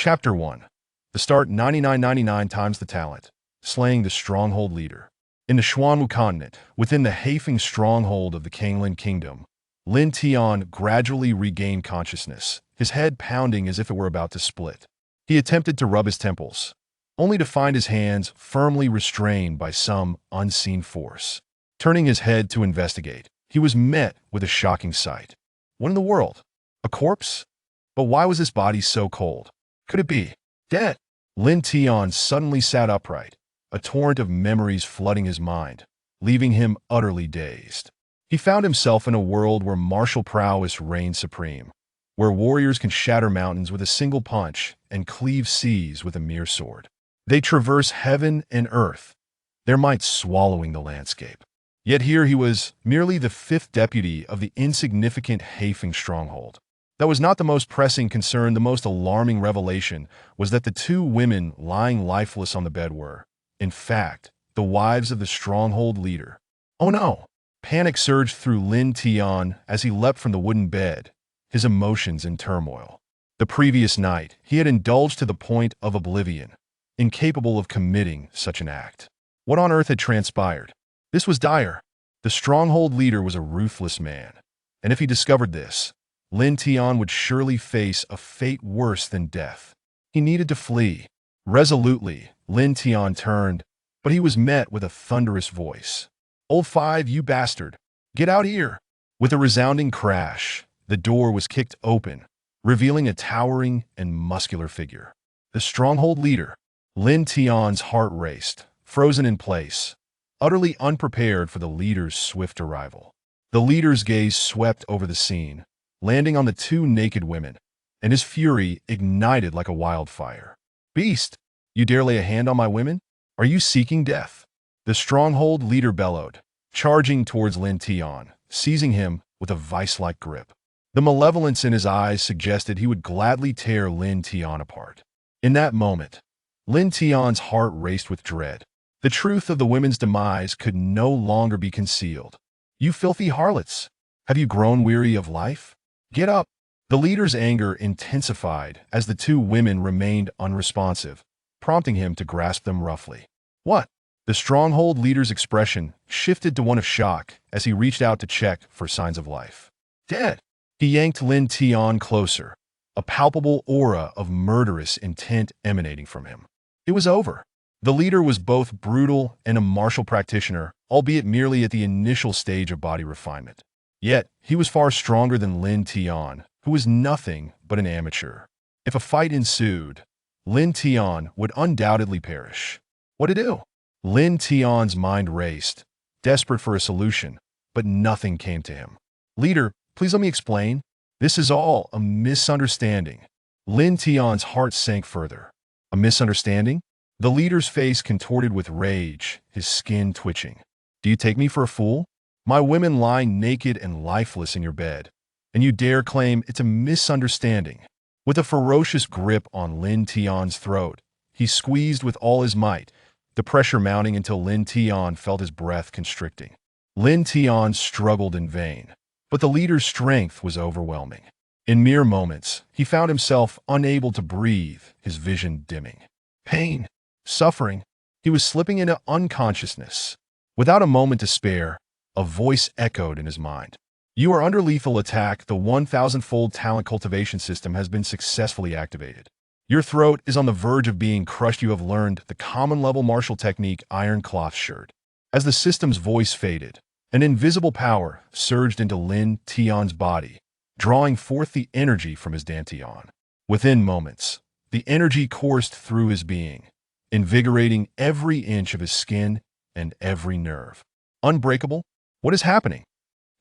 Chapter 1. The start 9999 times the talent. Slaying the stronghold leader. In the Xuanwu continent, within the Haifeng stronghold of the Kanglin kingdom, Lin Tian gradually regained consciousness, his head pounding as if it were about to split. He attempted to rub his temples, only to find his hands firmly restrained by some unseen force. Turning his head to investigate, he was met with a shocking sight. What in the world? A corpse? But why was his body so cold? Could it be dead? Lin Tian suddenly sat upright, a torrent of memories flooding his mind, leaving him utterly dazed. He found himself in a world where martial prowess reigned supreme, where warriors can shatter mountains with a single punch and cleave seas with a mere sword. They traverse heaven and earth, their might swallowing the landscape. Yet here he was, merely the fifth deputy of the insignificant Haifeng stronghold. That was not the most pressing concern. The most alarming revelation was that the two women lying lifeless on the bed were, in fact, the wives of the stronghold leader. Oh no! Panic surged through Lin Tian as he leapt from the wooden bed, his emotions in turmoil. The previous night, he had indulged to the point of oblivion, incapable of committing such an act. What on earth had transpired? This was dire. The stronghold leader was a ruthless man, and if he discovered this, Lin Tian would surely face a fate worse than death. He needed to flee. Resolutely, Lin Tian turned, but he was met with a thunderous voice. "Old Five, you bastard! Get out here!" With a resounding crash, the door was kicked open, revealing a towering and muscular figure. The stronghold leader. Lin Tian's heart raced, frozen in place, utterly unprepared for the leader's swift arrival. The leader's gaze swept over the scene, landing on the two naked women, and his fury ignited like a wildfire. "Beast, you dare lay a hand on my women? Are you seeking death?" The stronghold leader bellowed, charging towards Lin Tian, seizing him with a vice-like grip. The malevolence in his eyes suggested he would gladly tear Lin Tian apart. In that moment, Lin Tian's heart raced with dread. The truth of the women's demise could no longer be concealed. "You filthy harlots! Have you grown weary of life? Get up!" The leader's anger intensified as the two women remained unresponsive, prompting him to grasp them roughly. "What?" The stronghold leader's expression shifted to one of shock as he reached out to check for signs of life. "Dead!" He yanked Lin Tian closer, a palpable aura of murderous intent emanating from him. It was over. The leader was both brutal and a martial practitioner, albeit merely at the initial stage of body refinement. Yet, he was far stronger than Lin Tian, who was nothing but an amateur. If a fight ensued, Lin Tian would undoubtedly perish. What to do? Lin Tian's mind raced, desperate for a solution, but nothing came to him. "Leader, please let me explain. This is all a misunderstanding." Lin Tian's heart sank further. A misunderstanding? The leader's face contorted with rage, his skin twitching. "Do you take me for a fool? My women lying naked and lifeless in your bed, and you dare claim it's a misunderstanding?" With a ferocious grip on Lin Tian's throat, he squeezed with all his might, the pressure mounting until Lin Tian felt his breath constricting. Lin Tian struggled in vain, but the leader's strength was overwhelming. In mere moments, he found himself unable to breathe, his vision dimming. Pain, suffering, he was slipping into unconsciousness. Without a moment to spare, a voice echoed in his mind. "You are under lethal attack. The 1,000-fold talent cultivation system has been successfully activated. Your throat is on the verge of being crushed. You have learned the common-level martial technique Iron Cloth Shirt." As the system's voice faded, an invisible power surged into Lin Tian's body, drawing forth the energy from his dantian. Within moments, the energy coursed through his being, invigorating every inch of his skin and every nerve. Unbreakable? What is happening?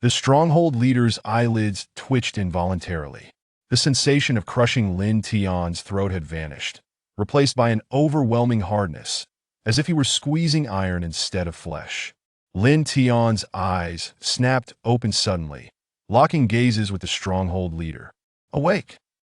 The stronghold leader's eyelids twitched involuntarily. The sensation of crushing Lin Tian's throat had vanished, replaced by an overwhelming hardness, as if he were squeezing iron instead of flesh. Lin Tian's eyes snapped open suddenly, locking gazes with the stronghold leader. "Awake!"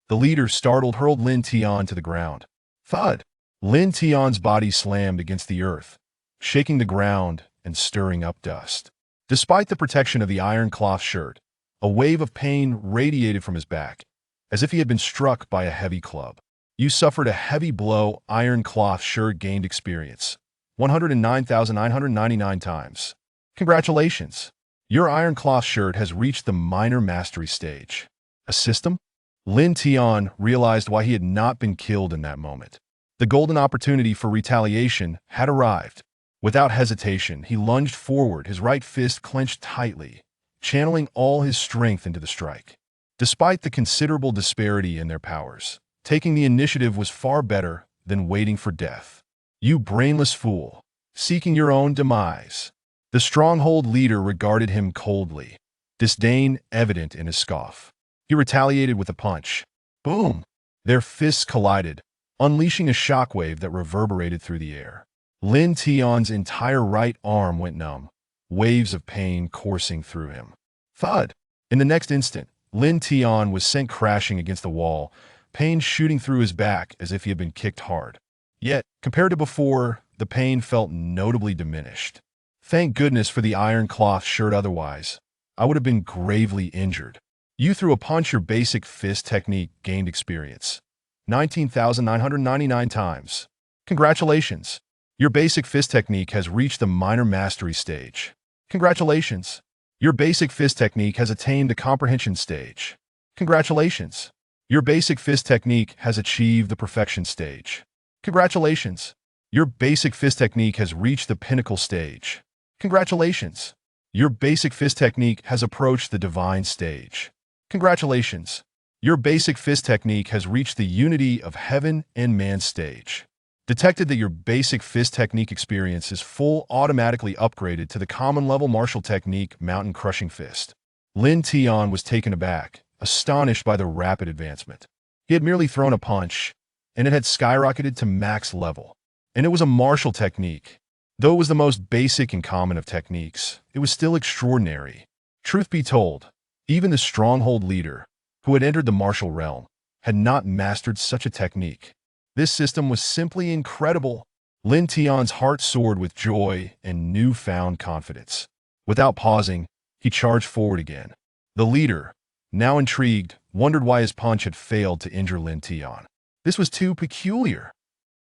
The leader, startled, hurled Lin Tian to the ground. Thud! Lin Tian's body slammed against the earth, shaking the ground and stirring up dust. Despite the protection of the Iron Cloth Shirt, a wave of pain radiated from his back, as if he had been struck by a heavy club. You suffered a heavy blow. Iron cloth shirt gained experience 109,999 times. Congratulations! Your iron cloth shirt has reached the minor mastery stage. A system? Lin Tian realized why he had not been killed in that moment. The golden opportunity for retaliation had arrived. Without hesitation, he lunged forward, his right fist clenched tightly, channeling all his strength into the strike. Despite the considerable disparity in their powers, taking the initiative was far better than waiting for death. You brainless fool, seeking your own demise. The stronghold leader regarded him coldly, disdain evident in his scoff. He retaliated with a punch. Boom! Their fists collided, unleashing a shockwave that reverberated through the air. Lin Tian's entire right arm went numb, waves of pain coursing through him. Thud! In the next instant, Lin Tian was sent crashing against the wall, pain shooting through his back as if he had been kicked hard. Yet, compared to before, the pain felt notably diminished. Thank goodness for the iron cloth shirt, otherwise, I would have been gravely injured. You threw a punch. Your basic fist technique gained experience 19,999 times. Congratulations! Your basic fist technique has reached the minor mastery stage. Congratulations! Your basic fist technique has attained the comprehension stage. Congratulations! Your basic fist technique has achieved the perfection stage. Congratulations! Your basic fist technique has reached the pinnacle stage. Congratulations! Your basic fist technique has approached the divine stage. Congratulations! Your basic fist technique has reached the unity of heaven and man stage. Detected that your basic fist technique experience is full, automatically upgraded to the common level martial technique mountain crushing fist. Lin Tian was taken aback, astonished by the rapid advancement. He had merely thrown a punch, and it had skyrocketed to max level. And it was a martial technique. Though it was the most basic and common of techniques, it was still extraordinary. Truth be told, even the stronghold leader, who had entered the martial realm, had not mastered such a technique. This system was simply incredible. Lin Tian's heart soared with joy and newfound confidence. Without pausing, he charged forward again. The leader, now intrigued, wondered why his punch had failed to injure Lin Tian. This was too peculiar.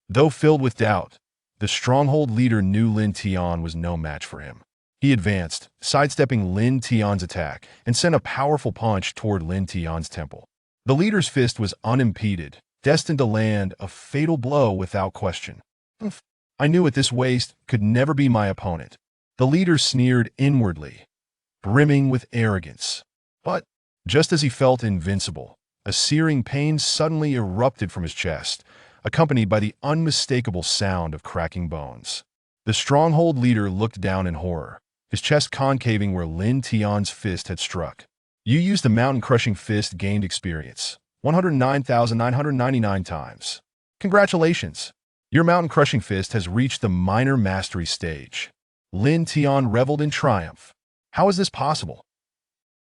Though filled with doubt, the stronghold leader knew Lin Tian was no match for him. He advanced, sidestepping Lin Tian's attack, and sent a powerful punch toward Lin Tian's temple. The leader's fist was unimpeded, destined to land a fatal blow without question. I knew at this waste could never be my opponent. The leader sneered inwardly, brimming with arrogance. But, just as he felt invincible, a searing pain suddenly erupted from his chest, accompanied by the unmistakable sound of cracking bones. The stronghold leader looked down in horror, his chest concaving where Lin Tian's fist had struck. You used the mountain-crushing fist gained experience 109,999 times. Congratulations! Your mountain-crushing fist has reached the minor mastery stage. Lin Tian reveled in triumph. How is this possible?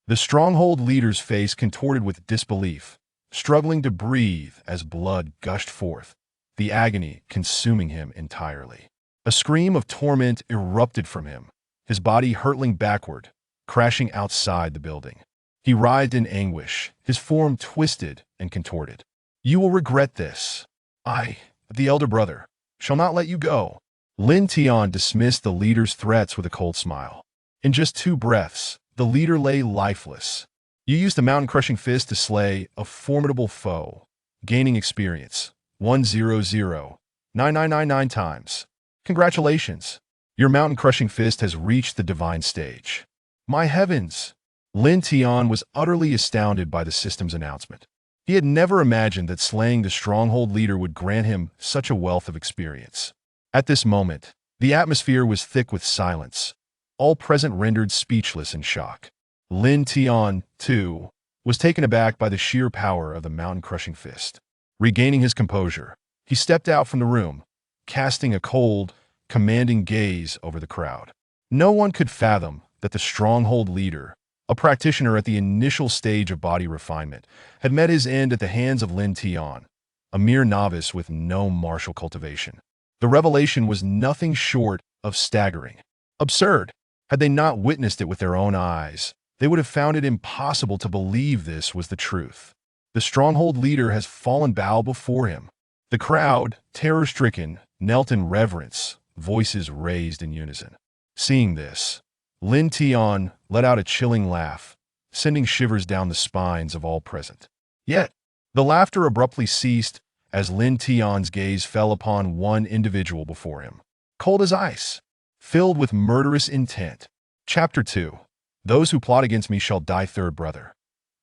The stronghold leader's face contorted with disbelief, struggling to breathe as blood gushed forth, the agony consuming him entirely. A scream of torment erupted from him, his body hurtling backward, crashing outside the building. He writhed in anguish, his form twisted and contorted. You will regret this. I, the elder brother, shall not let you go. Lin Tian dismissed the leader's threats with a cold smile. In just 2 breaths, the leader lay lifeless. You used the mountain-crushing fist to slay a formidable foe, gaining experience 100,9999 times. Congratulations! Your mountain-crushing fist has reached the divine stage. My heavens! Lin Tian was utterly astounded by the system's announcement. He had never imagined that slaying the stronghold leader would grant him such a wealth of experience. At this moment, the atmosphere was thick with silence, all present rendered speechless in shock. Lin Tian, too, was taken aback by the sheer power of the mountain-crushing fist. Regaining his composure, he stepped out from the room, casting a cold, commanding gaze over the crowd. No one could fathom that the stronghold leader, a practitioner at the initial stage of body refinement, had met his end at the hands of Lin Tian, a mere novice with no martial cultivation. The revelation was nothing short of staggering. Absurd! Had they not witnessed it with their own eyes, they would have found it impossible to believe this was the truth. The stronghold leader has fallen bow before him. The crowd, terror-stricken, knelt in reverence, voices raised in unison. Seeing this, Lin Tian let out a chilling laugh, sending shivers down the spines of all present. Yet, the laughter abruptly ceased as Lin Tian's gaze fell upon one individual before him, cold as ice, filled with murderous intent. Chapter 2. Those who plot against me shall die. Third brother.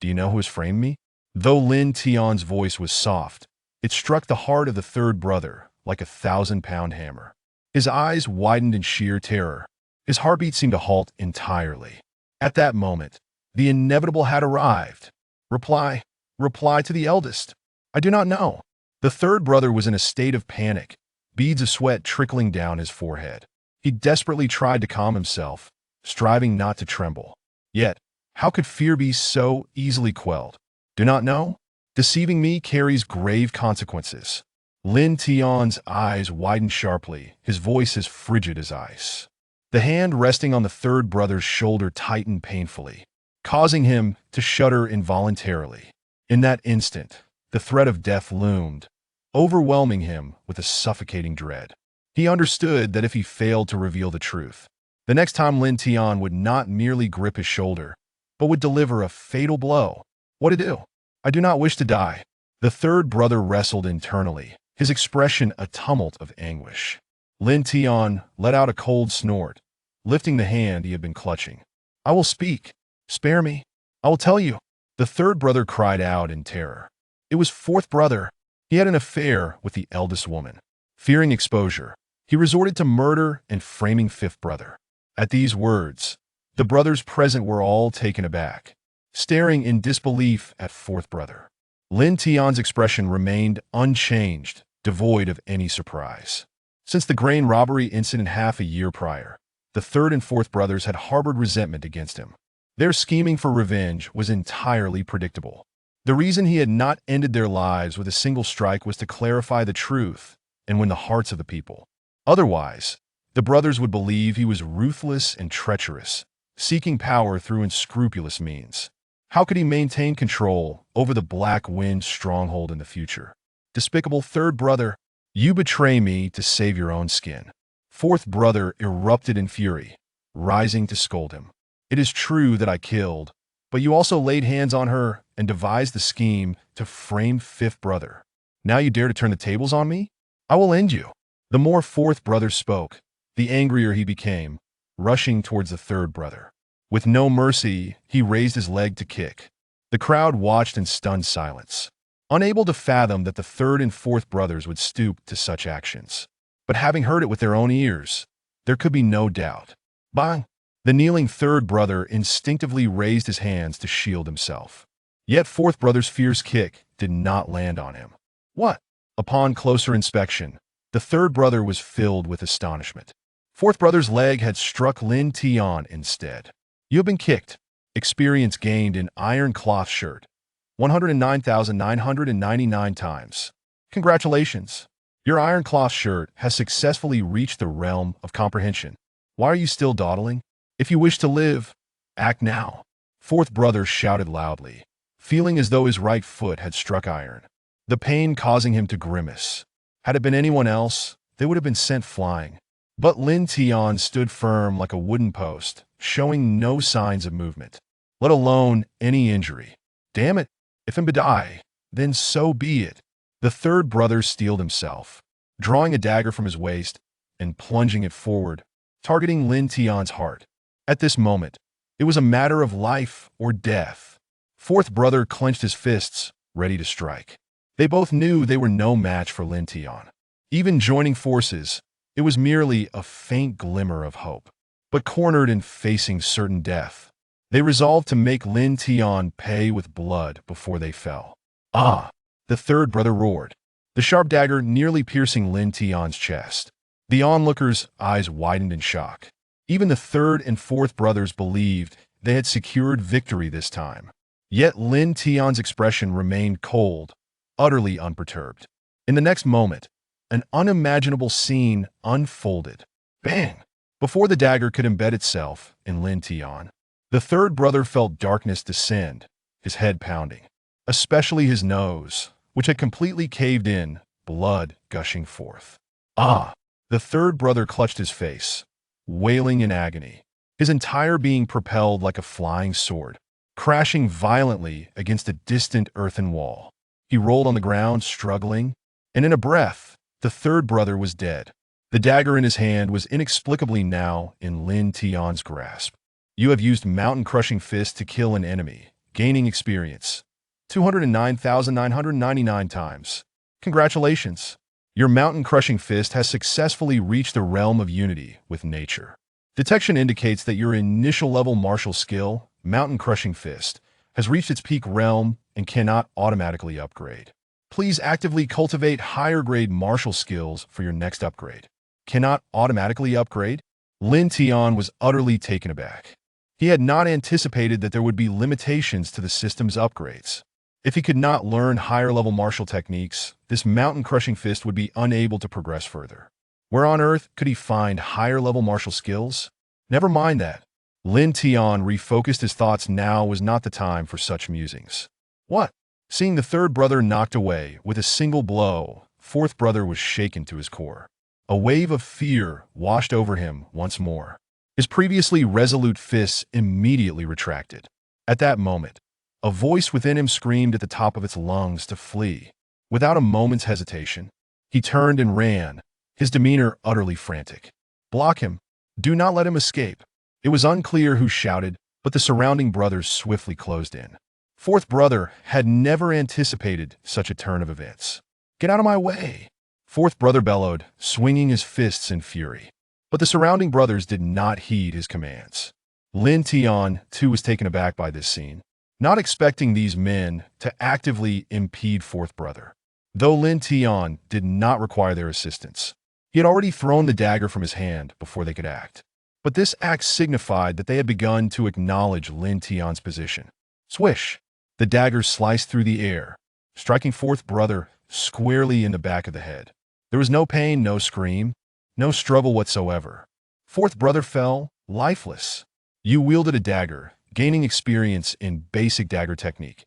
Do you know who has framed me? Though Lin Tian's voice was soft, it struck the heart of the third brother like a 1,000-pound hammer. His eyes widened in sheer terror. His heartbeat seemed to halt entirely. At that moment, the inevitable had arrived. Reply to the eldest. I do not know. The third brother was in a state of panic, beads of sweat trickling down his forehead. He desperately tried to calm himself, striving not to tremble. Yet, how could fear be so easily quelled? Do not know? Deceiving me carries grave consequences. Lin Tian's eyes widened sharply, his voice as frigid as ice. The hand resting on the third brother's shoulder tightened painfully, causing him to shudder involuntarily. In that instant, the threat of death loomed, overwhelming him with a suffocating dread. He understood that if he failed to reveal the truth, the next time Lin Tian would not merely grip his shoulder, but would deliver a fatal blow. What to do? I do not wish to die. The third brother wrestled internally, his expression a tumult of anguish. Lin Tian let out a cold snort, lifting the hand he had been clutching. I will speak. Spare me. I will tell you. The third brother cried out in terror. It was fourth brother. He had an affair with the eldest woman. Fearing exposure, he resorted to murder and framing fifth brother. At these words, the brothers present were all taken aback, staring in disbelief at fourth brother. Lin Tian's expression remained unchanged, devoid of any surprise. Since the grain robbery incident half a year prior, the third and fourth brothers had harbored resentment against him. Their scheming for revenge was entirely predictable. The reason he had not ended their lives with a single strike was to clarify the truth and win the hearts of the people. Otherwise, the brothers would believe he was ruthless and treacherous, seeking power through unscrupulous means. How could he maintain control over the Black Wind stronghold in the future? Despicable third brother, you betray me to save your own skin. Fourth brother erupted in fury, rising to scold him. It is true that I killed, but you also laid hands on her and devised the scheme to frame fifth brother. Now you dare to turn the tables on me? I will end you. The more fourth brother spoke, the angrier he became, rushing towards the third brother. With no mercy, he raised his leg to kick. The crowd watched in stunned silence, unable to fathom that the third and fourth brothers would stoop to such actions. But having heard it with their own ears, there could be no doubt. Bang! The kneeling third brother instinctively raised his hands to shield himself. Yet fourth brother's fierce kick did not land on him. What? Upon closer inspection, the third brother was filled with astonishment. Fourth brother's leg had struck Lin Tian instead. You have been kicked. Experience gained in Iron Cloth Shirt. 109,999 times. Congratulations. Your Iron Cloth Shirt has successfully reached the realm of comprehension. Why are you still dawdling? If you wish to live, act now. Fourth brother shouted loudly, feeling as though his right foot had struck iron, the pain causing him to grimace. Had it been anyone else, they would have been sent flying. But Lin Tian stood firm like a wooden post, showing no signs of movement, let alone any injury. Damn it, if him die, then so be it. The third brother steeled himself, drawing a dagger from his waist and plunging it forward, targeting Lin Tian's heart. At this moment, it was a matter of life or death. Fourth brother clenched his fists, ready to strike. They both knew they were no match for Lin Tian. Even joining forces, it was merely a faint glimmer of hope. But cornered and facing certain death, they resolved to make Lin Tian pay with blood before they fell. Ah! The third brother roared, the sharp dagger nearly piercing Lin Tian's chest. The onlookers' eyes widened in shock. Even the third and fourth brothers believed they had secured victory this time. Yet Lin Tian's expression remained cold, utterly unperturbed. In the next moment, an unimaginable scene unfolded. Bang! Before the dagger could embed itself in Lin Tian, the third brother felt darkness descend, his head pounding. Especially his nose, which had completely caved in, blood gushing forth. Ah! The third brother clutched his face, wailing in agony, his entire being propelled like a flying sword, crashing violently against a distant earthen wall. He rolled on the ground, struggling, and in a breath, the third brother was dead. The dagger in his hand was inexplicably now in Lin Tian's grasp. You have used mountain-crushing fist to kill an enemy, gaining experience 209,999 times. Congratulations! Your mountain-crushing fist has successfully reached the realm of unity with nature. Detection indicates that your initial level martial skill, mountain-crushing fist, has reached its peak realm and cannot automatically upgrade. Please actively cultivate higher-grade martial skills for your next upgrade. Cannot automatically upgrade? Lin Tian was utterly taken aback. He had not anticipated that there would be limitations to the system's upgrades. If he could not learn higher-level martial techniques, this mountain-crushing fist would be unable to progress further. Where on earth could he find higher-level martial skills? Never mind that. Lin Tian refocused his thoughts. Now was not the time for such musings. What? Seeing the third brother knocked away with a single blow, fourth brother was shaken to his core. A wave of fear washed over him once more. His previously resolute fists immediately retracted. At that moment, a voice within him screamed at the top of its lungs to flee. Without a moment's hesitation, he turned and ran, his demeanor utterly frantic. Block him. Do not let him escape. It was unclear who shouted, but the surrounding brothers swiftly closed in. Fourth brother had never anticipated such a turn of events. Get out of my way! Fourth brother bellowed, swinging his fists in fury. But the surrounding brothers did not heed his commands. Lin Tian, too, was taken aback by this scene, not expecting these men to actively impede fourth brother. Though Lin Tian did not require their assistance, he had already thrown the dagger from his hand before they could act. But this act signified that they had begun to acknowledge Lin Tian's position. Swish! The dagger sliced through the air, striking fourth brother squarely in the back of the head. There was no pain, no scream, no struggle whatsoever. Fourth brother fell, lifeless. You wielded a dagger, gaining experience in basic dagger technique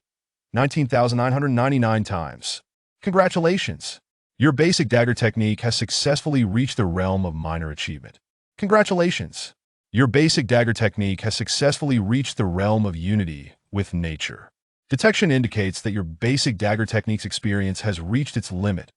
19,999 times. Congratulations! Your basic dagger technique has successfully reached the realm of minor achievement. Congratulations! Your basic dagger technique has successfully reached the realm of unity with nature. Detection indicates that your basic dagger technique's experience has reached its limit,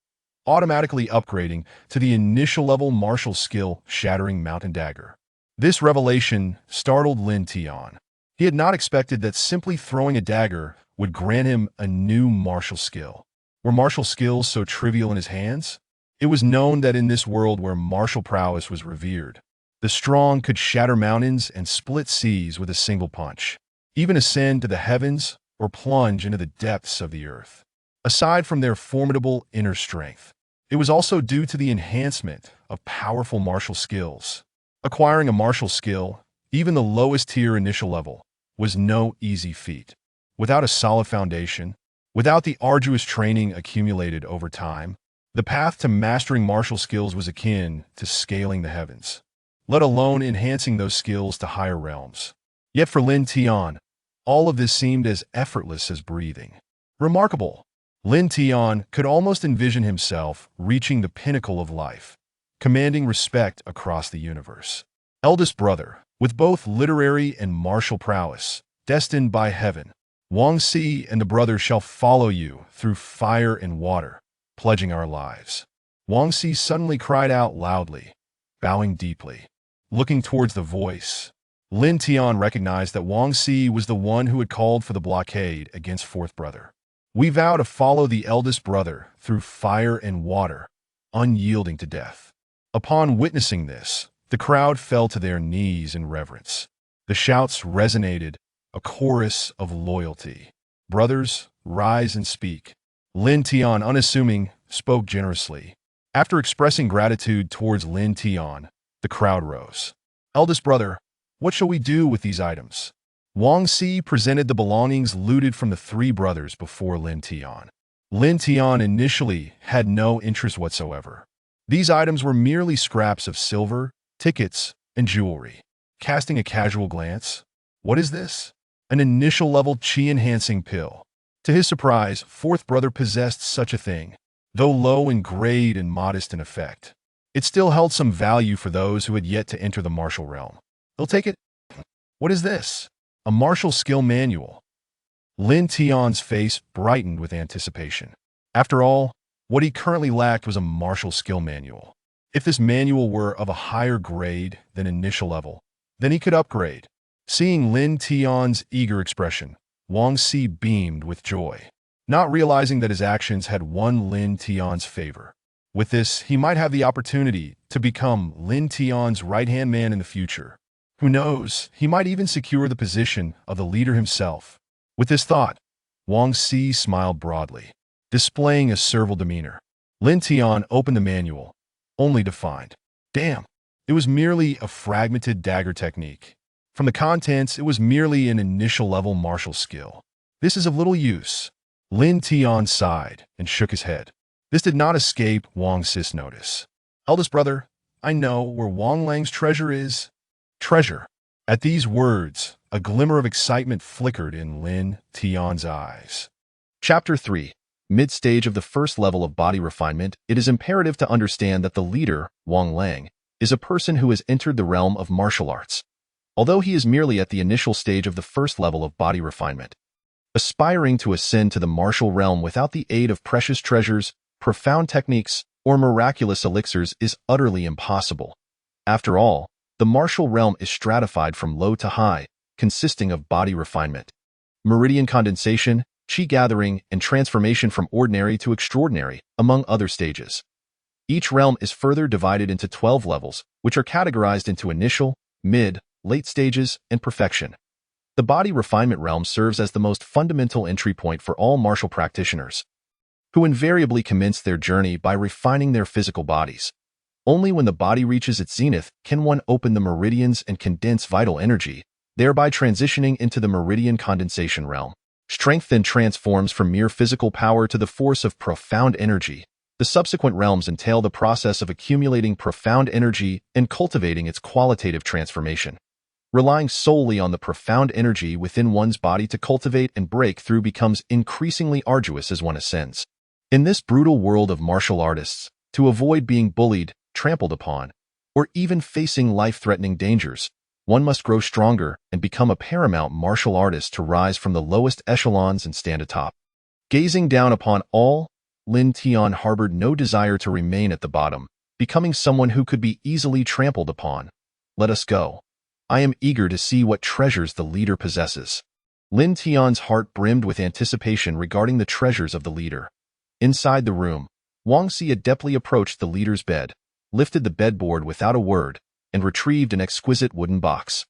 automatically upgrading to the initial level martial skill Shattering Mountain Dagger. This revelation startled Lin Tian. He had not expected that simply throwing a dagger would grant him a new martial skill. Were martial skills so trivial in his hands? It was known that in this world where martial prowess was revered, the strong could shatter mountains and split seas with a single punch, even ascend to the heavens or plunge into the depths of the earth. Aside from their formidable inner strength, it was also due to the enhancement of powerful martial skills. Acquiring a martial skill, even the lowest tier initial level, was no easy feat. Without a solid foundation, without the arduous training accumulated over time, the path to mastering martial skills was akin to scaling the heavens, let alone enhancing those skills to higher realms. Yet for Lin Tian, all of this seemed as effortless as breathing. Remarkable! Lin Tian could almost envision himself reaching the pinnacle of life, commanding respect across the universe. Eldest brother, with both literary and martial prowess, destined by heaven, Wang Si and the brothers shall follow you through fire and water, pledging our lives. Wang Si suddenly cried out loudly, bowing deeply. Looking towards the voice, Lin Tian recognized that Wang Si was the one who had called for the blockade against fourth brother. We vow to follow the eldest brother through fire and water, unyielding to death. Upon witnessing this, the crowd fell to their knees in reverence. The shouts resonated, a chorus of loyalty. Brothers, rise and speak. Lin Tian, unassuming, spoke generously. After expressing gratitude towards Lin Tian, the crowd rose. Eldest brother, what shall we do with these items? Wang Si presented the belongings looted from the three brothers before Lin Tian. Lin Tian initially had no interest whatsoever. These items were merely scraps of silver, tickets, and jewelry. Casting a casual glance, what is this? An initial level chi-enhancing pill. To his surprise, fourth brother possessed such a thing. Though low in grade and modest in effect, it still held some value for those who had yet to enter the martial realm. They'll take it. What is this? A martial skill manual. Lin Tian's face brightened with anticipation. After all, what he currently lacked was a martial skill manual. If this manual were of a higher grade than initial level, then he could upgrade. Seeing Lin Tian's eager expression, Wang Si beamed with joy, not realizing that his actions had won Lin Tian's favor. With this, he might have the opportunity to become Lin Tian's right-hand man in the future. Who knows, he might even secure the position of the leader himself. With this thought, Wang Si smiled broadly, displaying a servile demeanor. Lin Tian opened the manual, only to find, damn, it was merely a fragmented dagger technique. From the contents, it was merely an initial-level martial skill. This is of little use. Lin Tian sighed and shook his head. This did not escape Wang Si's notice. Eldest brother, I know where Wang Lang's treasure is. Treasure. At these words, a glimmer of excitement flickered in Lin Tian's eyes. Chapter 3. Mid-stage of the first level of body refinement, it is imperative to understand that the leader, Wang Lang, is a person who has entered the realm of martial arts. Although he is merely at the initial stage of the first level of body refinement, aspiring to ascend to the martial realm without the aid of precious treasures, profound techniques, or miraculous elixirs is utterly impossible. After all, the martial realm is stratified from low to high, consisting of body refinement, meridian condensation, qi gathering, and transformation from ordinary to extraordinary, among other stages. Each realm is further divided into 12 levels, which are categorized into initial, mid, late stages, and perfection. The body refinement realm serves as the most fundamental entry point for all martial practitioners, who invariably commence their journey by refining their physical bodies. Only when the body reaches its zenith can one open the meridians and condense vital energy, thereby transitioning into the meridian condensation realm. Strength then transforms from mere physical power to the force of profound energy. The subsequent realms entail the process of accumulating profound energy and cultivating its qualitative transformation. Relying solely on the profound energy within one's body to cultivate and break through becomes increasingly arduous as one ascends. In this brutal world of martial artists, to avoid being bullied, trampled upon, or even facing life-threatening dangers, one must grow stronger and become a paramount martial artist to rise from the lowest echelons and stand atop. Gazing down upon all, Lin Tian harbored no desire to remain at the bottom, becoming someone who could be easily trampled upon. Let us go. I am eager to see what treasures the leader possesses. Lin Tian's heart brimmed with anticipation regarding the treasures of the leader. Inside the room, Wang Si adeptly approached the leader's bed, lifted the bedboard without a word, and retrieved an exquisite wooden box.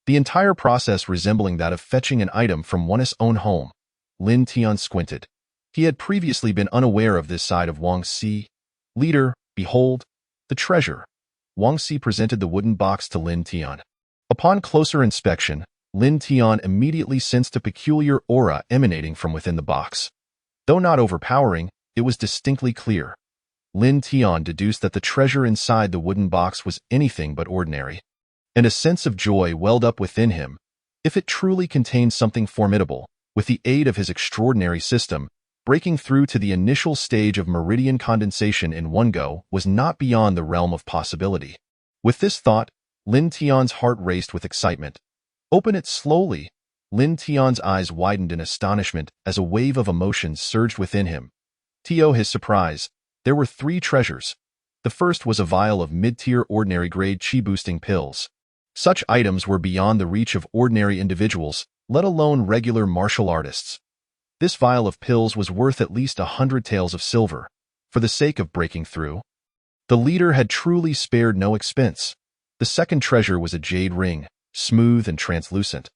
The entire process resembling that of fetching an item from one's own home. Lin Tian squinted. He had previously been unaware of this side of Wang Si. Leader, behold, the treasure. Wang Si presented the wooden box to Lin Tian. Upon closer inspection, Lin Tian immediately sensed a peculiar aura emanating from within the box. Though not overpowering, it was distinctly clear. Lin Tian deduced that the treasure inside the wooden box was anything but ordinary, and a sense of joy welled up within him. If it truly contained something formidable, with the aid of his extraordinary system, breaking through to the initial stage of meridian condensation in one go was not beyond the realm of possibility. With this thought, Lin Tian's heart raced with excitement. Open it slowly. Lin Tian's eyes widened in astonishment as a wave of emotions surged within him. To his surprise, there were 3 treasures. The first was a vial of mid-tier ordinary-grade chi-boosting pills. Such items were beyond the reach of ordinary individuals, let alone regular martial artists. This vial of pills was worth at least 100 taels of silver. For the sake of breaking through, the leader had truly spared no expense. The second treasure was a jade ring, smooth and translucent.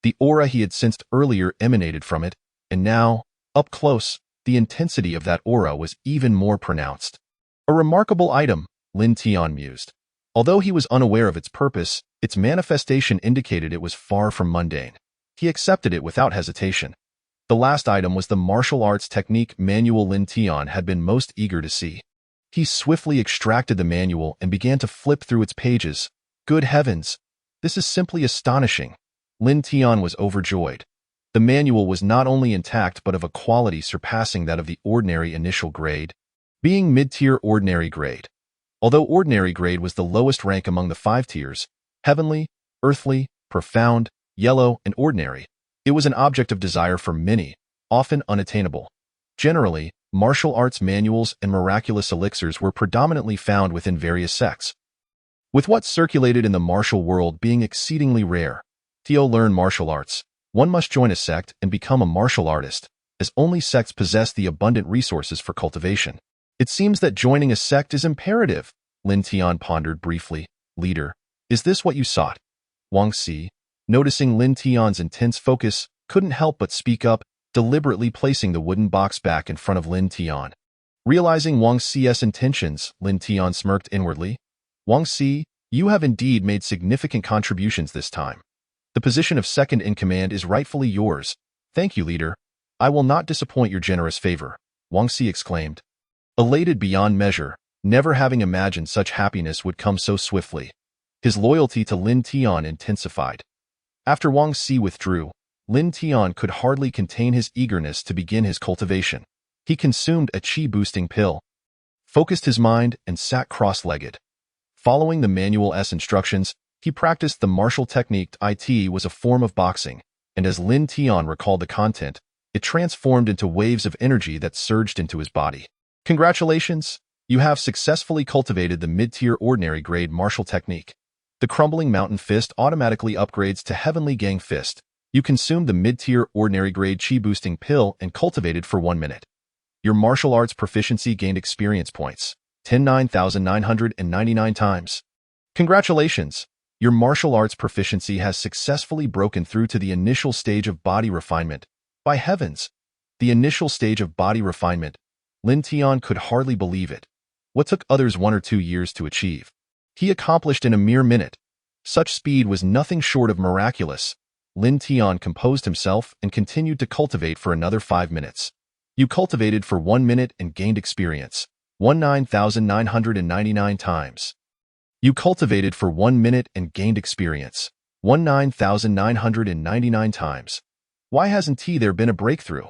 The aura he had sensed earlier emanated from it, and now, up close, the intensity of that aura was even more pronounced. A remarkable item, Lin Tian mused. Although he was unaware of its purpose, its manifestation indicated it was far from mundane. He accepted it without hesitation. The last item was the martial arts technique manual Lin Tian had been most eager to see. He swiftly extracted the manual and began to flip through its pages. Good heavens! This is simply astonishing. Lin Tian was overjoyed. The manual was not only intact but of a quality surpassing that of the ordinary initial grade. Being mid-tier ordinary grade. Although ordinary grade was the lowest rank among the 5 tiers, heavenly, earthly, profound, yellow, and ordinary, it was an object of desire for many, often unattainable. Generally, martial arts manuals and miraculous elixirs were predominantly found within various sects. With what circulated in the martial world being exceedingly rare, to learn martial arts, one must join a sect and become a martial artist, as only sects possess the abundant resources for cultivation. It seems that joining a sect is imperative, Lin Tian pondered briefly. Leader, is this what you sought? Wang Si, noticing Lin Tian's intense focus, couldn't help but speak up, deliberately placing the wooden box back in front of Lin Tian. Realizing Wang Si's intentions, Lin Tian smirked inwardly. Wang Si, you have indeed made significant contributions this time. The position of second in command is rightfully yours. Thank you, leader. I will not disappoint your generous favor, Wang Si exclaimed. Elated beyond measure, never having imagined such happiness would come so swiftly. His loyalty to Lin Tian intensified. After Wang Si withdrew, Lin Tian could hardly contain his eagerness to begin his cultivation. He consumed a qi-boosting pill, focused his mind, and sat cross-legged. Following the manual S instructions, he practiced the martial technique. It was a form of boxing, and as Lin Tian recalled the content, it transformed into waves of energy that surged into his body. Congratulations! You have successfully cultivated the mid-tier ordinary grade martial technique. The crumbling mountain fist automatically upgrades to heavenly gang fist. You consumed the mid-tier ordinary grade qi-boosting pill and cultivated for 1 minute. Your martial arts proficiency gained experience points, 9,999 times. Congratulations! Your martial arts proficiency has successfully broken through to the initial stage of body refinement. By heavens! The initial stage of body refinement. Lin Tian could hardly believe it. What took others 1 or 2 years to achieve, he accomplished in a mere minute. Such speed was nothing short of miraculous. Lin Tian composed himself and continued to cultivate for another 5 minutes. You cultivated for 1 minute and gained experience, 19,999 times. You cultivated for 1 minute and gained experience, 19,999 times. Why hasn't there been a breakthrough?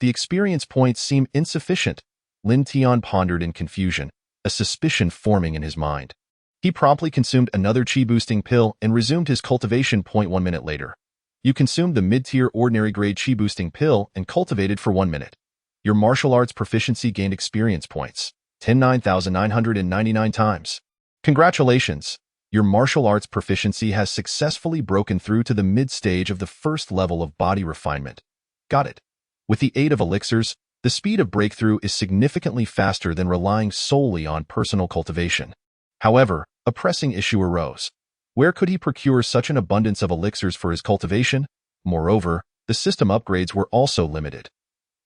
The experience points seem insufficient. Lin Tian pondered in confusion, a suspicion forming in his mind. He promptly consumed another qi-boosting pill and resumed his cultivation. 1 minute later, you consumed the mid-tier ordinary grade qi-boosting pill and cultivated for 1 minute. Your martial arts proficiency gained experience points, 9,999 times. Congratulations! Your martial arts proficiency has successfully broken through to the mid-stage of the first level of body refinement. Got it. With the aid of elixirs, the speed of breakthrough is significantly faster than relying solely on personal cultivation. However, a pressing issue arose. Where could he procure such an abundance of elixirs for his cultivation? Moreover, the system upgrades were also limited.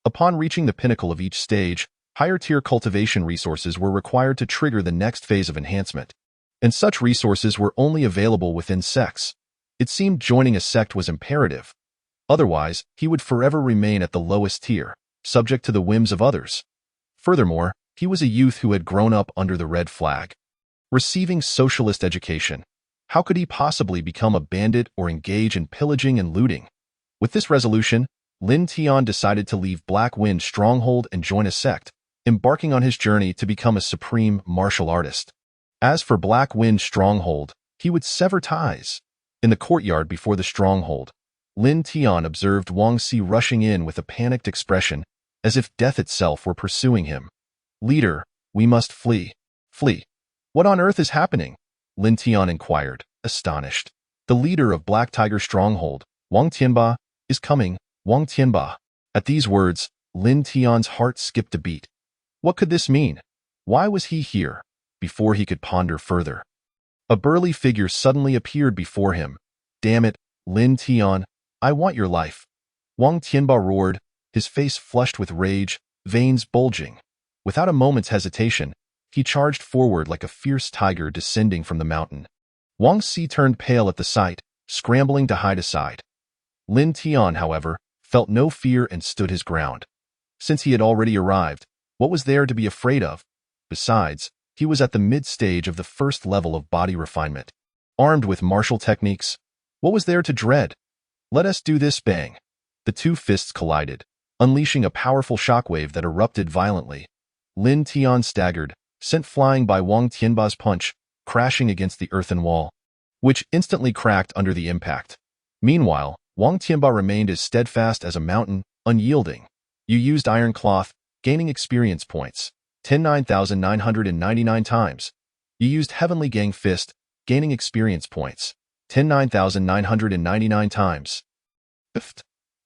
Upon reaching the pinnacle of each stage, higher-tier cultivation resources were required to trigger the next phase of enhancement, and such resources were only available within sects. It seemed joining a sect was imperative. Otherwise, he would forever remain at the lowest tier, subject to the whims of others. Furthermore, he was a youth who had grown up under the red flag, receiving socialist education. How could he possibly become a bandit or engage in pillaging and looting? With this resolution, Lin Tian decided to leave Black Wind Stronghold and join a sect, embarking on his journey to become a supreme martial artist. As for Black Wind Stronghold, he would sever ties. In the courtyard before the stronghold, Lin Tian observed Wang Si rushing in with a panicked expression, as if death itself were pursuing him. Leader, we must flee. Flee. What on earth is happening? Lin Tian inquired, astonished. The leader of Black Tiger Stronghold, Wang Tianba, is coming, Wang Tianba. At these words, Lin Tian's heart skipped a beat. What could this mean? Why was he here? Before he could ponder further, a burly figure suddenly appeared before him. Damn it, Lin Tian, I want your life. Wang Tianba roared, his face flushed with rage, veins bulging. Without a moment's hesitation, he charged forward like a fierce tiger descending from the mountain. Wang Si turned pale at the sight, scrambling to hide aside. Lin Tian, however, felt no fear and stood his ground. Since he had already arrived, what was there to be afraid of? Besides, he was at the mid-stage of the first level of body refinement. Armed with martial techniques, what was there to dread? Let us do this. Bang! The two fists collided, unleashing a powerful shockwave that erupted violently. Lin Tian staggered, sent flying by Wang Tianba's punch, crashing against the earthen wall, which instantly cracked under the impact. Meanwhile, Wang Tianba remained as steadfast as a mountain, unyielding. You used iron cloth, gaining experience points, 9,999 times. You used Heavenly Gang Fist, gaining experience points, 9,999 times.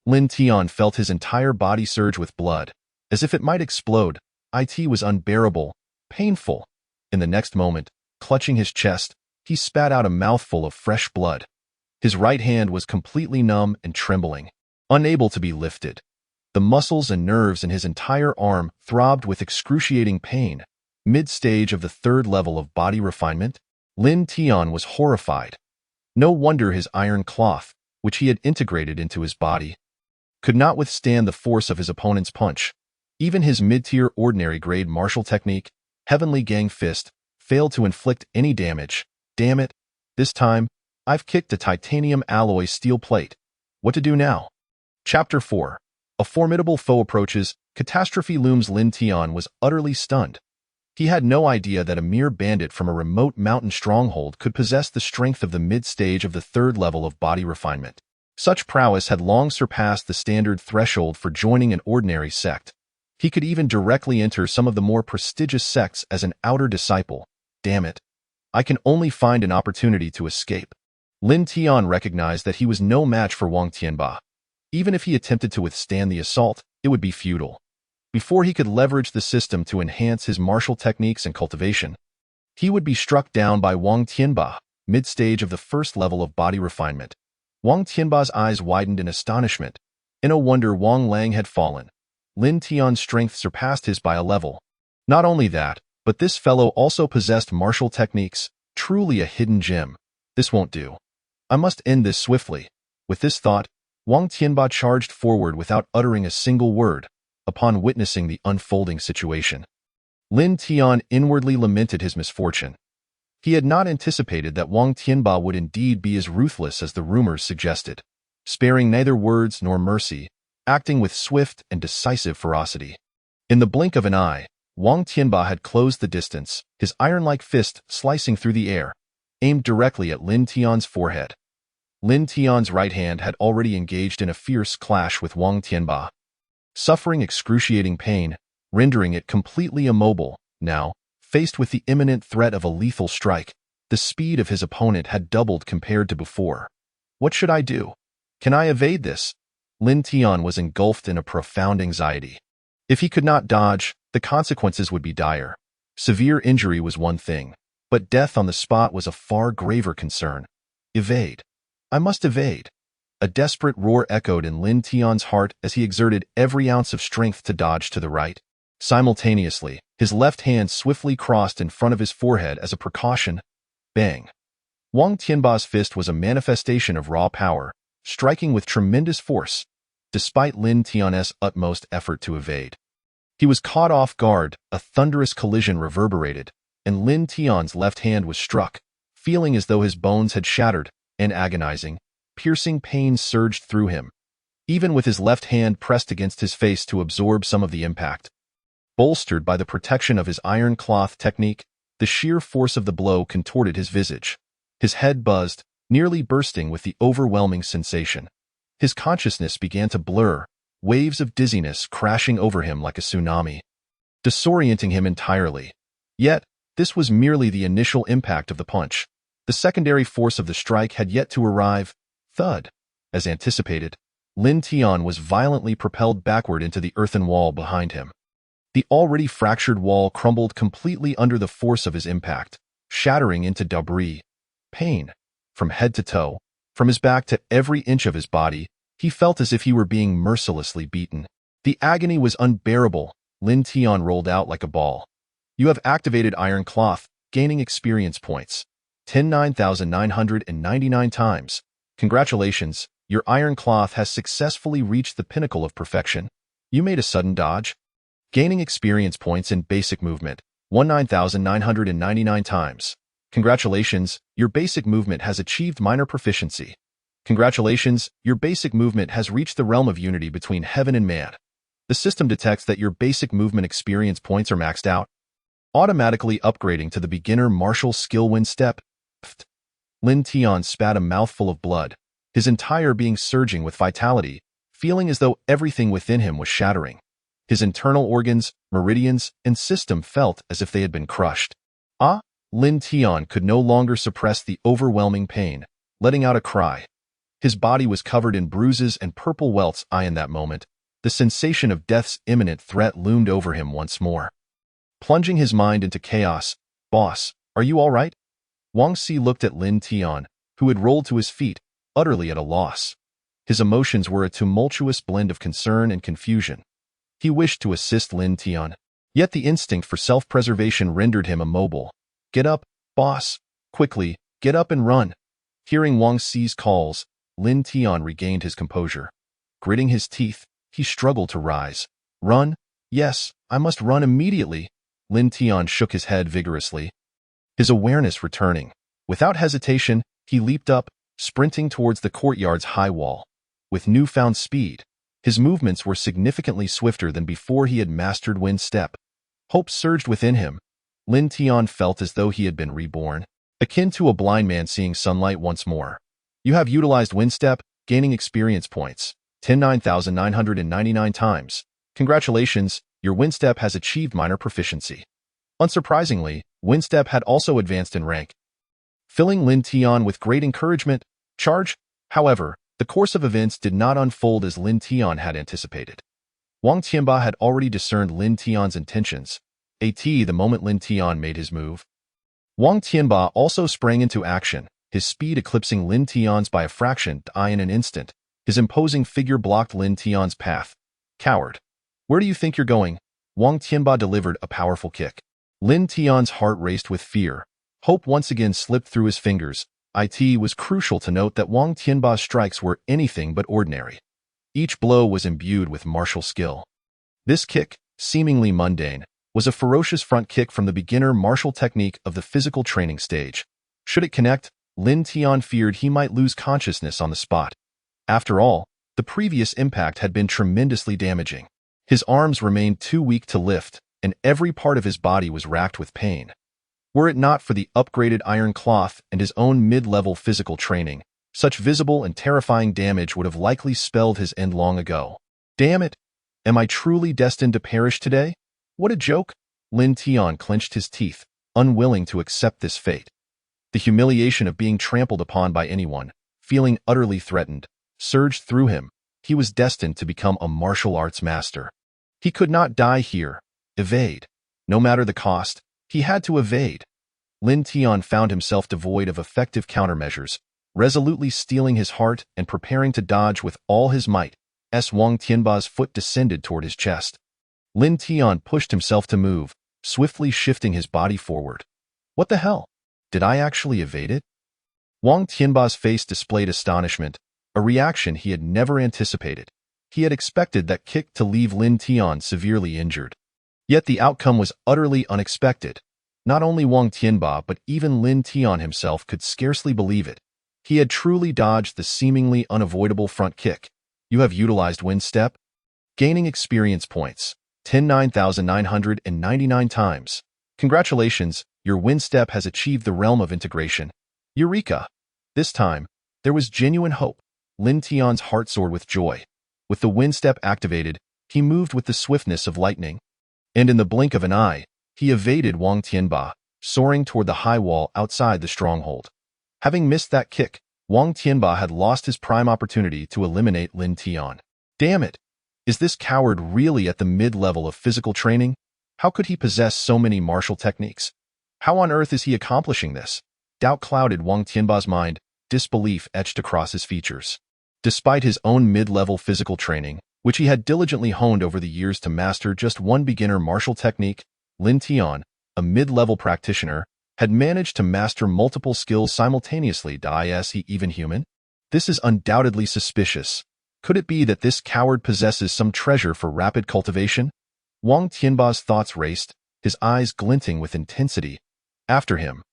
Lin Tian felt his entire body surge with blood, as if it might explode. It was unbearable, painful. In the next moment, clutching his chest, he spat out a mouthful of fresh blood. His right hand was completely numb and trembling, unable to be lifted. The muscles and nerves in his entire arm throbbed with excruciating pain. Mid-stage of the third level of body refinement, Lin Tian was horrified. No wonder his iron cloth, which he had integrated into his body, could not withstand the force of his opponent's punch. Even his mid-tier ordinary-grade martial technique, Heavenly Gang Fist, failed to inflict any damage. Damn it. This time, I've kicked a titanium alloy steel plate. What to do now? Chapter 4. A formidable foe approaches. Catastrophe looms. Lin Tian was utterly stunned. He had no idea that a mere bandit from a remote mountain stronghold could possess the strength of the mid-stage of the third level of body refinement. Such prowess had long surpassed the standard threshold for joining an ordinary sect. He could even directly enter some of the more prestigious sects as an outer disciple. Damn it. I can only find an opportunity to escape. Lin Tian recognized that he was no match for Wang Tianba. Even if he attempted to withstand the assault, it would be futile. Before he could leverage the system to enhance his martial techniques and cultivation, he would be struck down by Wang Tianba, mid-stage of the first level of body refinement. Wang Tianba's eyes widened in astonishment. No wonder Wang Lang had fallen. Lin Tian's strength surpassed his by a level. Not only that, but this fellow also possessed martial techniques, truly a hidden gem. This won't do. I must end this swiftly. With this thought, Wang Tianba charged forward without uttering a single word. Upon witnessing the unfolding situation, Lin Tian inwardly lamented his misfortune. He had not anticipated that Wang Tianba would indeed be as ruthless as the rumors suggested, sparing neither words nor mercy, acting with swift and decisive ferocity. In the blink of an eye, Wang Tianba had closed the distance, his iron-like fist slicing through the air, aimed directly at Lin Tian's forehead. Lin Tian's right hand had already engaged in a fierce clash with Wang Tianba, suffering excruciating pain, rendering it completely immobile. Now, faced with the imminent threat of a lethal strike, the speed of his opponent had doubled compared to before. What should I do? Can I evade this? Lin Tian was engulfed in a profound anxiety. If he could not dodge, the consequences would be dire. Severe injury was one thing, but death on the spot was a far graver concern. Evade. I must evade. A desperate roar echoed in Lin Tian's heart as he exerted every ounce of strength to dodge to the right. Simultaneously, his left hand swiftly crossed in front of his forehead as a precaution. Bang! Wang Tianba's fist was a manifestation of raw power, striking with tremendous force, despite Lin Tian's utmost effort to evade. He was caught off guard, a thunderous collision reverberated, and Lin Tian's left hand was struck, feeling as though his bones had shattered, and agonizing, piercing pain surged through him, even with his left hand pressed against his face to absorb some of the impact. Bolstered by the protection of his iron cloth technique, the sheer force of the blow contorted his visage. His head buzzed, nearly bursting with the overwhelming sensation. His consciousness began to blur, waves of dizziness crashing over him like a tsunami, disorienting him entirely. Yet, this was merely the initial impact of the punch. The secondary force of the strike had yet to arrive. Thud. As anticipated, Lin Tian was violently propelled backward into the earthen wall behind him. The already fractured wall crumbled completely under the force of his impact, shattering into debris. Pain. From head to toe, from his back to every inch of his body, he felt as if he were being mercilessly beaten. The agony was unbearable. Lin Tian rolled out like a ball. You have activated Iron Cloth, gaining experience points. 9,999 times. Congratulations, your Iron Cloth has successfully reached the pinnacle of perfection. You made a sudden dodge, gaining experience points in basic movement. 19,999 times. Congratulations, your basic movement has achieved minor proficiency. Congratulations, your basic movement has reached the realm of unity between heaven and man. The system detects that your basic movement experience points are maxed out, automatically upgrading to the beginner martial skill wind step. Lin Tian spat a mouthful of blood, his entire being surging with vitality, feeling as though everything within him was shattering. His internal organs, meridians, and system felt as if they had been crushed. Lin Tian could no longer suppress the overwhelming pain, letting out a cry. His body was covered in bruises and purple welts. In that moment, the sensation of death's imminent threat loomed over him once more. Plunging his mind into chaos, "Boss, are you all right?" Wang Si looked at Lin Tian, who had rolled to his feet, utterly at a loss. His emotions were a tumultuous blend of concern and confusion. He wished to assist Lin Tian, yet the instinct for self-preservation rendered him immobile. "Get up, boss! Quickly, get up and run!" Hearing Wang Si's calls, Lin Tian regained his composure. Gritting his teeth, he struggled to rise. "Run? Yes, I must run immediately." Lin Tian shook his head vigorously, his awareness returning. Without hesitation, he leaped up, sprinting towards the courtyard's high wall. With newfound speed, his movements were significantly swifter than before he had mastered wind step. Hope surged within him. Lin Tian felt as though he had been reborn, akin to a blind man seeing sunlight once more. "You have utilized wind step, gaining experience points 10,999 times. Congratulations, your wind step has achieved minor proficiency." Unsurprisingly, wind step had also advanced in rank, filling Lin Tian with great encouragement. However, the course of events did not unfold as Lin Tian had anticipated. Wang Tianba had already discerned Lin Tian's intentions. The moment Lin Tian made his move, Wang Tianba also sprang into action, his speed eclipsing Lin Tian's by a fraction. In an instant, his imposing figure blocked Lin Tian's path. "Coward! Where do you think you're going?" Wang Tianba delivered a powerful kick. Lin Tian's heart raced with fear. Hope once again slipped through his fingers. It was crucial to note that Wang Tianba's strikes were anything but ordinary. Each blow was imbued with martial skill. This kick, seemingly mundane, was a ferocious front kick from the beginner martial technique of the physical training stage. Should it connect, Lin Tian feared he might lose consciousness on the spot. After all, the previous impact had been tremendously damaging. His arms remained too weak to lift, and every part of his body was racked with pain. Were it not for the upgraded iron cloth and his own mid-level physical training, such visible and terrifying damage would have likely spelled his end long ago. "Damn it! Am I truly destined to perish today? What a joke!" Lin Tian clenched his teeth, unwilling to accept this fate. The humiliation of being trampled upon by anyone, feeling utterly threatened, surged through him. He was destined to become a martial arts master. He could not die here. Evade. No matter the cost, he had to evade. Lin Tian found himself devoid of effective countermeasures, resolutely steeling his heart and preparing to dodge with all his might. Wang Tianba's foot descended toward his chest. Lin Tian pushed himself to move, swiftly shifting his body forward. "What the hell? Did I actually evade it?" Wang Tianba's face displayed astonishment, a reaction he had never anticipated. He had expected that kick to leave Lin Tian severely injured. Yet the outcome was utterly unexpected. Not only Wang Tianba but even Lin Tian himself could scarcely believe it. He had truly dodged the seemingly unavoidable front kick. "You have utilized wind step, gaining experience points 10,999 times. Congratulations, your wind step has achieved the realm of integration." Eureka! This time, there was genuine hope. Lin Tian's heart soared with joy. With the wind step activated, he moved with the swiftness of lightning. And in the blink of an eye, he evaded Wang Tianba, soaring toward the high wall outside the stronghold. Having missed that kick, Wang Tianba had lost his prime opportunity to eliminate Lin Tian. Damn it! Is this coward really at the mid-level of physical training? How could he possess so many martial techniques? How on earth is he accomplishing this? Doubt clouded Wang Tianba's mind, disbelief etched across his features. Despite his own mid-level physical training, which he had diligently honed over the years to master just one beginner martial technique, Lin Tian, a mid-level practitioner, had managed to master multiple skills simultaneously. Is he even human? This is undoubtedly suspicious. Could it be that this coward possesses some treasure for rapid cultivation? Wang Tianba's thoughts raced, his eyes glinting with intensity. After him.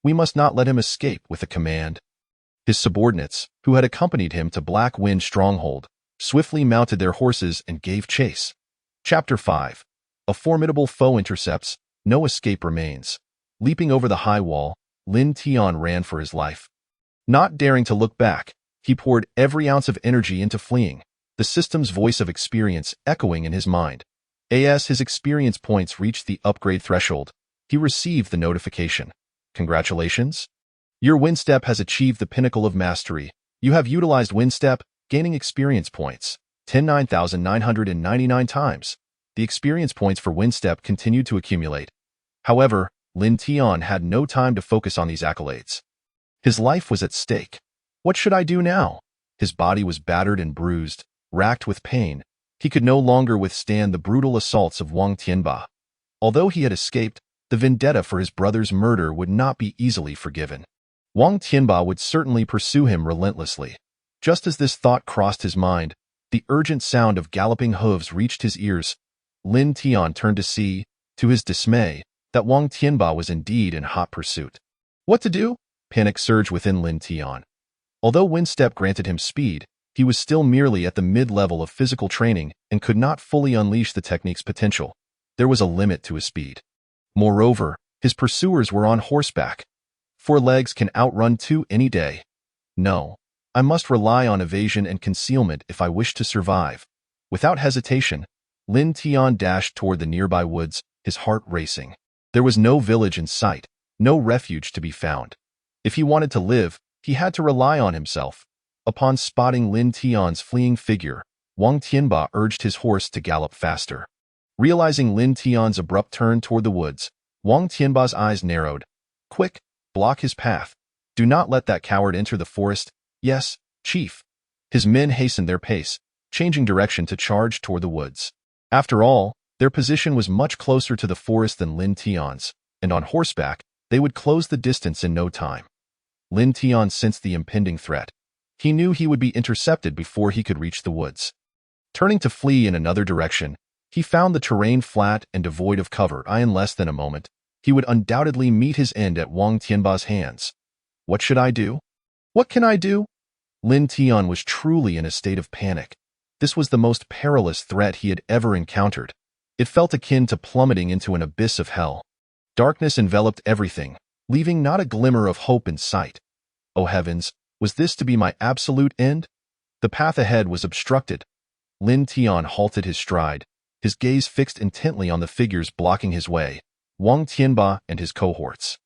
We must not let him escape with a command. His subordinates, who had accompanied him to Black Wind Stronghold, swiftly mounted their horses and gave chase. Chapter 5. A formidable foe intercepts, no escape remains. Leaping over the high wall, Lin Tian ran for his life. Not daring to look back, he poured every ounce of energy into fleeing, the system's voice of experience echoing in his mind. As his experience points reached the upgrade threshold, he received the notification. Congratulations! Your wind step has achieved the pinnacle of mastery. You have utilized wind step, gaining experience points. 9,999 times. The experience points for wind step continued to accumulate. However, Lin Tian had no time to focus on these accolades. His life was at stake. What should I do now? His body was battered and bruised, racked with pain. He could no longer withstand the brutal assaults of Wang Tianba. Although he had escaped, the vendetta for his brother's murder would not be easily forgiven. Wang Tianba would certainly pursue him relentlessly. Just as this thought crossed his mind, the urgent sound of galloping hooves reached his ears. Lin Tian turned to see, to his dismay, that Wang Tianba was indeed in hot pursuit. What to do? Panic surged within Lin Tian. Although wind step granted him speed, he was still merely at the mid-level of physical training and could not fully unleash the technique's potential. There was a limit to his speed. Moreover, his pursuers were on horseback. 4 legs can outrun 2 any day. No, I must rely on evasion and concealment if I wish to survive. Without hesitation, Lin Tian dashed toward the nearby woods, his heart racing. There was no village in sight, no refuge to be found. If he wanted to live, he had to rely on himself. Upon spotting Lin Tian's fleeing figure, Wang Tianba urged his horse to gallop faster. Realizing Lin Tian's abrupt turn toward the woods, Wang Tianba's eyes narrowed. Quick, block his path. Do not let that coward enter the forest. Yes, chief. His men hastened their pace, changing direction to charge toward the woods. After all, their position was much closer to the forest than Lin Tian's, and on horseback, they would close the distance in no time. Lin Tian sensed the impending threat. He knew he would be intercepted before he could reach the woods. Turning to flee in another direction, he found the terrain flat and devoid of cover. In less than a moment, he would undoubtedly meet his end at Wang Tianba's hands. What should I do? What can I do? Lin Tian was truly in a state of panic. This was the most perilous threat he had ever encountered. It felt akin to plummeting into an abyss of hell. Darkness enveloped everything, leaving not a glimmer of hope in sight. Oh heavens, was this to be my absolute end? The path ahead was obstructed. Lin Tian halted his stride, his gaze fixed intently on the figures blocking his way, Wang Tianba and his cohorts.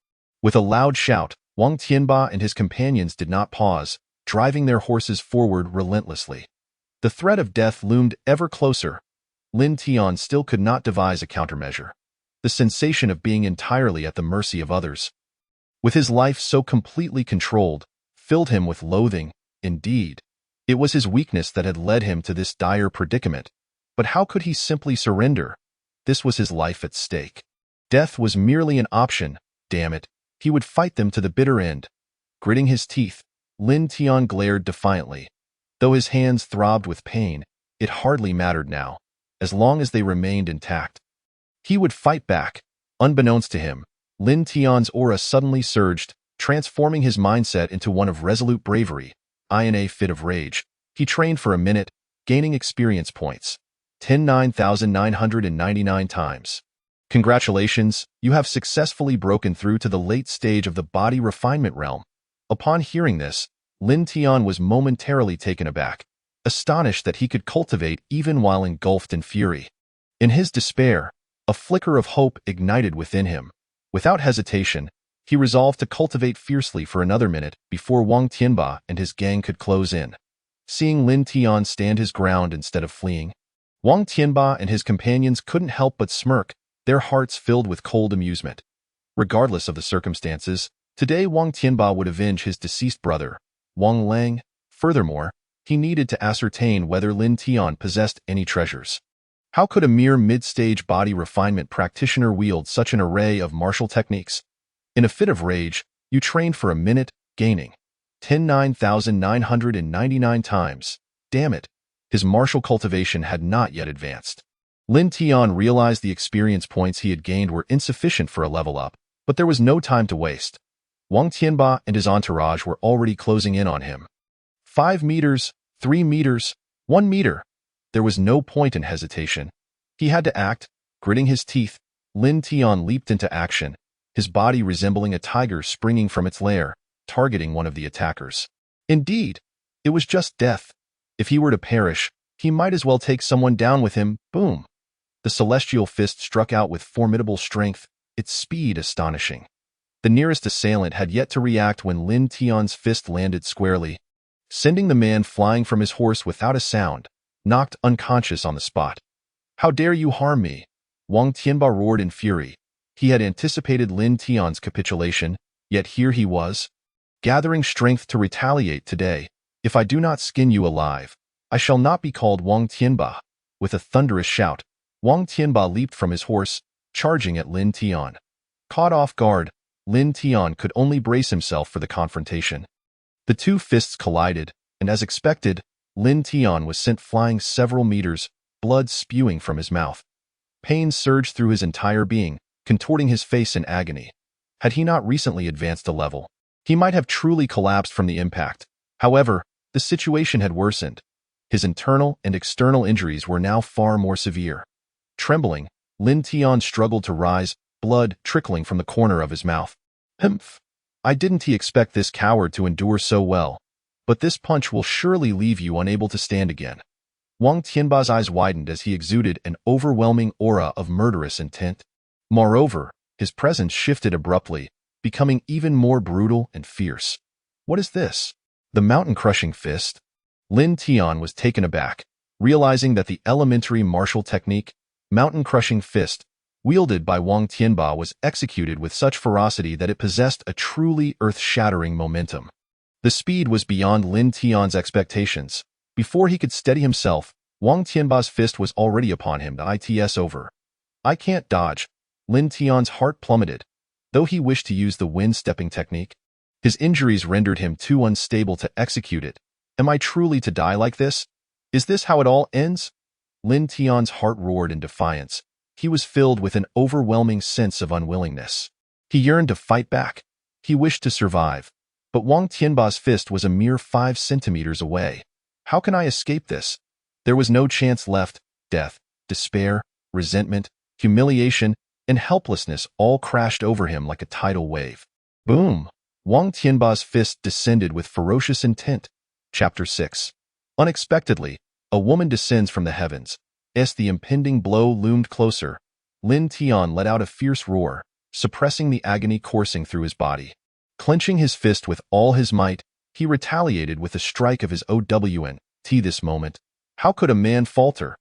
With a loud shout, Wang Tianba and his companions did not pause, driving their horses forward relentlessly. The threat of death loomed ever closer. Lin Tian still could not devise a countermeasure. The sensation of being entirely at the mercy of others, with his life so completely controlled, filled him with loathing. Indeed, it was his weakness that had led him to this dire predicament. But how could he simply surrender? This was his life at stake. Death was merely an option. Damn it, he would fight them to the bitter end. Gritting his teeth, Lin Tian glared defiantly. Though his hands throbbed with pain, it hardly mattered now, as long as they remained intact. He would fight back. Unbeknownst to him, Lin Tian's aura suddenly surged, transforming his mindset into one of resolute bravery. In a fit of rage, he trained for a minute, gaining experience points. 9,999 times. Congratulations, you have successfully broken through to the late stage of the body refinement realm. Upon hearing this, Lin Tian was momentarily taken aback, astonished that he could cultivate even while engulfed in fury. In his despair, a flicker of hope ignited within him. Without hesitation, he resolved to cultivate fiercely for another minute before Wang Tianba and his gang could close in. Seeing Lin Tian stand his ground instead of fleeing, Wang Tianba and his companions couldn't help but smirk, their hearts filled with cold amusement. Regardless of the circumstances, today Wang Tianba would avenge his deceased brother, Wang Lang. Furthermore, he needed to ascertain whether Lin Tian possessed any treasures. How could a mere mid-stage body refinement practitioner wield such an array of martial techniques? In a fit of rage, you trained for a minute, gaining 9,999 times. Damn it, his martial cultivation had not yet advanced. Lin Tian realized the experience points he had gained were insufficient for a level up, but there was no time to waste. Wang Tianba and his entourage were already closing in on him. 5 meters, 3 meters, 1 meter. There was no point in hesitation. He had to act. Gritting his teeth, Lin Tian leaped into action, his body resembling a tiger springing from its lair, targeting one of the attackers. Indeed, it was just death. If he were to perish, he might as well take someone down with him. Boom! The celestial fist struck out with formidable strength, its speed astonishing. The nearest assailant had yet to react when Lin Tian's fist landed squarely, sending the man flying from his horse without a sound, knocked unconscious on the spot. "How dare you harm me?" Wang Tianba roared in fury. He had anticipated Lin Tian's capitulation, yet here he was, gathering strength to retaliate today. "If I do not skin you alive, I shall not be called Wang Tianba." With a thunderous shout, Wang Tianba leaped from his horse, charging at Lin Tian. Caught off guard, Lin Tian could only brace himself for the confrontation. The two fists collided, and as expected, Lin Tian was sent flying several meters, blood spewing from his mouth. Pain surged through his entire being, contorting his face in agony. Had he not recently advanced a level, he might have truly collapsed from the impact. However, the situation had worsened. His internal and external injuries were now far more severe. Trembling, Lin Tian struggled to rise, blood trickling from the corner of his mouth. "Humph! I didn't expect this coward to endure so well. But this punch will surely leave you unable to stand again." Wang Tianba's eyes widened as he exuded an overwhelming aura of murderous intent. Moreover, his presence shifted abruptly, becoming even more brutal and fierce. "What is this? The mountain-crushing fist?" Lin Tian was taken aback, realizing that the elementary martial technique, mountain-crushing fist, wielded by Wang Tianba was executed with such ferocity that it possessed a truly earth-shattering momentum. The speed was beyond Lin Tian's expectations. Before he could steady himself, Wang Tianba's fist was already upon him. It's over. "I can't dodge." Lin Tian's heart plummeted. Though he wished to use the wind-stepping technique, his injuries rendered him too unstable to execute it. "Am I truly to die like this? Is this how it all ends?" Lin Tian's heart roared in defiance. He was filled with an overwhelming sense of unwillingness. He yearned to fight back. He wished to survive. But Wang Tianba's fist was a mere 5 centimeters away. "How can I escape this?" There was no chance left. Death, despair, resentment, humiliation, and helplessness all crashed over him like a tidal wave. Boom! Wang Tianba's fist descended with ferocious intent. Chapter 6. Unexpectedly, a woman descends from the heavens. As the impending blow loomed closer, Lin Tian let out a fierce roar, suppressing the agony coursing through his body. Clenching his fist with all his might, he retaliated with a strike of his own. This moment, how could a man falter?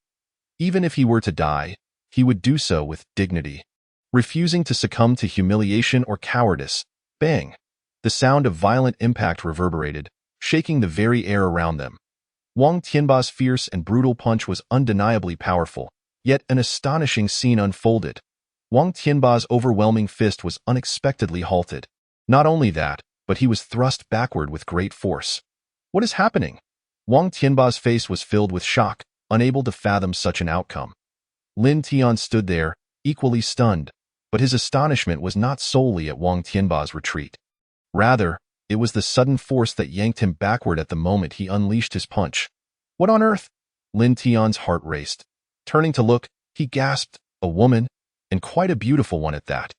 Even if he were to die, he would do so with dignity, refusing to succumb to humiliation or cowardice. Bang! The sound of violent impact reverberated, shaking the very air around them. Wang Tianba's fierce and brutal punch was undeniably powerful, yet an astonishing scene unfolded. Wang Tianba's overwhelming fist was unexpectedly halted. Not only that, but he was thrust backward with great force. What is happening? Wang Tianba's face was filled with shock, unable to fathom such an outcome. Lin Tian stood there, equally stunned, but his astonishment was not solely at Wang Tianba's retreat. Rather, it was the sudden force that yanked him backward at the moment he unleashed his punch. "What on earth?" Lin Tian's heart raced. Turning to look, he gasped, "A woman, and quite a beautiful one at that.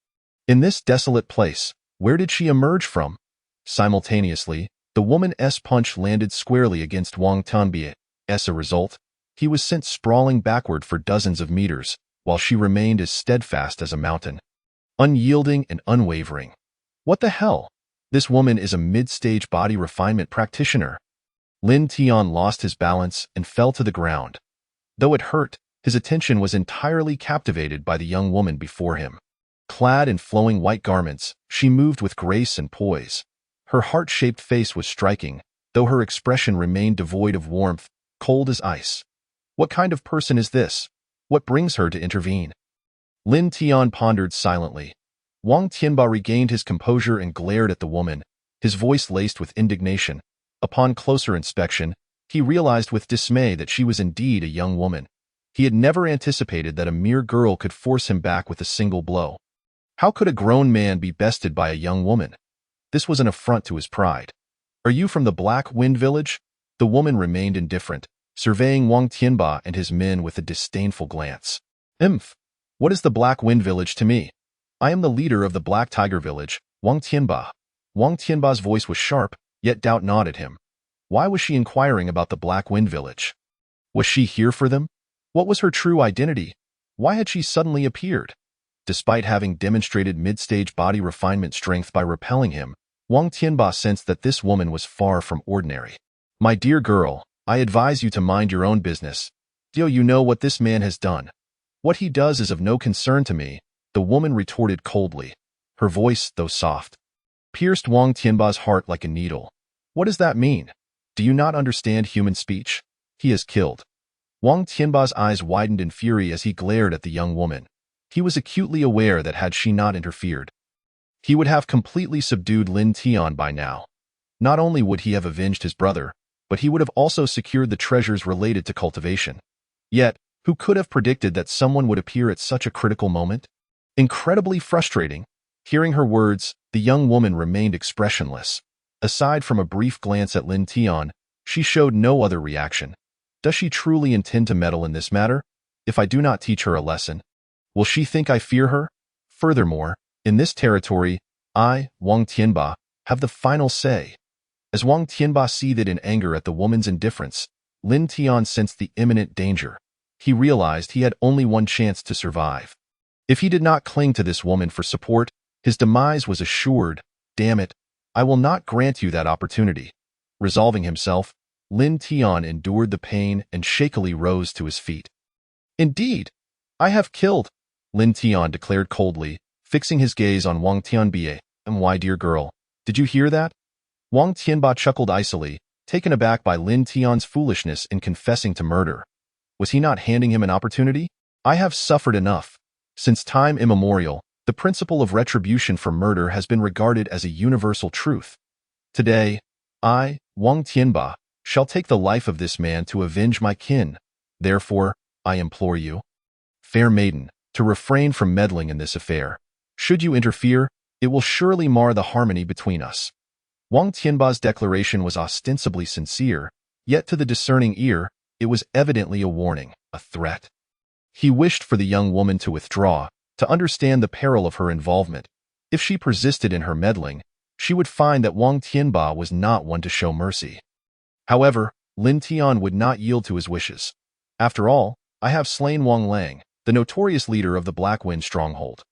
In this desolate place, where did she emerge from?" Simultaneously, the woman's punch landed squarely against Wang Tianba. As a result, he was sent sprawling backward for dozens of meters, while she remained as steadfast as a mountain, unyielding and unwavering. What the hell? This woman is a mid-stage body refinement practitioner. Lin Tian lost his balance and fell to the ground. Though it hurt, his attention was entirely captivated by the young woman before him. Clad in flowing white garments, she moved with grace and poise. Her heart-shaped face was striking, though her expression remained devoid of warmth, cold as ice. What kind of person is this? What brings her to intervene? Lin Tian pondered silently. Wang Tianba regained his composure and glared at the woman, his voice laced with indignation. Upon closer inspection, he realized with dismay that she was indeed a young woman. He had never anticipated that a mere girl could force him back with a single blow. How could a grown man be bested by a young woman? This was an affront to his pride. "Are you from the Black Wind Village?" The woman remained indifferent, surveying Wang Tianba and his men with a disdainful glance. Imph! What is the Black Wind Village to me? I am the leader of the Black Tiger Village, Wang Tianba. Wang Tianba's voice was sharp, yet doubt gnawed at him. Why was she inquiring about the Black Wind Village? Was she here for them? What was her true identity? Why had she suddenly appeared? Despite having demonstrated mid-stage body refinement strength by repelling him, Wang Tianba sensed that this woman was far from ordinary. My dear girl, I advise you to mind your own business. Do you know what this man has done? What he does is of no concern to me, the woman retorted coldly. Her voice, though soft, pierced Wang Tianba's heart like a needle. What does that mean? Do you not understand human speech? He is killed. Wang Tianba's eyes widened in fury as he glared at the young woman. He was acutely aware that had she not interfered, he would have completely subdued Lin Tian by now. Not only would he have avenged his brother, but he would have also secured the treasures related to cultivation. Yet, who could have predicted that someone would appear at such a critical moment? Incredibly frustrating. Hearing her words, the young woman remained expressionless. Aside from a brief glance at Lin Tian, she showed no other reaction. Does she truly intend to meddle in this matter? If I do not teach her a lesson, will she think I fear her? Furthermore, in this territory, I, Wang Tianba, have the final say. As Wang Tianba seethed in anger at the woman's indifference, Lin Tian sensed the imminent danger. He realized he had only one chance to survive. If he did not cling to this woman for support, his demise was assured. Damn it, I will not grant you that opportunity. Resolving himself, Lin Tian endured the pain and shakily rose to his feet. Indeed, I have killed, Lin Tian declared coldly, fixing his gaze on Wang Tianba. And why, dear girl, did you hear that? Wang Tianba chuckled icily, taken aback by Lin Tian's foolishness in confessing to murder. Was he not handing him an opportunity? I have suffered enough. Since time immemorial, the principle of retribution for murder has been regarded as a universal truth. Today, I, Wang Tianba, shall take the life of this man to avenge my kin. Therefore, I implore you, fair maiden, to refrain from meddling in this affair. Should you interfere, it will surely mar the harmony between us. Wang Tianba's declaration was ostensibly sincere, yet to the discerning ear, it was evidently a warning, a threat. He wished for the young woman to withdraw, to understand the peril of her involvement. If she persisted in her meddling, she would find that Wang Tianba was not one to show mercy. However, Lin Tian would not yield to his wishes. After all, I have slain Wang Lang, the notorious leader of the Black Wind stronghold.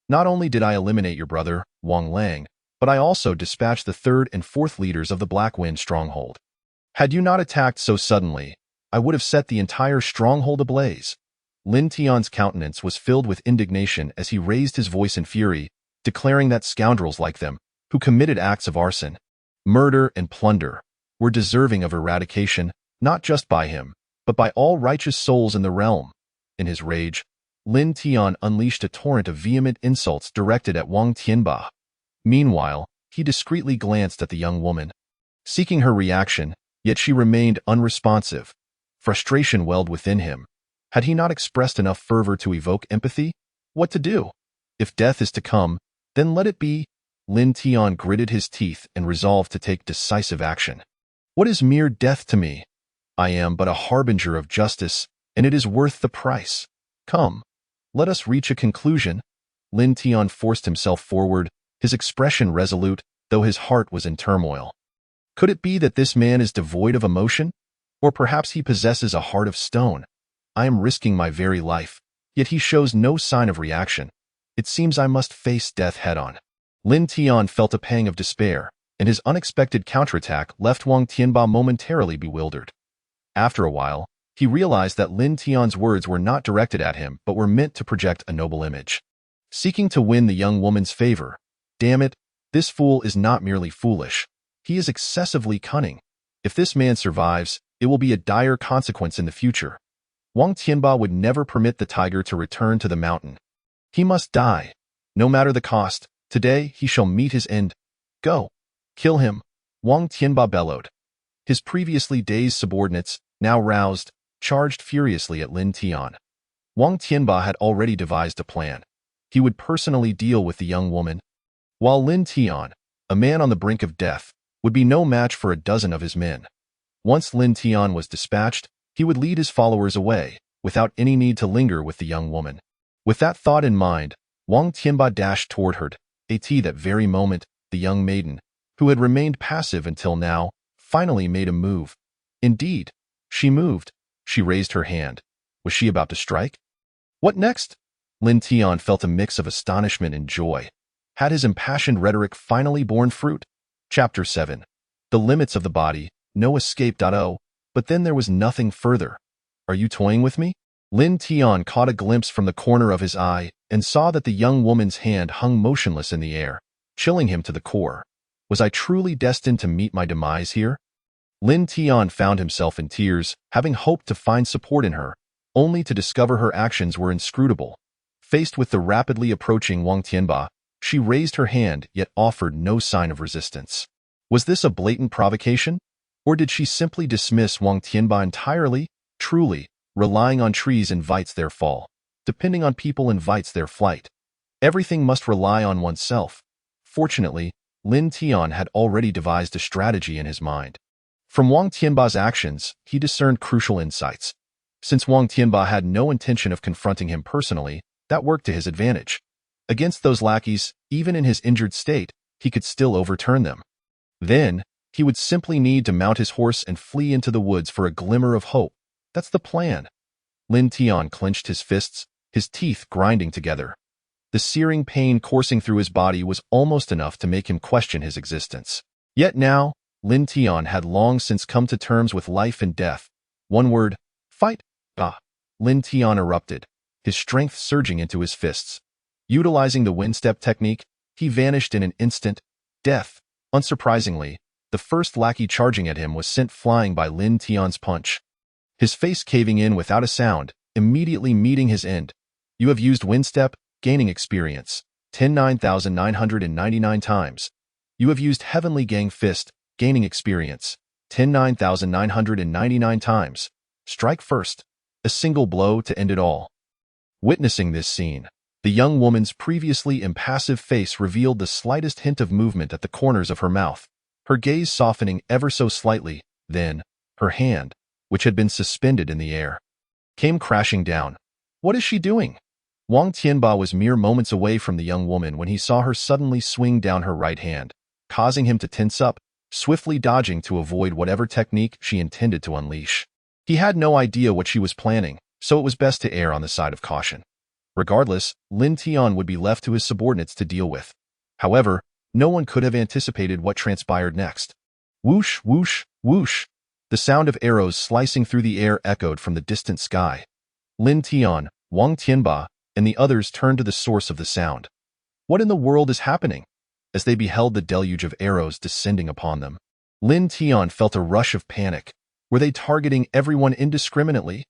Not only did I eliminate your brother, Wang Lang, but I also dispatched the third and fourth leaders of the Black Wind stronghold. Had you not attacked so suddenly, I would have set the entire stronghold ablaze. Lin Tian's countenance was filled with indignation as he raised his voice in fury, declaring that scoundrels like them, who committed acts of arson, murder, and plunder, were deserving of eradication, not just by him, but by all righteous souls in the realm. In his rage, Lin Tian unleashed a torrent of vehement insults directed at Wang Tianba. Meanwhile, he discreetly glanced at the young woman, seeking her reaction, yet she remained unresponsive. Frustration welled within him. Had he not expressed enough fervor to evoke empathy? What to do? If death is to come, then let it be. Lin Tian gritted his teeth and resolved to take decisive action. What is mere death to me? I am but a harbinger of justice, and it is worth the price. Come, let us reach a conclusion. Lin Tian forced himself forward, his expression resolute, though his heart was in turmoil. Could it be that this man is devoid of emotion? Or perhaps he possesses a heart of stone. I am risking my very life, yet he shows no sign of reaction. It seems I must face death head-on. Lin Tian felt a pang of despair, and his unexpected counterattack left Wang Tianba momentarily bewildered. After a while, he realized that Lin Tian's words were not directed at him but were meant to project a noble image. Seeking to win the young woman's favor, damn it, this fool is not merely foolish. He is excessively cunning. If this man survives, it will be a dire consequence in the future. Wang Tianba would never permit the tiger to return to the mountain. He must die. No matter the cost, today he shall meet his end. Go. Kill him. Wang Tianba bellowed. His previously dazed subordinates, now roused, charged furiously at Lin Tian. Wang Tianba had already devised a plan. He would personally deal with the young woman, while Lin Tian, a man on the brink of death, would be no match for a dozen of his men. Once Lin Tian was dispatched, he would lead his followers away, without any need to linger with the young woman. With that thought in mind, Wang Tianba dashed toward her. At that very moment, the young maiden, who had remained passive until now, finally made a move. Indeed, she moved. She raised her hand. Was she about to strike? What next? Lin Tian felt a mix of astonishment and joy. Had his impassioned rhetoric finally borne fruit? Chapter 7. The limits of the body, no escape. But then there was nothing further. Are you toying with me? Lin Tian caught a glimpse from the corner of his eye and saw that the young woman's hand hung motionless in the air, chilling him to the core. Was I truly destined to meet my demise here? Lin Tian found himself in tears, having hoped to find support in her, only to discover her actions were inscrutable. Faced with the rapidly approaching Wang Tianba, she raised her hand yet offered no sign of resistance. Was this a blatant provocation? Or did she simply dismiss Wang Tianba entirely? Truly, relying on trees invites their fall. Depending on people invites their flight. Everything must rely on oneself. Fortunately, Lin Tian had already devised a strategy in his mind. From Wang Tianba's actions, he discerned crucial insights. Since Wang Tianba had no intention of confronting him personally, that worked to his advantage. Against those lackeys, even in his injured state, he could still overturn them. Then, he would simply need to mount his horse and flee into the woods for a glimmer of hope. That's the plan. Lin Tian clenched his fists, his teeth grinding together. The searing pain coursing through his body was almost enough to make him question his existence. Yet now, Lin Tian had long since come to terms with life and death. One word, fight. Lin Tian erupted, his strength surging into his fists. Utilizing the wind step technique, he vanished in an instant. Death. Unsurprisingly, the first lackey charging at him was sent flying by Lin Tian's punch. His face caving in without a sound, immediately meeting his end. You have used wind step, gaining experience. 10,999 times. You have used Heavenly Gang Fist, gaining experience. 10,999 times. Strike first. A single blow to end it all. Witnessing this scene, the young woman's previously impassive face revealed the slightest hint of movement at the corners of her mouth, her gaze softening ever so slightly. Then, her hand, which had been suspended in the air, came crashing down. What is she doing? Wang Tianba was mere moments away from the young woman when he saw her suddenly swing down her right hand, causing him to tense up, swiftly dodging to avoid whatever technique she intended to unleash. He had no idea what she was planning, so it was best to err on the side of caution. Regardless, Lin Tian would be left to his subordinates to deal with. However, no one could have anticipated what transpired next. Whoosh, whoosh, whoosh. The sound of arrows slicing through the air echoed from the distant sky. Lin Tian, Wang Tianba, and the others turned to the source of the sound. What in the world is happening? As they beheld the deluge of arrows descending upon them, Lin Tian felt a rush of panic. Were they targeting everyone indiscriminately?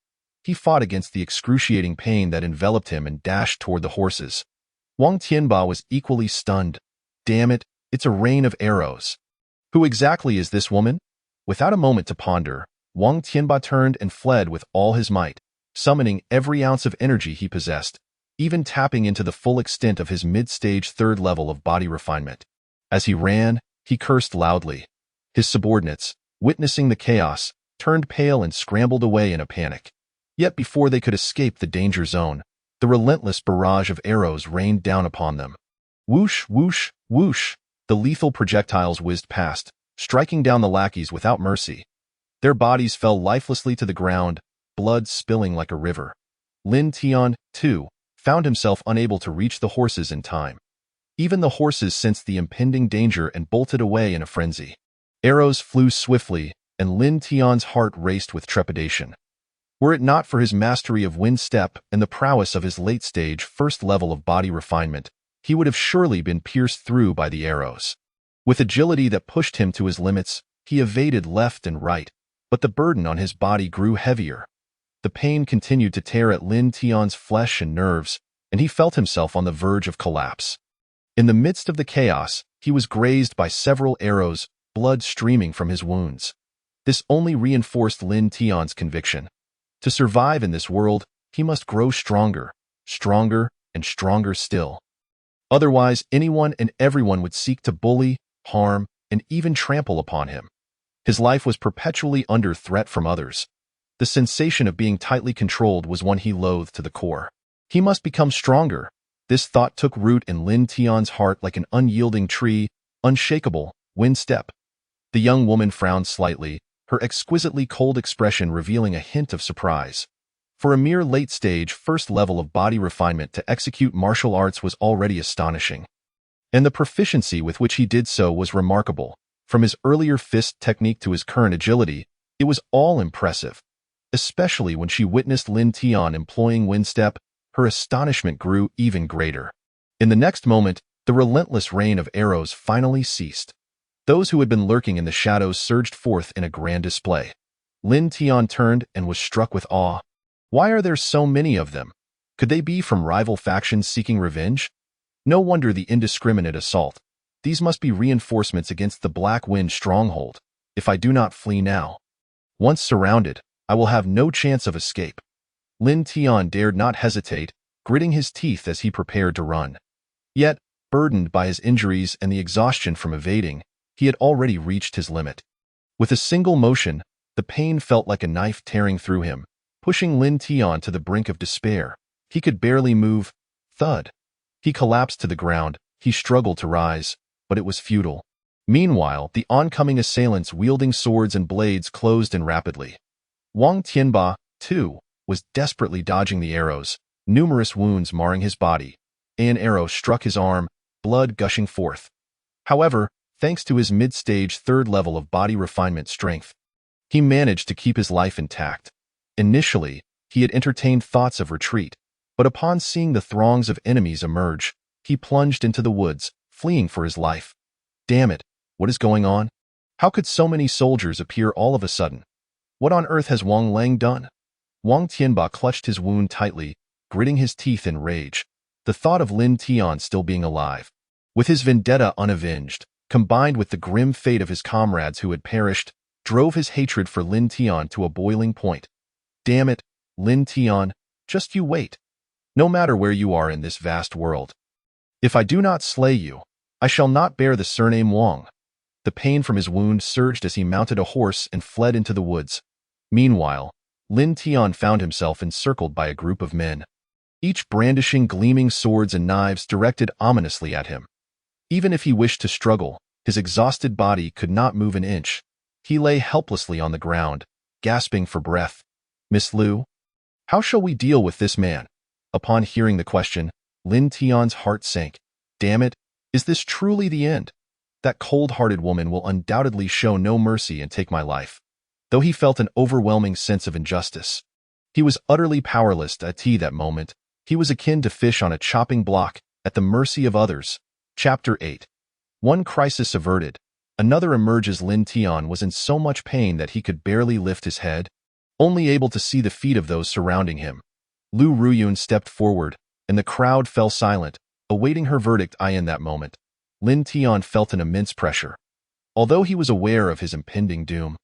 He fought against the excruciating pain that enveloped him and dashed toward the horses. Wang Tianba was equally stunned. Damn it, it's a rain of arrows. Who exactly is this woman? Without a moment to ponder, Wang Tianba turned and fled with all his might, summoning every ounce of energy he possessed, even tapping into the full extent of his mid-stage third level of body refinement. As he ran, he cursed loudly. His subordinates, witnessing the chaos, turned pale and scrambled away in a panic. Yet before they could escape the danger zone, the relentless barrage of arrows rained down upon them. Whoosh, whoosh, whoosh. The lethal projectiles whizzed past, striking down the lackeys without mercy. Their bodies fell lifelessly to the ground, blood spilling like a river. Lin Tian, too, found himself unable to reach the horses in time. Even the horses sensed the impending danger and bolted away in a frenzy. Arrows flew swiftly, and Lin Tian's heart raced with trepidation. Were it not for his mastery of wind step and the prowess of his late-stage first level of body refinement, he would have surely been pierced through by the arrows. With agility that pushed him to his limits, he evaded left and right, but the burden on his body grew heavier. The pain continued to tear at Lin Tian's flesh and nerves, and he felt himself on the verge of collapse. In the midst of the chaos, he was grazed by several arrows, blood streaming from his wounds. This only reinforced Lin Tian's conviction. To survive in this world, he must grow stronger, stronger, and stronger still. Otherwise, anyone and everyone would seek to bully, harm, and even trample upon him. His life was perpetually under threat from others. The sensation of being tightly controlled was one he loathed to the core. He must become stronger. This thought took root in Lin Tian's heart like an unyielding tree, unshakable, wind step. The young woman frowned slightly, her exquisitely cold expression revealing a hint of surprise. For a mere late-stage, first level of body refinement to execute martial arts was already astonishing. And the proficiency with which he did so was remarkable. From his earlier fist technique to his current agility, it was all impressive. Especially when she witnessed Lin Tian employing wind step, her astonishment grew even greater. In the next moment, the relentless rain of arrows finally ceased. Those who had been lurking in the shadows surged forth in a grand display. Lin Tian turned and was struck with awe. Why are there so many of them? Could they be from rival factions seeking revenge? No wonder the indiscriminate assault. These must be reinforcements against the Black Wind stronghold. If I do not flee now, once surrounded, I will have no chance of escape. Lin Tian dared not hesitate, gritting his teeth as he prepared to run. Yet, burdened by his injuries and the exhaustion from evading, he had already reached his limit. With a single motion, the pain felt like a knife tearing through him, pushing Lin Tian to the brink of despair. He could barely move. Thud. He collapsed to the ground. He struggled to rise, but it was futile. Meanwhile, the oncoming assailants wielding swords and blades closed in rapidly. Wang Tianba, too, was desperately dodging the arrows, numerous wounds marring his body. An arrow struck his arm, blood gushing forth. However, thanks to his mid-stage third level of body refinement strength, he managed to keep his life intact. Initially, he had entertained thoughts of retreat, but upon seeing the throngs of enemies emerge, he plunged into the woods, fleeing for his life. Damn it, what is going on? How could so many soldiers appear all of a sudden? What on earth has Wang Lang done? Wang Tianba clutched his wound tightly, gritting his teeth in rage. The thought of Lin Tian still being alive, with his vendetta unavenged, combined with the grim fate of his comrades who had perished, drove his hatred for Lin Tian to a boiling point. Damn it, Lin Tian, just you wait. No matter where you are in this vast world, if I do not slay you, I shall not bear the surname Wang. The pain from his wound surged as he mounted a horse and fled into the woods. Meanwhile, Lin Tian found himself encircled by a group of men, each brandishing gleaming swords and knives directed ominously at him. Even if he wished to struggle, his exhausted body could not move an inch. He lay helplessly on the ground, gasping for breath. Miss Liu, how shall we deal with this man? Upon hearing the question, Lin Tian's heart sank. Damn it, is this truly the end? That cold-hearted woman will undoubtedly show no mercy and take my life. Though he felt an overwhelming sense of injustice, he was utterly powerless at that moment. He was akin to fish on a chopping block, at the mercy of others. Chapter 8. One crisis averted, another emerges. Lin Tian was in so much pain that he could barely lift his head, only able to see the feet of those surrounding him. Lu Ruyun stepped forward, and the crowd fell silent, awaiting her verdict. In that moment, Lin Tian felt an immense pressure. Although he was aware of his impending doom,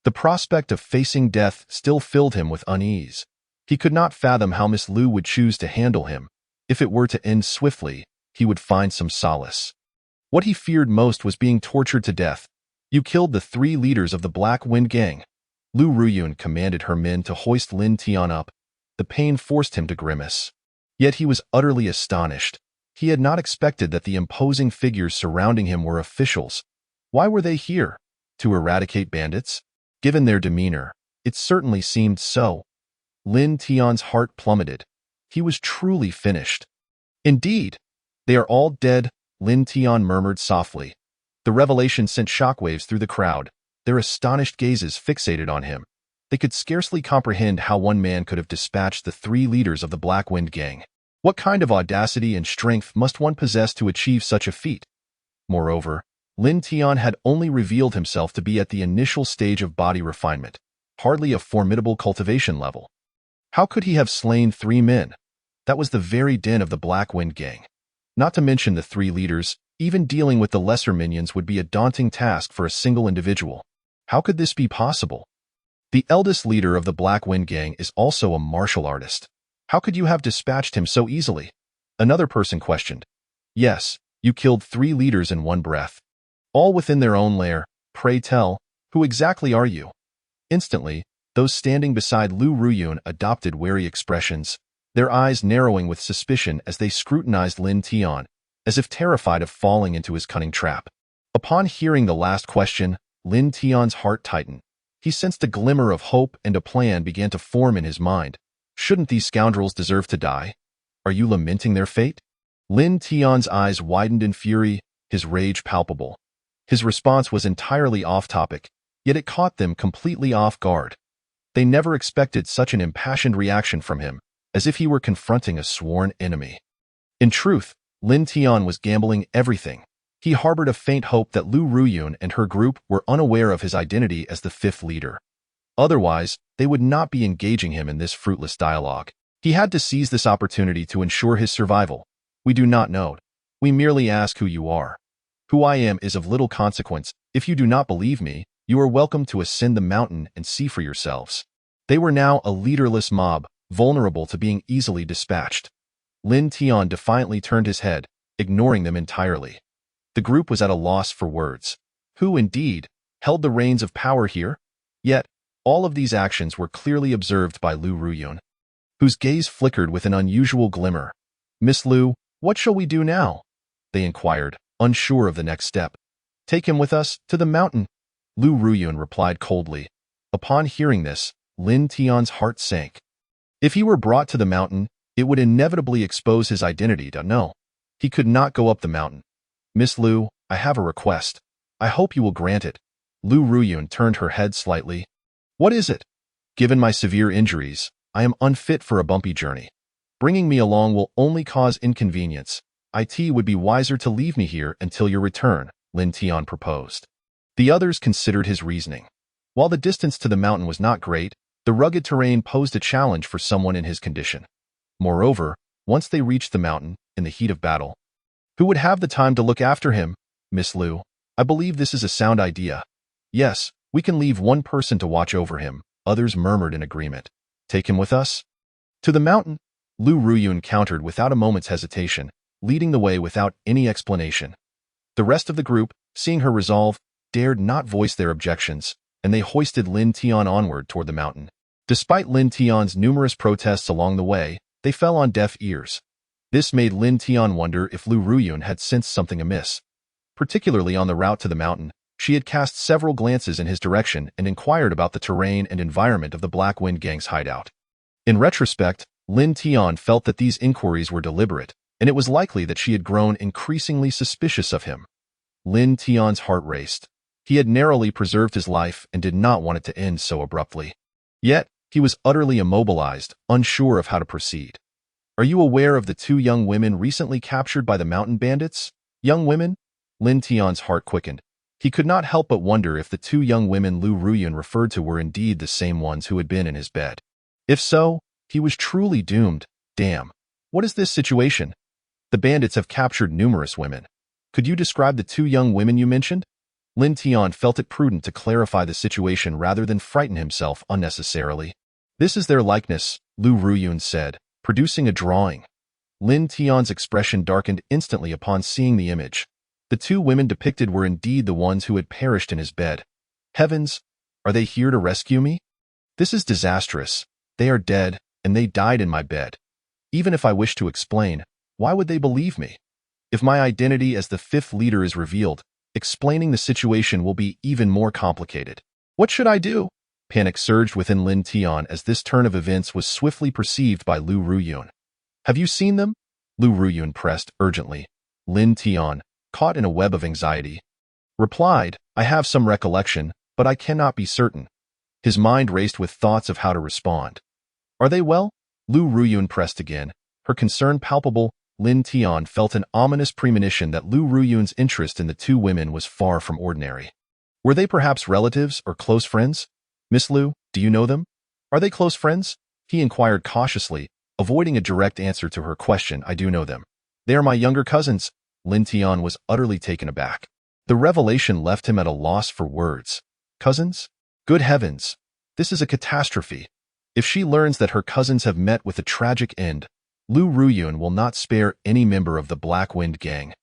the prospect of facing death still filled him with unease. He could not fathom how Miss Liu would choose to handle him. If it were to end swiftly, he would find some solace. What he feared most was being tortured to death. You killed the 3 leaders of the Black Wind Gang. Lu Ruyun commanded her men to hoist Lin Tian up. The pain forced him to grimace. Yet he was utterly astonished. He had not expected that the imposing figures surrounding him were officials. Why were they here? To eradicate bandits? Given their demeanor, it certainly seemed so. Lin Tian's heart plummeted. He was truly finished. Indeed, they are all dead, Lin Tian murmured softly. The revelation sent shockwaves through the crowd, their astonished gazes fixated on him. They could scarcely comprehend how one man could have dispatched the 3 leaders of the Black Wind Gang. What kind of audacity and strength must one possess to achieve such a feat? Moreover, Lin Tian had only revealed himself to be at the initial stage of body refinement, hardly a formidable cultivation level. How could he have slain 3 men? That was the very den of the Black Wind Gang. Not to mention the 3 leaders, even dealing with the lesser minions would be a daunting task for a single individual. How could this be possible? The eldest leader of the Black Wind Gang is also a martial artist. How could you have dispatched him so easily? Another person questioned. Yes, you killed 3 leaders in one breath. All within their own lair. Pray tell, who exactly are you? Instantly, Those standing beside Lu Ruyun adopted wary expressions, their eyes narrowing with suspicion as they scrutinized Lin Tian, as if terrified of falling into his cunning trap. Upon hearing the last question, Lin Tian's heart tightened. He sensed a glimmer of hope, and a plan began to form in his mind. Shouldn't these scoundrels deserve to die? Are you lamenting their fate? Lin Tian's eyes widened in fury, his rage palpable. His response was entirely off-topic, yet it caught them completely off guard. They never expected such an impassioned reaction from him, as if he were confronting a sworn enemy. In truth, Lin Tian was gambling everything. He harbored a faint hope that Lu Ruyun and her group were unaware of his identity as the fifth leader. Otherwise, they would not be engaging him in this fruitless dialogue. He had to seize this opportunity to ensure his survival. We do not know. We merely ask who you are. Who I am is of little consequence. If you do not believe me, you are welcome to ascend the mountain and see for yourselves. They were now a leaderless mob, vulnerable to being easily dispatched. Lin Tian defiantly turned his head, ignoring them entirely. The group was at a loss for words. Who, indeed, held the reins of power here? Yet, all of these actions were clearly observed by Lu Ruyun, whose gaze flickered with an unusual glimmer. Miss Lu, what shall we do now? They inquired, unsure of the next step. Take him with us, to the mountain. Lu Ruyun replied coldly. Upon hearing this, Lin Tian's heart sank. If he were brought to the mountain, it would inevitably expose his identity. No, he could not go up the mountain. Miss Lu, I have a request. I hope you will grant it. Lu Ruyun turned her head slightly. What is it? Given my severe injuries, I am unfit for a bumpy journey. Bringing me along will only cause inconvenience. It would be wiser to leave me here until your return, Lin Tian proposed. The others considered his reasoning. While the distance to the mountain was not great, the rugged terrain posed a challenge for someone in his condition. Moreover, once they reached the mountain, in the heat of battle, who would have the time to look after him? Miss Lu, I believe this is a sound idea. Yes, we can leave one person to watch over him, others murmured in agreement. Take him with us? To the mountain? Lu Ruyun countered without a moment's hesitation, leading the way without any explanation. The rest of the group, seeing her resolve, dared not voice their objections, and they hoisted Lin Tian onward toward the mountain. Despite Lin Tian's numerous protests along the way, they fell on deaf ears. This made Lin Tian wonder if Lu Ruyun had sensed something amiss. Particularly on the route to the mountain, she had cast several glances in his direction and inquired about the terrain and environment of the Black Wind Gang's hideout. In retrospect, Lin Tian felt that these inquiries were deliberate, and it was likely that she had grown increasingly suspicious of him. Lin Tian's heart raced. He had narrowly preserved his life and did not want it to end so abruptly. Yet, he was utterly immobilized, unsure of how to proceed. Are you aware of the two young women recently captured by the mountain bandits? Young women? Lin Tian's heart quickened. He could not help but wonder if the two young women Lu Ruyun referred to were indeed the same ones who had been in his bed. If so, he was truly doomed. Damn. What is this situation? The bandits have captured numerous women. Could you describe the two young women you mentioned? Lin Tian felt it prudent to clarify the situation rather than frighten himself unnecessarily. This is their likeness, Lu Ruyun said, producing a drawing. Lin Tian's expression darkened instantly upon seeing the image. The two women depicted were indeed the ones who had perished in his bed. Heavens, are they here to rescue me? This is disastrous. They are dead, and they died in my bed. Even if I wish to explain, why would they believe me? If my identity as the fifth leader is revealed, explaining the situation will be even more complicated. What should I do? Panic surged within Lin Tian as this turn of events was swiftly perceived by Lu Ruyun. Have you seen them? Lu Ruyun pressed urgently. Lin Tian, caught in a web of anxiety, replied, I have some recollection, but I cannot be certain. His mind raced with thoughts of how to respond. Are they well? Lu Ruyun pressed again, her concern palpable. Lin Tian felt an ominous premonition that Lu Ruyun's interest in the two women was far from ordinary. Were they perhaps relatives or close friends? Miss Lu, do you know them? Are they close friends? He inquired cautiously, avoiding a direct answer to her question. I do know them. They are my younger cousins. Lin Tian was utterly taken aback. The revelation left him at a loss for words. Cousins? Good heavens! This is a catastrophe. If she learns that her cousins have met with a tragic end, Lu Ruyun will not spare any member of the Black Wind Gang.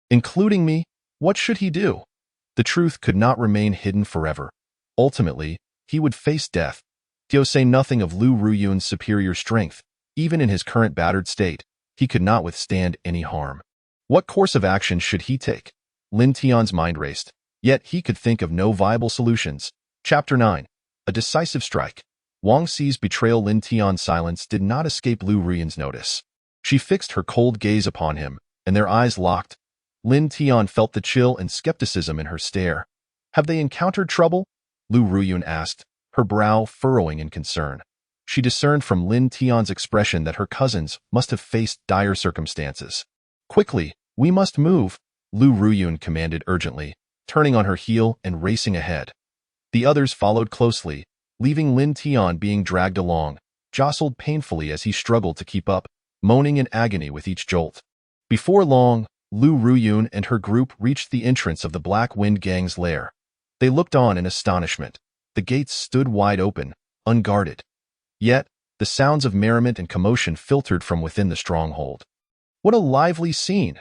Including me, what should he do? The truth could not remain hidden forever. Ultimately, he would face death. To say nothing of Lu Ruyun's superior strength. Even in his current battered state, he could not withstand any harm. What course of action should he take? Lin Tian's mind raced, yet he could think of no viable solutions. Chapter 9. A decisive strike. Wang Xi's betrayal. Lin Tian's silence did not escape Lu Ruyun's notice. She fixed her cold gaze upon him, and their eyes locked. Lin Tian felt the chill and skepticism in her stare. Have they encountered trouble? Lu Ruyun asked, her brow furrowing in concern. She discerned from Lin Tian's expression that her cousins must have faced dire circumstances. Quickly, we must move, Lu Ruyun commanded urgently, turning on her heel and racing ahead. The others followed closely, leaving Lin Tian being dragged along, jostled painfully as he struggled to keep up, moaning in agony with each jolt. Before long, Lu Ruyun and her group reached the entrance of the Black Wind Gang's lair. They looked on in astonishment. The gates stood wide open, unguarded. Yet, the sounds of merriment and commotion filtered from within the stronghold. What a lively scene!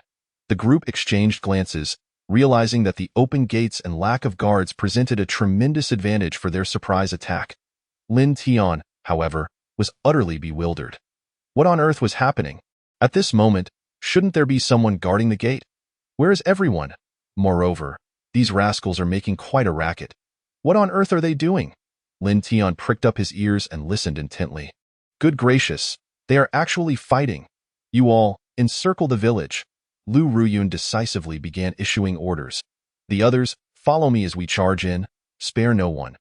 The group exchanged glances, realizing that the open gates and lack of guards presented a tremendous advantage for their surprise attack. Lin Tian, however, was utterly bewildered. What on earth was happening? At this moment, shouldn't there be someone guarding the gate? Where is everyone? Moreover, these rascals are making quite a racket. What on earth are they doing? Lin Tian pricked up his ears and listened intently. Good gracious, they are actually fighting. You all, encircle the village. Lu Ruyun decisively began issuing orders. The others, follow me as we charge in. Spare no one.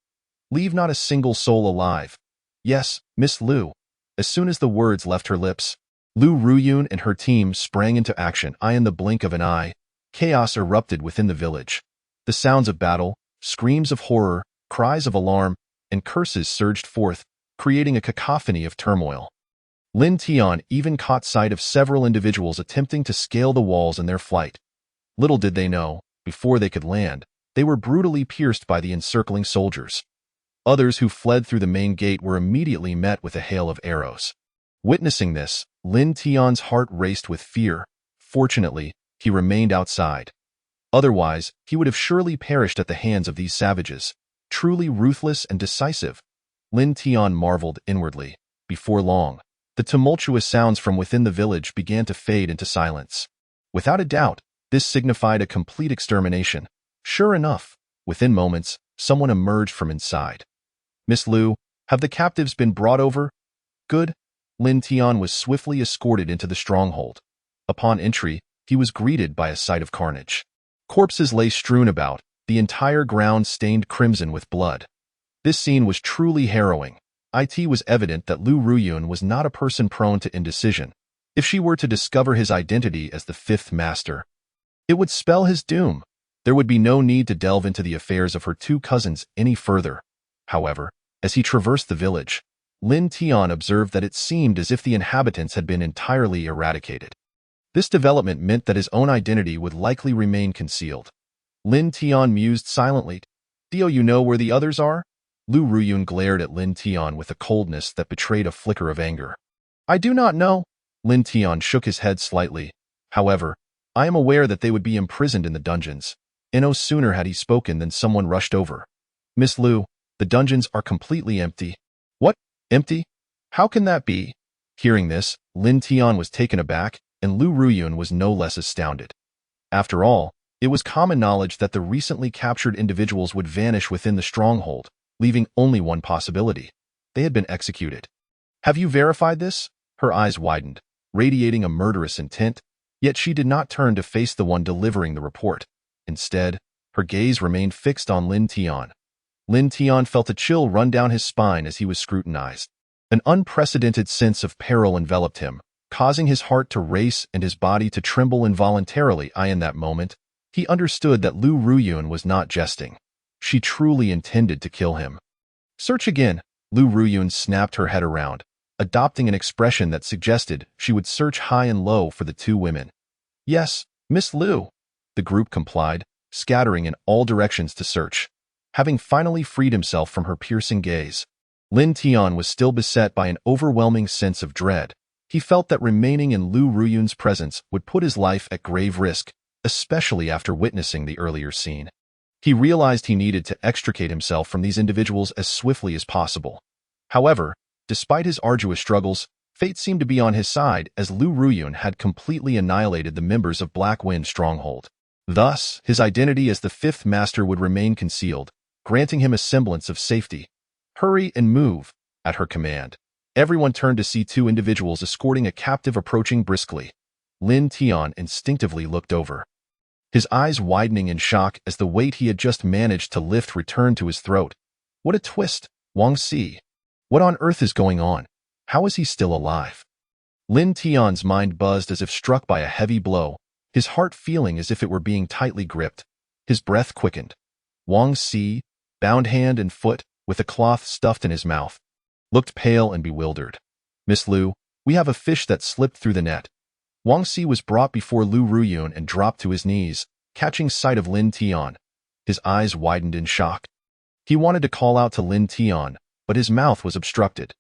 Leave not a single soul alive. Yes, Miss Lu. As soon as the words left her lips, Lu Ruyun and her team sprang into action. In the blink of an eye, chaos erupted within the village. The sounds of battle, screams of horror, cries of alarm, and curses surged forth, creating a cacophony of turmoil. Lin Tian even caught sight of several individuals attempting to scale the walls in their flight. Little did they know, before they could land, they were brutally pierced by the encircling soldiers. Others who fled through the main gate were immediately met with a hail of arrows. Witnessing this, Lin Tian's heart raced with fear. Fortunately, he remained outside. Otherwise, he would have surely perished at the hands of these savages, truly ruthless and decisive. Lin Tian marveled inwardly. Before long, the tumultuous sounds from within the village began to fade into silence. Without a doubt, this signified a complete extermination. Sure enough, within moments, someone emerged from inside. Miss Lu, have the captives been brought over? Good. Lin Tian was swiftly escorted into the stronghold. Upon entry, he was greeted by a sight of carnage. Corpses lay strewn about, the entire ground stained crimson with blood. This scene was truly harrowing. It was evident that Lu Ruyun was not a person prone to indecision. If she were to discover his identity as the fifth master, it would spell his doom. There would be no need to delve into the affairs of her two cousins any further. However, as he traversed the village, Lin Tian observed that it seemed as if the inhabitants had been entirely eradicated. This development meant that his own identity would likely remain concealed. Lin Tian mused silently. Do you know where the others are? Lu Ruyun glared at Lin Tian with a coldness that betrayed a flicker of anger. I do not know. Lin Tian shook his head slightly. However, I am aware that they would be imprisoned in the dungeons. And no sooner had he spoken than someone rushed over. Miss Lu, the dungeons are completely empty. What? Empty? How can that be? Hearing this, Lin Tian was taken aback, and Lu Ruyun was no less astounded. After all, it was common knowledge that the recently captured individuals would vanish within the stronghold, leaving only one possibility. They had been executed. Have you verified this? Her eyes widened, radiating a murderous intent, yet she did not turn to face the one delivering the report. Instead, her gaze remained fixed on Lin Tian. Lin Tian felt a chill run down his spine as he was scrutinized. An unprecedented sense of peril enveloped him, causing his heart to race and his body to tremble involuntarily. In that moment, he understood that Lu Ruyun was not jesting. She truly intended to kill him. Search again. Lu Ruyun snapped her head around, adopting an expression that suggested she would search high and low for the two women. Yes, Miss Lu. The group complied, scattering in all directions to search. Having finally freed himself from her piercing gaze, Lin Tian was still beset by an overwhelming sense of dread. He felt that remaining in Lu Ruyun's presence would put his life at grave risk, especially after witnessing the earlier scene. He realized he needed to extricate himself from these individuals as swiftly as possible. However, despite his arduous struggles, fate seemed to be on his side as Lu Ruyun had completely annihilated the members of Black Wind Stronghold. Thus, his identity as the fifth master would remain concealed, granting him a semblance of safety. Hurry and move, at her command. Everyone turned to see two individuals escorting a captive approaching briskly. Lin Tian instinctively looked over, his eyes widening in shock as the weight he had just managed to lift returned to his throat. What a twist, Wang Si. What on earth is going on? How is he still alive? Lin Tian's mind buzzed as if struck by a heavy blow, his heart feeling as if it were being tightly gripped. His breath quickened. Wang Si, bound hand and foot, with a cloth stuffed in his mouth, looked pale and bewildered. Miss Lu, we have a fish that slipped through the net. Wang Si was brought before Lu Ruyun and dropped to his knees, catching sight of Lin Tian. His eyes widened in shock. He wanted to call out to Lin Tian, but his mouth was obstructed.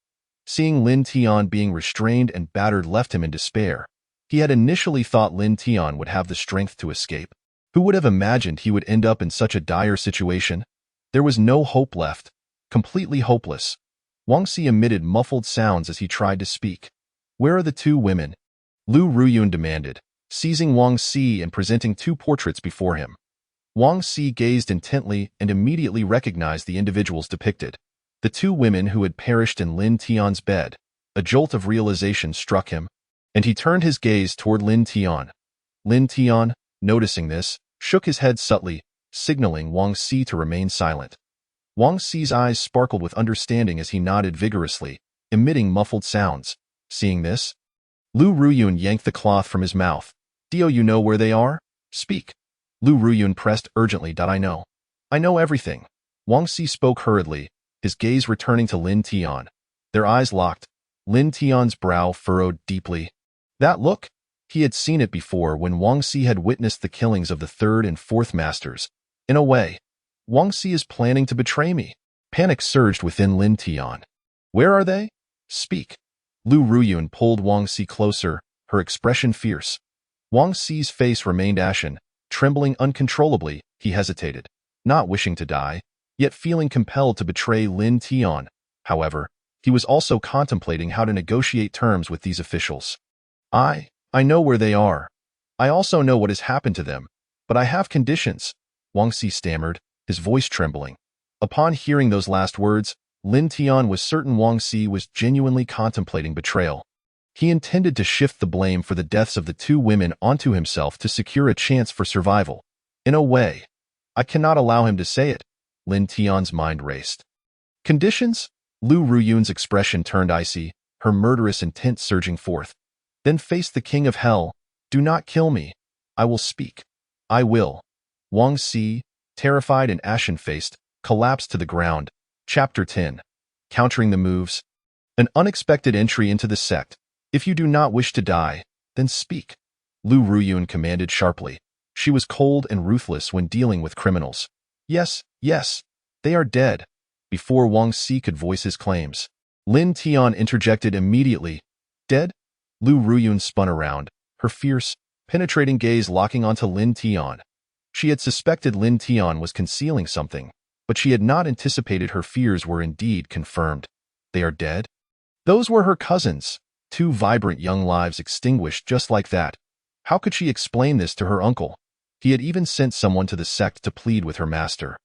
Seeing Lin Tian being restrained and battered left him in despair. He had initially thought Lin Tian would have the strength to escape. Who would have imagined he would end up in such a dire situation? There was no hope left. Completely hopeless. Wang Si emitted muffled sounds as he tried to speak. Where are the two women? Lu Ruyun demanded, seizing Wang Si and presenting two portraits before him. Wang Si gazed intently and immediately recognized the individuals depicted. The two women who had perished in Lin Tian's bed. A jolt of realization struck him, and he turned his gaze toward Lin Tian. Lin Tian, noticing this, shook his head subtly, signaling Wang Si to remain silent. Wang Si's eyes sparkled with understanding as he nodded vigorously, emitting muffled sounds. Seeing this, Lu Ruyun yanked the cloth from his mouth. Do you know where they are? Speak. Lu Ruyun pressed urgently. I know. I know everything. Wang Si spoke hurriedly, his gaze returning to Lin Tian. Their eyes locked. Lin Tian's brow furrowed deeply. That look? He had seen it before when Wang Si had witnessed the killings of the third and fourth masters. In a way, Wang Si is planning to betray me. Panic surged within Lin Tian. Where are they? Speak. Lu Ruyun pulled Wang Si closer, her expression fierce. Wang Si's face remained ashen, trembling uncontrollably. He hesitated, not wishing to die, yet feeling compelled to betray Lin Tian. However, he was also contemplating how to negotiate terms with these officials. I know where they are. I also know what has happened to them, but I have conditions, Wang Si stammered, his voice trembling. Upon hearing those last words, Lin Tian was certain Wang Si was genuinely contemplating betrayal. He intended to shift the blame for the deaths of the two women onto himself to secure a chance for survival. In a way, I cannot allow him to say it. Lin Tian's mind raced. Conditions? Lu Ruyun's expression turned icy, her murderous intent surging forth. Then face the king of hell. Do not kill me. I will speak. I will. Wang Si, terrified and ashen-faced, collapsed to the ground. Chapter 10. Countering the moves. An unexpected entry into the sect. If you do not wish to die, then speak. Lu Ruyun commanded sharply. She was cold and ruthless when dealing with criminals. Yes, they are dead. Before Wang Si could voice his claims, Lin Tian interjected immediately. Dead? Lu Ruyun spun around, her fierce, penetrating gaze locking onto Lin Tian. She had suspected Lin Tian was concealing something, but she had not anticipated her fears were indeed confirmed. They are dead? Those were her cousins, two vibrant young lives extinguished just like that. How could she explain this to her uncle? He had even sent someone to the sect to plead with her master,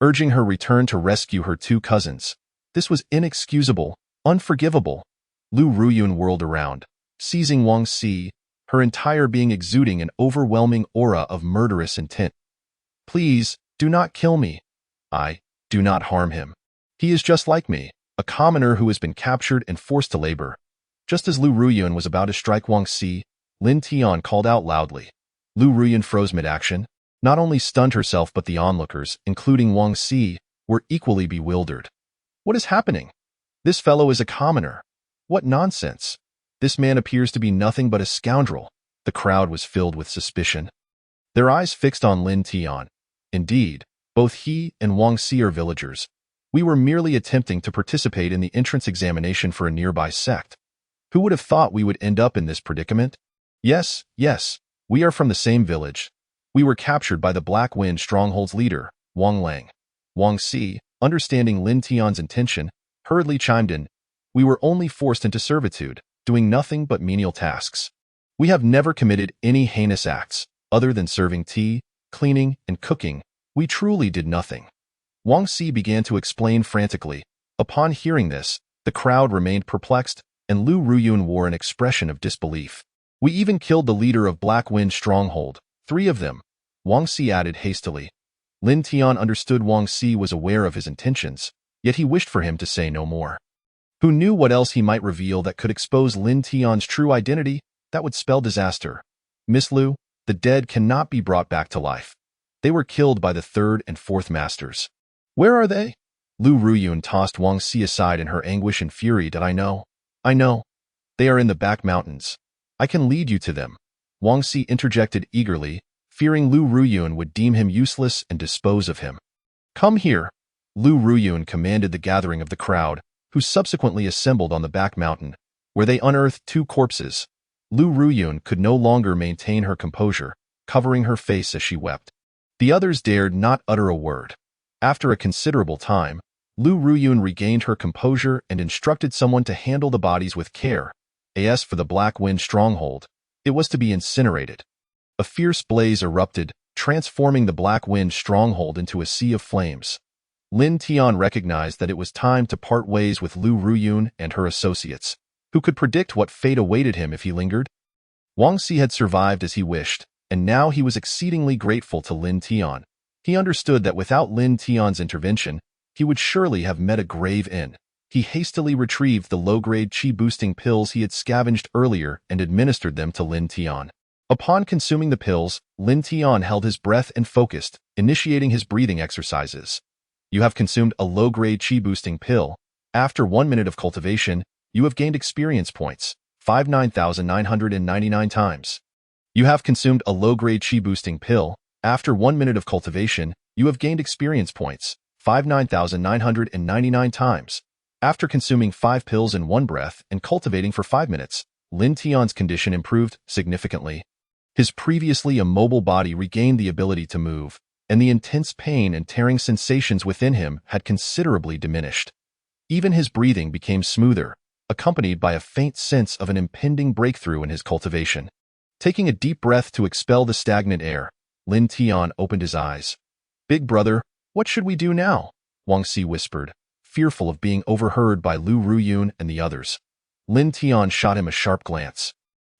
urging her return to rescue her two cousins. This was inexcusable, unforgivable. Lu Ruyun whirled around, seizing Wang Si, her entire being exuding an overwhelming aura of murderous intent. Please, do not kill me. Do not harm him. He is just like me, a commoner who has been captured and forced to labor. Just as Lu Ruyun was about to strike Wang Si, Lin Tian called out loudly. Lu Ruyun froze mid-action. Not only stunned herself but the onlookers, including Wang Si, were equally bewildered. What is happening? This fellow is a commoner. What nonsense. This man appears to be nothing but a scoundrel. The crowd was filled with suspicion, their eyes fixed on Lin Tian. Indeed, both he and Wang Si are villagers. We were merely attempting to participate in the entrance examination for a nearby sect. Who would have thought we would end up in this predicament? Yes, we are from the same village. We were captured by the Black Wind Stronghold's leader, Wang Lang. Wang Si, understanding Lin Tian's intention, hurriedly chimed in. We were only forced into servitude, doing nothing but menial tasks. We have never committed any heinous acts, other than serving tea, cleaning, and cooking. We truly did nothing. Wang Si began to explain frantically. Upon hearing this, the crowd remained perplexed, and Lu Ruyun wore an expression of disbelief. We even killed the leader of Black Wind Stronghold, 3 of them, Wang Si added hastily. Lin Tian understood Wang Si was aware of his intentions, yet he wished for him to say no more. Who knew what else he might reveal that could expose Lin Tian's true identity? That would spell disaster. Miss Lu, the dead cannot be brought back to life. They were killed by the 3rd and 4th masters. Where are they? Lu Ruyun tossed Wang Si aside in her anguish and fury. Did I know? I know. They are in the back mountains. I can lead you to them. Wang Si interjected eagerly, fearing Lu Ruyun would deem him useless and dispose of him. Come here. Lu Ruyun commanded the gathering of the crowd, who subsequently assembled on the back mountain, where they unearthed 2 corpses. Lu Ruyun could no longer maintain her composure, covering her face as she wept. The others dared not utter a word. After a considerable time, Lu Ruyun regained her composure and instructed someone to handle the bodies with care. As for the Black Wind Stronghold, it was to be incinerated. A fierce blaze erupted, transforming the Black Wind Stronghold into a sea of flames. Lin Tian recognized that it was time to part ways with Lu Ruyun and her associates. Who could predict what fate awaited him if he lingered? Wang Si had survived as he wished, and now he was exceedingly grateful to Lin Tian. He understood that without Lin Tian's intervention, he would surely have met a grave end. He hastily retrieved the low-grade qi-boosting pills he had scavenged earlier and administered them to Lin Tian. Upon consuming the pills, Lin Tian held his breath and focused, initiating his breathing exercises. You have consumed a low-grade qi-boosting pill. After 1 minute of cultivation, you have gained experience points, 59,999 times. You have consumed a low-grade qi-boosting pill. After 1 minute of cultivation, you have gained experience points, 59,999 times. After consuming 5 pills in one breath and cultivating for 5 minutes, Lin Tian's condition improved significantly. His previously immobile body regained the ability to move, and the intense pain and tearing sensations within him had considerably diminished. Even his breathing became smoother, accompanied by a faint sense of an impending breakthrough in his cultivation. Taking a deep breath to expel the stagnant air, Lin Tian opened his eyes. Big brother, what should we do now? Wang Si whispered, fearful of being overheard by Lu Ruyun and the others. Lin Tian shot him a sharp glance.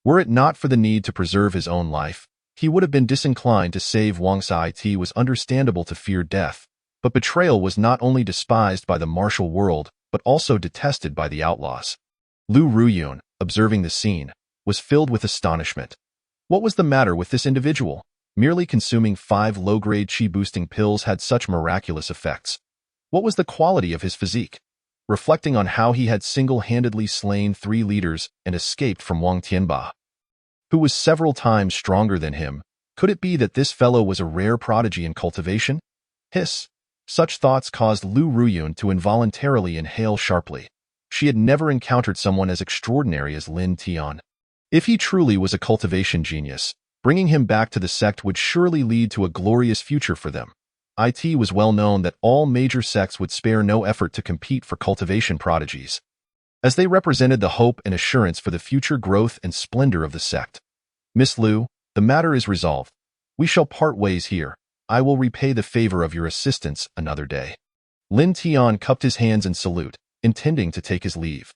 Were it not for the need to preserve his own life, he would have been disinclined to save Wang Si. It was understandable to fear death, but betrayal was not only despised by the martial world, but also detested by the outlaws. Lu Ruyun, observing the scene, was filled with astonishment. What was the matter with this individual? Merely consuming 5 low-grade qi-boosting pills had such miraculous effects. What was the quality of his physique? Reflecting on how he had single-handedly slain 3 leaders and escaped from Wang Tianba, who was several times stronger than him, could it be that this fellow was a rare prodigy in cultivation? Hiss! Such thoughts caused Lu Ruyun to involuntarily inhale sharply. She had never encountered someone as extraordinary as Lin Tian. If he truly was a cultivation genius, bringing him back to the sect would surely lead to a glorious future for them. It was well known that all major sects would spare no effort to compete for cultivation prodigies, as they represented the hope and assurance for the future growth and splendor of the sect. Miss Lu, the matter is resolved. We shall part ways here. I will repay the favor of your assistance another day. Lin Tian cupped his hands in salute, intending to take his leave.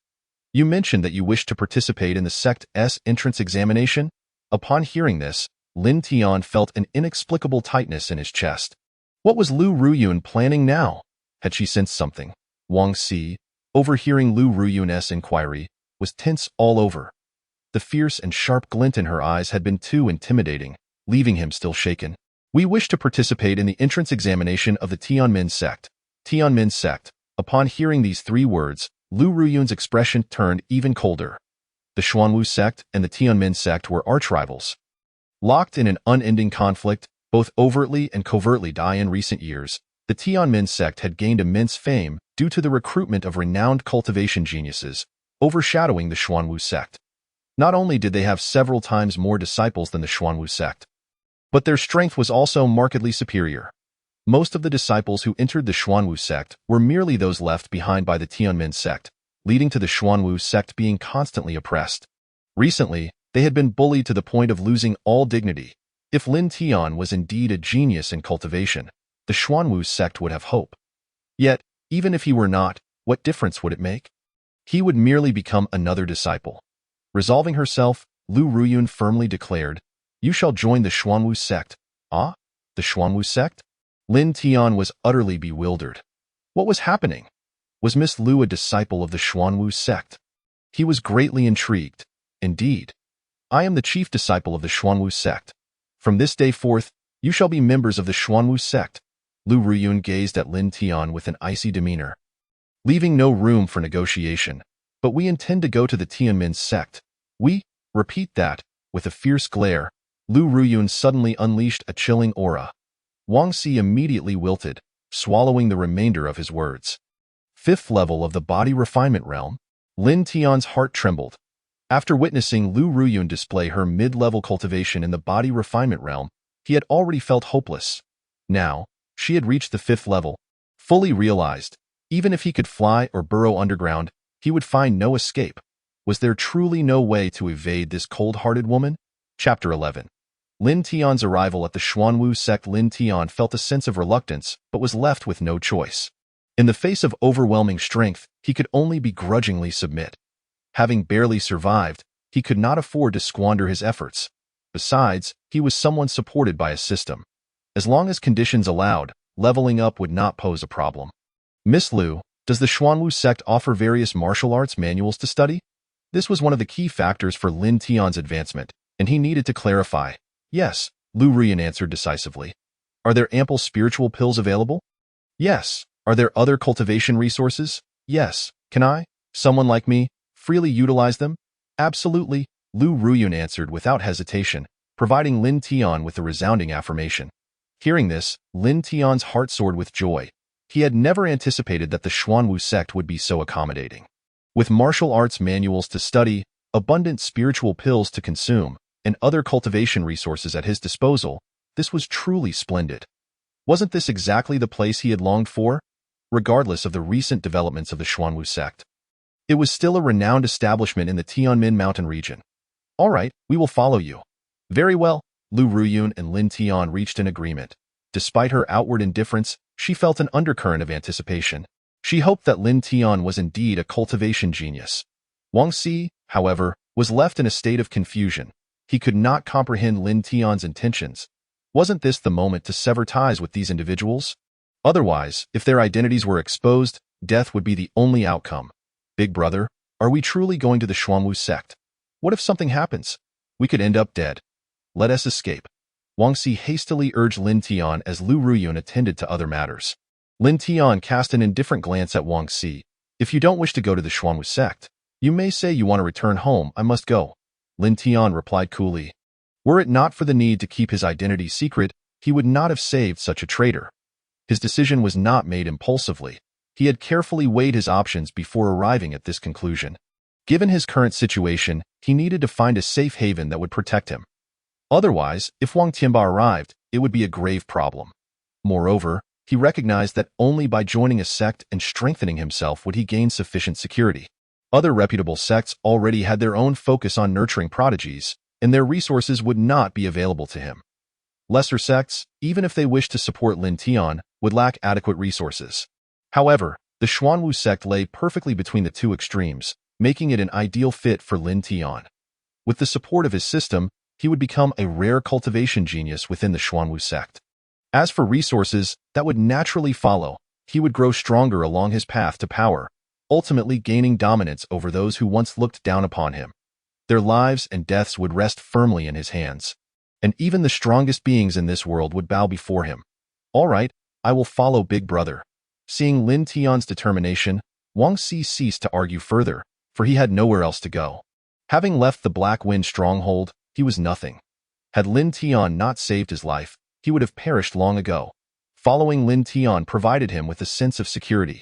You mentioned that you wished to participate in the sect's entrance examination? Upon hearing this, Lin Tian felt an inexplicable tightness in his chest. What was Lu Ruyun planning now? Had she sensed something? Wang Si, overhearing Lu Ruyun's inquiry, was tense all over. The fierce and sharp glint in her eyes had been too intimidating, leaving him still shaken. We wish to participate in the entrance examination of the Tianmin sect. Tianmin sect. Upon hearing these 3 words, Lu Ruyun's expression turned even colder. The Xuanwu sect and the Tianmin sect were arch-rivals. Locked in an unending conflict, both overtly and covertly in recent years, the Tianmin sect had gained immense fame due to the recruitment of renowned cultivation geniuses, overshadowing the Xuanwu sect. Not only did they have several times more disciples than the Xuanwu sect, but their strength was also markedly superior. Most of the disciples who entered the Xuanwu sect were merely those left behind by the Tianmin sect, leading to the Xuanwu sect being constantly oppressed. Recently, they had been bullied to the point of losing all dignity. If Lin Tian was indeed a genius in cultivation, the Xuanwu sect would have hope. Yet, even if he were not, what difference would it make? He would merely become another disciple. Resolving herself, Lu Ruyun firmly declared, "You shall join the Xuanwu sect." Ah? The Xuanwu sect? Lin Tian was utterly bewildered. What was happening? Was Miss Lu a disciple of the Xuanwu sect? He was greatly intrigued. Indeed. "I am the chief disciple of the Xuanwu sect. From this day forth, you shall be members of the Xuanwu sect." Lu Ruyun gazed at Lin Tian with an icy demeanor, leaving no room for negotiation. "But we intend to go to the Tianmin sect." "We?" Repeat that. With a fierce glare, Lu Ruyun suddenly unleashed a chilling aura. Wang Xi immediately wilted, swallowing the remainder of his words. Fifth level of the body refinement realm? Lin Tian's heart trembled. After witnessing Lu Ruyun display her mid-level cultivation in the body refinement realm, he had already felt hopeless. Now, she had reached the fifth level. Fully realized, even if he could fly or burrow underground, he would find no escape. Was there truly no way to evade this cold-hearted woman? Chapter 11. Lin Tian's arrival at the Xuanwu sect. Lin Tian felt a sense of reluctance, but was left with no choice. In the face of overwhelming strength, he could only begrudgingly submit. Having barely survived, he could not afford to squander his efforts. Besides, he was someone supported by a system. As long as conditions allowed, leveling up would not pose a problem. "Miss Lu, does the Xuanwu sect offer various martial arts manuals to study?" This was one of the key factors for Lin Tian's advancement, and he needed to clarify. "Yes," Lu Ruyun answered decisively. "Are there ample spiritual pills available?" "Yes." "Are there other cultivation resources?" "Yes." "Can I, someone like me, freely utilize them?" "Absolutely," Lu Ruyun answered without hesitation, providing Lin Tian with a resounding affirmation. Hearing this, Lin Tian's heart soared with joy. He had never anticipated that the Xuanwu sect would be so accommodating. With martial arts manuals to study, abundant spiritual pills to consume, and other cultivation resources at his disposal, this was truly splendid. Wasn't this exactly the place he had longed for? Regardless of the recent developments of the Xuanwu sect, it was still a renowned establishment in the Tianmin mountain region. "All right, we will follow you." "Very well." Lu Ruyun and Lin Tian reached an agreement. Despite her outward indifference, she felt an undercurrent of anticipation. She hoped that Lin Tian was indeed a cultivation genius. Wang Xi, however, was left in a state of confusion. He could not comprehend Lin Tian's intentions. Wasn't this the moment to sever ties with these individuals? Otherwise, if their identities were exposed, death would be the only outcome. "Big brother, are we truly going to the Xuanwu sect? What if something happens? We could end up dead. Let us escape." Wang Xi hastily urged Lin Tian as Lu Ruyun attended to other matters. Lin Tian cast an indifferent glance at Wang Xi. "If you don't wish to go to the Xuanwu sect, you may say you want to return home. I must go." Lin Tian replied coolly. Were it not for the need to keep his identity secret, he would not have saved such a traitor. His decision was not made impulsively. He had carefully weighed his options before arriving at this conclusion. Given his current situation, he needed to find a safe haven that would protect him. Otherwise, if Wang Tianba arrived, it would be a grave problem. Moreover, he recognized that only by joining a sect and strengthening himself would he gain sufficient security. Other reputable sects already had their own focus on nurturing prodigies, and their resources would not be available to him. Lesser sects, even if they wished to support Lin Tian, would lack adequate resources. However, the Xuanwu sect lay perfectly between the two extremes, making it an ideal fit for Lin Tian. With the support of his system, he would become a rare cultivation genius within the Xuanwu sect. As for resources, that would naturally follow. He would grow stronger along his path to power, ultimately gaining dominance over those who once looked down upon him. Their lives and deaths would rest firmly in his hands, and even the strongest beings in this world would bow before him. "All right, I will follow Big Brother." Seeing Lin Tian's determination, Wang Xi ceased to argue further, for he had nowhere else to go. Having left the Black Wind stronghold, he was nothing. Had Lin Tian not saved his life, he would have perished long ago. Following Lin Tian provided him with a sense of security.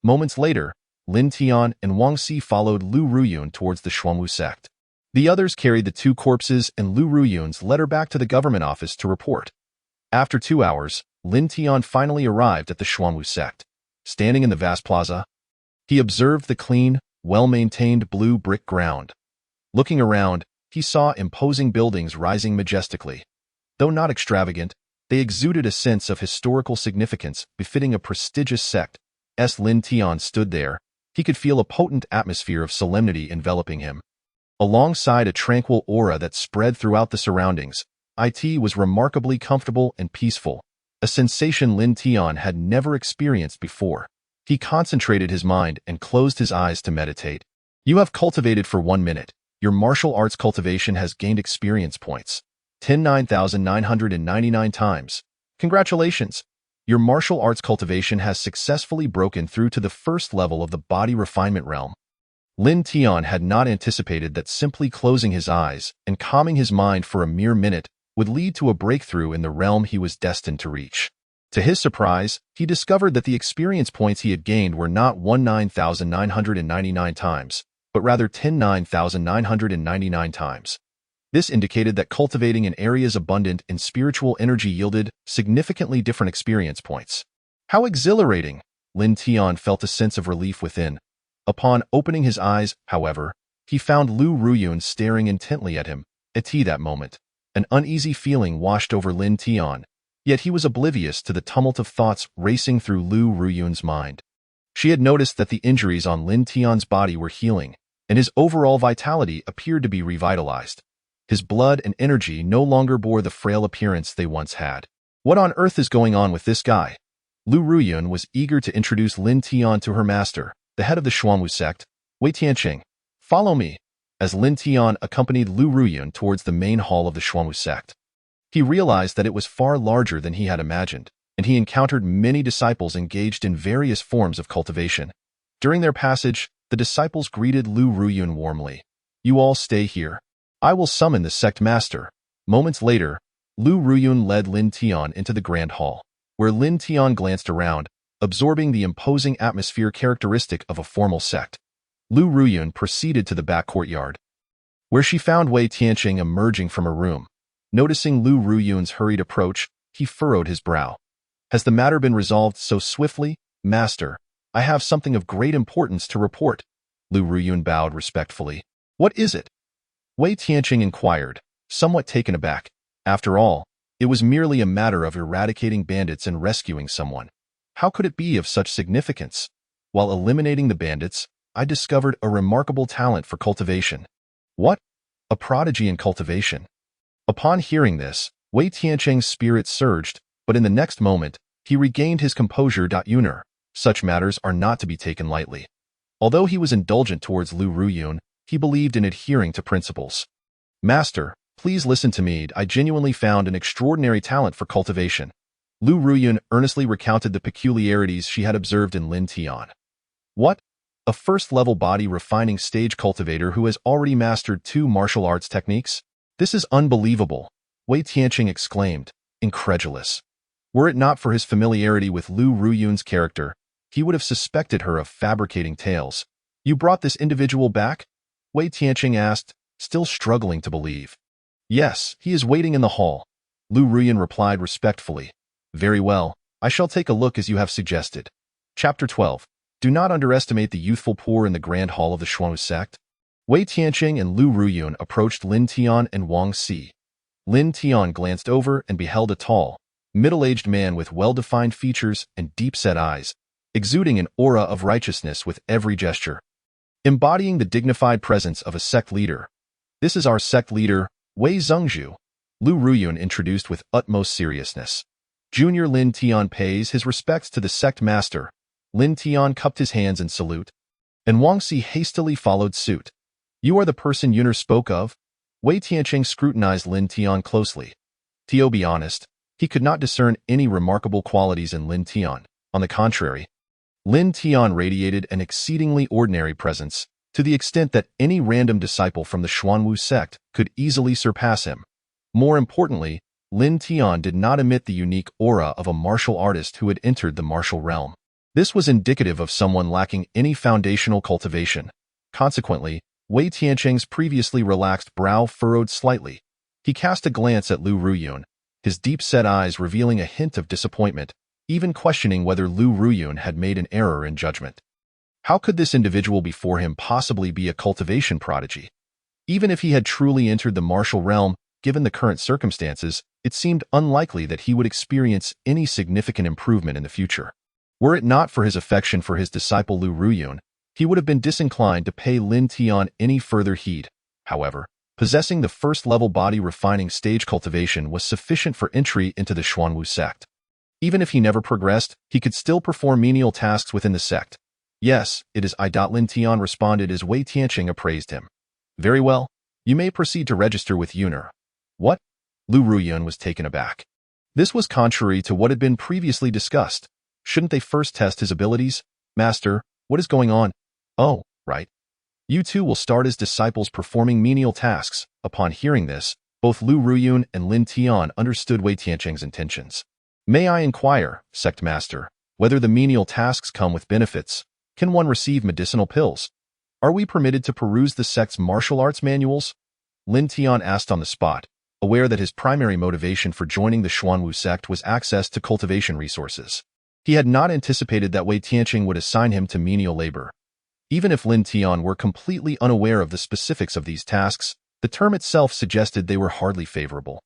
Moments later, Lin Tian and Wang Xi followed Lu Ruyun towards the Xuanwu sect. The others carried the two corpses and Lu Ruyun's letter back to the government office to report. After 2 hours, Lin Tian finally arrived at the Xuanwu sect. Standing in the vast plaza, he observed the clean, well-maintained blue brick ground. Looking around, he saw imposing buildings rising majestically. Though not extravagant, they exuded a sense of historical significance befitting a prestigious sect. As Lin Tian stood there, he could feel a potent atmosphere of solemnity enveloping him. Alongside a tranquil aura that spread throughout the surroundings, it was remarkably comfortable and peaceful, a sensation Lin Tian had never experienced before. He concentrated his mind and closed his eyes to meditate. You have cultivated for 1 minute. Your martial arts cultivation has gained experience points. 9,999 times. Congratulations! Your martial arts cultivation has successfully broken through to the first level of the body refinement realm. Lin Tian had not anticipated that simply closing his eyes and calming his mind for a mere minute would lead to a breakthrough in the realm he was destined to reach. To his surprise, he discovered that the experience points he had gained were not 19,999 times, but rather 9,999 times. This indicated that cultivating in areas abundant in spiritual energy yielded significantly different experience points. How exhilarating! Lin Tian felt a sense of relief within. Upon opening his eyes, however, he found Lu Ruyun staring intently at him. At that moment, an uneasy feeling washed over Lin Tian, yet he was oblivious to the tumult of thoughts racing through Lu Ruyun's mind. She had noticed that the injuries on Lin Tian's body were healing, and his overall vitality appeared to be revitalized. His blood and energy no longer bore the frail appearance they once had. What on earth is going on with this guy? Lu Ruyun was eager to introduce Lin Tian to her master, the head of the Xuanwu sect, Wei Tianqing. Follow me. As Lin Tian accompanied Lu Ruyun towards the main hall of the Xuanwu sect, he realized that it was far larger than he had imagined, and he encountered many disciples engaged in various forms of cultivation. During their passage, the disciples greeted Lu Ruyun warmly. You all stay here. I will summon the sect master. Moments later, Lu Ruyun led Lin Tian into the grand hall, where Lin Tian glanced around, absorbing the imposing atmosphere characteristic of a formal sect. Lu Ruyun proceeded to the back courtyard, where she found Wei Tianqing emerging from a room. Noticing Lu Ruyun's hurried approach, he furrowed his brow. Has the matter been resolved so swiftly, master? I have something of great importance to report. Lu Ruyun bowed respectfully. What is it? Wei Tianqing inquired, somewhat taken aback. After all, it was merely a matter of eradicating bandits and rescuing someone. How could it be of such significance? While eliminating the bandits, I discovered a remarkable talent for cultivation. What? A prodigy in cultivation? Upon hearing this, Wei Tianqing's spirit surged, but in the next moment, he regained his composure. Yuner, such matters are not to be taken lightly. Although he was indulgent towards Lu Ruyun, he believed in adhering to principles. Master, please listen to me. I genuinely found an extraordinary talent for cultivation. Lu Ruyun earnestly recounted the peculiarities she had observed in Lin Tian. What? A first-level body refining stage cultivator who has already mastered 2 martial arts techniques? This is unbelievable, Wei Tianqing exclaimed, incredulous. Were it not for his familiarity with Lu Ruyun's character, he would have suspected her of fabricating tales. You brought this individual back? Wei Tianqing asked, still struggling to believe. Yes, he is waiting in the hall. Lu Ruyun replied respectfully. Very well, I shall take a look as you have suggested. Chapter 12. Do not underestimate the youthful poor in the grand hall of the Xuanwu sect. Wei Tianqing and Lu Ruyun approached Lin Tian and Wang Si. Lin Tian glanced over and beheld a tall, middle-aged man with well-defined features and deep-set eyes, exuding an aura of righteousness with every gesture, embodying the dignified presence of a sect leader. This is our sect leader, Wei Zhengzhu, Lu Ruyun introduced with utmost seriousness. Junior Lin Tian pays his respects to the sect master. Lin Tian cupped his hands in salute, and Wang Si hastily followed suit. You are the person Yuner spoke of? Wei Tianqing scrutinized Lin Tian closely. To be honest, he could not discern any remarkable qualities in Lin Tian. On the contrary, Lin Tian radiated an exceedingly ordinary presence, to the extent that any random disciple from the Xuanwu sect could easily surpass him. More importantly, Lin Tian did not emit the unique aura of a martial artist who had entered the martial realm. This was indicative of someone lacking any foundational cultivation. Consequently, Wei Tianqing's previously relaxed brow furrowed slightly. He cast a glance at Lu Ruyun, his deep-set eyes revealing a hint of disappointment, even questioning whether Lu Ruyun had made an error in judgment. How could this individual before him possibly be a cultivation prodigy? Even if he had truly entered the martial realm, given the current circumstances, it seemed unlikely that he would experience any significant improvement in the future. Were it not for his affection for his disciple Lu Ruyun, he would have been disinclined to pay Lin Tian any further heed. However, possessing the first-level body refining stage cultivation was sufficient for entry into the Xuanwu sect. Even if he never progressed, he could still perform menial tasks within the sect. Yes, it is I. Lin Tian responded as Wei Tianqing appraised him. Very well, you may proceed to register with Yuner. What? Lu Ruyun was taken aback. This was contrary to what had been previously discussed. Shouldn't they first test his abilities? Master, what is going on? Oh, right. You two will start as disciples performing menial tasks. Upon hearing this, both Lu Ruyun and Lin Tian understood Wei Tianqing's intentions. May I inquire, Sect Master, whether the menial tasks come with benefits? Can one receive medicinal pills? Are we permitted to peruse the sect's martial arts manuals? Lin Tian asked on the spot, aware that his primary motivation for joining the Xuanwu sect was access to cultivation resources. He had not anticipated that Wei Tianqing would assign him to menial labor. Even if Lin Tian were completely unaware of the specifics of these tasks, the term itself suggested they were hardly favorable.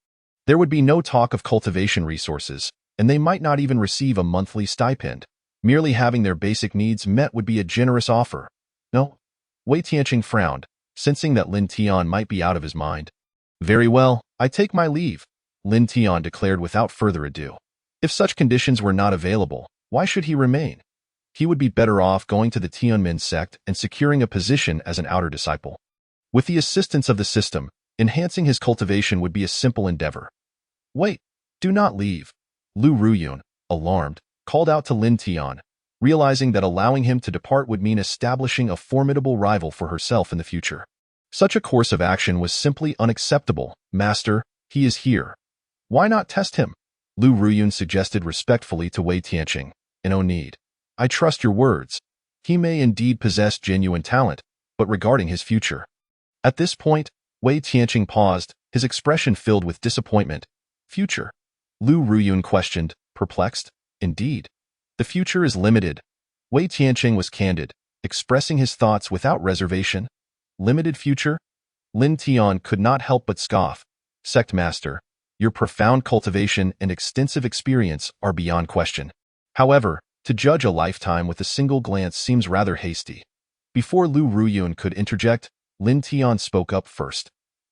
There would be no talk of cultivation resources, and they might not even receive a monthly stipend. Merely having their basic needs met would be a generous offer. No? Wei Tianqing frowned, sensing that Lin Tian might be out of his mind. Very well, I take my leave, Lin Tian declared without further ado. If such conditions were not available, why should he remain? He would be better off going to the Tianmin sect and securing a position as an outer disciple. With the assistance of the system, enhancing his cultivation would be a simple endeavor. Wait, do not leave. Lu Ruyun, alarmed, called out to Lin Tian, realizing that allowing him to depart would mean establishing a formidable rival for herself in the future. Such a course of action was simply unacceptable. Master, he is here. Why not test him? Lu Ruyun suggested respectfully to Wei Tianqing. No need. I trust your words. He may indeed possess genuine talent, but regarding his future. At this point, Wei Tianqing paused, his expression filled with disappointment. Future? Lu Ruyun questioned, perplexed. Indeed. The future is limited. Wei Tianqing was candid, expressing his thoughts without reservation. Limited future? Lin Tian could not help but scoff. Sect Master, your profound cultivation and extensive experience are beyond question. However, to judge a lifetime with a single glance seems rather hasty. Before Lu Ruyun could interject, Lin Tian spoke up first.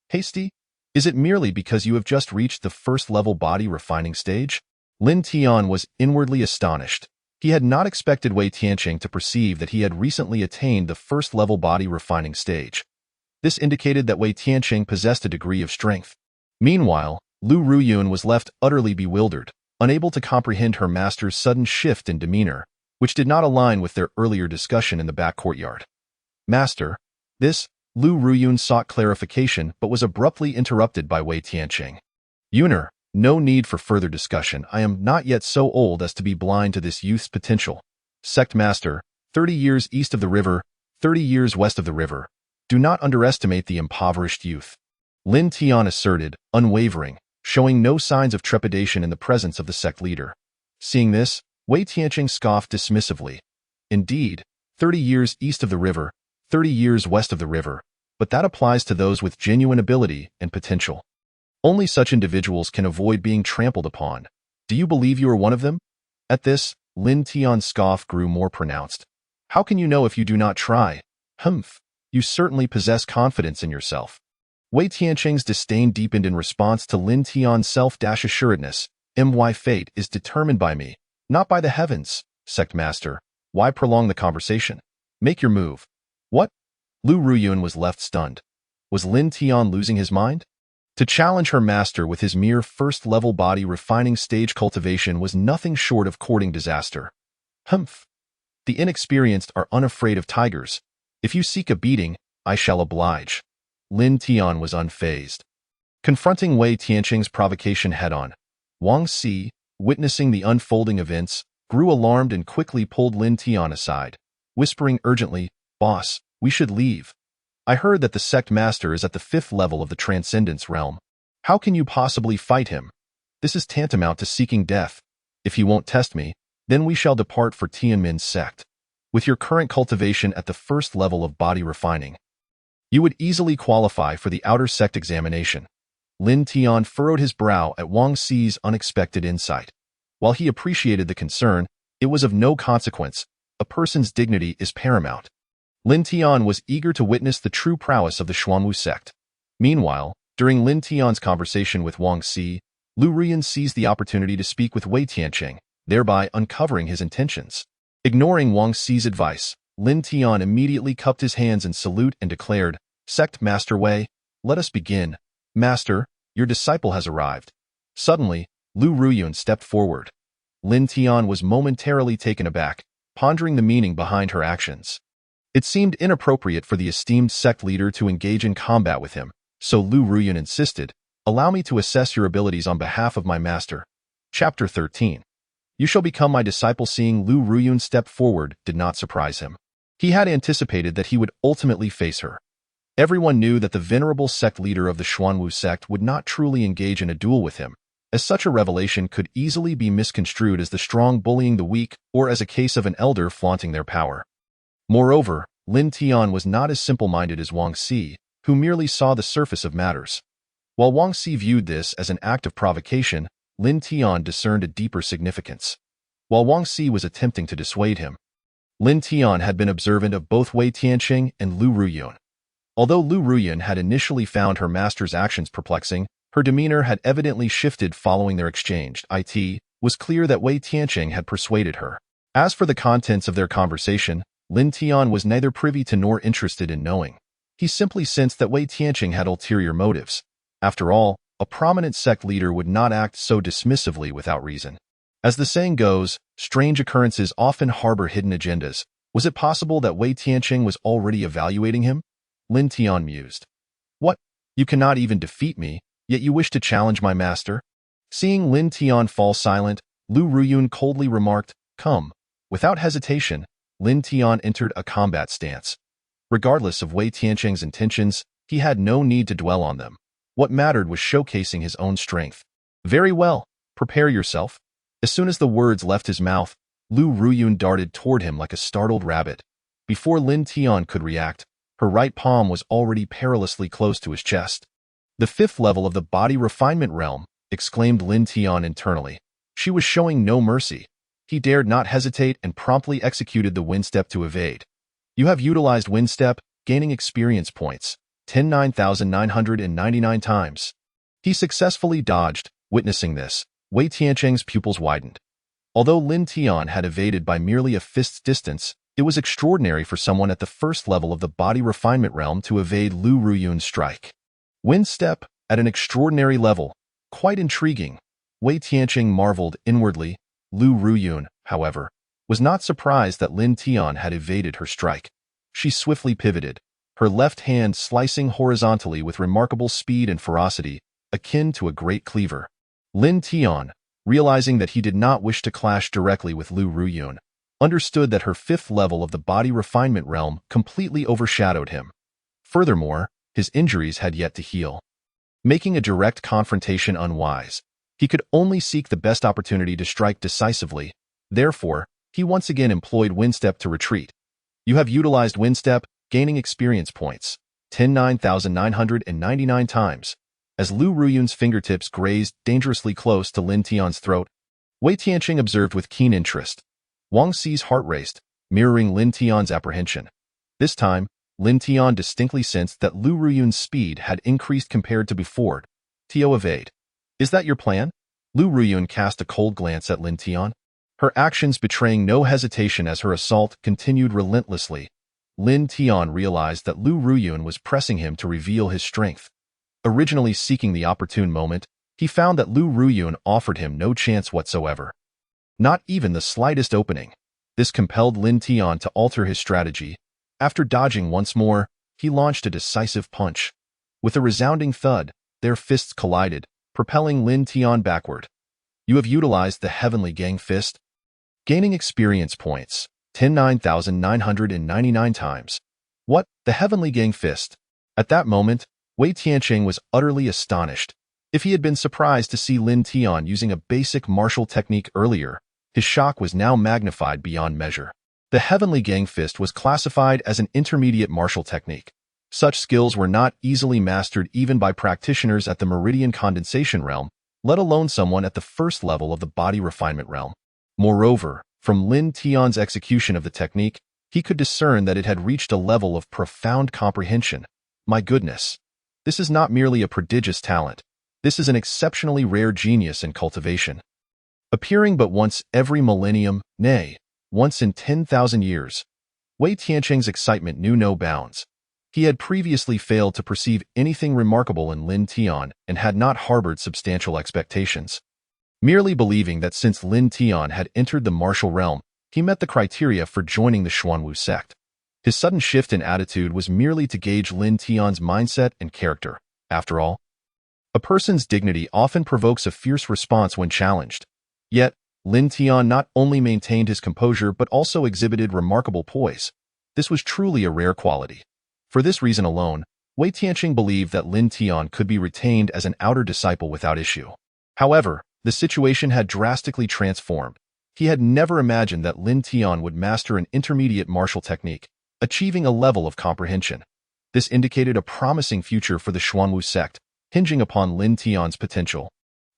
Hasty? Is it merely because you have just reached the first-level body refining stage? Lin Tian was inwardly astonished. He had not expected Wei Tianqing to perceive that he had recently attained the first-level body refining stage. This indicated that Wei Tianqing possessed a degree of strength. Meanwhile, Lu Ruyun was left utterly bewildered, unable to comprehend her master's sudden shift in demeanor, which did not align with their earlier discussion in the back courtyard. Master, this, Lu Ruyun sought clarification but was abruptly interrupted by Wei Tianqing. Yuner, no need for further discussion. I am not yet so old as to be blind to this youth's potential. Sect Master, 30 years east of the river, 30 years west of the river. Do not underestimate the impoverished youth. Lin Tian asserted, unwavering, showing no signs of trepidation in the presence of the sect leader. Seeing this, Wei Tianqing scoffed dismissively. Indeed, 30 years east of the river, 30 years west of the river, but that applies to those with genuine ability and potential. Only such individuals can avoid being trampled upon. Do you believe you are one of them? At this, Lin Tian's scoff grew more pronounced. How can you know if you do not try? Humph, you certainly possess confidence in yourself. Wei Tianqing's disdain deepened in response to Lin Tian's self-assuredness. My fate is determined by me, not by the heavens. Sect Master, why prolong the conversation? Make your move. What? Lu Ruyun was left stunned. Was Lin Tian losing his mind? To challenge her master with his mere first-level body refining stage cultivation was nothing short of courting disaster. Humph. The inexperienced are unafraid of tigers. If you seek a beating, I shall oblige. Lin Tian was unfazed. Confronting Wei Tianqing's provocation head-on, Wang Si, witnessing the unfolding events, grew alarmed and quickly pulled Lin Tian aside, whispering urgently, Boss, we should leave. I heard that the sect master is at the 5th level of the transcendence realm. How can you possibly fight him? This is tantamount to seeking death. If you won't test me, then we shall depart for Tianmin's sect. With your current cultivation at the first level of body refining, you would easily qualify for the outer sect examination. Lin Tian furrowed his brow at Wang Xi's unexpected insight. While he appreciated the concern, it was of no consequence. A person's dignity is paramount. Lin Tian was eager to witness the true prowess of the Xuanwu sect. Meanwhile, during Lin Tian's conversation with Wang Xi, Lu Ruiyun seized the opportunity to speak with Wei Tianqing, thereby uncovering his intentions. Ignoring Wang Xi's advice, Lin Tian immediately cupped his hands in salute and declared, "Sect Master Wei, let us begin. Master, your disciple has arrived." Suddenly, Lu Ruiyun stepped forward. Lin Tian was momentarily taken aback, pondering the meaning behind her actions. It seemed inappropriate for the esteemed sect leader to engage in combat with him, so Lu Ruiyun insisted, "Allow me to assess your abilities on behalf of my master." Chapter 13. You shall become my disciple. Seeing Lu Ruiyun step forward did not surprise him. He had anticipated that he would ultimately face her. Everyone knew that the venerable sect leader of the Xuanwu sect would not truly engage in a duel with him, as such a revelation could easily be misconstrued as the strong bullying the weak or as a case of an elder flaunting their power. Moreover, Lin Tian was not as simple-minded as Wang Xi, who merely saw the surface of matters. While Wang Xi viewed this as an act of provocation, Lin Tian discerned a deeper significance. While Wang Xi was attempting to dissuade him, Lin Tian had been observant of both Wei Tianqing and Lu Ruiyun. Although Lu Ruiyun had initially found her master's actions perplexing, her demeanor had evidently shifted following their exchange. It was clear that Wei Tianqing had persuaded her. As for the contents of their conversation, Lin Tian was neither privy to nor interested in knowing. He simply sensed that Wei Tianqing had ulterior motives. After all, a prominent sect leader would not act so dismissively without reason. As the saying goes, strange occurrences often harbor hidden agendas. Was it possible that Wei Tianqing was already evaluating him? Lin Tian mused. What? You cannot even defeat me, yet you wish to challenge my master? Seeing Lin Tian fall silent, Lu Ruiyun coldly remarked, "Come." Without hesitation, Lin Tian entered a combat stance. Regardless of Wei Tianqing's intentions, he had no need to dwell on them. What mattered was showcasing his own strength. Very well, prepare yourself. As soon as the words left his mouth, Lu Ruiyun darted toward him like a startled rabbit. Before Lin Tian could react, her right palm was already perilously close to his chest. The fifth level of the body refinement realm, exclaimed Lin Tian internally. She was showing no mercy. He dared not hesitate and promptly executed the wind step to evade. You have utilized wind step, gaining experience points, 9,999 times. He successfully dodged. Witnessing this, Wei Tianqing's pupils widened. Although Lin Tian had evaded by merely a fist's distance, it was extraordinary for someone at the first level of the body refinement realm to evade Lu Ruiyun's strike. Wind step, at an extraordinary level, quite intriguing. Wei Tianqing marveled inwardly. Lu Ruiyun, however, was not surprised that Lin Tian had evaded her strike. She swiftly pivoted, her left hand slicing horizontally with remarkable speed and ferocity, akin to a great cleaver. Lin Tian, realizing that he did not wish to clash directly with Lu Ruiyun, understood that her fifth level of the body refinement realm completely overshadowed him. Furthermore, his injuries had yet to heal, making a direct confrontation unwise. He could only seek the best opportunity to strike decisively. Therefore, he once again employed wind step to retreat. You have utilized wind step, gaining experience points, 9,999 times. As Lu Ruiyun's fingertips grazed dangerously close to Lin Tian's throat, Wei Tianqing observed with keen interest. Wang Xi's heart raced, mirroring Lin Tian's apprehension. This time, Lin Tian distinctly sensed that Lu Ruiyun's speed had increased compared to before. Tio evade. Is that your plan? Lu Ruiyun cast a cold glance at Lin Tian, her actions betraying no hesitation as her assault continued relentlessly. Lin Tian realized that Lu Ruiyun was pressing him to reveal his strength. Originally seeking the opportune moment, he found that Lu Ruiyun offered him no chance whatsoever. Not even the slightest opening. This compelled Lin Tian to alter his strategy. After dodging once more, he launched a decisive punch. With a resounding thud, their fists collided, propelling Lin Tian backward. You have utilized the Heavenly Gang Fist, gaining experience points, 9,999 times. What? The Heavenly Gang Fist? At that moment, Wei Tianqing was utterly astonished. If he had been surprised to see Lin Tian using a basic martial technique earlier, his shock was now magnified beyond measure. The Heavenly Gang Fist was classified as an intermediate martial technique. Such skills were not easily mastered even by practitioners at the Meridian Condensation realm, let alone someone at the first level of the Body Refinement realm. Moreover, from Lin Tian's execution of the technique, he could discern that it had reached a level of profound comprehension. My goodness, this is not merely a prodigious talent. This is an exceptionally rare genius in cultivation. Appearing but once every millennium, nay, once in 10,000 years, Wei Tianqing's excitement knew no bounds. He had previously failed to perceive anything remarkable in Lin Tian and had not harbored substantial expectations. Merely believing that since Lin Tian had entered the martial realm, he met the criteria for joining the Xuanwu sect. His sudden shift in attitude was merely to gauge Lin Tian's mindset and character. After all, a person's dignity often provokes a fierce response when challenged. Yet, Lin Tian not only maintained his composure but also exhibited remarkable poise. This was truly a rare quality. For this reason alone, Wei Tianqing believed that Lin Tian could be retained as an outer disciple without issue. However, the situation had drastically transformed. He had never imagined that Lin Tian would master an intermediate martial technique, achieving a level of comprehension. This indicated a promising future for the Xuanwu sect, hinging upon Lin Tian's potential.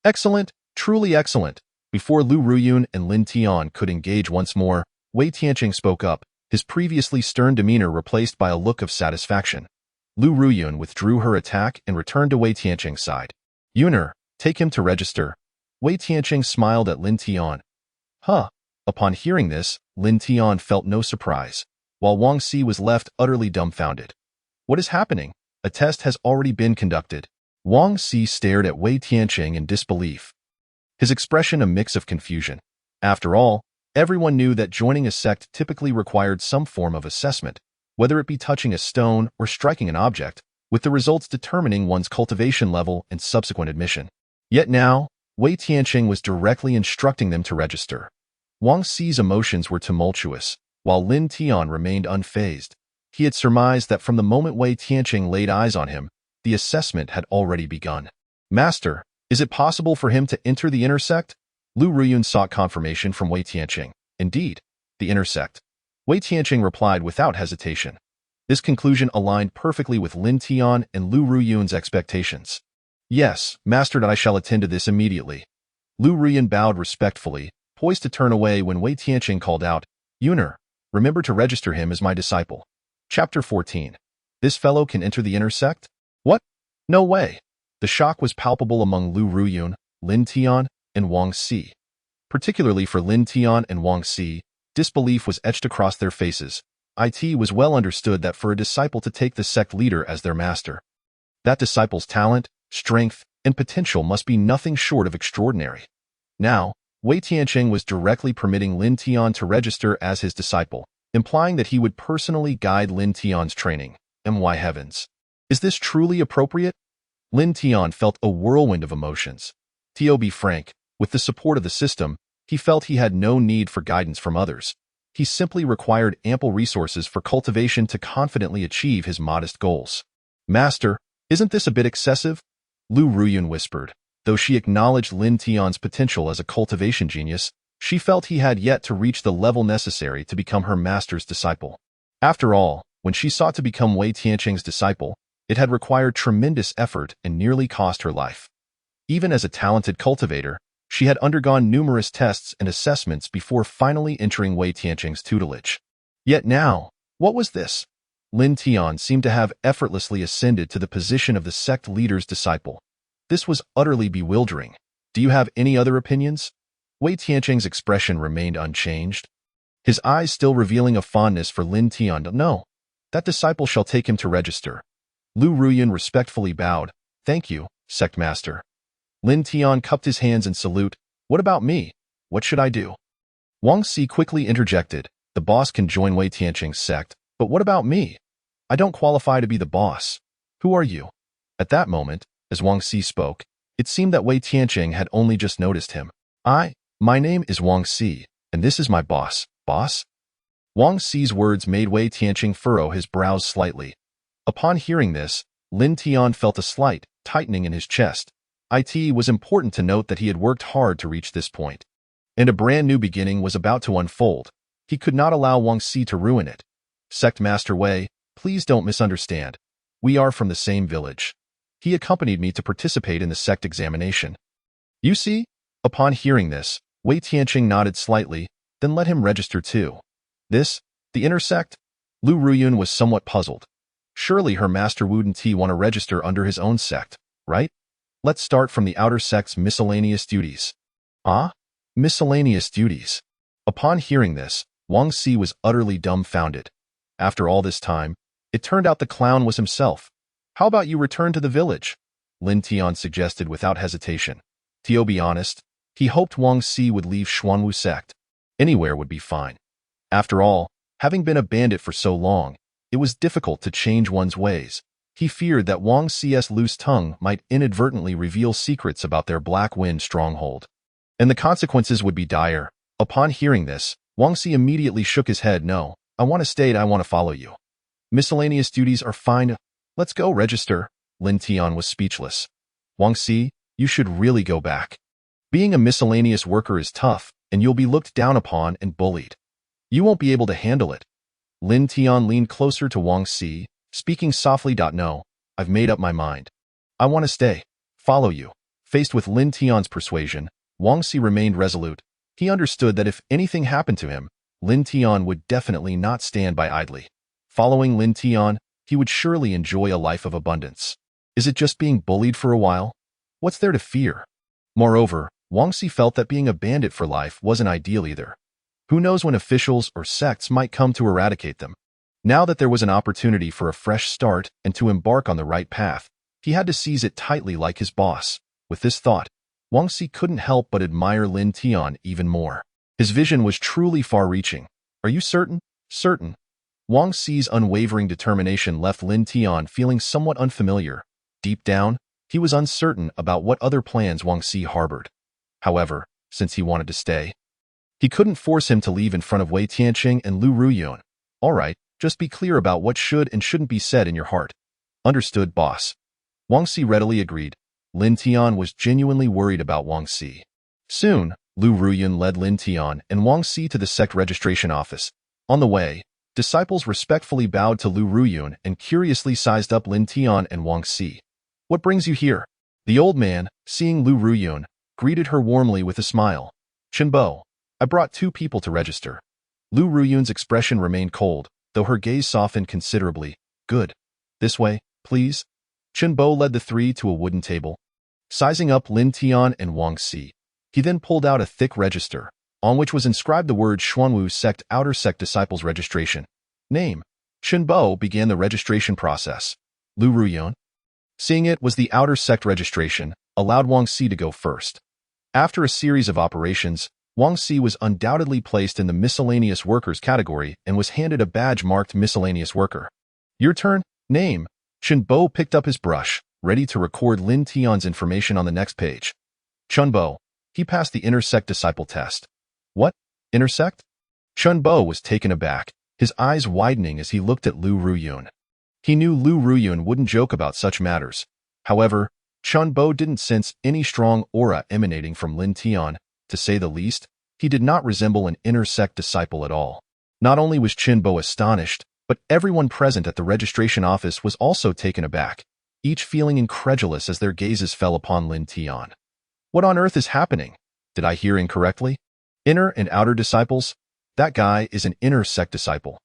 Excellent, truly excellent. Before Lu Ruyun and Lin Tian could engage once more, Wei Tianqing spoke up, his previously stern demeanor replaced by a look of satisfaction. Lu Ruyun withdrew her attack and returned to Wei Tianqing's side. Yuner, take him to register. Wei Tianqing smiled at Lin Tian. Huh. Upon hearing this, Lin Tian felt no surprise, while Wang Si was left utterly dumbfounded. What is happening? A test has already been conducted. Wang Si stared at Wei Tianqing in disbelief, his expression a mix of confusion. After all, everyone knew that joining a sect typically required some form of assessment, whether it be touching a stone or striking an object, with the results determining one's cultivation level and subsequent admission. Yet now, Wei Tianqing was directly instructing them to register. Wang Si's emotions were tumultuous, while Lin Tian remained unfazed. He had surmised that from the moment Wei Tianqing laid eyes on him, the assessment had already begun. Master, is it possible for him to enter the inner sect? Lu Ruyun sought confirmation from Wei Tianqing. Indeed, the inner sect. Wei Tianqing replied without hesitation. This conclusion aligned perfectly with Lin Tian and Lu Ruyun's expectations. Yes, Master, I shall attend to this immediately. Lu Ruyun bowed respectfully, poised to turn away when Wei Tianqing called out, Yuner, remember to register him as my disciple. Chapter 14. This fellow can enter the inner sect? What? No way. The shock was palpable among Lu Ruyun, Lin Tian, and Wang Si. Particularly for Lin Tian and Wang Si, disbelief was etched across their faces. It was well understood that for a disciple to take the sect leader as their master, that disciple's talent, strength, and potential must be nothing short of extraordinary. Now, Wei Tianqing was directly permitting Lin Tian to register as his disciple, implying that he would personally guide Lin Tian's training. My heavens! Is this truly appropriate? Lin Tian felt a whirlwind of emotions. To be frank, with the support of the system, he felt he had no need for guidance from others. He simply required ample resources for cultivation to confidently achieve his modest goals. Master, isn't this a bit excessive? Lu Ruyun whispered. Though she acknowledged Lin Tian's potential as a cultivation genius, she felt he had yet to reach the level necessary to become her master's disciple. After all, when she sought to become Wei Tianqing's disciple, it had required tremendous effort and nearly cost her life. Even as a talented cultivator, she had undergone numerous tests and assessments before finally entering Wei Tianqing's tutelage. Yet now, what was this? Lin Tian seemed to have effortlessly ascended to the position of the sect leader's disciple. This was utterly bewildering. Do you have any other opinions? Wei Tianqing's expression remained unchanged, his eyes still revealing a fondness for Lin Tian. No, that disciple shall take him to register. Lu Ruyun respectfully bowed. Thank you, sect master. Lin Tian cupped his hands in salute. What about me? What should I do? Wang Si quickly interjected. The boss can join Wei Tianqing's sect, but what about me? I don't qualify to be the boss. Who are you? At that moment, as Wang Si spoke, it seemed that Wei Tianqing had only just noticed him. My name is Wang Si, and this is my boss. Boss? Wang Si's words made Wei Tianqing furrow his brows slightly. Upon hearing this, Lin Tian felt a slight tightening in his chest. It was important to note that he had worked hard to reach this point, and a brand new beginning was about to unfold. He could not allow Wang Si to ruin it. Sect Master Wei, please don't misunderstand. We are from the same village. He accompanied me to participate in the sect examination. You see? Upon hearing this, Wei Tianqing nodded slightly, then let him register too. This, the inner sect? Lu Ruyun was somewhat puzzled. Surely her master wouldn't want to register under his own sect, right? Let's start from the outer sect's miscellaneous duties. Ah? Miscellaneous duties. Upon hearing this, Wang Si was utterly dumbfounded. After all this time, it turned out the clown was himself. How about you return to the village? Lin Tian suggested without hesitation. To be honest, he hoped Wang Si would leave Xuanwu sect. Anywhere would be fine. After all, having been a bandit for so long, it was difficult to change one's ways. He feared that Wang Si's loose tongue might inadvertently reveal secrets about their Black Wind stronghold. And the consequences would be dire. Upon hearing this, Wang Si immediately shook his head. No, I want to stay. I want to follow you. Miscellaneous duties are fine. Let's go register. Lin Tian was speechless. Wang Si, you should really go back. Being a miscellaneous worker is tough, and you'll be looked down upon and bullied. You won't be able to handle it. Lin Tian leaned closer to Wang Si, speaking softly. No, I've made up my mind. I want to stay. Follow you. Faced with Lin Tian's persuasion, Wang Si remained resolute. He understood that if anything happened to him, Lin Tian would definitely not stand by idly. Following Lin Tian, he would surely enjoy a life of abundance. Is it just being bullied for a while? What's there to fear? Moreover, Wang Si felt that being a bandit for life wasn't ideal either. Who knows when officials or sects might come to eradicate them? Now that there was an opportunity for a fresh start and to embark on the right path, he had to seize it tightly like his boss. With this thought, Wang Si couldn't help but admire Lin Tian even more. His vision was truly far-reaching. Are you certain? Certain. Wang Si's unwavering determination left Lin Tian feeling somewhat unfamiliar. Deep down, he was uncertain about what other plans Wang Si harbored. However, since he wanted to stay, he couldn't force him to leave in front of Wei Tianqing and Lu Ruyun. All right, just be clear about what should and shouldn't be said in your heart. Understood, boss. Wang Si readily agreed. Lin Tian was genuinely worried about Wang Si. Soon, Lu Ruyun led Lin Tian and Wang Si to the sect registration office. On the way, disciples respectfully bowed to Lu Ruyun and curiously sized up Lin Tian and Wang Si. What brings you here? The old man, seeing Lu Ruyun, greeted her warmly with a smile. Chenbo, I brought 2 people to register. Lu Ruyun's expression remained cold, though her gaze softened considerably. Good. This way, please. Chenbo led the 3 to a wooden table. Sizing up Lin Tian and Wang Si, he then pulled out a thick register, on which was inscribed the word Xuanwu Sect Outer Sect Disciples Registration. Name. Chenbo began the registration process. Lu Ruyun, seeing it was the Outer Sect registration, allowed Wang Si to go first. After a series of operations, Wang Si was undoubtedly placed in the miscellaneous workers category and was handed a badge marked miscellaneous worker. Your turn. Name. Chenbo picked up his brush, ready to record Lin Tian's information on the next page. Chenbo. He passed the inner sect disciple test. What? Inner sect? Chenbo was taken aback, his eyes widening as he looked at Lu Ruyun. He knew Lu Ruyun wouldn't joke about such matters. However, Chenbo didn't sense any strong aura emanating from Lin Tian. To say the least, he did not resemble an inner sect disciple at all. Not only was Chenbo astonished, but everyone present at the registration office was also taken aback, each feeling incredulous as their gazes fell upon Lin Tian. What on earth is happening? Did I hear incorrectly? Inner and outer disciples? That guy is an inner sect disciple.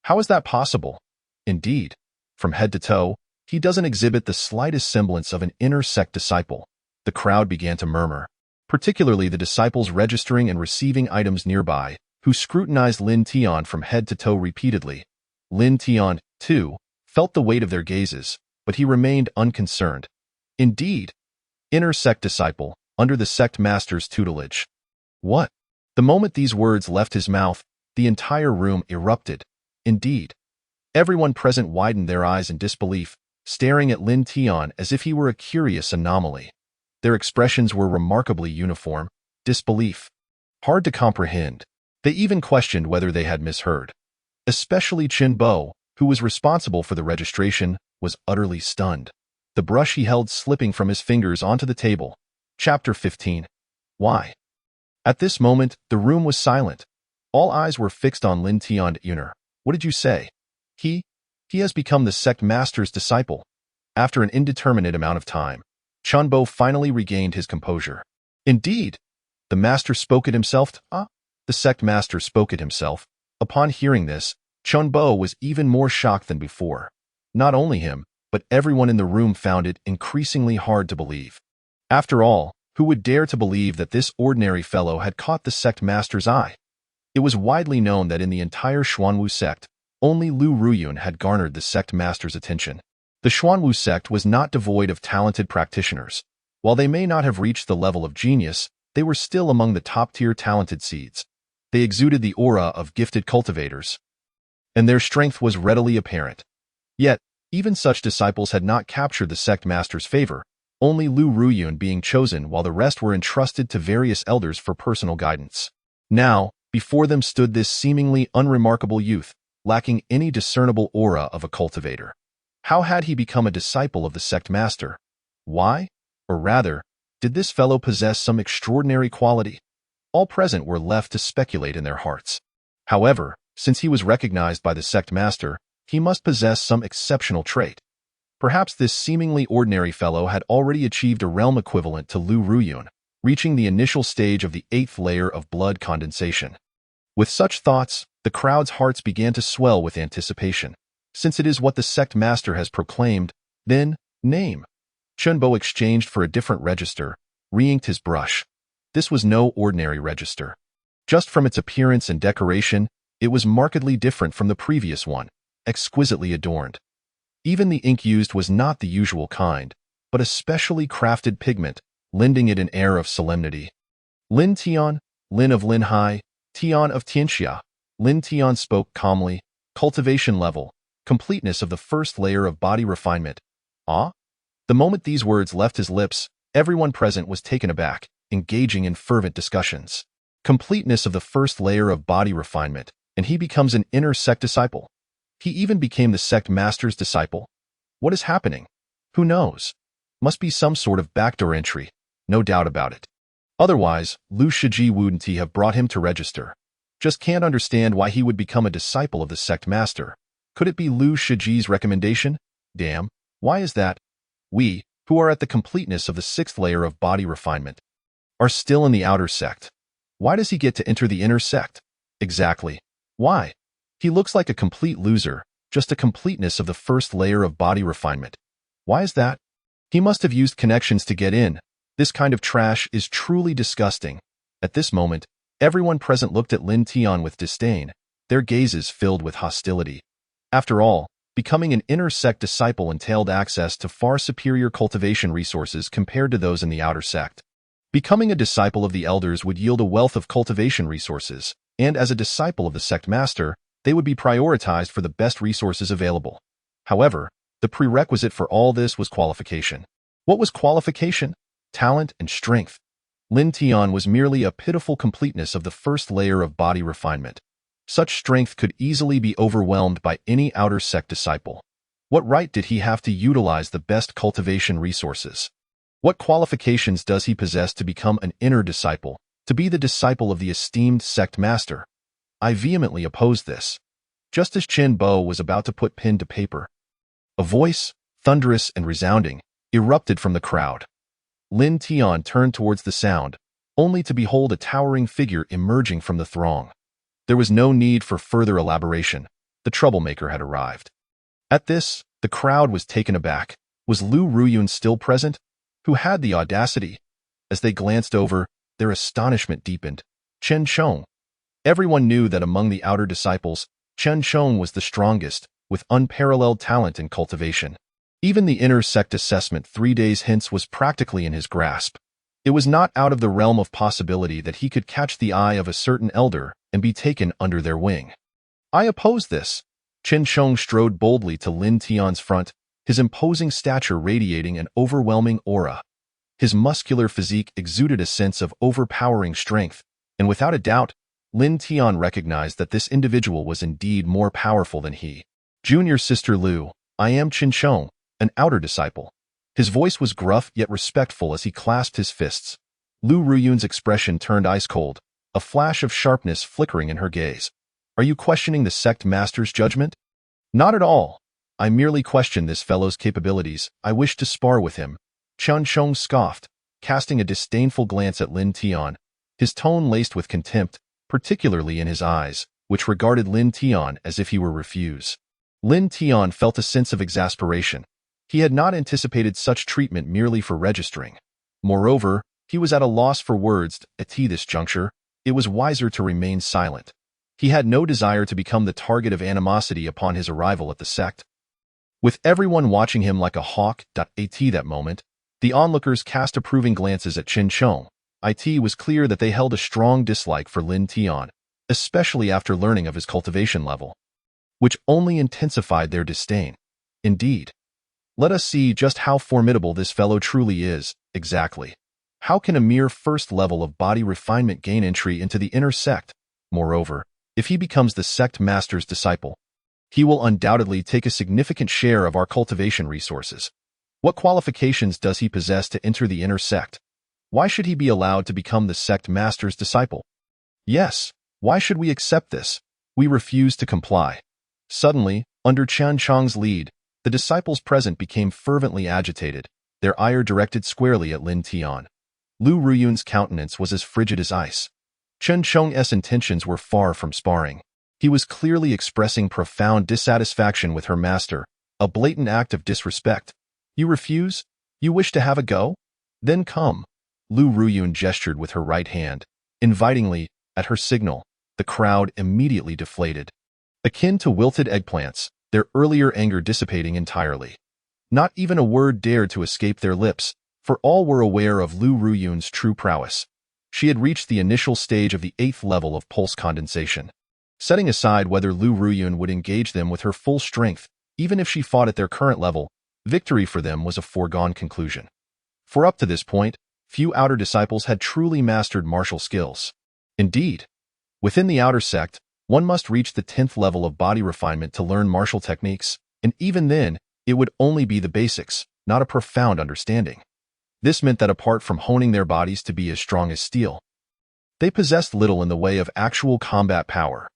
How is that possible? Indeed, from head to toe, he doesn't exhibit the slightest semblance of an inner sect disciple. The crowd began to murmur, particularly the disciples registering and receiving items nearby, who scrutinized Lin Tian from head to toe repeatedly. Lin Tian, too, felt the weight of their gazes, but he remained unconcerned. Indeed, inner sect disciple, under the sect master's tutelage. What? The moment these words left his mouth, the entire room erupted. Indeed. Everyone present widened their eyes in disbelief, staring at Lin Tian as if he were a curious anomaly. Their expressions were remarkably uniform. Disbelief. Hard to comprehend. They even questioned whether they had misheard. Especially Chenbo, who was responsible for the registration, was utterly stunned. the brush he held slipping from his fingers onto the table. Chapter 15. Why? At this moment, the room was silent. All eyes were fixed on Lin Tian. Yuner. What did you say? He has become the sect master's disciple. After an indeterminate amount of time, Chunbo finally regained his composure. Indeed, the master spoke it himself. The sect master spoke it himself. Upon hearing this, Chunbo was even more shocked than before. Not only him, but everyone in the room found it increasingly hard to believe. After all, who would dare to believe that this ordinary fellow had caught the sect master's eye? It was widely known that in the entire Xuanwu sect, only Lu Ruyun had garnered the sect master's attention. The Xuanwu sect was not devoid of talented practitioners. While they may not have reached the level of genius, they were still among the top-tier talented seeds. They exuded the aura of gifted cultivators, and their strength was readily apparent. Yet, even such disciples had not captured the sect master's favor, only Lu Ruyun being chosen while the rest were entrusted to various elders for personal guidance. Now, before them stood this seemingly unremarkable youth, lacking any discernible aura of a cultivator. How had he become a disciple of the sect master? Why? Or rather, did this fellow possess some extraordinary quality? All present were left to speculate in their hearts. However, since he was recognized by the sect master, he must possess some exceptional trait. Perhaps this seemingly ordinary fellow had already achieved a realm equivalent to Lu Ruyun, reaching the initial stage of the 8th layer of blood condensation. With such thoughts, the crowd's hearts began to swell with anticipation. Since it is what the sect master has proclaimed, then, name. Chunbo exchanged for a different register, re-inked his brush. This was no ordinary register. Just from its appearance and decoration, it was markedly different from the previous one, exquisitely adorned. Even the ink used was not the usual kind, but a specially crafted pigment, lending it an air of solemnity. Lin Tian, Lin of Lin Hai, Tian of Tianxia. Lin Tian spoke calmly. Cultivation level, completeness of the first layer of body refinement. The moment these words left his lips, everyone present was taken aback, engaging in fervent discussions. Completeness of the first layer of body refinement, and he becomes an inner sect disciple. He even became the sect master's disciple. What is happening? Who knows? Must be some sort of backdoor entry, no doubt about it. Otherwise, Lu Shiji wouldn't he have brought him to register. Just can't understand why he would become a disciple of the sect master. Could it be Lu Shiji's recommendation? Damn, why is that? We, who are at the completeness of the 6th layer of body refinement, are still in the outer sect. Why does he get to enter the inner sect? Exactly. Why? He looks like a complete loser, just a completeness of the 1st layer of body refinement. Why is that? He must have used connections to get in. This kind of trash is truly disgusting. At this moment, everyone present looked at Lin Tian with disdain, their gazes filled with hostility. After all, becoming an inner sect disciple entailed access to far superior cultivation resources compared to those in the outer sect. Becoming a disciple of the elders would yield a wealth of cultivation resources, and as a disciple of the sect master, they would be prioritized for the best resources available. However, the prerequisite for all this was qualification. What was qualification? Talent and strength. Lin Tian was merely a pitiful completeness of the 1st layer of body refinement. Such strength could easily be overwhelmed by any outer sect disciple. What right did he have to utilize the best cultivation resources? What qualifications does he possess to become an inner disciple, to be the disciple of the esteemed sect master? I vehemently opposed this. Just as Chen Bo was about to put pen to paper, a voice, thunderous and resounding, erupted from the crowd. Lin Tian turned towards the sound, only to behold a towering figure emerging from the throng. There was no need for further elaboration. The troublemaker had arrived. At this, the crowd was taken aback. Was Lu Ruyun still present? Who had the audacity? As they glanced over, their astonishment deepened. Chen Chong. Everyone knew that among the outer disciples, Chen Chong was the strongest, with unparalleled talent in cultivation. Even the inner sect assessment 3 days hence was practically in his grasp. It was not out of the realm of possibility that he could catch the eye of a certain elder and be taken under their wing. I oppose this. Chen Chong strode boldly to Lin Tian's front, his imposing stature radiating an overwhelming aura. His muscular physique exuded a sense of overpowering strength, and without a doubt, Lin Tian recognized that this individual was indeed more powerful than he. Junior Sister Lu, I am Chen Chong, an outer disciple. His voice was gruff yet respectful as he clasped his fists. Lu Ruyun's expression turned ice-cold, a flash of sharpness flickering in her gaze. Are you questioning the sect master's judgment? Not at all. I merely question this fellow's capabilities. I wish to spar with him. Chun Chong scoffed, casting a disdainful glance at Lin Tian, his tone laced with contempt, particularly in his eyes, which regarded Lin Tian as if he were refuse. Lin Tian felt a sense of exasperation. He had not anticipated such treatment merely for registering. Moreover, he was at a loss for words. At this juncture, it was wiser to remain silent. He had no desire to become the target of animosity upon his arrival at the sect. With everyone watching him like a hawk. At that moment, the onlookers cast approving glances at Qin Chong. It was clear that they held a strong dislike for Lin Tian, especially after learning of his cultivation level, which only intensified their disdain. Indeed, let us see just how formidable this fellow truly is. Exactly. How can a mere first level of body refinement gain entry into the inner sect? Moreover, if he becomes the sect master's disciple, he will undoubtedly take a significant share of our cultivation resources. What qualifications does he possess to enter the inner sect? Why should he be allowed to become the sect master's disciple? Yes, why should we accept this? We refuse to comply. Suddenly, under Chan Chong's lead, the disciples present became fervently agitated, their ire directed squarely at Lin Tian. Lu Ruyun's countenance was as frigid as ice. Chen Chong's intentions were far from sparring. He was clearly expressing profound dissatisfaction with her master, a blatant act of disrespect. You refuse? You wish to have a go? Then come. Lu Ruyun gestured with her right hand. Invitingly, at her signal, the crowd immediately deflated. Akin to wilted eggplants, their earlier anger dissipating entirely. Not even a word dared to escape their lips, for all were aware of Lu Ruyun's true prowess. She had reached the initial stage of the 8th level of pulse condensation. Setting aside whether Lu Ruyun would engage them with her full strength, even if she fought at their current level, victory for them was a foregone conclusion. For up to this point, few outer disciples had truly mastered martial skills. Indeed, within the outer sect, one must reach the 10th level of body refinement to learn martial techniques, and even then, it would only be the basics, not a profound understanding. This meant that apart from honing their bodies to be as strong as steel, they possessed little in the way of actual combat power.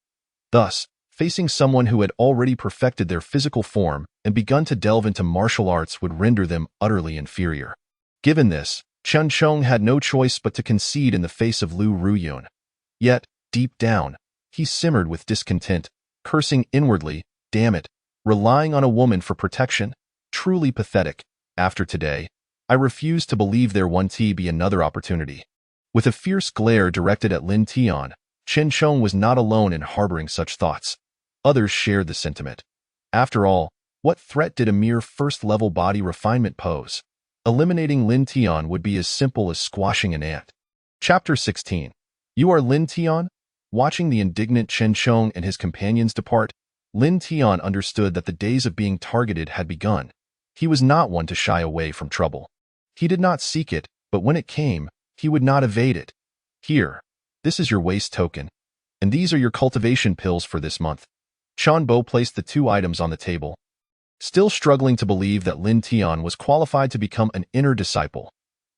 Thus, facing someone who had already perfected their physical form and begun to delve into martial arts would render them utterly inferior. Given this, Chen Chong had no choice but to concede in the face of Lu Ruyun. Yet, deep down, he simmered with discontent, cursing inwardly, damn it, relying on a woman for protection? Truly pathetic. After today, I refuse to believe there won't be another opportunity. With a fierce glare directed at Lin Tian, Chen Chong was not alone in harboring such thoughts. Others shared the sentiment. After all, what threat did a mere first-level body refinement pose? Eliminating Lin Tian would be as simple as squashing an ant. Chapter 16. You are Lin Tian? Watching the indignant Chen Chong and his companions depart, Lin Tian understood that the days of being targeted had begun. He was not one to shy away from trouble. He did not seek it, but when it came, he would not evade it. Here, this is your waste token, and these are your cultivation pills for this month. Chan Bo placed the 2 items on the table. Still struggling to believe that Lin Tian was qualified to become an inner disciple,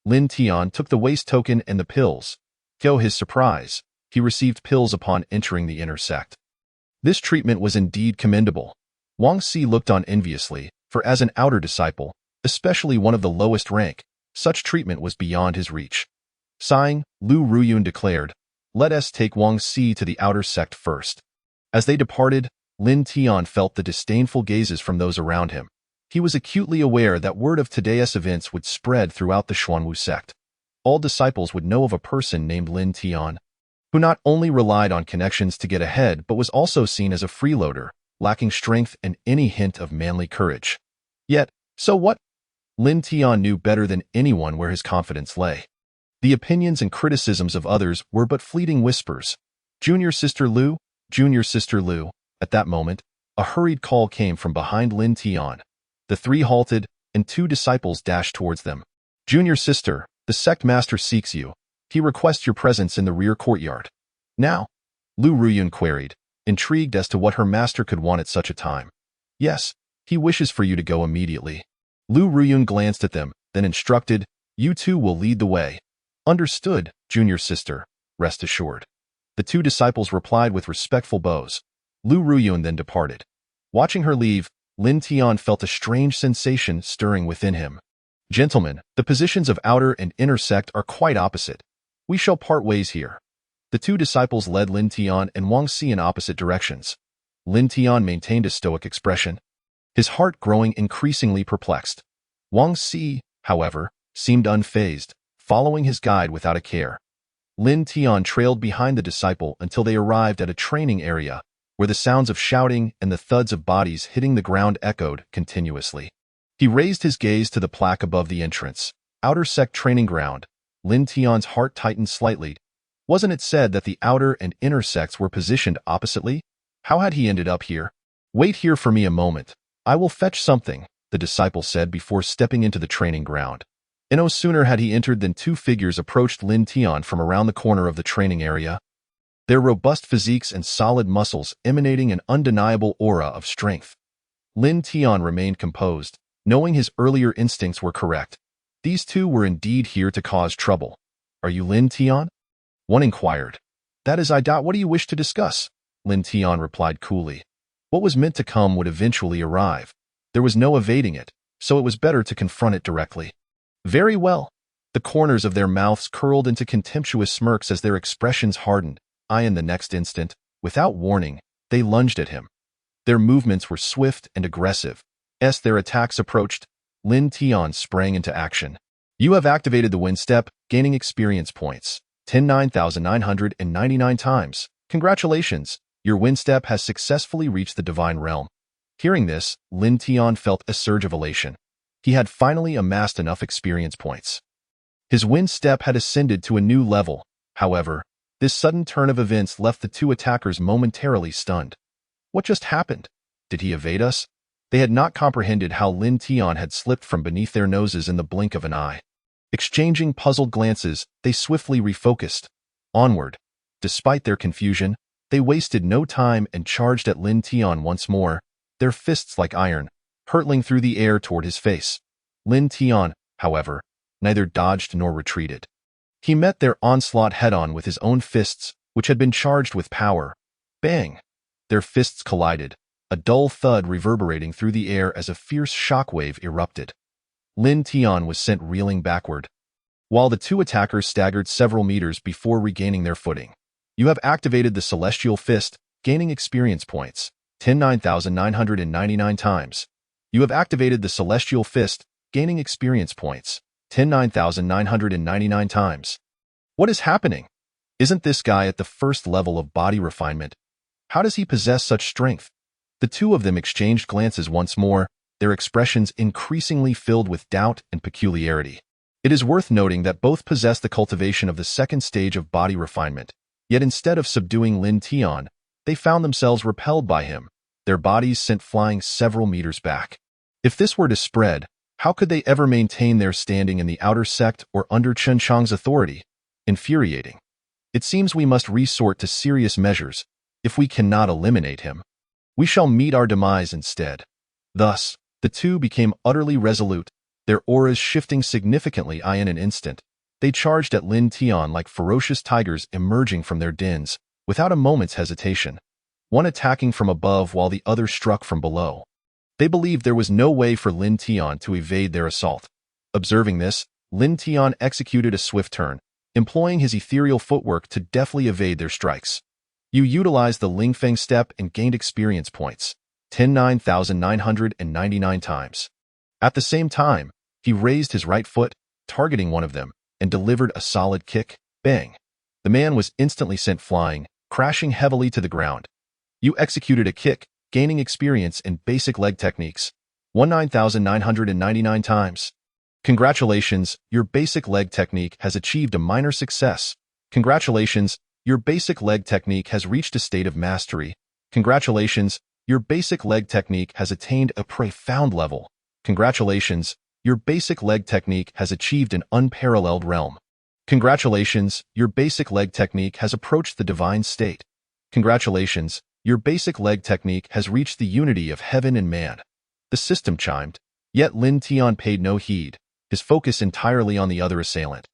Lin Tian took the waste token and the pills. To his surprise, he received pills upon entering the inner sect. This treatment was indeed commendable. Wang Si looked on enviously, for as an outer disciple, especially one of the lowest rank, such treatment was beyond his reach. Sighing, Lu Ruyun declared, "Let us take Wang Si to the outer sect first." As they departed, Lin Tian felt the disdainful gazes from those around him. He was acutely aware that word of today's events would spread throughout the Xuanwu sect. All disciples would know of a person named Lin Tian, who not only relied on connections to get ahead but was also seen as a freeloader, lacking strength and any hint of manly courage. Yet, so what? Lin Tian knew better than anyone where his confidence lay. The opinions and criticisms of others were but fleeting whispers. Junior Sister Lu, Junior Sister Lu. At that moment, a hurried call came from behind Lin Tian. The 3 halted, and 2 disciples dashed towards them. Junior Sister, the sect master seeks you. He requests your presence in the rear courtyard. Now? Lu Ruyun queried, intrigued as to what her master could want at such a time. Yes, he wishes for you to go immediately. Lu Ruyun glanced at them, then instructed, "You two will lead the way." "Understood, junior sister, rest assured." The two disciples replied with respectful bows. Lu Ruyun then departed. Watching her leave, Lin Tian felt a strange sensation stirring within him. "Gentlemen, the positions of outer and inner sect are quite opposite. We shall part ways here." The two disciples led Lin Tian and Wang Si in opposite directions. Lin Tian maintained a stoic expression, his heart growing increasingly perplexed. Wang Si, however, seemed unfazed, following his guide without a care. Lin Tian trailed behind the disciple until they arrived at a training area, where the sounds of shouting and the thuds of bodies hitting the ground echoed continuously. He raised his gaze to the plaque above the entrance. "Outer Sect Training Ground." Lin Tian's heart tightened slightly. Wasn't it said that the outer and inner sects were positioned oppositely? How had he ended up here? "Wait here for me a moment. I will fetch something," the disciple said before stepping into the training ground. And no sooner had he entered than two figures approached Lin Tian from around the corner of the training area. Their robust physiques and solid muscles emanating an undeniable aura of strength. Lin Tian remained composed, knowing his earlier instincts were correct. These two were indeed here to cause trouble. "Are you Lin Tian?" one inquired. "That is I. What do you wish to discuss?" Lin Tian replied coolly. What was meant to come would eventually arrive. There was no evading it, so it was better to confront it directly. "Very well." The corners of their mouths curled into contemptuous smirks as their expressions hardened. In the next instant, without warning, they lunged at him. Their movements were swift and aggressive. As their attacks approached, Lin Tian sprang into action. "You have activated the wind step, gaining experience points. 9,999 times. Congratulations, your wind step has successfully reached the divine realm." Hearing this, Lin Tian felt a surge of elation. He had finally amassed enough experience points. His wind step had ascended to a new level. However, this sudden turn of events left the two attackers momentarily stunned. What just happened? Did he evade us? They had not comprehended how Lin Tian had slipped from beneath their noses in the blink of an eye. Exchanging puzzled glances, they swiftly refocused. Onward. Despite their confusion, they wasted no time and charged at Lin Tian once more, their fists like iron, hurtling through the air toward his face. Lin Tian, however, neither dodged nor retreated. He met their onslaught head-on with his own fists, which had been charged with power. Bang! Their fists collided, a dull thud reverberating through the air as a fierce shockwave erupted. Lin Tian was sent reeling backward, while the two attackers staggered several meters before regaining their footing. "You have activated the Celestial Fist, gaining experience points. 9,999 times. You have activated the Celestial Fist, gaining experience points. 9,999 times. What is happening? Isn't this guy at the first level of body refinement? How does he possess such strength?" The two of them exchanged glances once more, their expressions increasingly filled with doubt and peculiarity. It is worth noting that both possessed the cultivation of the second stage of body refinement, yet instead of subduing Lin Tian, they found themselves repelled by him, their bodies sent flying several meters back. If this were to spread, how could they ever maintain their standing in the outer sect or under Chen Chang's authority? Infuriating. It seems we must resort to serious measures. If we cannot eliminate him, we shall meet our demise instead. Thus, the two became utterly resolute, their auras shifting significantly in an instant. They charged at Lin Tian like ferocious tigers emerging from their dens, without a moment's hesitation, one attacking from above while the other struck from below. They believed there was no way for Lin Tian to evade their assault. Observing this, Lin Tian executed a swift turn, employing his ethereal footwork to deftly evade their strikes. You utilized the Lingfeng step and gained experience points, 9,999 times. At the same time, he raised his right foot, targeting one of them, and delivered a solid kick. Bang! The man was instantly sent flying, crashing heavily to the ground. You executed a kick, gaining experience in basic leg techniques, 19,999 times. Congratulations, your basic leg technique has achieved a minor success. Congratulations, your basic leg technique has reached a state of mastery. Congratulations, your basic leg technique has attained a profound level. Congratulations, your basic leg technique has achieved an unparalleled realm. Congratulations, your basic leg technique has approached the divine state. Congratulations, your basic leg technique has reached the unity of heaven and man. The system chimed. Yet Lin Tian paid no heed, his focus entirely on the other assailant.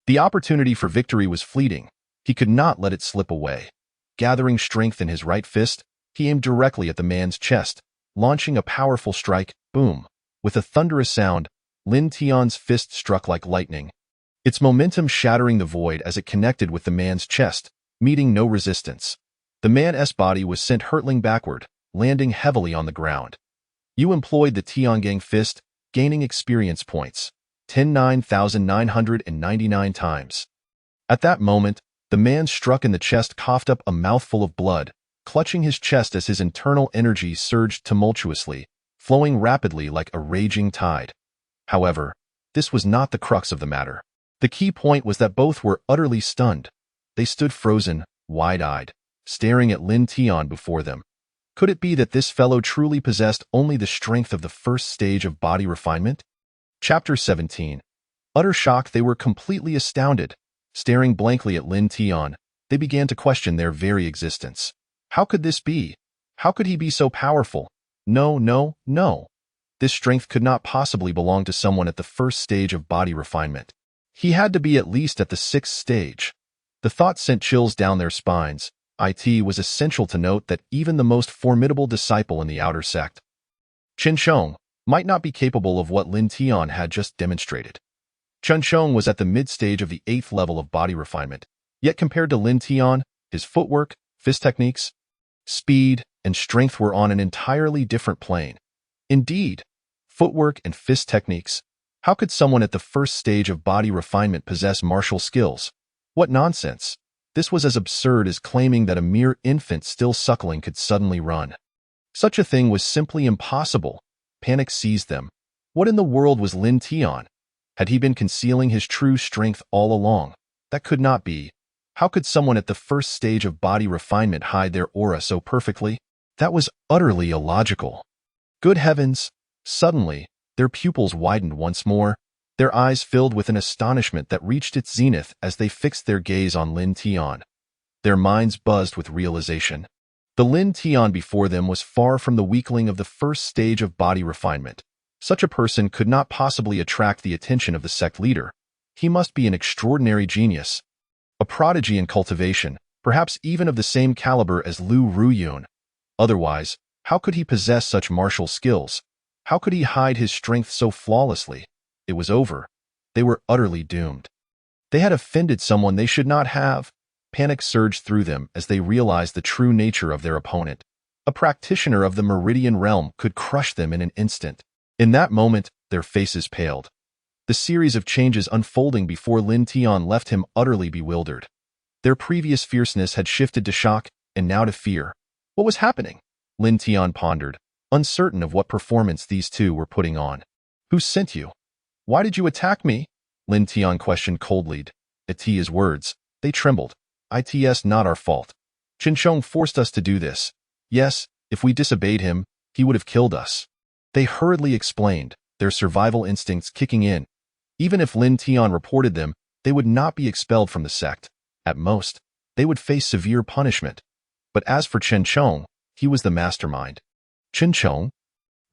The opportunity for victory was fleeting. He could not let it slip away. Gathering strength in his right fist, he aimed directly at the man's chest, launching a powerful strike. Boom! With a thunderous sound, Lin Tian's fist struck like lightning, its momentum shattering the void as it connected with the man's chest, meeting no resistance. The man's body was sent hurtling backward, landing heavily on the ground. You employed the Tiangang fist, gaining experience points, 9,999 times. At that moment, the man struck in the chest coughed up a mouthful of blood, clutching his chest as his internal energy surged tumultuously, flowing rapidly like a raging tide. However, this was not the crux of the matter. The key point was that both were utterly stunned. They stood frozen, wide-eyed, staring at Lin Tian before them. Could it be that this fellow truly possessed only the strength of the first stage of body refinement? Chapter 17. Utter shock. They were completely astounded. Staring blankly at Lin Tian, they began to question their very existence. How could this be? How could he be so powerful? No, no, no. This strength could not possibly belong to someone at the first stage of body refinement. He had to be at least at the sixth stage. The thought sent chills down their spines. It was essential to note that even the most formidable disciple in the outer sect, Chen Sheng, might not be capable of what Lin Tian had just demonstrated. Chen Sheng was at the mid-stage of the 8th level of body refinement, yet compared to Lin Tian, his footwork, fist techniques, speed, and strength were on an entirely different plane. Indeed, footwork and fist techniques. How could someone at the first stage of body refinement possess martial skills? What nonsense! This was as absurd as claiming that a mere infant still suckling could suddenly run. Such a thing was simply impossible. Panic seized them. What in the world was Lin Tian? Had he been concealing his true strength all along? That could not be. How could someone at the first stage of body refinement hide their aura so perfectly? That was utterly illogical. Good heavens! Suddenly, their pupils widened once more, their eyes filled with an astonishment that reached its zenith as they fixed their gaze on Lin Tian. Their minds buzzed with realization. The Lin Tian before them was far from the weakling of the first stage of body refinement. Such a person could not possibly attract the attention of the sect leader. He must be an extraordinary genius, a prodigy in cultivation, perhaps even of the same caliber as Lu Ruyun. Otherwise, how could he possess such martial skills? How could he hide his strength so flawlessly? It was over. They were utterly doomed. They had offended someone they should not have. Panic surged through them as they realized the true nature of their opponent. A practitioner of the Meridian realm could crush them in an instant. In that moment, their faces paled. The series of changes unfolding before Lin Tian left him utterly bewildered. Their previous fierceness had shifted to shock, and now to fear. What was happening? Lin Tian pondered, uncertain of what performance these two were putting on. Who sent you? Why did you attack me? Lin Tian questioned coldly. At his words, they trembled. It's not our fault. Chen Sheng forced us to do this. Yes, if we disobeyed him, he would have killed us. They hurriedly explained, their survival instincts kicking in. Even if Lin Tian reported them, they would not be expelled from the sect. At most, they would face severe punishment. But as for Chen Sheng, he was the mastermind. Chen Sheng?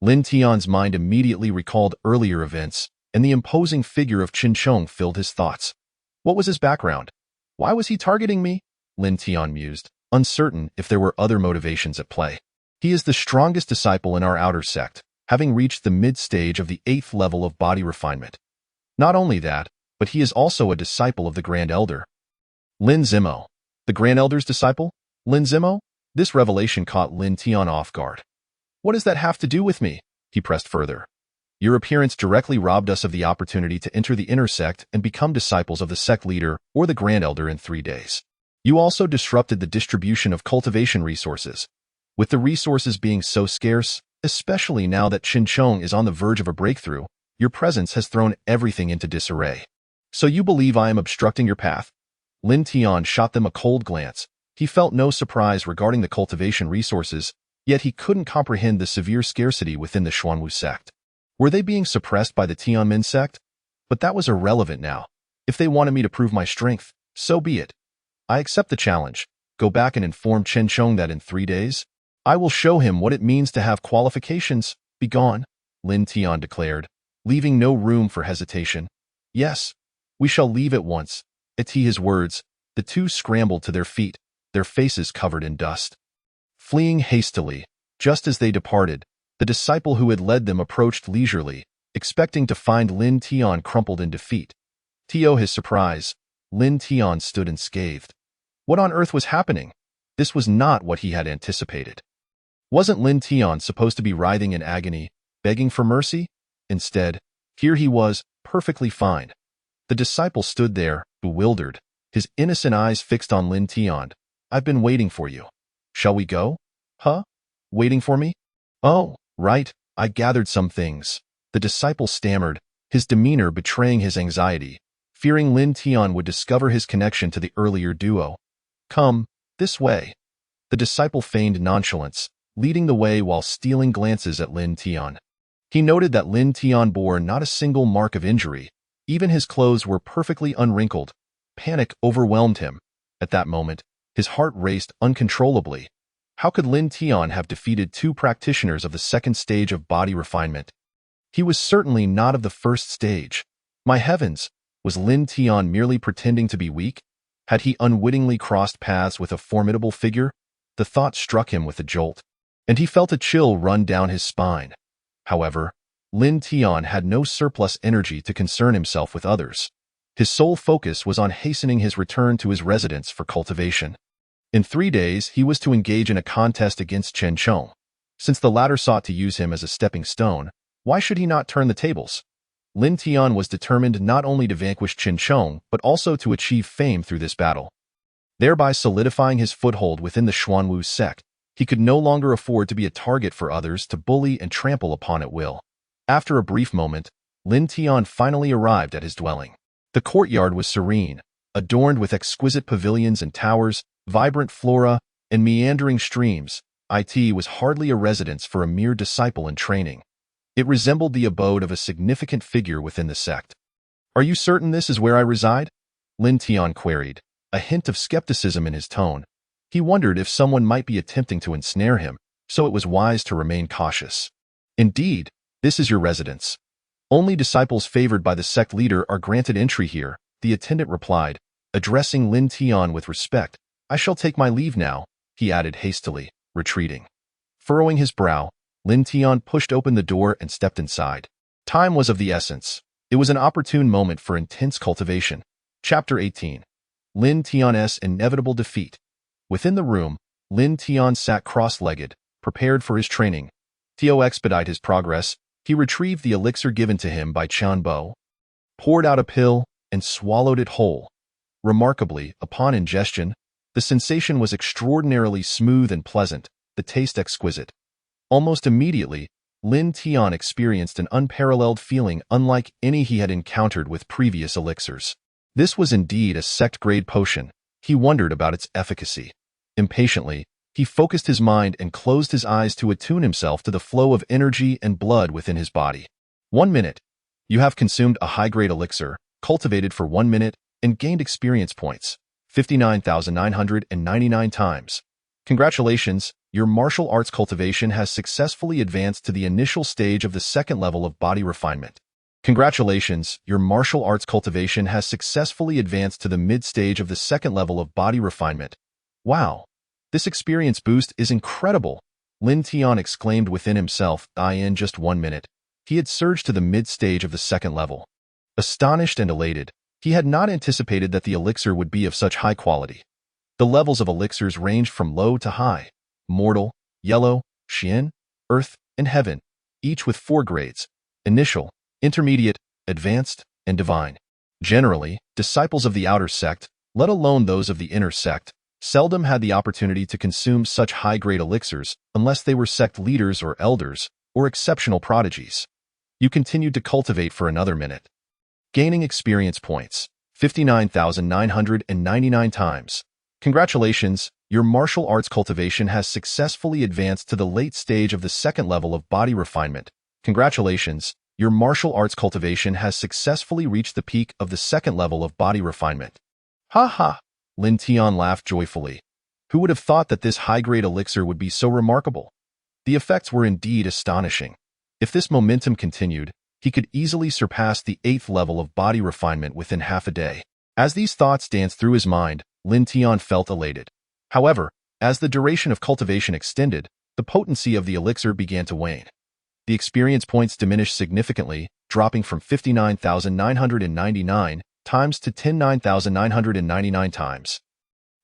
Lin Tian's mind immediately recalled earlier events, and the imposing figure of Chen Sheng filled his thoughts. What was his background? Why was he targeting me? Lin Tian mused, uncertain if there were other motivations at play. He is the strongest disciple in our outer sect, having reached the mid-stage of the 8th level of body refinement. Not only that, but he is also a disciple of the Grand Elder. Lin Zimo. The Grand Elder's disciple? Lin Zimo? This revelation caught Lin Tian off guard. What does that have to do with me? He pressed further. Your appearance directly robbed us of the opportunity to enter the inner sect and become disciples of the sect leader or the Grand Elder in 3 days. You also disrupted the distribution of cultivation resources. With the resources being so scarce, especially now that Chen Sheng is on the verge of a breakthrough, your presence has thrown everything into disarray. So you believe I am obstructing your path? Lin Tian shot them a cold glance. He felt no surprise regarding the cultivation resources, yet he couldn't comprehend the severe scarcity within the Xuanwu sect. Were they being suppressed by the Tianmin sect? But that was irrelevant now. If they wanted me to prove my strength, so be it. I accept the challenge. Go back and inform Chen Sheng that in 3 days, I will show him what it means to have qualifications. Be gone. Lin Tian declared, leaving no room for hesitation. Yes, we shall leave at once. At his words, the two scrambled to their feet, their faces covered in dust. Fleeing hastily, just as they departed, the disciple who had led them approached leisurely, expecting to find Lin Tian crumpled in defeat. To his surprise, Lin Tian stood unscathed. What on earth was happening? This was not what he had anticipated. Wasn't Lin Tian supposed to be writhing in agony, begging for mercy? Instead, here he was, perfectly fine. The disciple stood there, bewildered, his innocent eyes fixed on Lin Tian. I've been waiting for you. Shall we go? Huh? Waiting for me? Oh, right, I gathered some things. The disciple stammered, his demeanor betraying his anxiety, fearing Lin Tian would discover his connection to the earlier duo. Come, this way. The disciple feigned nonchalance, leading the way while stealing glances at Lin Tian. He noted that Lin Tian bore not a single mark of injury. Even his clothes were perfectly unwrinkled. Panic overwhelmed him. At that moment, his heart raced uncontrollably. How could Lin Tian have defeated two practitioners of the second stage of body refinement? He was certainly not of the first stage. My heavens, was Lin Tian merely pretending to be weak? Had he unwittingly crossed paths with a formidable figure? The thought struck him with a jolt, and he felt a chill run down his spine. However, Lin Tian had no surplus energy to concern himself with others. His sole focus was on hastening his return to his residence for cultivation. In 3 days, he was to engage in a contest against Chen Chong. Since the latter sought to use him as a stepping stone, why should he not turn the tables? Lin Tian was determined not only to vanquish Chen Chong, but also to achieve fame through this battle. Thereby solidifying his foothold within the Xuanwu sect, he could no longer afford to be a target for others to bully and trample upon at will. After a brief moment, Lin Tian finally arrived at his dwelling. The courtyard was serene, adorned with exquisite pavilions and towers, vibrant flora, and meandering streams. It was hardly a residence for a mere disciple in training. It resembled the abode of a significant figure within the sect. Are you certain this is where I reside? Lin Tian queried, a hint of skepticism in his tone. He wondered if someone might be attempting to ensnare him, so it was wise to remain cautious. Indeed, this is your residence. Only disciples favored by the sect leader are granted entry here, the attendant replied, addressing Lin Tian with respect. I shall take my leave now, he added hastily, retreating. Furrowing his brow, Lin Tian pushed open the door and stepped inside. Time was of the essence. It was an opportune moment for intense cultivation. Chapter 18. Lin Tian's inevitable defeat. Within the room, Lin Tian sat cross-legged, prepared for his training. To expedite his progress, he retrieved the elixir given to him by Qian Bo, poured out a pill, and swallowed it whole. Remarkably, upon ingestion, the sensation was extraordinarily smooth and pleasant, the taste exquisite. Almost immediately, Lin Tian experienced an unparalleled feeling unlike any he had encountered with previous elixirs. This was indeed a sect-grade potion. He wondered about its efficacy. Impatiently, he focused his mind and closed his eyes to attune himself to the flow of energy and blood within his body. 1 minute. You have consumed a high-grade elixir, cultivated for 1 minute, and gained experience points, 59,999 times. Congratulations, your martial arts cultivation has successfully advanced to the initial stage of the second level of body refinement. Congratulations, your martial arts cultivation has successfully advanced to the mid-stage of the second level of body refinement. Wow! This experience boost is incredible, Lin Tian exclaimed within himself. In just 1 minute, he had surged to the mid-stage of the second level. Astonished and elated, he had not anticipated that the elixir would be of such high quality. The levels of elixirs ranged from low to high, mortal, yellow, Xian, earth, and heaven, each with 4 grades: initial, intermediate, advanced, and divine. Generally, disciples of the outer sect, let alone those of the inner sect, seldom had the opportunity to consume such high-grade elixirs unless they were sect leaders or elders, or exceptional prodigies. You continued to cultivate for another minute. Gaining experience points, 59,999 times. Congratulations, your martial arts cultivation has successfully advanced to the late stage of the second level of body refinement. Congratulations, your martial arts cultivation has successfully reached the peak of the second level of body refinement. Ha ha! Lin Tian laughed joyfully. Who would have thought that this high-grade elixir would be so remarkable? The effects were indeed astonishing. If this momentum continued, he could easily surpass the 8th level of body refinement within half a day. As these thoughts danced through his mind, Lin Tian felt elated. However, as the duration of cultivation extended, the potency of the elixir began to wane. The experience points diminished significantly, dropping from 59,999 times to 10,999 times,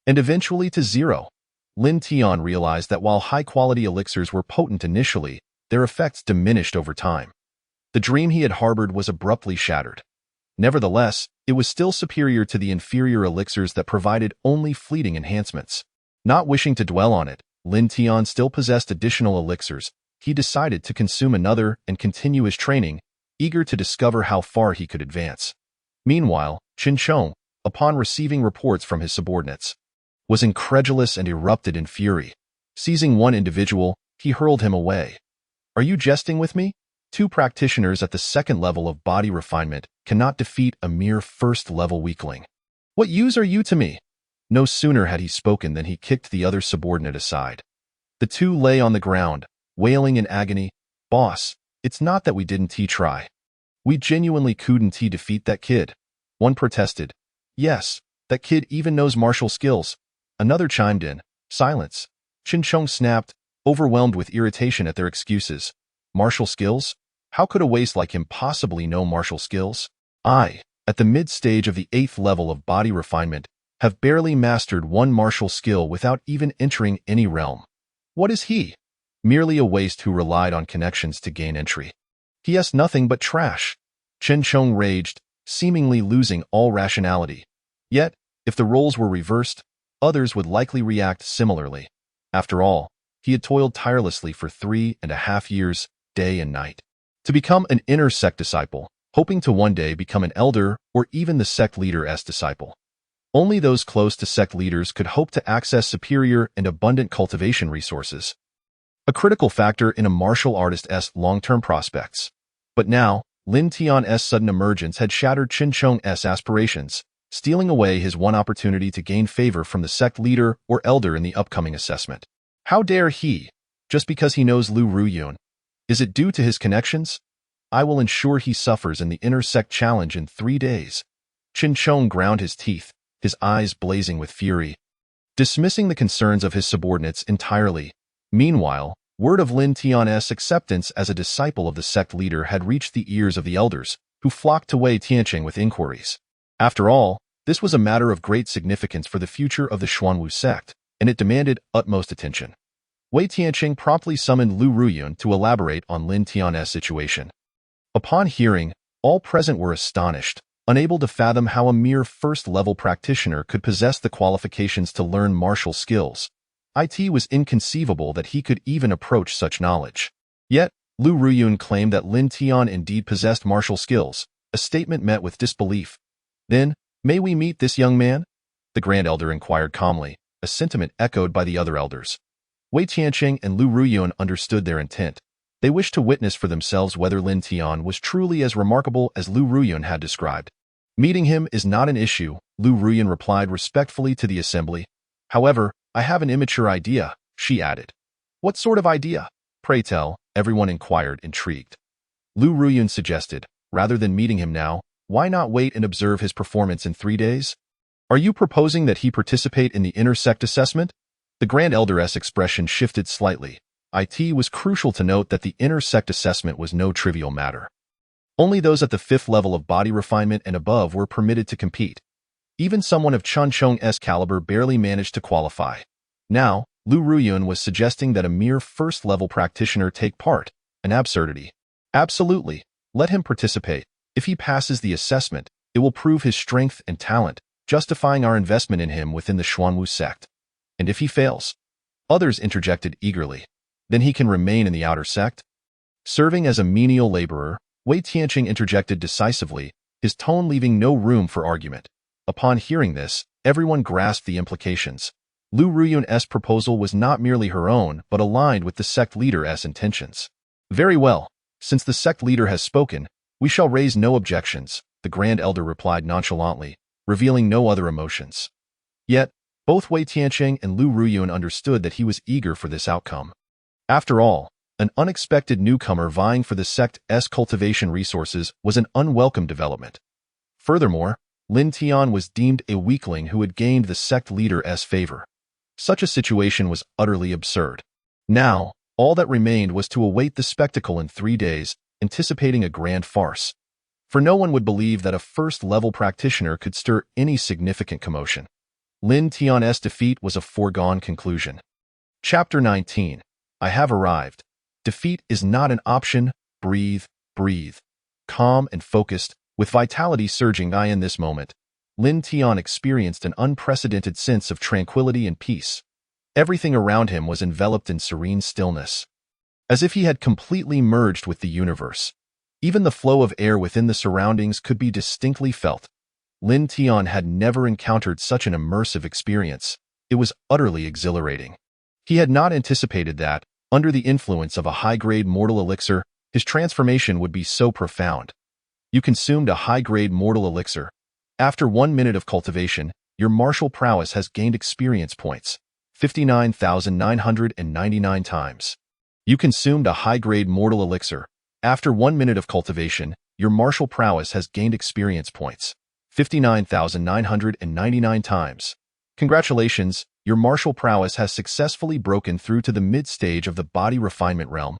and eventually to 0. Lin Tian realized that while high-quality elixirs were potent initially, their effects diminished over time. The dream he had harbored was abruptly shattered. Nevertheless, it was still superior to the inferior elixirs that provided only fleeting enhancements. Not wishing to dwell on it, Lin Tian still possessed additional elixirs. He decided to consume another and continue his training, eager to discover how far he could advance. Meanwhile, Qin Chong, upon receiving reports from his subordinates, was incredulous and erupted in fury. Seizing one individual, he hurled him away. "Are you jesting with me? 2 practitioners at the 2nd level of body refinement cannot defeat a mere 1st-level weakling. What use are you to me?" No sooner had he spoken than he kicked the other subordinate aside. The two lay on the ground, wailing in agony. "Boss, it's not that we didn't try. We genuinely couldn't defeat that kid." One protested. "Yes, that kid even knows martial skills." Another chimed in. Silence. Qin Chong snapped, overwhelmed with irritation at their excuses. Martial skills? How could a waste like him possibly know martial skills? I, at the mid-stage of the 8th level of body refinement, have barely mastered one martial skill without even entering any realm. What is he? Merely a waste who relied on connections to gain entry. He has nothing but trash. Qin Chong raged, seemingly losing all rationality. Yet, if the roles were reversed, others would likely react similarly. After all, he had toiled tirelessly for 3.5 years, day and night, to become an inner sect disciple, hoping to one day become an elder or even the sect leader's disciple. Only those close to sect leaders could hope to access superior and abundant cultivation resources, a critical factor in a martial artist's long-term prospects. But now, Lin Tian's sudden emergence had shattered Qin Chong's aspirations, stealing away his one opportunity to gain favor from the sect leader or elder in the upcoming assessment. How dare he, just because he knows Lu Ruyun? Is it due to his connections? I will ensure he suffers in the inner sect challenge in 3 days. Qin Chong ground his teeth, his eyes blazing with fury, dismissing the concerns of his subordinates entirely. Meanwhile, word of Lin Tian's acceptance as a disciple of the sect leader had reached the ears of the elders, who flocked to Wei Tianqing with inquiries. After all, this was a matter of great significance for the future of the Xuanwu sect, and it demanded utmost attention. Wei Tianqing promptly summoned Lu Ruyun to elaborate on Lin Tian's situation. Upon hearing, all present were astonished, unable to fathom how a mere 1st-level practitioner could possess the qualifications to learn martial skills. It was inconceivable that he could even approach such knowledge. Yet, Lu Ruyun claimed that Lin Tian indeed possessed martial skills, a statement met with disbelief. "Then, may we meet this young man?" the Grand Elder inquired calmly, a sentiment echoed by the other elders. Wei Tianqing and Lu Ruyun understood their intent. They wished to witness for themselves whether Lin Tian was truly as remarkable as Lu Ruyun had described. "Meeting him is not an issue," Lu Ruyun replied respectfully to the assembly. "However, I have an immature idea," she added. "What sort of idea? Pray tell," everyone inquired, intrigued. Lu Ruyun suggested, "Rather than meeting him now, why not wait and observe his performance in 3 days? Are you proposing that he participate in the inner sect assessment?" The Grand Elder's expression shifted slightly. It was crucial to note that the inner sect assessment was no trivial matter. Only those at the 5th level of body refinement and above were permitted to compete. Even someone of Qin Chong's caliber barely managed to qualify. Now, Lu Ruyun was suggesting that a mere 1st-level practitioner take part, an absurdity. "Absolutely. Let him participate. If he passes the assessment, it will prove his strength and talent, justifying our investment in him within the Xuanwu sect. And if he fails?" Others interjected eagerly. "Then he can remain in the outer sect?" Serving as a menial laborer, Wei Tianqing interjected decisively, his tone leaving no room for argument. Upon hearing this, everyone grasped the implications. Lu Ruyun's proposal was not merely her own, but aligned with the sect leader's intentions. "Very well. Since the sect leader has spoken, we shall raise no objections," the Grand Elder replied nonchalantly, revealing no other emotions. Yet, both Wei Tianqing and Lu Ruyun understood that he was eager for this outcome. After all, An unexpected newcomer vying for the sect's cultivation resources was an unwelcome development. Furthermore, Lin Tian was deemed a weakling who had gained the sect leader's favor. Such a situation was utterly absurd. Now, all that remained was to await the spectacle in 3 days, anticipating a grand farce. For no one would believe that a first-level practitioner could stir any significant commotion. Lin Tian's defeat was a foregone conclusion. Chapter 19. I have arrived. Defeat is not an option. Breathe, breathe. Calm and focused, with vitality surging in this moment, Lin Tian experienced an unprecedented sense of tranquility and peace. Everything around him was enveloped in serene stillness, as if he had completely merged with the universe. Even the flow of air within the surroundings could be distinctly felt. Lin Tian had never encountered such an immersive experience. It was utterly exhilarating. He had not anticipated that, under the influence of a high-grade mortal elixir, his transformation would be so profound. You consumed a high-grade mortal elixir. After 1 minute of cultivation, your martial prowess has gained experience points, 59,999 times. You consumed a high-grade mortal elixir. After 1 minute of cultivation, your martial prowess has gained experience points, 59,999 times. Congratulations, your martial prowess has successfully broken through to the mid-stage of the body refinement realm.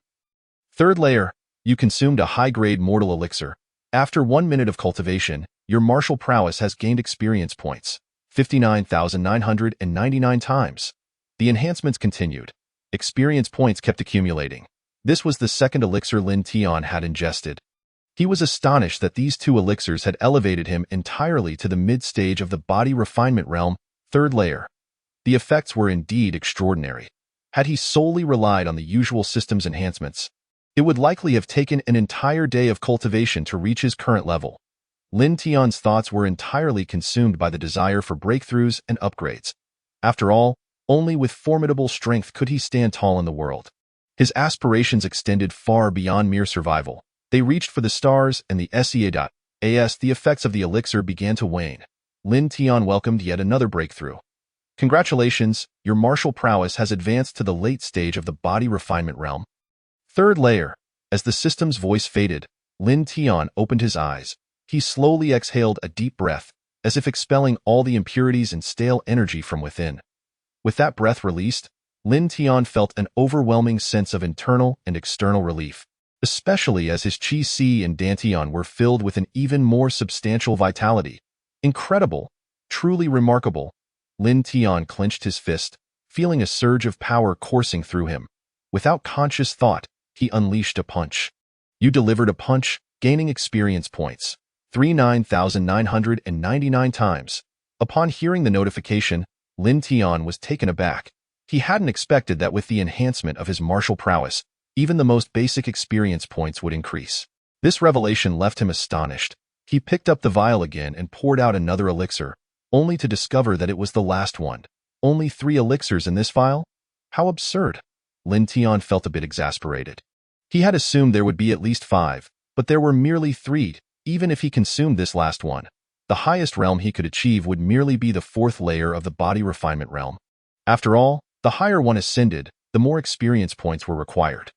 Third layer, you consumed a high-grade mortal elixir. After 1 minute of cultivation, your martial prowess has gained experience points, 59,999 times. The enhancements continued. Experience points kept accumulating. This was the second elixir Lin Tian had ingested. He was astonished that these 2 elixirs had elevated him entirely to the mid-stage of the body refinement realm, third layer. The effects were indeed extraordinary. Had he solely relied on the usual system's enhancements, it would likely have taken an entire day of cultivation to reach his current level. Lin Tian's thoughts were entirely consumed by the desire for breakthroughs and upgrades. After all, only with formidable strength could he stand tall in the world. His aspirations extended far beyond mere survival. They reached for the stars and the SEA.as the effects of the elixir began to wane. Lin Tian welcomed yet another breakthrough. Congratulations, your martial prowess has advanced to the late stage of the body refinement realm. Third layer. As the system's voice faded, Lin Tian opened his eyes. He slowly exhaled a deep breath, as if expelling all the impurities and stale energy from within. With that breath released, Lin Tian felt an overwhelming sense of internal and external relief, especially as his Qi and Dantian were filled with an even more substantial vitality. Incredible, truly remarkable. Lin Tian clenched his fist, feeling a surge of power coursing through him. Without conscious thought, he unleashed a punch. You delivered a punch, gaining experience points, 39,999 times. Upon hearing the notification, Lin Tian was taken aback. He hadn't expected that with the enhancement of his martial prowess, even the most basic experience points would increase. This revelation left him astonished. He picked up the vial again and poured out another elixir, only to discover that it was the last one. Only 3 elixirs in this vial? How absurd! Lin Tian felt a bit exasperated. He had assumed there would be at least 5, but there were merely 3, even if he consumed this last one. The highest realm he could achieve would merely be the 4th layer of the body refinement realm. After all, the higher one ascended, the more experience points were required.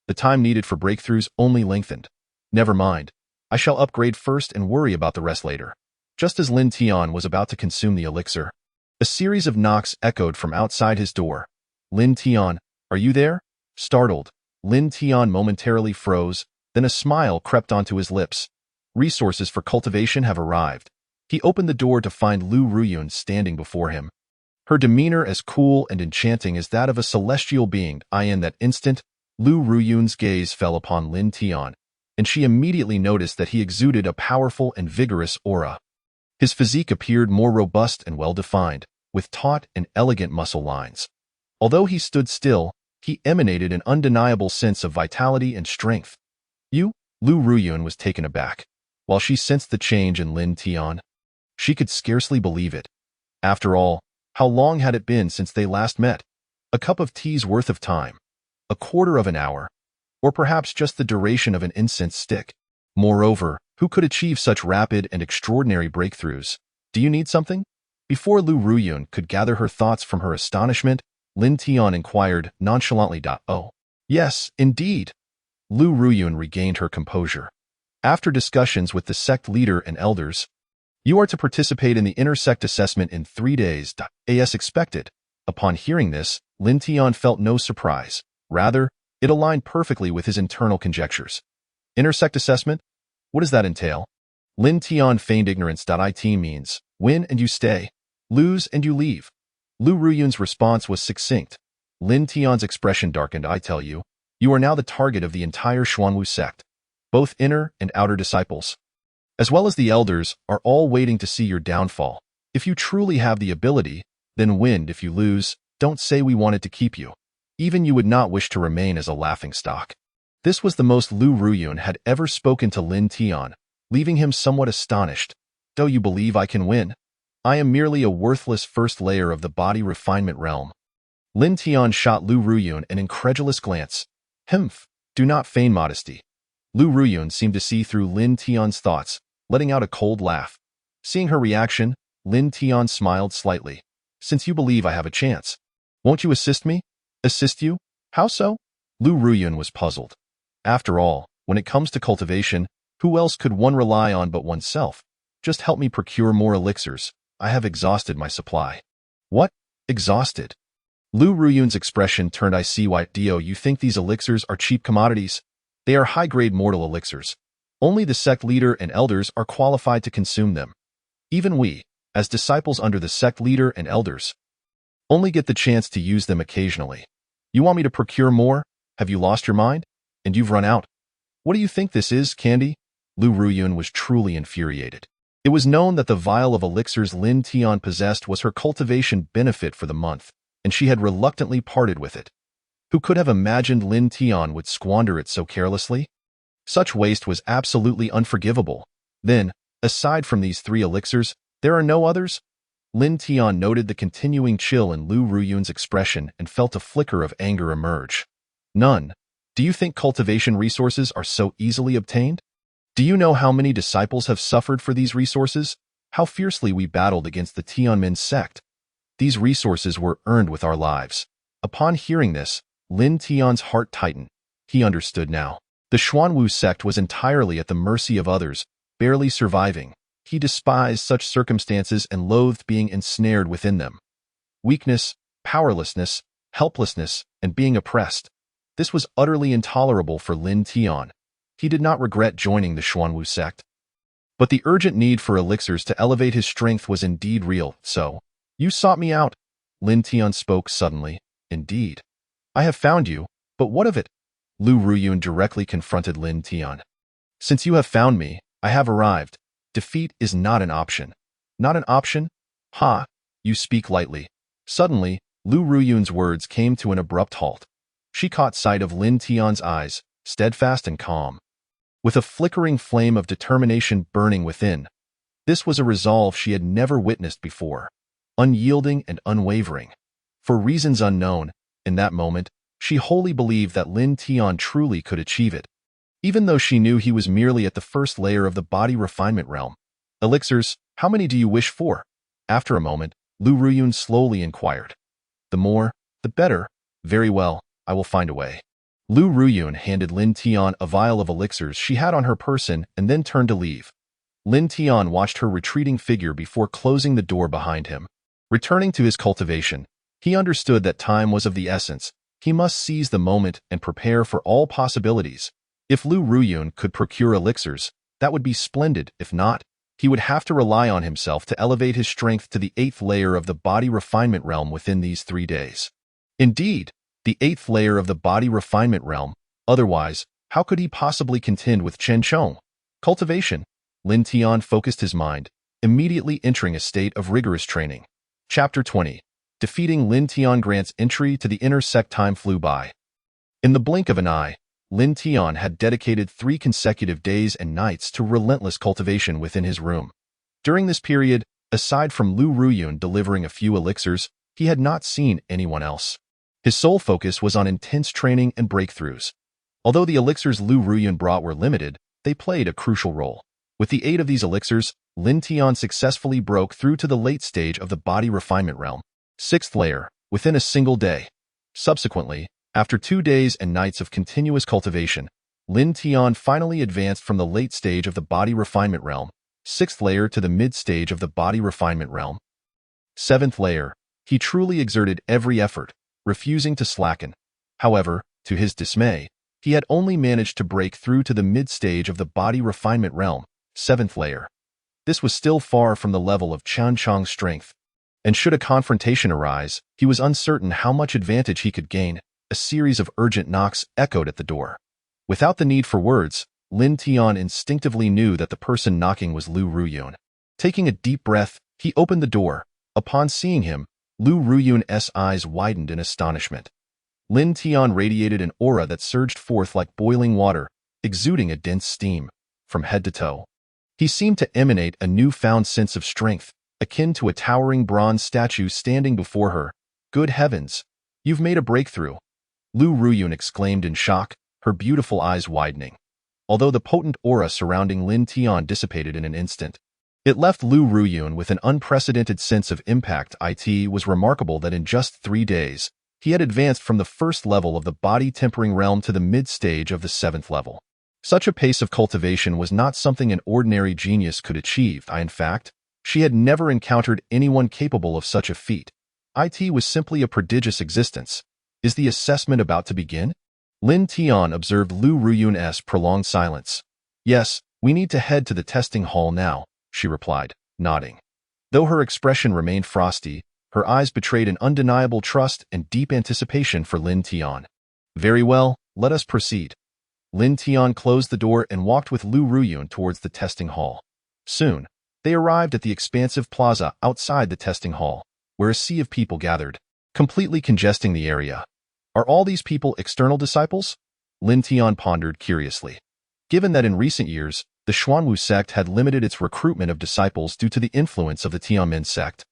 The time needed for breakthroughs only lengthened. Never mind. I shall upgrade first and worry about the rest later. Just as Lin Tian was about to consume the elixir, a series of knocks echoed from outside his door. Lin Tian, are you there? Startled, Lin Tian momentarily froze, then a smile crept onto his lips. Resources for cultivation have arrived. He opened the door to find Lu Ruyun standing before him. Her demeanor as cool and enchanting as that of a celestial being. In that instant, Lu Ruyun's gaze fell upon Lin Tian, and she immediately noticed that he exuded a powerful and vigorous aura. His physique appeared more robust and well-defined, with taut and elegant muscle lines. Although he stood still, he emanated an undeniable sense of vitality and strength. Lu Ruyun was taken aback, while she sensed the change in Lin Tian. She could scarcely believe it. After all, how long had it been since they last met? A cup of tea's worth of time? A quarter of an hour? Or perhaps just the duration of an incense stick? Moreover, who could achieve such rapid and extraordinary breakthroughs? Do you need something? Before Lu Ruyun could gather her thoughts from her astonishment, Lin Tian inquired nonchalantly. Oh, Yes, indeed. Lu Ruyun regained her composure. After discussions with the sect leader and elders, you are to participate in the intersect assessment in 3 days, as expected. Upon hearing this, Lin Tian felt no surprise. Rather, it aligned perfectly with his internal conjectures. Intersect assessment? What does that entail? Lin Tian feigned ignorance. It means, win and you stay, lose and you leave. Lu Ruyun's response was succinct. Lin Tian's expression darkened. I tell you, you are now the target of the entire Xuanwu sect. Both inner and outer disciples, as well as the elders, are all waiting to see your downfall. If you truly have the ability, then win. If you lose, don't say we wanted to keep you. Even you would not wish to remain as a laughingstock. This was the most Lu Ruyun had ever spoken to Lin Tian, leaving him somewhat astonished. Do you believe I can win? I am merely a worthless first layer of the body refinement realm. Lin Tian shot Lu Ruyun an incredulous glance. Humph, do not feign modesty. Lu Ruyun seemed to see through Lin Tian's thoughts, letting out a cold laugh. Seeing her reaction, Lin Tian smiled slightly. Since you believe I have a chance, won't you assist me? Assist you? How so? Lu Ruyun was puzzled. After all, when it comes to cultivation, who else could one rely on but oneself? Just help me procure more elixirs. I have exhausted my supply. What? Exhausted? Lu Ruyun's expression turned. I see why. Dio, you think these elixirs are cheap commodities? They are high-grade mortal elixirs. Only the sect leader and elders are qualified to consume them. Even we, as disciples under the sect leader and elders, only get the chance to use them occasionally. You want me to procure more? Have you lost your mind? And you've run out? What do you think this is, Candy? Lu Ruyun was truly infuriated. It was known that the vial of elixirs Lin Tian possessed was her cultivation benefit for the month, and she had reluctantly parted with it. Who could have imagined Lin Tian would squander it so carelessly? Such waste was absolutely unforgivable. Then, aside from these 3 elixirs, there are no others? Lin Tian noted the continuing chill in Lu Ruyun's expression and felt a flicker of anger emerge. None. Do you think cultivation resources are so easily obtained? Do you know how many disciples have suffered for these resources? How fiercely we battled against the Tianmin sect? These resources were earned with our lives. Upon hearing this, Lin Tian's heart tightened. He understood now. The Xuanwu sect was entirely at the mercy of others, barely surviving. He despised such circumstances and loathed being ensnared within them. Weakness, powerlessness, helplessness, and being oppressed. This was utterly intolerable for Lin Tian. He did not regret joining the Xuanwu sect. But the urgent need for elixirs to elevate his strength was indeed real. So, you sought me out. Lin Tian spoke suddenly. Indeed. I have found you, but what of it? Lu Ruyun directly confronted Lin Tian. Since you have found me, I have arrived. Defeat is not an option. Not an option? Ha! You speak lightly. Suddenly, Lu Ruyun's words came to an abrupt halt. She caught sight of Lin Tian's eyes, steadfast and calm, with a flickering flame of determination burning within. This was a resolve she had never witnessed before, unyielding and unwavering. For reasons unknown, in that moment, she wholly believed that Lin Tian truly could achieve it, even though she knew he was merely at the first layer of the body refinement realm. Elixirs, how many do you wish for? After a moment, Lu Ruyun slowly inquired. The more, the better. Very well, I will find a way. Lu Ruyun handed Lin Tian a vial of elixirs she had on her person and then turned to leave. Lin Tian watched her retreating figure before closing the door behind him. Returning to his cultivation, he understood that time was of the essence. He must seize the moment and prepare for all possibilities. If Lu Ruyun could procure elixirs, that would be splendid. If not, he would have to rely on himself to elevate his strength to the 8th layer of the body refinement realm within these 3 days. Indeed, the 8th layer of the body refinement realm. Otherwise, how could he possibly contend with Chen Chong? Cultivation. Lin Tian focused his mind, immediately entering a state of rigorous training. Chapter 20. Defeating Lin Tian grants entry to the inner sect. Time flew by. In the blink of an eye, Lin Tian had dedicated 3 consecutive days and nights to relentless cultivation within his room. During this period, aside from Lu Ruyun delivering a few elixirs, he had not seen anyone else. His sole focus was on intense training and breakthroughs. Although the elixirs Lu Ruyun brought were limited, they played a crucial role. With the aid of these elixirs, Lin Tian successfully broke through to the late stage of the body refinement realm, 6th layer, within a single day. Subsequently, After 2 days and nights of continuous cultivation, Lin Tian finally advanced from the late stage of the body refinement realm, 6th layer, to the mid-stage of the body refinement realm, 7th layer. He truly exerted every effort, refusing to slacken. However, to his dismay, he had only managed to break through to the mid-stage of the body refinement realm, 7th layer. This was still far from the level of Qian Chang's strength, and should a confrontation arise, he was uncertain how much advantage he could gain. A series of urgent knocks echoed at the door. Without the need for words, Lin Tian instinctively knew that the person knocking was Lu Ruyun. Taking a deep breath, he opened the door. Upon seeing him, Lu Ruyun's eyes widened in astonishment. Lin Tian radiated an aura that surged forth like boiling water, exuding a dense steam from head to toe. He seemed to emanate a newfound sense of strength, akin to a towering bronze statue standing before her. Good heavens! You've made a breakthrough! Lu Ruyun exclaimed in shock, her beautiful eyes widening. Although the potent aura surrounding Lin Tian dissipated in an instant, it left Lu Ruyun with an unprecedented sense of impact. It was remarkable that in just 3 days, he had advanced from the 1st level of the body-tempering realm to the mid-stage of the 7th level. Such a pace of cultivation was not something an ordinary genius could achieve. In fact, she had never encountered anyone capable of such a feat. It was simply a prodigious existence. Is the assessment about to begin? Lin Tian observed Lu Ruyun's prolonged silence. Yes, we need to head to the testing hall now, she replied, nodding. Though her expression remained frosty, her eyes betrayed an undeniable trust and deep anticipation for Lin Tian. Very well, let us proceed. Lin Tian closed the door and walked with Lu Ruyun towards the testing hall. Soon, they arrived at the expansive plaza outside the testing hall, where a sea of people gathered, completely congesting the area. Are all these people external disciples? Lin Tian pondered curiously. Given that in recent years, the Xuanwu sect had limited its recruitment of disciples due to the influence of the Tianmin sect,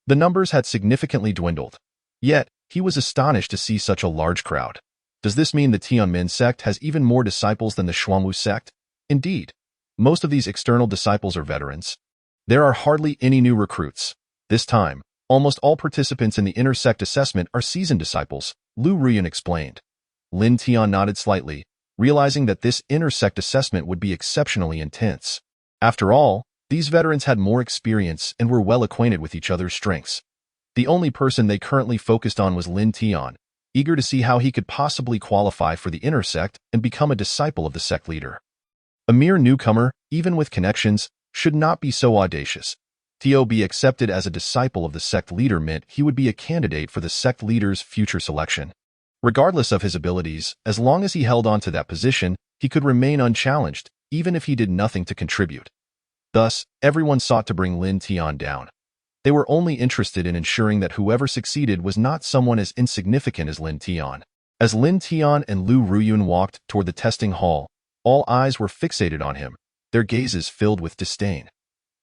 the numbers had significantly dwindled. Yet, he was astonished to see such a large crowd. Does this mean the Tianmin sect has even more disciples than the Xuanwu sect? Indeed, most of these external disciples are veterans. There are hardly any new recruits. This time, almost all participants in the intersect assessment are seasoned disciples, Lu Ruyun explained. Lin Tian nodded slightly, realizing that this intersect assessment would be exceptionally intense. After all, these veterans had more experience and were well acquainted with each other's strengths. The only person they currently focused on was Lin Tian, eager to see how he could possibly qualify for the intersect and become a disciple of the sect leader. A mere newcomer, even with connections, should not be so audacious. To be accepted as a disciple of the sect leader meant he would be a candidate for the sect leader's future selection. Regardless of his abilities, as long as he held on to that position, he could remain unchallenged, even if he did nothing to contribute. Thus, everyone sought to bring Lin Tian down. They were only interested in ensuring that whoever succeeded was not someone as insignificant as Lin Tian. As Lin Tian and Lu Ruyun walked toward the testing hall, all eyes were fixated on him, their gazes filled with disdain.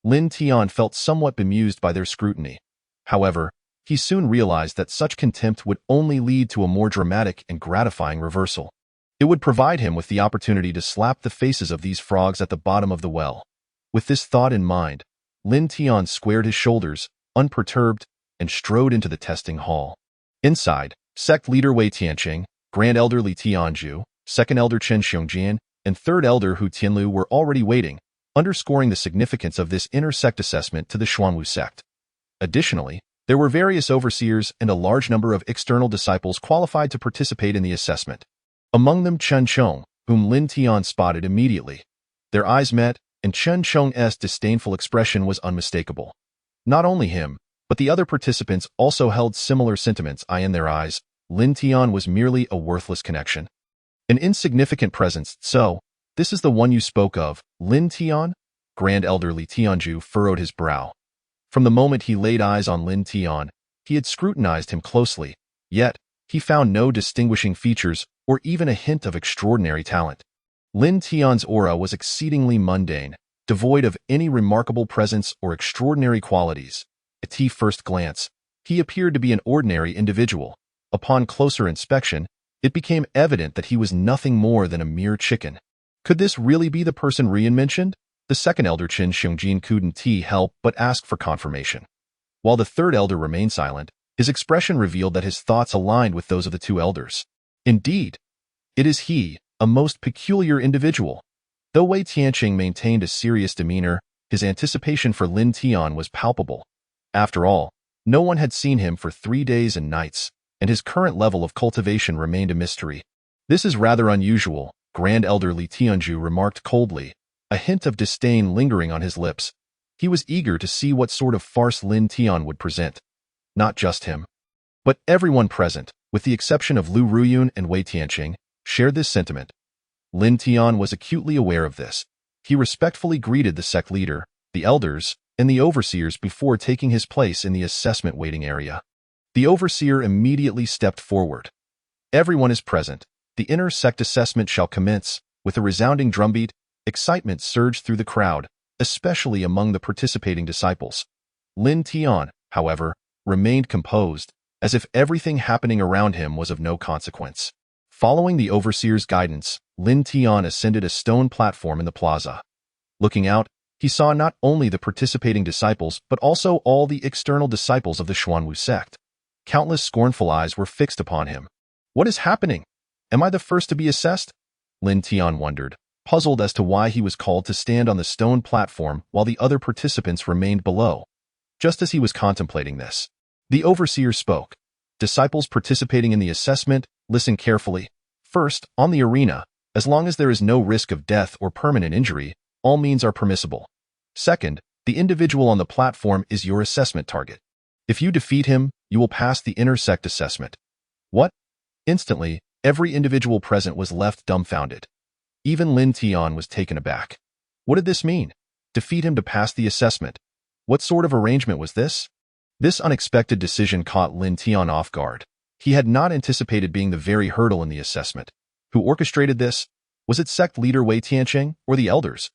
Lin Tian felt somewhat bemused by their scrutiny. However, he soon realized that such contempt would only lead to a more dramatic and gratifying reversal. It would provide him with the opportunity to slap the faces of these frogs at the bottom of the well. With this thought in mind, Lin Tian squared his shoulders, unperturbed, and strode into the testing hall. Inside, sect leader Wei Tianqing, Grand Elder Li Tianju, Second Elder Chen Xiongjian, and Third Elder Hu Tianlu were already waiting, underscoring the significance of this intersect assessment to the Xuanwu sect. Additionally, there were various overseers and a large number of external disciples qualified to participate in the assessment. Among them Chen Chong, whom Lin Tian spotted immediately. Their eyes met, and Chen Chong's disdainful expression was unmistakable. Not only him, but the other participants also held similar sentiments. In their eyes, Lin Tian was merely a worthless connection. An insignificant presence. So, this is the one you spoke of, Lin Tian? Grand Elder Li Tianju furrowed his brow. From the moment he laid eyes on Lin Tian, he had scrutinized him closely, yet he found no distinguishing features or even a hint of extraordinary talent. Lin Tian's aura was exceedingly mundane, devoid of any remarkable presence or extraordinary qualities. At first glance, he appeared to be an ordinary individual. Upon closer inspection, it became evident that he was nothing more than a mere chicken. Could this really be the person Rian mentioned? The second elder Chen Xiongjian couldn't help but ask for confirmation. While the third elder remained silent, his expression revealed that his thoughts aligned with those of the two elders. Indeed, it is he, a most peculiar individual. Though Wei Tianqing maintained a serious demeanor, his anticipation for Lin Tian was palpable. After all, no one had seen him for 3 days and nights, and his current level of cultivation remained a mystery. This is rather unusual, Grand Elder Li Tianju remarked coldly, a hint of disdain lingering on his lips. He was eager to see what sort of farce Lin Tian would present. Not just him, but everyone present, with the exception of Lu Ruyun and Wei Tianqing, shared this sentiment. Lin Tian was acutely aware of this. He respectfully greeted the sect leader, the elders, and the overseers before taking his place in the assessment waiting area. The overseer immediately stepped forward. Everyone is present. The inner sect assessment shall commence. With a resounding drumbeat, excitement surged through the crowd, especially among the participating disciples. Lin Tian, however, remained composed, as if everything happening around him was of no consequence. Following the overseer's guidance, Lin Tian ascended a stone platform in the plaza. Looking out, he saw not only the participating disciples but also all the external disciples of the Xuanwu sect. Countless scornful eyes were fixed upon him. What is happening? Am I the first to be assessed? Lin Tian wondered, puzzled as to why he was called to stand on the stone platform while the other participants remained below. Just as he was contemplating this, the overseer spoke. Disciples participating in the assessment, listen carefully. First, on the arena, as long as there is no risk of death or permanent injury, all means are permissible. Second, the individual on the platform is your assessment target. If you defeat him, you will pass the inner sect assessment. What? Instantly, every individual present was left dumbfounded. Even Lin Tian was taken aback. What did this mean? Defeat him to pass the assessment. What sort of arrangement was this? This unexpected decision caught Lin Tian off guard. He had not anticipated being the very hurdle in the assessment. Who orchestrated this? Was it sect leader Wei Tianqing or the elders?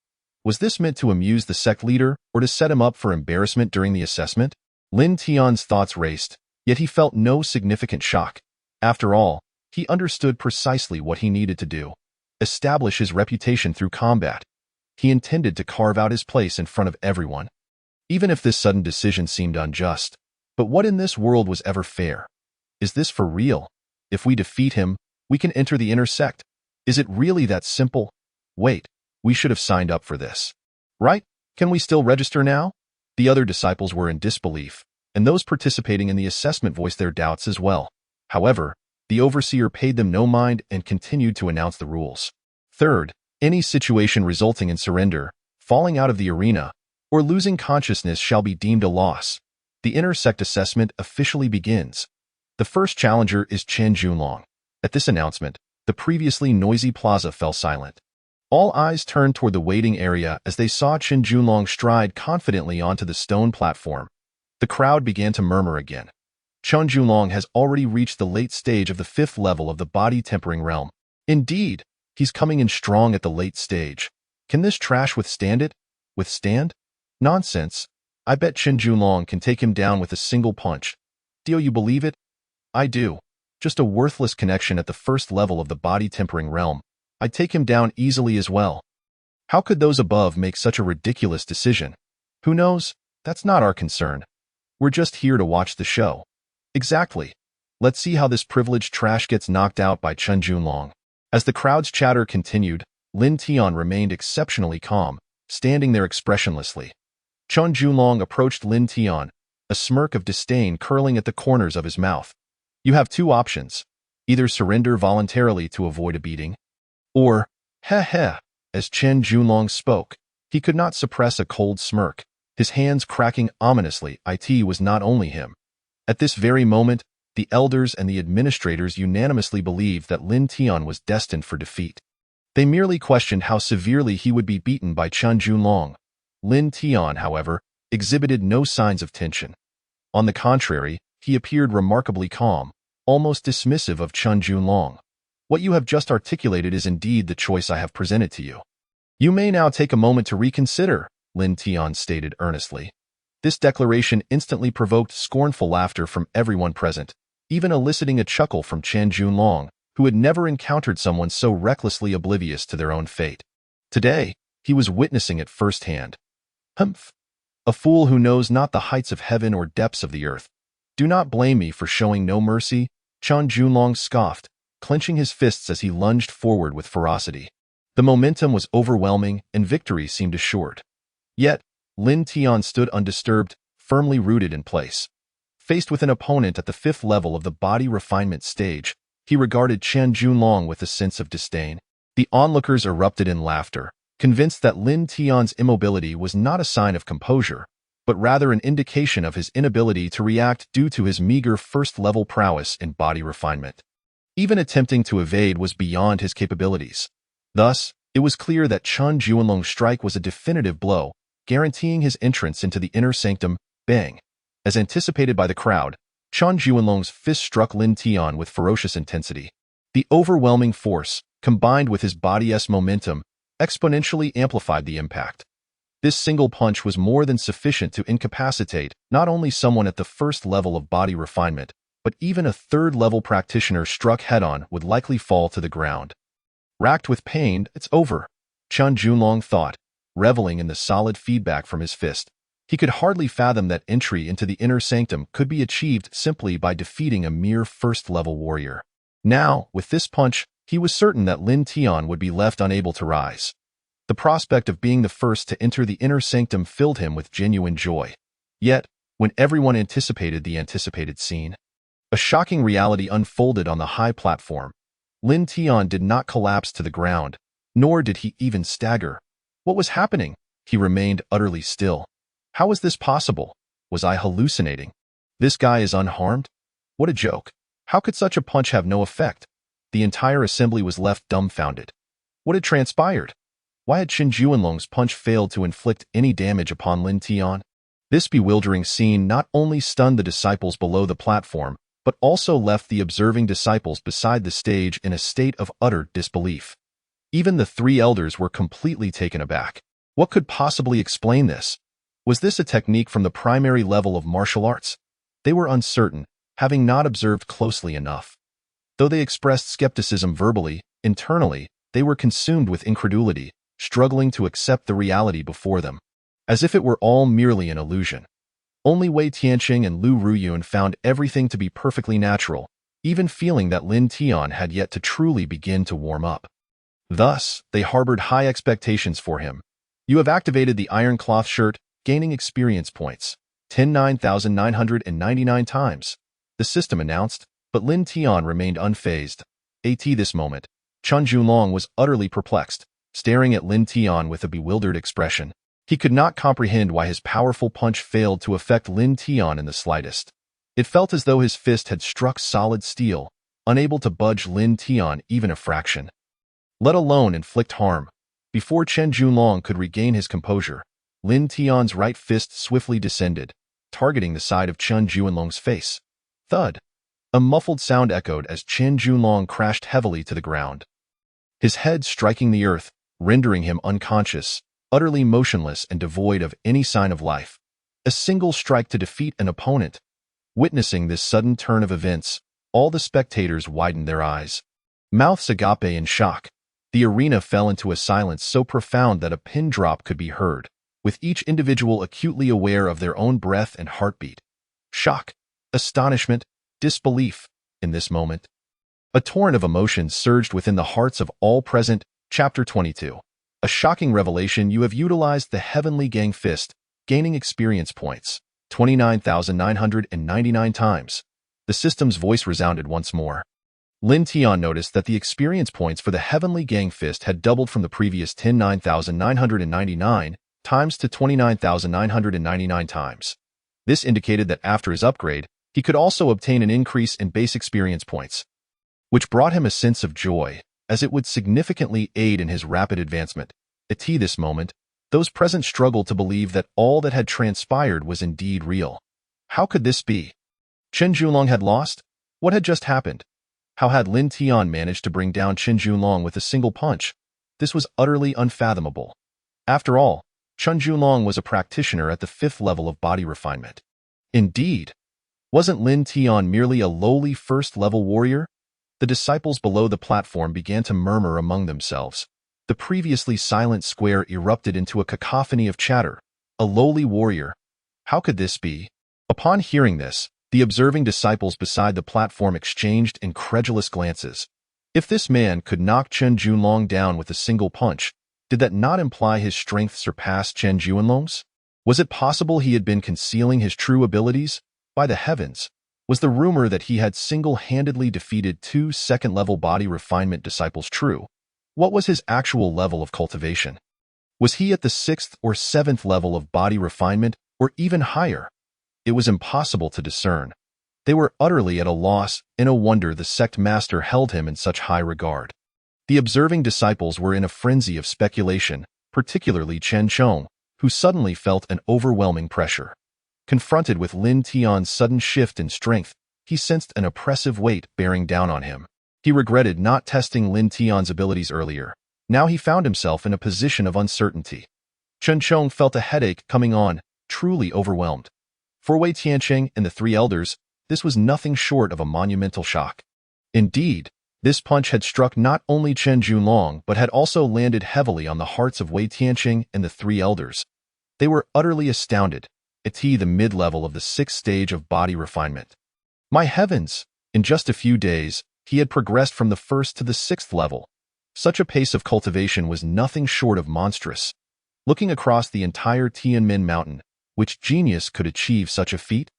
Was this meant to amuse the sect leader or to set him up for embarrassment during the assessment? Lin Tian's thoughts raced, yet he felt no significant shock. After all, he understood precisely what he needed to do. Establish his reputation through combat. He intended to carve out his place in front of everyone. Even if this sudden decision seemed unjust, but what in this world was ever fair? Is this for real? If we defeat him, we can enter the inner sect. Is it really that simple? Wait, we should have signed up for this. Right? Can we still register now? The other disciples were in disbelief, and those participating in the assessment voiced their doubts as well. However, the overseer paid them no mind and continued to announce the rules. Third, any situation resulting in surrender, falling out of the arena, or losing consciousness shall be deemed a loss. The inner sect assessment officially begins. The first challenger is Chen Junlong. At this announcement, the previously noisy plaza fell silent. All eyes turned toward the waiting area as they saw Chen Junlong stride confidently onto the stone platform. The crowd began to murmur again. Chen Junlong has already reached the late stage of the 5th level of the body-tempering realm. Indeed, he's coming in strong at the late stage. Can this trash withstand it? Withstand? Nonsense. I bet Chen Junlong can take him down with a single punch. Do you believe it? I do. Just a worthless connection at the 1st level of the body-tempering realm. I'd take him down easily as well. How could those above make such a ridiculous decision? Who knows? That's not our concern. We're just here to watch the show. Exactly. Let's see how this privileged trash gets knocked out by Chen Junlong. As the crowd's chatter continued, Lin Tian remained exceptionally calm, standing there expressionlessly. Chen Junlong approached Lin Tian, a smirk of disdain curling at the corners of his mouth. You have 2 options. Either surrender voluntarily to avoid a beating, or, heh. As Chen Junlong spoke, he could not suppress a cold smirk, his hands cracking ominously. It was not only him. At this very moment, the elders and the administrators unanimously believed that Lin Tian was destined for defeat. They merely questioned how severely he would be beaten by Chen Junlong. Lin Tian, however, exhibited no signs of tension. On the contrary, he appeared remarkably calm, almost dismissive of Chen Junlong. What you have just articulated is indeed the choice I have presented to you. You may now take a moment to reconsider, Lin Tian stated earnestly. This declaration instantly provoked scornful laughter from everyone present, even eliciting a chuckle from Chen Junlong, who had never encountered someone so recklessly oblivious to their own fate. Today, he was witnessing it firsthand. Humph! A fool who knows not the heights of heaven or depths of the earth. Do not blame me for showing no mercy, Chen Junlong scoffed, clenching his fists as he lunged forward with ferocity. The momentum was overwhelming, and victory seemed assured. Yet, Lin Tian stood undisturbed, firmly rooted in place. Faced with an opponent at the 5th level of the body refinement stage, he regarded Chen Junlong with a sense of disdain. The onlookers erupted in laughter, convinced that Lin Tian's immobility was not a sign of composure, but rather an indication of his inability to react due to his meager 1st-level prowess in body refinement. Even attempting to evade was beyond his capabilities. Thus, it was clear that Chen Junlong's strike was a definitive blow, guaranteeing his entrance into the inner sanctum. Bang! As anticipated by the crowd, Chen Junlong's fist struck Lin Tian with ferocious intensity. The overwhelming force, combined with his body's momentum, exponentially amplified the impact. This single punch was more than sufficient to incapacitate not only someone at the 1st level of body refinement, but even a 3rd-level practitioner struck head-on would likely fall to the ground. Racked with pain, it's over, Chen Junlong thought, reveling in the solid feedback from his fist. He could hardly fathom that entry into the inner sanctum could be achieved simply by defeating a mere 1st-level warrior. Now, with this punch, he was certain that Lin Tian would be left unable to rise. The prospect of being the first to enter the inner sanctum filled him with genuine joy. Yet, when everyone anticipated the anticipated scene, a shocking reality unfolded on the high platform. Lin Tian did not collapse to the ground, nor did he even stagger. What was happening? He remained utterly still. How was this possible? Was I hallucinating? This guy is unharmed? What a joke. How could such a punch have no effect? The entire assembly was left dumbfounded. What had transpired? Why had Chen Junlong's punch failed to inflict any damage upon Lin Tian? This bewildering scene not only stunned the disciples below the platform, but also left the observing disciples beside the stage in a state of utter disbelief. Even the 3 elders were completely taken aback. What could possibly explain this? Was this a technique from the primary level of martial arts? They were uncertain, having not observed closely enough. Though they expressed skepticism verbally, internally, they were consumed with incredulity, struggling to accept the reality before them, as if it were all merely an illusion. Only Wei Tianqing and Lu Ruyun found everything to be perfectly natural, even feeling that Lin Tian had yet to truly begin to warm up. Thus, they harbored high expectations for him. You have activated the iron cloth shirt, gaining experience points. 9,999 times. The system announced, but Lin Tian remained unfazed. At this moment, Chen Junlong was utterly perplexed, staring at Lin Tian with a bewildered expression. He could not comprehend why his powerful punch failed to affect Lin Tian in the slightest. It felt as though his fist had struck solid steel, unable to budge Lin Tian even a fraction, let alone inflict harm. Before Chen Junlong could regain his composure, Lin Tian's right fist swiftly descended, targeting the side of Chen Junlong's face. Thud! A muffled sound echoed as Chen Junlong crashed heavily to the ground, his head striking the earth, rendering him unconscious, utterly motionless and devoid of any sign of life. A single strike to defeat an opponent. Witnessing this sudden turn of events, all the spectators widened their eyes, mouths agape in shock. The arena fell into a silence so profound that a pin drop could be heard, with each individual acutely aware of their own breath and heartbeat. Shock, astonishment, disbelief. In this moment, a torrent of emotions surged within the hearts of all present. Chapter 22. A shocking revelation. You have utilized the Heavenly Gang Fist, gaining experience points. 29,999 times. The system's voice resounded once more. Lin Tian noticed that the experience points for the Heavenly Gang Fist had doubled from the previous 9,999 times to 29,999 times. This indicated that after his upgrade, he could also obtain an increase in base experience points, which brought him a sense of joy, as it would significantly aid in his rapid advancement. At this moment, those present struggled to believe that all that had transpired was indeed real. How could this be? Chen Junlong had lost? What had just happened? How had Lin Tian managed to bring down Chen Junlong with a single punch? This was utterly unfathomable. After all, Chen Junlong was a practitioner at the 5th level of body refinement. Indeed, wasn't Lin Tian merely a lowly 1st-level warrior? The disciples below the platform began to murmur among themselves. The previously silent square erupted into a cacophony of chatter. A lowly warrior. How could this be? Upon hearing this, the observing disciples beside the platform exchanged incredulous glances. If this man could knock Chen Junlong down with a single punch, did that not imply his strength surpassed Chen Junlong's? Was it possible he had been concealing his true abilities? By the heavens, was the rumor that he had single-handedly defeated two second-level body refinement disciples true? What was his actual level of cultivation? Was he at the 6th or 7th level of body refinement, or even higher? It was impossible to discern. They were utterly at a loss, and no wonder the sect master held him in such high regard. The observing disciples were in a frenzy of speculation, particularly Chen Chong, who suddenly felt an overwhelming pressure. Confronted with Lin Tian's sudden shift in strength, he sensed an oppressive weight bearing down on him. He regretted not testing Lin Tian's abilities earlier. Now he found himself in a position of uncertainty. Chen Chong felt a headache coming on, truly overwhelmed. For Wei Tianqing and the three elders, this was nothing short of a monumental shock. Indeed, this punch had struck not only Chen Junlong but had also landed heavily on the hearts of Wei Tianqing and the three elders. They were utterly astounded, at the mid-level of the 6th stage of body refinement. My heavens! In just a few days, he had progressed from the 1st to the 6th level. Such a pace of cultivation was nothing short of monstrous. Looking across the entire Tianmin Mountain, which genius could achieve such a feat?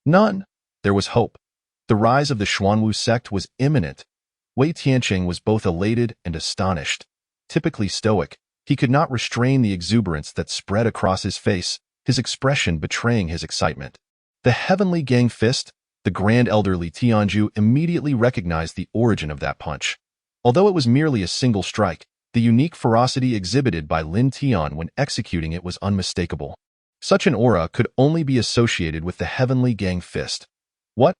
None. There was hope. The rise of the Xuanwu sect was imminent. Wei Tianqing was both elated and astonished. Typically stoic, he could not restrain the exuberance that spread across his face, his expression betraying his excitement. The heavenly gang fist, the grand elder Li Tianju immediately recognized the origin of that punch. Although it was merely a single strike, the unique ferocity exhibited by Lin Tian when executing it was unmistakable. Such an aura could only be associated with the heavenly gang fist. What?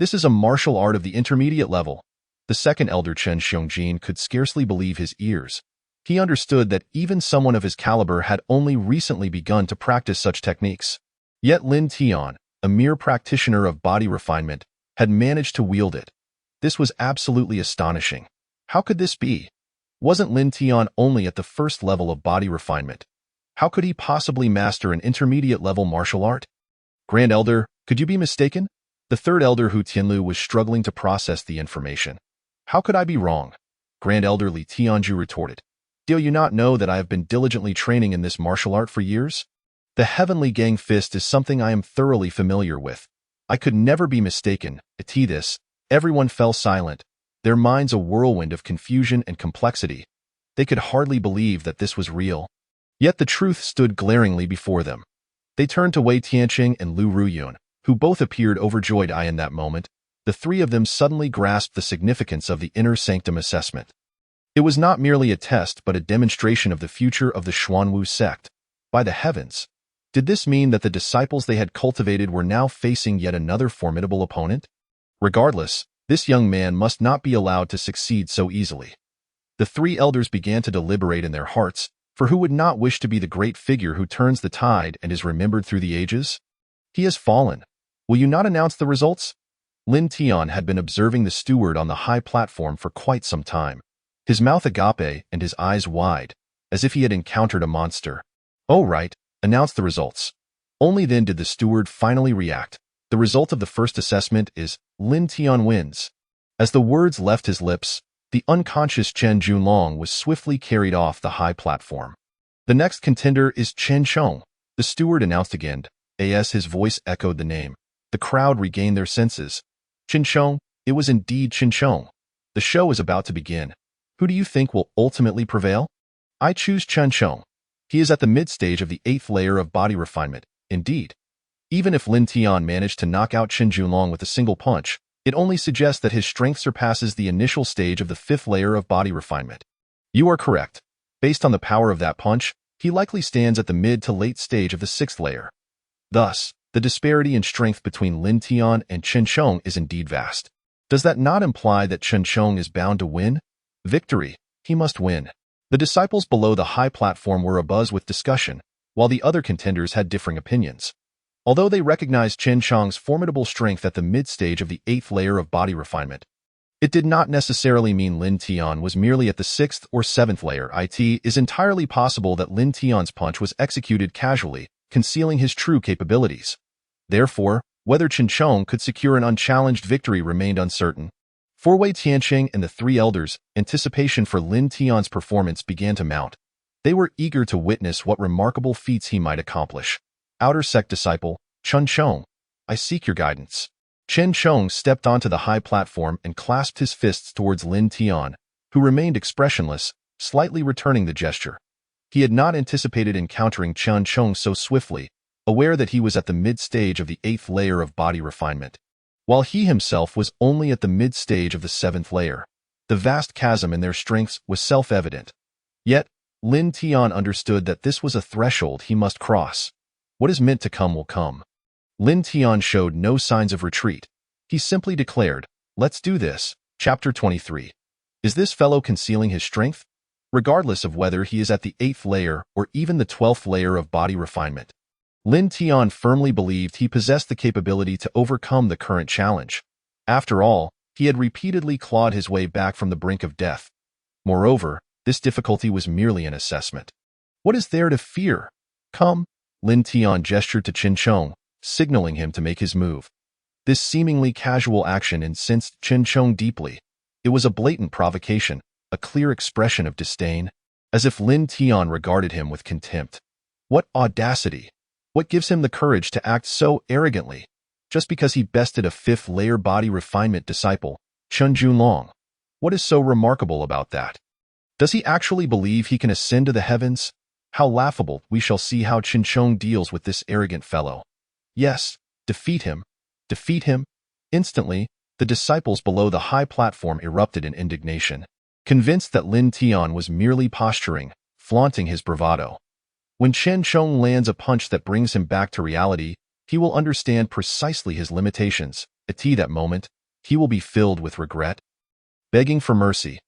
This is a martial art of the intermediate level. The second elder Chen Xiongjin could scarcely believe his ears. He understood that even someone of his caliber had only recently begun to practice such techniques. Yet Lin Tian, a mere practitioner of body refinement, had managed to wield it. This was absolutely astonishing. How could this be? Wasn't Lin Tian only at the 1st level of body refinement? How could he possibly master an intermediate-level martial art? Grand Elder, could you be mistaken? The third elder Hu Tianlu was struggling to process the information. How could I be wrong? Grand Elder Li Tianju retorted. Do you not know that I have been diligently training in this martial art for years? The heavenly gang fist is something I am thoroughly familiar with. I could never be mistaken. At this, everyone fell silent, their minds a whirlwind of confusion and complexity. They could hardly believe that this was real. Yet the truth stood glaringly before them. They turned to Wei Tianqing and Lu Ruyun, who both appeared overjoyed in that moment. The three of them suddenly grasped the significance of the inner sanctum assessment. It was not merely a test but a demonstration of the future of the Xuanwu sect. By the heavens! Did this mean that the disciples they had cultivated were now facing yet another formidable opponent? Regardless, this young man must not be allowed to succeed so easily. The three elders began to deliberate in their hearts, for who would not wish to be the great figure who turns the tide and is remembered through the ages? He has fallen. Will you not announce the results? Lin Tian had been observing the steward on the high platform for quite some time, his mouth agape and his eyes wide, as if he had encountered a monster. Oh right, announce the results. Only then did the steward finally react. The result of the first assessment is Lin Tian wins. As the words left his lips, the unconscious Chen Junlong was swiftly carried off the high platform. The next contender is Chen Chong, the steward announced again. As his voice echoed the name, the crowd regained their senses. Chen Chong, it was indeed Chen Chong. The show is about to begin. Who do you think will ultimately prevail? I choose Chen Chong. He is at the mid-stage of the 8th layer of body refinement. Indeed. Even if Lin Tian managed to knock out Chen Junlong with a single punch, it only suggests that his strength surpasses the initial stage of the 5th layer of body refinement. You are correct. Based on the power of that punch, he likely stands at the mid to late stage of the 6th layer. Thus, the disparity in strength between Lin Tian and Chen Chong is indeed vast. Does that not imply that Chen Chong is bound to win? Victory. He must win. The disciples below the high platform were abuzz with discussion, while the other contenders had differing opinions. Although they recognized Chen Chong's formidable strength at the mid-stage of the 8th layer of body refinement, it did not necessarily mean Lin Tian was merely at the 6th or 7th layer. It is entirely possible that Lin Tian's punch was executed casually, concealing his true capabilities. Therefore, whether Chen Chong could secure an unchallenged victory remained uncertain. For Wei Tianqing and the three elders, anticipation for Lin Tian's performance began to mount. They were eager to witness what remarkable feats he might accomplish. Outer sect disciple, Chen Chong, I seek your guidance. Chen Chong stepped onto the high platform and clasped his fists towards Lin Tian, who remained expressionless, slightly returning the gesture. He had not anticipated encountering Chen Chong so swiftly, aware that he was at the mid-stage of the 8th layer of body refinement, while he himself was only at the mid-stage of the 7th layer. The vast chasm in their strengths was self-evident. Yet, Lin Tian understood that this was a threshold he must cross. What is meant to come will come. Lin Tian showed no signs of retreat. He simply declared, "Let's do this." Chapter 23. Is this fellow concealing his strength? Regardless of whether he is at the 8th layer or even the 12th layer of body refinement, Lin Tian firmly believed he possessed the capability to overcome the current challenge. After all, he had repeatedly clawed his way back from the brink of death. Moreover, this difficulty was merely an assessment. What is there to fear? Come, Lin Tian gestured to Chen Chong, signaling him to make his move. This seemingly casual action incensed Chen Chong deeply. It was a blatant provocation, a clear expression of disdain, as if Lin Tian regarded him with contempt. What audacity! What gives him the courage to act so arrogantly? Just because he bested a 5th layer body refinement disciple, Chen Junlong. What is so remarkable about that? Does he actually believe he can ascend to the heavens? How laughable! We shall see how Chen Chong deals with this arrogant fellow. Yes, defeat him. Defeat him. Instantly, the disciples below the high platform erupted in indignation, convinced that Lin Tian was merely posturing, flaunting his bravado. When Chen Chong lands a punch that brings him back to reality, he will understand precisely his limitations. At that moment, he will be filled with regret. Begging for mercy.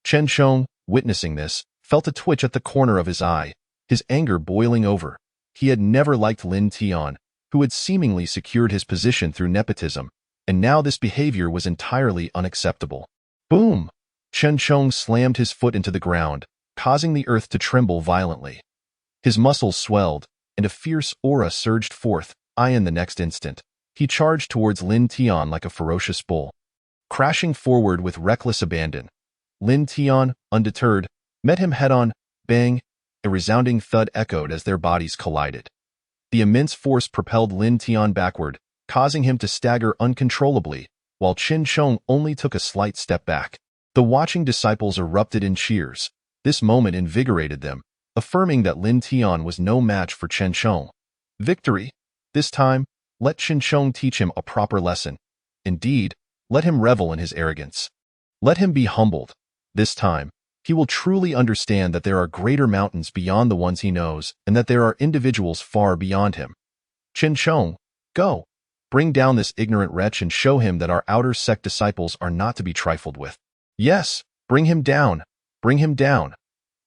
Chen Chong, witnessing this, felt a twitch at the corner of his eye, his anger boiling over. He had never liked Lin Tian, who had seemingly secured his position through nepotism, and now this behavior was entirely unacceptable. Boom! Chen Chong slammed his foot into the ground, causing the earth to tremble violently. His muscles swelled, and a fierce aura surged forth. In the next instant, he charged towards Lin Tian like a ferocious bull, crashing forward with reckless abandon. Lin Tian, undeterred, met him head-on. Bang! A resounding thud echoed as their bodies collided. The immense force propelled Lin Tian backward, causing him to stagger uncontrollably, while Chen Chong only took a slight step back. The watching disciples erupted in cheers. This moment invigorated them, affirming that Lin Tian was no match for Chen Chong. Victory! This time, let Chen Chong teach him a proper lesson. Indeed, let him revel in his arrogance. Let him be humbled. This time, he will truly understand that there are greater mountains beyond the ones he knows, and that there are individuals far beyond him. Chen Chong, go! Bring down this ignorant wretch and show him that our outer sect disciples are not to be trifled with. Yes, bring him down! Bring him down!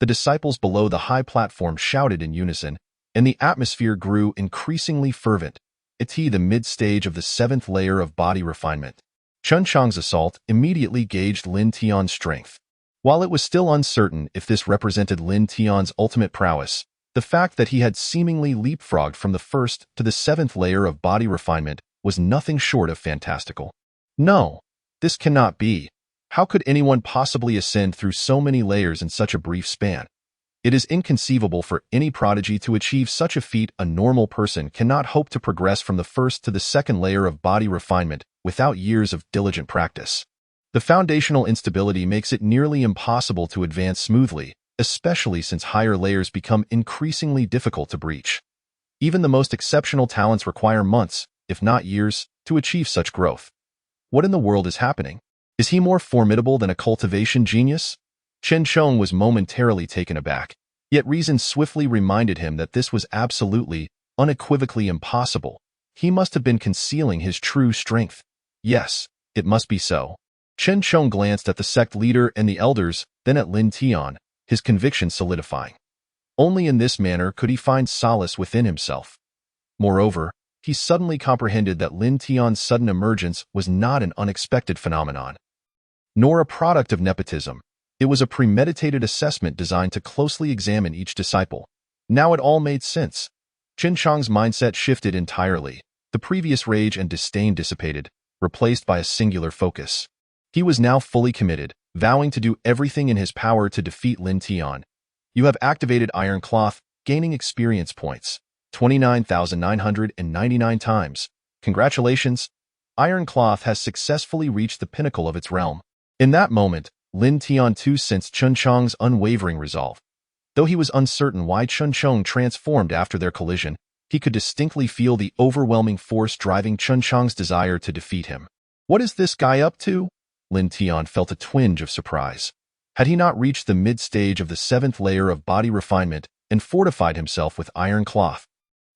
The disciples below the high platform shouted in unison, and the atmosphere grew increasingly fervent. The mid-stage of the 7th layer of body refinement. Chen Chong's assault immediately gauged Lin Tian's strength. While it was still uncertain if this represented Lin Tian's ultimate prowess, the fact that he had seemingly leapfrogged from the 1st to the 7th layer of body refinement was nothing short of fantastical. No, this cannot be. How could anyone possibly ascend through so many layers in such a brief span? It is inconceivable for any prodigy to achieve such a feat. A normal person cannot hope to progress from the 1st to the 2nd layer of body refinement without years of diligent practice. The foundational instability makes it nearly impossible to advance smoothly, especially since higher layers become increasingly difficult to breach. Even the most exceptional talents require months, if not years, to achieve such growth. What in the world is happening? Is he more formidable than a cultivation genius? Chen Chong was momentarily taken aback, yet reason swiftly reminded him that this was absolutely, unequivocally impossible. He must have been concealing his true strength. Yes, it must be so. Chen Chong glanced at the sect leader and the elders, then at Lin Tian, his conviction solidifying. Only in this manner could he find solace within himself. Moreover, he suddenly comprehended that Lin Tian's sudden emergence was not an unexpected phenomenon, nor a product of nepotism. It was a premeditated assessment designed to closely examine each disciple. Now it all made sense. Chen Chong's mindset shifted entirely. The previous rage and disdain dissipated, replaced by a singular focus. He was now fully committed, vowing to do everything in his power to defeat Lin Tian. You have activated Iron Cloth, gaining experience points 29,999 times. Congratulations! Iron Cloth has successfully reached the pinnacle of its realm. In that moment, Lin Tian too sensed Chen Chong's unwavering resolve. Though he was uncertain why Chen Chong transformed after their collision, he could distinctly feel the overwhelming force driving Chen Chong's desire to defeat him. What is this guy up to? Lin Tian felt a twinge of surprise. Had he not reached the mid-stage of the 7th layer of body refinement and fortified himself with Iron Cloth,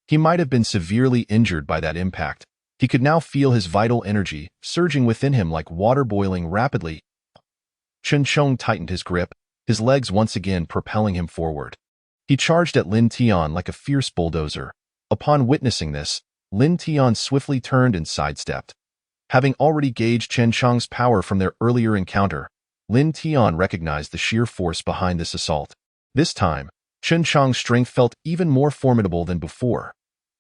he might have been severely injured by that impact. He could now feel his vital energy surging within him like water boiling rapidly. Chen Chong tightened his grip, his legs once again propelling him forward. He charged at Lin Tian like a fierce bulldozer. Upon witnessing this, Lin Tian swiftly turned and sidestepped. Having already gauged Chen Chong's power from their earlier encounter, Lin Tian recognized the sheer force behind this assault. This time, Chen Chong's strength felt even more formidable than before.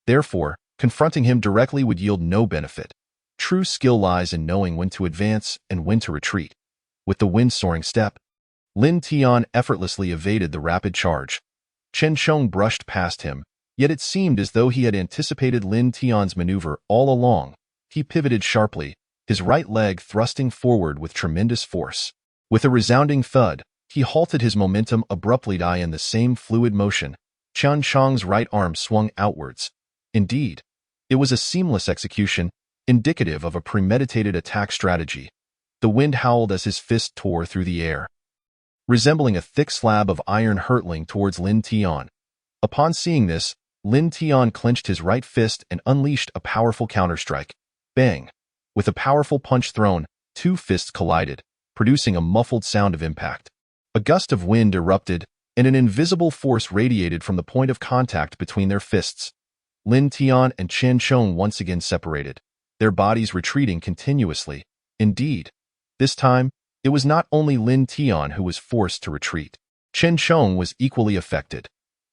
Therefore, confronting him directly would yield no benefit. True skill lies in knowing when to advance and when to retreat. With the wind-soaring step, Lin Tian effortlessly evaded the rapid charge. Chen Chong brushed past him, yet it seemed as though he had anticipated Lin Tian's maneuver all along. He pivoted sharply, his right leg thrusting forward with tremendous force. With a resounding thud, he halted his momentum abruptly in the same fluid motion. Chen Chong's right arm swung outwards. Indeed, it was a seamless execution, indicative of a premeditated attack strategy. The wind howled as his fist tore through the air, resembling a thick slab of iron hurtling towards Lin Tian. Upon seeing this, Lin Tian clenched his right fist and unleashed a powerful counterstrike. Bang! With a powerful punch thrown, two fists collided, producing a muffled sound of impact. A gust of wind erupted, and an invisible force radiated from the point of contact between their fists. Lin Tian and Chen Chong once again separated, their bodies retreating continuously. Indeed, this time, it was not only Lin Tian who was forced to retreat. Chen Chong was equally affected.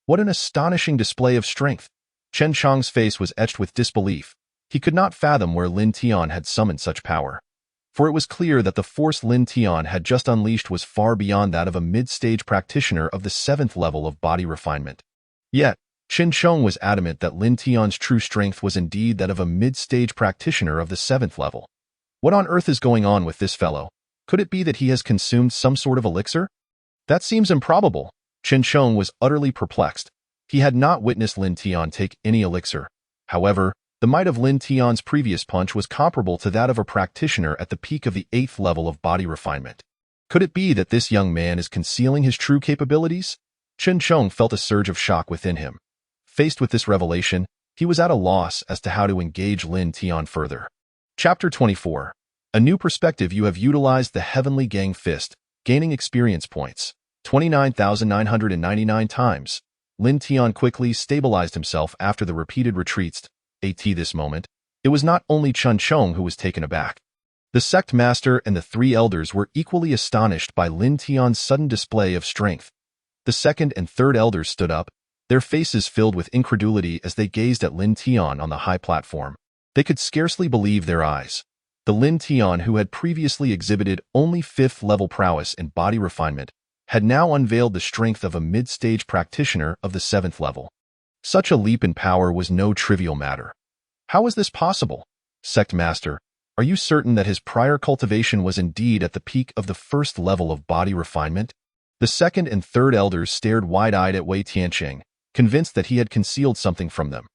What an astonishing display of strength! Chen Chong's face was etched with disbelief. He could not fathom where Lin Tian had summoned such power. For it was clear that the force Lin Tian had just unleashed was far beyond that of a mid-stage practitioner of the 7th level of body refinement. Yet, Chen Chong was adamant that Lin Tian's true strength was indeed that of a mid-stage practitioner of the 7th level. What on earth is going on with this fellow? Could it be that he has consumed some sort of elixir? That seems improbable. Chen Chong was utterly perplexed. He had not witnessed Lin Tian take any elixir. However, the might of Lin Tian's previous punch was comparable to that of a practitioner at the peak of the 8th level of body refinement. Could it be that this young man is concealing his true capabilities? Chen Chong felt a surge of shock within him. Faced with this revelation, he was at a loss as to how to engage Lin Tian further. Chapter 24. A new perspective. You have utilized the Heavenly Gang Fist, gaining experience points 29,999 times. Lin Tian quickly stabilized himself after the repeated retreats. At this moment, it was not only Chen Chong who was taken aback. The sect master and the 3 elders were equally astonished by Lin Tian's sudden display of strength. The 2nd and 3rd elders stood up, their faces filled with incredulity as they gazed at Lin Tian on the high platform. They could scarcely believe their eyes. The Lin Tian, who had previously exhibited only 5th level prowess in body refinement, had now unveiled the strength of a mid-stage practitioner of the 7th level. Such a leap in power was no trivial matter. How is this possible? Sect Master, are you certain that his prior cultivation was indeed at the peak of the 1st level of body refinement? The 2nd and 3rd elders stared wide-eyed at Wei Tianqing, convinced that he had concealed something from them.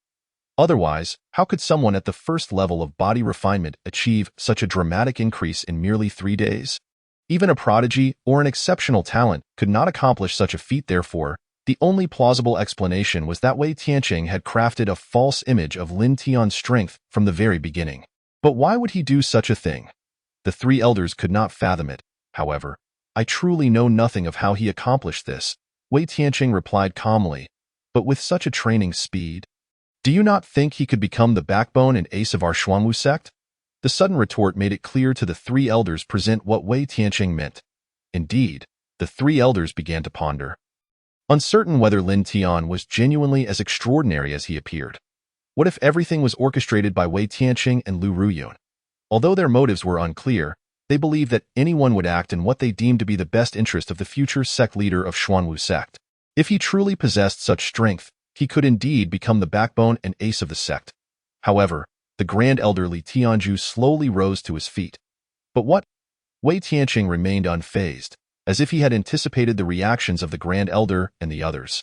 Otherwise, how could someone at the 1st level of body refinement achieve such a dramatic increase in merely 3 days? Even a prodigy or an exceptional talent could not accomplish such a feat. Therefore, the only plausible explanation was that Wei Tianqing had crafted a false image of Lin Tian's strength from the very beginning. But why would he do such a thing? The 3 elders could not fathom it. However, I truly know nothing of how he accomplished this, Wei Tianqing replied calmly. But with such a training speed, do you not think he could become the backbone and ace of our Xuanwu sect? The sudden retort made it clear to the 3 elders present what Wei Tianqing meant. Indeed, the 3 elders began to ponder, uncertain whether Lin Tian was genuinely as extraordinary as he appeared. What if everything was orchestrated by Wei Tianqing and Lu Ruyun? Although their motives were unclear, They believed that anyone would act in what they deemed to be the best interest of the future sect leader of Xuanwu sect. If he truly possessed such strength, he could indeed become the backbone and ace of the sect. However, the Grand Elder Li Tianju slowly rose to his feet. But what? Wei Tianqing remained unfazed, as if he had anticipated the reactions of the Grand Elder and the others.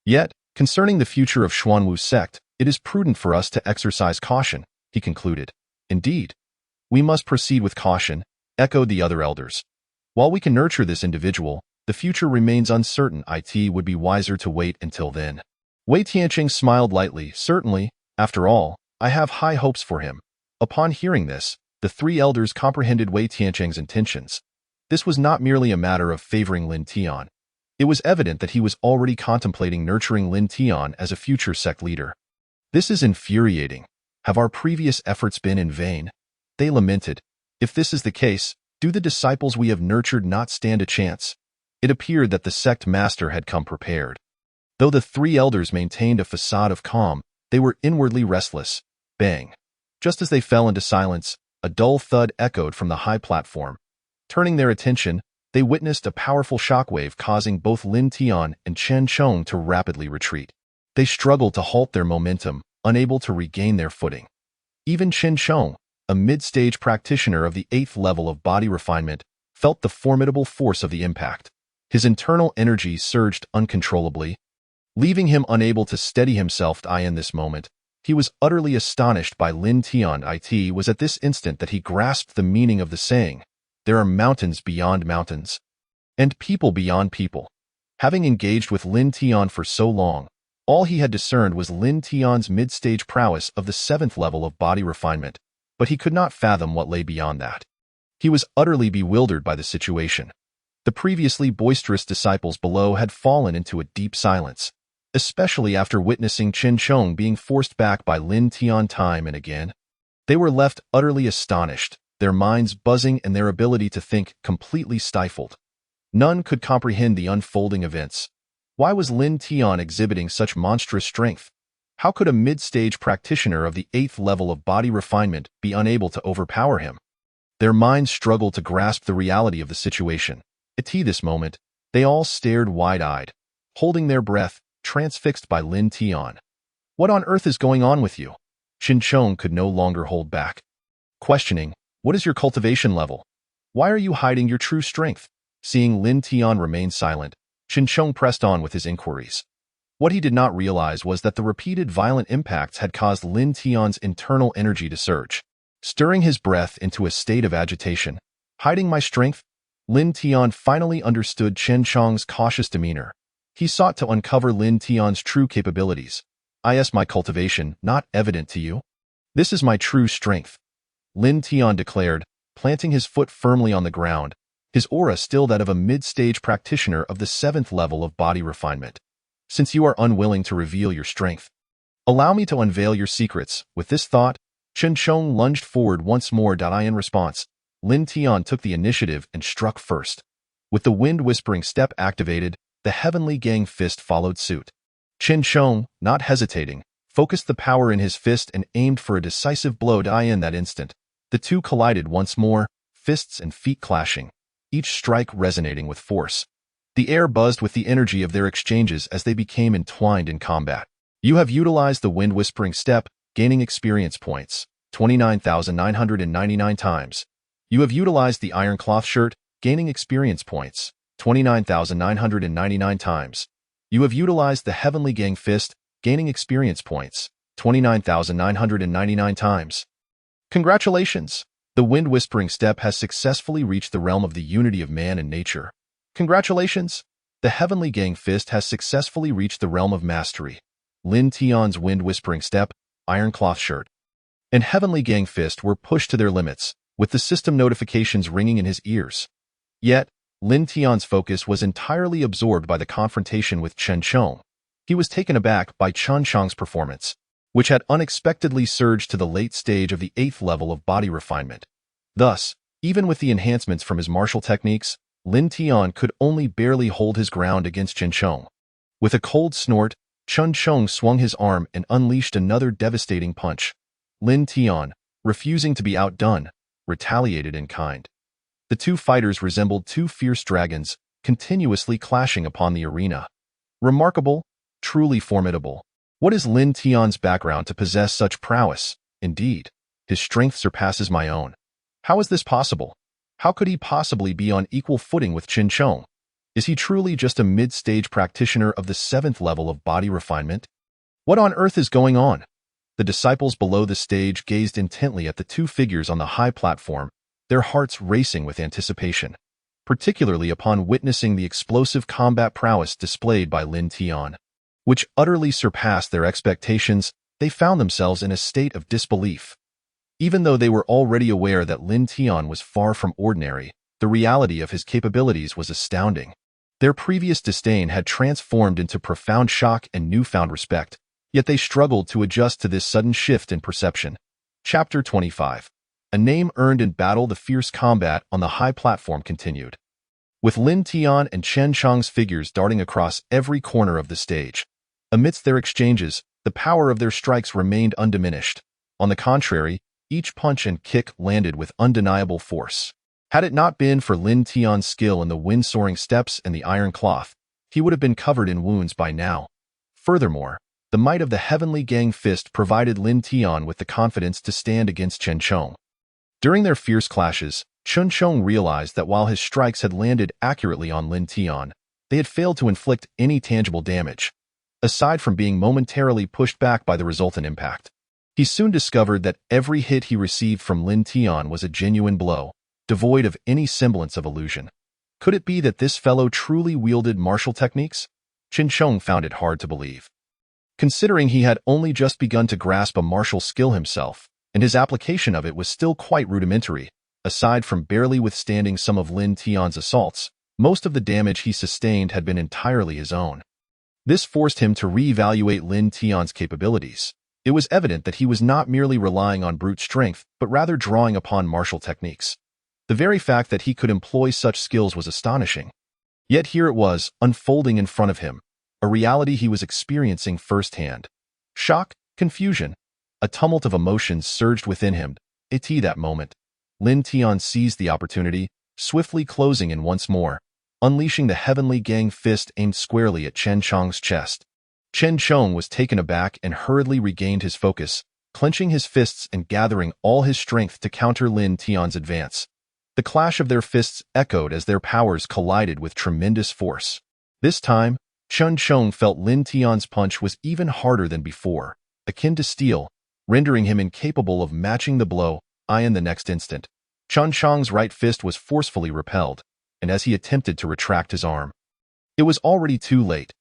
Yet, concerning the future of Xuanwu sect, it is prudent for us to exercise caution, he concluded. Indeed, we must proceed with caution, echoed the other elders. While we can nurture this individual, the future remains uncertain. It would be wiser to wait until then. Wei Tianqing smiled lightly. Certainly, after all, I have high hopes for him. Upon hearing this, the three elders comprehended Wei Tianqing's intentions. This was not merely a matter of favoring Lin Tian. It was evident that he was already contemplating nurturing Lin Tian as a future sect leader. This is infuriating. Have our previous efforts been in vain? They lamented. If this is the case, do the disciples we have nurtured not stand a chance? It appeared that the sect master had come prepared. Though the three elders maintained a facade of calm, they were inwardly restless. Bang! Just as they fell into silence, a dull thud echoed from the high platform. Turning their attention, they witnessed a powerful shockwave causing both Lin Tian and Chen Chong to rapidly retreat. They struggled to halt their momentum, unable to regain their footing. Even Chen Chong, a mid-stage practitioner of the 8th level of body refinement, felt the formidable force of the impact. His internal energy surged uncontrollably, leaving him unable to steady himself. In this moment, he was utterly astonished by Lin Tian. It was at this instant that he grasped the meaning of the saying, "There are mountains beyond mountains, and people beyond people." Having engaged with Lin Tian for so long, all he had discerned was Lin Tian's mid-stage prowess of the 7th level of body refinement, but he could not fathom what lay beyond that. He was utterly bewildered by the situation. The previously boisterous disciples below had fallen into a deep silence, especially after witnessing Chen Chong being forced back by Lin Tian time and again. They were left utterly astonished, their minds buzzing and their ability to think completely stifled. None could comprehend the unfolding events. Why was Lin Tian exhibiting such monstrous strength? How could a mid-stage practitioner of the 8th level of body refinement be unable to overpower him? Their minds struggled to grasp the reality of the situation. At this moment, they all stared wide-eyed, holding their breath, transfixed by Lin Tian. What on earth is going on with you? Chen Chong could no longer hold back. Questioning, what is your cultivation level? Why are you hiding your true strength? Seeing Lin Tian remain silent, Chen Chong pressed on with his inquiries. What he did not realize was that the repeated violent impacts had caused Lin Tian's internal energy to surge, stirring his breath into a state of agitation. Hiding my strength? Lin Tian finally understood Chen Chong's cautious demeanor. He sought to uncover Lin Tian's true capabilities. Is my cultivation not evident to you? This is my true strength, Lin Tian declared, planting his foot firmly on the ground, his aura still that of a mid-stage practitioner of the 7th level of body refinement. Since you are unwilling to reveal your strength, allow me to unveil your secrets. With this thought, Chen Chong lunged forward once more. In response, Lin Tian took the initiative and struck first. With the wind-whispering step activated, the Heavenly Gang Fist followed suit. Chen Chong, not hesitating, focused the power in his fist and aimed for a decisive blow. In that instant, the two collided once more, fists and feet clashing, each strike resonating with force. The air buzzed with the energy of their exchanges as they became entwined in combat. You have utilized the wind-whispering step, gaining experience points, 29,999 times. You have utilized the iron cloth shirt, gaining experience points, 29,999 times. You have utilized the Heavenly Gang Fist, gaining experience points, 29,999 times. Congratulations! The wind-whispering step has successfully reached the realm of the unity of man and nature. Congratulations! The Heavenly Gang Fist has successfully reached the realm of mastery. Lin Tian's wind-whispering step, iron cloth shirt, and Heavenly Gang Fist were pushed to their limits, with the system notifications ringing in his ears. Yet, Lin Tian's focus was entirely absorbed by the confrontation with Chen Chong. He was taken aback by Chen Chong's performance, which had unexpectedly surged to the late stage of the 8th level of body refinement. Thus, even with the enhancements from his martial techniques, Lin Tian could only barely hold his ground against Chen Chong. With a cold snort, Chen Chong swung his arm and unleashed another devastating punch. Lin Tian, refusing to be outdone, retaliated in kind. The two fighters resembled two fierce dragons, continuously clashing upon the arena. Remarkable, truly formidable. What is Lin Tian's background to possess such prowess? Indeed, his strength surpasses my own. How is this possible? How could he possibly be on equal footing with Qin Chong? Is he truly just a mid-stage practitioner of the 7th level of body refinement? What on earth is going on? The disciples below the stage gazed intently at the two figures on the high platform, their hearts racing with anticipation, particularly upon witnessing the explosive combat prowess displayed by Lin Tian, which utterly surpassed their expectations. They found themselves in a state of disbelief. Even though they were already aware that Lin Tian was far from ordinary, the reality of his capabilities was astounding. Their previous disdain had transformed into profound shock and newfound respect, yet they struggled to adjust to this sudden shift in perception. Chapter 25. A name earned in battle. The fierce combat on the high platform continued, with Lin Tian and Chen Chong's figures darting across every corner of the stage. Amidst their exchanges, the power of their strikes remained undiminished. On the contrary, each punch and kick landed with undeniable force. Had it not been for Lin Tian's skill in the wind-soaring steps and the iron cloth, he would have been covered in wounds by now. Furthermore, the might of the heavenly gang fist provided Lin Tian with the confidence to stand against Chen Chong. During their fierce clashes, Chen Chong realized that while his strikes had landed accurately on Lin Tian, they had failed to inflict any tangible damage, aside from being momentarily pushed back by the resultant impact. He soon discovered that every hit he received from Lin Tian was a genuine blow, devoid of any semblance of illusion. Could it be that this fellow truly wielded martial techniques? Chen Chong found it hard to believe, considering he had only just begun to grasp a martial skill himself, and his application of it was still quite rudimentary. Aside from barely withstanding some of Lin Tian's assaults, most of the damage he sustained had been entirely his own. This forced him to reevaluate Lin Tian's capabilities. It was evident that he was not merely relying on brute strength, but rather drawing upon martial techniques. The very fact that he could employ such skills was astonishing. Yet here it was, unfolding in front of him, a reality he was experiencing firsthand. Shock, confusion, a tumult of emotions surged within him. At that moment, Lin Tian seized the opportunity, swiftly closing in once more, unleashing the heavenly gang fist aimed squarely at Chen Chong's chest. Chen Chong was taken aback and hurriedly regained his focus, clenching his fists and gathering all his strength to counter Lin Tian's advance. The clash of their fists echoed as their powers collided with tremendous force. This time, Chen Chong felt Lin Tian's punch was even harder than before, akin to steel, rendering him incapable of matching the blow. In the next instant, Chen Chong's right fist was forcefully repelled, and as he attempted to retract his arm, it was already too late.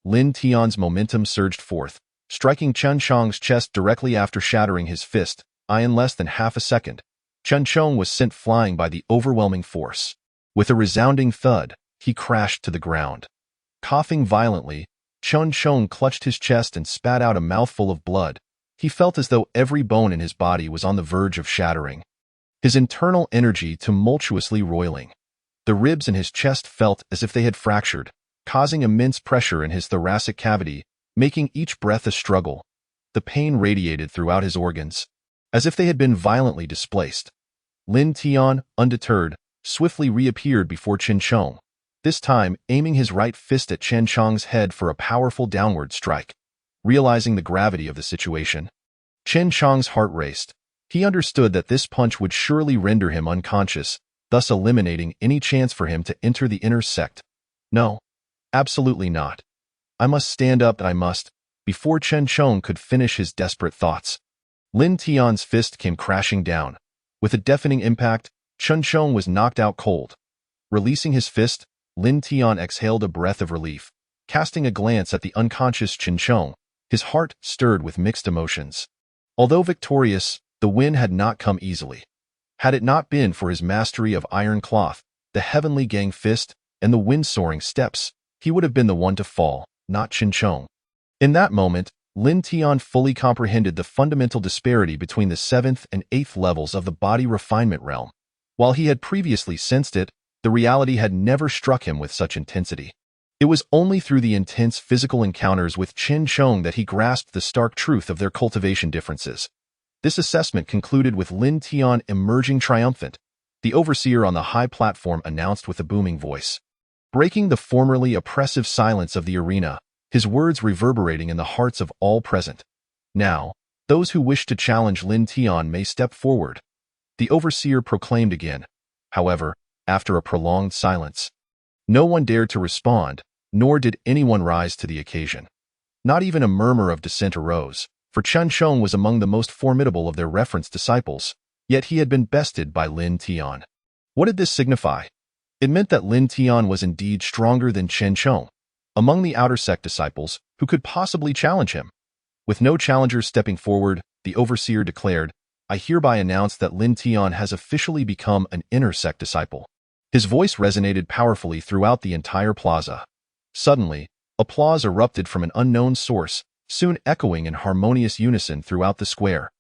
Lin Tian's momentum surged forth, striking Chen Chong's chest directly after shattering his fist. In less than half a second, Chen Chong was sent flying by the overwhelming force. With a resounding thud, he crashed to the ground. Coughing violently, Chen Chong clutched his chest and spat out a mouthful of blood. He felt as though every bone in his body was on the verge of shattering, his internal energy tumultuously roiling. The ribs in his chest felt as if they had fractured, causing immense pressure in his thoracic cavity, making each breath a struggle. The pain radiated throughout his organs, as if they had been violently displaced. Lin Tian, undeterred, swiftly reappeared before Chen Chong, this time aiming his right fist at Chen Chong's head for a powerful downward strike. Realizing the gravity of the situation, Chen Chong's heart raced. He understood that this punch would surely render him unconscious, thus eliminating any chance for him to enter the inner sect. No, absolutely not. I must stand up, and I must. Before Chen Chong could finish his desperate thoughts, Lin Tian's fist came crashing down. With a deafening impact, Chen Chong was knocked out cold. Releasing his fist, Lin Tian exhaled a breath of relief. Casting a glance at the unconscious Chen Chong, his heart stirred with mixed emotions. Although victorious, the win had not come easily. Had it not been for his mastery of iron cloth, the heavenly gang fist, and the wind-soaring steps, he would have been the one to fall, not Chen Chong. In that moment, Lin Tian fully comprehended the fundamental disparity between the 7th and 8th levels of the body refinement realm. While he had previously sensed it, the reality had never struck him with such intensity. It was only through the intense physical encounters with Chen Chong that he grasped the stark truth of their cultivation differences. This assessment concluded with Lin Tian emerging triumphant. the overseer on the high platform announced with a booming voice. Breaking the formerly oppressive silence of the arena, his words reverberating in the hearts of all present. Now, those who wish to challenge Lin Tian may step forward, the overseer proclaimed again. However, after a prolonged silence, no one dared to respond, nor did anyone rise to the occasion. Not even a murmur of dissent arose, for Chen Sheng was among the most formidable of their reference disciples, yet he had been bested by Lin Tian. What did this signify? It meant that Lin Tian was indeed stronger than Chen Sheng, among the outer sect disciples who could possibly challenge him. With no challengers stepping forward, the overseer declared, "I hereby announce that Lin Tian has officially become an inner sect disciple." His voice resonated powerfully throughout the entire plaza. Suddenly, applause erupted from an unknown source, soon echoing in harmonious unison throughout the square.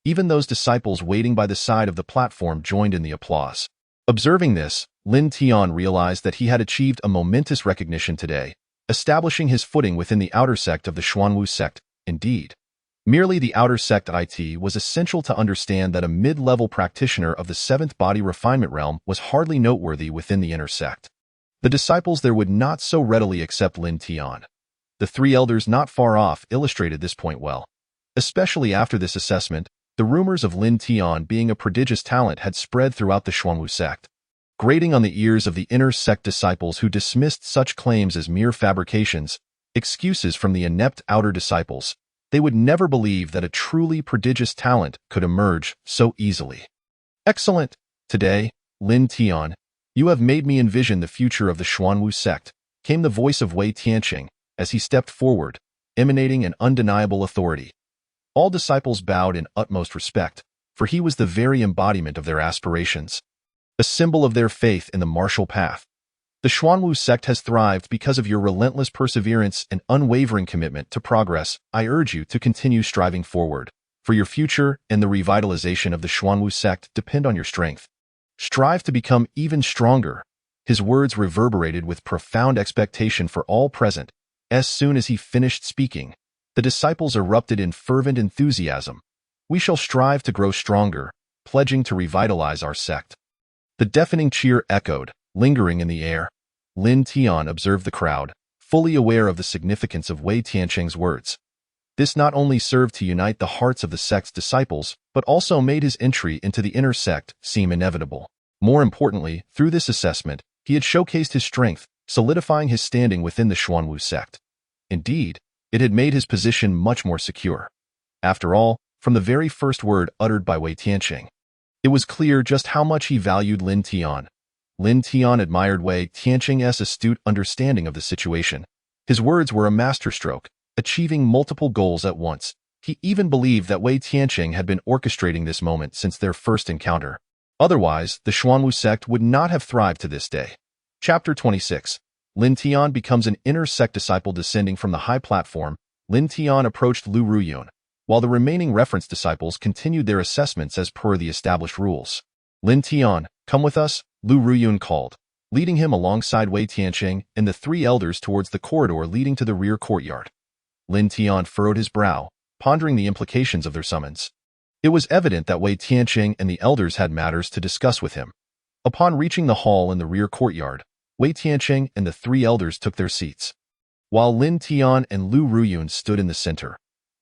Even those disciples waiting by the side of the platform joined in the applause. Observing this, Lin Tian realized that he had achieved a momentous recognition today, establishing his footing within the outer sect of the Xuanwu sect. Indeed, merely the outer sect it was essential to understand that a mid-level practitioner of the seventh body refinement realm was hardly noteworthy within the inner sect. The disciples there would not so readily accept Lin Tian. The three elders not far off illustrated this point well. Especially after this assessment, the rumors of Lin Tian being a prodigious talent had spread throughout the Xuanwu sect, grating on the ears of the inner sect disciples who dismissed such claims as mere fabrications, excuses from the inept outer disciples. They would never believe that a truly prodigious talent could emerge so easily. Excellent! Today, Lin Tian, you have made me envision the future of the Xuanwu sect, came the voice of Wei Tianqing as he stepped forward, emanating an undeniable authority. All disciples bowed in utmost respect, for he was the very embodiment of their aspirations, a symbol of their faith in the martial path. The Xuanwu sect has thrived because of your relentless perseverance and unwavering commitment to progress. I urge you to continue striving forward, for your future and the revitalization of the Xuanwu sect depend on your strength. Strive to become even stronger. His words reverberated with profound expectation for all present. As soon as he finished speaking, the disciples erupted in fervent enthusiasm. We shall strive to grow stronger, pledging to revitalize our sect. The deafening cheer echoed, lingering in the air. Lin Tian observed the crowd, fully aware of the significance of Wei Tianqing's words. This not only served to unite the hearts of the sect's disciples, but also made his entry into the inner sect seem inevitable. More importantly, through this assessment, he had showcased his strength, solidifying his standing within the Xuanwu sect. Indeed, it had made his position much more secure. After all, from the very first word uttered by Wei Tianqing, it was clear just how much he valued Lin Tian. Lin Tian admired Wei Tianqing's astute understanding of the situation. His words were a masterstroke, achieving multiple goals at once. He even believed that Wei Tianqing had been orchestrating this moment since their first encounter. Otherwise, the Xuanwu sect would not have thrived to this day. Chapter 26. Lin Tian becomes an inner sect disciple. Descending from the high platform, Lin Tian approached Lu Ruyun, while the remaining reference disciples continued their assessments as per the established rules. Lin Tian, come with us, Lu Ruyun called, leading him alongside Wei Tianqing and the three elders towards the corridor leading to the rear courtyard. Lin Tian furrowed his brow, pondering the implications of their summons. It was evident that Wei Tianqing and the elders had matters to discuss with him. Upon reaching the hall in the rear courtyard, Wei Tianqing and the three elders took their seats, while Lin Tian and Lu Ruyun stood in the center.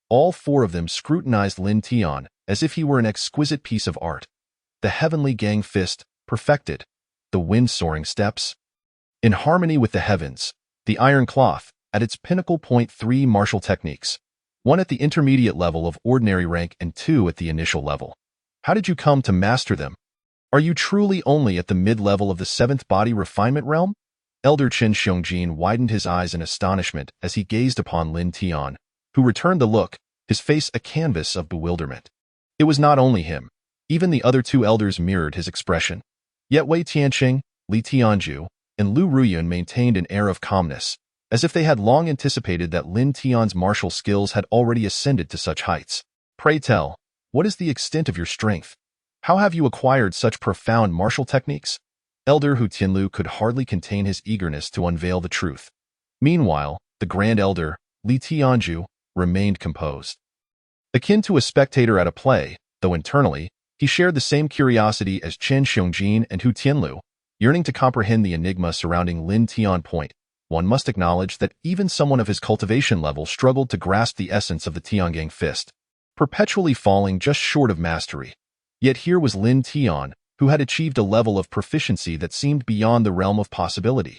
All four of them scrutinized Lin Tian as if he were an exquisite piece of art. The heavenly gang fist, perfected. The wind-soaring steps, in harmony with the heavens. The iron cloth, at its pinnacle point. 3 martial techniques, 1 at the intermediate level of ordinary rank and 2 at the initial level. How did you come to master them? Are you truly only at the mid-level of the 7th body refinement realm? Elder Chen Xiongjin widened his eyes in astonishment as he gazed upon Lin Tian, who returned the look, his face a canvas of bewilderment. It was not only him. Even the other 2 elders mirrored his expression. Yet Wei Tianqing, Li Tianju, and Lu Ruyun maintained an air of calmness, as if they had long anticipated that Lin Tian's martial skills had already ascended to such heights. Pray tell, what is the extent of your strength? How have you acquired such profound martial techniques? Elder Hu Tianlu could hardly contain his eagerness to unveil the truth. Meanwhile, the Grand Elder, Li Tianju, remained composed. Akin to a spectator at a play, though internally, He shared the same curiosity as Chen Xiongjin and Hu Tianlu, yearning to comprehend the enigma surrounding Lin Tian Point. One must acknowledge that even someone of his cultivation level struggled to grasp the essence of the Tiangang fist, perpetually falling just short of mastery. Yet here was Lin Tian, who had achieved a level of proficiency that seemed beyond the realm of possibility.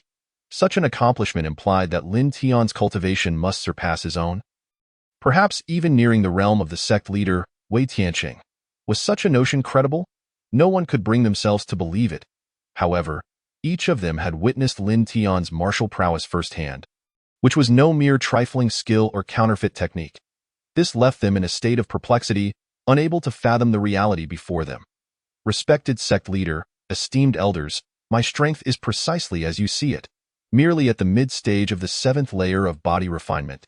Such an accomplishment implied that Lin Tian's cultivation must surpass his own, perhaps even nearing the realm of the sect leader, Wei Tianqing. Was such a notion credible? No one could bring themselves to believe it. However, each of them had witnessed Lin Tian's martial prowess firsthand, which was no mere trifling skill or counterfeit technique. This left them in a state of perplexity, unable to fathom the reality before them. Respected sect leader, esteemed elders, my strength is precisely as you see it, merely at the mid-stage of the 7th layer of body refinement.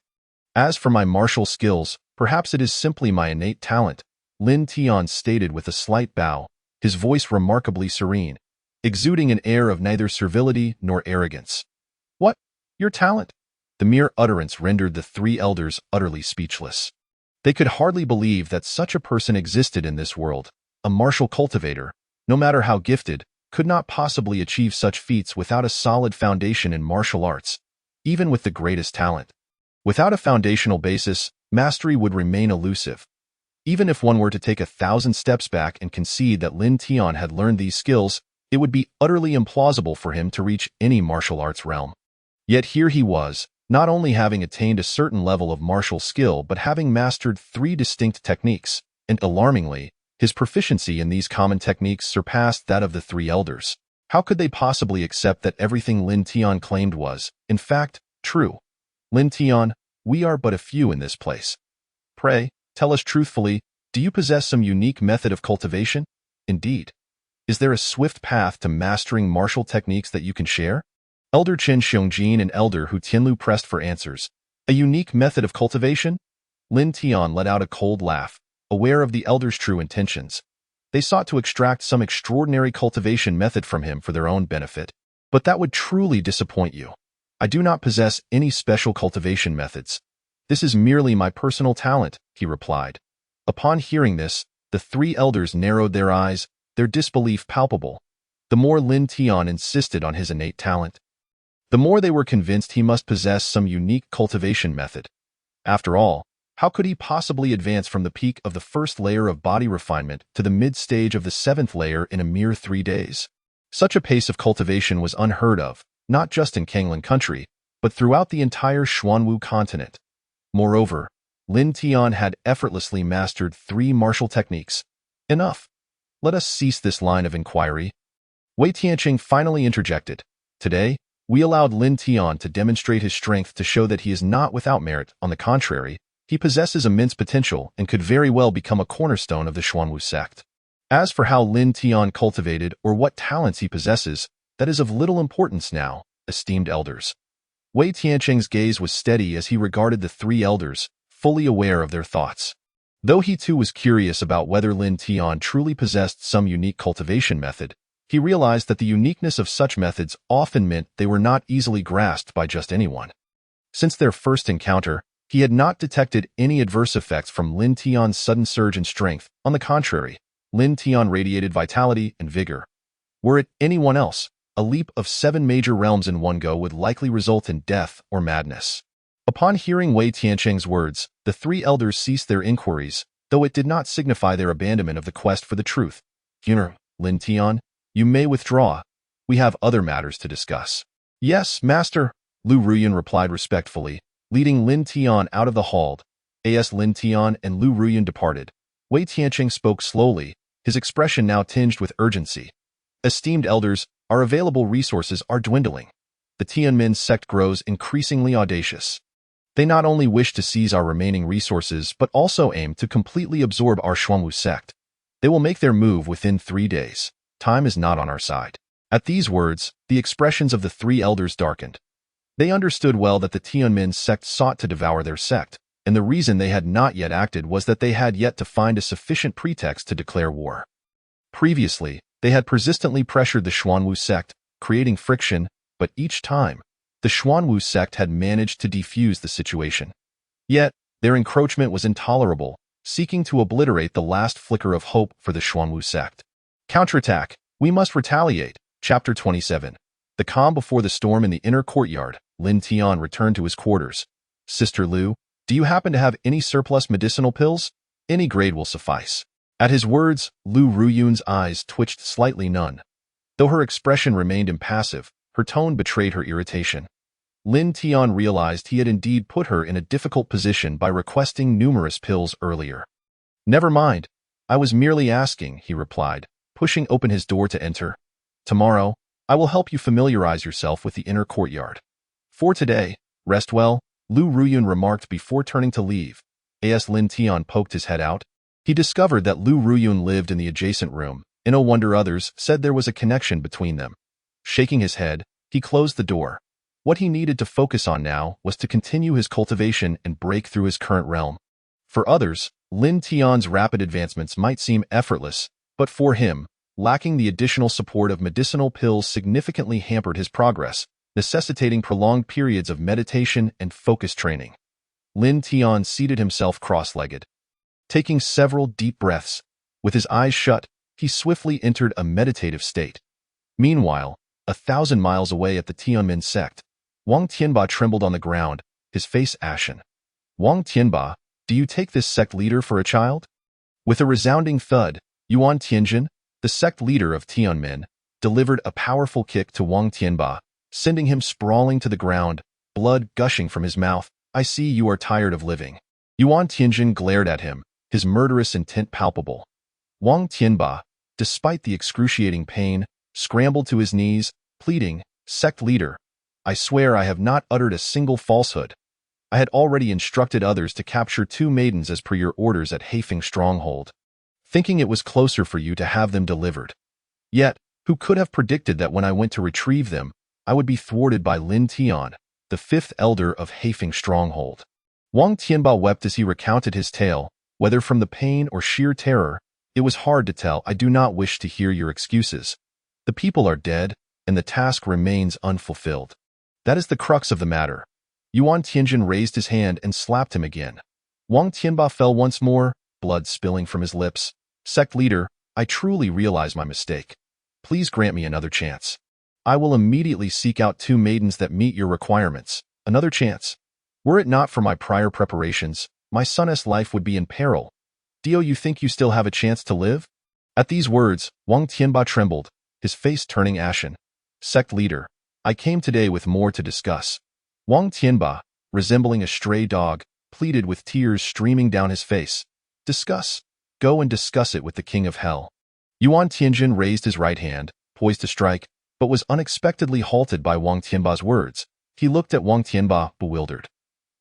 As for my martial skills, perhaps it is simply my innate talent, Lin Tian stated with a slight bow, his voice remarkably serene, exuding an air of neither servility nor arrogance. What? Your talent? The mere utterance rendered the 3 elders utterly speechless. They could hardly believe that such a person existed in this world. A martial cultivator, no matter how gifted, could not possibly achieve such feats without a solid foundation in martial arts, even with the greatest talent. Without a foundational basis, mastery would remain elusive. Even if one were to take 1,000 steps back and concede that Lin Tian had learned these skills, it would be utterly implausible for him to reach any martial arts realm. Yet here he was, not only having attained a certain level of martial skill but having mastered 3 distinct techniques, and alarmingly, his proficiency in these common techniques surpassed that of the 3 elders. How could they possibly accept that everything Lin Tian claimed was, in fact, true? Lin Tian, we are but a few in this place. Pray, tell us truthfully, do you possess some unique method of cultivation? Indeed. Is there a swift path to mastering martial techniques that you can share? Elder Chen Xiongjin and Elder Hu Tianlu pressed for answers. A unique method of cultivation? Lin Tian let out a cold laugh, aware of the elders' true intentions. They sought to extract some extraordinary cultivation method from him for their own benefit. But that would truly disappoint you. I do not possess any special cultivation methods. This is merely my personal talent, he replied. Upon hearing this, the 3 elders narrowed their eyes, their disbelief palpable. The more Lin Tian insisted on his innate talent, the more they were convinced he must possess some unique cultivation method. After all, how could he possibly advance from the peak of the 1st layer of body refinement to the mid-stage of the 7th layer in a mere 3 days? Such a pace of cultivation was unheard of, not just in Kanglin country, but throughout the entire Xuanwu continent. Moreover, Lin Tian had effortlessly mastered 3 martial techniques. Enough. Let us cease this line of inquiry. Wei Tianqing finally interjected. Today, we allowed Lin Tian to demonstrate his strength to show that he is not without merit. On the contrary, he possesses immense potential and could very well become a cornerstone of the Xuanwu sect. As for how Lin Tian cultivated or what talents he possesses, that is of little importance now, esteemed elders. Wei Tianqing's gaze was steady as he regarded the 3 elders, fully aware of their thoughts. Though he too was curious about whether Lin Tian truly possessed some unique cultivation method, he realized that the uniqueness of such methods often meant they were not easily grasped by just anyone. Since their first encounter, he had not detected any adverse effects from Lin Tian's sudden surge in strength. On the contrary, Lin Tian radiated vitality and vigor. Were it anyone else, a leap of 7 major realms in one go would likely result in death or madness. Upon hearing Wei Tianqing's words, the 3 elders ceased their inquiries, though it did not signify their abandonment of the quest for the truth. Lin Tian, you may withdraw. We have other matters to discuss. Yes, master, Lu Ruyan replied respectfully, leading Lin Tian out of the hall. As Lin Tian and Lu Ruyan departed, Wei Tianqing spoke slowly, his expression now tinged with urgency. Esteemed elders, our available resources are dwindling. The Tianmin sect grows increasingly audacious. They not only wish to seize our remaining resources but also aim to completely absorb our Xuanwu sect. They will make their move within 3 days. Time is not on our side. At these words, the expressions of the 3 elders darkened. They understood well that the Tianmin sect sought to devour their sect, and the reason they had not yet acted was that they had yet to find a sufficient pretext to declare war. Previously, they had persistently pressured the Xuanwu sect, creating friction, but each time, the Xuanwu sect had managed to defuse the situation. Yet, their encroachment was intolerable, seeking to obliterate the last flicker of hope for the Xuanwu sect. Counterattack. We must retaliate. Chapter 27. The calm before the storm in the inner courtyard. Lin Tian returned to his quarters. Sister Lu, do you happen to have any surplus medicinal pills? Any grade will suffice. At his words, Lu Ruyun's eyes twitched slightly. None. Though her expression remained impassive, her tone betrayed her irritation. Lin Tian realized he had indeed put her in a difficult position by requesting numerous pills earlier. Never mind. I was merely asking, he replied, pushing open his door to enter. Tomorrow, I will help you familiarize yourself with the inner courtyard. For today, rest well, Lu Ruyun remarked before turning to leave. As Lin Tian poked his head out, he discovered that Lu Ruyun lived in the adjacent room, and no wonder others said there was a connection between them. Shaking his head, he closed the door. What he needed to focus on now was to continue his cultivation and break through his current realm. For others, Lin Tian's rapid advancements might seem effortless, but for him, lacking the additional support of medicinal pills significantly hampered his progress, necessitating prolonged periods of meditation and focus training. Lin Tian seated himself cross-legged. Taking several deep breaths, with his eyes shut, he swiftly entered a meditative state. Meanwhile, 1,000 miles away at the Tianmin sect, Wang Tianba trembled on the ground, his face ashen. Wang Tianba, do you take this sect leader for a child? With a resounding thud, Yuan Tianjin, the sect leader of Tianmin, delivered a powerful kick to Wang Tianba, sending him sprawling to the ground, blood gushing from his mouth. I see you are tired of living. Yuan Tianjin glared at him, his murderous intent palpable. Wang Tianba, despite the excruciating pain, scrambled to his knees, pleading, Sect leader, I swear I have not uttered a single falsehood. I had already instructed others to capture 2 maidens as per your orders at Haifeng Stronghold, thinking it was closer for you to have them delivered. Yet, who could have predicted that when I went to retrieve them, I would be thwarted by Lin Tian, the 5th elder of Haifeng Stronghold. Wang Tianba wept as he recounted his tale, whether from the pain or sheer terror. It was hard to tell. I do not wish to hear your excuses. The people are dead, and the task remains unfulfilled. That is the crux of the matter. Yuan Tianjin raised his hand and slapped him again. Wang Tianba fell once more, blood spilling from his lips. Sect leader, I truly realize my mistake. Please grant me another chance. I will immediately seek out 2 maidens that meet your requirements. Another chance. Were it not for my prior preparations, my son's life would be in peril. Do you think you still have a chance to live? At these words, Wang Tianba trembled, his face turning ashen. Sect leader, I came today with more to discuss. Wang Tianba, resembling a stray dog, pleaded with tears streaming down his face. Discuss. Go and discuss it with the King of Hell. Yuan Tianjin raised his right hand, poised to strike, but was unexpectedly halted by Wang Tianba's words. He looked at Wang Tianba, bewildered.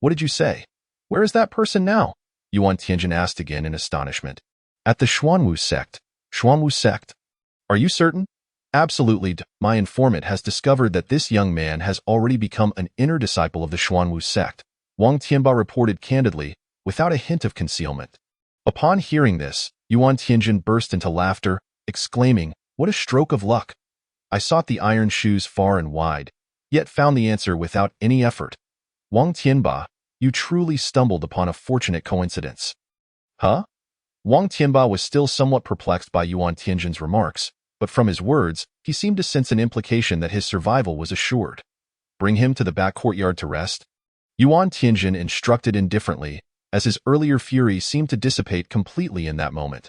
What did you say? Where is that person now? Yuan Tianjin asked again in astonishment. At the Xuanwu sect. Xuanwu sect? Are you certain? Absolutely. My informant has discovered that this young man has already become an inner disciple of the Xuanwu sect. Wang Tianba reported candidly, without a hint of concealment. Upon hearing this, Yuan Tianjin burst into laughter, exclaiming, what a stroke of luck! I sought the iron shoes far and wide, yet found the answer without any effort. Wang Tianba, you truly stumbled upon a fortunate coincidence. Huh? Wang Tianba was still somewhat perplexed by Yuan Tianjin's remarks, but from his words, he seemed to sense an implication that his survival was assured. Bring him to the back courtyard to rest? Yuan Tianjin instructed indifferently, as his earlier fury seemed to dissipate completely in that moment.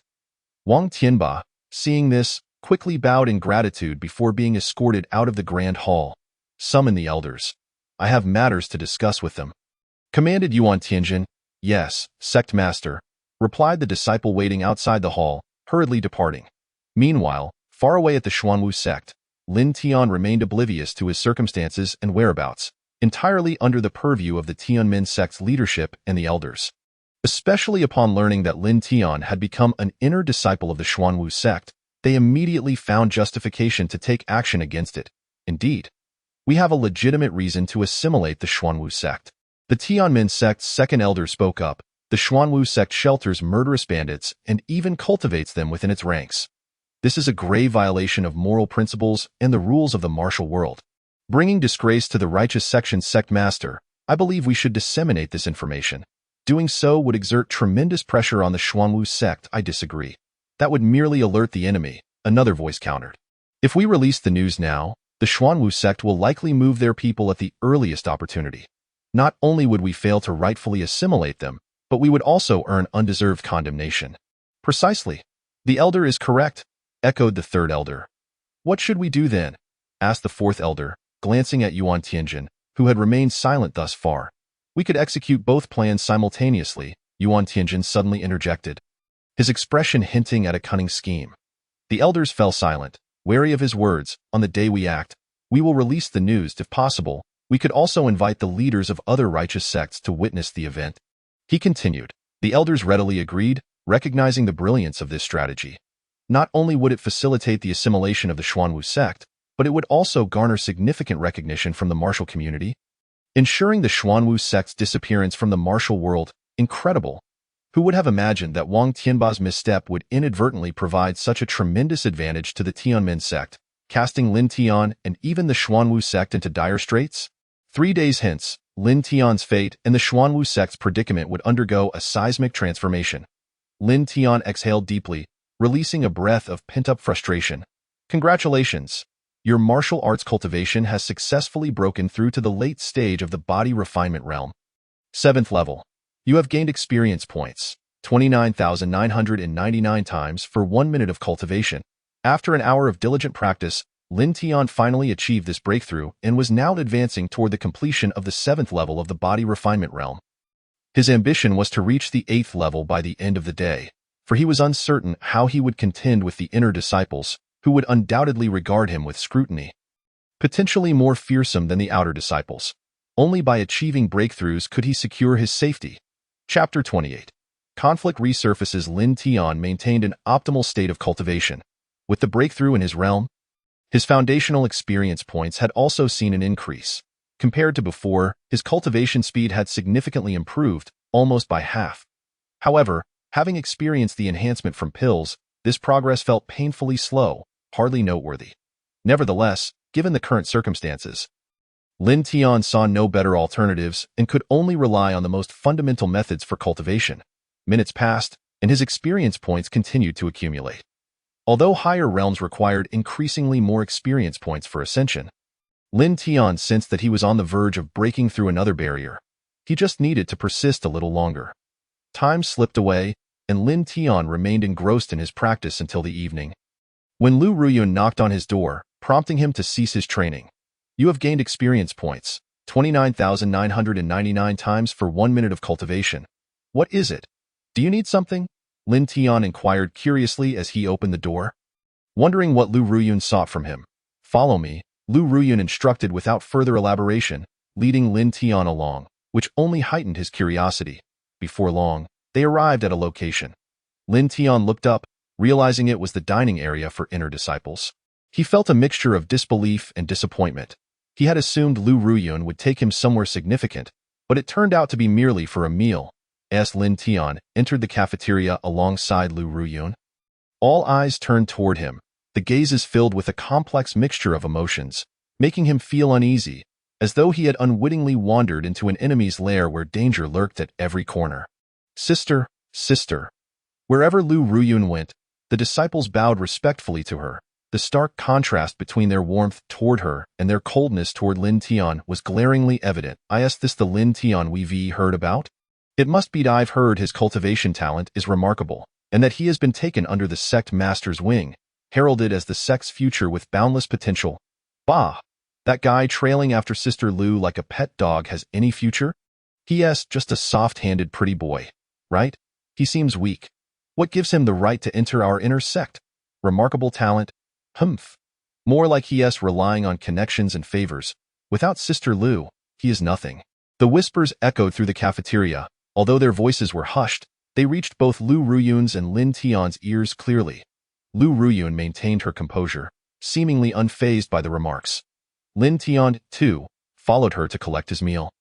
Wang Tianba, seeing this, quickly bowed in gratitude before being escorted out of the grand hall. Summon the elders. I have matters to discuss with them. Commanded Yuan Tianjin. Yes, sect master, replied the disciple waiting outside the hall, hurriedly departing. Meanwhile, far away at the Xuanwu sect, Lin Tian remained oblivious to his circumstances and whereabouts, entirely under the purview of the Tianmin sect's leadership and the elders. Especially upon learning that Lin Tian had become an inner disciple of the Xuanwu sect, they immediately found justification to take action against it. Indeed, we have a legitimate reason to assimilate the Xuanwu sect. The Tianmin sect's 2nd elder spoke up. The Xuanwu sect shelters murderous bandits and even cultivates them within its ranks. This is a grave violation of moral principles and the rules of the martial world. Bringing disgrace to the righteous section's sect master, I believe we should disseminate this information. Doing so would exert tremendous pressure on the Xuanwu sect. I disagree. That would merely alert the enemy, another voice countered. If we release the news now, the Xuanwu sect will likely move their people at the earliest opportunity. Not only would we fail to rightfully assimilate them, but we would also earn undeserved condemnation. Precisely. The elder is correct, echoed the third elder. What should we do then? Asked the fourth elder, glancing at Yuan Tianjin, who had remained silent thus far. We could execute both plans simultaneously, Yuan Tianjin suddenly interjected, his expression hinting at a cunning scheme. The elders fell silent, wary of his words. On the day we act, we will release the news if possible. We could also invite the leaders of other righteous sects to witness the event. He continued. The elders readily agreed, recognizing the brilliance of this strategy. Not only would it facilitate the assimilation of the Xuanwu sect, but it would also garner significant recognition from the martial community, ensuring the Xuanwu sect's disappearance from the martial world. Incredible. Who would have imagined that Wang Tianba's misstep would inadvertently provide such a tremendous advantage to the Tianmen sect, casting Lin Tian and even the Xuanwu sect into dire straits? 3 days hence, Lin Tian's fate and the Xuanwu sect's predicament would undergo a seismic transformation. Lin Tian exhaled deeply, releasing a breath of pent-up frustration. Congratulations! Your martial arts cultivation has successfully broken through to the late stage of the body refinement realm. 7th level. You have gained experience points, 29,999 times for 1 minute of cultivation. After an hour of diligent practice, Lin Tian finally achieved this breakthrough and was now advancing toward the completion of the 7th level of the body refinement realm. His ambition was to reach the 8th level by the end of the day, for he was uncertain how he would contend with the inner disciples, who would undoubtedly regard him with scrutiny. Potentially more fearsome than the outer disciples. Only by achieving breakthroughs could he secure his safety. Chapter 28. Conflict resurfaces. Lin Tian maintained an optimal state of cultivation. With the breakthrough in his realm, his foundational experience points had also seen an increase. Compared to before, his cultivation speed had significantly improved, almost by half. However, having experienced the enhancement from pills, this progress felt painfully slow, hardly noteworthy. Nevertheless, given the current circumstances, Lin Tian saw no better alternatives and could only rely on the most fundamental methods for cultivation. Minutes passed, and his experience points continued to accumulate. Although higher realms required increasingly more experience points for ascension, Lin Tian sensed that he was on the verge of breaking through another barrier. He just needed to persist a little longer. Time slipped away, and Lin Tian remained engrossed in his practice until the evening. When Lu Ruyun knocked on his door, prompting him to cease his training. You have gained experience points, 29,999 times for 1 minute of cultivation. What is it? Do you need something? Lin Tian inquired curiously as he opened the door. Wondering what Lu Ruyun sought from him. Follow me, Lu Ruyun instructed without further elaboration, leading Lin Tian along, which only heightened his curiosity. Before long, they arrived at a location. Lin Tian looked up, realizing it was the dining area for inner disciples. He felt a mixture of disbelief and disappointment. He had assumed Lu Ruyun would take him somewhere significant, but it turned out to be merely for a meal. As Lin Tian entered the cafeteria alongside Lu Ruyun, all eyes turned toward him, the gazes filled with a complex mixture of emotions, making him feel uneasy, as though he had unwittingly wandered into an enemy's lair where danger lurked at every corner. Sister, sister. Wherever Lu Ruyun went, the disciples bowed respectfully to her. The stark contrast between their warmth toward her and their coldness toward Lin Tian was glaringly evident. Is this the Lin Tian we've heard about? It must be. I've heard his cultivation talent is remarkable, and that he has been taken under the sect master's wing, heralded as the sect's future with boundless potential. Bah! That guy trailing after Sister Lu like a pet dog has any future? P.S. Just a soft-handed pretty boy, right? He seems weak. What gives him the right to enter our inner sect? Remarkable talent? Humph. More like he is relying on connections and favors. Without Sister Lu, he is nothing. The whispers echoed through the cafeteria. Although their voices were hushed, they reached both Lu Ruyun's and Lin Tian's ears clearly. Lu Ruyun maintained her composure, seemingly unfazed by the remarks. Lin Tian, too, followed her to collect his meal.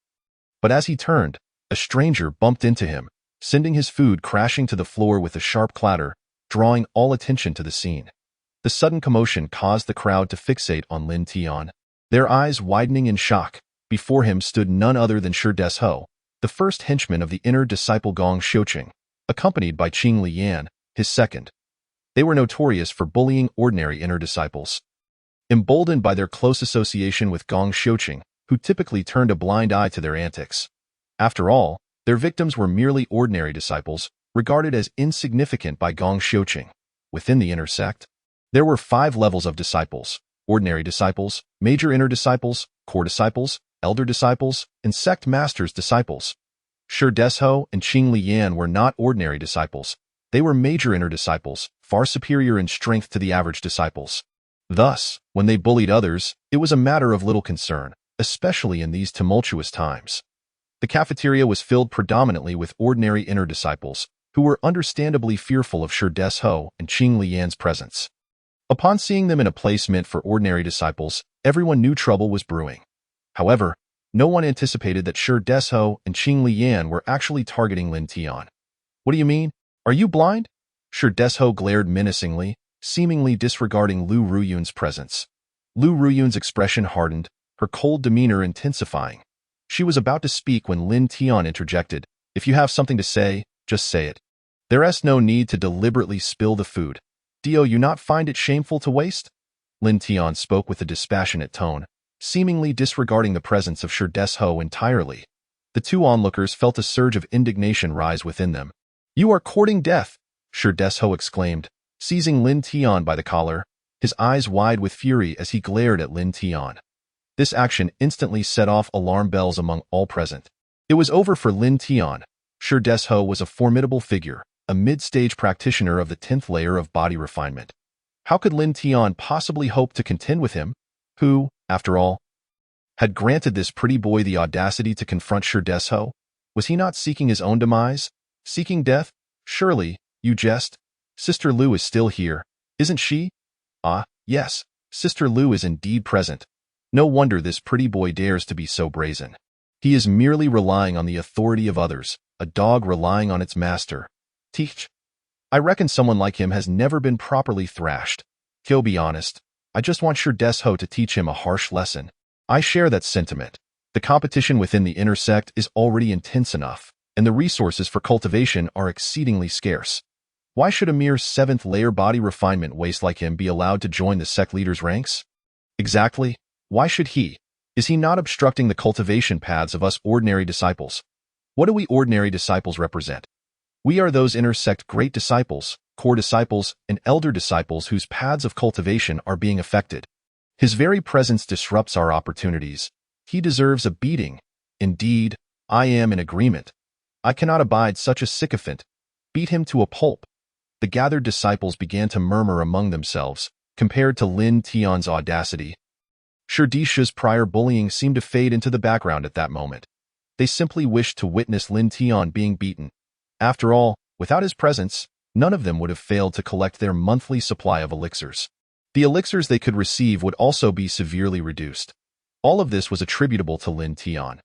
But as he turned, a stranger bumped into him, sending his food crashing to the floor with a sharp clatter, drawing all attention to the scene. The sudden commotion caused the crowd to fixate on Lin Tian, their eyes widening in shock. Before him stood none other than Shi Desho, the first henchman of the inner disciple Gong Xiuqing, accompanied by Qing Liyan, his second. They were notorious for bullying ordinary inner disciples. Emboldened by their close association with Gong Xiuqing, who typically turned a blind eye to their antics. After all, their victims were merely ordinary disciples, regarded as insignificant by Gong Xiuqing. Within the inner sect, there were 5 levels of disciples: ordinary disciples, major inner disciples, core disciples, elder disciples, and sect masters' disciples. Shi Desho and Qing Liyan were not ordinary disciples. They were major inner disciples, far superior in strength to the average disciples. Thus, when they bullied others, it was a matter of little concern, especially in these tumultuous times. The cafeteria was filled predominantly with ordinary inner disciples, who were understandably fearful of Shi Desho and Qing Liyan's presence. Upon seeing them in a place meant for ordinary disciples, everyone knew trouble was brewing. However, no one anticipated that Shi Desho and Qing Liyan were actually targeting Lin Tian. What do you mean? Are you blind? Shi Desho glared menacingly, seemingly disregarding Lu Ruyun's presence. Lu Ruyun's expression hardened, her cold demeanor intensifying. She was about to speak when Lin Tian interjected. If you have something to say, just say it. There's no need to deliberately spill the food. Do you not find it shameful to waste? Lin Tian spoke with a dispassionate tone, seemingly disregarding the presence of Shi Desho entirely. The 2 onlookers felt a surge of indignation rise within them. You are courting death, Shi Desho exclaimed, seizing Lin Tian by the collar, his eyes wide with fury as he glared at Lin Tian. This action instantly set off alarm bells among all present. It was over for Lin Tian. Shi Desho was a formidable figure, a mid-stage practitioner of the 10th layer of body refinement. How could Lin Tian possibly hope to contend with him, who, after all, had granted this pretty boy the audacity to confront Shi Desho? Was he not seeking his own demise? Seeking death? Surely, you jest. Sister Lu is still here, isn't she? Ah, yes, Sister Lu is indeed present. No wonder this pretty boy dares to be so brazen. He is merely relying on the authority of others, a dog relying on its master. Teach. I reckon someone like him has never been properly thrashed. He'll be honest. I just want Shi Desho to teach him a harsh lesson. I share that sentiment. The competition within the inner sect is already intense enough, and the resources for cultivation are exceedingly scarce. Why should a mere 7th layer body refinement waste like him be allowed to join the sect leader's ranks? Exactly. Why should he? Is he not obstructing the cultivation paths of us ordinary disciples? What do we ordinary disciples represent? We are those inner sect great disciples, core disciples, and elder disciples whose paths of cultivation are being affected. His very presence disrupts our opportunities. He deserves a beating. Indeed, I am in agreement. I cannot abide such a sycophant. Beat him to a pulp. The gathered disciples began to murmur among themselves, compared to Lin Tian's audacity. Shi Desho's prior bullying seemed to fade into the background at that moment. They simply wished to witness Lin Tian being beaten. After all, without his presence, none of them would have failed to collect their monthly supply of elixirs. The elixirs they could receive would also be severely reduced. All of this was attributable to Lin Tian.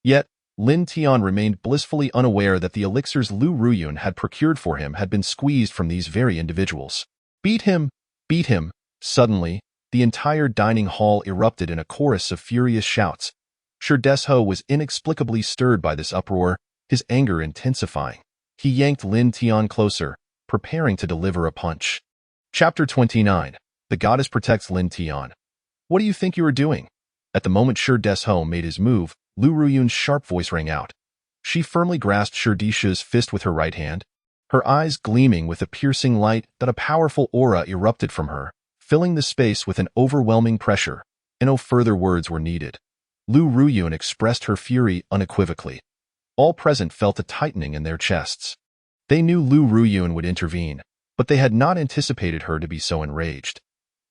Yet, Lin Tian remained blissfully unaware that the elixirs Lu Ruyun had procured for him had been squeezed from these very individuals. Beat him! Beat him! Suddenly, the entire dining hall erupted in a chorus of furious shouts. Shi Desho was inexplicably stirred by this uproar, his anger intensifying. He yanked Lin Tian closer, preparing to deliver a punch. Chapter 29. The Goddess Protects Lin Tian. What do you think you are doing? At the moment Shi Desho made his move, Lu Ruyun's sharp voice rang out. She firmly grasped Shi Desho's fist with her right hand, her eyes gleaming with a piercing light that a powerful aura erupted from her, filling the space with an overwhelming pressure, and no further words were needed. Lu Ruyun expressed her fury unequivocally. All present felt a tightening in their chests. They knew Lu Ruyun would intervene, but they had not anticipated her to be so enraged.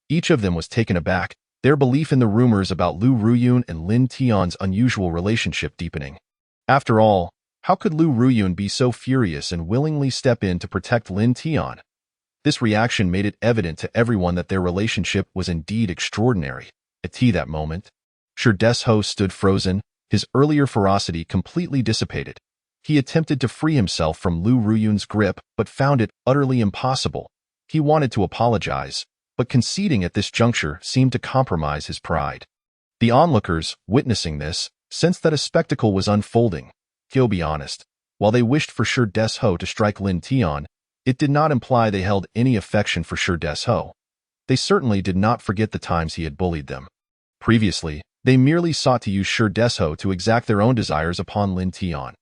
Each of them was taken aback, their belief in the rumors about Lu Ruyun and Lin Tian's unusual relationship deepening. After all, how could Lu Ruyun be so furious and willingly step in to protect Lin Tian? This reaction made it evident to everyone that their relationship was indeed extraordinary. At that moment, Shi Desho stood frozen, his earlier ferocity completely dissipated. He attempted to free himself from Lu Ruyun's grip, but found it utterly impossible. He wanted to apologize, but conceding at this juncture seemed to compromise his pride. The onlookers, witnessing this, sensed that a spectacle was unfolding. He'll be honest. While they wished for Shi Desho to strike Lin Tian, it did not imply they held any affection for Shi Desho. They certainly did not forget the times he had bullied them. Previously, they merely sought to use Shi Desho to exact their own desires upon Lin Tian.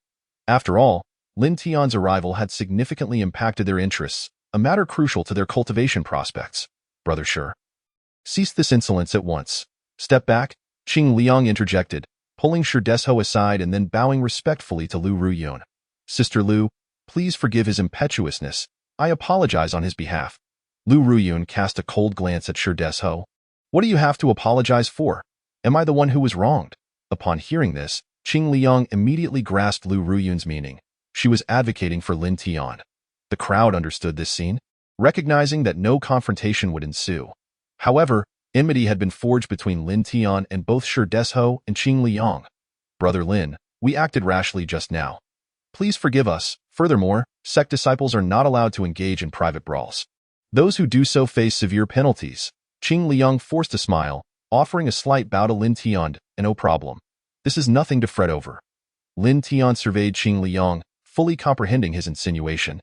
After all, Lin Tian's arrival had significantly impacted their interests, a matter crucial to their cultivation prospects. Brother Shi, cease this insolence at once. Step back, Qing Liang interjected, pulling Shi Desho aside and then bowing respectfully to Lu Ruyun. Sister Lu, please forgive his impetuousness. I apologize on his behalf. Lu Ruyun cast a cold glance at Shi Desho. What do you have to apologize for? Am I the one who was wronged? Upon hearing this, Qing Liang immediately grasped Lu Ruyun's meaning. She was advocating for Lin Tian. The crowd understood this scene, recognizing that no confrontation would ensue. However, enmity had been forged between Lin Tian and both Shi Desho and Qing Liang. Brother Lin, we acted rashly just now. Please forgive us. Furthermore, sect disciples are not allowed to engage in private brawls. Those who do so face severe penalties. Qing Liang forced a smile, offering a slight bow to Lin Tian, and no problem. This is nothing to fret over. Lin Tian surveyed Qing Liang, fully comprehending his insinuation.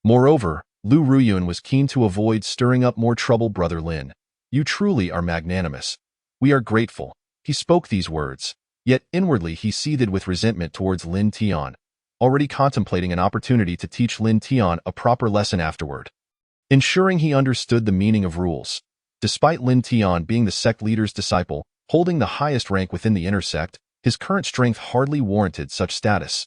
Moreover, Lu Ruyun was keen to avoid stirring up more trouble. Brother Lin, you truly are magnanimous. We are grateful. He spoke these words, yet inwardly he seethed with resentment towards Lin Tian, already contemplating an opportunity to teach Lin Tian a proper lesson afterward, ensuring he understood the meaning of rules. Despite Lin Tian being the sect leader's disciple, holding the highest rank within the inner sect, his current strength hardly warranted such status.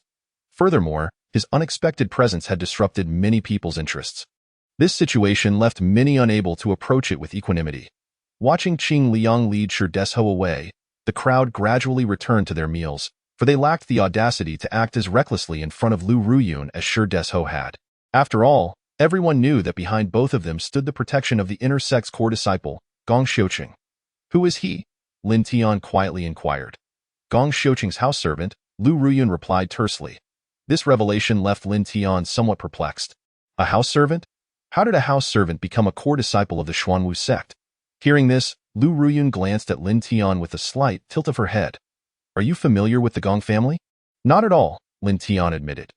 Furthermore, his unexpected presence had disrupted many people's interests. This situation left many unable to approach it with equanimity. Watching Qing Liang lead Shi Desho away, the crowd gradually returned to their meals, for they lacked the audacity to act as recklessly in front of Lu Ruyun as Shi Desho had. After all, everyone knew that behind both of them stood the protection of the inner sect's core disciple, Gong Xiuqing. Who is he? Lin Tian quietly inquired. Gong Xiuqing's house servant, Lu Ruyun replied tersely. This revelation left Lin Tian somewhat perplexed. A house servant? How did a house servant become a core disciple of the Xuanwu sect? Hearing this, Lu Ruyun glanced at Lin Tian with a slight tilt of her head. Are you familiar with the Gong family? Not at all, Lin Tian admitted.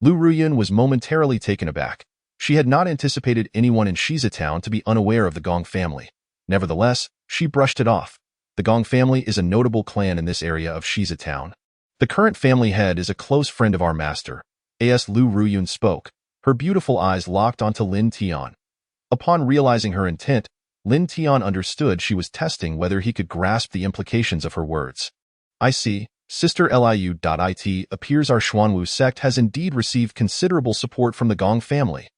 Lu Ruyun was momentarily taken aback. She had not anticipated anyone in Shiza town to be unaware of the Gong family. Nevertheless, she brushed it off. The Gong family is a notable clan in this area of Shiza town. The current family head is a close friend of our master. As Lu Ruyun spoke, her beautiful eyes locked onto Lin Tian. Upon realizing her intent, Lin Tian understood she was testing whether he could grasp the implications of her words. I see, Sister Liu.it appears our Xuanwu sect has indeed received considerable support from the Gong family.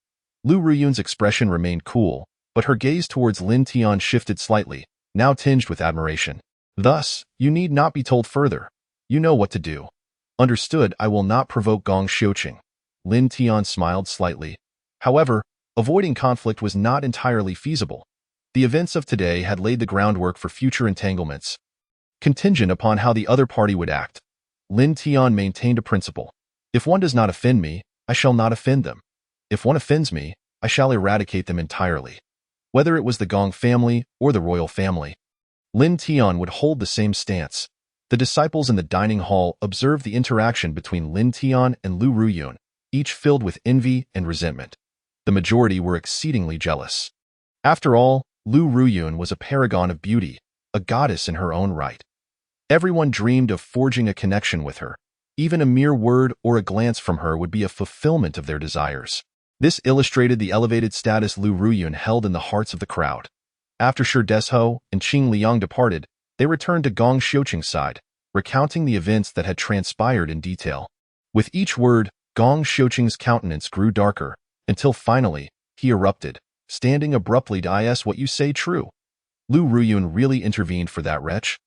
Lu Ruyun's expression remained cool, but her gaze towards Lin Tian shifted slightly, now tinged with admiration. Thus, you need not be told further. You know what to do. Understood, I will not provoke Gong Xiuqing. Lin Tian smiled slightly. However, avoiding conflict was not entirely feasible. The events of today had laid the groundwork for future entanglements, contingent upon how the other party would act. Lin Tian maintained a principle. If one does not offend me, I shall not offend them. If one offends me, I shall eradicate them entirely. Whether it was the Gong family or the royal family, Lin Tian would hold the same stance. The disciples in the dining hall observed the interaction between Lin Tian and Lu Ruyun, each filled with envy and resentment. The majority were exceedingly jealous. After all, Lu Ruyun was a paragon of beauty, a goddess in her own right. Everyone dreamed of forging a connection with her. Even a mere word or a glance from her would be a fulfillment of their desires. This illustrated the elevated status Lu Ruyun held in the hearts of the crowd. After Shi Desho and Qing Liang departed, they returned to Gong Xiuqing's side, recounting the events that had transpired in detail. With each word, Gong Xiuqing's countenance grew darker, until finally, he erupted, standing abruptly to is what you say true. Lu Ruyun really intervened for that wretch?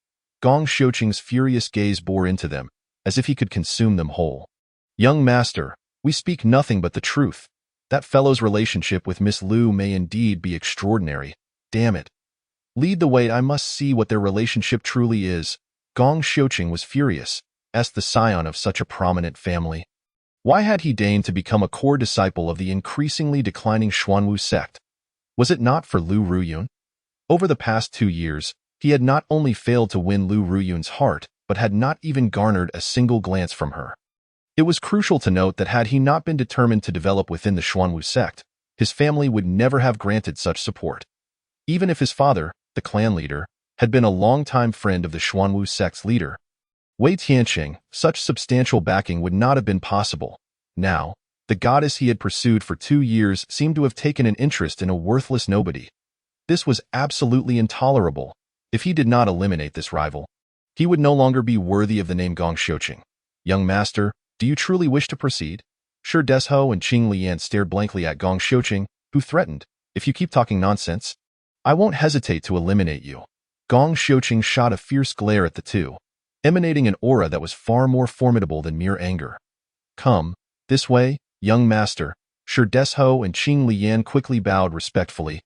Gong Xiuqing's furious gaze bore into them, as if he could consume them whole. Young master, we speak nothing but the truth. That fellow's relationship with Miss Lu may indeed be extraordinary. Damn it. Lead the way, I must see what their relationship truly is. Gong Xiuqing was furious, as the scion of such a prominent family. Why had he deigned to become a core disciple of the increasingly declining Xuanwu sect? Was it not for Lu Ruyun? Over the past 2 years, he had not only failed to win Lu Ruyun's heart, but had not even garnered a single glance from her. It was crucial to note that had he not been determined to develop within the Xuanwu sect, his family would never have granted such support. Even if his father, the clan leader, had been a longtime friend of the Xuanwu sect's leader, Wei Tianqing, such substantial backing would not have been possible. Now, the goddess he had pursued for 2 years seemed to have taken an interest in a worthless nobody. This was absolutely intolerable. If he did not eliminate this rival, he would no longer be worthy of the name Gong Xiuqing. Young master, do you truly wish to proceed? Shi Desho and Qing Lian stared blankly at Gong Xiuqing, who threatened, if you keep talking nonsense, I won't hesitate to eliminate you. Gong Xiuqing shot a fierce glare at the two, emanating an aura that was far more formidable than mere anger. Come, this way, young master. Shi Desho and Qing Lian quickly bowed respectfully,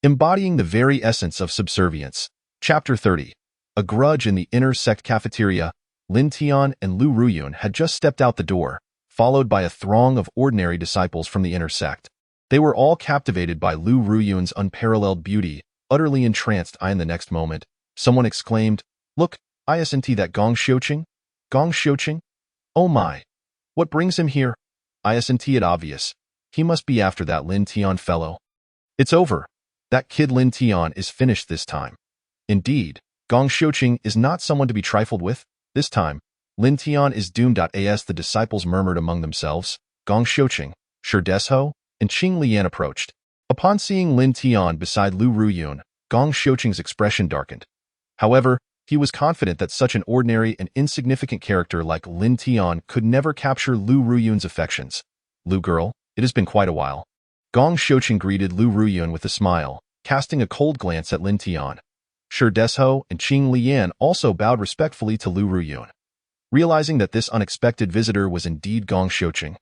embodying the very essence of subservience. Chapter 30. A grudge in the inner sect cafeteria. Lin Tian and Lu Ruyun had just stepped out the door, followed by a throng of ordinary disciples from the inner sect. They were all captivated by Lu Ruyun's unparalleled beauty, utterly entranced. In the next moment, someone exclaimed, Look, isn't that Gong Xiuqing? Gong Xiuqing? Oh my! What brings him here? Isn't it obvious? He must be after that Lin Tian fellow. It's over. That kid Lin Tian is finished this time. Indeed, Gong Xiuqing is not someone to be trifled with. This time, Lin Tian is doomed. As the disciples murmured among themselves, Gong Xiuqing, Shi Desho, and Qing Lian approached. Upon seeing Lin Tian beside Lu Ruyun, Gong Xiuqing's expression darkened. However, he was confident that such an ordinary and insignificant character like Lin Tian could never capture Lu Ruyun's affections. Lu girl, it has been quite a while. Gong Xiuqing greeted Lu Ruyun with a smile, casting a cold glance at Lin Tian. Shi Desho and Qing Lian also bowed respectfully to Lu Ruyun. Realizing that this unexpected visitor was indeed Gong Xiuqing,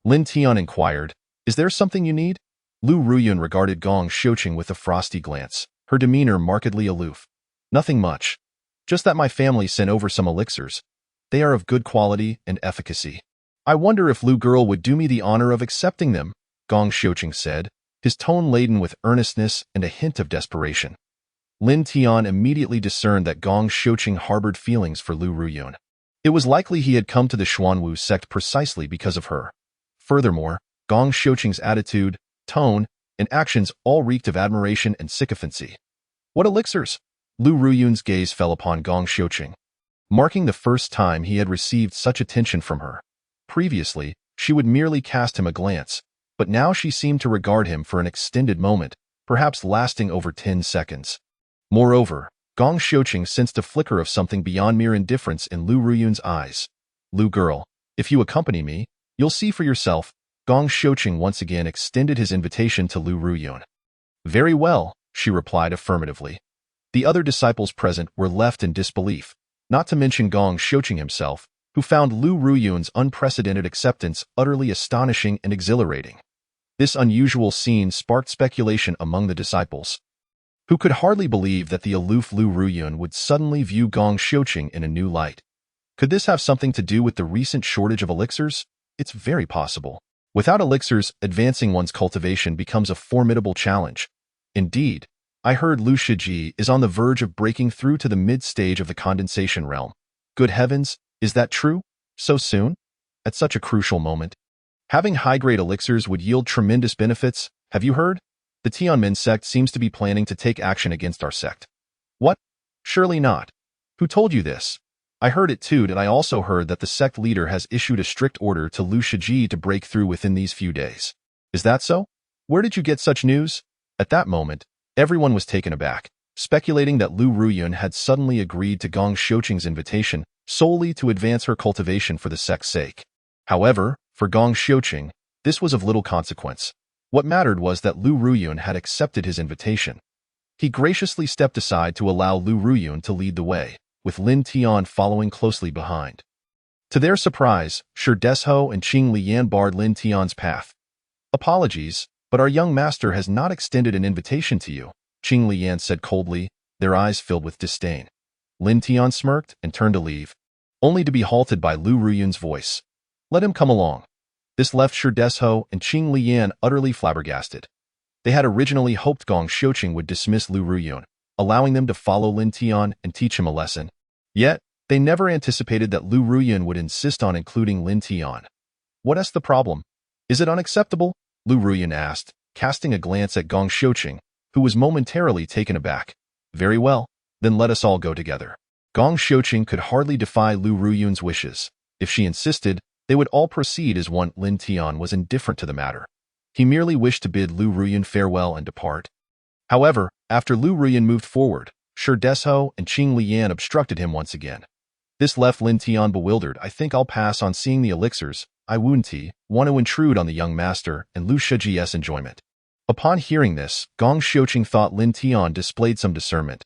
Lin Tian inquired, Is there something you need? Lu Ruyun regarded Gong Xiuqing with a frosty glance, her demeanor markedly aloof. Nothing much. Just that my family sent over some elixirs. They are of good quality and efficacy. I wonder if Lu girl would do me the honor of accepting them, Gong Xiuqing said, his tone laden with earnestness and a hint of desperation. Lin Tian immediately discerned that Gong Xiuqing harbored feelings for Lu Ruyun. It was likely he had come to the Xuanwu sect precisely because of her. Furthermore, Gong Xiuqing's attitude, tone, and actions all reeked of admiration and sycophancy. What elixirs? Lu Ruyun's gaze fell upon Gong Xiuqing, marking the first time he had received such attention from her. Previously, she would merely cast him a glance, but now she seemed to regard him for an extended moment, perhaps lasting over 10 seconds. Moreover, Gong Xiuqing sensed a flicker of something beyond mere indifference in Lu Ruyun's eyes. Lu girl, if you accompany me, you'll see for yourself. Gong Xiuqing once again extended his invitation to Lu Ruyun. Very well, she replied affirmatively. The other disciples present were left in disbelief, not to mention Gong Xiuqing himself, who found Lu Ruyun's unprecedented acceptance utterly astonishing and exhilarating. This unusual scene sparked speculation among the disciples, who could hardly believe that the aloof Lu Ruyun would suddenly view Gong Xiuqing in a new light. Could this have something to do with the recent shortage of elixirs? It's very possible. Without elixirs, advancing one's cultivation becomes a formidable challenge. Indeed, I heard Lu Shiji is on the verge of breaking through to the mid-stage of the condensation realm. Good heavens, is that true? So soon? At such a crucial moment? Having high-grade elixirs would yield tremendous benefits. Have you heard? The Tianmen sect seems to be planning to take action against our sect. What? Surely not. Who told you this? I heard it too, and I also heard that the sect leader has issued a strict order to Lu Shiji to break through within these few days. Is that so? Where did you get such news? At that moment, everyone was taken aback, speculating that Lu Ruyun had suddenly agreed to Gong Xiuqing's invitation solely to advance her cultivation for the sect's sake. However, for Gong Xiuqing, this was of little consequence. What mattered was that Lu Ruyun had accepted his invitation. He graciously stepped aside to allow Lu Ruyun to lead the way, with Lin Tian following closely behind. To their surprise, Shi Desho and Qing Lian barred Lin Tian's path. Apologies, but our young master has not extended an invitation to you, Qing Lian said coldly, their eyes filled with disdain. Lin Tian smirked and turned to leave, only to be halted by Lu Ruyun's voice. Let him come along. This left Shi Desho and Qing Lian utterly flabbergasted. They had originally hoped Gong Xiuqing would dismiss Lu Ruyun, allowing them to follow Lin Tian and teach him a lesson. Yet, They never anticipated that Lu Ruyan would insist on including Lin Tian. What's the problem? Is it unacceptable? Lu Ruyan asked, casting a glance at Gong Xiuqing, who was momentarily taken aback. Very well, then let us all go together. Gong Xiuqing could hardly defy Lu Ruyan's wishes. If she insisted, they would all proceed as one. Lin Tian was indifferent to the matter. He merely wished to bid Lu Ruyan farewell and depart. However, after Lu Ruyan moved forward, Shi Desho and Qing Lian obstructed him once again. This left Lin Tian bewildered. I think I'll pass on seeing the elixirs. I want to intrude on the young master and Lu Shiji's enjoyment. Upon hearing this, Gong Xiuqing thought Lin Tian displayed some discernment.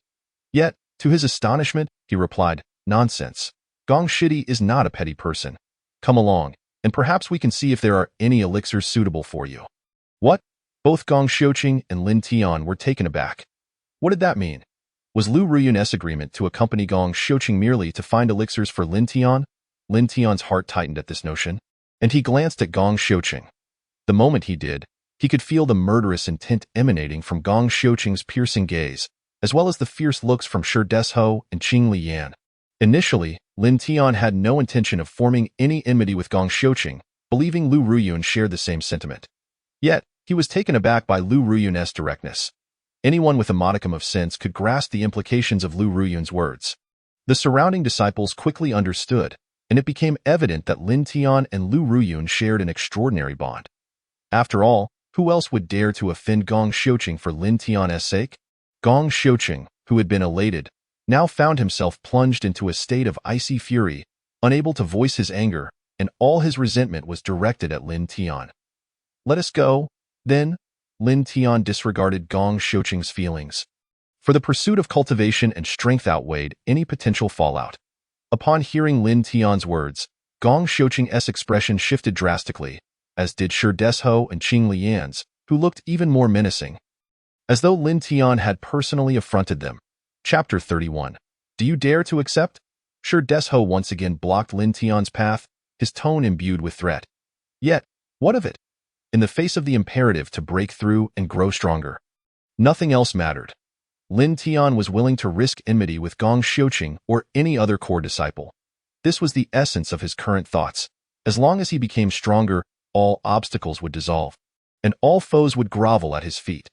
Yet, to his astonishment, he replied, Nonsense. Gong Shidi is not a petty person. Come along, and perhaps we can see if there are any elixirs suitable for you. What? Both Gong Xiuqing and Lin Tian were taken aback. What did that mean? Was Lu Ruyan's agreement to accompany Gong Xiuqing merely to find elixirs for Lin Tian? Lin Tian's heart tightened at this notion, and he glanced at Gong Xiuqing. The moment he did, he could feel the murderous intent emanating from Gong Xiuqing's piercing gaze, as well as the fierce looks from Shi Desho and Qing Lian. Initially, Lin Tian had no intention of forming any enmity with Gong Xiuqing, believing Lu Ruyan shared the same sentiment. Yet, he was taken aback by Lu Ruyan's directness. Anyone with a modicum of sense could grasp the implications of Lu Ruyan's words. The surrounding disciples quickly understood, and it became evident that Lin Tian and Lu Ruyan shared an extraordinary bond. After all, who else would dare to offend Gong Xiuqing for Lin Tian's sake? Gong Xiuqing, who had been elated, now found himself plunged into a state of icy fury, unable to voice his anger, and all his resentment was directed at Lin Tian. Let us go, then. Lin Tian disregarded Gong Xiuqing's feelings. For the pursuit of cultivation and strength outweighed any potential fallout. Upon hearing Lin Tian's words, Gong Xiuqing's expression shifted drastically, as did Shi Desho and Qing Lian's, who looked even more menacing. As though Lin Tian had personally affronted them. Chapter 31. Do you dare to accept? Shi Desho once again blocked Lin Tian's path, his tone imbued with threat. Yet, what of it? In the face of the imperative to break through and grow stronger, nothing else mattered. Lin Tian was willing to risk enmity with Gong Xiuqing or any other core disciple. This was the essence of his current thoughts. As long as he became stronger, all obstacles would dissolve, and all foes would grovel at his feet.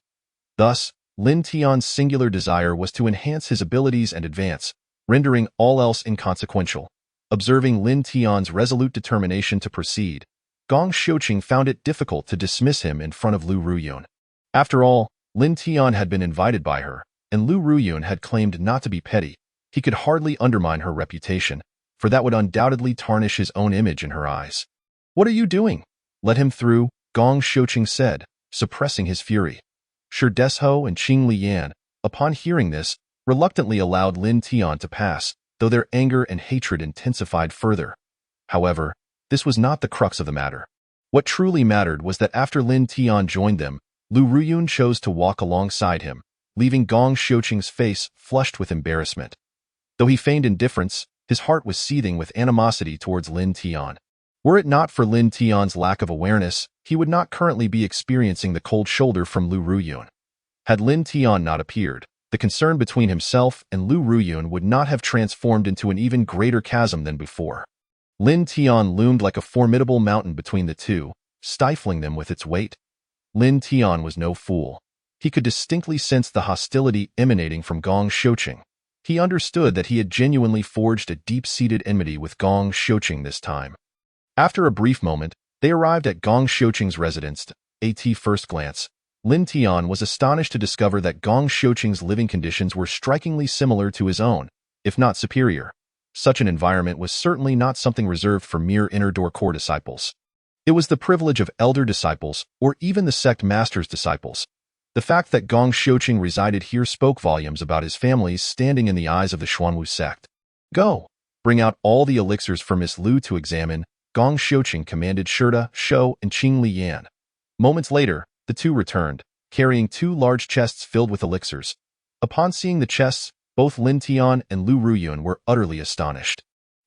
Thus, Lin Tian's singular desire was to enhance his abilities and advance, rendering all else inconsequential. Observing Lin Tian's resolute determination to proceed, Gong Xiuqing found it difficult to dismiss him in front of Lu Ruyan. After all, Lin Tian had been invited by her, and Lu Ruyan had claimed not to be petty. He could hardly undermine her reputation, for that would undoubtedly tarnish his own image in her eyes. What are you doing? Let him through, Gong Xiuqing said, suppressing his fury. Shi Desho and Qing Lian, upon hearing this, reluctantly allowed Lin Tian to pass, though their anger and hatred intensified further. However, this was not the crux of the matter. What truly mattered was that after Lin Tian joined them, Lu Ruyan chose to walk alongside him, leaving Gong Xiuqing's face flushed with embarrassment. Though he feigned indifference, his heart was seething with animosity towards Lin Tian. Were it not for Lin Tian's lack of awareness, he would not currently be experiencing the cold shoulder from Lu Ruyan. Had Lin Tian not appeared, the concern between himself and Lu Ruyan would not have transformed into an even greater chasm than before. Lin Tian loomed like a formidable mountain between the two, stifling them with its weight. Lin Tian was no fool. He could distinctly sense the hostility emanating from Gong Xiuqing. He understood that he had genuinely forged a deep-seated enmity with Gong Xiuqing this time. After a brief moment, they arrived at Gong Xiuqing's residence. At first glance, Lin Tian was astonished to discover that Gong Xiuqing's living conditions were strikingly similar to his own, if not superior. Such an environment was certainly not something reserved for mere inner-door core disciples. It was the privilege of elder disciples, or even the sect master's disciples. The fact that Gong Xiuqing resided here spoke volumes about his family's standing in the eyes of the Xuanwu sect. Go! Bring out all the elixirs for Miss Lu to examine, Gong Xiuqing commanded Shi Desho and Qing Lian. Moments later, the two returned, carrying 2 large chests filled with elixirs. Upon seeing the chests, both Lin Tian and Lu Ruyan were utterly astonished.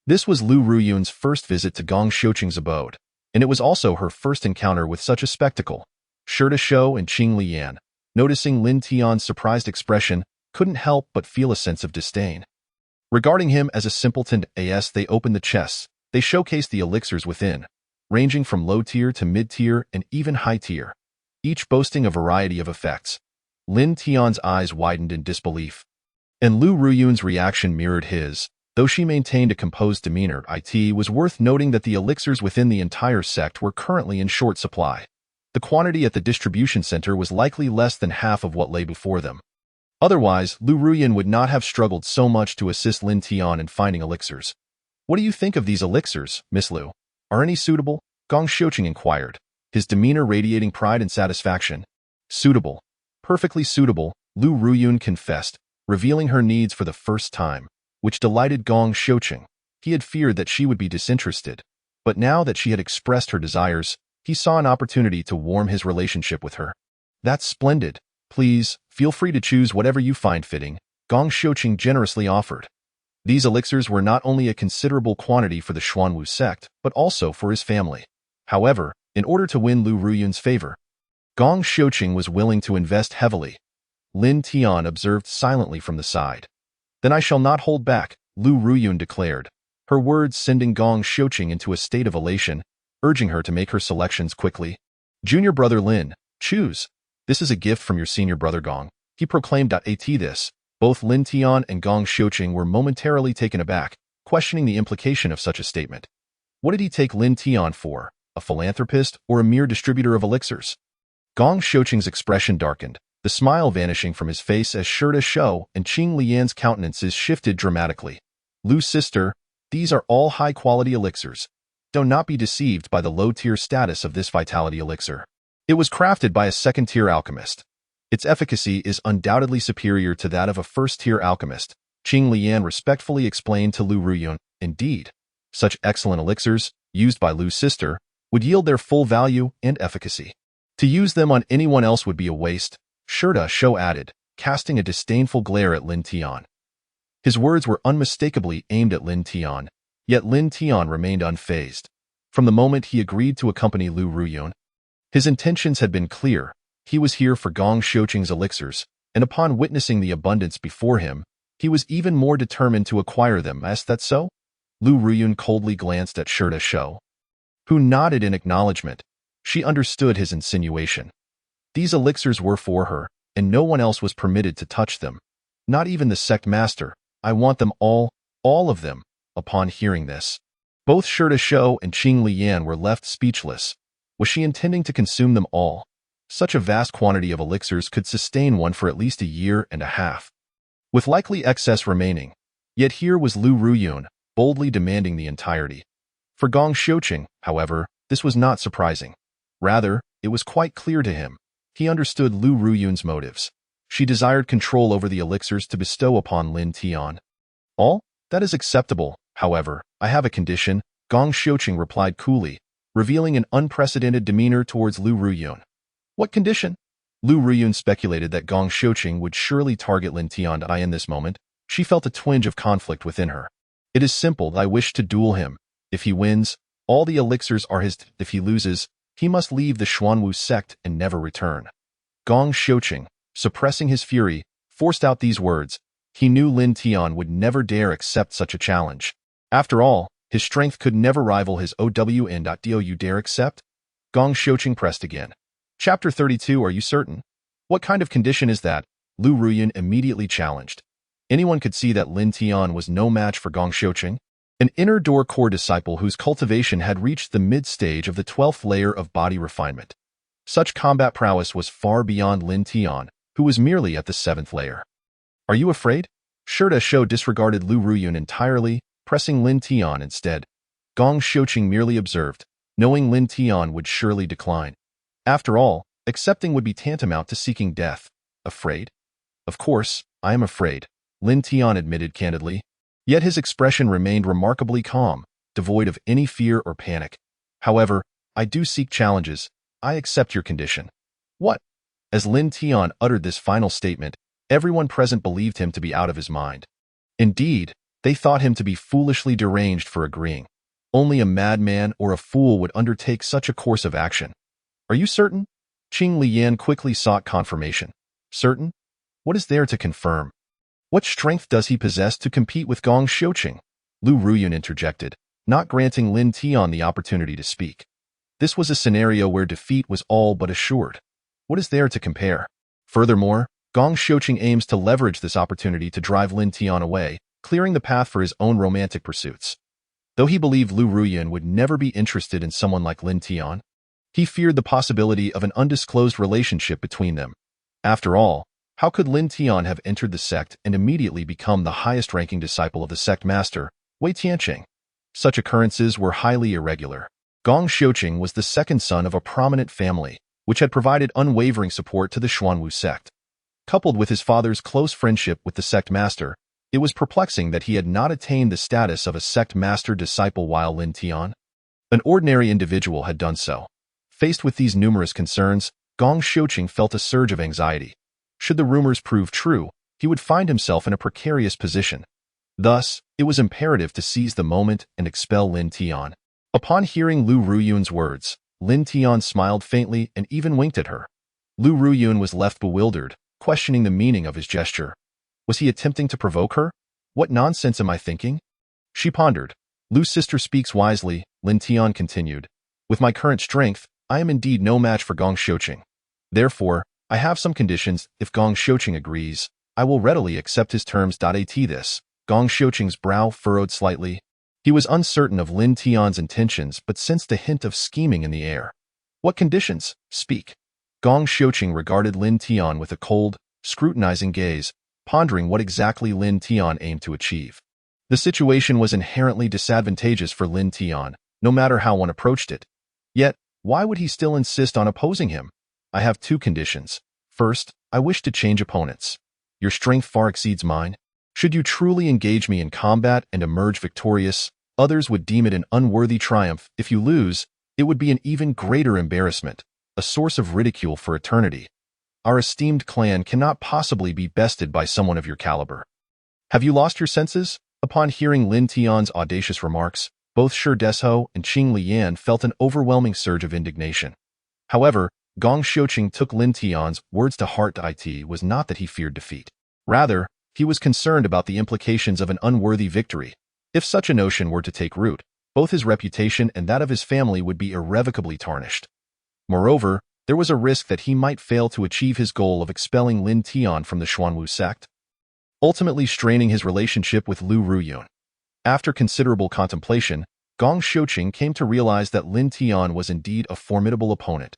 This was Lu Ruyan's first visit to Gong Xiuqing's abode, and it was also her first encounter with such a spectacle. Shi Desho and Qing Lian, noticing Lin Tian's surprised expression, couldn't help but feel a sense of disdain. Regarding him as a simpleton as they opened the chests, they showcased the elixirs within, ranging from low-tier to mid-tier and even high-tier, each boasting a variety of effects. Lin Tian's eyes widened in disbelief, and Lu Ruyun's reaction mirrored his. Though she maintained a composed demeanor, it was worth noting that the elixirs within the entire sect were currently in short supply. The quantity at the distribution center was likely less than half of what lay before them. Otherwise, Lu Ruyun would not have struggled so much to assist Lin Tian in finding elixirs. What do you think of these elixirs, Miss Lu? Are any suitable? Gong Xiuqing inquired, his demeanor radiating pride and satisfaction. Suitable. Perfectly suitable, Lu Ruyun confessed, revealing her needs for the first time, which delighted Gong Xiuqing. He had feared that she would be disinterested, but now that she had expressed her desires, he saw an opportunity to warm his relationship with her. That's splendid. Please, feel free to choose whatever you find fitting, Gong Xiuqing generously offered. These elixirs were not only a considerable quantity for the Xuanwu sect, but also for his family. However, in order to win Lu Ruyun's favor, Gong Xiuqing was willing to invest heavily. Lin Tian observed silently from the side. Then I shall not hold back, Lu Ruyun declared, her words sending Gong Xiuqing into a state of elation, urging her to make her selections quickly. Junior brother Lin, choose. This is a gift from your senior brother Gong, he proclaimed. At this, both Lin Tian and Gong Xiuqing were momentarily taken aback, questioning the implication of such a statement. What did he take Lin Tian for, a philanthropist or a mere distributor of elixirs? Gong Xiuqing's expression darkened, the smile vanishing from his face as Shirda Shou and Qing Lian's countenances shifted dramatically. Lu's sister, these are all high-quality elixirs. Do not be deceived by the low-tier status of this vitality elixir. It was crafted by a second-tier alchemist. Its efficacy is undoubtedly superior to that of a first-tier alchemist, Qing Lian respectfully explained to Lu Ruyun. Indeed, such excellent elixirs, used by Lu's sister, would yield their full value and efficacy. To use them on anyone else would be a waste, Shirda Shou added, casting a disdainful glare at Lin Tian. His words were unmistakably aimed at Lin Tian, yet Lin Tian remained unfazed. From the moment he agreed to accompany Lu Ruyun, his intentions had been clear. He was here for Gong Xiuqing's elixirs, and upon witnessing the abundance before him, he was even more determined to acquire them. Is that so? Lu Ruyun coldly glanced at Shirda Shou, who nodded in acknowledgement. She understood his insinuation. These elixirs were for her, and no one else was permitted to touch them. Not even the sect master. I want them all of them. Upon hearing this, both Shirda Shou and Qing Lian were left speechless. Was she intending to consume them all? Such a vast quantity of elixirs could sustain one for at least a year and a half, with likely excess remaining. Yet here was Lu Ruyun, boldly demanding the entirety. For Gong Xiuqing, however, this was not surprising. Rather, it was quite clear to him. He understood Lu Ruyun's motives. She desired control over the elixirs to bestow upon Lin Tian. All? That is acceptable. However, I have a condition, Gong Xiuqing replied coolly, revealing an unprecedented demeanor towards Lu Ruyun. What condition? Lu Ruyun speculated that Gong Xiuqing would surely target Lin Tian. In this moment, she felt a twinge of conflict within her. It is simple. I wish to duel him. If he wins, all the elixirs are his. If he loses, he must leave the Xuanwu sect and never return. Gong Xiuqing, suppressing his fury, forced out these words. He knew Lin Tian would never dare accept such a challenge. After all, his strength could never rival his OWN. Do you dare accept? Gong Xiuqing pressed again. Chapter 32. Are you certain? What kind of condition is that? Lu Ruyun immediately challenged. Anyone could see that Lin Tian was no match for Gong Xiuqing, an inner door core disciple whose cultivation had reached the mid-stage of the 12th layer of body refinement. Such combat prowess was far beyond Lin Tian, who was merely at the 7th layer. Are you afraid? Shirda Shou disregarded Lu Ruyun entirely, pressing Lin Tian instead. Gong Xiuqing merely observed, knowing Lin Tian would surely decline. After all, accepting would be tantamount to seeking death. Afraid? Of course, I am afraid, Lin Tian admitted candidly. Yet his expression remained remarkably calm, devoid of any fear or panic. However, I do seek challenges. I accept your condition. What? As Lin Tian uttered this final statement, everyone present believed him to be out of his mind. Indeed, they thought him to be foolishly deranged for agreeing. Only a madman or a fool would undertake such a course of action. Are you certain? Qing Lian quickly sought confirmation. Certain? What is there to confirm? What strength does he possess to compete with Gong Xiuqing? Lu Ruyun interjected, not granting Lin Tian the opportunity to speak. This was a scenario where defeat was all but assured. What is there to compare? Furthermore, Gong Xiuqing aims to leverage this opportunity to drive Lin Tian away, clearing the path for his own romantic pursuits. Though he believed Lu Ruyun would never be interested in someone like Lin Tian, he feared the possibility of an undisclosed relationship between them. After all, how could Lin Tian have entered the sect and immediately become the highest-ranking disciple of the sect master, Wei Tianqing? Such occurrences were highly irregular. Gong Xiuqing was the second son of a prominent family, which had provided unwavering support to the Xuanwu sect. Coupled with his father's close friendship with the sect master, it was perplexing that he had not attained the status of a sect master disciple while Lin Tian, an ordinary individual, had done so. Faced with these numerous concerns, Gong Xiuqing felt a surge of anxiety. Should the rumors prove true, he would find himself in a precarious position. Thus, it was imperative to seize the moment and expel Lin Tian. Upon hearing Lu Ruyun's words, Lin Tian smiled faintly and even winked at her. Lu Ruyun was left bewildered, questioning the meaning of his gesture. Was he attempting to provoke her? What nonsense am I thinking? She pondered. Lu's sister speaks wisely, Lin Tian continued. With my current strength, I am indeed no match for Gong Xiuqing. Therefore, I have some conditions. If Gong Xiuqing agrees, I will readily accept his terms. At this, Gong Xiuqing's brow furrowed slightly. He was uncertain of Lin Tian's intentions but sensed a hint of scheming in the air. What conditions? Speak. Gong Xiuqing regarded Lin Tian with a cold, scrutinizing gaze, pondering what exactly Lin Tian aimed to achieve. The situation was inherently disadvantageous for Lin Tian, no matter how one approached it. Yet, why would he still insist on opposing him? I have two conditions. First, I wish to change opponents. Your strength far exceeds mine. Should you truly engage me in combat and emerge victorious, others would deem it an unworthy triumph. If you lose, it would be an even greater embarrassment, a source of ridicule for eternity. Our esteemed clan cannot possibly be bested by someone of your caliber. Have you lost your senses? Upon hearing Lin Tian's audacious remarks, both Shi Desho and Qing Liyan felt an overwhelming surge of indignation. However, Gong Xiuqing took Lin Tian's words to heart. It was not that he feared defeat. Rather, he was concerned about the implications of an unworthy victory. If such a notion were to take root, both his reputation and that of his family would be irrevocably tarnished. Moreover, there was a risk that he might fail to achieve his goal of expelling Lin Tian from the Xuanwu sect, ultimately straining his relationship with Lu Ruyun. After considerable contemplation, Gong Xiuqing came to realize that Lin Tian was indeed a formidable opponent.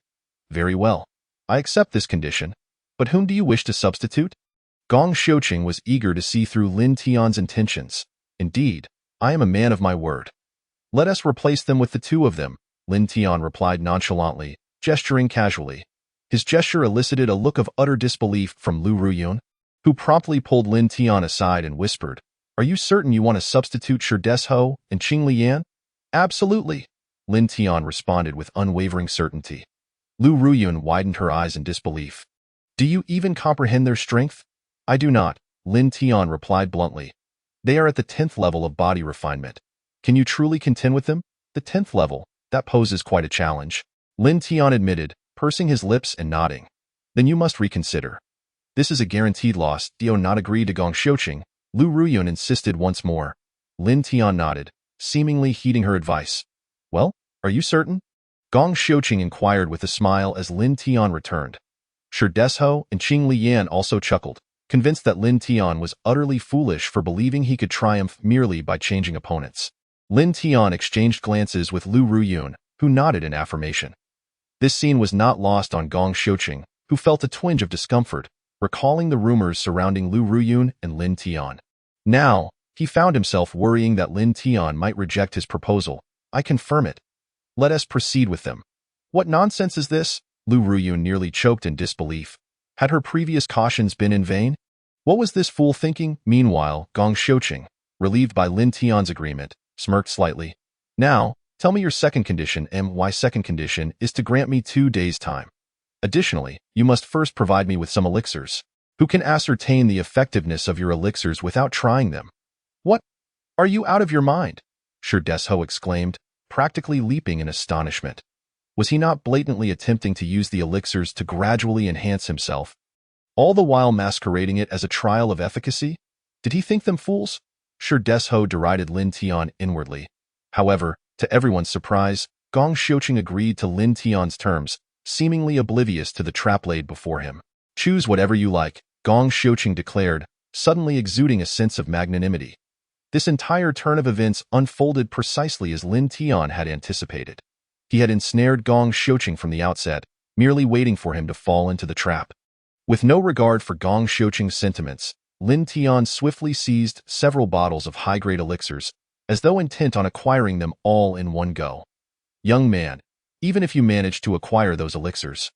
Very well. I accept this condition. But whom do you wish to substitute? Gong Xiuqing was eager to see through Lin Tian's intentions. Indeed, I am a man of my word. Let us replace them with the two of them, Lin Tian replied nonchalantly, gesturing casually. His gesture elicited a look of utter disbelief from Lu Ruyun, who promptly pulled Lin Tian aside and whispered, Are you certain you want to substitute Shi Desho and Qing Liyan? Absolutely, Lin Tian responded with unwavering certainty. Lu Ruyun widened her eyes in disbelief. Do you even comprehend their strength? I do not, Lin Tian replied bluntly. They are at the 10th level of body refinement. Can you truly contend with them? The 10th level, that poses quite a challenge. Lin Tian admitted, pursing his lips and nodding. Then you must reconsider. This is a guaranteed loss. Dio not agreed to Gong Xiuqing. Lu Ruyun insisted once more. Lin Tian nodded, seemingly heeding her advice. Well, are you certain? Gong Xiuqing inquired with a smile as Lin Tian returned. Shi Desho and Qing Liyan also chuckled, convinced that Lin Tian was utterly foolish for believing he could triumph merely by changing opponents. Lin Tian exchanged glances with Lu Ruyun, who nodded in affirmation. This scene was not lost on Gong Xiuqing, who felt a twinge of discomfort, recalling the rumors surrounding Lu Ruyun and Lin Tian. Now, he found himself worrying that Lin Tian might reject his proposal. I confirm it. Let us proceed with them. What nonsense is this? Lu Ruyun nearly choked in disbelief. Had her previous cautions been in vain? What was this fool thinking? Meanwhile, Gong Xiuqing, relieved by Lin Tian's agreement, smirked slightly. Now, tell me your second condition. My second condition is to grant me 2 days' time. Additionally, you must first provide me with some elixirs. Who can ascertain the effectiveness of your elixirs without trying them? What? Are you out of your mind? Shi Desho exclaimed, practically leaping in astonishment. Was he not blatantly attempting to use the elixirs to gradually enhance himself, all the while masquerading it as a trial of efficacy? Did he think them fools? Sure, Desho derided Lin Tian inwardly. However, to everyone's surprise, Gong Xiuqing agreed to Lin Tian's terms, seemingly oblivious to the trap laid before him. Choose whatever you like, Gong Xiuqing declared, suddenly exuding a sense of magnanimity. This entire turn of events unfolded precisely as Lin Tian had anticipated. He had ensnared Gong Xiuqing from the outset, merely waiting for him to fall into the trap. With no regard for Gong Xiuqing's sentiments, Lin Tian swiftly seized several bottles of high-grade elixirs, as though intent on acquiring them all in one go. Young man, even if you manage to acquire those elixirs,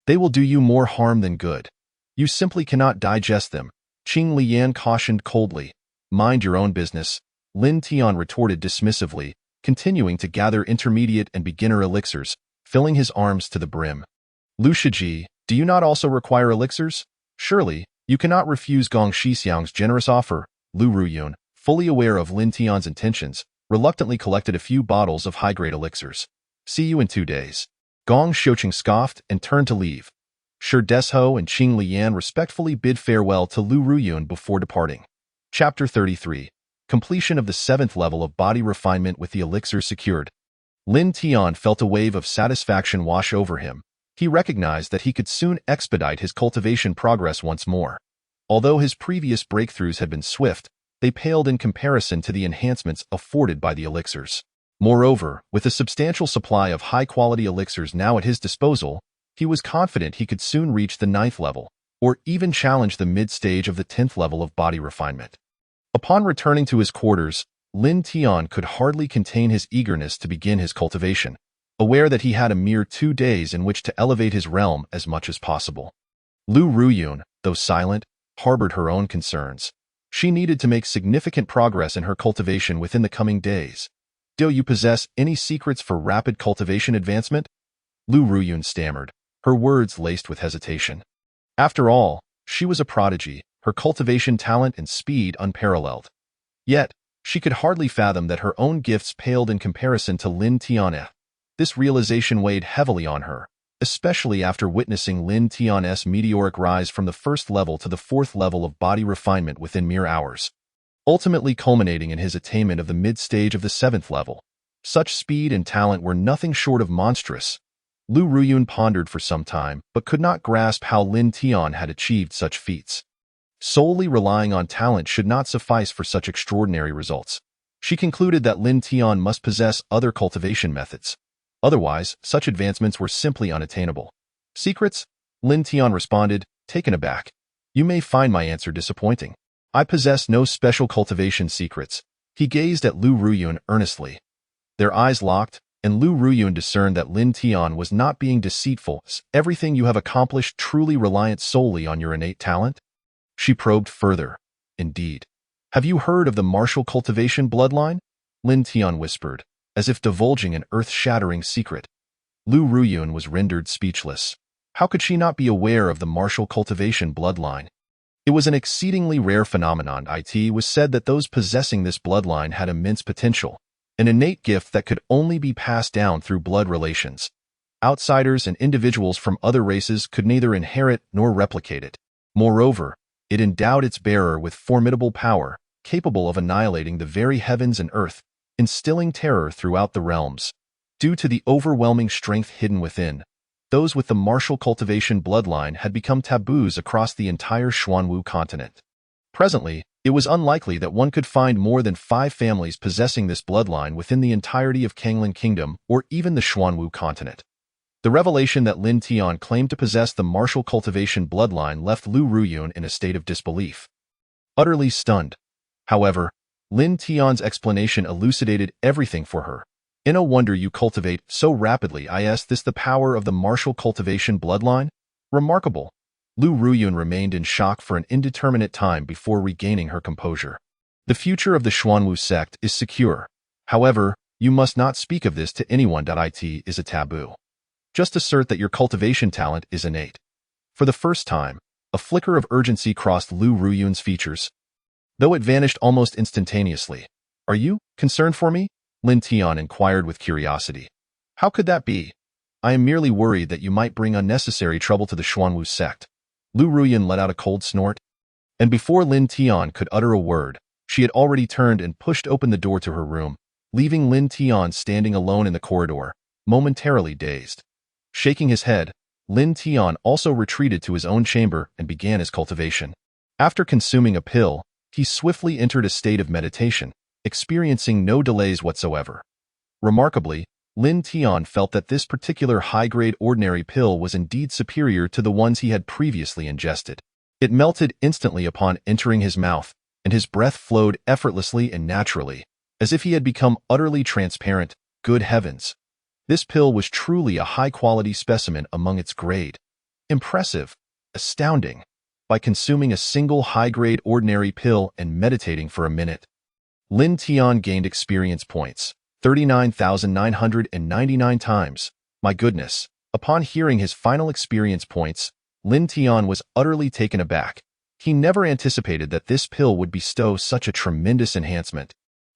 they will do you more harm than good. You simply cannot digest them, Qing Liyan cautioned coldly. Mind your own business, Lin Tian retorted dismissively, continuing to gather intermediate and beginner elixirs, filling his arms to the brim. Lu Shiji, do you not also require elixirs? Surely, you cannot refuse Gong Shixiang's generous offer. Lu Ruyun, fully aware of Lin Tian's intentions, reluctantly collected a few bottles of high-grade elixirs. See you in 2 days. Gong Xiuqing scoffed and turned to leave. Shi Desho and Qing Liyan respectfully bid farewell to Lu Ruyun before departing. Chapter 33. Completion of the 7th level of body refinement with the elixir secured. Lin Tian felt a wave of satisfaction wash over him. He recognized that he could soon expedite his cultivation progress once more. Although his previous breakthroughs had been swift, they paled in comparison to the enhancements afforded by the elixirs. Moreover, with a substantial supply of high-quality elixirs now at his disposal, he was confident he could soon reach the 9th level, or even challenge the mid-stage of the 10th level of body refinement. Upon returning to his quarters, Lin Tian could hardly contain his eagerness to begin his cultivation, aware that he had a mere 2 days in which to elevate his realm as much as possible. Lu Ruyun, though silent, harbored her own concerns. She needed to make significant progress in her cultivation within the coming days. Do you possess any secrets for rapid cultivation advancement? Lu Ruyun stammered, her words laced with hesitation. After all, she was a prodigy, her cultivation talent and speed unparalleled. Yet, she could hardly fathom that her own gifts paled in comparison to Lin Tian's. This realization weighed heavily on her, especially after witnessing Lin Tian's meteoric rise from the 1st level to the 4th level of body refinement within mere hours, ultimately culminating in his attainment of the mid-stage of the 7th level. Such speed and talent were nothing short of monstrous. Lu Ruyun pondered for some time, but could not grasp how Lin Tian had achieved such feats. Solely relying on talent should not suffice for such extraordinary results. She concluded that Lin Tian must possess other cultivation methods. Otherwise, such advancements were simply unattainable. Secrets? Lin Tian responded, taken aback. You may find my answer disappointing. I possess no special cultivation secrets. He gazed at Lu Ruyun earnestly. Their eyes locked, and Lu Ruyun discerned that Lin Tian was not being deceitful. Is everything you have accomplished truly reliant solely on your innate talent? She probed further. Indeed. Have you heard of the martial cultivation bloodline? Lin Tian whispered, as if divulging an earth-shattering secret. Lu Ruyun was rendered speechless. How could she not be aware of the martial cultivation bloodline? It was an exceedingly rare phenomenon. It was said that those possessing this bloodline had immense potential, an innate gift that could only be passed down through blood relations. Outsiders and individuals from other races could neither inherit nor replicate it. Moreover, it endowed its bearer with formidable power, capable of annihilating the very heavens and earth, instilling terror throughout the realms. Due to the overwhelming strength hidden within, those with the martial cultivation bloodline had become taboos across the entire Xuanwu continent. Presently, it was unlikely that one could find more than 5 families possessing this bloodline within the entirety of Kanglin Kingdom or even the Xuanwu continent. The revelation that Lin Tian claimed to possess the martial cultivation bloodline left Lu Ruyun in a state of disbelief. Utterly stunned. However, Lin Tian's explanation elucidated everything for her. No wonder you cultivate so rapidly. Is this the power of the martial cultivation bloodline? Remarkable. Lu Ruyun remained in shock for an indeterminate time before regaining her composure. The future of the Xuanwu sect is secure. However, you must not speak of this to anyone. It is a taboo. Just assert that your cultivation talent is innate. For the first time, a flicker of urgency crossed Lu Ruyun's features, though it vanished almost instantaneously. Are you concerned for me? Lin Tian inquired with curiosity. How could that be? I am merely worried that you might bring unnecessary trouble to the Xuanwu sect. Lu Ruyun let out a cold snort. And before Lin Tian could utter a word, she had already turned and pushed open the door to her room, leaving Lin Tian standing alone in the corridor, momentarily dazed. Shaking his head, Lin Tian also retreated to his own chamber and began his cultivation. After consuming a pill, he swiftly entered a state of meditation, experiencing no delays whatsoever. Remarkably, Lin Tian felt that this particular high-grade ordinary pill was indeed superior to the ones he had previously ingested. It melted instantly upon entering his mouth, and his breath flowed effortlessly and naturally, as if he had become utterly transparent. Good heavens! This pill was truly a high-quality specimen among its grade. Impressive, astounding. By consuming a single high-grade ordinary pill and meditating for a minute, Lin Tian gained experience points, 39,999 times. My goodness! Upon hearing his final experience points, Lin Tian was utterly taken aback. He never anticipated that this pill would bestow such a tremendous enhancement.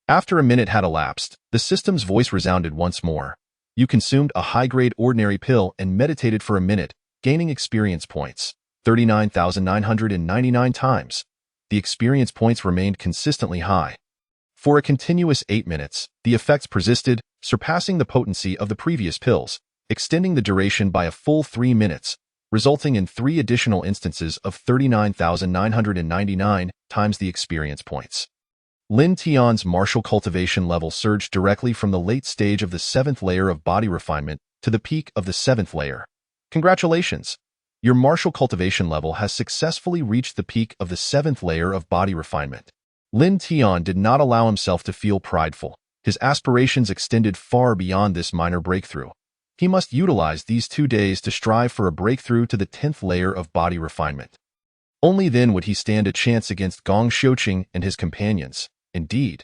After a minute had elapsed, the system's voice resounded once more. You consumed a high-grade ordinary pill and meditated for a minute, gaining experience points, 39,999 times. The experience points remained consistently high. For a continuous 8 minutes, the effects persisted, surpassing the potency of the previous pills, extending the duration by a full 3 minutes, resulting in 3 additional instances of 39,999 times the experience points. Lin Tian's martial cultivation level surged directly from the late stage of the 7th layer of body refinement to the peak of the 7th layer. Congratulations! Your martial cultivation level has successfully reached the peak of the 7th layer of body refinement. Lin Tian did not allow himself to feel prideful. His aspirations extended far beyond this minor breakthrough. He must utilize these 2 days to strive for a breakthrough to the 10th layer of body refinement. Only then would he stand a chance against Gong Xiuqing and his companions. Indeed,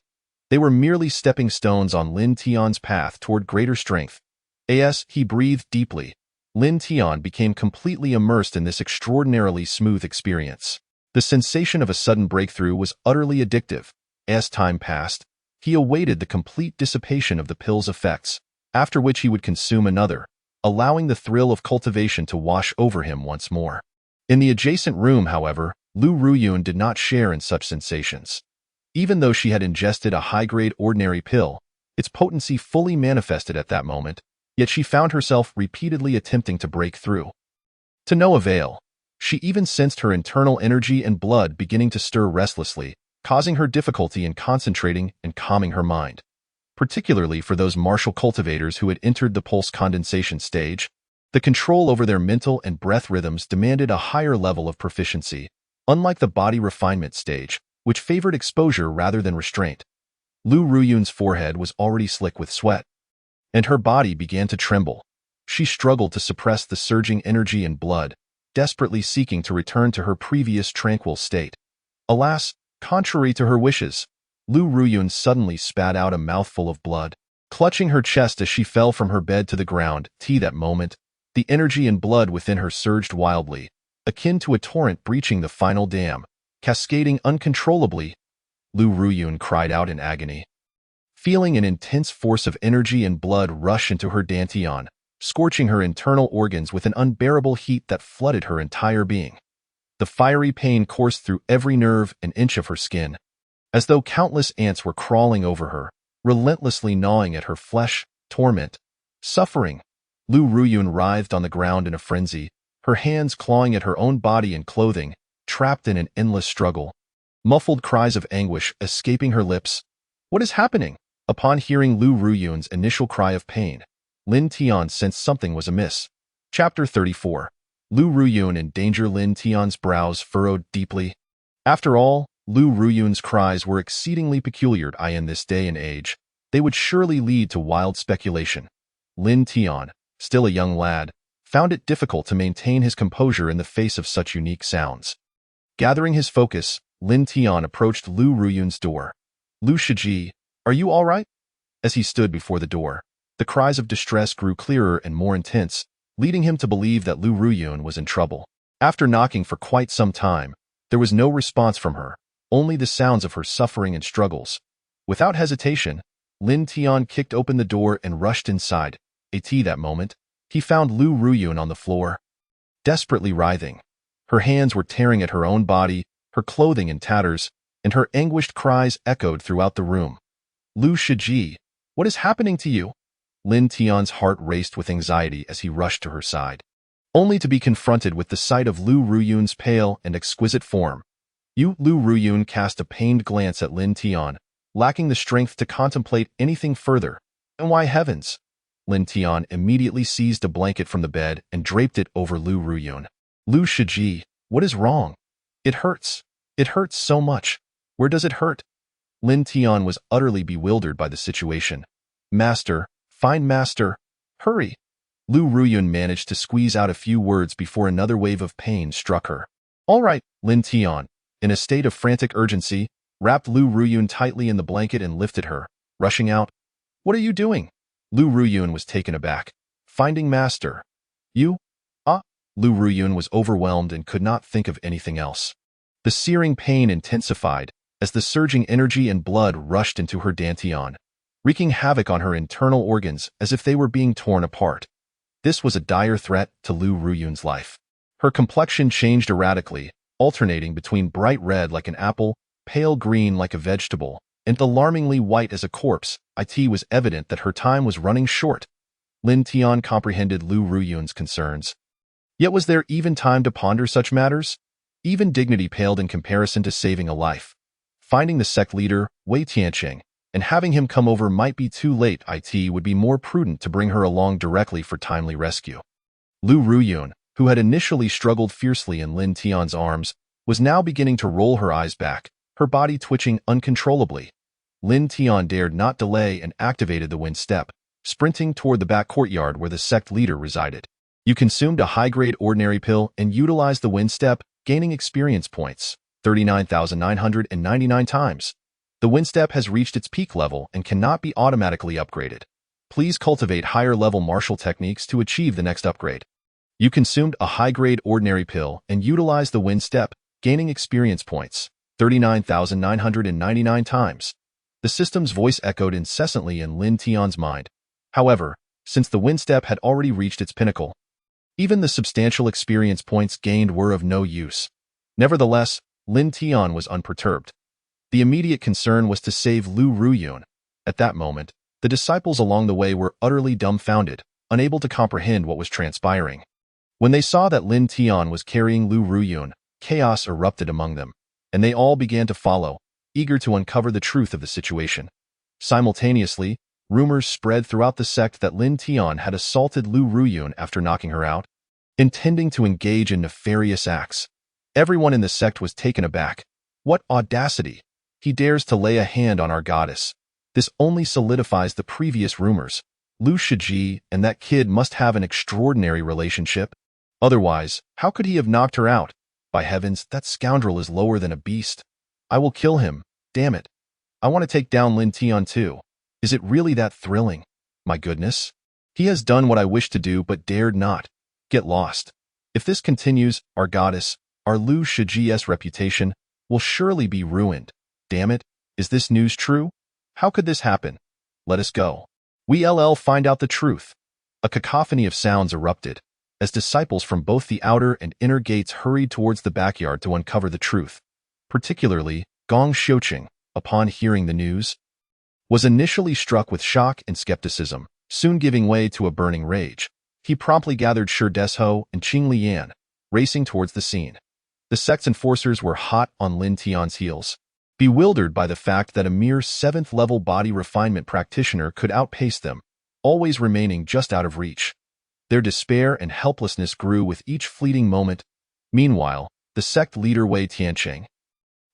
they were merely stepping stones on Lin Tian's path toward greater strength. As he breathed deeply, Lin Tian became completely immersed in this extraordinarily smooth experience. The sensation of a sudden breakthrough was utterly addictive. As time passed, he awaited the complete dissipation of the pill's effects, after which he would consume another, allowing the thrill of cultivation to wash over him once more. In the adjacent room, however, Lu Ruyun did not share in such sensations. Even though she had ingested a high-grade ordinary pill, its potency fully manifested at that moment, yet she found herself repeatedly attempting to break through. To no avail. She even sensed her internal energy and blood beginning to stir restlessly, causing her difficulty in concentrating and calming her mind. Particularly for those martial cultivators who had entered the pulse condensation stage, the control over their mental and breath rhythms demanded a higher level of proficiency, unlike the body refinement stage, which favored exposure rather than restraint. Lu Ruyun's forehead was already slick with sweat, and her body began to tremble. She struggled to suppress the surging energy and blood, desperately seeking to return to her previous tranquil state. Alas, contrary to her wishes, Lu Ruyun suddenly spat out a mouthful of blood, clutching her chest as she fell from her bed to the ground. That moment, the energy and blood within her surged wildly, akin to a torrent breaching the final dam, cascading uncontrollably. Lu Ruyun cried out in agony, feeling an intense force of energy and blood rush into her dantian, scorching her internal organs with an unbearable heat that flooded her entire being. The fiery pain coursed through every nerve and inch of her skin, as though countless ants were crawling over her, relentlessly gnawing at her flesh. Torment, suffering. Lu Ruyun writhed on the ground in a frenzy, her hands clawing at her own body and clothing, trapped in an endless struggle. Muffled cries of anguish escaping her lips. What is happening? Upon hearing Lu Ruyun's initial cry of pain, Lin Tian sensed something was amiss. Chapter 34. Lu Ruyun in danger. Lin Tian's brows furrowed deeply. After all, Lu Ruyun's cries were exceedingly peculiar. In this day and age, they would surely lead to wild speculation. Lin Tian, still a young lad, found it difficult to maintain his composure in the face of such unique sounds. Gathering his focus, Lin Tian approached Lu Ruyun's door. Lu Shiji, are you all right? As he stood before the door, the cries of distress grew clearer and more intense, leading him to believe that Lu Ruyun was in trouble. After knocking for quite some time, there was no response from her, only the sounds of her suffering and struggles. Without hesitation, Lin Tian kicked open the door and rushed inside. That moment, he found Lu Ruyun on the floor, desperately writhing. Her hands were tearing at her own body, her clothing in tatters, and her anguished cries echoed throughout the room. Lu Shiji, what is happening to you? Lin Tian's heart raced with anxiety as he rushed to her side, only to be confronted with the sight of Lu Ruyun's pale and exquisite form. Lu Ruyun cast a pained glance at Lin Tian, lacking the strength to contemplate anything further. And why heavens? Lin Tian immediately seized a blanket from the bed and draped it over Lu Ruyun. Lu Shiji, what is wrong? It hurts. It hurts so much. Where does it hurt? Lin Tian was utterly bewildered by the situation. Master, fine master, hurry. Lu Ruyun managed to squeeze out a few words before another wave of pain struck her. All right, Lin Tian, in a state of frantic urgency, wrapped Lu Ruyun tightly in the blanket and lifted her, rushing out. What are you doing? Lu Ruyun was taken aback. Finding master. You? Ah? Lu Ruyun was overwhelmed and could not think of anything else. The searing pain intensified as the surging energy and blood rushed into her dantian, wreaking havoc on her internal organs as if they were being torn apart. This was a dire threat to Lu Ruyun's life. Her complexion changed erratically, alternating between bright red like an apple, pale green like a vegetable, and alarmingly white as a corpse. It was evident that her time was running short. Lin Tian comprehended Lu Ruyun's concerns. Yet was there even time to ponder such matters? Even dignity paled in comparison to saving a life. Finding the sect leader, Wei Tianqing, and having him come over might be too late. It would be more prudent to bring her along directly for timely rescue. Lu Ruyun, who had initially struggled fiercely in Lin Tian's arms, was now beginning to roll her eyes back, her body twitching uncontrollably. Lin Tian dared not delay and activated the wind step, sprinting toward the back courtyard where the sect leader resided. You consumed a high-grade ordinary pill and utilized the wind step, gaining experience points, 39,999 times. The wind step has reached its peak level and cannot be automatically upgraded. Please cultivate higher-level martial techniques to achieve the next upgrade. You consumed a high-grade ordinary pill and utilized the wind step, gaining experience points, 39,999 times. The system's voice echoed incessantly in Lin Tian's mind. However, since the wind step had already reached its pinnacle, even the substantial experience points gained were of no use. Nevertheless, Lin Tian was unperturbed. The immediate concern was to save Lu Ruyun. At that moment, the disciples along the way were utterly dumbfounded, unable to comprehend what was transpiring. When they saw that Lin Tian was carrying Lu Ruyun, chaos erupted among them, and they all began to follow, eager to uncover the truth of the situation. Simultaneously, rumors spread throughout the sect that Lin Tian had assaulted Lu Ruyun after knocking her out, intending to engage in nefarious acts. Everyone in the sect was taken aback. What audacity! He dares to lay a hand on our goddess. This only solidifies the previous rumors. Lu Shiji and that kid must have an extraordinary relationship. Otherwise, how could he have knocked her out? By heavens, that scoundrel is lower than a beast. I will kill him, damn it. I want to take down Lin Tian too. Is it really that thrilling? My goodness. He has done what I wished to do but dared not. Get lost. If this continues, our goddess, our Lu Shiji's reputation, will surely be ruined. Damn it, is this news true? How could this happen? Let us go. We'll find out the truth. A cacophony of sounds erupted, as disciples from both the outer and inner gates hurried towards the backyard to uncover the truth. Particularly, Gong Xiuqing, upon hearing the news, was initially struck with shock and skepticism, soon giving way to a burning rage. He promptly gathered Shi Desho and Qing Lian, racing towards the scene. The sect's enforcers were hot on Lin Tian's heels, bewildered by the fact that a mere 7th-level body refinement practitioner could outpace them, always remaining just out of reach. Their despair and helplessness grew with each fleeting moment. Meanwhile, the sect leader Wei Tianqing,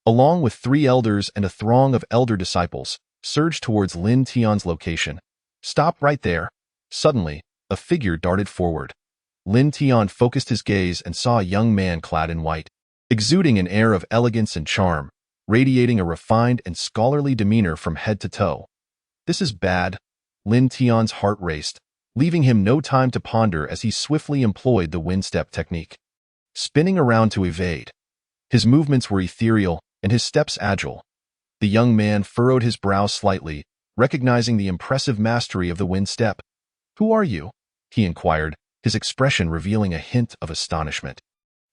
along with 3 elders and a throng of elder disciples, surged towards Lin Tian's location. Stop right there. Suddenly, a figure darted forward. Lin Tian focused his gaze and saw a young man clad in white, exuding an air of elegance and charm, radiating a refined and scholarly demeanor from head to toe. This is bad. Lin Tian's heart raced, leaving him no time to ponder as he swiftly employed the wind step technique. Spinning around to evade. His movements were ethereal and his steps agile. The young man furrowed his brow slightly, recognizing the impressive mastery of the wind step. Who are you? He inquired, his expression revealing a hint of astonishment.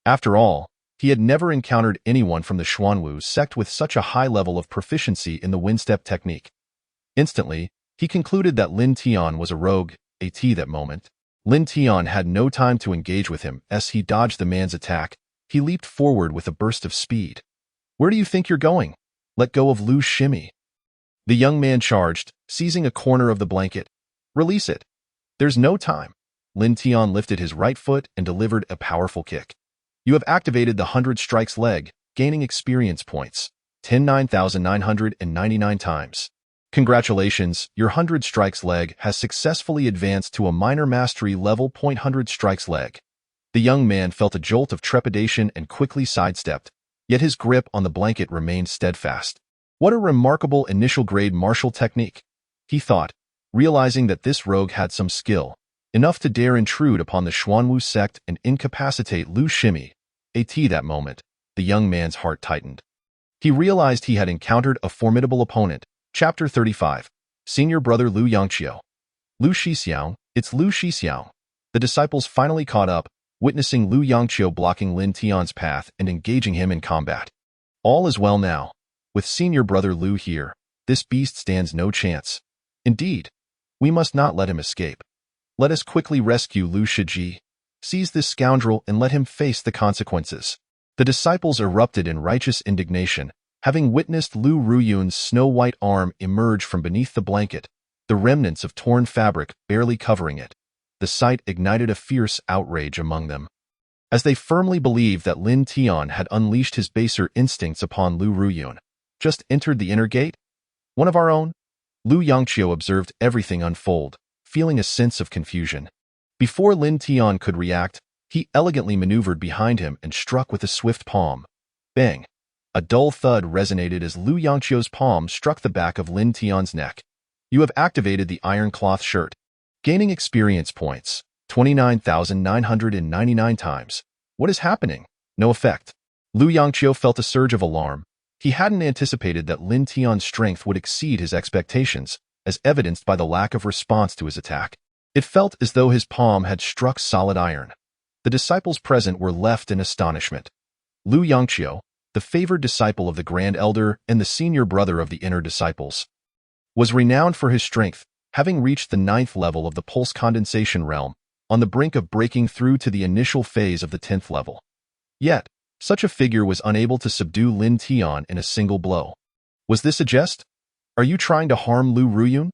After all, He had never encountered anyone from the Xuanwu sect with such a high level of proficiency in the wind-step technique. Instantly, he concluded that Lin Tian was a rogue, that moment. Lin Tian had no time to engage with him as he dodged the man's attack. He leaped forward with a burst of speed. "Where do you think you're going? Let go of Lu Shimi." The young man charged, seizing a corner of the blanket. "Release it." "There's no time." Lin Tian lifted his right foot and delivered a powerful kick. "You have activated the 100 strikes leg, gaining experience points. 9,999 times. Congratulations, your 100 strikes leg has successfully advanced to a minor mastery level. 100 strikes leg. The young man felt a jolt of trepidation and quickly sidestepped, yet his grip on the blanket remained steadfast. What a remarkable initial grade martial technique, he thought, realizing that this rogue had some skill, enough to dare intrude upon the Xuanwu sect and incapacitate Lu Shimi. That moment, the young man's heart tightened. He realized he had encountered a formidable opponent. Chapter 35. Senior Brother Lu Yangqiu. Lu Shixiang, it's Lu Shixiang. The disciples finally caught up, witnessing Lu Yangqiu blocking Lin Tian's path and engaging him in combat. All is well now. With Senior Brother Lu here, this beast stands no chance. Indeed, we must not let him escape. Let us quickly rescue Lu Shiji. Seize this scoundrel and let him face the consequences. The disciples erupted in righteous indignation, having witnessed Lu Ruyun's snow-white arm emerge from beneath the blanket, the remnants of torn fabric barely covering it. The sight ignited a fierce outrage among them. As they firmly believed that Lin Tian had unleashed his baser instincts upon Lu Ruyun, just entered the inner gate? One of our own? Lu Yangqiu observed everything unfold, feeling a sense of confusion. Before Lin Tian could react, he elegantly maneuvered behind him and struck with a swift palm. Bang! A dull thud resonated as Lu Yangqiu's palm struck the back of Lin Tian's neck. You have activated the iron cloth shirt. Gaining experience points, 29,999 times. What is happening? No effect. Lu Yangqiu felt a surge of alarm. He hadn't anticipated that Lin Tian's strength would exceed his expectations, as evidenced by the lack of response to his attack. It felt as though his palm had struck solid iron. The disciples present were left in astonishment. Lu Yangqiu, the favored disciple of the Grand Elder and the senior brother of the inner disciples, was renowned for his strength, having reached the 9th level of the pulse condensation realm, on the brink of breaking through to the initial phase of the 10th level. Yet, such a figure was unable to subdue Lin Tian in a single blow. Was this a jest? Are you trying to harm Lu Ruyun?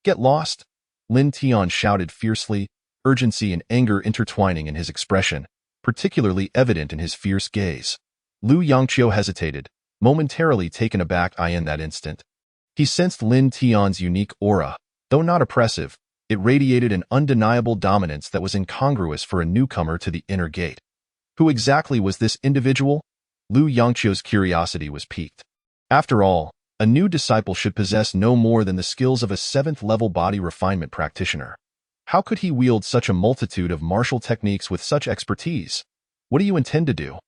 Get lost! Lin Tian shouted fiercely, urgency and anger intertwining in his expression, particularly evident in his fierce gaze. Lu Yangqiu hesitated, momentarily taken aback in that instant. He sensed Lin Tian's unique aura. Though not oppressive, it radiated an undeniable dominance that was incongruous for a newcomer to the inner gate. Who exactly was this individual? Lu Yangqiu's curiosity was piqued. After all, a new disciple should possess no more than the skills of a 7th-level body refinement practitioner. How could he wield such a multitude of martial techniques with such expertise? What do you intend to do?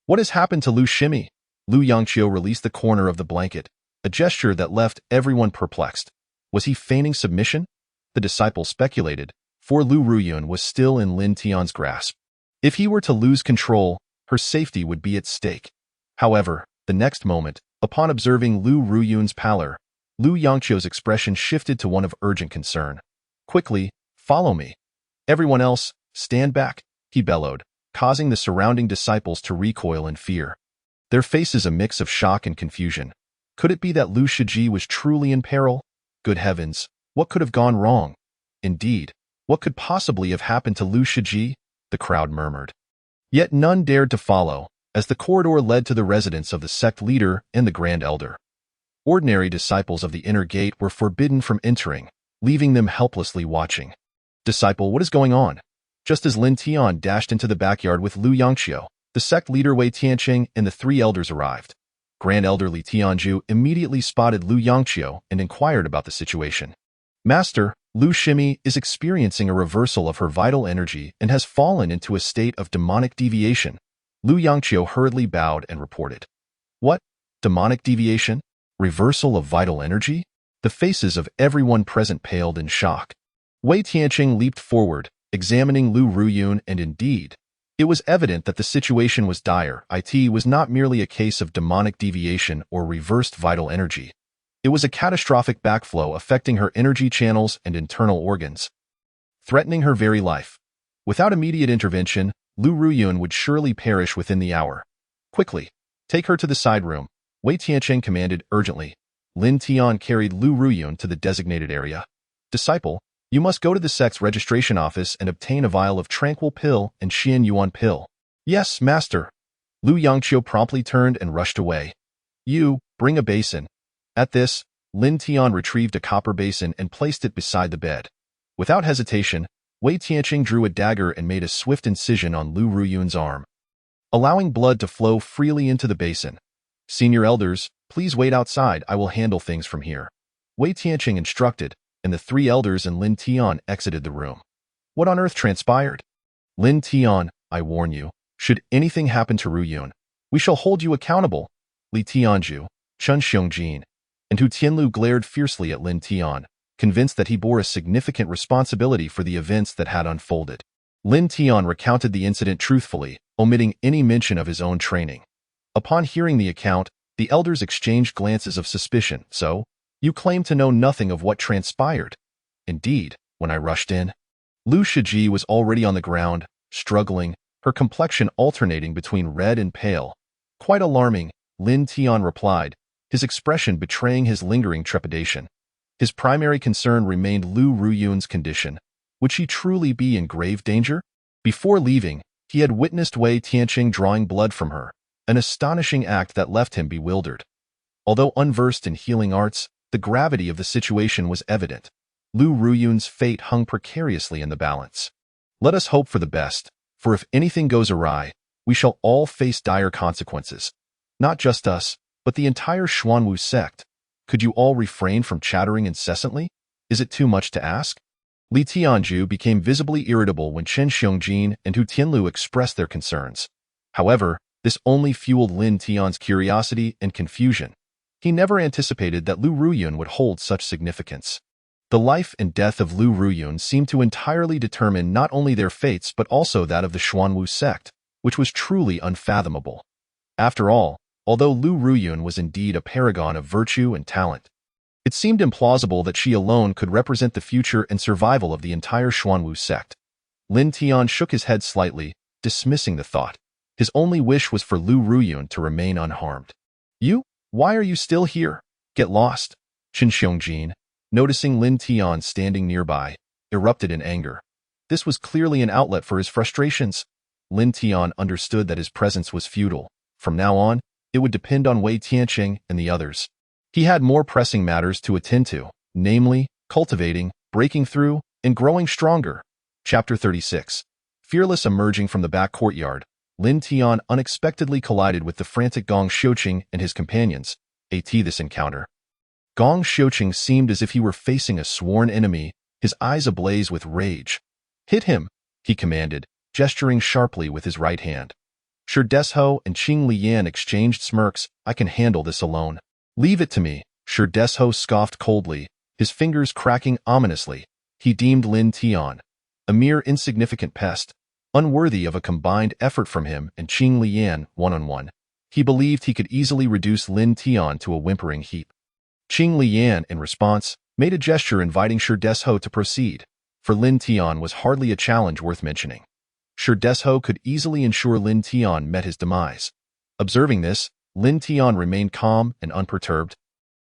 What has happened to Lu Shimi? Lu Yangqiu released the corner of the blanket, a gesture that left everyone perplexed. Was he feigning submission? The disciple speculated, for Lu Ruyun was still in Lin Tian's grasp. If he were to lose control, her safety would be at stake. However, the next moment, upon observing Lu Ruyun's pallor, Lu Yangqiu's expression shifted to one of urgent concern. Quickly, follow me. Everyone else, stand back, he bellowed, causing the surrounding disciples to recoil in fear. Their faces a mix of shock and confusion. Could it be that Lu Shiji was truly in peril? Good heavens, what could have gone wrong? Indeed, what could possibly have happened to Lu Shiji? The crowd murmured. Yet none dared to follow, as the corridor led to the residence of the sect leader and the Grand Elder. Ordinary disciples of the inner gate were forbidden from entering, leaving them helplessly watching. Disciple, what is going on? Just as Lin Tian dashed into the backyard with Lu Yangqiu, the sect leader Wei Tianqing and the 3 elders arrived. Grand Elder Li Tianju immediately spotted Lu Yangqiu and inquired about the situation. Master, Lu Shimi is experiencing a reversal of her vital energy and has fallen into a state of demonic deviation. Lu Yangqiu hurriedly bowed and reported. What? Demonic deviation? Reversal of vital energy? The faces of everyone present paled in shock. Wei Tianqing leaped forward, examining Lu Ruyun, and indeed, It was evident that the situation was dire. It was not merely a case of demonic deviation or reversed vital energy. It was a catastrophic backflow affecting her energy channels and internal organs, threatening her very life. Without immediate intervention, Lu Ruyun would surely perish within the hour. Quickly, take her to the side room, Wei Tiancheng commanded urgently. Lin Tian carried Lu Ruyun to the designated area. Disciple, you must go to the sect's registration office and obtain a vial of tranquil pill and Xian Yuan pill. Yes, master. Lu Yangqiu promptly turned and rushed away. You, bring a basin. At this, Lin Tian retrieved a copper basin and placed it beside the bed. Without hesitation, Wei Tianqing drew a dagger and made a swift incision on Lu Ruyun's arm, allowing blood to flow freely into the basin. Senior elders, please wait outside. I will handle things from here. Wei Tianqing instructed, and the three elders and Lin Tian exited the room. What on earth transpired? Lin Tian, I warn you, should anything happen to Ruyun, we shall hold you accountable. Li Tianju, Chun Xiongjin, and Hu Tianlu glared fiercely at Lin Tian, convinced that he bore a significant responsibility for the events that had unfolded. Lin Tian recounted the incident truthfully, omitting any mention of his own training. Upon hearing the account, the elders exchanged glances of suspicion. So, you claim to know nothing of what transpired? Indeed, when I rushed in, Lu Shiji was already on the ground, struggling, her complexion alternating between red and pale. Quite alarming, Lin Tian replied, his expression betraying his lingering trepidation. His primary concern remained Lu Ruyun's condition. Would she truly be in grave danger? Before leaving, he had witnessed Wei Tianqing drawing blood from her, an astonishing act that left him bewildered. Although unversed in healing arts, the gravity of the situation was evident. Lu Ruyun's fate hung precariously in the balance. Let us hope for the best, for if anything goes awry, we shall all face dire consequences. Not just us, but the entire Xuanwu sect. Could you all refrain from chattering incessantly? Is it too much to ask? Li Tianju became visibly irritable when Chen Xiongjin and Hu Tianlu expressed their concerns. However, this only fueled Lin Tian's curiosity and confusion. He never anticipated that Lu Ruyun would hold such significance. The life and death of Lu Ruyun seemed to entirely determine not only their fates but also that of the Xuanwu sect, which was truly unfathomable. After all, although Lu Ruyun was indeed a paragon of virtue and talent, it seemed implausible that she alone could represent the future and survival of the entire Xuanwu sect. Lin Tian shook his head slightly, dismissing the thought. His only wish was for Lu Ruyun to remain unharmed. You? Why are you still here? Get lost. Chen Xiongjin, noticing Lin Tian standing nearby, erupted in anger. This was clearly an outlet for his frustrations. Lin Tian understood that his presence was futile. From now on, it would depend on Wei Tianqing and the others. He had more pressing matters to attend to, namely, cultivating, breaking through, and growing stronger. Chapter 36. Fearless emerging from the back courtyard, Lin Tian unexpectedly collided with the frantic Gong Xiuqing and his companions. This encounter. Gong Xiuqing seemed as if he were facing a sworn enemy, his eyes ablaze with rage. Hit him, he commanded, gesturing sharply with his right hand. Shi Desho and Qing Liyan exchanged smirks. I can handle this alone. Leave it to me, Shi Desho scoffed coldly, his fingers cracking ominously. He deemed Lin Tian a mere insignificant pest, unworthy of a combined effort from him and Qing Liyan one-on-one. He believed he could easily reduce Lin Tian to a whimpering heap. Qing Liyan, in response, made a gesture inviting Shi Desho to proceed, for Lin Tian was hardly a challenge worth mentioning. Shi Desho could easily ensure Lin Tian met his demise. Observing this, Lin Tian remained calm and unperturbed.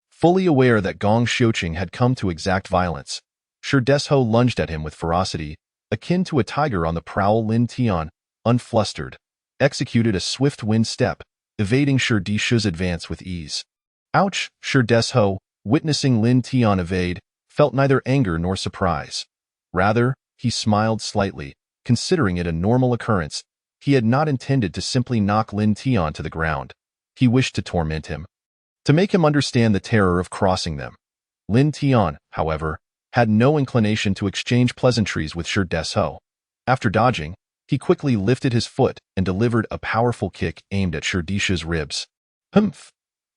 Fully aware that Gong Xiuqing had come to exact violence, Shi Desho lunged at him with ferocity, akin to a tiger on the prowl. Lin Tian, unflustered, executed a swift wind step, evading Shi Desho's advance with ease. Ouch! Shi Desho, witnessing Lin Tian evade, felt neither anger nor surprise. Rather, he smiled slightly, considering it a normal occurrence. He had not intended to simply knock Lin Tian to the ground. He wished to torment him, to make him understand the terror of crossing them. Lin Tian, however, had no inclination to exchange pleasantries with Shi Desho. After dodging, he quickly lifted his foot and delivered a powerful kick aimed at Shi Desho's ribs. Humph!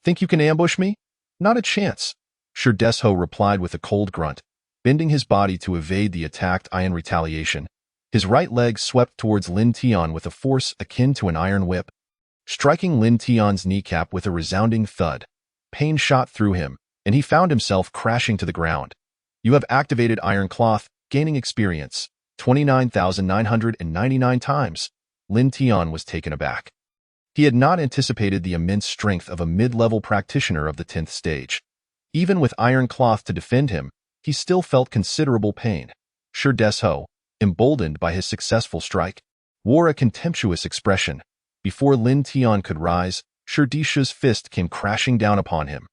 Think you can ambush me? Not a chance, Shi Desho replied with a cold grunt, bending his body to evade the attack in retaliation. His right leg swept towards Lin Tian with a force akin to an iron whip, striking Lin Tian's kneecap with a resounding thud. Pain shot through him, and he found himself crashing to the ground. You have activated Iron Cloth, gaining experience 29,999 times. Lin Tian was taken aback. He had not anticipated the immense strength of a mid-level practitioner of the 10th stage. Even with Iron Cloth to defend him, he still felt considerable pain. Shi Desho, emboldened by his successful strike, wore a contemptuous expression. Before Lin Tian could rise, Shi Desho's fist came crashing down upon him.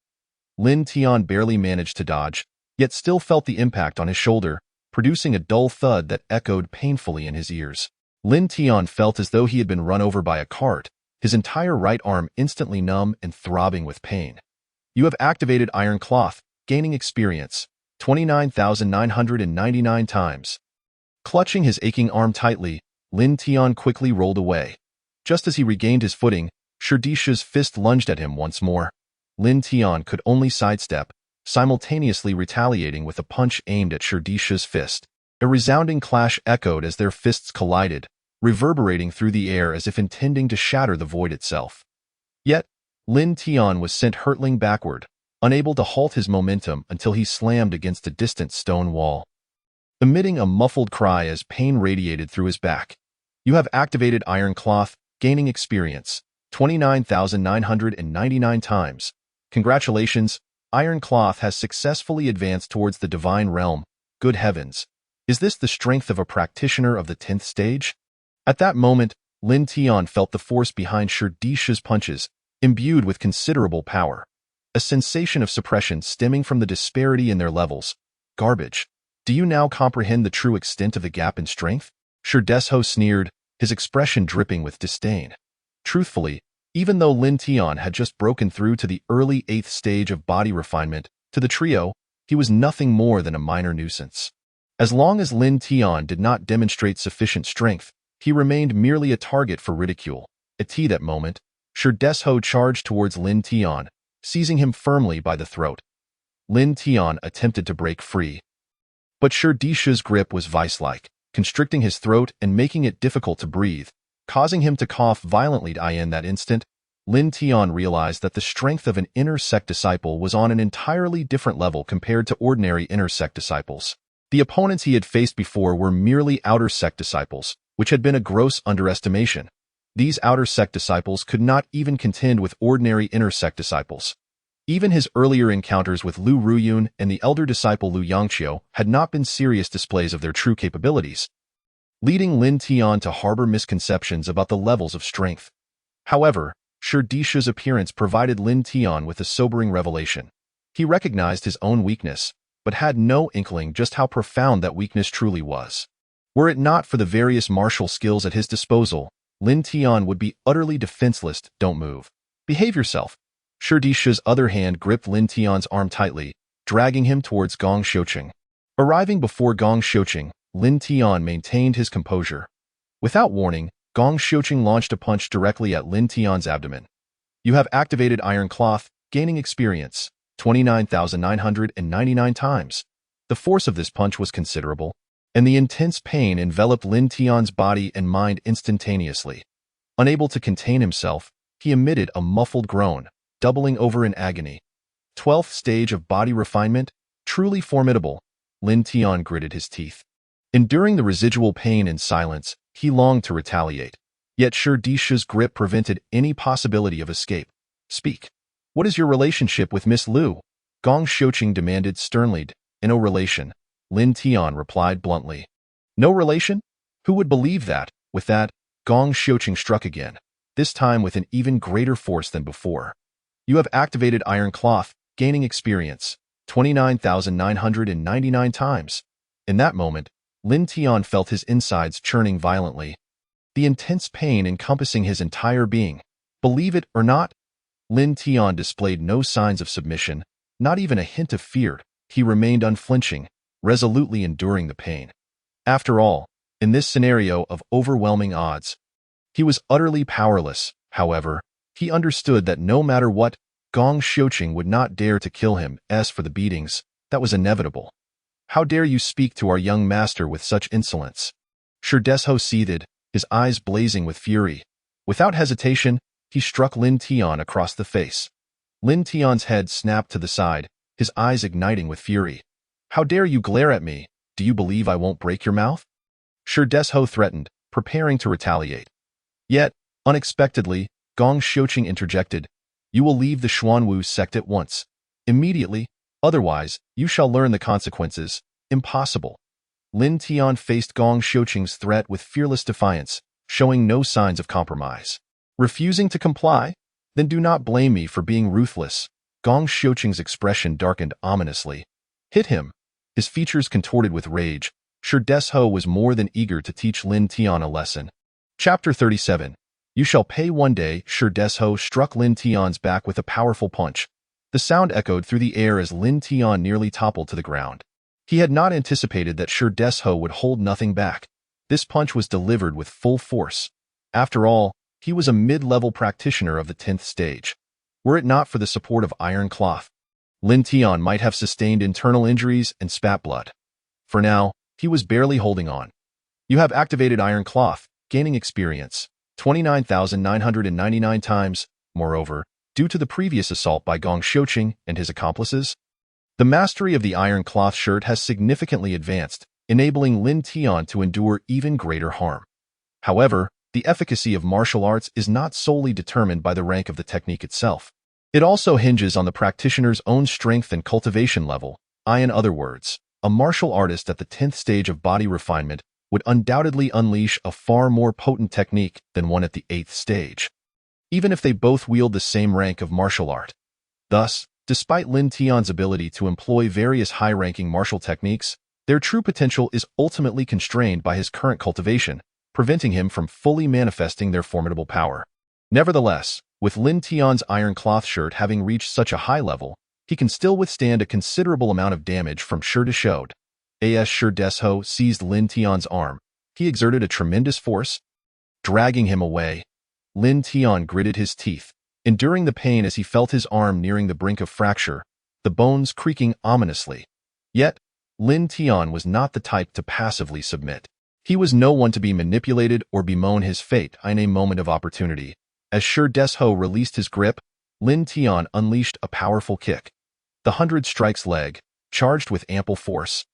Lin Tian barely managed to dodge, yet still felt the impact on his shoulder, producing a dull thud that echoed painfully in his ears. Lin Tian felt as though he had been run over by a cart, his entire right arm instantly numb and throbbing with pain. You have activated Iron Cloth, gaining experience 29,999 times. Clutching his aching arm tightly, Lin Tian quickly rolled away. Just as he regained his footing, Shi Desho's fist lunged at him once more. Lin Tian could only sidestep, simultaneously retaliating with a punch aimed at Shi Desho's fist. A resounding clash echoed as their fists collided, reverberating through the air as if intending to shatter the void itself. Yet, Lin Tian was sent hurtling backward, unable to halt his momentum until he slammed against a distant stone wall. Emitting a muffled cry as pain radiated through his back. You have activated Iron Cloth, gaining experience 29,999 times. Congratulations, Iron Cloth has successfully advanced towards the divine realm. Good heavens! Is this the strength of a practitioner of the 10th stage? At that moment, Lin Tian felt the force behind Shi Desho's punches, imbued with considerable power. A sensation of suppression stemming from the disparity in their levels. Garbage. Do you now comprehend the true extent of the gap in strength? Shi Desho sneered, his expression dripping with disdain. Truthfully, even though Lin Tian had just broken through to the early 8th stage of body refinement, to the trio, he was nothing more than a minor nuisance. As long as Lin Tian did not demonstrate sufficient strength, he remained merely a target for ridicule. At that moment, Shi Desho charged towards Lin Tian, seizing him firmly by the throat. Lin Tian attempted to break free, but Shi Desho's grip was vice-like, constricting his throat and making it difficult to breathe, causing him to cough violently. In that instant, Lin Tian realized that the strength of an inner sect disciple was on an entirely different level compared to ordinary inner sect disciples. The opponents he had faced before were merely outer sect disciples, which had been a gross underestimation. These outer sect disciples could not even contend with ordinary inner sect disciples. Even his earlier encounters with Lu Ruyun and the elder disciple Lu Yangqiu had not been serious displays of their true capabilities, leading Lin Tian to harbor misconceptions about the levels of strength. However, Shi Desho's appearance provided Lin Tian with a sobering revelation. He recognized his own weakness, but had no inkling just how profound that weakness truly was. Were it not for the various martial skills at his disposal, Lin Tian would be utterly defenseless. Don't move. Behave yourself. Shi Desho's other hand gripped Lin Tian's arm tightly, dragging him towards Gong Xiuqing. Arriving before Gong Xiuqing, Lin Tian maintained his composure. Without warning, Gong Xiuqing launched a punch directly at Lin Tian's abdomen. You have activated Iron Cloth, gaining experience 29,999 times. The force of this punch was considerable, and the intense pain enveloped Lin Tian's body and mind instantaneously. Unable to contain himself, he emitted a muffled groan, doubling over in agony. 12th stage of body refinement, truly formidable. Lin Tian gritted his teeth. Enduring the residual pain in silence, he longed to retaliate. Yet Shi Desho's grip prevented any possibility of escape. Speak. What is your relationship with Miss Lu? Gong Xiuqing demanded sternly. No relation, Lin Tian replied bluntly. No relation? Who would believe that? With that, Gong Xiuqing struck again, this time with an even greater force than before. You have activated Iron Cloth, gaining experience 29,999 times. In that moment, Lin Tian felt his insides churning violently, the intense pain encompassing his entire being. Believe it or not, Lin Tian displayed no signs of submission, not even a hint of fear. He remained unflinching, resolutely enduring the pain. After all, in this scenario of overwhelming odds, he was utterly powerless. However, he understood that no matter what, Gong Xiuqing would not dare to kill him. As for the beatings, that was inevitable. How dare you speak to our young master with such insolence? Shi Desho seethed, his eyes blazing with fury. Without hesitation, he struck Lin Tian across the face. Lin Tian's head snapped to the side, his eyes igniting with fury. "How dare you glare at me? Do you believe I won't break your mouth?" Shi Desho threatened, preparing to retaliate. Yet, unexpectedly, Gong Xiuqing interjected, "You will leave the Xuanwu sect at once. Immediately, otherwise, you shall learn the consequences." Impossible. Lin Tian faced Gong Xiuqing's threat with fearless defiance, showing no signs of compromise. "Refusing to comply? Then do not blame me for being ruthless." Gong Xiuqing's expression darkened ominously. "Hit him." His features contorted with rage. Shi Desho was more than eager to teach Lin Tian a lesson. Chapter 37. You shall pay one day. Shi Desho struck Lin Tian's back with a powerful punch. The sound echoed through the air as Lin Tian nearly toppled to the ground. He had not anticipated that Shi Desho would hold nothing back. This punch was delivered with full force. After all, he was a mid-level practitioner of the 10th stage. Were it not for the support of Iron Cloth, Lin Tian might have sustained internal injuries and spat blood. For now, he was barely holding on. You have activated Iron Cloth, gaining experience 29,999 times. Moreover, due to the previous assault by Gong Xiuqing and his accomplices, the mastery of the Iron Cloth shirt has significantly advanced, enabling Lin Tian to endure even greater harm. However, the efficacy of martial arts is not solely determined by the rank of the technique itself. It also hinges on the practitioner's own strength and cultivation level. In other words, a martial artist at the 10th stage of body refinement would undoubtedly unleash a far more potent technique than one at the 8th stage, even if they both wield the same rank of martial art. Thus, despite Lin Tian's ability to employ various high-ranking martial techniques, their true potential is ultimately constrained by his current cultivation, preventing him from fully manifesting their formidable power. Nevertheless, with Lin Tian's Iron Cloth shirt having reached such a high level, he can still withstand a considerable amount of damage from Shi Desho. As Shi Desho seized Lin Tian's arm, he exerted a tremendous force, dragging him away. Lin Tian gritted his teeth, enduring the pain as he felt his arm nearing the brink of fracture, the bones creaking ominously. Yet, Lin Tian was not the type to passively submit. He was no one to be manipulated or bemoan his fate in a moment of opportunity. As Shi Desho released his grip, Lin Tian unleashed a powerful kick. The 100 strikes leg, charged with ample force,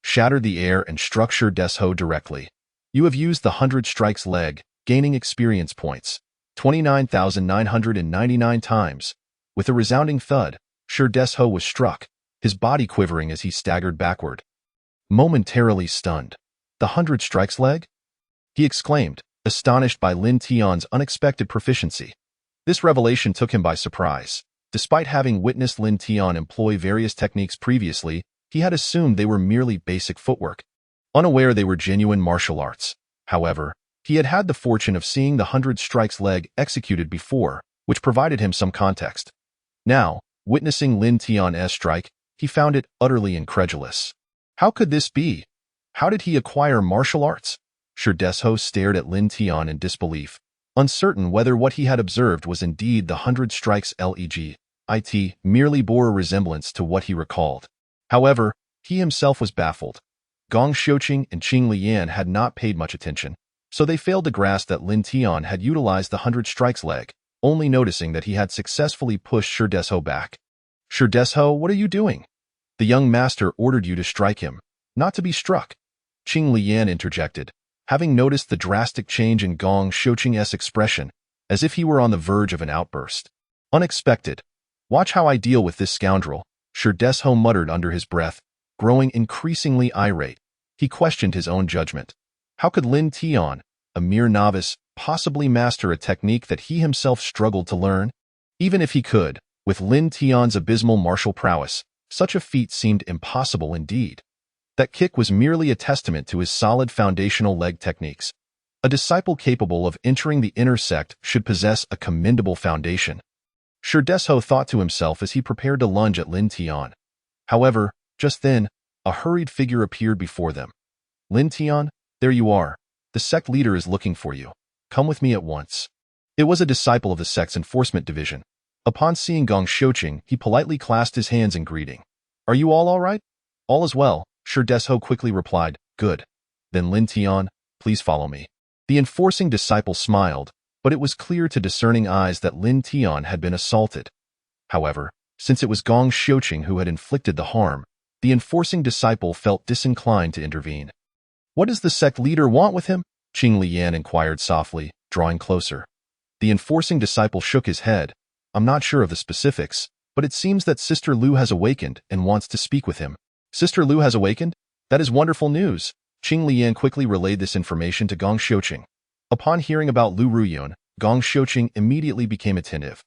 shattered the air and struck Shi Desho directly. You have used the 100 strikes leg, gaining experience points 29,999 times. With a resounding thud, Shi Desho was struck, his body quivering as he staggered backward. Momentarily stunned. "The 100 strikes leg?" he exclaimed, astonished by Lin Tian's unexpected proficiency. This revelation took him by surprise. Despite having witnessed Lin Tian employ various techniques previously, he had assumed they were merely basic footwork, unaware they were genuine martial arts. However, he had had the fortune of seeing the 100 strikes leg executed before, which provided him some context. Now, witnessing Lin Tian's strike, he found it utterly incredulous. How could this be? How did he acquire martial arts? Shi Desho stared at Lin Tian in disbelief, uncertain whether what he had observed was indeed the 100 strikes leg. It merely bore a resemblance to what he recalled. However, he himself was baffled. Gong Xiuqing and Qing Lian had not paid much attention, so they failed to grasp that Lin Tian had utilized the 100 strikes leg, only noticing that he had successfully pushed Shi Desho back. "Shi Desho, what are you doing? The young master ordered you to strike him, not to be struck." Qing Lian interjected, having noticed the drastic change in Gong Xiuqing's expression, as if he were on the verge of an outburst. "Unexpected. Watch how I deal with this scoundrel," Shi Desho muttered under his breath, growing increasingly irate. He questioned his own judgment. How could Lin Tian, a mere novice, possibly master a technique that he himself struggled to learn? Even if he could, with Lin Tian's abysmal martial prowess, such a feat seemed impossible indeed. That kick was merely a testament to his solid foundational leg techniques. A disciple capable of entering the inner sect should possess a commendable foundation. Shi Desho thought to himself as he prepared to lunge at Lin Tian. However, just then, a hurried figure appeared before them. "Lin Tian, there you are. The sect leader is looking for you. Come with me at once." It was a disciple of the sect's enforcement division. Upon seeing Gong Xiuqing, he politely clasped his hands in greeting. "Are you all right?" "All is well," Shi Desho quickly replied. "Good. Then Lin Tian, Please follow me." The enforcing disciple smiled, but it was clear to discerning eyes that Lin Tian had been assaulted. However, since it was Gong Xiuqing who had inflicted the harm, the enforcing disciple felt disinclined to intervene. "What does the sect leader want with him?" Qing Lian inquired softly, drawing closer. The enforcing disciple shook his head. "I'm not sure of the specifics, but it seems that Sister Lu has awakened and wants to speak with him." "Sister Lu has awakened? That is wonderful news." Qing Lian quickly relayed this information to Gong Xiuqing. Upon hearing about Lu Ruyun, Gong Xiuqing immediately became attentive.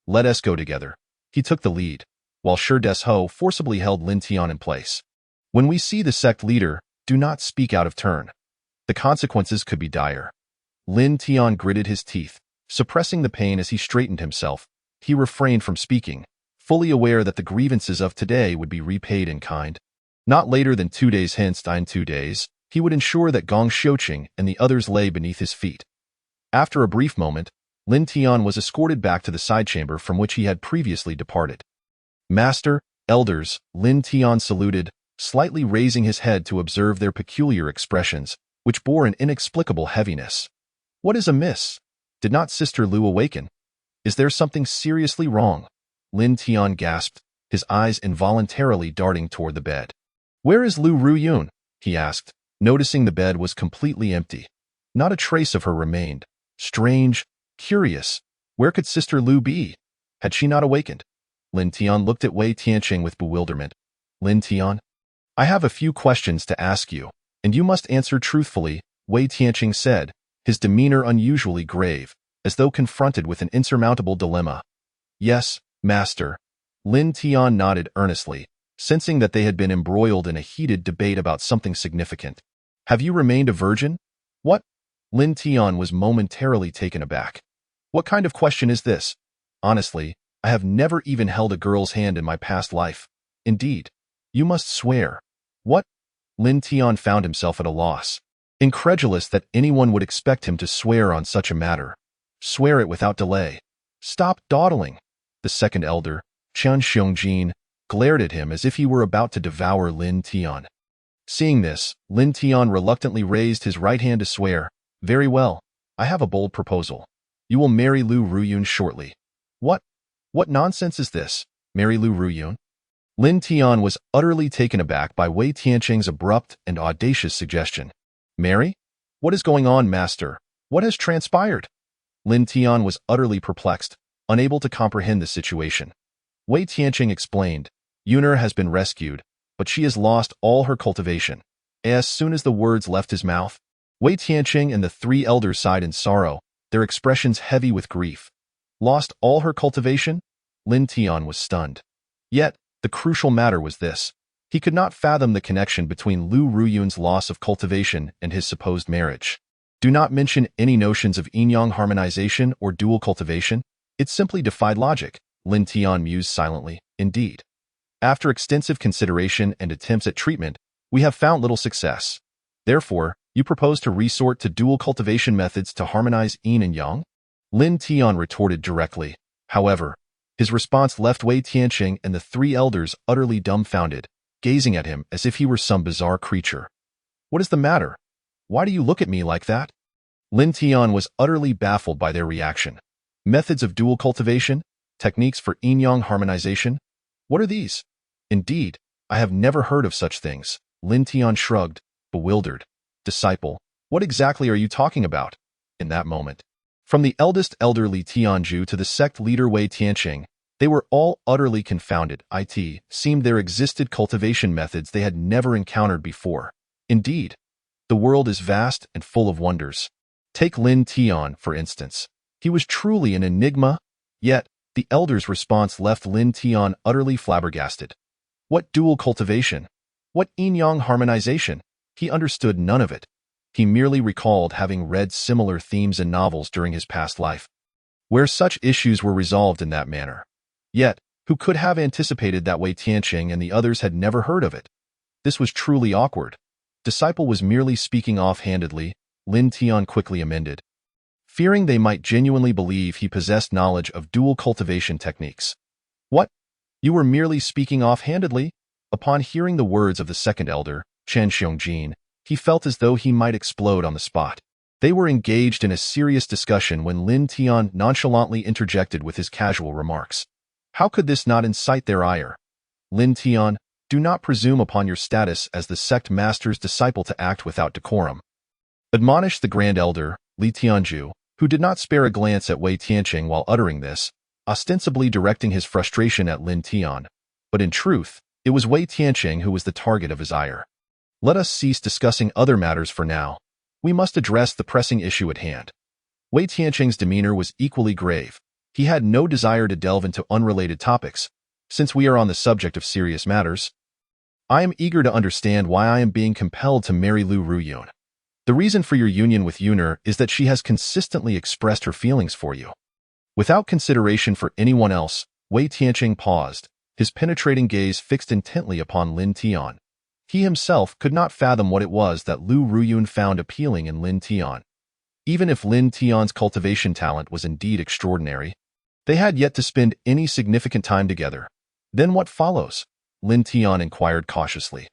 "Let us go together." He took the lead, while Shi Desho forcibly held Lin Tian in place. "When we see the sect leader, do not speak out of turn. The consequences could be dire." Lin Tian gritted his teeth, suppressing the pain as he straightened himself. He refrained from speaking, fully aware that the grievances of today would be repaid in kind. Not later than 2 days hence, in 2 days, he would ensure that Gong Xiuqing and the others lay beneath his feet. After a brief moment, Lin Tian was escorted back to the side chamber from which he had previously departed. "Master, elders," Lin Tian saluted, slightly raising his head to observe their peculiar expressions, which bore an inexplicable heaviness. "What is amiss? Did not Sister Lu awaken? Is there something seriously wrong?" Lin Tian gasped, his eyes involuntarily darting toward the bed. "Where is Lu Ruyun?" he asked, noticing the bed was completely empty. Not a trace of her remained. Strange, curious. Where could Sister Lu be? Had she not awakened? Lin Tian looked at Wei Tianqing with bewilderment. "Lin Tian, I have a few questions to ask you, and you must answer truthfully," Wei Tianqing said, his demeanor unusually grave, as though confronted with an insurmountable dilemma. "Yes, master." Lin Tian nodded earnestly, sensing that they had been embroiled in a heated debate about something significant. "Have you remained a virgin?" "What?" Lin Tian was momentarily taken aback. "What kind of question is this? Honestly, I have never even held a girl's hand in my past life. Indeed, you must swear." "What?" Lin Tian found himself at a loss, incredulous that anyone would expect him to swear on such a matter. "Swear it without delay." "Stop dawdling." The second elder, Qian Xiongjin, glared at him as if he were about to devour Lin Tian. Seeing this, Lin Tian reluctantly raised his right hand to swear. "Very well, I have a bold proposal. You will marry Lu Ruyun shortly." "What? What nonsense is this? Marry Lu Ruyun?" Lin Tian was utterly taken aback by Wei Tianqing's abrupt and audacious suggestion. "Marry? What is going on, master? What has transpired?" Lin Tian was utterly perplexed, unable to comprehend the situation. Wei Tianqing explained, "Yuner has been rescued, but she has lost all her cultivation." As soon as the words left his mouth, Wei Tianqing and the 3 elders sighed in sorrow, their expressions heavy with grief. Lost all her cultivation? Lin Tian was stunned. Yet, the crucial matter was this. He could not fathom the connection between Lu Ruyun's loss of cultivation and his supposed marriage. Do not mention any notions of yin-yang harmonization or dual cultivation. It simply defied logic, Lin Tian mused silently. Indeed. After extensive consideration and attempts at treatment, we have found little success. Therefore, you propose to resort to dual cultivation methods to harmonize yin and yang? Lin Tian retorted directly. However, his response left Wei Tianqing and the 3 elders utterly dumbfounded, gazing at him as if he were some bizarre creature. "What is the matter? Why do you look at me like that?" Lin Tian was utterly baffled by their reaction. Methods of dual cultivation? Techniques for yin-yang harmonization? What are these? Indeed, I have never heard of such things. Lin Tian shrugged, bewildered. "Disciple, what exactly are you talking about?" In that moment, from the eldest elder Li Tianju to the sect leader Wei Tianqing, they were all utterly confounded. It seemed there existed cultivation methods they had never encountered before. Indeed, the world is vast and full of wonders. Take Lin Tian, for instance. He was truly an enigma, yet the elder's response left Lin Tian utterly flabbergasted. What dual cultivation? What yin-yang harmonization? He understood none of it. He merely recalled having read similar themes in novels during his past life, where such issues were resolved in that manner. Yet, who could have anticipated that Wei Tianqing and the others had never heard of it? This was truly awkward. Disciple was merely speaking offhandedly, Lin Tian quickly amended, fearing they might genuinely believe he possessed knowledge of dual cultivation techniques. "What? You were merely speaking offhandedly?" Upon hearing the words of the second elder, Chen Xiongjin, He felt as though he might explode on the spot. They were engaged in a serious discussion when Lin Tian nonchalantly interjected with his casual remarks. How could this not incite their ire? Lin Tian, do not presume upon your status as the sect master's disciple to act without decorum. Admonished the Grand Elder, Li Tianju, who did not spare a glance at Wei Tianqing while uttering this, ostensibly directing his frustration at Lin Tian. But in truth, it was Wei Tianqing who was the target of his ire. Let us cease discussing other matters for now. We must address the pressing issue at hand. Wei Tianqing's demeanor was equally grave. He had no desire to delve into unrelated topics. Since we are on the subject of serious matters, I am eager to understand why I am being compelled to marry Lu Ruyun. The reason for your union with Yuner is that she has consistently expressed her feelings for you. Without consideration for anyone else, Wei Tianqing paused, his penetrating gaze fixed intently upon Lin Tian. He himself could not fathom what it was that Lu Ruyun found appealing in Lin Tian. Even if Lin Tian's cultivation talent was indeed extraordinary, they had yet to spend any significant time together. Then what follows? Lin Tian inquired cautiously.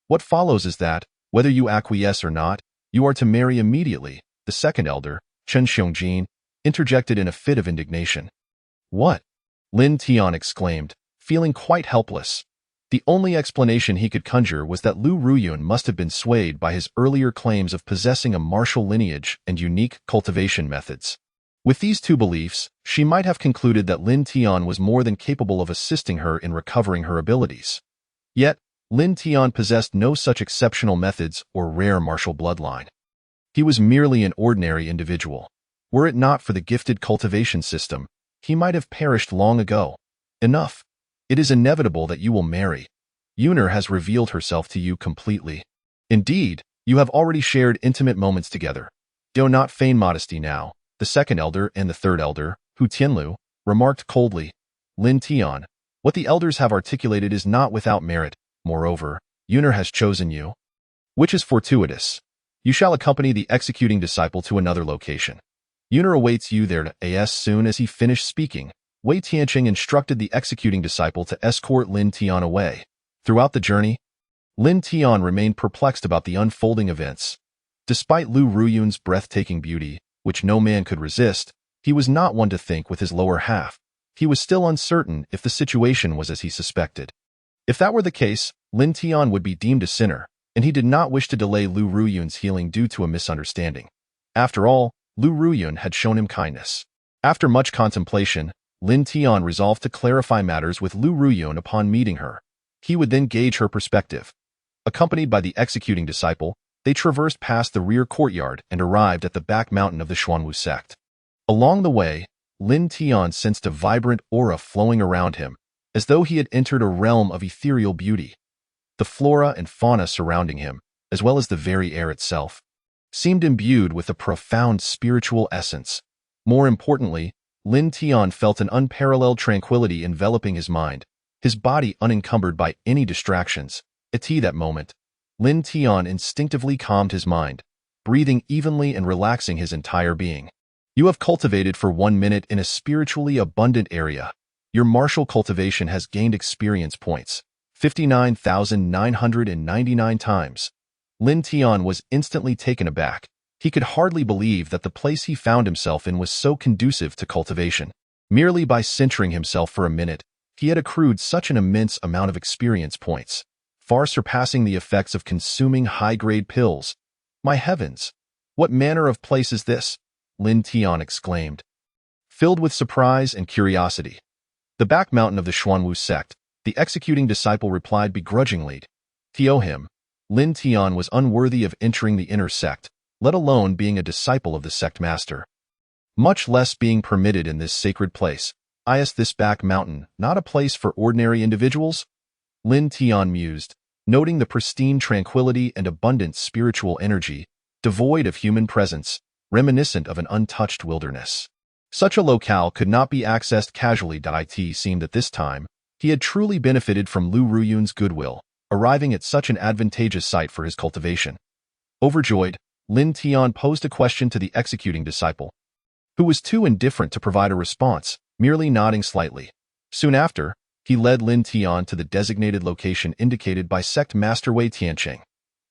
What follows is that, whether you acquiesce or not, you are to marry immediately, the second elder, Chen Xiongjin, interjected in a fit of indignation. What? Lin Tian exclaimed, feeling quite helpless. The only explanation he could conjure was that Lu Ruyun must have been swayed by his earlier claims of possessing a martial lineage and unique cultivation methods. With these two beliefs, she might have concluded that Lin Tian was more than capable of assisting her in recovering her abilities. Yet, Lin Tian possessed no such exceptional methods or rare martial bloodline. He was merely an ordinary individual. Were it not for the gifted cultivation system, he might have perished long ago. Enough. It is inevitable that you will marry. Yuner has revealed herself to you completely. Indeed, you have already shared intimate moments together. Do not feign modesty now. The second elder and the third elder, Hu Tianlu, remarked coldly. Lin Tian, what the elders have articulated is not without merit. Moreover, Yuner has chosen you, which is fortuitous. You shall accompany the executing disciple to another location. Yuner awaits you there. As soon as he finished speaking, Wei Tianqing instructed the executing disciple to escort Lin Tian away. Throughout the journey, Lin Tian remained perplexed about the unfolding events. Despite Lu Ruyun's breathtaking beauty, which no man could resist, he was not one to think with his lower half. He was still uncertain if the situation was as he suspected. If that were the case, Lin Tian would be deemed a sinner, and he did not wish to delay Lu Ruyun's healing due to a misunderstanding. After all, Lu Ruyun had shown him kindness. After much contemplation, Lin Tian resolved to clarify matters with Lu Ruyun upon meeting her. He would then gauge her perspective. Accompanied by the executing disciple, they traversed past the rear courtyard and arrived at the back mountain of the Xuanwu sect. Along the way, Lin Tian sensed a vibrant aura flowing around him, as though he had entered a realm of ethereal beauty. The flora and fauna surrounding him, as well as the very air itself, seemed imbued with a profound spiritual essence. More importantly, Lin Tian felt an unparalleled tranquility enveloping his mind, his body unencumbered by any distractions. At that moment, Lin Tian instinctively calmed his mind, breathing evenly and relaxing his entire being. You have cultivated for 1 minute in a spiritually abundant area. Your martial cultivation has gained experience points, 59,999 times. Lin Tian was instantly taken aback. He could hardly believe that the place he found himself in was so conducive to cultivation. Merely by centering himself for a minute, he had accrued such an immense amount of experience points, far surpassing the effects of consuming high-grade pills. My heavens! What manner of place is this? Lin Tian exclaimed, filled with surprise and curiosity. The back mountain of the Xuanwu sect, the executing disciple replied begrudgingly. To him, Lin Tian was unworthy of entering the inner sect, let alone being a disciple of the sect master. Much less being permitted in this sacred place. Is this back mountain not a place for ordinary individuals? Lin Tian mused, noting the pristine tranquility and abundant spiritual energy, devoid of human presence, reminiscent of an untouched wilderness. Such a locale could not be accessed casually. It seemed at this time, he had truly benefited from Lu Ruyun's goodwill, arriving at such an advantageous site for his cultivation. Overjoyed, Lin Tian posed a question to the executing disciple, who was too indifferent to provide a response, merely nodding slightly. Soon after, he led Lin Tian to the designated location indicated by sect master Wei Tianqing.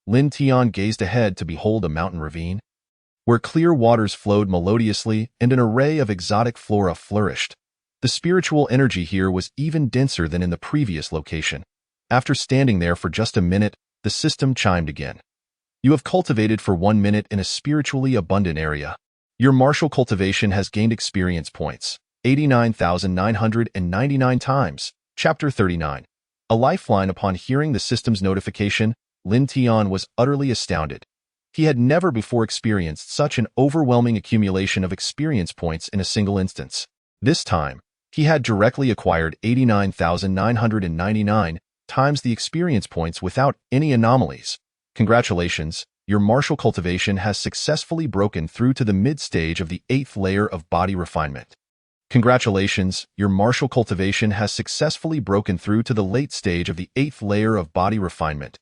Lin Tian gazed ahead to behold a mountain ravine, where clear waters flowed melodiously and an array of exotic flora flourished. The spiritual energy here was even denser than in the previous location. After standing there for just a minute, the system chimed again. You have cultivated for 1 minute in a spiritually abundant area. Your martial cultivation has gained experience points. 89,999 times. Chapter 39. A lifeline. Upon hearing the system's notification, Lin Tian was utterly astounded. He had never before experienced such an overwhelming accumulation of experience points in a single instance. This time, he had directly acquired 89,999 times the experience points without any anomalies. Congratulations, your martial cultivation has successfully broken through to the mid-stage of the 8th layer of body refinement. Congratulations, your martial cultivation has successfully broken through to the late stage of the 8th layer of body refinement.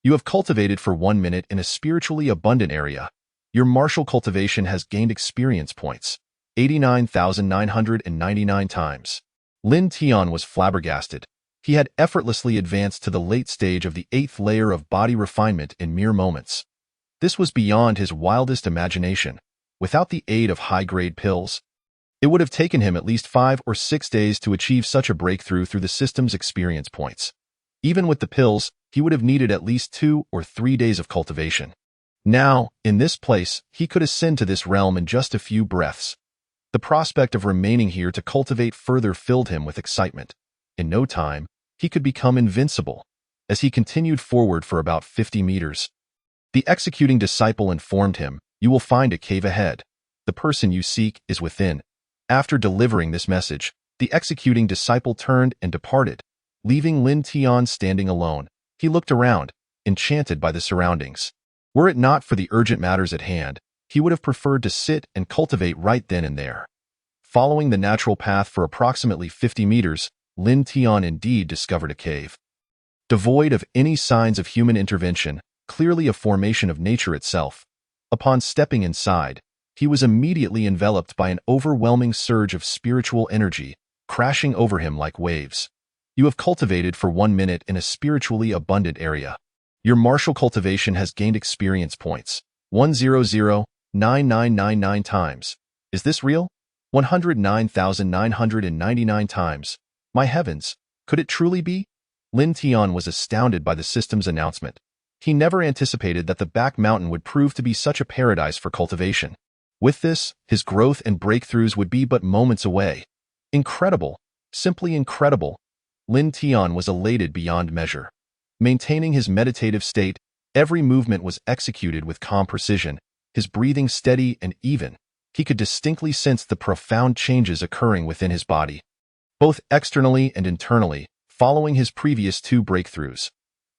You have cultivated for 1 minute in a spiritually abundant area. Your martial cultivation has gained experience points. 89,999 times. Lin Tian was flabbergasted. He had effortlessly advanced to the late stage of the 8th layer of body refinement in mere moments. This was beyond his wildest imagination. Without the aid of high-grade pills, it would have taken him at least 5 or 6 days to achieve such a breakthrough through the system's experience points. Even with the pills, he would have needed at least 2 or 3 days of cultivation. Now, in this place, he could ascend to this realm in just a few breaths. The prospect of remaining here to cultivate further filled him with excitement. In no time, he could become invincible. As he continued forward for about 50 meters, the executing disciple informed him, "You will find a cave ahead. The person you seek is within." After delivering this message, the executing disciple turned and departed, leaving Lin Tian standing alone. He looked around, enchanted by the surroundings. Were it not for the urgent matters at hand, he would have preferred to sit and cultivate right then and there. Following the natural path for approximately 50 meters, Lin Tian indeed discovered a cave. Devoid of any signs of human intervention, clearly a formation of nature itself. Upon stepping inside, he was immediately enveloped by an overwhelming surge of spiritual energy, crashing over him like waves. You have cultivated for 1 minute in a spiritually abundant area. Your martial cultivation has gained experience points. 100,9999 times. Is this real? 109,999 times. My heavens, could it truly be? Lin Tian was astounded by the system's announcement. He never anticipated that the back mountain would prove to be such a paradise for cultivation. With this, his growth and breakthroughs would be but moments away. Incredible, simply incredible. Lin Tian was elated beyond measure. Maintaining his meditative state, every movement was executed with calm precision, his breathing steady and even. He could distinctly sense the profound changes occurring within his body, both externally and internally, following his previous 2 breakthroughs.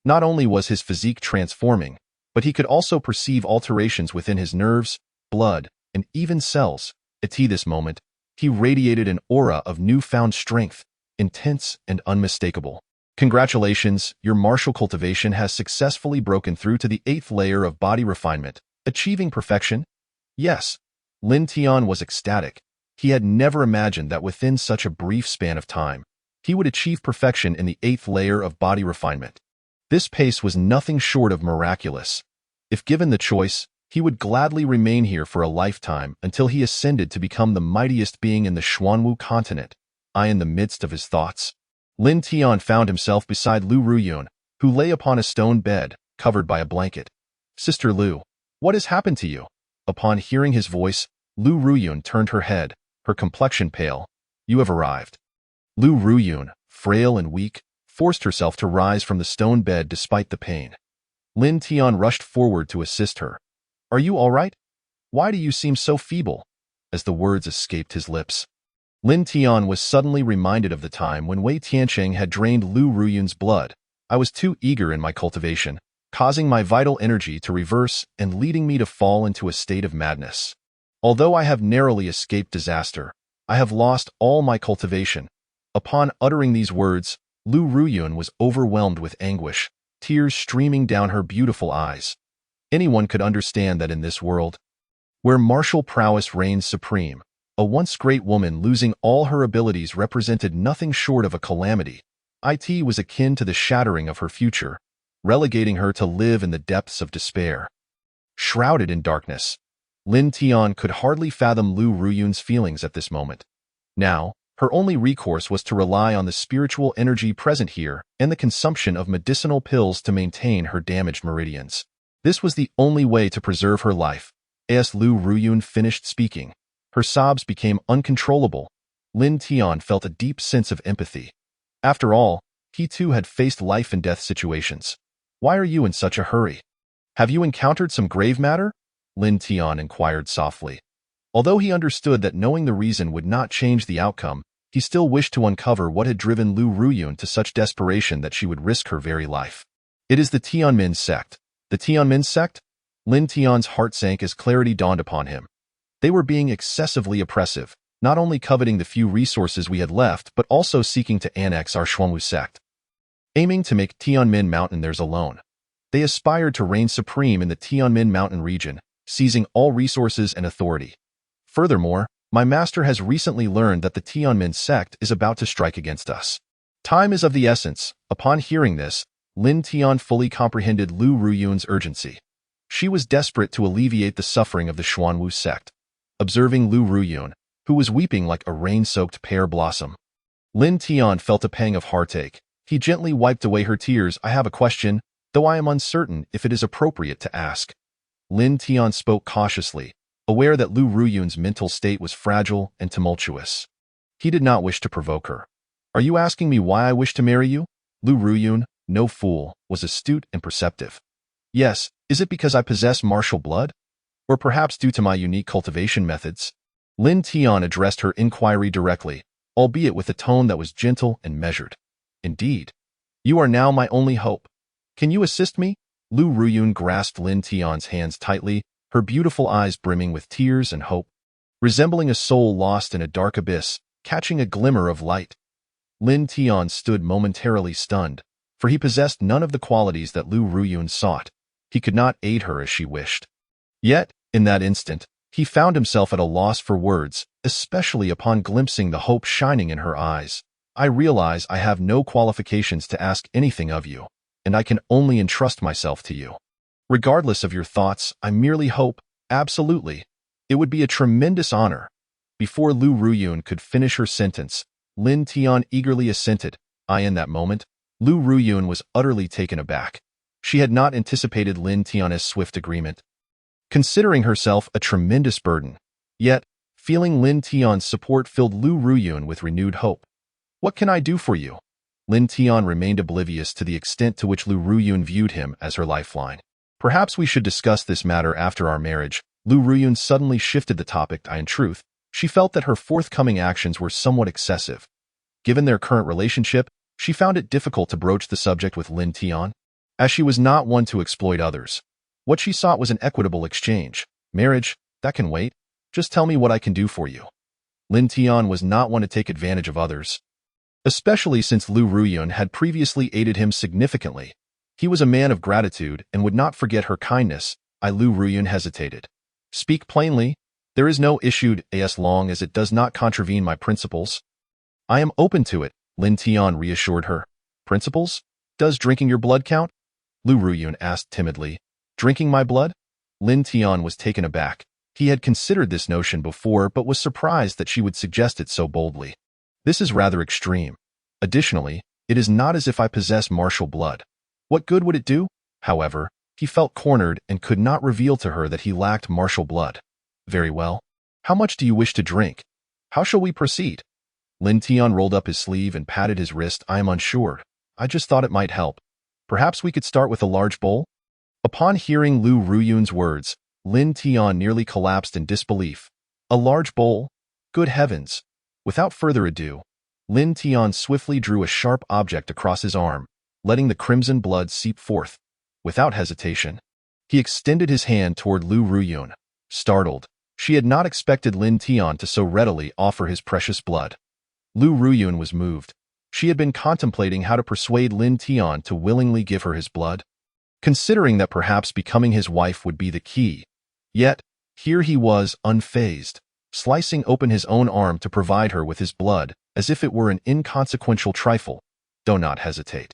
Not only was his physique transforming, but he could also perceive alterations within his nerves, blood, and even cells. At this moment, he radiated an aura of newfound strength, intense and unmistakable. Congratulations, your martial cultivation has successfully broken through to the 8th layer of body refinement, achieving perfection? Yes. Lin Tian was ecstatic. He had never imagined that within such a brief span of time, he would achieve perfection in the 8th layer of body refinement. This pace was nothing short of miraculous. If given the choice, he would gladly remain here for a lifetime until he ascended to become the mightiest being in the Xuanwu continent. In the midst of his thoughts, Lin Tian found himself beside Lu Ruyun, who lay upon a stone bed, covered by a blanket. "Sister Lu, what has happened to you?" Upon hearing his voice, Lu Ruyun turned her head, her complexion pale. "You have arrived." Lu Ruyun, frail and weak, forced herself to rise from the stone bed despite the pain. Lin Tian rushed forward to assist her. "Are you all right? Why do you seem so feeble?" As the words escaped his lips, Lin Tian was suddenly reminded of the time when Wei Tiancheng had drained Lu Ruyun's blood. "I was too eager in my cultivation, causing my vital energy to reverse and leading me to fall into a state of madness. Although I have narrowly escaped disaster, I have lost all my cultivation." Upon uttering these words, Lu Ruyun was overwhelmed with anguish, tears streaming down her beautiful eyes. Anyone could understand that in this world, where martial prowess reigns supreme, a once great woman losing all her abilities represented nothing short of a calamity. It was akin to the shattering of her future. relegating her to live in the depths of despair. Shrouded in darkness, Lin Tian could hardly fathom Lu Ruyun's feelings at this moment. Now, her only recourse was to rely on the spiritual energy present here and the consumption of medicinal pills to maintain her damaged meridians. This was the only way to preserve her life. As Lu Ruyun finished speaking, her sobs became uncontrollable. Lin Tian felt a deep sense of empathy. After all, he too had faced life-and-death situations. Why are you in such a hurry? Have you encountered some grave matter? Lin Tian inquired softly. Although he understood that knowing the reason would not change the outcome, he still wished to uncover what had driven Lu Ruyun to such desperation that she would risk her very life. It is the Tianmin sect. The Tianmin sect? Lin Tian's heart sank as clarity dawned upon him. They were being excessively oppressive, not only coveting the few resources we had left, but also seeking to annex our Xuanwu sect. Aiming to make Tianmin Mountain theirs alone. They aspired to reign supreme in the Tianmin Mountain region, seizing all resources and authority. Furthermore, my master has recently learned that the Tianmin sect is about to strike against us. Time is of the essence. Upon hearing this, Lin Tian fully comprehended Lu Ruyun's urgency. She was desperate to alleviate the suffering of the Xuanwu sect. Observing Lu Ruyun, who was weeping like a rain-soaked pear blossom, Lin Tian felt a pang of heartache. He gently wiped away her tears. I have a question, though I am uncertain if it is appropriate to ask. Lin Tian spoke cautiously, aware that Lu Ruyun's mental state was fragile and tumultuous. He did not wish to provoke her. Are you asking me why I wish to marry you? Lu Ruyun, no fool, was astute and perceptive. Yes, is it because I possess martial blood? Or perhaps due to my unique cultivation methods? Lin Tian addressed her inquiry directly, albeit with a tone that was gentle and measured. Indeed. You are now my only hope. Can you assist me? Lu Ruyun grasped Lin Tian's hands tightly, her beautiful eyes brimming with tears and hope, resembling a soul lost in a dark abyss, catching a glimmer of light. Lin Tian stood momentarily stunned, for he possessed none of the qualities that Lu Ruyun sought. He could not aid her as she wished. Yet, in that instant, he found himself at a loss for words, especially upon glimpsing the hope shining in her eyes. I realize I have no qualifications to ask anything of you, and I can only entrust myself to you. Regardless of your thoughts, I merely hope, absolutely. It would be a tremendous honor. Before Lu Ruyun could finish her sentence, Lin Tian eagerly assented. In that moment, Lu Ruyun was utterly taken aback. She had not anticipated Lin Tian's swift agreement, considering herself a tremendous burden. Yet, feeling Lin Tian's support filled Lu Ruyun with renewed hope. What can I do for you? Lin Tian remained oblivious to the extent to which Lu Ruyun viewed him as her lifeline. Perhaps we should discuss this matter after our marriage. Lu Ruyun suddenly shifted the topic. In truth, she felt that her forthcoming actions were somewhat excessive. Given their current relationship, she found it difficult to broach the subject with Lin Tian, as she was not one to exploit others. What she sought was an equitable exchange. Marriage, that can wait. Just tell me what I can do for you. Lin Tian was not one to take advantage of others, especially since Lu Ruyun had previously aided him significantly. He was a man of gratitude and would not forget her kindness. Lu Ruyun hesitated. Speak plainly. There is no issue as long as it does not contravene my principles. I am open to it, Lin Tian reassured her. Principles? Does drinking your blood count? Lu Ruyun asked timidly. Drinking my blood? Lin Tian was taken aback. He had considered this notion before but was surprised that she would suggest it so boldly. This is rather extreme. Additionally, it is not as if I possess martial blood. What good would it do? However, he felt cornered and could not reveal to her that he lacked martial blood. Very well. How much do you wish to drink? How shall we proceed? Lin Tian rolled up his sleeve and patted his wrist. I am unsure. I just thought it might help. Perhaps we could start with a large bowl? Upon hearing Lu Ruyun's words, Lin Tian nearly collapsed in disbelief. A large bowl? Good heavens! Without further ado, Lin Tian swiftly drew a sharp object across his arm, letting the crimson blood seep forth. Without hesitation, he extended his hand toward Lu Ruyun. Startled, she had not expected Lin Tian to so readily offer his precious blood. Lu Ruyun was moved. She had been contemplating how to persuade Lin Tian to willingly give her his blood, considering that perhaps becoming his wife would be the key. Yet, here he was, unfazed, slicing open his own arm to provide her with his blood, as if it were an inconsequential trifle. Do not hesitate.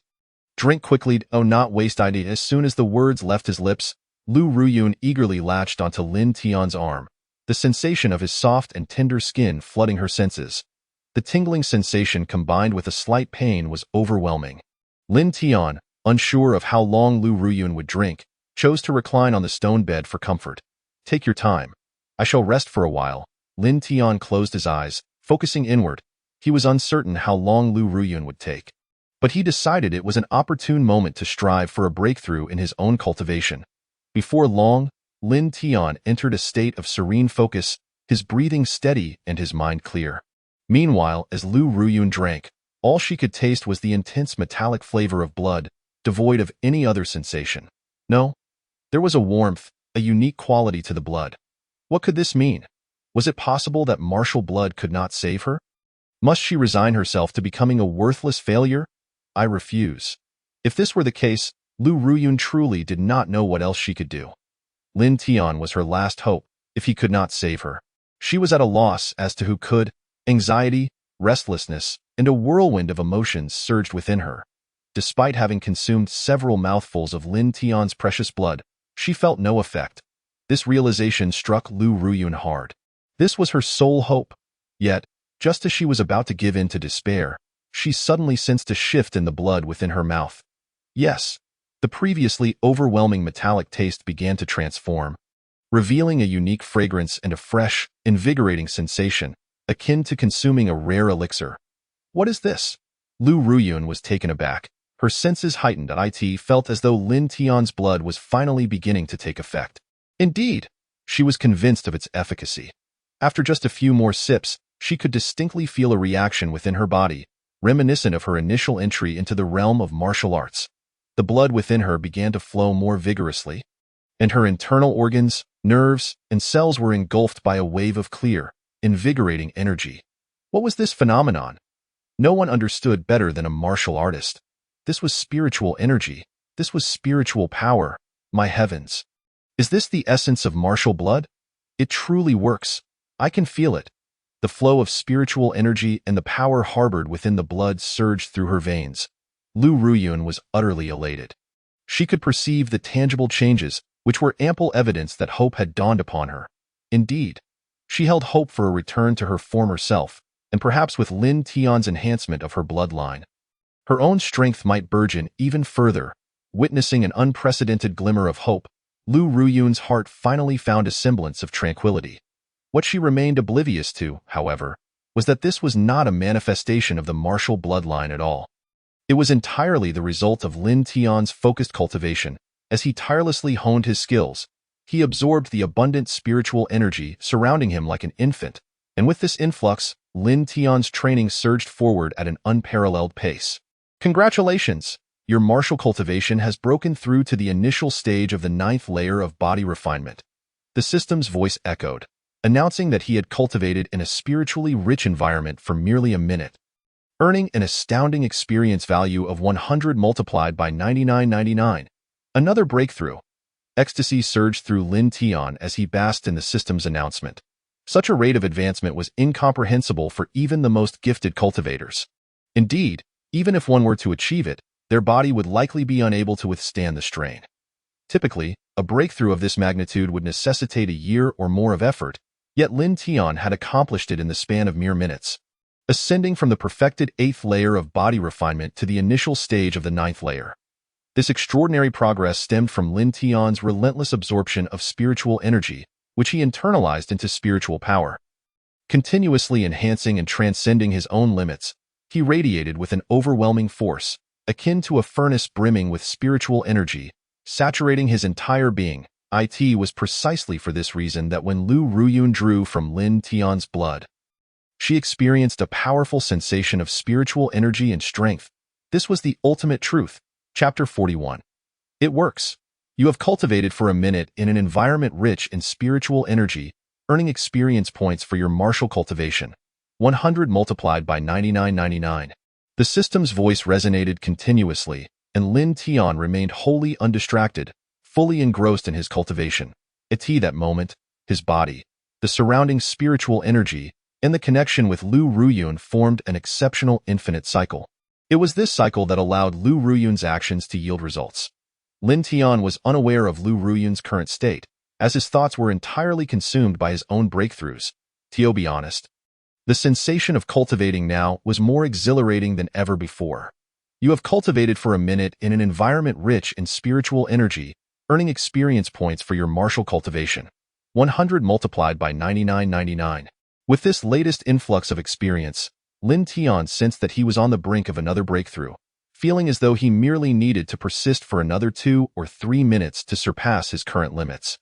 Drink quickly, oh not waste idea. As soon as the words left his lips, Lu Ruyun eagerly latched onto Lin Tian's arm, the sensation of his soft and tender skin flooding her senses. The tingling sensation combined with a slight pain was overwhelming. Lin Tian, unsure of how long Lu Ruyun would drink, chose to recline on the stone bed for comfort. Take your time. I shall rest for a while. Lin Tian closed his eyes, focusing inward. He was uncertain how long Lu Ruyun would take. But he decided it was an opportune moment to strive for a breakthrough in his own cultivation. Before long, Lin Tian entered a state of serene focus, his breathing steady and his mind clear. Meanwhile, as Lu Ruyun drank, all she could taste was the intense metallic flavor of blood, devoid of any other sensation. No, there was a warmth, a unique quality to the blood. What could this mean? Was it possible that martial blood could not save her? Must she resign herself to becoming a worthless failure? I refuse. If this were the case, Lu Ruyun truly did not know what else she could do. Lin Tian was her last hope, if he could not save her. She was at a loss as to who could. Anxiety, restlessness, and a whirlwind of emotions surged within her. Despite having consumed several mouthfuls of Lin Tian's precious blood, she felt no effect. This realization struck Lu Ruyun hard. This was her sole hope. Yet, just as she was about to give in to despair, she suddenly sensed a shift in the blood within her mouth. Yes, the previously overwhelming metallic taste began to transform, revealing a unique fragrance and a fresh, invigorating sensation, akin to consuming a rare elixir. What is this? Lu Ruyun was taken aback. Her senses heightened and it felt as though Lin Tian's blood was finally beginning to take effect. Indeed, she was convinced of its efficacy. After just a few more sips, she could distinctly feel a reaction within her body, reminiscent of her initial entry into the realm of martial arts. The blood within her began to flow more vigorously, and her internal organs, nerves, and cells were engulfed by a wave of clear, invigorating energy. What was this phenomenon? No one understood better than a martial artist. This was spiritual energy. This was spiritual power. My heavens. Is this the essence of martial blood? It truly works. I can feel it. The flow of spiritual energy and the power harbored within the blood surged through her veins. Lu Ruyun was utterly elated. She could perceive the tangible changes, which were ample evidence that hope had dawned upon her. Indeed, she held hope for a return to her former self, and perhaps with Lin Tian's enhancement of her bloodline, her own strength might burgeon even further. Witnessing an unprecedented glimmer of hope, Lu Ruyun's heart finally found a semblance of tranquility. What she remained oblivious to, however, was that this was not a manifestation of the martial bloodline at all. It was entirely the result of Lin Tian's focused cultivation. As he tirelessly honed his skills, he absorbed the abundant spiritual energy surrounding him like an infant, and with this influx, Lin Tian's training surged forward at an unparalleled pace. Congratulations! Your martial cultivation has broken through to the initial stage of the 9th layer of body refinement. The system's voice echoed, announcing that he had cultivated in a spiritually rich environment for merely a minute, earning an astounding experience value of 100 multiplied by 99.99. Another breakthrough. Ecstasy surged through Lin Tian as he basked in the system's announcement. Such a rate of advancement was incomprehensible for even the most gifted cultivators. Indeed, even if one were to achieve it, their body would likely be unable to withstand the strain. Typically, a breakthrough of this magnitude would necessitate a year or more of effort, yet Lin Tian had accomplished it in the span of mere minutes, ascending from the perfected 8th layer of body refinement to the initial stage of the 9th layer. This extraordinary progress stemmed from Lin Tian's relentless absorption of spiritual energy, which he internalized into spiritual power. Continuously enhancing and transcending his own limits, he radiated with an overwhelming force, akin to a furnace brimming with spiritual energy, saturating his entire being. It was precisely for this reason that when Lu Ruyun drew from Lin Tian's blood, she experienced a powerful sensation of spiritual energy and strength. This was the ultimate truth. Chapter 41. It works. You have cultivated for a minute in an environment rich in spiritual energy, earning experience points for your martial cultivation. 100 multiplied by 99.99. The system's voice resonated continuously, and Lin Tian remained wholly undistracted, fully engrossed in his cultivation. At that moment, his body, the surrounding spiritual energy, and the connection with Lu Ruyun formed an exceptional infinite cycle. It was this cycle that allowed Lu Ruyun's actions to yield results. Lin Tian was unaware of Lu Ruyun's current state, as his thoughts were entirely consumed by his own breakthroughs. To be honest, the sensation of cultivating now was more exhilarating than ever before. You have cultivated for a minute in an environment rich in spiritual energy, earning experience points for your martial cultivation. 100 multiplied by 99.99. With this latest influx of experience, Lin Tian sensed that he was on the brink of another breakthrough, feeling as though he merely needed to persist for another 2 or 3 minutes to surpass his current limits.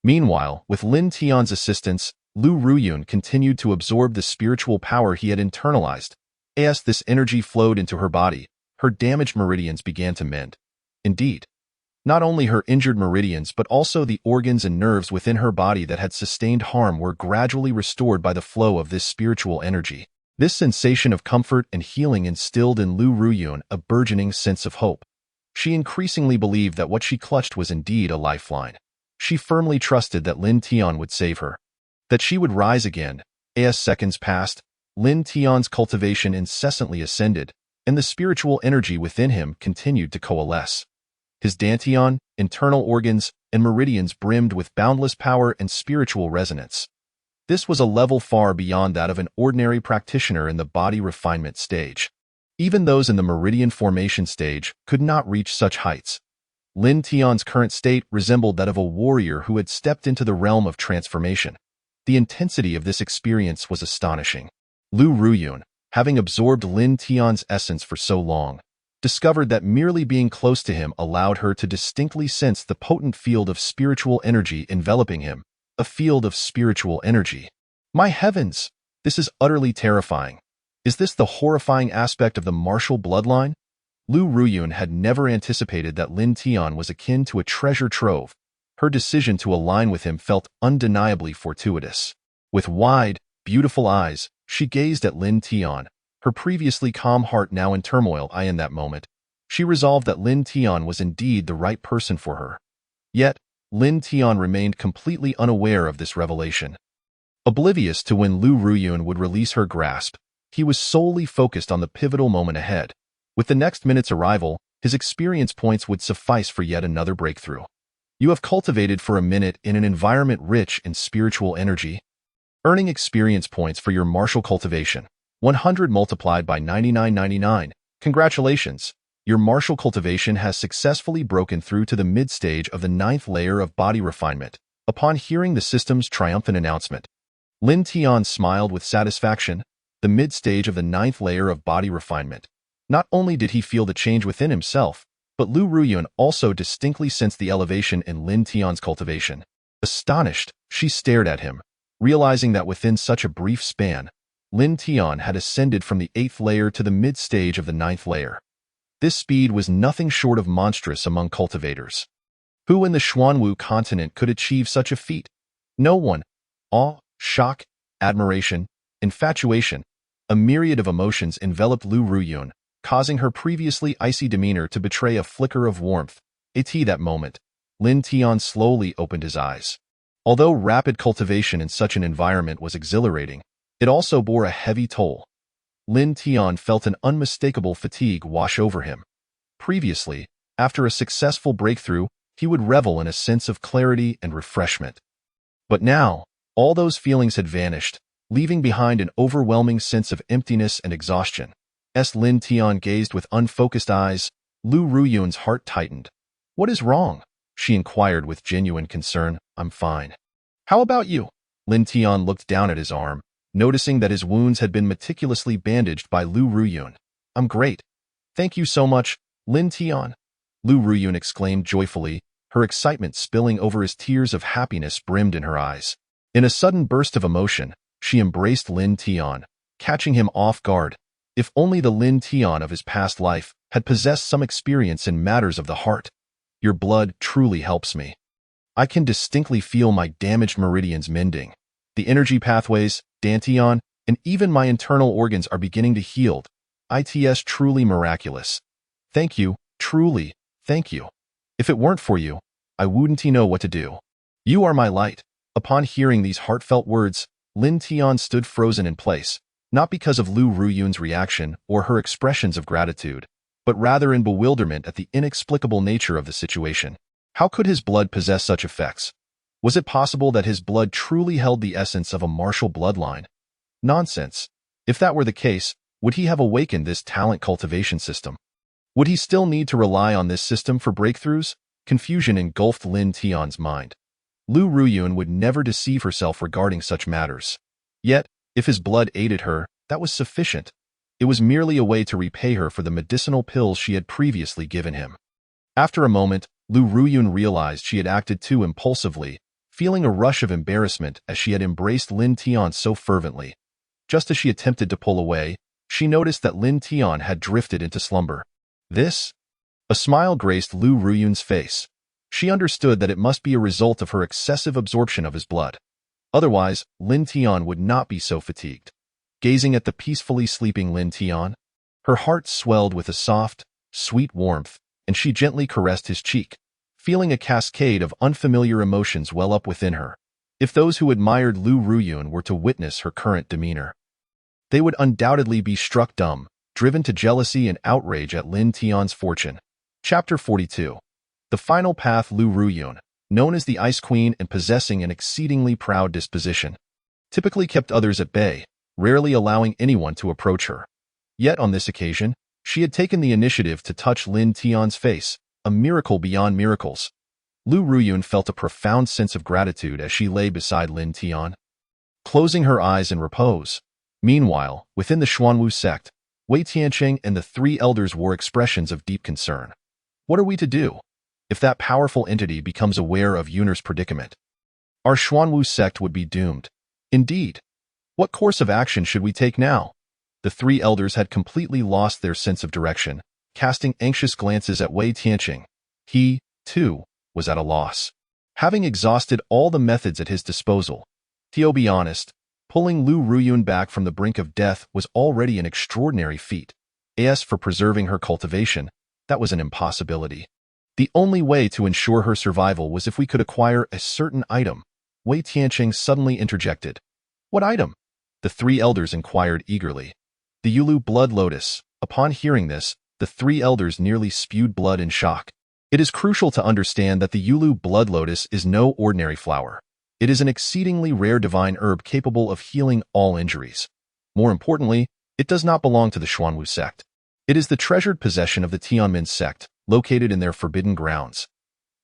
Meanwhile, with Lin Tian's assistance, Lu Ruyun continued to absorb the spiritual power he had internalized. As this energy flowed into her body, her damaged meridians began to mend. Indeed, not only her injured meridians but also the organs and nerves within her body that had sustained harm were gradually restored by the flow of this spiritual energy. This sensation of comfort and healing instilled in Lu Ruyun a burgeoning sense of hope. She increasingly believed that what she clutched was indeed a lifeline. She firmly trusted that Lin Tian would save her, that she would rise again. As seconds passed, Lin Tian's cultivation incessantly ascended, and the spiritual energy within him continued to coalesce. His dantian, internal organs, and meridians brimmed with boundless power and spiritual resonance. This was a level far beyond that of an ordinary practitioner in the body refinement stage. Even those in the meridian formation stage could not reach such heights. Lin Tian's current state resembled that of a warrior who had stepped into the realm of transformation. The intensity of this experience was astonishing. Lu Ruyun, having absorbed Lin Tian's essence for so long, discovered that merely being close to him allowed her to distinctly sense the potent field of spiritual energy enveloping him, a field of spiritual energy. My heavens! This is utterly terrifying. Is this the horrifying aspect of the martial bloodline? Lu Ruyun had never anticipated that Lin Tian was akin to a treasure trove. Her decision to align with him felt undeniably fortuitous. With wide, beautiful eyes, she gazed at Lin Tian, her previously calm heart now in turmoil. In that moment, she resolved that Lin Tian was indeed the right person for her. Yet, Lin Tian remained completely unaware of this revelation. Oblivious to when Lu Ruyun would release her grasp, he was solely focused on the pivotal moment ahead. With the next minute's arrival, his experience points would suffice for yet another breakthrough. You have cultivated for a minute in an environment rich in spiritual energy, earning experience points for your martial cultivation. 100 multiplied by 99.99. Congratulations! Your martial cultivation has successfully broken through to the mid-stage of the 9th layer of body refinement. Upon hearing the system's triumphant announcement, Lin Tian smiled with satisfaction. The mid-stage of the 9th layer of body refinement. Not only did he feel the change within himself, but Lu Ruyun also distinctly sensed the elevation in Lin Tian's cultivation. Astonished, she stared at him, realizing that within such a brief span, Lin Tian had ascended from the 8th layer to the mid-stage of the 9th layer. This speed was nothing short of monstrous among cultivators. Who in the Xuanwu continent could achieve such a feat? No one. Awe, shock, admiration, infatuation, a myriad of emotions enveloped Lu Ruyun, causing her previously icy demeanor to betray a flicker of warmth. At that moment, Lin Tian slowly opened his eyes. Although rapid cultivation in such an environment was exhilarating, it also bore a heavy toll. Lin Tian felt an unmistakable fatigue wash over him. Previously, after a successful breakthrough, he would revel in a sense of clarity and refreshment. But now, all those feelings had vanished, leaving behind an overwhelming sense of emptiness and exhaustion. As Lin Tian gazed with unfocused eyes, Lu Ruyun's heart tightened. What is wrong? She inquired with genuine concern. I'm fine. How about you? Lin Tian looked down at his arm, noticing that his wounds had been meticulously bandaged by Lu Ruyun. I'm great. Thank you so much, Lin Tian. Lu Ruyun exclaimed joyfully, her excitement spilling over as tears of happiness brimmed in her eyes. In a sudden burst of emotion, she embraced Lin Tian, catching him off guard. If only the Lin Tian of his past life had possessed some experience in matters of the heart. Your blood truly helps me. I can distinctly feel my damaged meridians mending. The energy pathways, dantian, and even my internal organs are beginning to heal. It's truly miraculous. Thank you, truly, thank you. If it weren't for you, I wouldn't know what to do. You are my light. Upon hearing these heartfelt words, Lin Tian stood frozen in place, not because of Lu Ruyun's reaction or her expressions of gratitude, but rather in bewilderment at the inexplicable nature of the situation. How could his blood possess such effects? Was it possible that his blood truly held the essence of a martial bloodline? Nonsense. If that were the case, would he have awakened this talent cultivation system? Would he still need to rely on this system for breakthroughs? Confusion engulfed Lin Tian's mind. Lu Ruyun would never deceive herself regarding such matters. Yet, if his blood aided her, that was sufficient. It was merely a way to repay her for the medicinal pills she had previously given him. After a moment, Lu Ruyun realized she had acted too impulsively, feeling a rush of embarrassment as she had embraced Lin Tian so fervently. Just as she attempted to pull away, she noticed that Lin Tian had drifted into slumber. This? A smile graced Lu Ruyun's face. She understood that it must be a result of her excessive absorption of his blood. Otherwise, Lin Tian would not be so fatigued. Gazing at the peacefully sleeping Lin Tian, her heart swelled with a soft, sweet warmth, and she gently caressed his cheek, feeling a cascade of unfamiliar emotions well up within her. If those who admired Lu Ruyun were to witness her current demeanor, they would undoubtedly be struck dumb, driven to jealousy and outrage at Lin Tian's fortune. Chapter 42. The final path. Lu Ruyun, known as the Ice Queen and possessing an exceedingly proud disposition, typically kept others at bay, rarely allowing anyone to approach her. Yet on this occasion, she had taken the initiative to touch Lin Tian's face, a miracle beyond miracles. Lu Ruyun felt a profound sense of gratitude as she lay beside Lin Tian, closing her eyes in repose. Meanwhile, within the Xuanwu sect, Wei Tianqing and the three elders wore expressions of deep concern. What are we to do if that powerful entity becomes aware of Yun'er's predicament? Our Xuanwu sect would be doomed. Indeed. What course of action should we take now? The three elders had completely lost their sense of direction, casting anxious glances at Wei Tianqing. He, too, was at a loss. Having exhausted all the methods at his disposal, to be honest, pulling Lu Ruyun back from the brink of death was already an extraordinary feat. As for preserving her cultivation, that was an impossibility. The only way to ensure her survival was if we could acquire a certain item. Wei Tianqing suddenly interjected. What item? The three elders inquired eagerly. The Yulu blood lotus. Upon hearing this, the three elders nearly spewed blood in shock. It is crucial to understand that the Yulu blood lotus is no ordinary flower. It is an exceedingly rare divine herb capable of healing all injuries. More importantly, it does not belong to the Xuanwu sect. It is the treasured possession of the Tianmin sect, located in their forbidden grounds.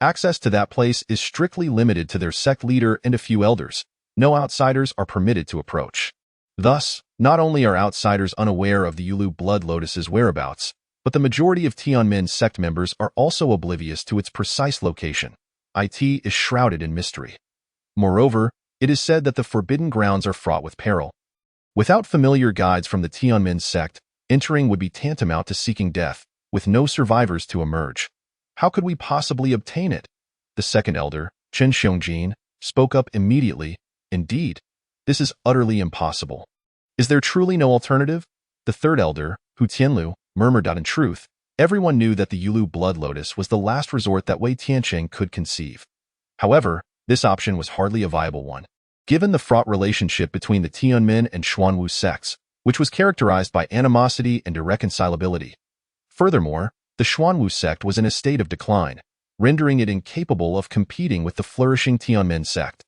Access to that place is strictly limited to their sect leader and a few elders. No outsiders are permitted to approach. Thus, not only are outsiders unaware of the Yulu blood lotus's whereabouts, but the majority of Tianmin sect members are also oblivious to its precise location. It is shrouded in mystery. Moreover, it is said that the forbidden grounds are fraught with peril. Without familiar guides from the Tianmin sect, entering would be tantamount to seeking death, with no survivors to emerge. How could we possibly obtain it? The second elder, Chen Xiongjin, spoke up immediately. Indeed, this is utterly impossible. Is there truly no alternative? The third elder, Hu Tianlu, murmured out. In truth, everyone knew that the Yulu blood lotus was the last resort that Wei Tianqing could conceive. However, this option was hardly a viable one. Given the fraught relationship between the Tianmin and Xuanwu sects, which was characterized by animosity and irreconcilability. Furthermore, the Xuanwu sect was in a state of decline, rendering it incapable of competing with the flourishing Tianmin sect.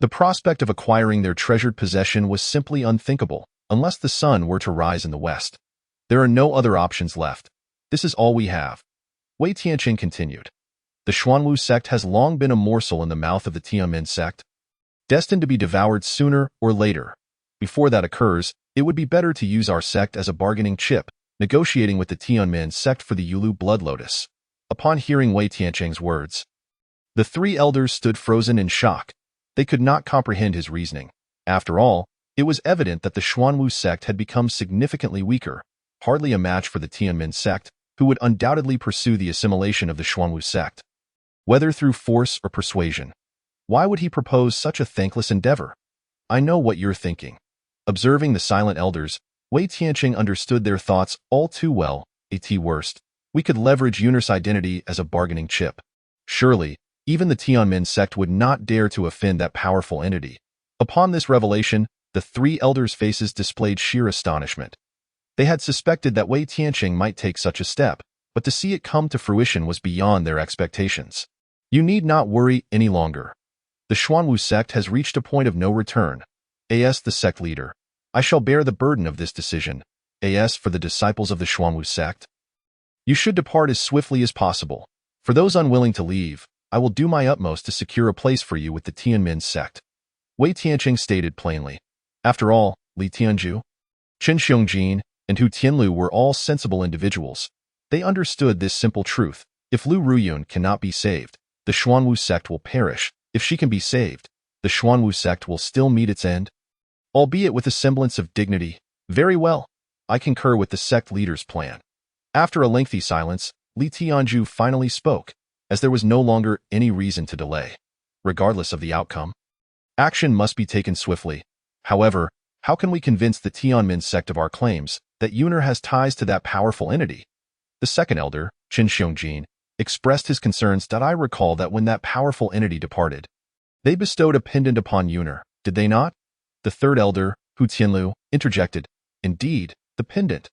The prospect of acquiring their treasured possession was simply unthinkable, unless the sun were to rise in the west. There are no other options left. This is all we have. Wei Tianqing continued. The Xuanwu sect has long been a morsel in the mouth of the Tianmin sect, destined to be devoured sooner or later. Before that occurs, it would be better to use our sect as a bargaining chip, negotiating with the Tianmin sect for the Yulu blood lotus. Upon hearing Wei Tianqing's words, the three elders stood frozen in shock. They could not comprehend his reasoning. After all, it was evident that the Xuanwu sect had become significantly weaker, hardly a match for the Tianmin sect, who would undoubtedly pursue the assimilation of the Xuanwu sect. Whether through force or persuasion. Why would he propose such a thankless endeavor? I know what you're thinking. Observing the silent elders, Wei Tianqing understood their thoughts all too well. At worst, we could leverage Yun'er's identity as a bargaining chip. Surely, even the Tianmin sect would not dare to offend that powerful entity. Upon this revelation, The three elders' faces displayed sheer astonishment. They had suspected that Wei Tianqing might take such a step, but to see it come to fruition was beyond their expectations. You need not worry any longer. The Xuanwu sect has reached a point of no return. As the sect leader, I shall bear the burden of this decision. As for the disciples of the Xuanwu sect, you should depart as swiftly as possible. For those unwilling to leave, I will do my utmost to secure a place for you with the Tianmin sect. Wei Tianqing stated plainly. After all, Li Tianju, Chen Xiongjin, and Hu Tianlu were all sensible individuals. They understood this simple truth. If Lu Ruyun cannot be saved, the Xuanwu sect will perish. If she can be saved, the Xuanwu sect will still meet its end. Albeit with a semblance of dignity. Very well. I concur with the sect leader's plan. After a lengthy silence, Li Tianju finally spoke, as there was no longer any reason to delay. Regardless of the outcome, action must be taken swiftly. However, how can we convince the Tianmin sect of our claims that Yuner has ties to that powerful entity? The second elder, Chen Xiongjin, expressed his concerns. I recall that when that powerful entity departed, they bestowed a pendant upon Yuner, did they not? The third elder, Hu Tianlu, interjected. Indeed, the pendant.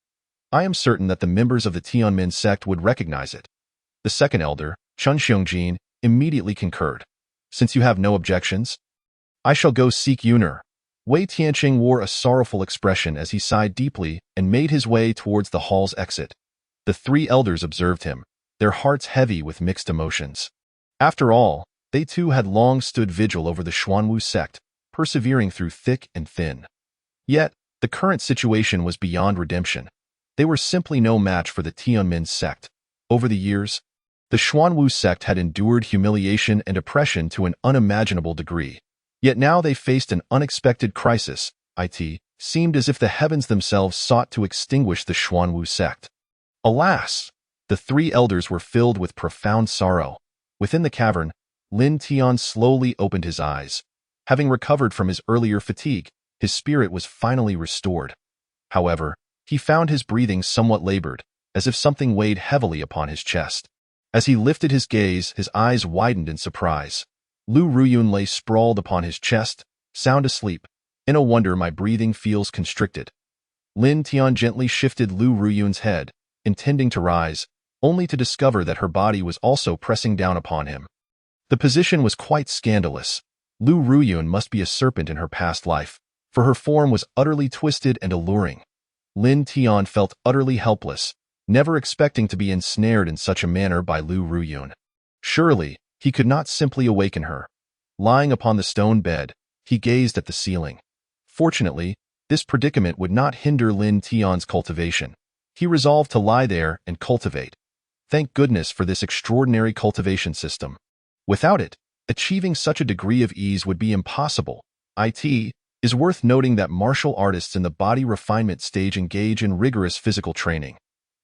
I am certain that the members of the Tianmin sect would recognize it. The second elder, Chen Xiongjin, immediately concurred. Since you have no objections, I shall go seek Yuner. Wei Tianqing wore a sorrowful expression as he sighed deeply and made his way towards the hall's exit. The three elders observed him, their hearts heavy with mixed emotions. After all, they too had long stood vigil over the Xuanwu sect, persevering through thick and thin. Yet, the current situation was beyond redemption. They were simply no match for the Tianmin sect. Over the years, the Xuanwu sect had endured humiliation and oppression to an unimaginable degree. Yet now they faced an unexpected crisis. It seemed as if the heavens themselves sought to extinguish the Xuanwu sect. Alas! The three elders were filled with profound sorrow. Within the cavern, Lin Tian slowly opened his eyes. Having recovered from his earlier fatigue, his spirit was finally restored. However, he found his breathing somewhat labored, as if something weighed heavily upon his chest. As he lifted his gaze, his eyes widened in surprise. Lu Ruyun lay sprawled upon his chest, sound asleep. No wonder my breathing feels constricted. Lin Tian gently shifted Lu Ruyun's head, intending to rise, only to discover that her body was also pressing down upon him. The position was quite scandalous. Lu Ruyun must be a serpent in her past life, for her form was utterly twisted and alluring. Lin Tian felt utterly helpless, never expecting to be ensnared in such a manner by Lu Ruyun. Surely, he could not simply awaken her. Lying upon the stone bed, he gazed at the ceiling. Fortunately, this predicament would not hinder Lin Tian's cultivation. He resolved to lie there and cultivate. Thank goodness for this extraordinary cultivation system. Without it, achieving such a degree of ease would be impossible. It is worth noting that martial artists in the body refinement stage engage in rigorous physical training.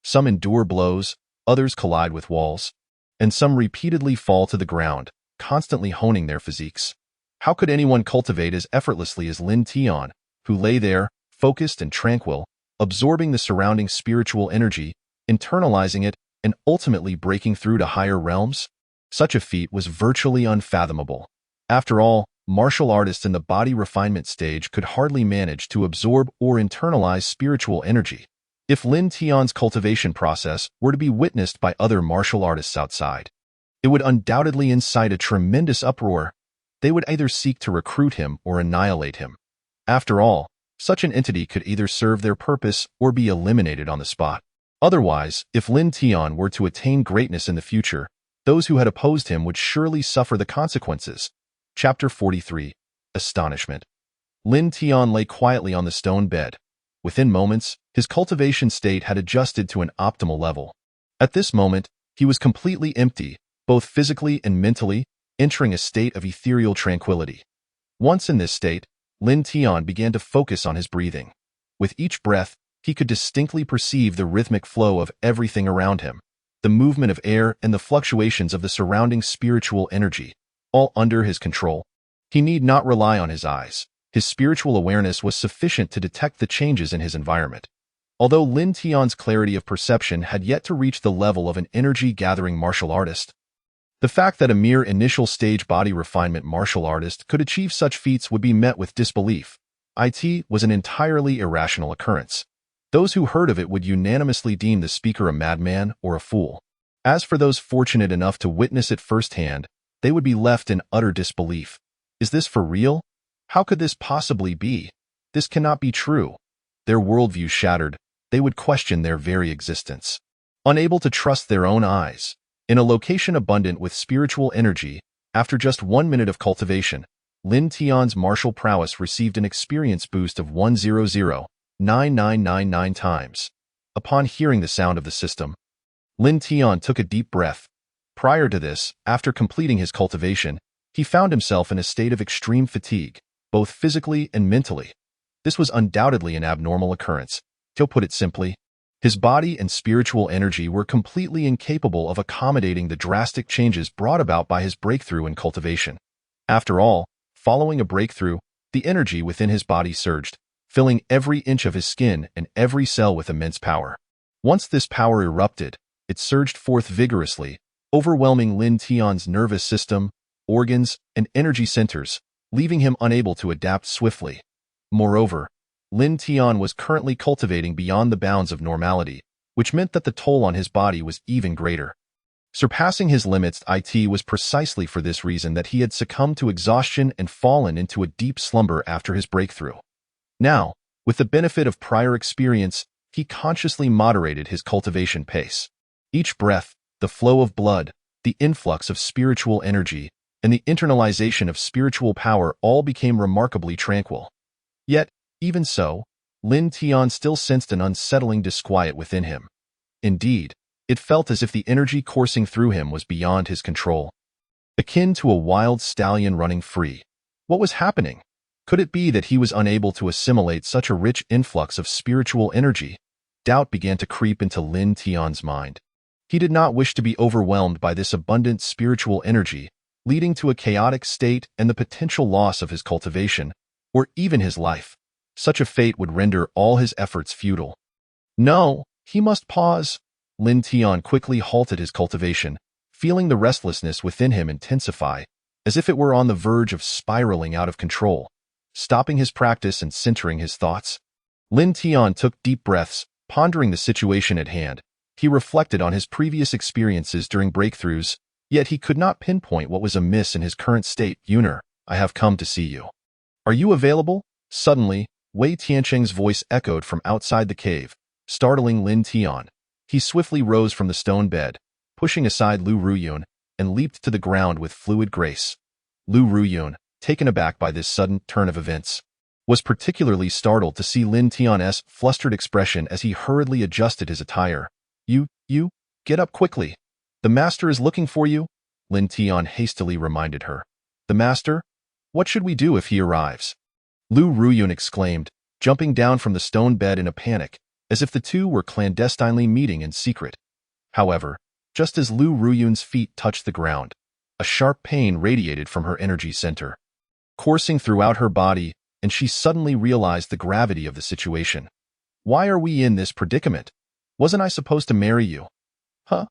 Some endure blows, others collide with walls, and some repeatedly fall to the ground, constantly honing their physiques. How could anyone cultivate as effortlessly as Lin Tian, who lay there, focused and tranquil, absorbing the surrounding spiritual energy, internalizing it, and ultimately breaking through to higher realms? Such a feat was virtually unfathomable. After all, martial artists in the body refinement stage could hardly manage to absorb or internalize spiritual energy. If Lin Tian's cultivation process were to be witnessed by other martial artists outside, it would undoubtedly incite a tremendous uproar. They would either seek to recruit him or annihilate him. After all, such an entity could either serve their purpose or be eliminated on the spot. Otherwise, if Lin Tian were to attain greatness in the future, those who had opposed him would surely suffer the consequences. Chapter 43. Astonishment. Lin Tian lay quietly on the stone bed. Within moments, his cultivation state had adjusted to an optimal level. At this moment, he was completely empty, both physically and mentally, entering a state of ethereal tranquility. Once in this state, Lin Tian began to focus on his breathing. With each breath, he could distinctly perceive the rhythmic flow of everything around him, the movement of air and the fluctuations of the surrounding spiritual energy, all under his control. He need not rely on his eyes. His spiritual awareness was sufficient to detect the changes in his environment. Although Lin Tian's clarity of perception had yet to reach the level of an energy-gathering martial artist, the fact that a mere initial stage body refinement martial artist could achieve such feats would be met with disbelief. It was an entirely irrational occurrence. Those who heard of it would unanimously deem the speaker a madman or a fool. As for those fortunate enough to witness it firsthand, they would be left in utter disbelief. Is this for real? How could this possibly be? This cannot be true. Their worldview shattered, they would question their very existence. Unable to trust their own eyes, in a location abundant with spiritual energy, after just 1 minute of cultivation, Lin Tian's martial prowess received an experience boost of 100,9999 times. Upon hearing the sound of the system, Lin Tian took a deep breath. Prior to this, after completing his cultivation, he found himself in a state of extreme fatigue, both physically and mentally. This was undoubtedly an abnormal occurrence. To put it simply, his body and spiritual energy were completely incapable of accommodating the drastic changes brought about by his breakthrough in cultivation. After all, following a breakthrough, the energy within his body surged, filling every inch of his skin and every cell with immense power. Once this power erupted, it surged forth vigorously, overwhelming Lin Tian's nervous system, organs, and energy centers, leaving him unable to adapt swiftly. Moreover, Lin Tian was currently cultivating beyond the bounds of normality, which meant that the toll on his body was even greater. Surpassing his limits, it was precisely for this reason that he had succumbed to exhaustion and fallen into a deep slumber after his breakthrough. Now, with the benefit of prior experience, he consciously moderated his cultivation pace. Each breath, the flow of blood, the influx of spiritual energy, and the internalization of spiritual power all became remarkably tranquil. Yet, even so, Lin Tian still sensed an unsettling disquiet within him. Indeed, it felt as if the energy coursing through him was beyond his control, akin to a wild stallion running free. What was happening? Could it be that he was unable to assimilate such a rich influx of spiritual energy? Doubt began to creep into Lin Tian's mind. He did not wish to be overwhelmed by this abundant spiritual energy, leading to a chaotic state and the potential loss of his cultivation, or even his life. Such a fate would render all his efforts futile. No, he must pause. Lin Tian quickly halted his cultivation, feeling the restlessness within him intensify, as if it were on the verge of spiraling out of control. Stopping his practice and centering his thoughts, Lin Tian took deep breaths, pondering the situation at hand. He reflected on his previous experiences during breakthroughs, yet he could not pinpoint what was amiss in his current state. Yuner, I have come to see you. Are you available? Suddenly, Wei Tiancheng's voice echoed from outside the cave, startling Lin Tian. He swiftly rose from the stone bed, pushing aside Lu Ruyun, and leaped to the ground with fluid grace. Lu Ruyun, taken aback by this sudden turn of events, was particularly startled to see Lin Tian's flustered expression as he hurriedly adjusted his attire. You, get up quickly. The master is looking for you, Lin Tian hastily reminded her. The master? What should we do if he arrives? Lu Ruyun exclaimed, jumping down from the stone bed in a panic, as if the two were clandestinely meeting in secret. However, just as Lu Ruyun's feet touched the ground, a sharp pain radiated from her energy center, coursing throughout her body, and she suddenly realized the gravity of the situation. Why are we in this predicament? Wasn't I supposed to marry you? Huh?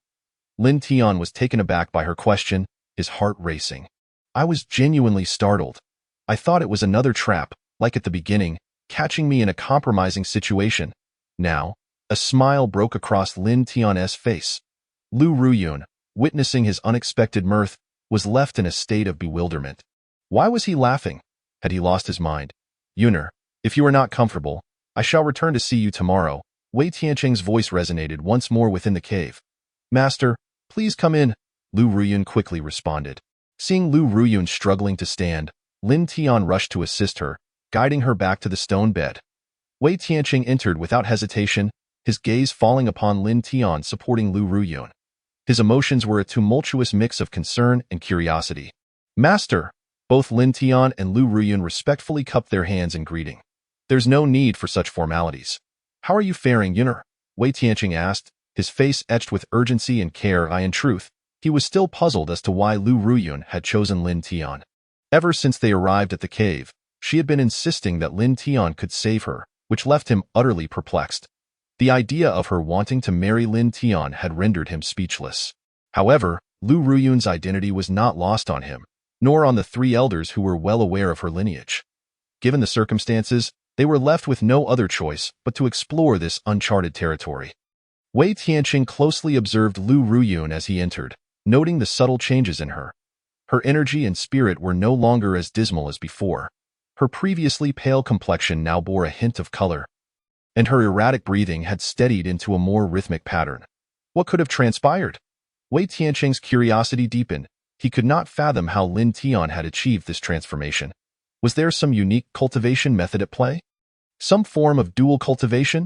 Lin Tian was taken aback by her question, his heart racing. I was genuinely startled. I thought it was another trap, like at the beginning, catching me in a compromising situation. Now, a smile broke across Lin Tian's face. Lu Ruyun, witnessing his unexpected mirth, was left in a state of bewilderment. Why was he laughing? Had he lost his mind? Yuner, if you are not comfortable, I shall return to see you tomorrow. Wei Tiancheng's voice resonated once more within the cave. Master, please come in, Lu Ruyun quickly responded. Seeing Lu Ruyun struggling to stand, Lin Tian rushed to assist her, guiding her back to the stone bed. Wei Tiancheng entered without hesitation, his gaze falling upon Lin Tian supporting Lu Ruyun. His emotions were a tumultuous mix of concern and curiosity. Master! Both Lin Tian and Lu Ruyun respectfully cupped their hands in greeting. There's no need for such formalities. How are you faring, Yuner? Wei Tiancheng asked, his face etched with urgency and care. In truth, he was still puzzled as to why Lu Ruyun had chosen Lin Tian. Ever since they arrived at the cave, she had been insisting that Lin Tian could save her, which left him utterly perplexed. The idea of her wanting to marry Lin Tian had rendered him speechless. However, Lu Ruyun's identity was not lost on him, nor on the three elders who were well aware of her lineage. Given the circumstances, they were left with no other choice but to explore this uncharted territory. Wei Tianqing closely observed Lu Ruyun as he entered, noting the subtle changes in her. Her energy and spirit were no longer as dismal as before. Her previously pale complexion now bore a hint of color, and her erratic breathing had steadied into a more rhythmic pattern. What could have transpired? Wei Tianqing's curiosity deepened. He could not fathom how Lin Tian had achieved this transformation. Was there some unique cultivation method at play? Some form of dual cultivation?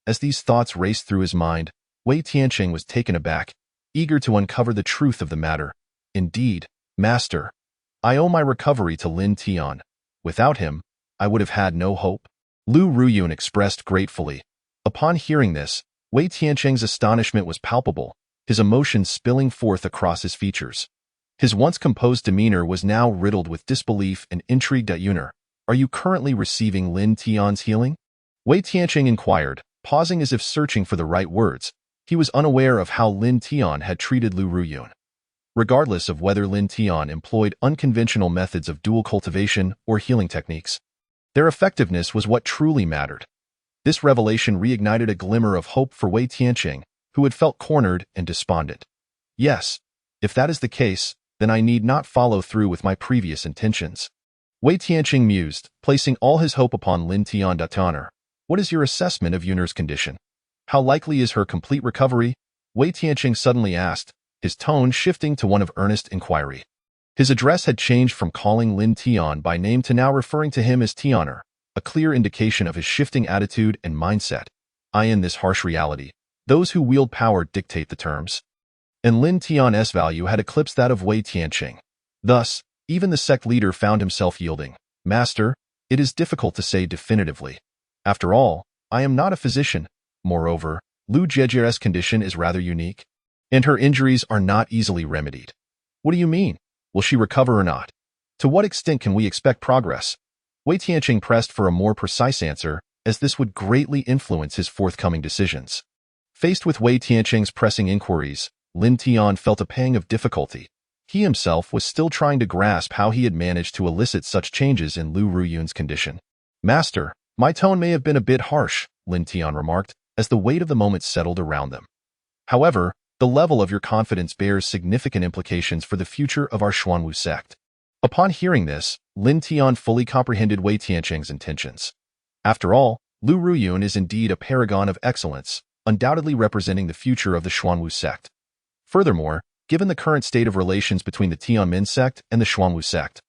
As these thoughts raced through his mind, Wei Tianqing was taken aback, eager to uncover the truth of the matter. Indeed, Master, I owe my recovery to Lin Tian. Without him, I would have had no hope. Lu Ruyun expressed gratefully. Upon hearing this, Wei Tianqing's astonishment was palpable, his emotions spilling forth across his features. His once composed demeanor was now riddled with disbelief and intrigued. Yuner, are you currently receiving Lin Tian's healing? Wei Tianqing inquired, pausing as if searching for the right words. He was unaware of how Lin Tian had treated Lu Ruyun. Regardless of whether Lin Tian employed unconventional methods of dual cultivation or healing techniques, their effectiveness was what truly mattered. This revelation reignited a glimmer of hope for Wei Tianqing, who had felt cornered and despondent. Yes, if that is the case, then I need not follow through with my previous intentions. Wei Tianqing mused, placing all his hope upon Lin Tian. Honor, what is your assessment of Yuner's condition? How likely is her complete recovery? Wei Tianqing suddenly asked, his tone shifting to one of earnest inquiry. His address had changed from calling Lin Tian by name to now referring to him as Tianer, a clear indication of his shifting attitude and mindset. In this harsh reality, those who wield power dictate the terms. And Lin Tian's value had eclipsed that of Wei Tianqing. Thus, even the sect leader found himself yielding. Master, it is difficult to say definitively. After all, I am not a physician. Moreover, Lu Jiejia's condition is rather unique, and her injuries are not easily remedied. What do you mean? Will she recover or not? To what extent can we expect progress? Wei Tianqing pressed for a more precise answer, as this would greatly influence his forthcoming decisions. Faced with Wei Tianqing's pressing inquiries, Lin Tian felt a pang of difficulty. He himself was still trying to grasp how he had managed to elicit such changes in Lu Ruyun's condition. Master, my tone may have been a bit harsh, Lin Tian remarked, as the weight of the moment settled around them. However, the level of your confidence bears significant implications for the future of our Xuanwu sect. Upon hearing this, Lin Tian fully comprehended Wei Tianqing's intentions. After all, Lu Ruyun is indeed a paragon of excellence, undoubtedly representing the future of the Xuanwu sect. Furthermore, given the current state of relations between the Tianmin sect and the Xuanwu sect,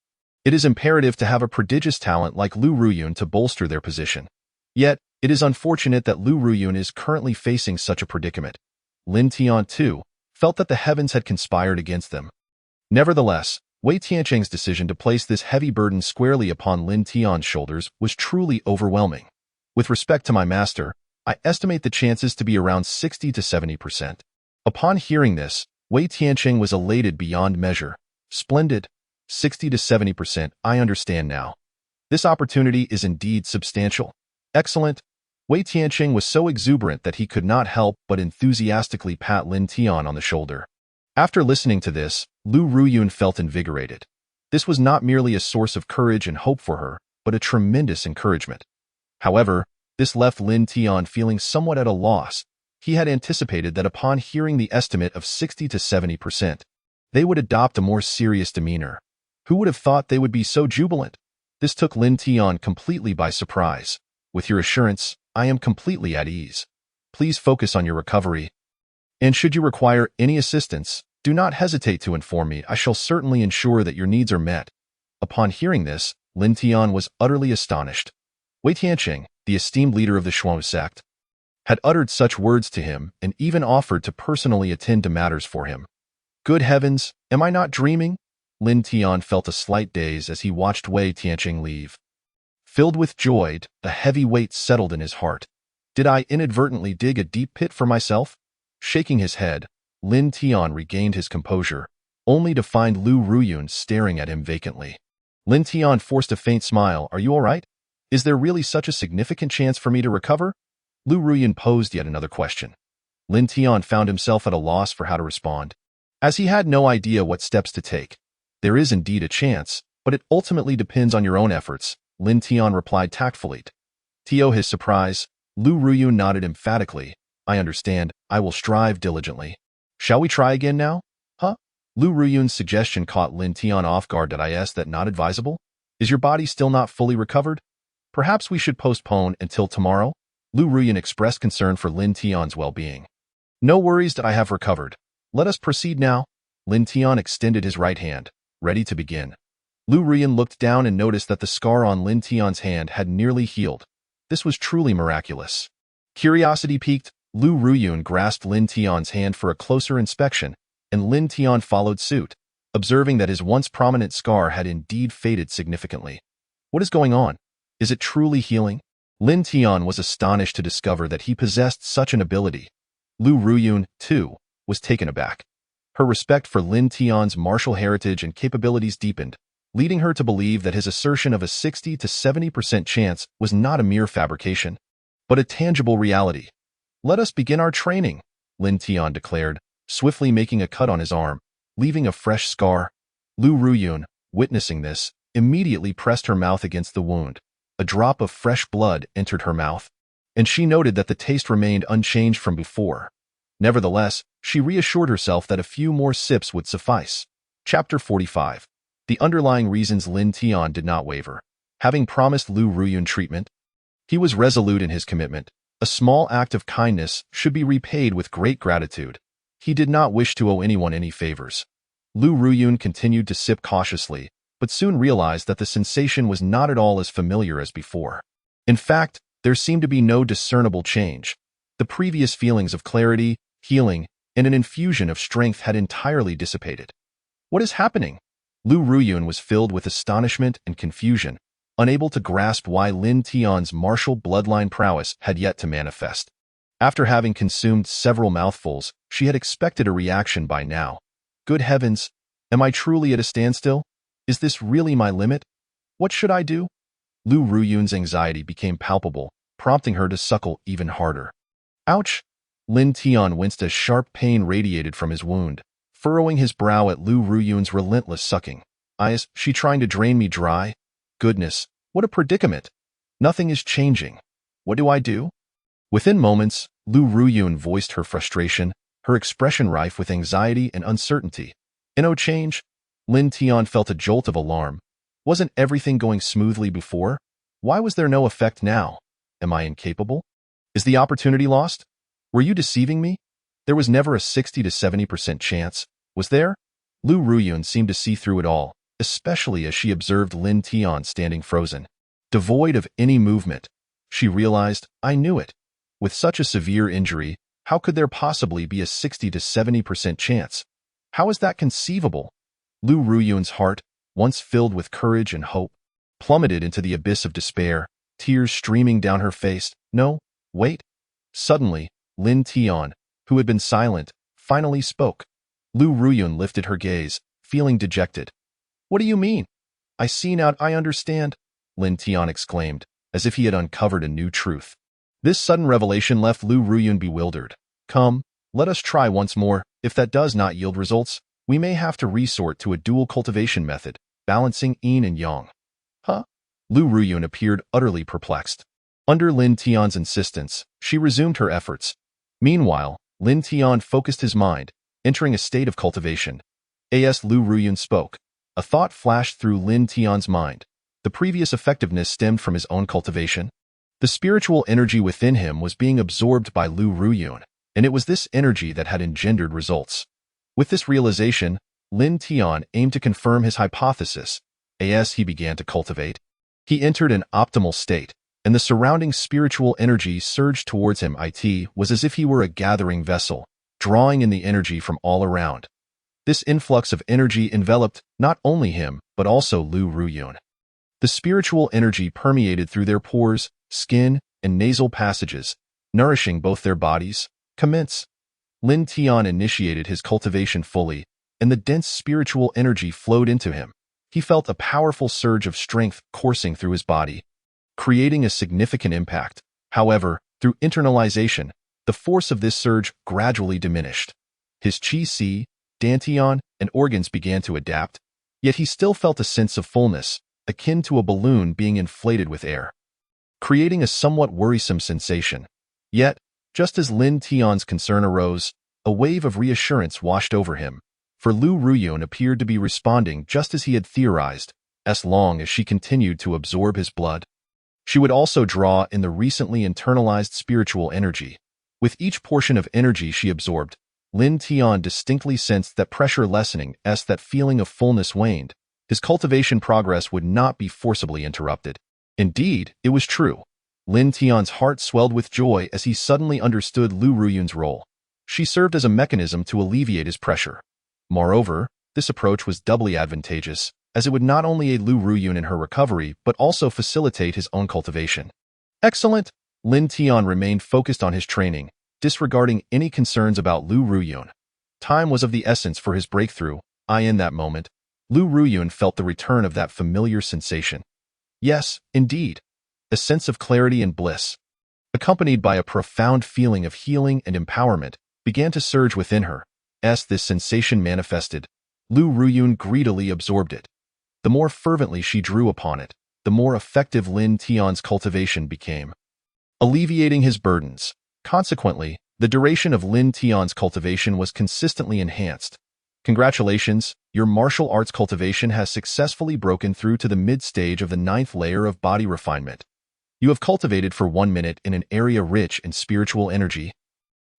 it is imperative to have a prodigious talent like Lu Ruyun to bolster their position. Yet, it is unfortunate that Lu Ruyun is currently facing such a predicament. Lin Tian, too, felt that the heavens had conspired against them. Nevertheless, Wei Tianqing's decision to place this heavy burden squarely upon Lin Tian's shoulders was truly overwhelming. With respect to my master, I estimate the chances to be around 60 to 70%. Upon hearing this, Wei Tianqing was elated beyond measure. Splendid. 60 to 70%, I understand now. This opportunity is indeed substantial. Excellent. Wei Tianqing was so exuberant that he could not help but enthusiastically pat Lin Tian on the shoulder. After listening to this, Lu Ruyun felt invigorated. This was not merely a source of courage and hope for her, but a tremendous encouragement. However, this left Lin Tian feeling somewhat at a loss. He had anticipated that upon hearing the estimate of 60 to 70%, they would adopt a more serious demeanor. Who would have thought they would be so jubilant? This took Lin Tian completely by surprise. With your assurance, I am completely at ease. Please focus on your recovery. And should you require any assistance, do not hesitate to inform me. I shall certainly ensure that your needs are met. Upon hearing this, Lin Tian was utterly astonished. Wei Tianqing, the esteemed leader of the Xuanwu sect, had uttered such words to him and even offered to personally attend to matters for him. Good heavens, am I not dreaming? Lin Tian felt a slight daze as he watched Wei Tianqing leave. Filled with joy, a heavy weight settled in his heart. Did I inadvertently dig a deep pit for myself? Shaking his head, Lin Tian regained his composure, only to find Lu Ruyun staring at him vacantly. Lin Tian forced a faint smile. Are you all right? Is there really such a significant chance for me to recover? Lu Ruyun posed yet another question. Lin Tian found himself at a loss for how to respond, as he had no idea what steps to take. There is indeed a chance, but it ultimately depends on your own efforts, Lin Tian replied tactfully. To his surprise, Lu Ruyun nodded emphatically. I understand. I will strive diligently. Shall we try again now? Huh? Lu Ruyun's suggestion caught Lin Tian off guard. Is that not advisable? Is your body still not fully recovered? Perhaps we should postpone until tomorrow? Lu Ruyun expressed concern for Lin Tian's well-being. No worries that I have recovered. Let us proceed now. Lin Tian extended his right hand, ready to begin. Lu Ruyun looked down and noticed that the scar on Lin Tian's hand had nearly healed. This was truly miraculous. Curiosity piqued, Lu Ruyun grasped Lin Tian's hand for a closer inspection, and Lin Tian followed suit, observing that his once prominent scar had indeed faded significantly. What is going on? Is it truly healing? Lin Tian was astonished to discover that he possessed such an ability. Lu Ruyun, too, was taken aback. Her respect for Lin Tian's martial heritage and capabilities deepened, leading her to believe that his assertion of a 60 to 70% chance was not a mere fabrication, but a tangible reality. Let us begin our training, Lin Tian declared, swiftly making a cut on his arm, leaving a fresh scar. Lu Ruyun, witnessing this, immediately pressed her mouth against the wound. A drop of fresh blood entered her mouth, and she noted that the taste remained unchanged from before. Nevertheless, she reassured herself that a few more sips would suffice. Chapter 45. The underlying reasons. Lin Tian did not waver. Having promised Lu Ruyun treatment, he was resolute in his commitment. A small act of kindness should be repaid with great gratitude. He did not wish to owe anyone any favors. Lu Ruyun continued to sip cautiously, but soon realized that the sensation was not at all as familiar as before. In fact, there seemed to be no discernible change. The previous feelings of clarity, healing, and an infusion of strength had entirely dissipated. What is happening? Lu Ruyun was filled with astonishment and confusion, unable to grasp why Lin Tian's martial bloodline prowess had yet to manifest. After having consumed several mouthfuls, she had expected a reaction by now. Good heavens, am I truly at a standstill? Is this really my limit? What should I do? Lu Ruyun's anxiety became palpable, prompting her to suckle even harder. Ouch! Lin Tian winced as sharp pain radiated from his wound, furrowing his brow at Lu Ruyun's relentless sucking. Is she trying to drain me dry? Goodness, what a predicament! Nothing is changing. What do I do? Within moments, Lu Ruyun voiced her frustration, her expression rife with anxiety and uncertainty. No change? Lin Tian felt a jolt of alarm. Wasn't everything going smoothly before? Why was there no effect now? Am I incapable? Is the opportunity lost? Were you deceiving me? There was never a 60 to 70% chance, was there? Lu Ruyun seemed to see through it all, especially as she observed Lin Tian standing frozen, devoid of any movement. She realized, I knew it. With such a severe injury, how could there possibly be a 60 to 70% chance? How is that conceivable? Lu Ruyun's heart, once filled with courage and hope, plummeted into the abyss of despair, tears streaming down her face. No, wait. Suddenly, Lin Tian, who had been silent, finally spoke. Lu Ruyun lifted her gaze, feeling dejected. What do you mean? I see now, I understand, Lin Tian exclaimed, as if he had uncovered a new truth. This sudden revelation left Lu Ruyun bewildered. Come, let us try once more. If that does not yield results, we may have to resort to a dual cultivation method, balancing yin and yang. Huh? Lu Ruyun appeared utterly perplexed. Under Lin Tian's insistence, she resumed her efforts. Meanwhile, Lin Tian focused his mind, entering a state of cultivation. As Lu Ruyun spoke, a thought flashed through Lin Tian's mind. The previous effectiveness stemmed from his own cultivation. The spiritual energy within him was being absorbed by Lu Ruyun, and it was this energy that had engendered results. With this realization, Lin Tian aimed to confirm his hypothesis. As he began to cultivate, he entered an optimal state, and the surrounding spiritual energy surged towards him. It was as if he were a gathering vessel, drawing in the energy from all around. This influx of energy enveloped not only him, but also Lu Ruyun. The spiritual energy permeated through their pores, skin, and nasal passages, nourishing both their bodies. Commence. Lin Tian initiated his cultivation fully, and the dense spiritual energy flowed into him. He felt a powerful surge of strength coursing through his body, creating a significant impact. However, through internalization, the force of this surge gradually diminished. His qi, dantian, and organs began to adapt, yet he still felt a sense of fullness, akin to a balloon being inflated with air, creating a somewhat worrisome sensation. Yet, just as Lin Tian's concern arose, a wave of reassurance washed over him, for Lu Ruyun appeared to be responding just as he had theorized, as long as she continued to absorb his blood. She would also draw in the recently internalized spiritual energy. With each portion of energy she absorbed, Lin Tian distinctly sensed that pressure lessening as that feeling of fullness waned. His cultivation progress would not be forcibly interrupted. Indeed, it was true. Lin Tian's heart swelled with joy as he suddenly understood Lu Ruyun's role. She served as a mechanism to alleviate his pressure. Moreover, this approach was doubly advantageous, as it would not only aid Lu Ruyun in her recovery but also facilitate his own cultivation. Excellent! Lin Tian remained focused on his training, disregarding any concerns about Lu Ruyun. Time was of the essence for his breakthrough. In that moment, Lu Ruyun felt the return of that familiar sensation. Yes, indeed. A sense of clarity and bliss, accompanied by a profound feeling of healing and empowerment, began to surge within her. As this sensation manifested, Lu Ruyun greedily absorbed it. The more fervently she drew upon it, the more effective Lin Tian's cultivation became, alleviating his burdens. Consequently, the duration of Lin Tian's cultivation was consistently enhanced. Congratulations, your martial arts cultivation has successfully broken through to the mid-stage of the 9th layer of body refinement. You have cultivated for 1 minute in an area rich in spiritual energy,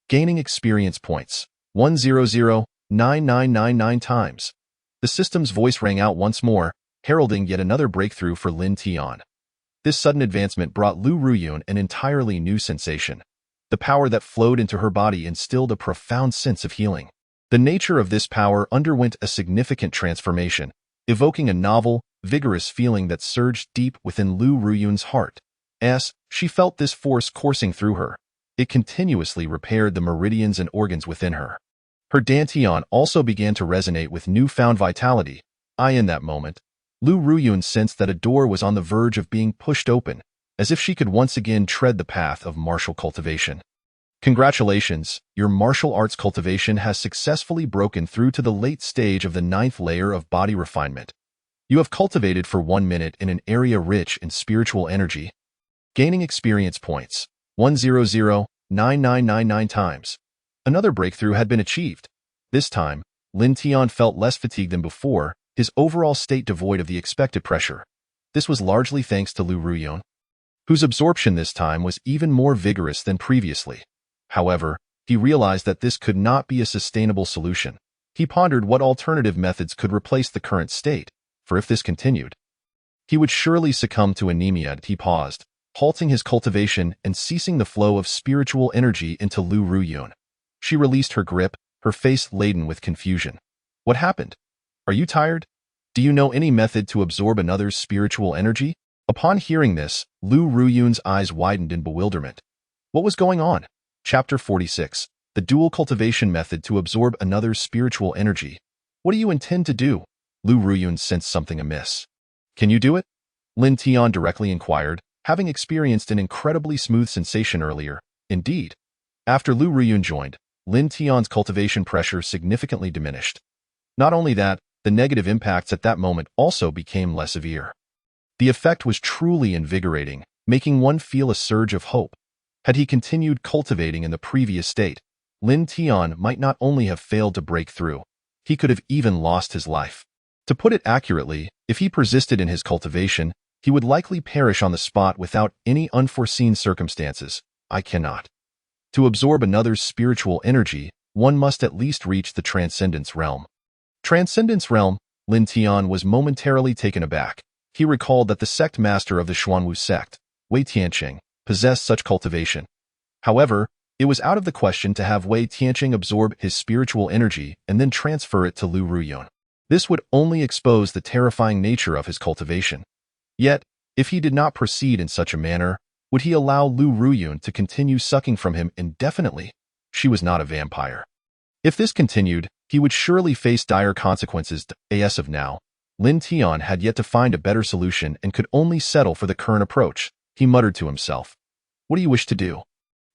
gaining experience points 100,9999 times. The system's voice rang out once more, heralding yet another breakthrough for Lin Tian. This sudden advancement brought Lu Ruyun an entirely new sensation. The power that flowed into her body instilled a profound sense of healing. The nature of this power underwent a significant transformation, evoking a novel, vigorous feeling that surged deep within Lu Ruyun's heart. As she felt this force coursing through her, it continuously repaired the meridians and organs within her. Her dantian also began to resonate with newfound vitality. In that moment, Lu Ruyun sensed that a door was on the verge of being pushed open, as if she could once again tread the path of martial cultivation. Congratulations, your martial arts cultivation has successfully broken through to the late stage of the 9th layer of body refinement. You have cultivated for 1 minute in an area rich in spiritual energy, gaining experience points 100,9999 times. Another breakthrough had been achieved. This time, Lin Tian felt less fatigued than before, his overall state devoid of the expected pressure. This was largely thanks to Lu Ruyun, whose absorption this time was even more vigorous than previously. However, he realized that this could not be a sustainable solution. He pondered what alternative methods could replace the current state, for if this continued, he would surely succumb to anemia. He paused, halting his cultivation and ceasing the flow of spiritual energy into Lu Ruyun. She released her grip, her face laden with confusion. What happened? Are you tired? Do you know any method to absorb another's spiritual energy? Upon hearing this, Lu Ruyun's eyes widened in bewilderment. What was going on? Chapter 46. The Dual Cultivation Method to Absorb Another's Spiritual Energy. What do you intend to do? Lu Ruyun sensed something amiss. Can you do it? Lin Tian directly inquired, having experienced an incredibly smooth sensation earlier. Indeed. After Lu Ruyun joined, Lin Tian's cultivation pressure significantly diminished. Not only that, the negative impacts at that moment also became less severe. The effect was truly invigorating, making one feel a surge of hope. Had he continued cultivating in the previous state, Lin Tian might not only have failed to break through, he could have even lost his life. To put it accurately, if he persisted in his cultivation, he would likely perish on the spot without any unforeseen circumstances. I cannot. To absorb another's spiritual energy, one must at least reach the Transcendence Realm. Transcendence Realm? Lin Tian was momentarily taken aback. He recalled that the sect master of the Xuanwu sect, Wei Tianqing, possessed such cultivation. However, it was out of the question to have Wei Tianqing absorb his spiritual energy and then transfer it to Lu Ruyun. This would only expose the terrifying nature of his cultivation. Yet, if he did not proceed in such a manner, would he allow Lu Ruyun to continue sucking from him indefinitely? She was not a vampire. If this continued, he would surely face dire consequences. As of now, Lin Tian had yet to find a better solution and could only settle for the current approach. He muttered to himself. What do you wish to do?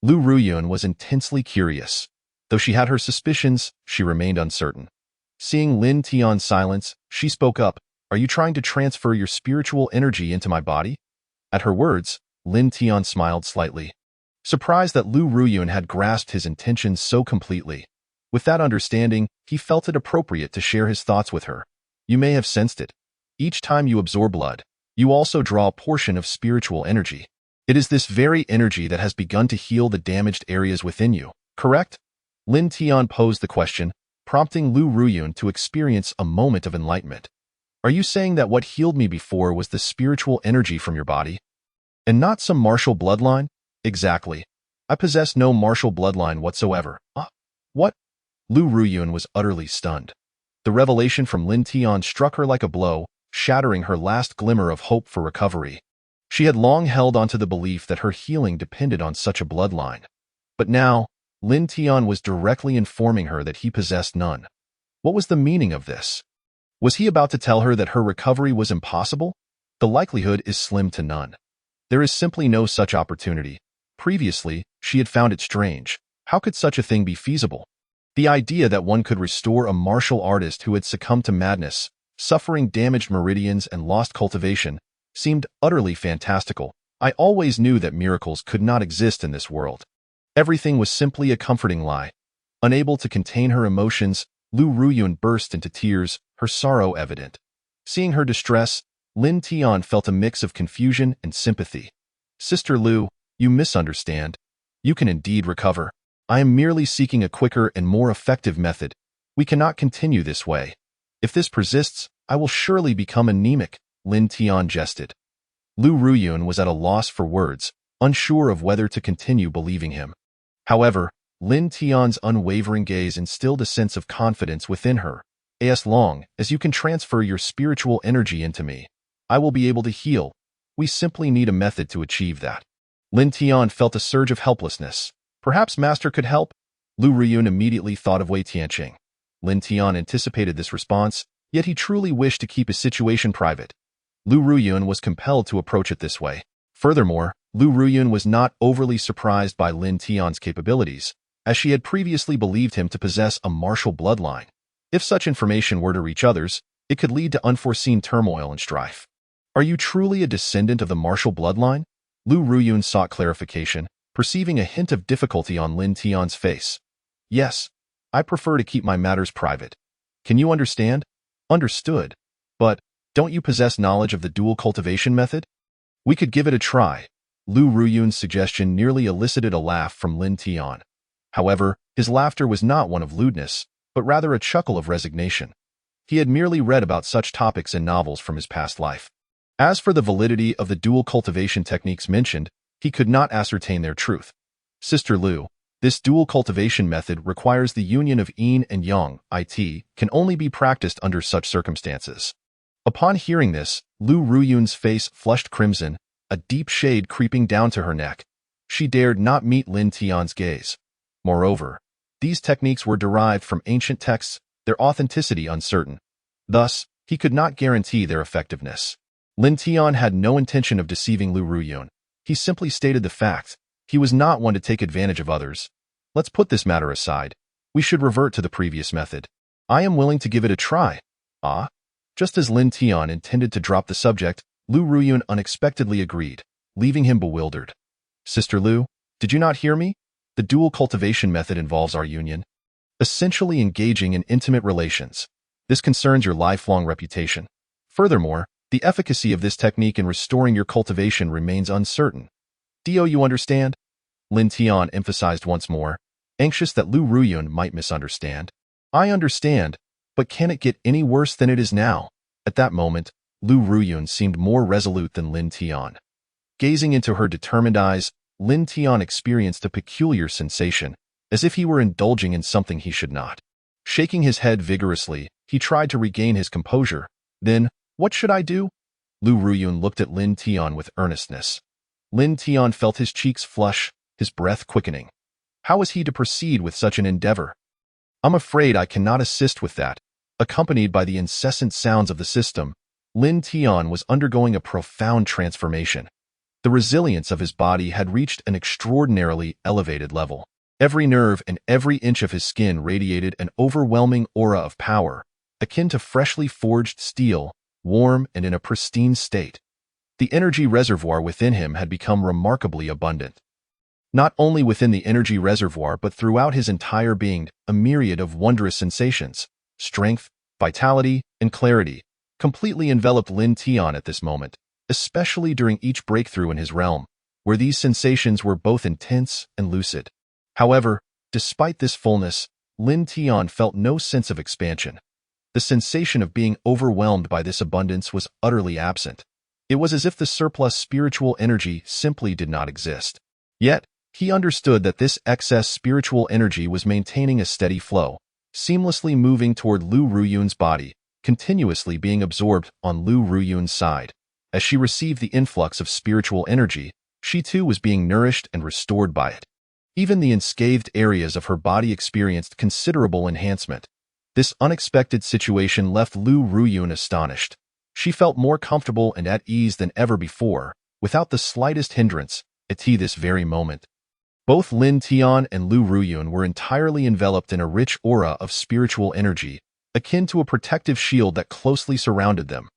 Lu Ruyun was intensely curious. Though she had her suspicions, she remained uncertain. Seeing Lin Tian's silence, she spoke up. Are you trying to transfer your spiritual energy into my body? At her words, Lin Tian smiled slightly, surprised that Lu Ruyun had grasped his intentions so completely. With that understanding, he felt it appropriate to share his thoughts with her. You may have sensed it. Each time you absorb blood, you also draw a portion of spiritual energy. It is this very energy that has begun to heal the damaged areas within you, correct? Lin Tian posed the question, prompting Lu Ruyun to experience a moment of enlightenment. Are you saying that what healed me before was the spiritual energy from your body? And not some martial bloodline? Exactly. I possess no martial bloodline whatsoever. What? Lu Ruyun was utterly stunned. The revelation from Lin Tian struck her like a blow, shattering her last glimmer of hope for recovery. She had long held onto the belief that her healing depended on such a bloodline. But now, Lin Tian was directly informing her that he possessed none. What was the meaning of this? Was he about to tell her that her recovery was impossible? The likelihood is slim to none. There is simply no such opportunity. Previously, she had found it strange. How could such a thing be feasible? The idea that one could restore a martial artist who had succumbed to madness, suffering damaged meridians and lost cultivation, seemed utterly fantastical. I always knew that miracles could not exist in this world. Everything was simply a comforting lie. Unable to contain her emotions, Lu Ruyun burst into tears, her sorrow evident. Seeing her distress, Lin Tian felt a mix of confusion and sympathy. Sister Lu, you misunderstand. You can indeed recover. I am merely seeking a quicker and more effective method. We cannot continue this way. If this persists, I will surely become anemic, Lin Tian jested. Lu Ruyun was at a loss for words, unsure of whether to continue believing him. However, Lin Tian's unwavering gaze instilled a sense of confidence within her. As long as you can transfer your spiritual energy into me, I will be able to heal. We simply need a method to achieve that. Lin Tian felt a surge of helplessness. Perhaps Master could help? Lu Ruyun immediately thought of Wei Tianqing. Lin Tian anticipated this response, yet he truly wished to keep his situation private. Lu Ruyun was compelled to approach it this way. Furthermore, Lu Ruyun was not overly surprised by Lin Tian's capabilities, as she had previously believed him to possess a martial bloodline. If such information were to reach others, it could lead to unforeseen turmoil and strife. Are you truly a descendant of the martial bloodline? Lu Ruyun sought clarification, perceiving a hint of difficulty on Lin Tian's face. Yes, I prefer to keep my matters private. Can you understand? Understood. But, don't you possess knowledge of the dual cultivation method? We could give it a try. Lu Ruyun's suggestion nearly elicited a laugh from Lin Tian. However, his laughter was not one of lewdness, but rather a chuckle of resignation. He had merely read about such topics in novels from his past life. As for the validity of the dual cultivation techniques mentioned, he could not ascertain their truth. Sister Lu, this dual cultivation method requires the union of yin and yang, can only be practiced under such circumstances. Upon hearing this, Lu Ruyun's face flushed crimson, a deep shade creeping down to her neck. She dared not meet Lin Tian's gaze. Moreover, these techniques were derived from ancient texts, their authenticity uncertain. Thus, he could not guarantee their effectiveness. Lin Tian had no intention of deceiving Lu Ruyun. He simply stated the fact. He was not one to take advantage of others. Let's put this matter aside. We should revert to the previous method. I am willing to give it a try. Just as Lin Tian intended to drop the subject, Lu Ruyun unexpectedly agreed, leaving him bewildered. Sister Lu, did you not hear me? The dual cultivation method involves our union, essentially engaging in intimate relations. This concerns your lifelong reputation. Furthermore, the efficacy of this technique in restoring your cultivation remains uncertain. Do you understand? Lin Tian emphasized once more, anxious that Lu Ruyun might misunderstand. I understand, but can it get any worse than it is now? At that moment, Lu Ruyun seemed more resolute than Lin Tian. Gazing into her determined eyes, Lin Tian experienced a peculiar sensation, as if he were indulging in something he should not. Shaking his head vigorously, he tried to regain his composure. Then, what should I do? Lu Ruyun looked at Lin Tian with earnestness. Lin Tian felt his cheeks flush, his breath quickening. How was he to proceed with such an endeavor? I'm afraid I cannot assist with that. Accompanied by the incessant sounds of the system, Lin Tian was undergoing a profound transformation. The resilience of his body had reached an extraordinarily elevated level. Every nerve and every inch of his skin radiated an overwhelming aura of power, akin to freshly forged steel, warm, and in a pristine state. The energy reservoir within him had become remarkably abundant. Not only within the energy reservoir but throughout his entire being, a myriad of wondrous sensations, strength, vitality, and clarity, completely enveloped Lin Tian at this moment, especially during each breakthrough in his realm, where these sensations were both intense and lucid. However, despite this fullness, Lin Tian felt no sense of expansion. The sensation of being overwhelmed by this abundance was utterly absent. It was as if the surplus spiritual energy simply did not exist. Yet, he understood that this excess spiritual energy was maintaining a steady flow, seamlessly moving toward Lu Ruyun's body, continuously being absorbed on Lu Ruyun's side. As she received the influx of spiritual energy, she too was being nourished and restored by it. Even the unscathed areas of her body experienced considerable enhancement. This unexpected situation left Lu Ruyun astonished. She felt more comfortable and at ease than ever before, without the slightest hindrance, at this very moment. Both Lin Tian and Lu Ruyun were entirely enveloped in a rich aura of spiritual energy, akin to a protective shield that closely surrounded them.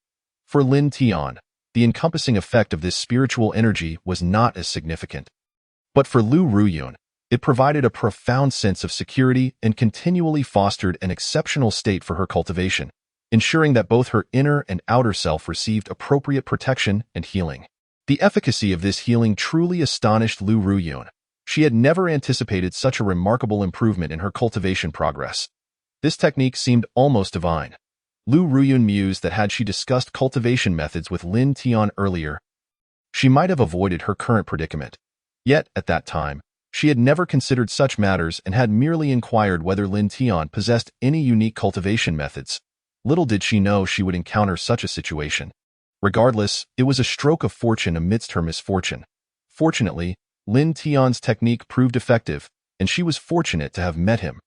For Lin Tian, the encompassing effect of this spiritual energy was not as significant. But for Lu Ruyun, it provided a profound sense of security and continually fostered an exceptional state for her cultivation, ensuring that both her inner and outer self received appropriate protection and healing. The efficacy of this healing truly astonished Lu Ruyun. She had never anticipated such a remarkable improvement in her cultivation progress. This technique seemed almost divine. Lu Ruyun mused that had she discussed cultivation methods with Lin Tian earlier, she might have avoided her current predicament. Yet, at that time, she had never considered such matters and had merely inquired whether Lin Tian possessed any unique cultivation methods. Little did she know she would encounter such a situation. Regardless, it was a stroke of fortune amidst her misfortune. Fortunately, Lin Tian's technique proved effective, and she was fortunate to have met him.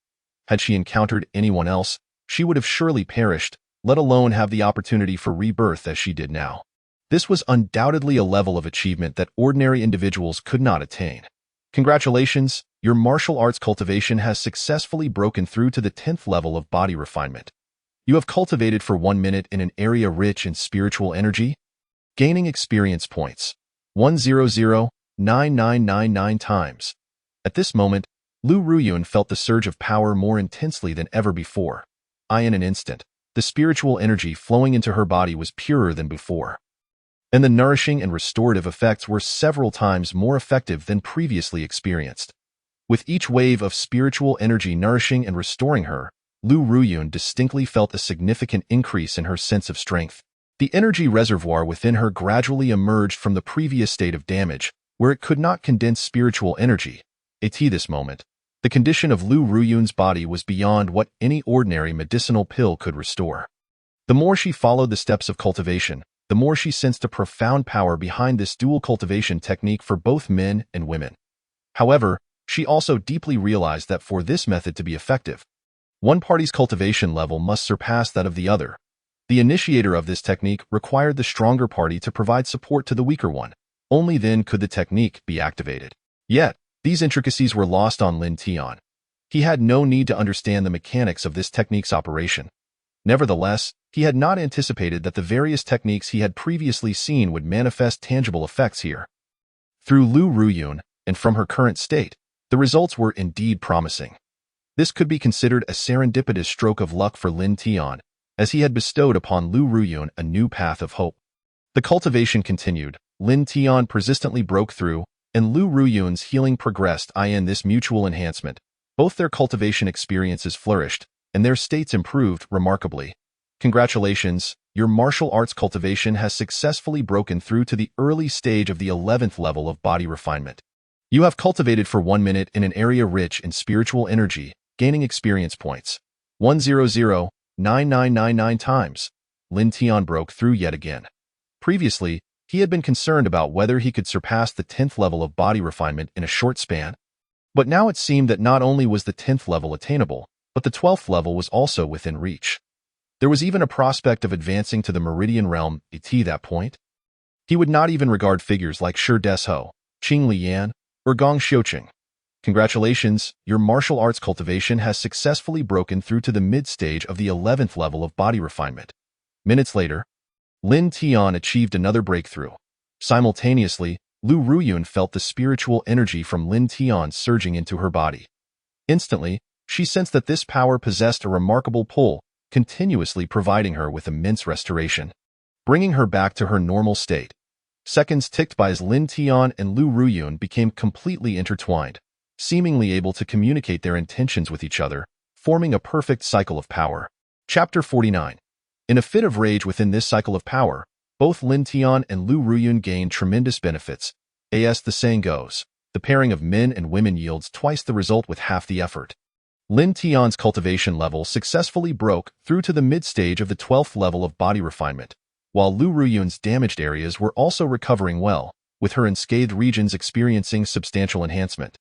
Had she encountered anyone else, she would have surely perished, let alone have the opportunity for rebirth as she did now. This was undoubtedly a level of achievement that ordinary individuals could not attain. Congratulations, your martial arts cultivation has successfully broken through to the 10th level of body refinement. You have cultivated for 1 minute in an area rich in spiritual energy, gaining experience points 100,9999 times. At this moment, Lu Ruyun felt the surge of power more intensely than ever before. In an instant, the spiritual energy flowing into her body was purer than before, and the nourishing and restorative effects were several times more effective than previously experienced. With each wave of spiritual energy nourishing and restoring her, Lu Ruyun distinctly felt a significant increase in her sense of strength. The energy reservoir within her gradually emerged from the previous state of damage, where it could not condense spiritual energy. At this moment, the condition of Lu Ruyun's body was beyond what any ordinary medicinal pill could restore. The more she followed the steps of cultivation, the more she sensed a profound power behind this dual cultivation technique for both men and women. However, she also deeply realized that for this method to be effective, one party's cultivation level must surpass that of the other. The initiator of this technique required the stronger party to provide support to the weaker one. Only then could the technique be activated. Yet, these intricacies were lost on Lin Tian. He had no need to understand the mechanics of this technique's operation. Nevertheless, he had not anticipated that the various techniques he had previously seen would manifest tangible effects here. Through Lu Ruyun, and from her current state, the results were indeed promising. This could be considered a serendipitous stroke of luck for Lin Tian, as he had bestowed upon Lu Ruyun a new path of hope. The cultivation continued, Lin Tian persistently broke through, and Lu Ruyun's healing progressed. In this mutual enhancement, both their cultivation experiences flourished, and their states improved remarkably. Congratulations, your martial arts cultivation has successfully broken through to the early stage of the 11th level of body refinement. You have cultivated for 1 minute in an area rich in spiritual energy, gaining experience points 100,9999 times. Lin Tian broke through yet again. Previously, he had been concerned about whether he could surpass the 10th level of body refinement in a short span. But now it seemed that not only was the 10th level attainable, but the 12th level was also within reach. There was even a prospect of advancing to the Meridian Realm at that point. He would not even regard figures like Shi Desho, Qing Liyan, or Gong Xiuqing. Congratulations, your martial arts cultivation has successfully broken through to the mid-stage of the 11th level of body refinement. Minutes later, Lin Tian achieved another breakthrough. Simultaneously, Lu Ruyun felt the spiritual energy from Lin Tian surging into her body. Instantly, she sensed that this power possessed a remarkable pull, continuously providing her with immense restoration, bringing her back to her normal state. Seconds ticked by as Lin Tian and Lu Ruyun became completely intertwined, seemingly able to communicate their intentions with each other, forming a perfect cycle of power. Chapter 49. In a fit of rage within this cycle of power, both Lin Tian and Lu Ruyun gained tremendous benefits. As the saying goes, the pairing of men and women yields twice the result with half the effort. Lin Tian's cultivation level successfully broke through to the mid-stage of the 12th level of body refinement, while Lu Ruyun's damaged areas were also recovering well, with her unscathed regions experiencing substantial enhancement.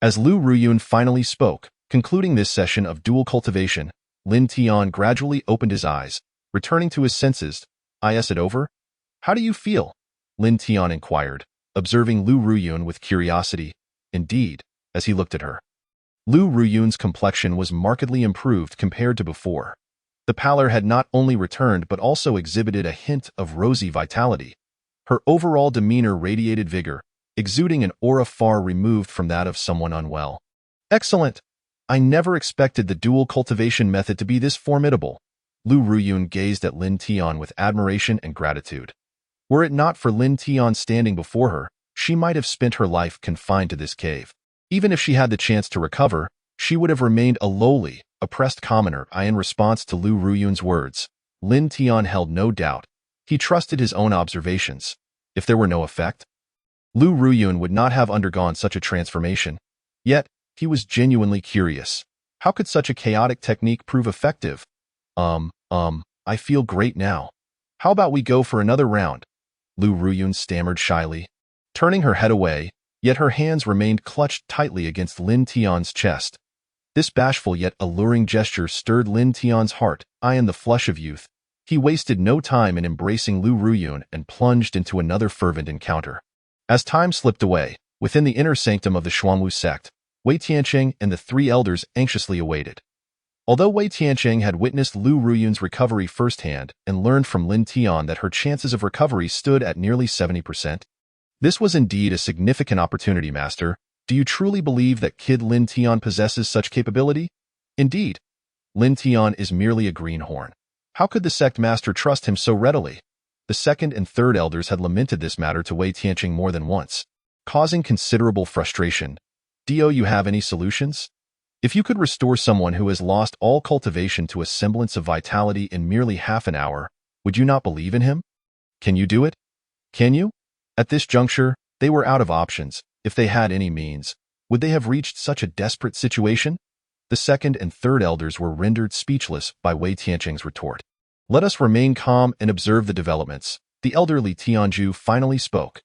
As Lu Ruyun finally spoke, concluding this session of dual cultivation, Lin Tian gradually opened his eyes, returning to his senses. Is it over? How do you feel? Lin Tian inquired, observing Lu Ruyun with curiosity. Indeed, as he looked at her, Lu Ruyun's complexion was markedly improved compared to before. The pallor had not only returned but also exhibited a hint of rosy vitality. Her overall demeanor radiated vigor, exuding an aura far removed from that of someone unwell. Excellent! I never expected the dual cultivation method to be this formidable. Lu Ruyun gazed at Lin Tian with admiration and gratitude. Were it not for Lin Tian standing before her, she might have spent her life confined to this cave. Even if she had the chance to recover, she would have remained a lowly, oppressed commoner. In response to Lu Ruyun's words, Lin Tian held no doubt. He trusted his own observations. If there were no effect, Lu Ruyun would not have undergone such a transformation. Yet, he was genuinely curious. How could such a chaotic technique prove effective? I feel great now. How about we go for another round? Lu Ruyun stammered shyly, turning her head away, yet her hands remained clutched tightly against Lin Tian's chest. This bashful yet alluring gesture stirred Lin Tian's heart. In the flush of youth, he wasted no time in embracing Lu Ruyun and plunged into another fervent encounter. As time slipped away, within the inner sanctum of the Xuanwu sect, Wei Tianqing and the three elders anxiously awaited. Although Wei Tianqing had witnessed Lu Ruyun's recovery firsthand and learned from Lin Tian that her chances of recovery stood at nearly 70%, this was indeed a significant opportunity, Master. Do you truly believe that Kid Lin Tian possesses such capability? Indeed, Lin Tian is merely a greenhorn. How could the sect master trust him so readily? The second and third elders had lamented this matter to Wei Tianqing more than once, causing considerable frustration. Do you have any solutions? If you could restore someone who has lost all cultivation to a semblance of vitality in merely half an hour, would you not believe in him? Can you do it? Can you? At this juncture, they were out of options. If they had any means, would they have reached such a desperate situation? The second and third elders were rendered speechless by Wei Tianqing's retort. Let us remain calm and observe the developments. The elderly Tianju finally spoke.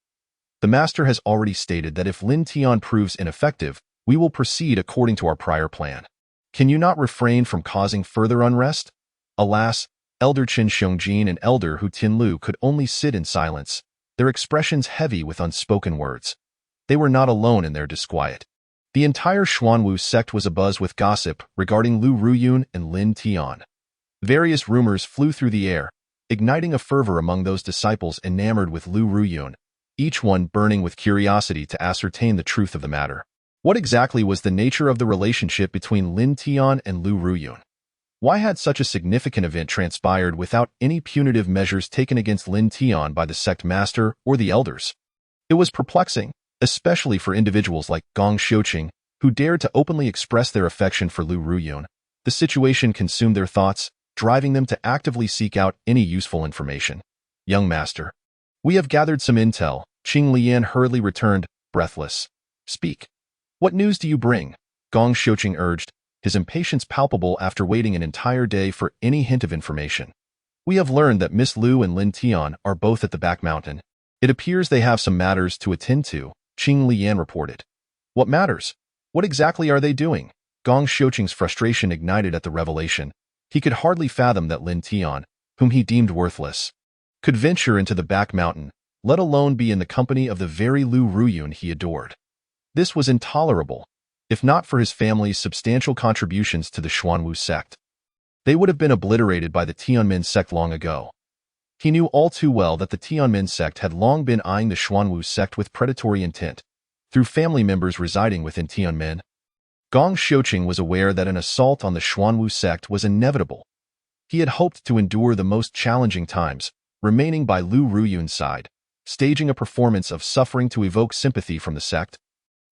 The master has already stated that if Lin Tian proves ineffective, we will proceed according to our prior plan. Can you not refrain from causing further unrest? Alas, Elder Qin Xiongjin and Elder Hu Tianlu could only sit in silence, their expressions heavy with unspoken words. They were not alone in their disquiet. The entire Xuanwu sect was abuzz with gossip regarding Lu Ruyun and Lin Tian. Various rumors flew through the air, igniting a fervor among those disciples enamored with Lu Ruyun, each one burning with curiosity to ascertain the truth of the matter. What exactly was the nature of the relationship between Lin Tian and Lu Ruyun? Why had such a significant event transpired without any punitive measures taken against Lin Tian by the sect master or the elders? It was perplexing, especially for individuals like Gong Xiuqing, who dared to openly express their affection for Lu Ruyun. The situation consumed their thoughts, driving them to actively seek out any useful information. Young master, we have gathered some intel. Qing Lian hurriedly returned, breathless. Speak. What news do you bring? Gong Xiuqing urged, his impatience palpable after waiting an entire day for any hint of information. We have learned that Miss Lu and Lin Tian are both at the back mountain. It appears they have some matters to attend to, Qing Lian reported. What matters? What exactly are they doing? Gong Xiuqing's frustration ignited at the revelation. He could hardly fathom that Lin Tian, whom he deemed worthless, could venture into the back mountain, let alone be in the company of the very Lu Ruyun he adored. This was intolerable. If not for his family's substantial contributions to the Xuanwu sect, they would have been obliterated by the Tianmen sect long ago. He knew all too well that the Tianmin sect had long been eyeing the Xuanwu sect with predatory intent. Through family members residing within Tianmin, Gong Xiuqing was aware that an assault on the Xuanwu sect was inevitable. He had hoped to endure the most challenging times, remaining by Lu Ruyun's side, staging a performance of suffering to evoke sympathy from the sect,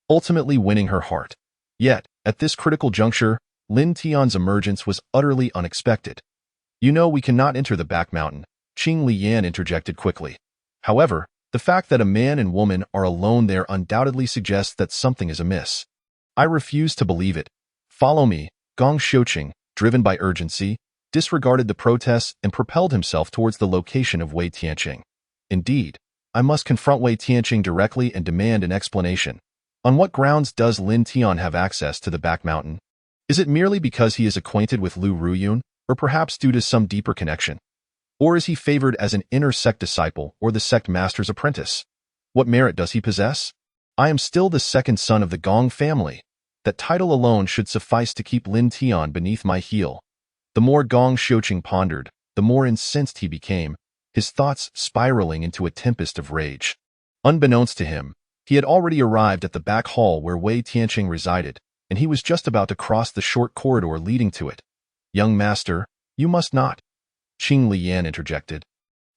ultimately winning her heart. Yet, at this critical juncture, Lin Tian's emergence was utterly unexpected. "You know we cannot enter the back mountain," Qing Liyan interjected quickly. However, the fact that a man and woman are alone there undoubtedly suggests that something is amiss. "I refuse to believe it. Follow me." Gong Xiuqing, driven by urgency, disregarded the protests and propelled himself towards the location of Wei Tianqing. "Indeed, I must confront Wei Tianqing directly and demand an explanation. On what grounds does Lin Tian have access to the back mountain? Is it merely because he is acquainted with Lu Ruyun, or perhaps due to some deeper connection? Or is he favored as an inner sect disciple or the sect master's apprentice? What merit does he possess? I am still the second son of the Gong family. That title alone should suffice to keep Lin Tian beneath my heel." The more Gong Xiuqing pondered, the more incensed he became, his thoughts spiraling into a tempest of rage. Unbeknownst to him, he had already arrived at the back hall where Wei Tianqing resided, and he was just about to cross the short corridor leading to it. "Young master, you must not," Qing Liyan interjected,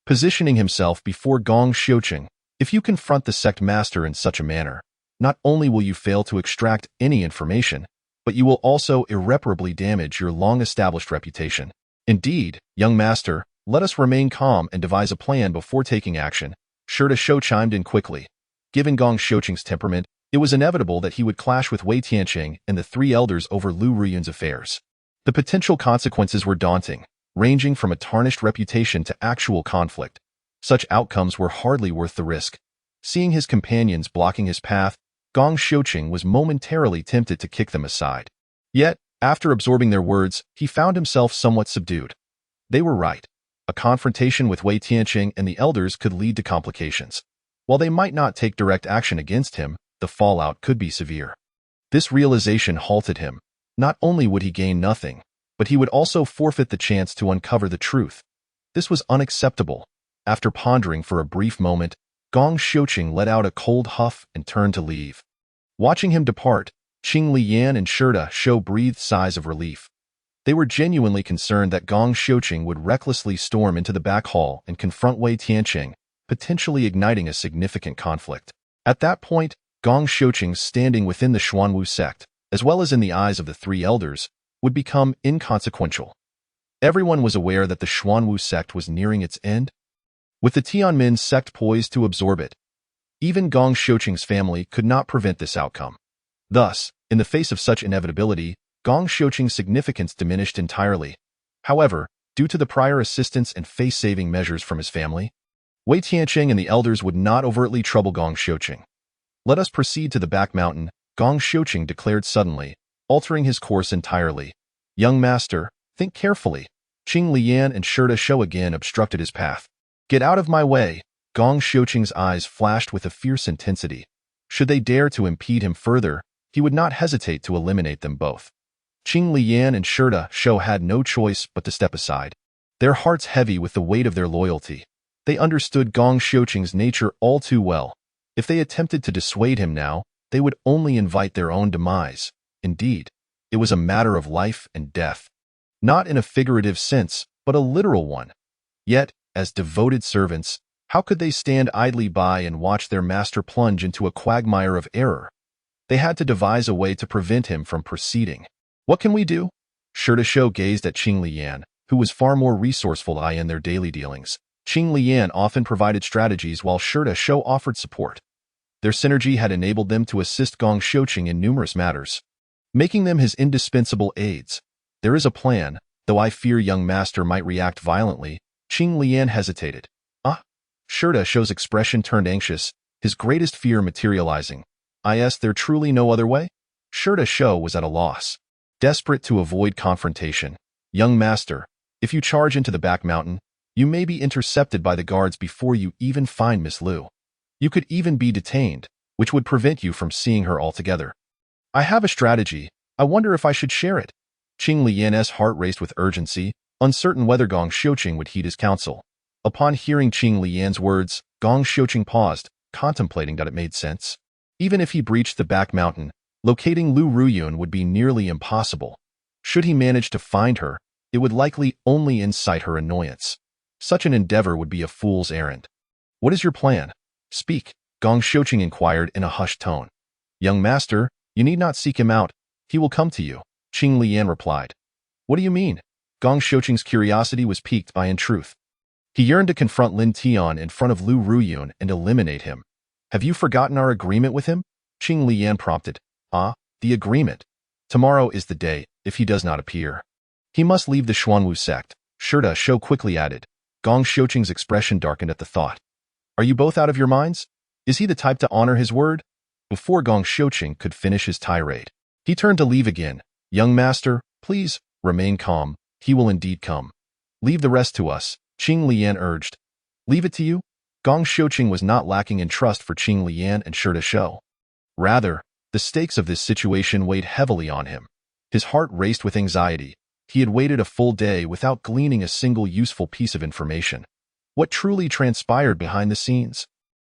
positioning himself before Gong Xiuqing. "If you confront the sect master in such a manner, not only will you fail to extract any information, but you will also irreparably damage your long-established reputation. Indeed, young master, let us remain calm and devise a plan before taking action." Shirta Shou chimed in quickly. Given Gong Xiuqing's temperament, it was inevitable that he would clash with Wei Tianqing and the three elders over Lu Ruyun's affairs. The potential consequences were daunting, ranging from a tarnished reputation to actual conflict. Such outcomes were hardly worth the risk. Seeing his companions blocking his path, Gong Xiuqing was momentarily tempted to kick them aside. Yet, after absorbing their words, he found himself somewhat subdued. They were right. A confrontation with Wei Tianqing and the elders could lead to complications. While they might not take direct action against him, the fallout could be severe. This realization halted him. Not only would he gain nothing, but he would also forfeit the chance to uncover the truth. This was unacceptable. After pondering for a brief moment, Gong Xiuqing let out a cold huff and turned to leave. Watching him depart, Qing Liyan and Shirta Shou breathed sighs of relief. They were genuinely concerned that Gong Xiuqing would recklessly storm into the back hall and confront Wei Tianqing, potentially igniting a significant conflict. At that point, Gong Xiuqing's standing within the Xuanwu sect, as well as in the eyes of the three elders, would become inconsequential. Everyone was aware that the Xuanwu sect was nearing its end, with the Tianmin sect poised to absorb it. Even Gong Xiuqing's family could not prevent this outcome. Thus, in the face of such inevitability, Gong Xiuqing's significance diminished entirely. However, due to the prior assistance and face-saving measures from his family, Wei Tianqing and the elders would not overtly trouble Gong Xiuqing. "Let us proceed to the back mountain," Gong Xiuqing declared suddenly, altering his course entirely. "Young master, think carefully." Qing Liyan and Shirta Shou again obstructed his path. "Get out of my way." Gong Xiuqing's eyes flashed with a fierce intensity. Should they dare to impede him further, he would not hesitate to eliminate them both. Qing Liyan and Shirta Shou had no choice but to step aside, their hearts heavy with the weight of their loyalty. They understood Gong Xiuqing's nature all too well. If they attempted to dissuade him now, they would only invite their own demise. Indeed, it was a matter of life and death. Not in a figurative sense, but a literal one. Yet, as devoted servants, how could they stand idly by and watch their master plunge into a quagmire of error? They had to devise a way to prevent him from proceeding. "What can we do?" Shirta Shou gazed at Qing Liyan, who was far more resourceful in their daily dealings. Qing Liyan often provided strategies while Shirta Shou offered support. Their synergy had enabled them to assist Gong Xiuqing in numerous matters, making them his indispensable aides. "There is a plan, though I fear young master might react violently." Qing Liyan hesitated. Shirta Shou's expression turned anxious, his greatest fear materializing. "Is there truly no other way?" Shirta Shou was at a loss, desperate to avoid confrontation. "Young master, if you charge into the back mountain, you may be intercepted by the guards before you even find Miss Lu. You could even be detained, which would prevent you from seeing her altogether. I have a strategy. I wonder if I should share it." Qing Liyan's heart raced with urgency, uncertain whether Gong Xiuqing would heed his counsel. Upon hearing Qing Lian's words, Gong Xiuqing paused, contemplating that it made sense. Even if he breached the back mountain, locating Lu Ruyun would be nearly impossible. Should he manage to find her, it would likely only incite her annoyance. Such an endeavor would be a fool's errand. What is your plan? Speak, Gong Xiuqing inquired in a hushed tone. Young master, you need not seek him out. He will come to you, Qing Lian replied. What do you mean? Gong Xiuqing's curiosity was piqued by in truth. He yearned to confront Lin Tian in front of Lu Ruyun and eliminate him. Have you forgotten our agreement with him? Qing Lian prompted. Ah, the agreement. Tomorrow is the day, if he does not appear. He must leave the Xuanwu sect, Shirda Shou quickly added. Gong Xiuqing's expression darkened at the thought. Are you both out of your minds? Is he the type to honor his word? Before Gong Xiuqing could finish his tirade, he turned to leave again. Young master, please, remain calm. He will indeed come. Leave the rest to us, Qing Lian urged. Leave it to you? Gong Xiuqing was not lacking in trust for Qing Lian and Shirda Shou. Rather, the stakes of this situation weighed heavily on him. His heart raced with anxiety. He had waited a full day without gleaning a single useful piece of information. What truly transpired behind the scenes?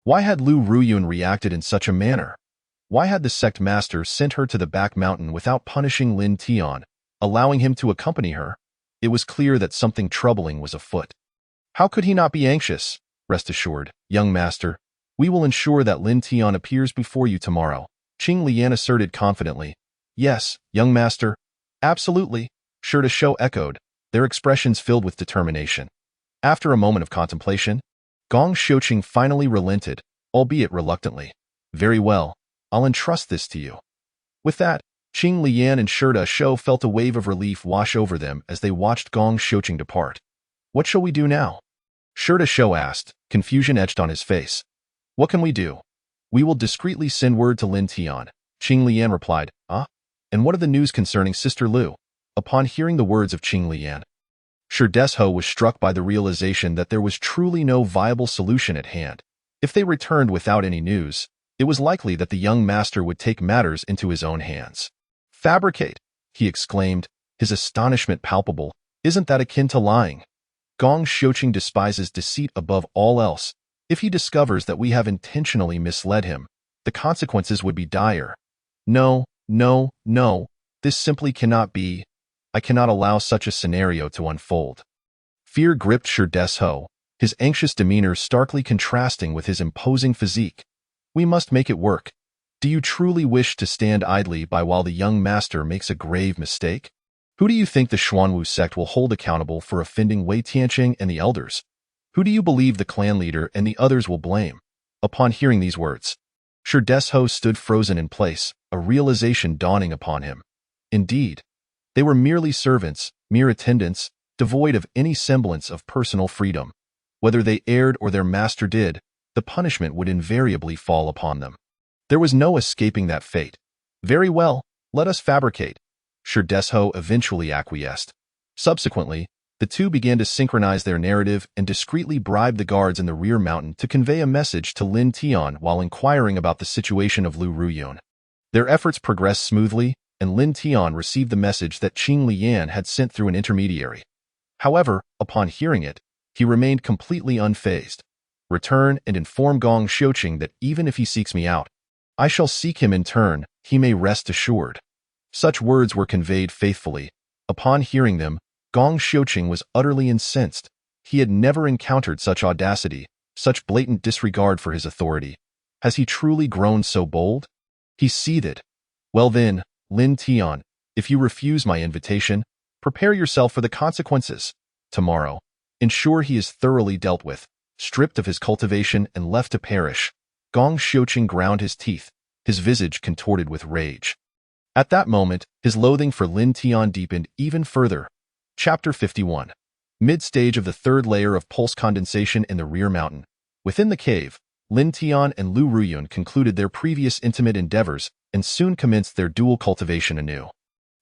Why had Lu Ruyun reacted in such a manner? Why had the sect master sent her to the back mountain without punishing Lin Tian, allowing him to accompany her? It was clear that something troubling was afoot. How could he not be anxious? Rest assured, young master, we will ensure that Lin Tian appears before you tomorrow, Qing Lian asserted confidently. Yes, young master. Absolutely, Shirda Shou echoed, their expressions filled with determination. After a moment of contemplation, Gong Xiuqing finally relented, albeit reluctantly. Very well, I'll entrust this to you. With that, Qing Lian and Shirda Shou felt a wave of relief wash over them as they watched Gong Xiuqing depart. What shall we do now? Shirda Shou asked, confusion etched on his face. What can we do? We will discreetly send word to Lin Tian, Qing Lian replied. Ah? And what of the news concerning Sister Lu? Upon hearing the words of Qing Lian, Shirda Shou was struck by the realization that there was truly no viable solution at hand. If they returned without any news, it was likely that the young master would take matters into his own hands. Fabricate, he exclaimed, his astonishment palpable. Isn't that akin to lying? Gong Xiuqing despises deceit above all else. If he discovers that we have intentionally misled him, the consequences would be dire. No, no, no, this simply cannot be. I cannot allow such a scenario to unfold. Fear gripped Shirda Shou, his anxious demeanor starkly contrasting with his imposing physique. We must make it work. Do you truly wish to stand idly by while the young master makes a grave mistake? Who do you think the Xuanwu sect will hold accountable for offending Wei Tianqing and the elders? Who do you believe the clan leader and the others will blame? Upon hearing these words, Shirda Shou stood frozen in place, a realization dawning upon him. Indeed, they were merely servants, mere attendants, devoid of any semblance of personal freedom. Whether they erred or their master did, the punishment would invariably fall upon them. There was no escaping that fate. Very well, let us fabricate. Shirda Shou eventually acquiesced. Subsequently, the two began to synchronize their narrative and discreetly bribe the guards in the rear mountain to convey a message to Lin Tian while inquiring about the situation of Lu Ruyun. Their efforts progressed smoothly, and Lin Tian received the message that Qing Lian had sent through an intermediary. However, upon hearing it, he remained completely unfazed. Return and inform Gong Xiuqing that even if he seeks me out, I shall seek him in turn, he may rest assured. Such words were conveyed faithfully. Upon hearing them, Gong Xiuqing was utterly incensed. He had never encountered such audacity, such blatant disregard for his authority. Has he truly grown so bold? He seethed. Well then, Lin Tian, if you refuse my invitation, prepare yourself for the consequences. Tomorrow, ensure he is thoroughly dealt with, stripped of his cultivation and left to perish. Gong Xiuqing ground his teeth, his visage contorted with rage. At that moment, his loathing for Lin Tian deepened even further. Chapter 51. Mid-stage of the third layer of pulse condensation in the rear mountain. Within the cave, Lin Tian and Lu Ruyun concluded their previous intimate endeavors and soon commenced their dual cultivation anew.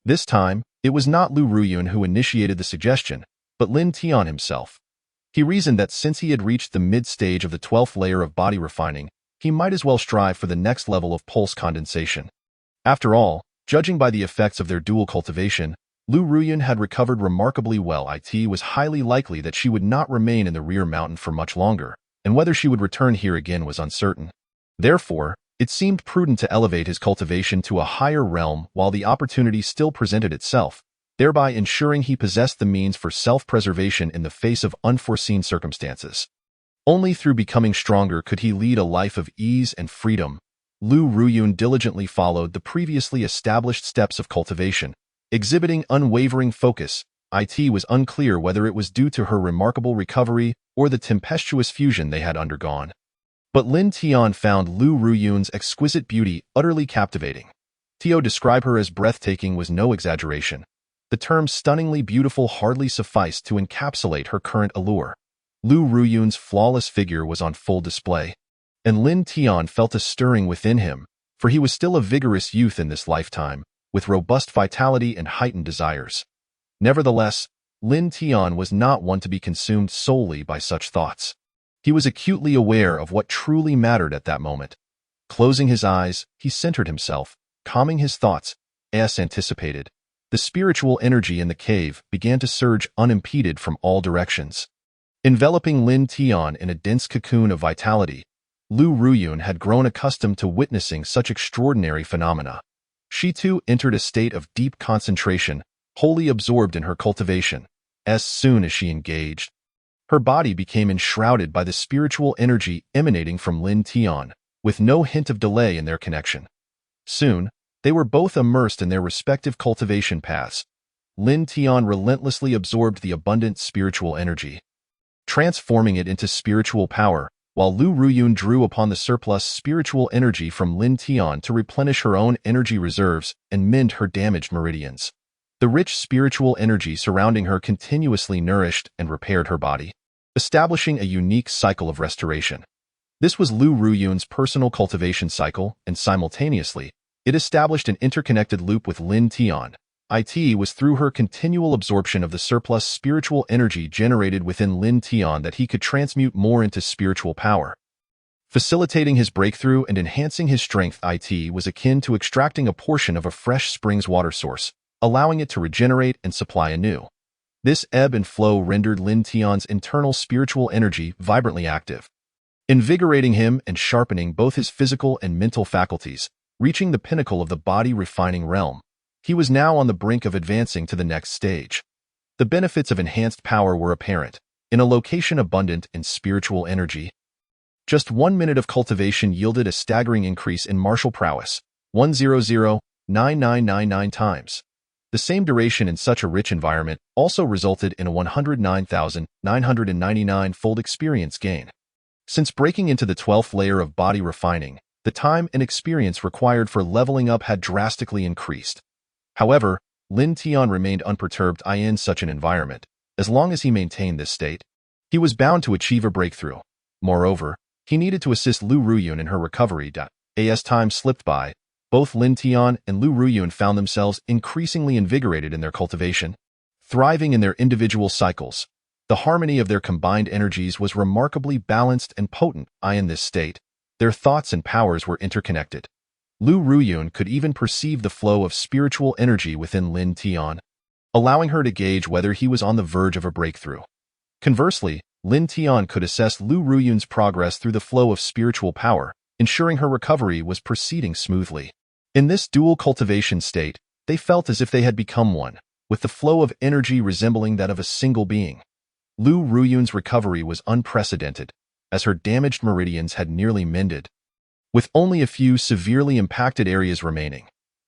This time, it was not Lu Ruyun who initiated the suggestion, but Lin Tian himself. He reasoned that since he had reached the mid-stage of the 12th layer of body refining, he might as well strive for the next level of pulse condensation. After all, judging by the effects of their dual cultivation, Lu Ruyan had recovered remarkably well. It was highly likely that she would not remain in the rear mountain for much longer, and whether she would return here again was uncertain. Therefore, it seemed prudent to elevate his cultivation to a higher realm while the opportunity still presented itself, thereby ensuring he possessed the means for self-preservation in the face of unforeseen circumstances. Only through becoming stronger could he lead a life of ease and freedom. Lu Ruyun diligently followed the previously established steps of cultivation, exhibiting unwavering focus. It was unclear whether it was due to her remarkable recovery or the tempestuous fusion they had undergone. But Lin Tian found Lu Ruyun's exquisite beauty utterly captivating. To describe her as breathtaking was no exaggeration. The term stunningly beautiful hardly sufficed to encapsulate her current allure. Lu Ruyun's flawless figure was on full display, and Lin Tian felt a stirring within him, for he was still a vigorous youth in this lifetime, with robust vitality and heightened desires. Nevertheless, Lin Tian was not one to be consumed solely by such thoughts. He was acutely aware of what truly mattered at that moment. Closing his eyes, he centered himself, calming his thoughts. As anticipated, the spiritual energy in the cave began to surge unimpeded from all directions. Enveloping Lin Tian in a dense cocoon of vitality, Lu Ruyun had grown accustomed to witnessing such extraordinary phenomena. She too entered a state of deep concentration, wholly absorbed in her cultivation. As soon as she engaged, her body became enshrouded by the spiritual energy emanating from Lin Tian, with no hint of delay in their connection. Soon, they were both immersed in their respective cultivation paths. Lin Tian relentlessly absorbed the abundant spiritual energy, transforming it into spiritual power, while Lu Ruyun drew upon the surplus spiritual energy from Lin Tian to replenish her own energy reserves and mend her damaged meridians. The rich spiritual energy surrounding her continuously nourished and repaired her body, establishing a unique cycle of restoration. This was Lu Ruyun's personal cultivation cycle, and simultaneously, it established an interconnected loop with Lin Tian. It was through her continual absorption of the surplus spiritual energy generated within Lin Tian that he could transmute more into spiritual power. Facilitating his breakthrough and enhancing his strength, it was akin to extracting a portion of a fresh spring's water source, allowing it to regenerate and supply anew. This ebb and flow rendered Lin Tian's internal spiritual energy vibrantly active, invigorating him and sharpening both his physical and mental faculties, reaching the pinnacle of the body-refining realm. He was now on the brink of advancing to the next stage. The benefits of enhanced power were apparent, in a location abundant in spiritual energy. Just 1 minute of cultivation yielded a staggering increase in martial prowess, 100,9999 times. The same duration in such a rich environment also resulted in a 109,999-fold experience gain. Since breaking into the 12th layer of body refining, the time and experience required for leveling up had drastically increased. However, Lin Tian remained unperturbed in such an environment. As long as he maintained this state, he was bound to achieve a breakthrough. Moreover, he needed to assist Lu Ruyun in her recovery. As time slipped by, both Lin Tian and Lu Ruyun found themselves increasingly invigorated in their cultivation, thriving in their individual cycles. The harmony of their combined energies was remarkably balanced and potent. In this state, their thoughts and powers were interconnected. Lu Ruyun could even perceive the flow of spiritual energy within Lin Tian, allowing her to gauge whether he was on the verge of a breakthrough. Conversely, Lin Tian could assess Lu Ruyun's progress through the flow of spiritual power, ensuring her recovery was proceeding smoothly. In this dual cultivation state, they felt as if they had become one, with the flow of energy resembling that of a single being. Lu Ruyun's recovery was unprecedented, as her damaged meridians had nearly mended, with only a few severely impacted areas remaining.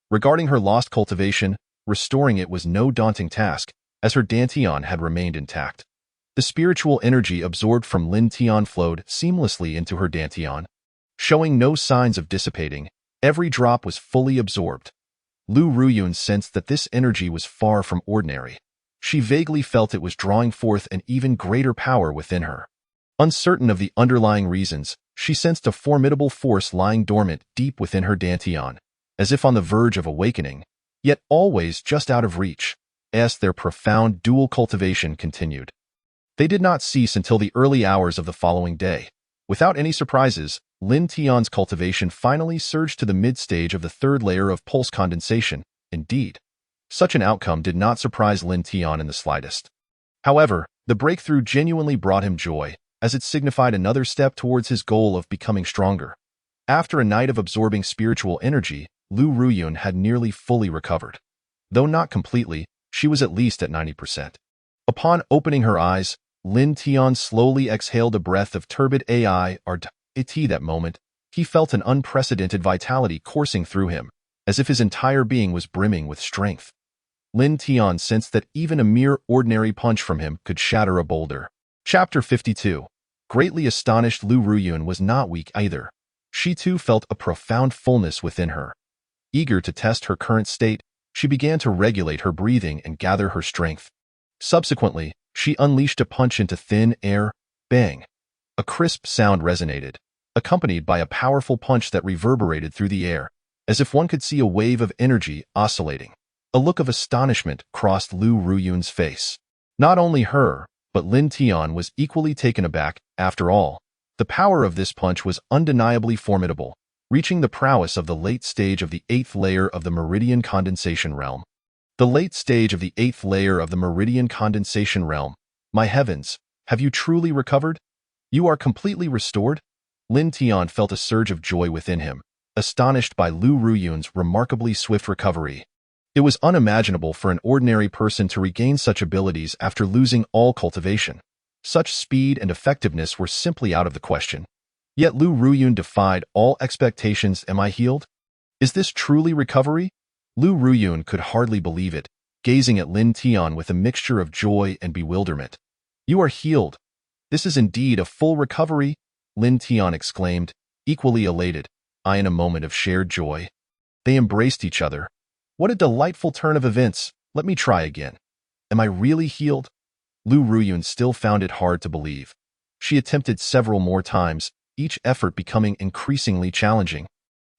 Regarding her lost cultivation, restoring it was no daunting task, as her dantian had remained intact. The spiritual energy absorbed from Lin Tian flowed seamlessly into her dantian, showing no signs of dissipating. Every drop was fully absorbed. Lu Ruyun sensed that this energy was far from ordinary. She vaguely felt it was drawing forth an even greater power within her. Uncertain of the underlying reasons, she sensed a formidable force lying dormant deep within her dantian, as if on the verge of awakening, yet always just out of reach. As their profound dual cultivation continued, they did not cease until the early hours of the following day. Without any surprises, Lin Tian's cultivation finally surged to the mid-stage of the third layer of pulse condensation. Indeed, Such an outcome did not surprise Lin Tian in the slightest. However, the breakthrough genuinely brought him joy, as it signified another step towards his goal of becoming stronger. After a night of absorbing spiritual energy, Lu Ruyun had nearly fully recovered. Though not completely, she was at least at 90%. Upon opening her eyes, Lin Tian slowly exhaled a breath of turbid AI or T. That moment, he felt an unprecedented vitality coursing through him, as if his entire being was brimming with strength. Lin Tian sensed that even a mere ordinary punch from him could shatter a boulder. Chapter 52. Greatly astonished Lu Ruyun was not weak either. She too felt a profound fullness within her. Eager to test her current state, she began to regulate her breathing and gather her strength. Subsequently, she unleashed a punch into thin air. Bang! A crisp sound resonated, accompanied by a powerful punch that reverberated through the air, as if one could see a wave of energy oscillating. A look of astonishment crossed Lu Ruyun's face. Not only her, but Lin Tian was equally taken aback. After all, the power of this punch was undeniably formidable, reaching the prowess of the late stage of the 8th layer of the Meridian Condensation Realm. The late stage of the 8th layer of the Meridian Condensation Realm. My heavens, have you truly recovered? You are completely restored? Lin Tian felt a surge of joy within him, astonished by Lu Ruyun's remarkably swift recovery. It was unimaginable for an ordinary person to regain such abilities after losing all cultivation. Such speed and effectiveness were simply out of the question. Yet Lu Ruyun defied all expectations. Am I healed? Is this truly recovery? Lu Ruyun could hardly believe it, gazing at Lin Tian with a mixture of joy and bewilderment. You are healed. This is indeed a full recovery, Lin Tian exclaimed, equally elated. I in a moment of shared joy. They embraced each other. What a delightful turn of events. Let me try again. Am I really healed? Lu Ruyun still found it hard to believe. She attempted several more times, each effort becoming increasingly challenging.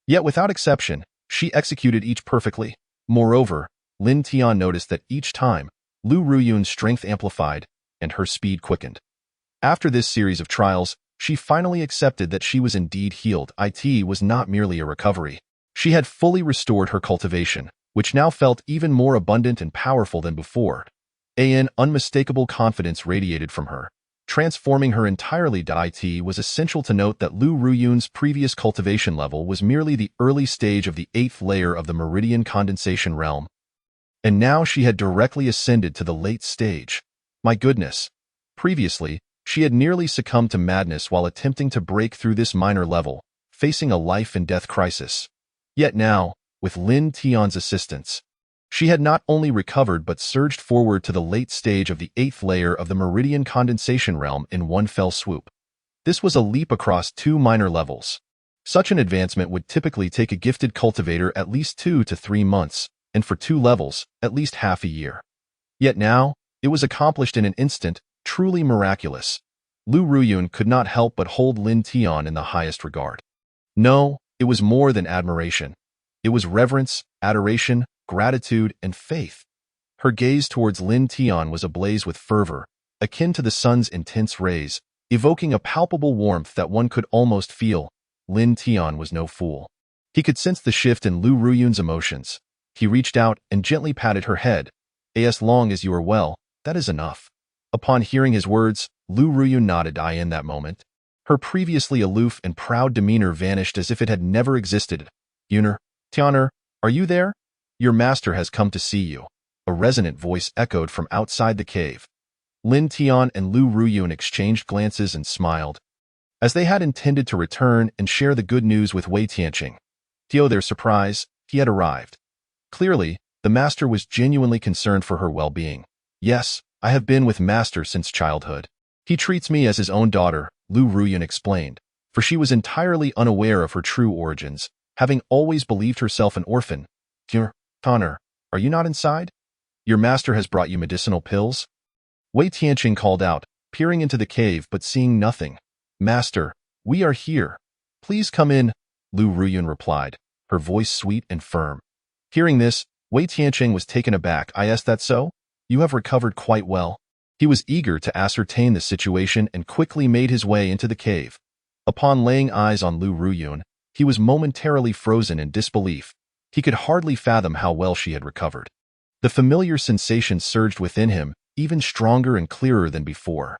Yet without exception, she executed each perfectly. Moreover, Lin Tian noticed that each time, Lu Ruyun's strength amplified, and her speed quickened. After this series of trials, she finally accepted that she was indeed healed. It was not merely a recovery. She had fully restored her cultivation, which now felt even more abundant and powerful than before. An unmistakable confidence radiated from her, transforming her entirely. It was essential to note that Lu Ruyun's previous cultivation level was merely the early stage of the 8th layer of the Meridian Condensation Realm, and now she had directly ascended to the late stage. My goodness! Previously, she had nearly succumbed to madness while attempting to break through this minor level, facing a life-and-death crisis. Yet now, with Lin Tian's assistance, she had not only recovered but surged forward to the late stage of the 8th layer of the Meridian Condensation Realm in one fell swoop. This was a leap across 2 minor levels. Such an advancement would typically take a gifted cultivator at least 2 to 3 months, and for 2 levels, at least half a year. Yet now, it was accomplished in an instant, truly miraculous. Lu Ruyun could not help but hold Lin Tian in the highest regard. No, it was more than admiration. It was reverence, adoration, gratitude, and faith. Her gaze towards Lin Tian was ablaze with fervor, akin to the sun's intense rays, evoking a palpable warmth that one could almost feel. Lin Tian was no fool. He could sense the shift in Lu Ruyun's emotions. He reached out and gently patted her head. As long as you are well, that is enough. Upon hearing his words, Lu Ruyun nodded. In that moment, her previously aloof and proud demeanor vanished as if it had never existed. Tianer, are you there? Your master has come to see you. A resonant voice echoed from outside the cave. Lin Tian and Lu Ruyun exchanged glances and smiled, as they had intended to return and share the good news with Wei Tianqing. To their surprise, he had arrived. Clearly, the master was genuinely concerned for her well-being. Yes, I have been with master since childhood. He treats me as his own daughter, Lu Ruyun explained, for she was entirely unaware of her true origins, having always believed herself an orphan. Tianer, are you not inside? Your master has brought you medicinal pills? Wei Tianqing called out, peering into the cave but seeing nothing. Master, we are here. Please come in, Lu Ruyun replied, her voice sweet and firm. Hearing this, Wei Tianqing was taken aback. Is that so? You have recovered quite well. He was eager to ascertain the situation and quickly made his way into the cave. Upon laying eyes on Lu Ruyun, he was momentarily frozen in disbelief. He could hardly fathom how well she had recovered. The familiar sensation surged within him, even stronger and clearer than before.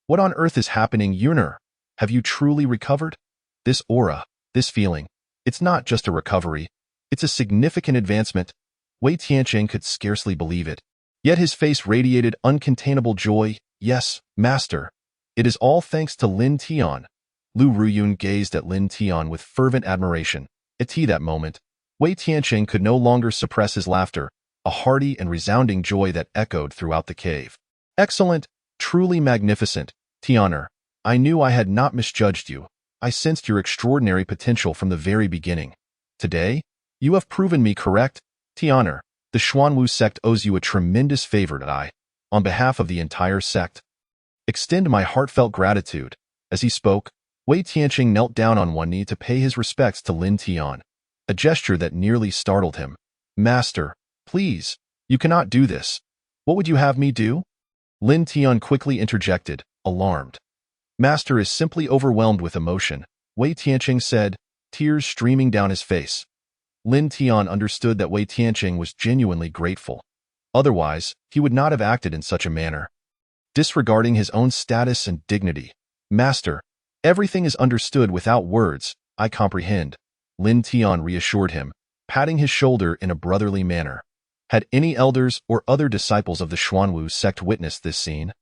What on earth is happening, Yuner? Have you truly recovered? This aura, this feeling, it's not just a recovery, it's a significant advancement. Wei Tianqing could scarcely believe it. Yet his face radiated uncontainable joy. Yes, master. It is all thanks to Lin Tian. Lu Ruyun gazed at Lin Tian with fervent admiration. At that moment, Wei Tianqing could no longer suppress his laughter, a hearty and resounding joy that echoed throughout the cave. Excellent, truly magnificent, Tianer. I knew I had not misjudged you. I sensed your extraordinary potential from the very beginning. Today, you have proven me correct, Tianer. The Xuanwu sect owes you a tremendous favor that I, on behalf of the entire sect, extend my heartfelt gratitude. As he spoke, Wei Tianqing knelt down on one knee to pay his respects to Lin Tian, a gesture that nearly startled him. Master, please, you cannot do this. What would you have me do? Lin Tian quickly interjected, alarmed. Master is simply overwhelmed with emotion, Wei Tianqing said, tears streaming down his face. Lin Tian understood that Wei Tianqing was genuinely grateful. Otherwise, he would not have acted in such a manner. Disregarding his own status and dignity. Master, everything is understood without words, I comprehend, Lin Tian reassured him, patting his shoulder in a brotherly manner. Had any elders or other disciples of the Xuanwu sect witnessed this scene,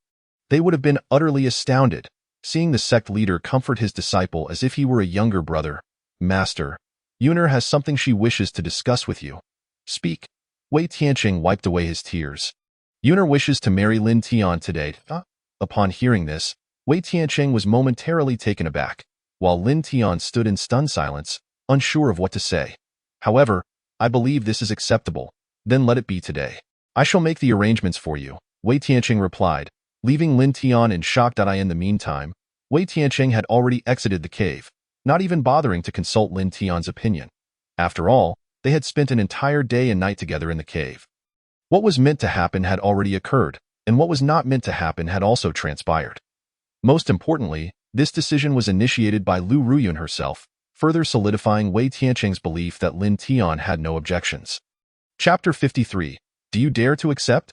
they would have been utterly astounded, seeing the sect leader comfort his disciple as if he were a younger brother. Master, Yuner has something she wishes to discuss with you. Speak. Wei Tianqing wiped away his tears. Yuner wishes to marry Lin Tian today. Upon hearing this, Wei Tianqing was momentarily taken aback, while Lin Tian stood in stunned silence, unsure of what to say. However, I believe this is acceptable. Then let it be today. I shall make the arrangements for you, Wei Tianqing replied, leaving Lin Tian in shock. In the meantime, Wei Tianqing had already exited the cave, not even bothering to consult Lin Tian's opinion. After all, they had spent an entire day and night together in the cave. What was meant to happen had already occurred, and what was not meant to happen had also transpired. Most importantly, this decision was initiated by Lu Ruyun herself, further solidifying Wei Tianqing's belief that Lin Tian had no objections. Chapter 53. Do you dare to accept?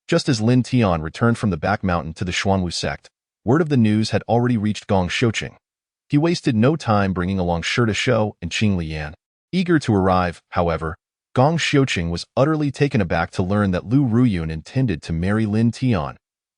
Just as Lin Tian returned from the back mountain to the Xuanwu sect, word of the news had already reached Gong Xiuqing. He wasted no time bringing along Shi Shou and Qing Lian. Eager to arrive, however, Gong Xiuqing was utterly taken aback to learn that Lu Ruyun intended to marry Lin Tian.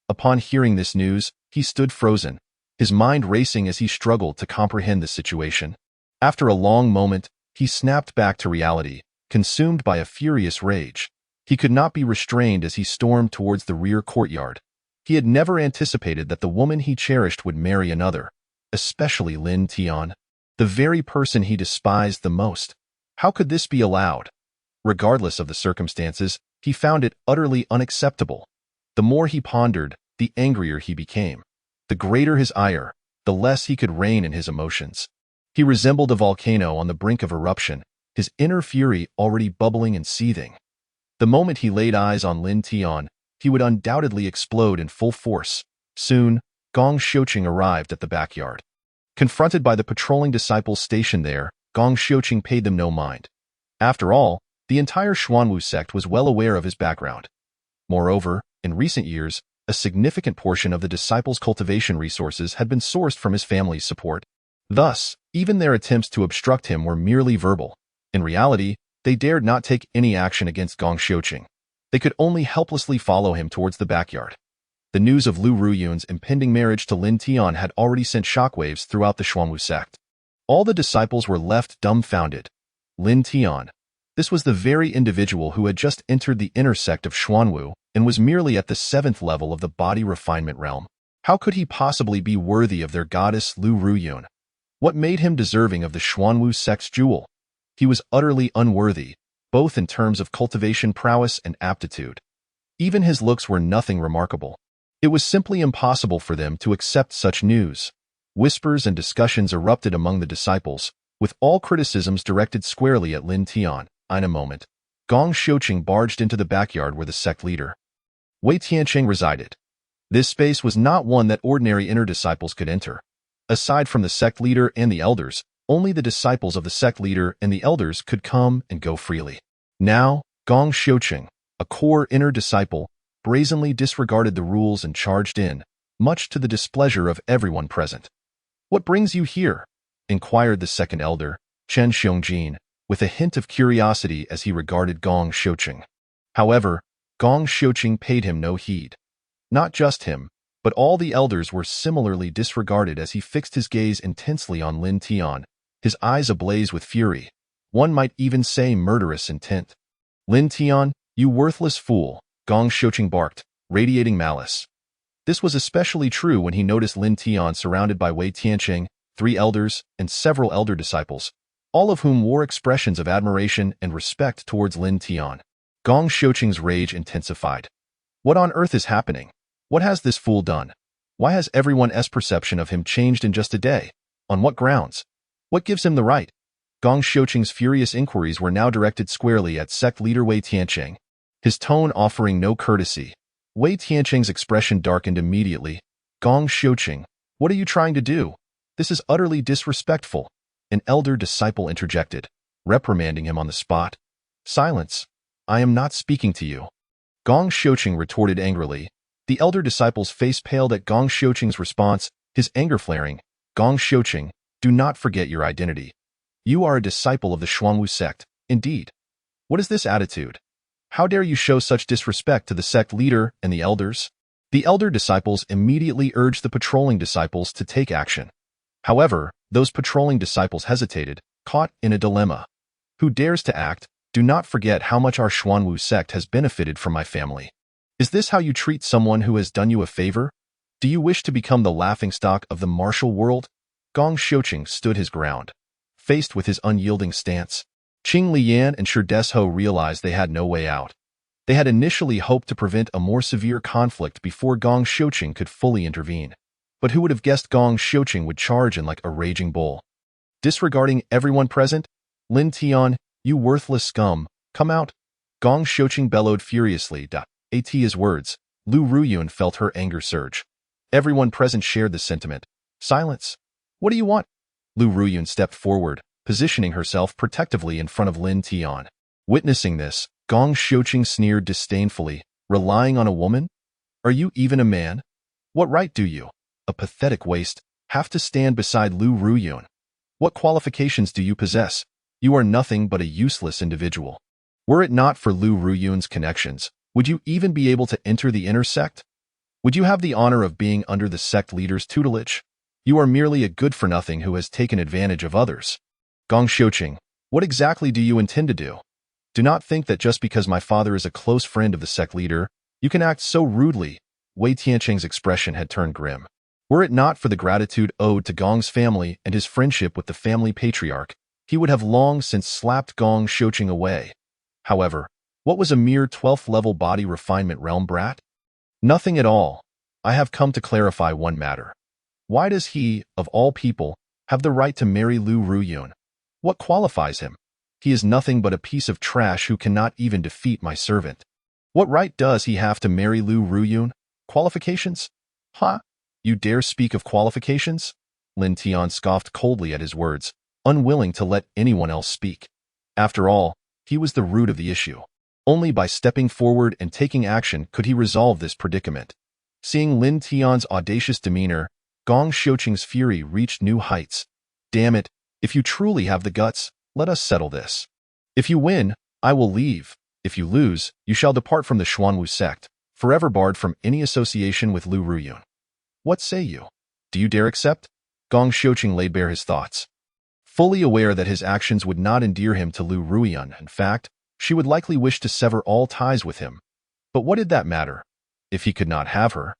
Upon hearing this news, he stood frozen, his mind racing as he struggled to comprehend the situation. After a long moment, he snapped back to reality, consumed by a furious rage. He could not be restrained as he stormed towards the rear courtyard. He had never anticipated that the woman he cherished would marry another, especially Lin Tian, the very person he despised the most. How could this be allowed? Regardless of the circumstances, he found it utterly unacceptable. The more he pondered, the angrier he became. The greater his ire, the less he could rein in his emotions. He resembled a volcano on the brink of eruption, his inner fury already bubbling and seething. The moment he laid eyes on Lin Tian, he would undoubtedly explode in full force. Soon, Gong Xiuqing arrived at the backyard. Confronted by the patrolling disciples stationed there, Gong Xiuqing paid them no mind. After all, the entire Xuanwu sect was well aware of his background. Moreover, in recent years, a significant portion of the disciples' cultivation resources had been sourced from his family's support. Thus, even their attempts to obstruct him were merely verbal. In reality, they dared not take any action against Gong Xiuqing. They could only helplessly follow him towards the backyard. The news of Lu Ruyun's impending marriage to Lin Tian had already sent shockwaves throughout the Xuanwu sect. All the disciples were left dumbfounded. Lin Tian. This was the very individual who had just entered the inner sect of Xuanwu and was merely at the 7th level of the body refinement realm. How could he possibly be worthy of their goddess Lu Ruyun? What made him deserving of the Xuanwu sect's jewel? He was utterly unworthy, both in terms of cultivation prowess and aptitude. Even his looks were nothing remarkable. It was simply impossible for them to accept such news. Whispers and discussions erupted among the disciples, with all criticisms directed squarely at Lin Tian. In a moment, Gong Xiuqing barged into the backyard where the sect leader, Wei Tianqing, resided. This space was not one that ordinary inner disciples could enter. Aside from the sect leader and the elders, only the disciples of the sect leader and the elders could come and go freely. Now, Gong Xiuqing, A core inner disciple brazenly disregarded the rules and charged in, much to the displeasure of everyone present. "What brings you here?" inquired the second elder, Chen Xiongjin, with a hint of curiosity as he regarded Gong Xiuqing. However, Gong Xiuqing paid him no heed. Not just him, but all the elders were similarly disregarded as he fixed his gaze intensely on Lin Tian, his eyes ablaze with fury. One might even say murderous intent. "Lin Tian, you worthless fool," Gong Xiuqing barked, radiating malice. This was especially true when he noticed Lin Tian surrounded by Wei Tianqing, 3 elders, and several elder disciples, all of whom wore expressions of admiration and respect towards Lin Tian. Gong Xiuqing's rage intensified. What on earth is happening? What has this fool done? Why has everyone's perception of him changed in just a day? On what grounds? What gives him the right? Gong Xiuqing's furious inquiries were now directed squarely at sect leader Wei Tianqing, his tone offering no courtesy. Wei Tianqing's expression darkened immediately. "Gong Xiuqing, what are you trying to do? This is utterly disrespectful," an elder disciple interjected, reprimanding him on the spot. "Silence. I am not speaking to you," Gong Xiuqing retorted angrily. The elder disciple's face paled at Gong Xiuqing's response, his anger flaring. "Gong Xiuqing, do not forget your identity. You are a disciple of the Xuanwu sect, indeed. What is this attitude? How dare you show such disrespect to the sect leader and the elders?" The elder disciples immediately urged the patrolling disciples to take action. However, those patrolling disciples hesitated, caught in a dilemma. "Who dares to act? Do not forget how much our Xuanwu sect has benefited from my family. Is this how you treat someone who has done you a favor? Do you wish to become the laughingstock of the martial world?" Gong Xiuqing stood his ground. Faced with his unyielding stance, Qing Lian and Shi Desho realized they had no way out. They had initially hoped to prevent a more severe conflict before Gong Xiuqing could fully intervene. But who would have guessed Gong Xiuqing would charge in like a raging bull? Disregarding everyone present, "Lin Tian, you worthless scum, come out!" Gong Xiuqing bellowed furiously. At his words, Lu Ruyun felt her anger surge. Everyone present shared the sentiment. "Silence! What do you want?" Lu Ruyun stepped forward, positioning herself protectively in front of Lin Tian. Witnessing this, Gong Xiuqing sneered disdainfully. "Relying on a woman? Are you even a man? What right do you, a pathetic waste, have to stand beside Lu Ruyun? What qualifications do you possess? You are nothing but a useless individual. Were it not for Lu Ruyun's connections, would you even be able to enter the inner sect? Would you have the honor of being under the sect leader's tutelage? You are merely a good-for-nothing who has taken advantage of others." "Gong Xiuqing, what exactly do you intend to do? Do not think that just because my father is a close friend of the sect leader, you can act so rudely." Wei Tianqing's expression had turned grim. Were it not for the gratitude owed to Gong's family and his friendship with the family patriarch, he would have long since slapped Gong Xiuqing away. However, what was a mere 12th-level body refinement realm brat? Nothing at all. I have come to clarify one matter. Why does he, of all people, have the right to marry Lu Ruyun? What qualifies him? He is nothing but a piece of trash who cannot even defeat my servant. What right does he have to marry Lu Ruyun? Qualifications? Huh? You dare speak of qualifications? Lin Tian scoffed coldly at his words, unwilling to let anyone else speak. After all, he was the root of the issue. Only by stepping forward and taking action could he resolve this predicament. Seeing Lin Tian's audacious demeanor, Gong Xiuqing's fury reached new heights. "Damn it, if you truly have the guts, let us settle this. If you win, I will leave. If you lose, you shall depart from the Xuanwu sect, forever barred from any association with Lu Ruyun. What say you? Do you dare accept?" Gong Xiuqing laid bare his thoughts. Fully aware that his actions would not endear him to Lu Ruyun, in fact, she would likely wish to sever all ties with him. But what did that matter? If he could not have her,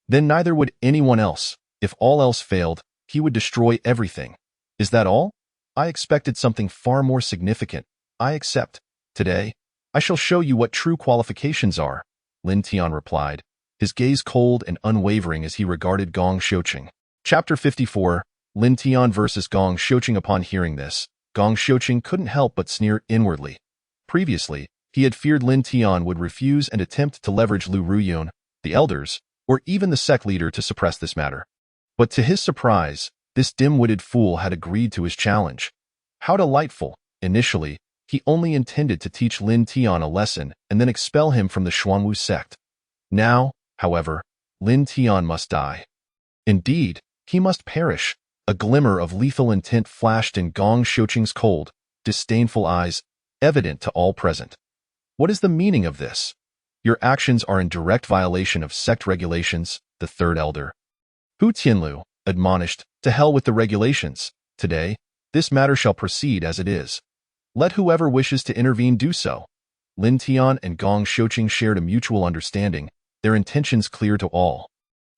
then neither would anyone else. If all else failed, he would destroy everything. Is that all? I expected something far more significant. I accept. Today, I shall show you what true qualifications are, Lin Tian replied, his gaze cold and unwavering as he regarded Gong Xiuqing. Chapter 54, Lin Tian versus Gong Xiuqing. Upon hearing this, Gong Xiuqing couldn't help but sneer inwardly. Previously, he had feared Lin Tian would refuse and attempt to leverage Lu Ruyun, the elders, or even the sect leader to suppress this matter. But to his surprise, this dim-witted fool had agreed to his challenge. How delightful! Initially, He only intended to teach Lin Tian a lesson and then expel him from the Xuanwu sect. Now, however, Lin Tian must die. Indeed, he must perish. A glimmer of lethal intent flashed in Gong Xiuqing's cold, disdainful eyes, evident to all present. What is the meaning of this? Your actions are in direct violation of sect regulations, the third elder. Hu Tianlu admonished, to hell with the regulations. Today, this matter shall proceed as it is. Let whoever wishes to intervene do so. Lin Tian and Gong Xiuqing shared a mutual understanding, their intentions clear to all.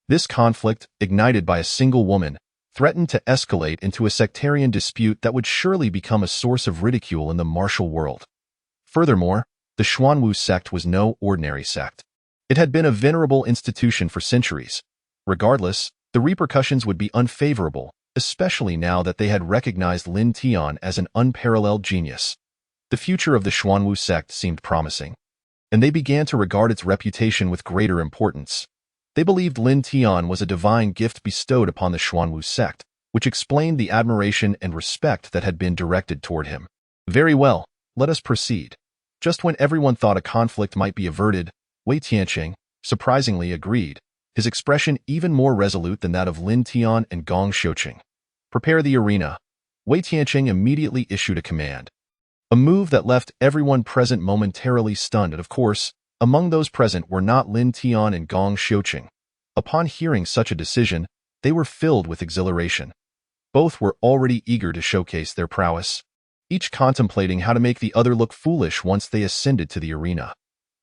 This conflict, ignited by a single woman, threatened to escalate into a sectarian dispute that would surely become a source of ridicule in the martial world. Furthermore, the Xuanwu sect was no ordinary sect. It had been a venerable institution for centuries. Regardless, the repercussions would be unfavorable, especially now that they had recognized Lin Tian as an unparalleled genius. The future of the Xuanwu sect seemed promising, and they began to regard its reputation with greater importance. They believed Lin Tian was a divine gift bestowed upon the Xuanwu sect, which explained the admiration and respect that had been directed toward him. Very well, let us proceed. Just when everyone thought a conflict might be averted, Wei Tianqing surprisingly agreed, his expression even more resolute than that of Lin Tian and Gong Xiuqing. Prepare the arena. Wei Tianqing immediately issued a command. A move that left everyone present momentarily stunned, and of course, among those present were not Lin Tian and Gong Xiuqing. Upon hearing such a decision, they were filled with exhilaration. Both were already eager to showcase their prowess, each contemplating how to make the other look foolish once they ascended to the arena.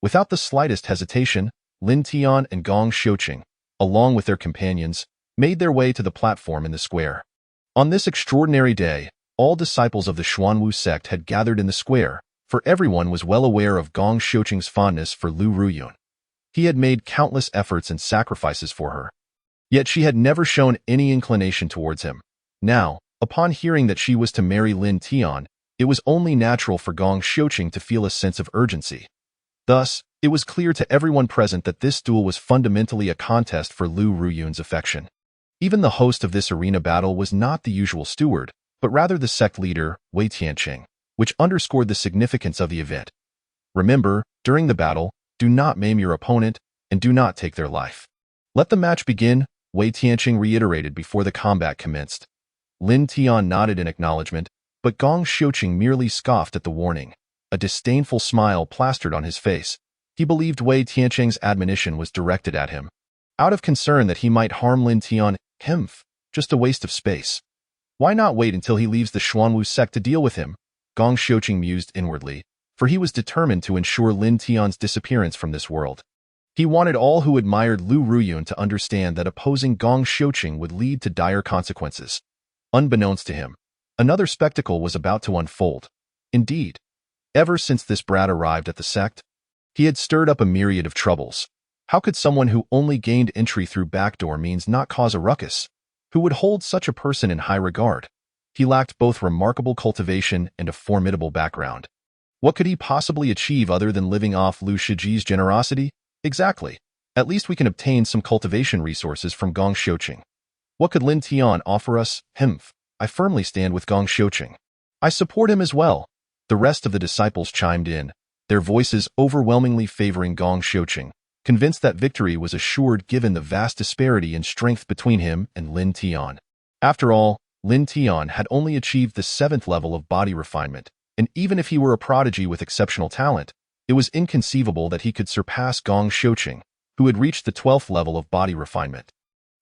Without the slightest hesitation, Lin Tian and Gong Xiuqing, along with their companions, made their way to the platform in the square. On this extraordinary day, all disciples of the Xuanwu sect had gathered in the square, for everyone was well aware of Gong Xiuqing's fondness for Lu Ruyun. He had made countless efforts and sacrifices for her. Yet she had never shown any inclination towards him. Now, upon hearing that she was to marry Lin Tian, it was only natural for Gong Xiuqing to feel a sense of urgency. Thus, it was clear to everyone present that this duel was fundamentally a contest for Lu Ruyun's affection. Even the host of this arena battle was not the usual steward, but rather the sect leader, Wei Tianqing, which underscored the significance of the event. Remember, during the battle, do not maim your opponent, and do not take their life. Let the match begin, Wei Tianqing reiterated before the combat commenced. Lin Tian nodded in acknowledgement, but Gong Xiuqing merely scoffed at the warning. A disdainful smile plastered on his face. He believed Wei Tianqing's admonition was directed at him. Out of concern that he might harm Lin Tian, just a waste of space. Why not wait until he leaves the Xuanwu sect to deal with him? Gong Xiuqing mused inwardly, for he was determined to ensure Lin Tian's disappearance from this world. He wanted all who admired Lu Ruyun to understand that opposing Gong Xiuqing would lead to dire consequences. Unbeknownst to him, another spectacle was about to unfold. Indeed, ever since this brat arrived at the sect, he had stirred up a myriad of troubles. How could someone who only gained entry through backdoor means not cause a ruckus? Who would hold such a person in high regard? He lacked both remarkable cultivation and a formidable background. What could he possibly achieve other than living off Lu Shiji's generosity? Exactly. At least we can obtain some cultivation resources from Gong Xiuqing. What could Lin Tian offer us? I firmly stand with Gong Xiuqing. I support him as well. The rest of the disciples chimed in, their voices overwhelmingly favoring Gong Xiuqing, convinced that victory was assured given the vast disparity in strength between him and Lin Tian. After all, Lin Tian had only achieved the 7th level of body refinement, and even if he were a prodigy with exceptional talent, it was inconceivable that he could surpass Gong Xiuqing, who had reached the 12th level of body refinement.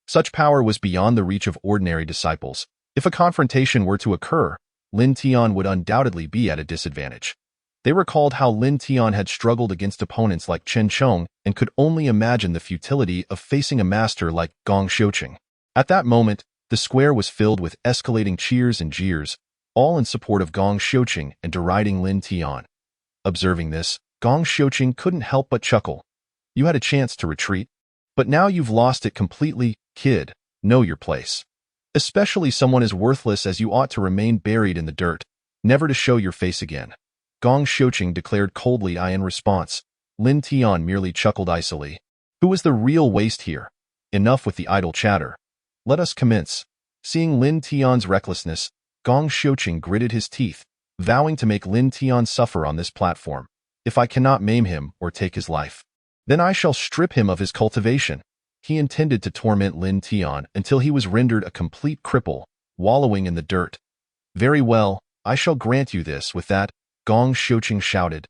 Such power was beyond the reach of ordinary disciples. If a confrontation were to occur, Lin Tian would undoubtedly be at a disadvantage. They recalled how Lin Tian had struggled against opponents like Chen Chong and could only imagine the futility of facing a master like Gong Xiuqing. At that moment, the square was filled with escalating cheers and jeers, all in support of Gong Xiuqing and deriding Lin Tian. Observing this, Gong Xiuqing couldn't help but chuckle. You had a chance to retreat, but now you've lost it completely, kid. Know your place. Especially someone as worthless as you ought to remain buried in the dirt, never to show your face again. Gong Xiuqing declared coldly in response. Lin Tian merely chuckled icily. Who is the real waste here? Enough with the idle chatter. Let us commence. Seeing Lin Tian's recklessness, Gong Xiuqing gritted his teeth. vowing to make Lin Tian suffer on this platform. If I cannot maim him or take his life, then I shall strip him of his cultivation. He intended to torment Lin Tian until he was rendered a complete cripple, wallowing in the dirt. Very well, I shall grant you this. With that, Gong Xiuqing shouted,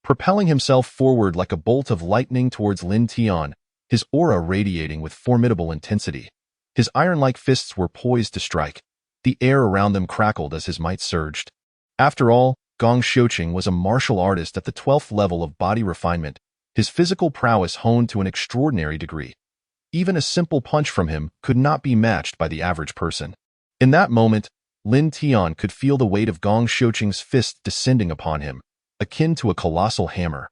propelling himself forward like a bolt of lightning towards Lin Tian, his aura radiating with formidable intensity. His iron-like fists were poised to strike. The air around them crackled as his might surged. After all, Gong Xiuqing was a martial artist at the 12th level of body refinement, his physical prowess honed to an extraordinary degree. Even a simple punch from him could not be matched by the average person. In that moment, Lin Tian could feel the weight of Gong Xiuqing's fist descending upon him, akin to a colossal hammer.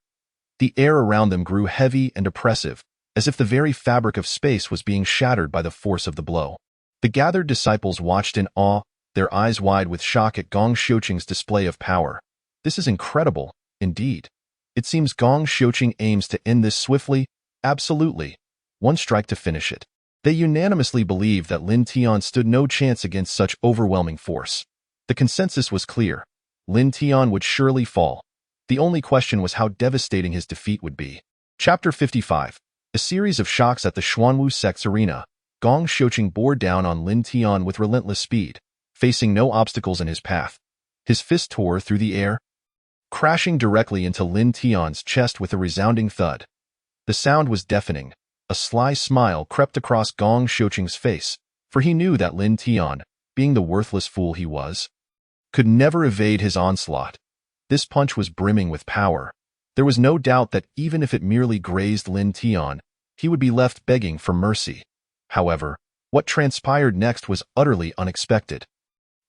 The air around them grew heavy and oppressive, as if the very fabric of space was being shattered by the force of the blow. The gathered disciples watched in awe, their eyes wide with shock at Gong Xiuqing's display of power. This is incredible, indeed. It seems Gong Xiuqing aims to end this swiftly, absolutely. One strike to finish it. They unanimously believed that Lin Tian stood no chance against such overwhelming force. The consensus was clear. Lin Tian would surely fall. The only question was how devastating his defeat would be. Chapter 55. A series of shocks at the Xuanwu sect's arena. Gong Xiuqing bore down on Lin Tian with relentless speed, facing no obstacles in his path. His fist tore through the air, crashing directly into Lin Tian's chest with a resounding thud. The sound was deafening. A sly smile crept across Gong Xiuqing's face, for he knew that Lin Tian, being the worthless fool he was, could never evade his onslaught. This punch was brimming with power. There was no doubt that even if it merely grazed Lin Tian, he would be left begging for mercy. However, what transpired next was utterly unexpected.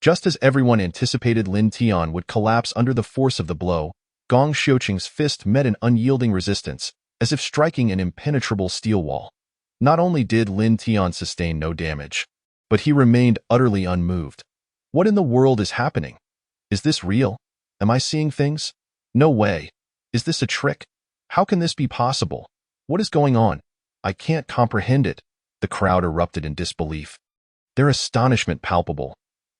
Just as everyone anticipated Lin Tian would collapse under the force of the blow, Gong Xiuqing's fist met an unyielding resistance, as if striking an impenetrable steel wall. Not only did Lin Tian sustain no damage, but he remained utterly unmoved. What in the world is happening? Is this real? Am I seeing things? No way. Is this a trick? How can this be possible? What is going on? I can't comprehend it. The crowd erupted in disbelief, their astonishment palpable.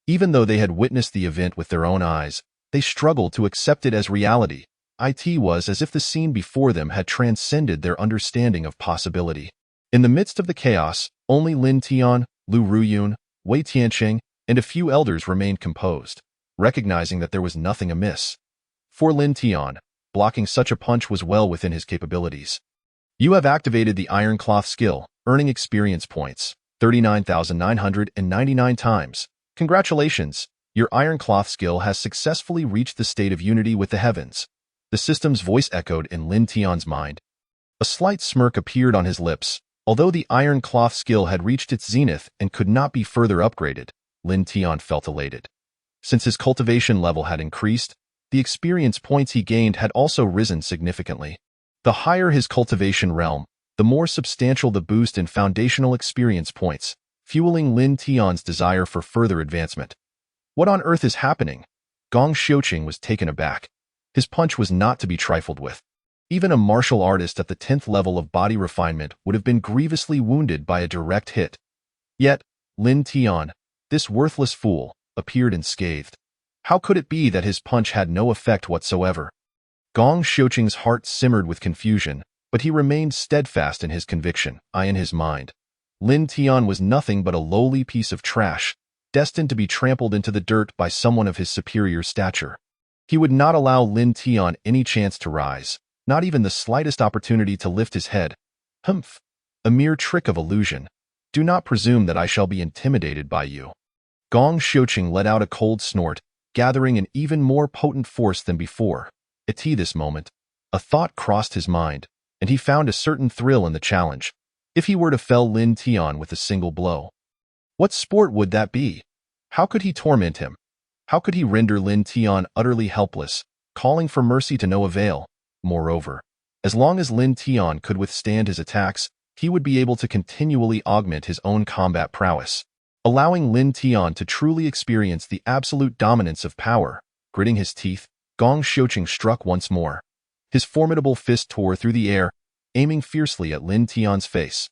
Even though they had witnessed the event with their own eyes, they struggled to accept it as reality. It was as if the scene before them had transcended their understanding of possibility. In the midst of the chaos, only Lin Tian, Lu Ruyun, Wei Tianqing, and a few elders remained composed, recognizing that there was nothing amiss. For Lin Tian, blocking such a punch was well within his capabilities. You have activated the Iron Cloth skill, earning experience points, 39,999 times. Congratulations, your Iron Cloth skill has successfully reached the state of unity with the heavens. The system's voice echoed in Lin Tian's mind. A slight smirk appeared on his lips. Although the Iron Cloth skill had reached its zenith and could not be further upgraded, Lin Tian felt elated. Since his cultivation level had increased, the experience points he gained had also risen significantly. The higher his cultivation realm, the more substantial the boost in foundational experience points, fueling Lin Tian's desire for further advancement. What on earth is happening? Gong Xiuqing was taken aback. His punch was not to be trifled with. Even a martial artist at the 10th level of body refinement would have been grievously wounded by a direct hit. Yet, Lin Tian, this worthless fool, appeared unscathed. How could it be that his punch had no effect whatsoever? Gong Xiuqing's heart simmered with confusion, but he remained steadfast in his conviction. In his mind, Lin Tian was nothing but a lowly piece of trash, destined to be trampled into the dirt by someone of his superior stature. He would not allow Lin Tian any chance to rise, not even the slightest opportunity to lift his head. Humph! A mere trick of illusion. Do not presume that I shall be intimidated by you. Gong Xiuqing let out a cold snort, gathering an even more potent force than before. At this moment, a thought crossed his mind, and he found a certain thrill in the challenge. If he were to fell Lin Tian with a single blow, what sport would that be? How could he torment him? How could he render Lin Tian utterly helpless, calling for mercy to no avail? Moreover, as long as Lin Tian could withstand his attacks, he would be able to continually augment his own combat prowess, allowing Lin Tian to truly experience the absolute dominance of power. Gritting his teeth, Gong Xiuqing struck once more. His formidable fist tore through the air, aiming fiercely at Lin Tian's face.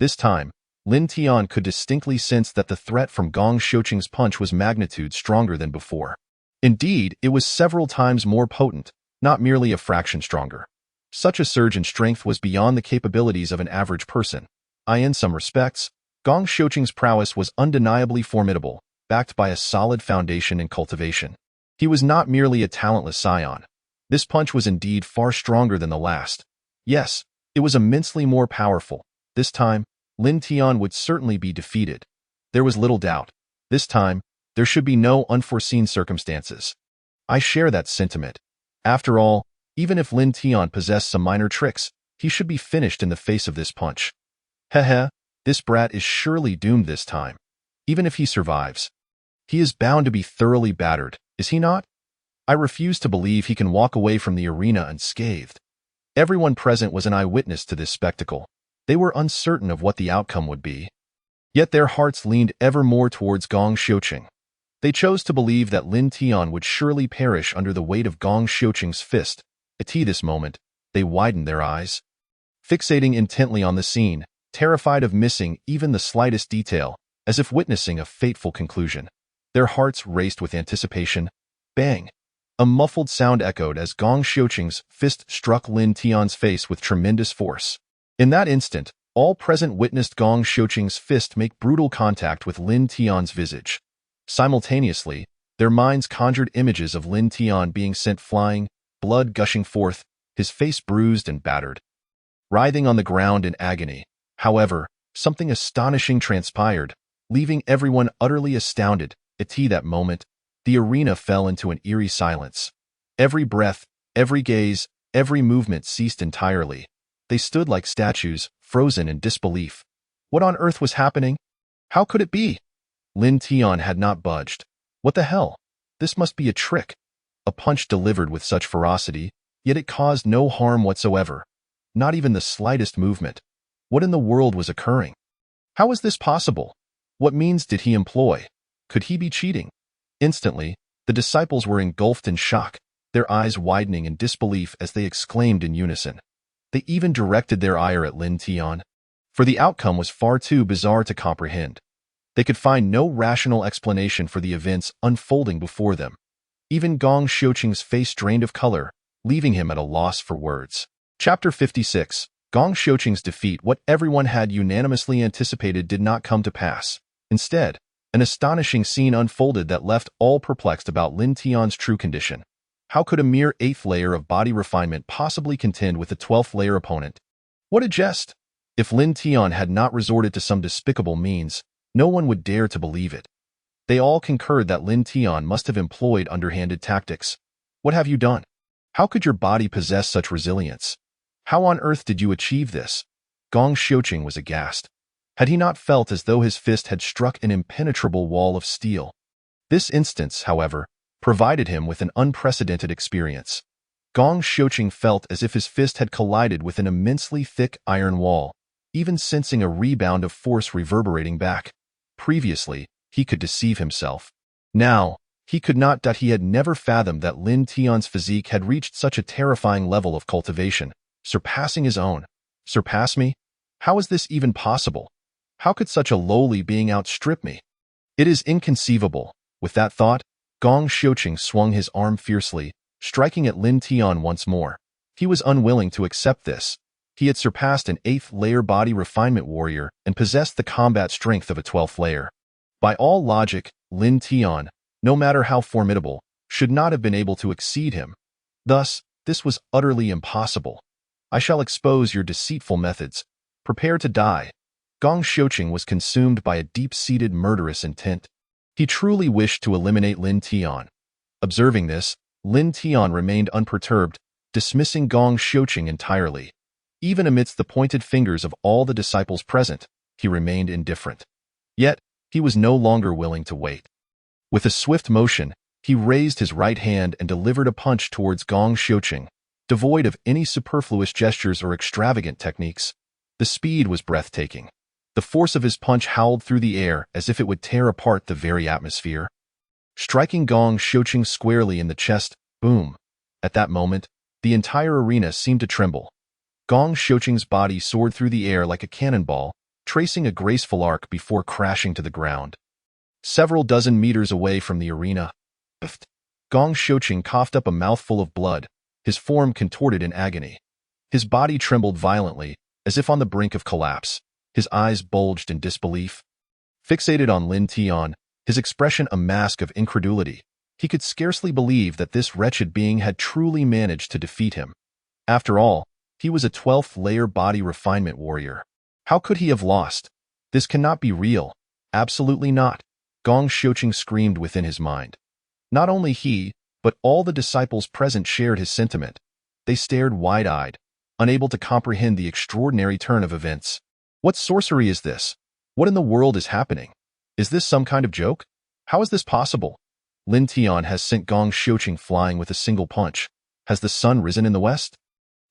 This time, Lin Tian could distinctly sense that the threat from Gong Xiuqing's punch was magnitude stronger than before. Indeed, it was several times more potent, not merely a fraction stronger. Such a surge in strength was beyond the capabilities of an average person. In some respects, Gong Xiuqing's prowess was undeniably formidable, backed by a solid foundation in cultivation. He was not merely a talentless scion. This punch was indeed far stronger than the last. Yes, it was immensely more powerful. This time, Lin Tian would certainly be defeated. There was little doubt. This time, there should be no unforeseen circumstances. I share that sentiment. After all, even if Lin Tian possessed some minor tricks, he should be finished in the face of this punch. Heh, this brat is surely doomed this time. Even if he survives, he is bound to be thoroughly battered, is he not? I refuse to believe he can walk away from the arena unscathed. Everyone present was an eyewitness to this spectacle. They were uncertain of what the outcome would be. Yet their hearts leaned ever more towards Gong Xiuqing. They chose to believe that Lin Tian would surely perish under the weight of Gong Xiuqing's fist. At this moment, they widened their eyes, fixating intently on the scene, terrified of missing even the slightest detail, as if witnessing a fateful conclusion. Their hearts raced with anticipation. Bang! A muffled sound echoed as Gong Xiuqing's fist struck Lin Tian's face with tremendous force. In that instant, all present witnessed Gong Xiuqing's fist make brutal contact with Lin Tian's visage. Simultaneously, their minds conjured images of Lin Tian being sent flying, blood gushing forth, his face bruised and battered. Writhing on the ground in agony, however, something astonishing transpired, leaving everyone utterly astounded. At that moment, the arena fell into an eerie silence. Every breath, every gaze, every movement ceased entirely. They stood like statues, frozen in disbelief. What on earth was happening? How could it be? Lin Tian had not budged. What the hell? This must be a trick. A punch delivered with such ferocity, yet it caused no harm whatsoever. Not even the slightest movement. What in the world was occurring? How was this possible? What means did he employ? Could he be cheating? Instantly, the disciples were engulfed in shock, their eyes widening in disbelief as they exclaimed in unison. They even directed their ire at Lin Tian, for the outcome was far too bizarre to comprehend. They could find no rational explanation for the events unfolding before them. Even Gong Xiuqing's face drained of color, leaving him at a loss for words. Chapter 56. Gong Xiuqing's defeat. What everyone had unanimously anticipated did not come to pass. Instead, an astonishing scene unfolded that left all perplexed about Lin Tian's true condition. How could a mere 8th layer of body refinement possibly contend with a 12th layer opponent? What a jest! If Lin Tian had not resorted to some despicable means, no one would dare to believe it. They all concurred that Lin Tian must have employed underhanded tactics. What have you done? How could your body possess such resilience? How on earth did you achieve this? Gong Xiuqing was aghast. Had he not felt as though his fist had struck an impenetrable wall of steel? This instance, however, provided him with an unprecedented experience. Gong Xiuqing felt as if his fist had collided with an immensely thick iron wall, even sensing a rebound of force reverberating back. Previously, he could deceive himself. Now, he could not. He had never fathomed that Lin Tian's physique had reached such a terrifying level of cultivation, surpassing his own. Surpass me? How is this even possible? How could such a lowly being outstrip me? It is inconceivable. With that thought, Gong Xiuqing swung his arm fiercely, striking at Lin Tian once more. He was unwilling to accept this. He had surpassed an 8th layer body refinement warrior and possessed the combat strength of a 12th layer. By all logic, Lin Tian, no matter how formidable, should not have been able to exceed him. Thus, this was utterly impossible. I shall expose your deceitful methods. Prepare to die. Gong Xiuqing was consumed by a deep-seated murderous intent. He truly wished to eliminate Lin Tian. Observing this, Lin Tian remained unperturbed, dismissing Gong Xiuqing entirely. Even amidst the pointed fingers of all the disciples present, he remained indifferent. Yet, he was no longer willing to wait. With a swift motion, he raised his right hand and delivered a punch towards Gong Xiuqing, devoid of any superfluous gestures or extravagant techniques. The speed was breathtaking. The force of his punch howled through the air as if it would tear apart the very atmosphere. Striking Gong Xiuqing squarely in the chest, boom! At that moment, the entire arena seemed to tremble. Gong Xiuqing's body soared through the air like a cannonball, tracing a graceful arc before crashing to the ground. Several dozen meters away from the arena, Gong Xiuqing coughed up a mouthful of blood, his form contorted in agony. His body trembled violently, as if on the brink of collapse. His eyes bulged in disbelief. Fixated on Lin Tian, his expression a mask of incredulity, he could scarcely believe that this wretched being had truly managed to defeat him. After all, he was a 12th-layer body refinement warrior. How could he have lost? This cannot be real. Absolutely not. Gong Xiuqing screamed within his mind. Not only he, but all the disciples present shared his sentiment. They stared wide-eyed, unable to comprehend the extraordinary turn of events. What sorcery is this? What in the world is happening? Is this some kind of joke? How is this possible? Lin Tian has sent Gong Xiuqing flying with a single punch. Has the sun risen in the west?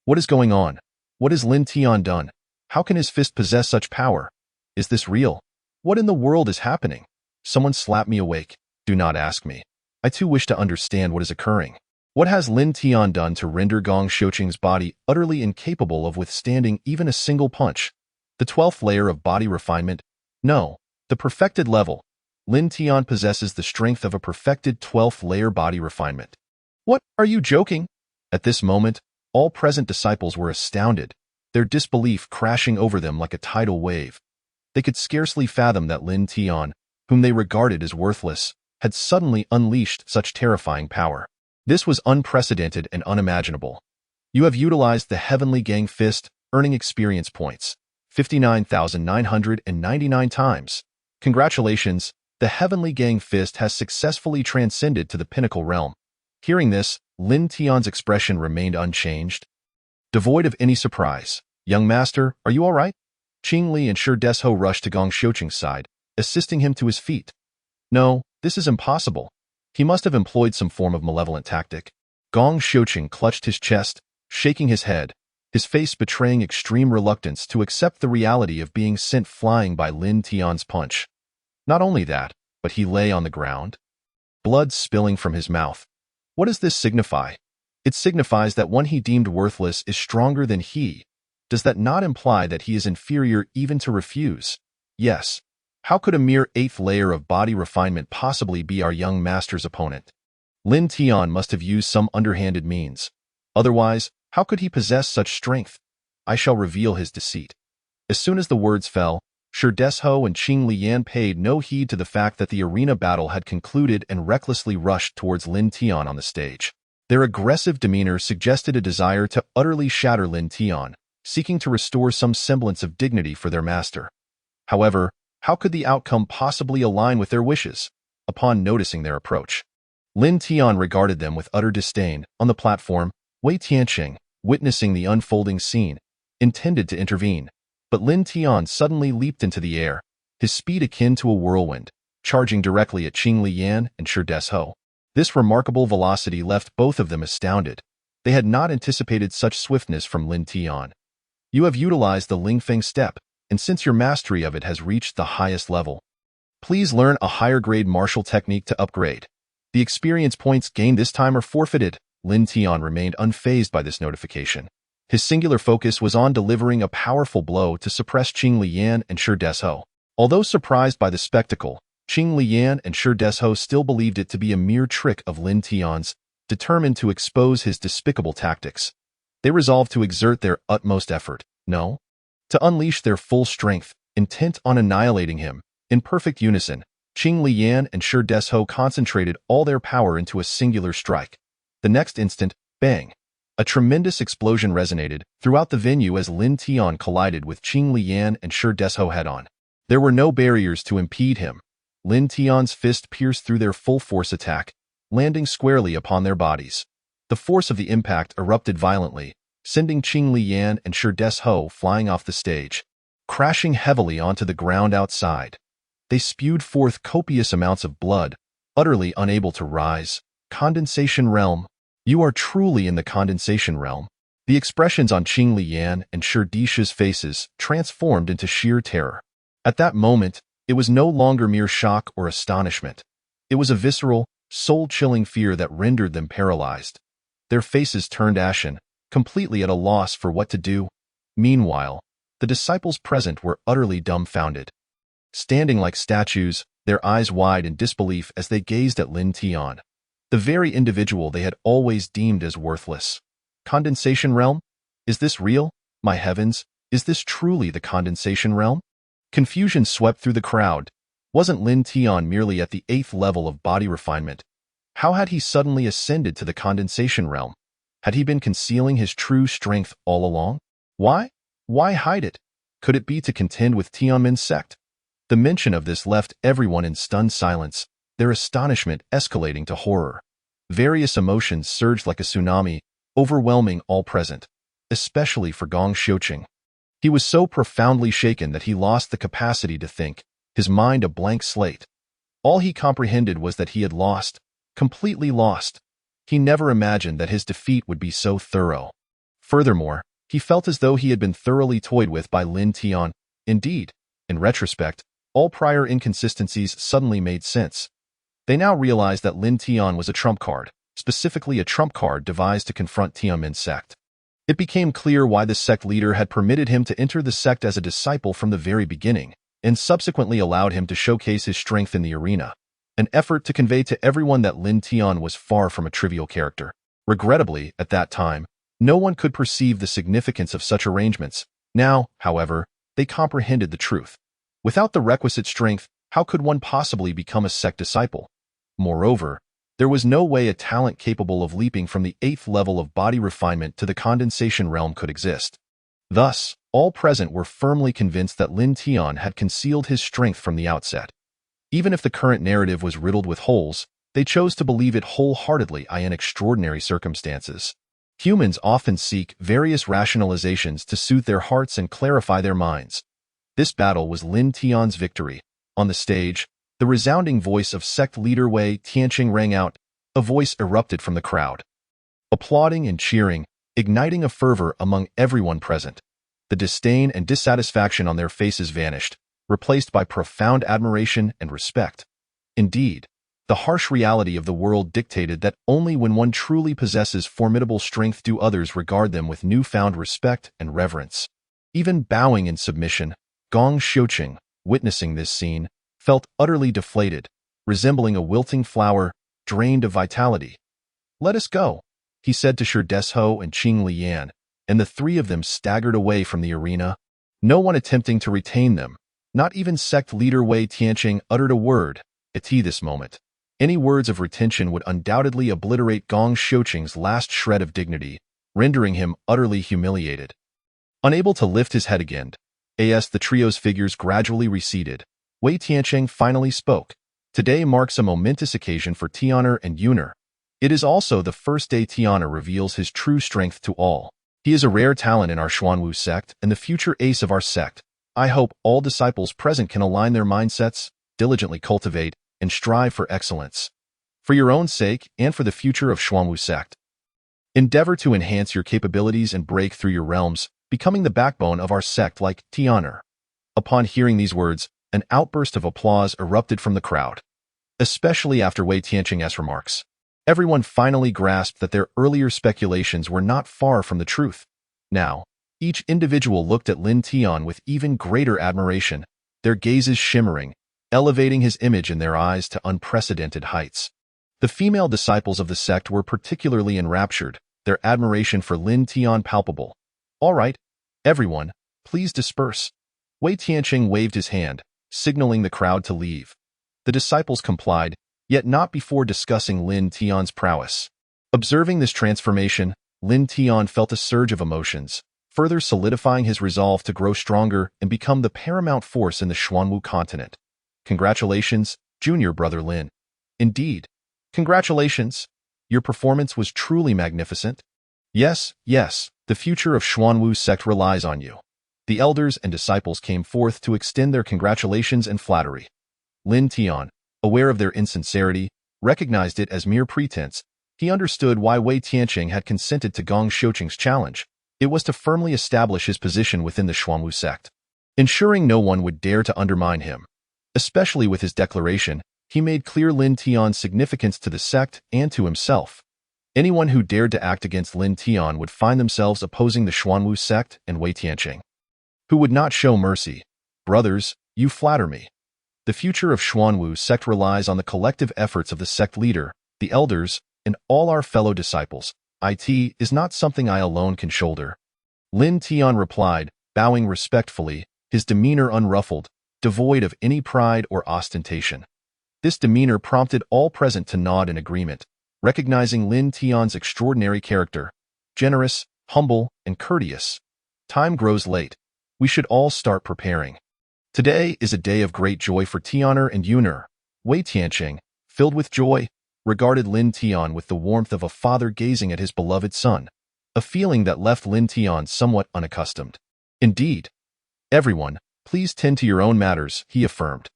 What is going on? What has Lin Tian done? How can his fist possess such power? Is this real? What in the world is happening? Someone slap me awake. Do not ask me. I too wish to understand what is occurring. What has Lin Tian done to render Gong Xiuqing's body utterly incapable of withstanding even a single punch? The 12th layer of body refinement? No, the perfected level. Lin Tian possesses the strength of a perfected 12th layer body refinement. What, are you joking? At this moment, all present disciples were astounded, their disbelief crashing over them like a tidal wave. They could scarcely fathom that Lin Tian, whom they regarded as worthless, had suddenly unleashed such terrifying power. This was unprecedented and unimaginable. You have utilized the Heavenly Gang Fist, earning experience points, 59,999 times. Congratulations, the Heavenly Gang Fist has successfully transcended to the pinnacle realm. Hearing this, Lin Tian's expression remained unchanged. Devoid of any surprise. Young master, are you all right? Qing Li and Shi Desho rushed to Gong Xiuqing's side, assisting him to his feet. No, this is impossible. He must have employed some form of malevolent tactic. Gong Xiuqing clutched his chest, shaking his head, his face betraying extreme reluctance to accept the reality of being sent flying by Lin Tian's punch. Not only that, but he lay on the ground, blood spilling from his mouth. What does this signify? It signifies that one he deemed worthless is stronger than he. Does that not imply that he is inferior even to refuse? Yes. How could a mere 8th layer of body refinement possibly be our young master's opponent? Lin Tian must have used some underhanded means. Otherwise, how could he possess such strength? I shall reveal his deceit. As soon as the words fell, Shi Desho and Qing Liyan paid no heed to the fact that the arena battle had concluded and recklessly rushed towards Lin Tian on the stage. Their aggressive demeanor suggested a desire to utterly shatter Lin Tian, seeking to restore some semblance of dignity for their master. However, how could the outcome possibly align with their wishes? Upon noticing their approach, Lin Tian regarded them with utter disdain. On the platform, Wei Tianqing, witnessing the unfolding scene, intended to intervene, but Lin Tian suddenly leaped into the air, his speed akin to a whirlwind, charging directly at Qing Liyan and Shi Desho. This remarkable velocity left both of them astounded. They had not anticipated such swiftness from Lin Tian. You have utilized the Lingfeng step, and since your mastery of it has reached the highest level, please learn a higher-grade martial technique to upgrade. The experience points gained this time are forfeited. Lin Tian remained unfazed by this notification. His singular focus was on delivering a powerful blow to suppress Qing Liyan and Shi Desho. Although surprised by the spectacle, Qing Liyan and Shi Desho still believed it to be a mere trick of Lin Tian's, determined to expose his despicable tactics. They resolved to exert their utmost effort, to unleash their full strength, intent on annihilating him. In perfect unison, Qing Liyan and Shi Desho concentrated all their power into a singular strike. The next instant, bang! A tremendous explosion resonated throughout the venue as Lin Tian collided with Qing Liyan and Shi Desho head-on. There were no barriers to impede him. Lin Tian's fist pierced through their full-force attack, landing squarely upon their bodies. The force of the impact erupted violently, sending Qing Liyan and Shi Desho flying off the stage, crashing heavily onto the ground outside. They spewed forth copious amounts of blood, utterly unable to rise. Condensation realm. You are truly in the condensation realm. The expressions on Qing Liyan and Shi Desho's faces transformed into sheer terror. At that moment, it was no longer mere shock or astonishment. It was a visceral, soul-chilling fear that rendered them paralyzed. Their faces turned ashen, completely at a loss for what to do. Meanwhile, the disciples present were utterly dumbfounded. Standing like statues, their eyes wide in disbelief as they gazed at Lin Tian. the very individual they had always deemed as worthless. Condensation realm? Is this real? My heavens, is this truly the condensation realm? Confusion swept through the crowd. Wasn't Lin Tian merely at the 8th level of body refinement? How had he suddenly ascended to the condensation realm? Had he been concealing his true strength all along? Why? Why hide it? Could it be to contend with Tianmen's sect? The mention of this left everyone in stunned silence, their astonishment escalating to horror. Various emotions surged like a tsunami, overwhelming all present, especially for Gong Xiuqing. He was so profoundly shaken that he lost the capacity to think, his mind a blank slate. All he comprehended was that he had lost, completely lost. He never imagined that his defeat would be so thorough. Furthermore, he felt as though he had been thoroughly toyed with by Lin Tian. Indeed, in retrospect, all prior inconsistencies suddenly made sense. They now realized that Lin Tian was a trump card, specifically a trump card devised to confront Tianmen's sect. It became clear why the sect leader had permitted him to enter the sect as a disciple from the very beginning, and subsequently allowed him to showcase his strength in the arena, an effort to convey to everyone that Lin Tian was far from a trivial character. Regrettably, at that time, no one could perceive the significance of such arrangements. Now, however, they comprehended the truth. Without the requisite strength, how could one possibly become a sect disciple? Moreover, there was no way a talent capable of leaping from the 8th level of body refinement to the condensation realm could exist. Thus, all present were firmly convinced that Lin Tian had concealed his strength from the outset. Even if the current narrative was riddled with holes, they chose to believe it wholeheartedly in extraordinary circumstances. Humans often seek various rationalizations to soothe their hearts and clarify their minds. This battle was Lin Tian's victory. On the stage, the resounding voice of sect leader Wei Tianqing rang out. A voice erupted from the crowd, applauding and cheering, igniting a fervor among everyone present. The disdain and dissatisfaction on their faces vanished, replaced by profound admiration and respect. Indeed, the harsh reality of the world dictated that only when one truly possesses formidable strength do others regard them with newfound respect and reverence. Even bowing in submission, Gong Xiuqing, witnessing this scene, felt utterly deflated, resembling a wilting flower, drained of vitality. "Let us go," he said to Shi Desho and Qing Lian, and the three of them staggered away from the arena, no one attempting to retain them. Not even sect leader Wei Tianqing uttered a word at this moment. Any words of retention would undoubtedly obliterate Gong Xiuqing's last shred of dignity, rendering him utterly humiliated. Unable to lift his head again, as the trio's figures gradually receded, Wei Tianqing finally spoke. Today marks a momentous occasion for Tian'er and Yun'er. It is also the first day Tian'er reveals his true strength to all. He is a rare talent in our Xuanwu sect and the future ace of our sect. I hope all disciples present can align their mindsets, diligently cultivate, and strive for excellence. For your own sake and for the future of Xuanwu sect. Endeavor to enhance your capabilities and break through your realms, becoming the backbone of our sect like Tian'er. Upon hearing these words, an outburst of applause erupted from the crowd, especially after Wei Tianqing's remarks. Everyone finally grasped that their earlier speculations were not far from the truth. Now, each individual looked at Lin Tian with even greater admiration, their gazes shimmering, elevating his image in their eyes to unprecedented heights. The female disciples of the sect were particularly enraptured, their admiration for Lin Tian palpable. "All right, everyone, please disperse." Wei Tianqing waved his hand, signaling the crowd to leave. The disciples complied, yet not before discussing Lin Tian's prowess. Observing this transformation, Lin Tian felt a surge of emotions, further solidifying his resolve to grow stronger and become the paramount force in the Xuanwu continent. "Congratulations, junior brother Lin." "Indeed. Congratulations. Your performance was truly magnificent." Yes, the future of Xuanwu sect relies on you." The elders and disciples came forth to extend their congratulations and flattery. Lin Tian, aware of their insincerity, recognized it as mere pretense. He understood why Wei Tianqing had consented to Gong Xiuqing's challenge. It was to firmly establish his position within the Xuanwu sect, ensuring no one would dare to undermine him. Especially with his declaration, he made clear Lin Tian's significance to the sect and to himself. Anyone who dared to act against Lin Tian would find themselves opposing the Xuanwu sect and Wei Tianqing, who would not show mercy. "Brothers, you flatter me. The future of Xuanwu sect relies on the collective efforts of the sect leader, the elders, and all our fellow disciples. It is not something I alone can shoulder. Lin Tian replied, bowing respectfully, his demeanor unruffled, devoid of any pride or ostentation. This demeanor prompted all present to nod in agreement, recognizing Lin Tian's extraordinary character, generous, humble, and courteous. Time grows late. We should all start preparing. Today is a day of great joy for Tianer and Yuner. Wei Tianqing, filled with joy, regarded Lin Tian with the warmth of a father gazing at his beloved son, a feeling that left Lin Tian somewhat unaccustomed. Indeed, everyone, please tend to your own matters, he affirmed.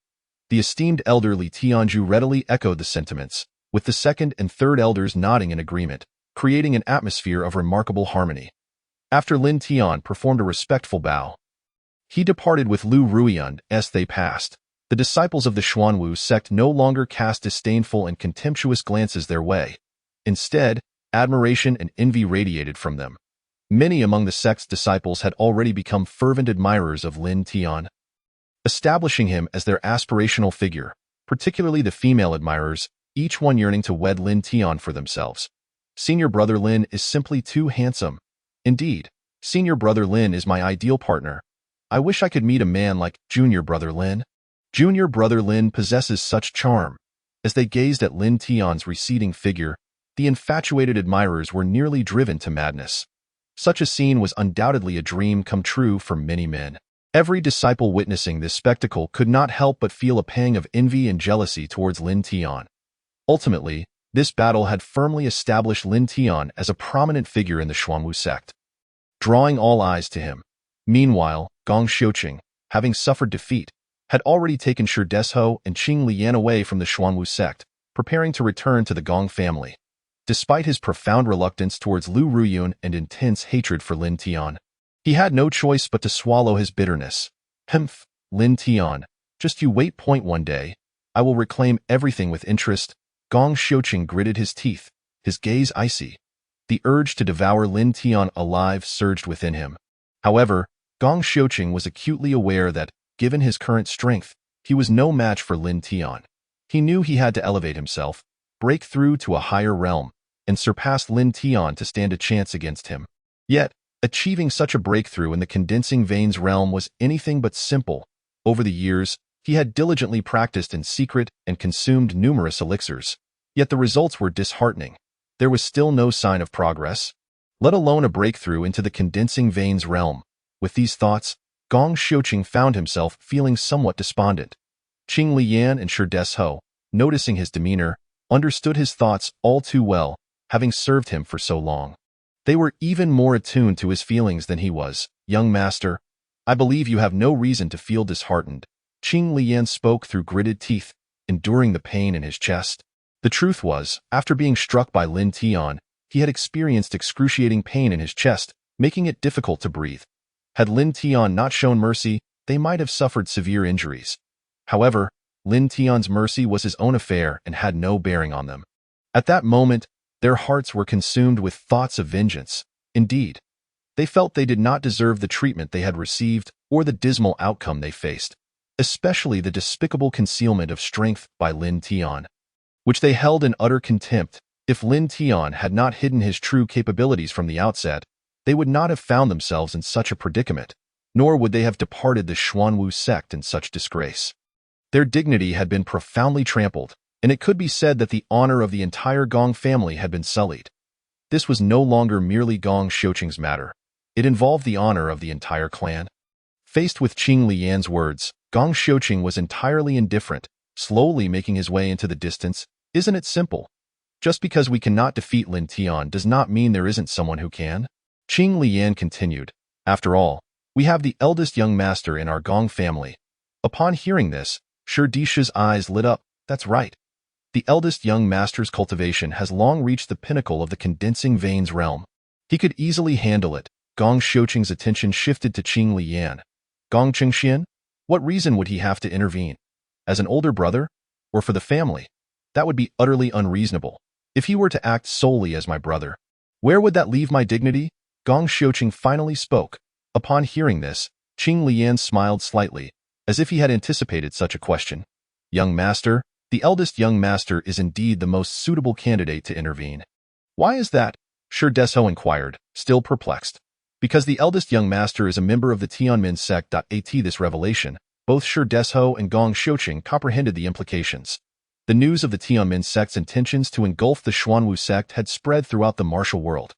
The esteemed elder Li Tianju readily echoed the sentiments, with the second and third elders nodding in agreement, creating an atmosphere of remarkable harmony. After Lin Tian performed a respectful bow, he departed with Lu Ruiyun as they passed. The disciples of the Xuanwu sect no longer cast disdainful and contemptuous glances their way. Instead, admiration and envy radiated from them. Many among the sect's disciples had already become fervent admirers of Lin Tian, establishing him as their aspirational figure, particularly the female admirers, each one yearning to wed Lin Tian for themselves. Senior brother Lin is simply too handsome. Indeed, senior brother Lin is my ideal partner. I wish I could meet a man like junior brother Lin. Junior brother Lin possesses such charm. As they gazed at Lin Tian's receding figure, the infatuated admirers were nearly driven to madness. Such a scene was undoubtedly a dream come true for many men. Every disciple witnessing this spectacle could not help but feel a pang of envy and jealousy towards Lin Tian. Ultimately, this battle had firmly established Lin Tian as a prominent figure in the Xuanwu sect, drawing all eyes to him. Meanwhile, Gong Xiuqing, having suffered defeat, had already taken Shi Desho and Qing Liyan away from the Xuanwu sect, preparing to return to the Gong family. Despite his profound reluctance towards Lu Ruiyun and intense hatred for Lin Tian, he had no choice but to swallow his bitterness. Humph, Lin Tian, just you wait. One day, I will reclaim everything with interest. Gong Xiuqing gritted his teeth, his gaze icy. The urge to devour Lin Tian alive surged within him. However, Gong Xiuqing was acutely aware that, given his current strength, he was no match for Lin Tian. He knew he had to elevate himself, break through to a higher realm, and surpass Lin Tian to stand a chance against him. Yet, achieving such a breakthrough in the condensing veins realm was anything but simple. Over the years, he had diligently practiced in secret and consumed numerous elixirs. Yet the results were disheartening. There was still no sign of progress, let alone a breakthrough into the condensing veins realm. With these thoughts, Gong Xiuqing found himself feeling somewhat despondent. Qing Liyan and Shi Desho, noticing his demeanor, understood his thoughts all too well, having served him for so long. They were even more attuned to his feelings than he was. Young master, I believe you have no reason to feel disheartened. Qing Liyan spoke through gritted teeth, enduring the pain in his chest. The truth was, after being struck by Lin Tian, he had experienced excruciating pain in his chest, making it difficult to breathe. Had Lin Tian not shown mercy, they might have suffered severe injuries. However, Lin Tian's mercy was his own affair and had no bearing on them. At that moment, their hearts were consumed with thoughts of vengeance. Indeed, they felt they did not deserve the treatment they had received or the dismal outcome they faced, especially the despicable concealment of strength by Lin Tian, which they held in utter contempt. If Lin Tian had not hidden his true capabilities from the outset, they would not have found themselves in such a predicament, nor would they have departed the Xuanwu sect in such disgrace. Their dignity had been profoundly trampled, and it could be said that the honor of the entire Gong family had been sullied. This was no longer merely Gong Xiuqing's matter. It involved the honor of the entire clan. Faced with Qing Liyan's words, Gong Xiuqing was entirely indifferent, slowly making his way into the distance. Isn't it simple? Just because we cannot defeat Lin Tian does not mean there isn't someone who can. Qing Liyan continued, after all, we have the eldest young master in our Gong family. Upon hearing this, Shi Desho's eyes lit up. That's right. The eldest young master's cultivation has long reached the pinnacle of the condensing veins realm. He could easily handle it. Gong Xiuqing's attention shifted to Qing Liyan. Gong Chengxian? What reason would he have to intervene? As an older brother? Or for the family? That would be utterly unreasonable. If he were to act solely as my brother, where would that leave my dignity? Gong Xiuqing finally spoke. Upon hearing this, Qing Liyan smiled slightly, as if he had anticipated such a question. Young master, The eldest young master is indeed the most suitable candidate to intervene. Why is that? Shi Desho inquired, still perplexed. Because the eldest young master is a member of the Tianmin sect. At this revelation, both Shi Desho and Gong Xiuqing comprehended the implications. The news of the Tianmin sect's intentions to engulf the Xuanwu sect had spread throughout the martial world.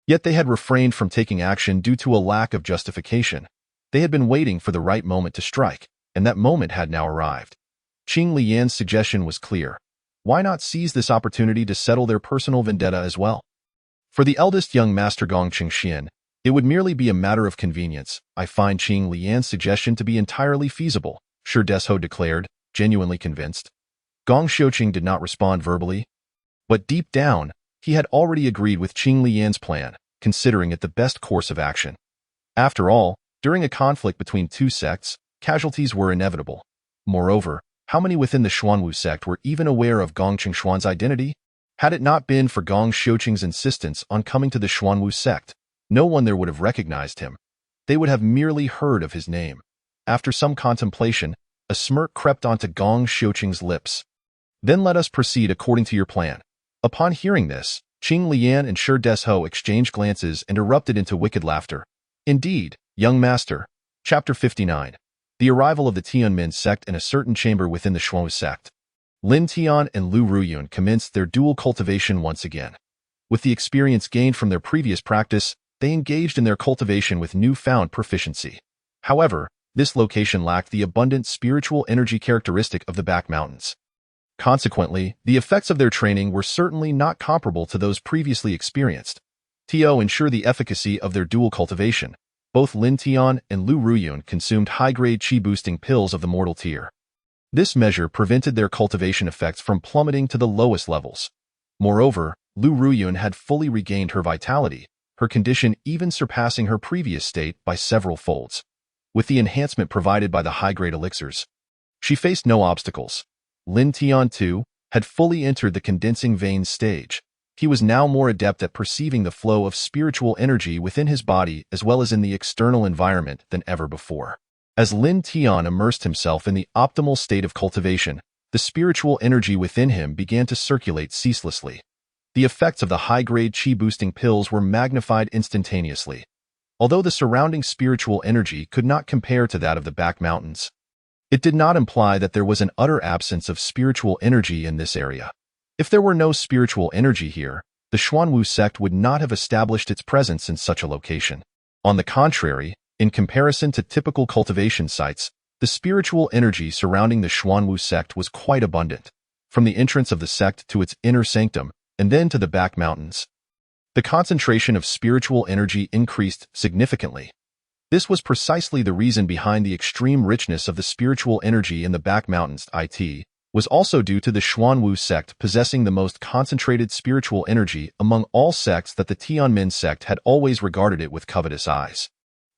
Yet they had refrained from taking action due to a lack of justification. They had been waiting for the right moment to strike, and that moment had now arrived. Qing Lian's suggestion was clear. Why not seize this opportunity to settle their personal vendetta as well? For the eldest young master Gong Qingxian, it would merely be a matter of convenience. I find Qing Lian's suggestion to be entirely feasible, Shi Desho declared, genuinely convinced. Gong Xiuqing did not respond verbally, but deep down, he had already agreed with Qing Lian's plan, considering it the best course of action. After all, during a conflict between two sects, casualties were inevitable. Moreover, how many within the Xuanwu sect were even aware of Gong Qingshuan's identity? Had it not been for Gong Xiuqing's insistence on coming to the Xuanwu sect, no one there would have recognized him. They would have merely heard of his name. After some contemplation, a smirk crept onto Gong Xiuqing's lips. Then let us proceed according to your plan. Upon hearing this, Qing Lian and Shi Desho exchanged glances and erupted into wicked laughter. Indeed, young master. Chapter 59. The arrival of the Tianmin sect in a certain chamber within the Xuanwu sect. Lin Tian and Lu Ruyun commenced their dual cultivation once again. With the experience gained from their previous practice, they engaged in their cultivation with newfound proficiency. However, this location lacked the abundant spiritual energy characteristic of the back mountains. Consequently, the effects of their training were certainly not comparable to those previously experienced. To ensure the efficacy of their dual cultivation, both Lin Tian and Lu Ruyun consumed high-grade qi-boosting pills of the mortal tier. This measure prevented their cultivation effects from plummeting to the lowest levels. Moreover, Lu Ruyun had fully regained her vitality, her condition even surpassing her previous state by several folds. With the enhancement provided by the high-grade elixirs, she faced no obstacles. Lin Tian, too, had fully entered the condensing veins stage. He was now more adept at perceiving the flow of spiritual energy within his body as well as in the external environment than ever before. As Lin Tian immersed himself in the optimal state of cultivation, the spiritual energy within him began to circulate ceaselessly. The effects of the high-grade qi-boosting pills were magnified instantaneously. Although the surrounding spiritual energy could not compare to that of the back mountains, it did not imply that there was an utter absence of spiritual energy in this area. If there were no spiritual energy here, the Xuanwu sect would not have established its presence in such a location. On the contrary, in comparison to typical cultivation sites, the spiritual energy surrounding the Xuanwu sect was quite abundant, from the entrance of the sect to its inner sanctum, and then to the back mountains. The concentration of spiritual energy increased significantly. This was precisely the reason behind the extreme richness of the spiritual energy in the back mountains. It was also due to the Xuanwu sect possessing the most concentrated spiritual energy among all sects that the Tianmin sect had always regarded it with covetous eyes.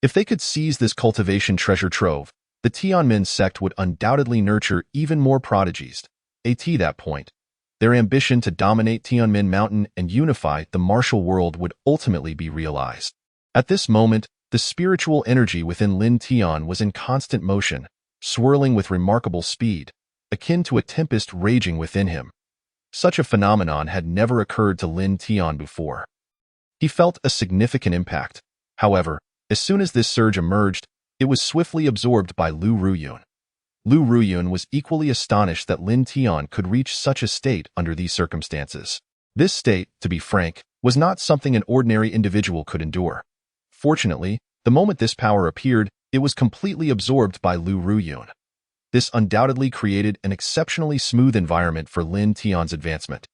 If they could seize this cultivation treasure trove, the Tianmin sect would undoubtedly nurture even more prodigies. At that point, their ambition to dominate Tianmin Mountain and unify the martial world would ultimately be realized. At this moment, the spiritual energy within Lin Tian was in constant motion, swirling with remarkable speed, akin to a tempest raging within him. Such a phenomenon had never occurred to Lin Tian before. He felt a significant impact. However, as soon as this surge emerged, it was swiftly absorbed by Lu Ruyun. Lu Ruyun was equally astonished that Lin Tian could reach such a state under these circumstances. This state, to be frank, was not something an ordinary individual could endure. Fortunately, the moment this power appeared, it was completely absorbed by Lu Ruyun. This undoubtedly created an exceptionally smooth environment for Lin Tian's advancement.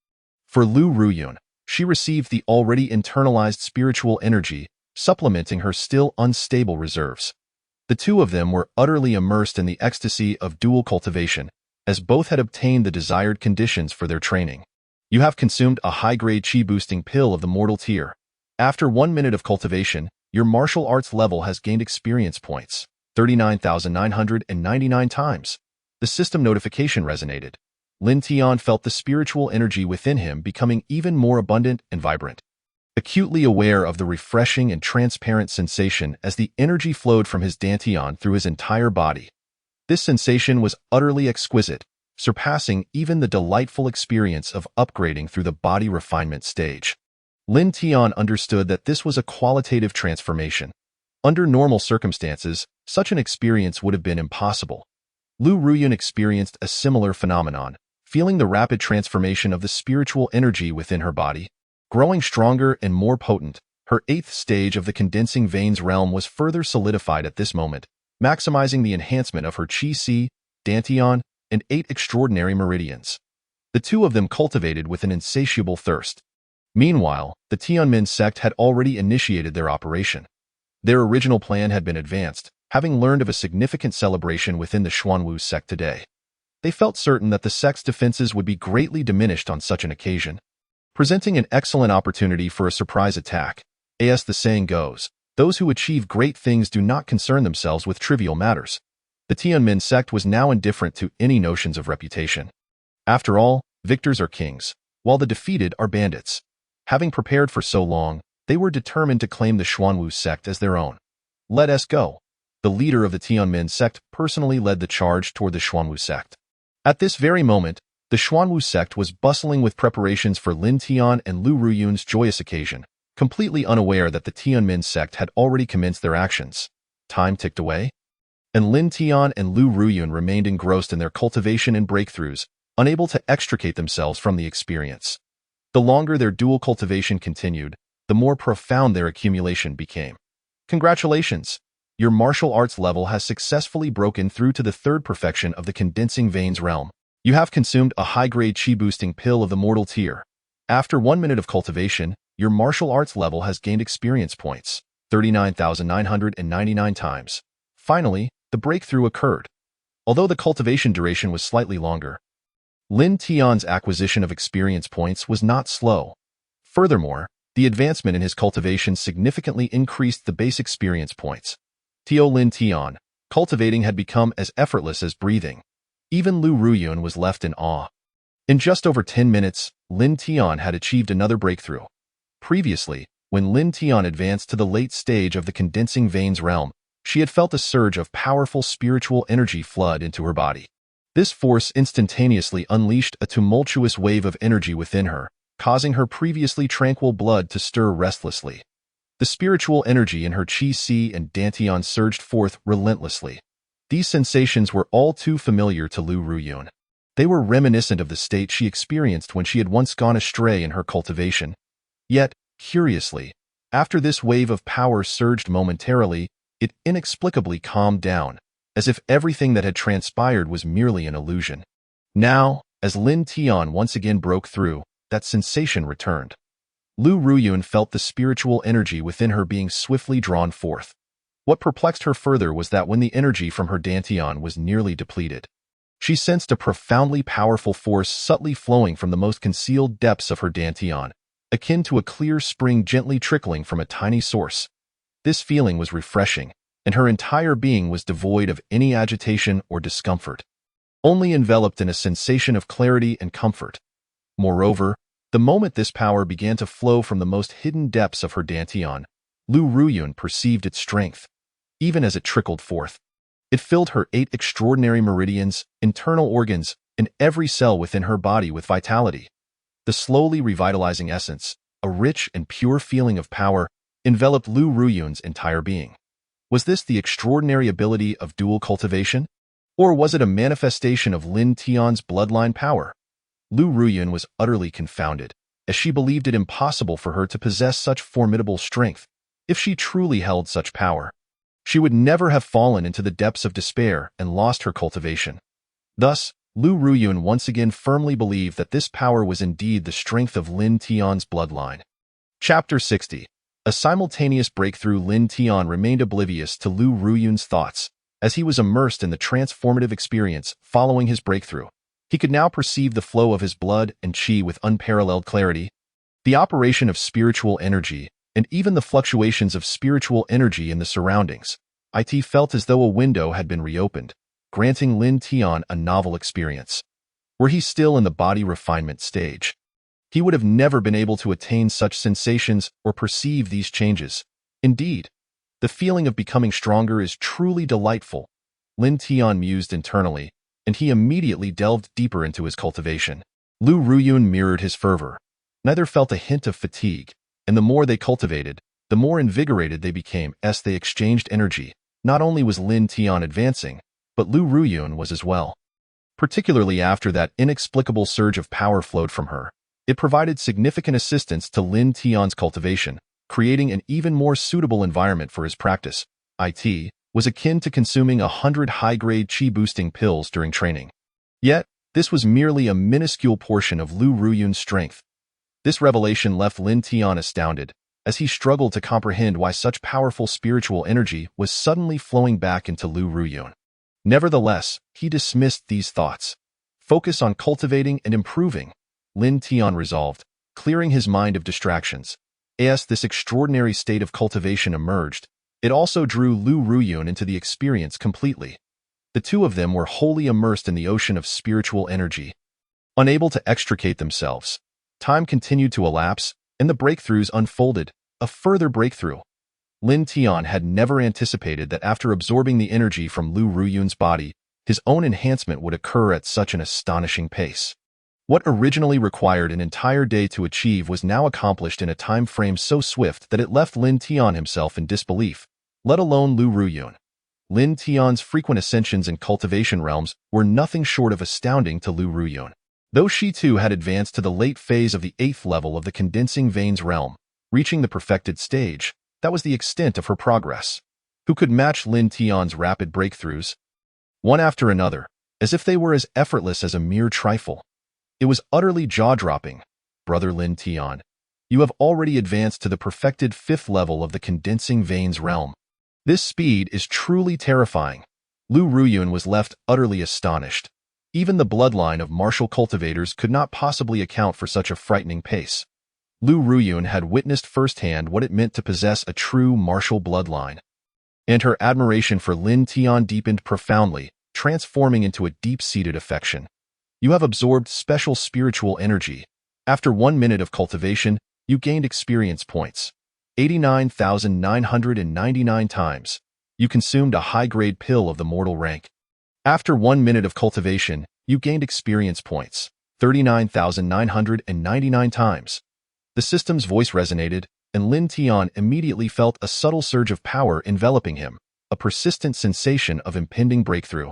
For Lu Ruyun, she received the already internalized spiritual energy, supplementing her still unstable reserves. The two of them were utterly immersed in the ecstasy of dual cultivation, as both had obtained the desired conditions for their training. You have consumed a high-grade qi-boosting pill of the mortal tier. After 1 minute of cultivation, your martial arts level has gained experience points, 39,999 times. The system notification resonated. Lin Tian felt the spiritual energy within him becoming even more abundant and vibrant. Acutely aware of the refreshing and transparent sensation as the energy flowed from his dantian through his entire body. This sensation was utterly exquisite, surpassing even the delightful experience of upgrading through the body refinement stage. Lin Tian understood that this was a qualitative transformation. Under normal circumstances, such an experience would have been impossible. Lu Ruyun experienced a similar phenomenon, feeling the rapid transformation of the spiritual energy within her body. Growing stronger and more potent, her 8th stage of the condensing veins realm was further solidified at this moment, maximizing the enhancement of her Qi, Dantian, and 8 extraordinary meridians. The two of them cultivated with an insatiable thirst. Meanwhile, the Tianmin sect had already initiated their operation. Their original plan had been advanced, having learned of a significant celebration within the Xuanwu sect today. They felt certain that the sect's defenses would be greatly diminished on such an occasion, presenting an excellent opportunity for a surprise attack. As the saying goes, those who achieve great things do not concern themselves with trivial matters. The Tianmin sect was now indifferent to any notions of reputation. After all, victors are kings, while the defeated are bandits. Having prepared for so long, they were determined to claim the Xuanwu sect as their own. Let us go. The leader of the Tianmin sect personally led the charge toward the Xuanwu sect. At this very moment, the Xuanwu sect was bustling with preparations for Lin Tian and Lu Ruyun's joyous occasion, completely unaware that the Tianmin sect had already commenced their actions. Time ticked away, and Lin Tian and Lu Ruyun remained engrossed in their cultivation and breakthroughs, unable to extricate themselves from the experience. The longer their dual cultivation continued, the more profound their accumulation became. Congratulations! Your martial arts level has successfully broken through to the 3rd perfection of the condensing veins realm. You have consumed a high-grade chi-boosting pill of the mortal tier. After 1 minute of cultivation, your martial arts level has gained experience points, 39,999 times. Finally, the breakthrough occurred. Although the cultivation duration was slightly longer, Lin Tian's acquisition of experience points was not slow. Furthermore, the advancement in his cultivation significantly increased the base experience points. Lin Tian, cultivating had become as effortless as breathing. Even Lu Ruyun was left in awe. In just over 10 minutes, Lin Tian had achieved another breakthrough. Previously, when Lin Tian advanced to the late stage of the condensing veins realm, she had felt a surge of powerful spiritual energy flood into her body. This force instantaneously unleashed a tumultuous wave of energy within her, causing her previously tranquil blood to stir restlessly. The spiritual energy in her Qi and Dantian surged forth relentlessly. These sensations were all too familiar to Lu Ruyun. They were reminiscent of the state she experienced when she had once gone astray in her cultivation. Yet, curiously, after this wave of power surged momentarily, it inexplicably calmed down, as if everything that had transpired was merely an illusion. Now, as Lin Tian once again broke through, that sensation returned. Lu Ruyun felt the spiritual energy within her being swiftly drawn forth. What perplexed her further was that when the energy from her Dantian was nearly depleted, she sensed a profoundly powerful force subtly flowing from the most concealed depths of her Dantian, akin to a clear spring gently trickling from a tiny source. This feeling was refreshing, and her entire being was devoid of any agitation or discomfort, only enveloped in a sensation of clarity and comfort. Moreover, the moment this power began to flow from the most hidden depths of her Dantian, Lu Ruyun perceived its strength. Even as it trickled forth, it filled her 8 extraordinary meridians, internal organs, and every cell within her body with vitality. The slowly revitalizing essence, a rich and pure feeling of power, enveloped Lu Ruyun's entire being. Was this the extraordinary ability of dual cultivation? Or was it a manifestation of Lin Tian's bloodline power? Lu Ruyun was utterly confounded, as she believed it impossible for her to possess such formidable strength. If she truly held such power, she would never have fallen into the depths of despair and lost her cultivation. Thus, Lu Ruyun once again firmly believed that this power was indeed the strength of Lin Tian's bloodline. Chapter 60. A simultaneous breakthrough. Lin Tian remained oblivious to Lu Ruyun's thoughts, as he was immersed in the transformative experience following his breakthrough. He could now perceive the flow of his blood and qi with unparalleled clarity. The operation of spiritual energy, and even the fluctuations of spiritual energy in the surroundings. It felt as though a window had been reopened, granting Lin Tian a novel experience. Were he still in the body refinement stage, he would have never been able to attain such sensations or perceive these changes. Indeed, the feeling of becoming stronger is truly delightful. Lin Tian mused internally, and he immediately delved deeper into his cultivation. Lu Ruyun mirrored his fervor. Neither felt a hint of fatigue, and the more they cultivated, the more invigorated they became as they exchanged energy. Not only was Lin Tian advancing, but Lu Ruyun was as well. Particularly after that inexplicable surge of power flowed from her, it provided significant assistance to Lin Tian's cultivation, creating an even more suitable environment for his practice. It was akin to consuming 100 high-grade qi-boosting pills during training. Yet, this was merely a minuscule portion of Lu Ruyun's strength. This revelation left Lin Tian astounded, as he struggled to comprehend why such powerful spiritual energy was suddenly flowing back into Lu Ruyun. Nevertheless, he dismissed these thoughts. Focus on cultivating and improving, Lin Tian resolved, clearing his mind of distractions. As this extraordinary state of cultivation emerged, it also drew Lu Ruyun into the experience completely. The two of them were wholly immersed in the ocean of spiritual energy. Unable to extricate themselves, time continued to elapse, and the breakthroughs unfolded. A further breakthrough. Lin Tian had never anticipated that after absorbing the energy from Lu Ruyun's body, his own enhancement would occur at such an astonishing pace. What originally required an entire day to achieve was now accomplished in a time frame so swift that it left Lin Tian himself in disbelief, let alone Lu Ruyun. Lin Tian's frequent ascensions in cultivation realms were nothing short of astounding to Lu Ruyun. Though she too had advanced to the late phase of the 8th level of the condensing veins realm, reaching the perfected stage, that was the extent of her progress. Who could match Lin Tian's rapid breakthroughs? One after another, as if they were as effortless as a mere trifle. It was utterly jaw-dropping. Brother Lin Tian, you have already advanced to the perfected 5th level of the condensing veins realm. This speed is truly terrifying. Lu Ruyun was left utterly astonished. Even the bloodline of martial cultivators could not possibly account for such a frightening pace. Lu Ruyun had witnessed firsthand what it meant to possess a true martial bloodline. And her admiration for Lin Tian deepened profoundly, transforming into a deep-seated affection. You have absorbed special spiritual energy. After 1 minute of cultivation, you gained experience points. 89,999 times. You consumed a high-grade pill of the mortal rank. After 1 minute of cultivation, you gained experience points. 39,999 times. The system's voice resonated, and Lin Tian immediately felt a subtle surge of power enveloping him, a persistent sensation of impending breakthrough.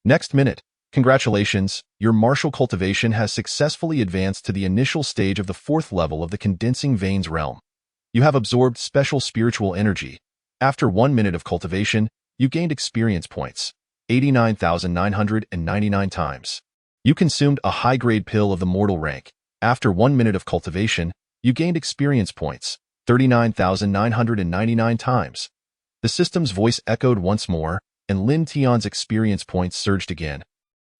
Next minute, congratulations, your martial cultivation has successfully advanced to the initial stage of the 4th level of the condensing veins realm. You have absorbed special spiritual energy. After 1 minute of cultivation, you gained experience points. 89,999 times. You consumed a high-grade pill of the mortal rank. After 1 minute of cultivation, you gained experience points, 39,999 times. The system's voice echoed once more, and Lin Tian's experience points surged again.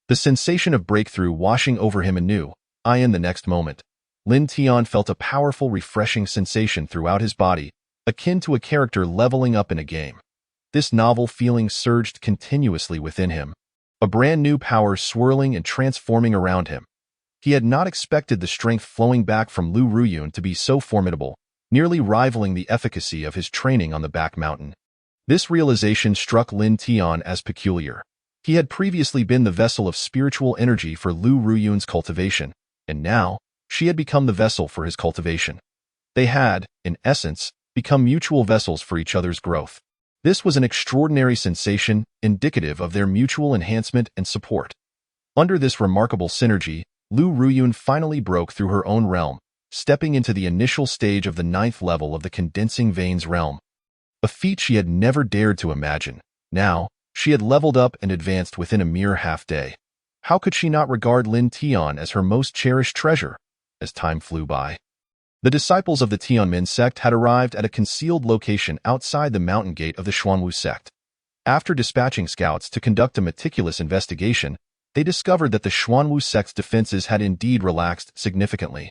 The sensation of breakthrough washing over him anew. In the next moment, Lin Tian felt a powerful, refreshing sensation throughout his body, akin to a character leveling up in a game. This novel feeling surged continuously within him, a brand new power swirling and transforming around him. He had not expected the strength flowing back from Lu Ruyun to be so formidable, nearly rivaling the efficacy of his training on the back mountain. This realization struck Lin Tian as peculiar. He had previously been the vessel of spiritual energy for Lu Ruyun's cultivation, and now, she had become the vessel for his cultivation. They had, in essence, become mutual vessels for each other's growth. This was an extraordinary sensation, indicative of their mutual enhancement and support. Under this remarkable synergy, Lu Ruyun finally broke through her own realm, stepping into the initial stage of the 9th level of the condensing veins realm. A feat she had never dared to imagine. Now, she had leveled up and advanced within a mere half-day. How could she not regard Lin Tian as her most cherished treasure? As time flew by, the disciples of the Tianmin sect had arrived at a concealed location outside the mountain gate of the Xuanwu sect. After dispatching scouts to conduct a meticulous investigation, they discovered that the Xuanwu sect's defenses had indeed relaxed significantly.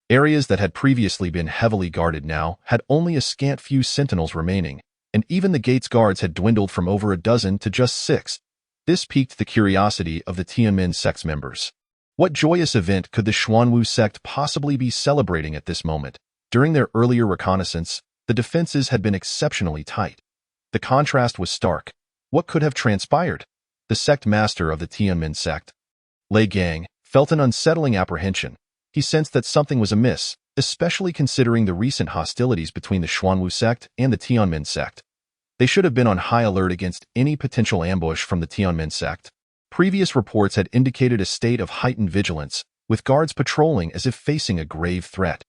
Areas that had previously been heavily guarded now had only a scant few sentinels remaining, and even the gate's guards had dwindled from over a dozen to just 6. This piqued the curiosity of the Tianmin sect's members. What joyous event could the Xuanwu sect possibly be celebrating at this moment? During their earlier reconnaissance, the defenses had been exceptionally tight. The contrast was stark. What could have transpired? the sect master of the Tianmin sect. Lei Gang felt an unsettling apprehension. He sensed that something was amiss, especially considering the recent hostilities between the Xuanwu sect and the Tianmin sect. They should have been on high alert against any potential ambush from the Tianmin sect. Previous reports had indicated a state of heightened vigilance, with guards patrolling as if facing a grave threat.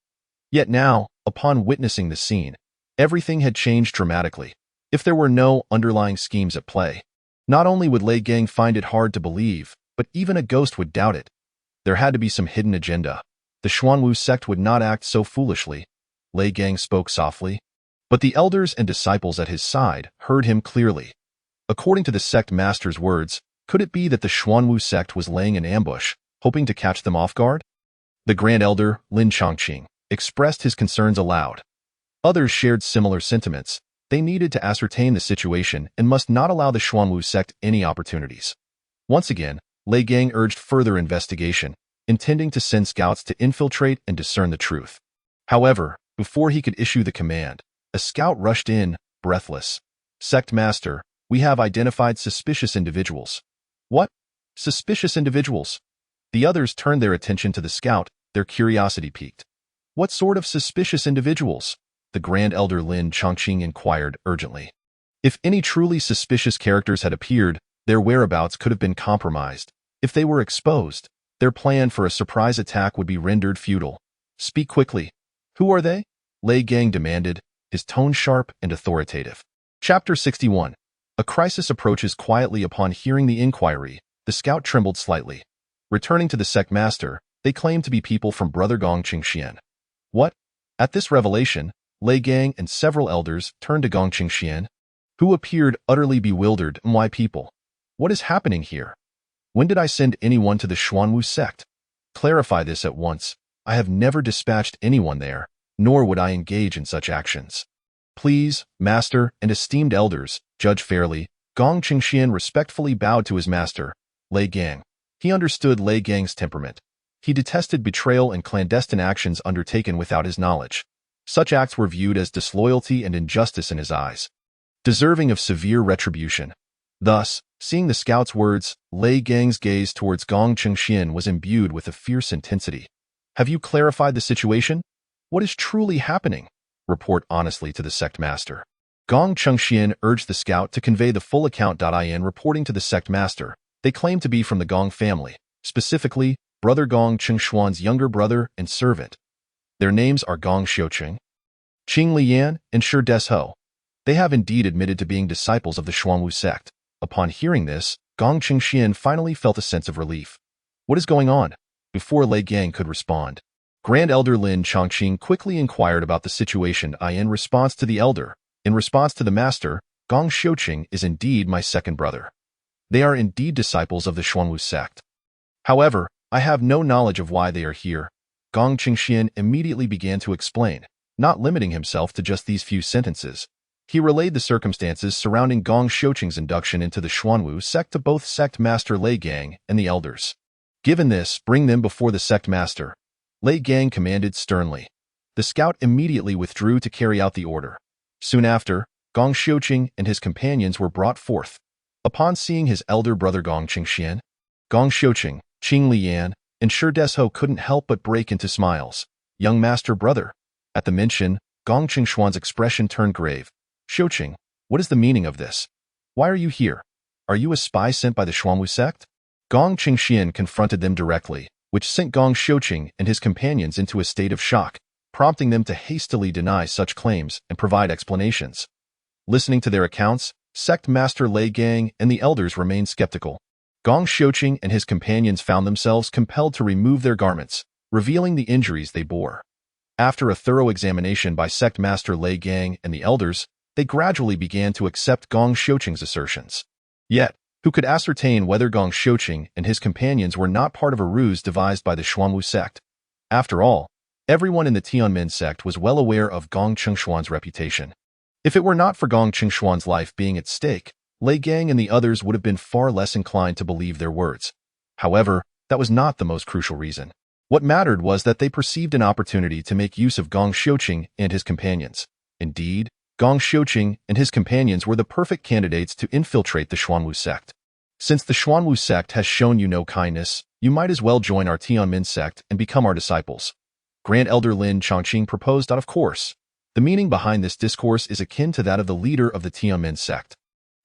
Yet now, upon witnessing the scene, everything had changed dramatically. If there were no underlying schemes at play, not only would Lei Gang find it hard to believe, but even a ghost would doubt it. There had to be some hidden agenda. The Xuanwu sect would not act so foolishly. Lei Gang spoke softly, but the elders and disciples at his side heard him clearly. According to the sect master's words, could it be that the Xuanwu sect was laying an ambush, hoping to catch them off guard? The Grand Elder, Lin Chongqing, expressed his concerns aloud. Others shared similar sentiments. They needed to ascertain the situation and must not allow the Xuanwu sect any opportunities. Once again, Lei Gang urged further investigation, intending to send scouts to infiltrate and discern the truth. However, before he could issue the command, a scout rushed in, breathless. "Sect Master, we have identified suspicious individuals." "What? Suspicious individuals?" The others turned their attention to the scout, their curiosity piqued. "What sort of suspicious individuals?" The Grand Elder Lin Chongqing inquired urgently. If any truly suspicious characters had appeared, their whereabouts could have been compromised. If they were exposed, their plan for a surprise attack would be rendered futile. "Speak quickly. Who are they?" Lei Gang demanded, his tone sharp and authoritative. Chapter 61. A crisis approaches quietly. Upon hearing the inquiry, the scout trembled slightly. Returning to the sect master, they claimed to be people from Brother Gong Qingxian. What? At this revelation, Lei Gang and several elders turned to Gong Qingxian, who appeared utterly bewildered. "My people, what is happening here? When did I send anyone to the Xuanwu sect? Clarify this at once. I have never dispatched anyone there, nor would I engage in such actions." "Please, master and esteemed elders, judge fairly." Gong Qingxian respectfully bowed to his master, Lei Gang. He understood Lei Gang's temperament. He detested betrayal and clandestine actions undertaken without his knowledge. Such acts were viewed as disloyalty and injustice in his eyes, deserving of severe retribution. Thus, seeing the scout's words, Lei Gang's gaze towards Gong Qingxian was imbued with a fierce intensity. "Have you clarified the situation? What is truly happening? Report honestly to the sect master." Gong Qingxian urged the scout to convey the full account. In reporting to the sect master, they claimed to be from the Gong family, specifically, Brother Gong Qingxuan's younger brother and servant. Their names are Gong Xiuqing, Qing Liyan, and Shi Desho. They have indeed admitted to being disciples of the Xuanwu sect. Upon hearing this, Gong Qingxian finally felt a sense of relief. "What is going on?" Before Lei Gang could respond, Grand Elder Lin Chongqing quickly inquired about the situation. In response to the elder, in response to the master, Gong Xiuqing is indeed my second brother. They are indeed disciples of the Xuanwu sect. However, I have no knowledge of why they are here. Gong Qingxian immediately began to explain, not limiting himself to just these few sentences. He relayed the circumstances surrounding Gong Xiuqing's induction into the Xuanwu sect to both sect master Lei Gang and the elders. "Given this, bring them before the sect master," Lei Gang commanded sternly. The scout immediately withdrew to carry out the order. Soon after, Gong Xiuqing and his companions were brought forth. Upon seeing his elder brother Gong Qingxian, Gong Xiuqing, Qing Liyan, and Shi Desho couldn't help but break into smiles. "Young master brother." At the mention, Gong Qingxuan's expression turned grave. "Xiuqing, what is the meaning of this? Why are you here? Are you a spy sent by the Xuanwu sect?" Gong Qingxian confronted them directly, which sent Gong Xiuqing and his companions into a state of shock, prompting them to hastily deny such claims and provide explanations. Listening to their accounts, sect master Lei Gang and the elders remained skeptical. Gong Xiuqing and his companions found themselves compelled to remove their garments, revealing the injuries they bore. After a thorough examination by sect master Lei Gang and the elders, they gradually began to accept Gong Xiuqing's assertions. Yet, who could ascertain whether Gong Xiuqing and his companions were not part of a ruse devised by the Xuanwu sect? After all, everyone in the Tianmin sect was well aware of Gong Qingxuan's reputation. If it were not for Gong Qingxuan's life being at stake, Lei Gang and the others would have been far less inclined to believe their words. However, that was not the most crucial reason. What mattered was that they perceived an opportunity to make use of Gong Xiuqing and his companions. Indeed, Gong Xiuqing and his companions were the perfect candidates to infiltrate the Xuanwu sect. Since the Xuanwu sect has shown you no kindness, you might as well join our Tianmin sect and become our disciples. Grand Elder Lin Chongqing proposed out of course. The meaning behind this discourse is akin to that of the leader of the Tianmin sect.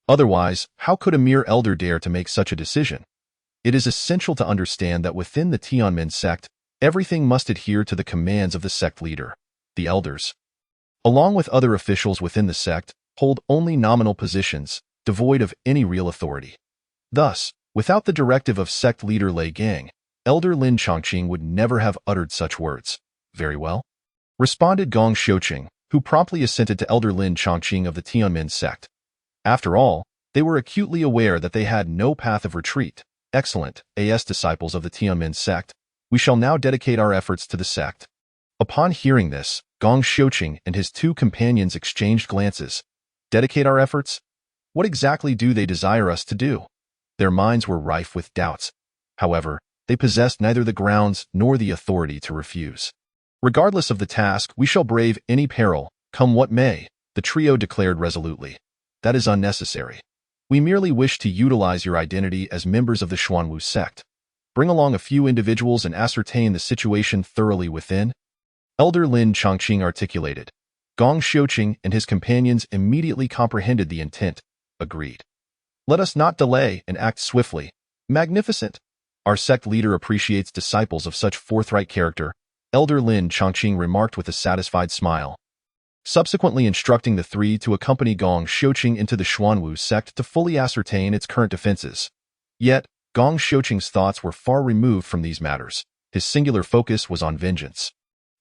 Otherwise, how could a mere elder dare to make such a decision? It is essential to understand that within the Tianmin sect, everything must adhere to the commands of the sect leader. The elders, along with other officials within the sect, hold only nominal positions, devoid of any real authority. Thus, without the directive of sect leader Lei Gang, Elder Lin Chongqing would never have uttered such words. Very well, responded Gong Xiuqing, who promptly assented to Elder Lin Chongqing of the Tianmin sect. After all, they were acutely aware that they had no path of retreat. Excellent, as disciples of the Tianmin sect, we shall now dedicate our efforts to the sect. Upon hearing this, Gong Xiuqing and his two companions exchanged glances. Dedicate our efforts? What exactly do they desire us to do? Their minds were rife with doubts. However, they possessed neither the grounds nor the authority to refuse. Regardless of the task, we shall brave any peril, come what may, the trio declared resolutely. That is unnecessary. We merely wish to utilize your identity as members of the Xuanwu sect. Bring along a few individuals and ascertain the situation thoroughly within. Elder Lin Chongqing articulated. Gong Xiuqing and his companions immediately comprehended the intent, agreed. Let us not delay and act swiftly. Magnificent! Our sect leader appreciates disciples of such forthright character, Elder Lin Chongqing remarked with a satisfied smile. Subsequently instructing the three to accompany Gong Xiuqing into the Xuanwu sect to fully ascertain its current defenses. Yet, Gong Xiuqing's thoughts were far removed from these matters. His singular focus was on vengeance.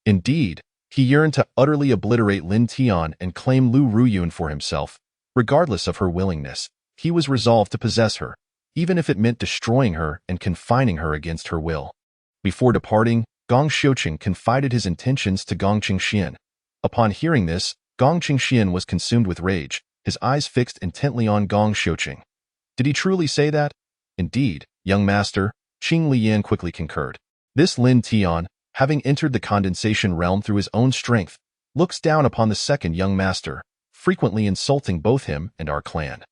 Indeed, he yearned to utterly obliterate Lin Tian and claim Lu Ruyun for himself. Regardless of her willingness, he was resolved to possess her, even if it meant destroying her and confining her against her will. Before departing, Gong Xiuqing confided his intentions to Gong Qingxian. Upon hearing this, Gong Qingxian was consumed with rage, his eyes fixed intently on Gong Xiuqing. Did he truly say that? Indeed, young master, Qing Liyan quickly concurred. This Lin Tian, having entered the condensation realm through his own strength, looks down upon the second young master, frequently insulting both him and our clan.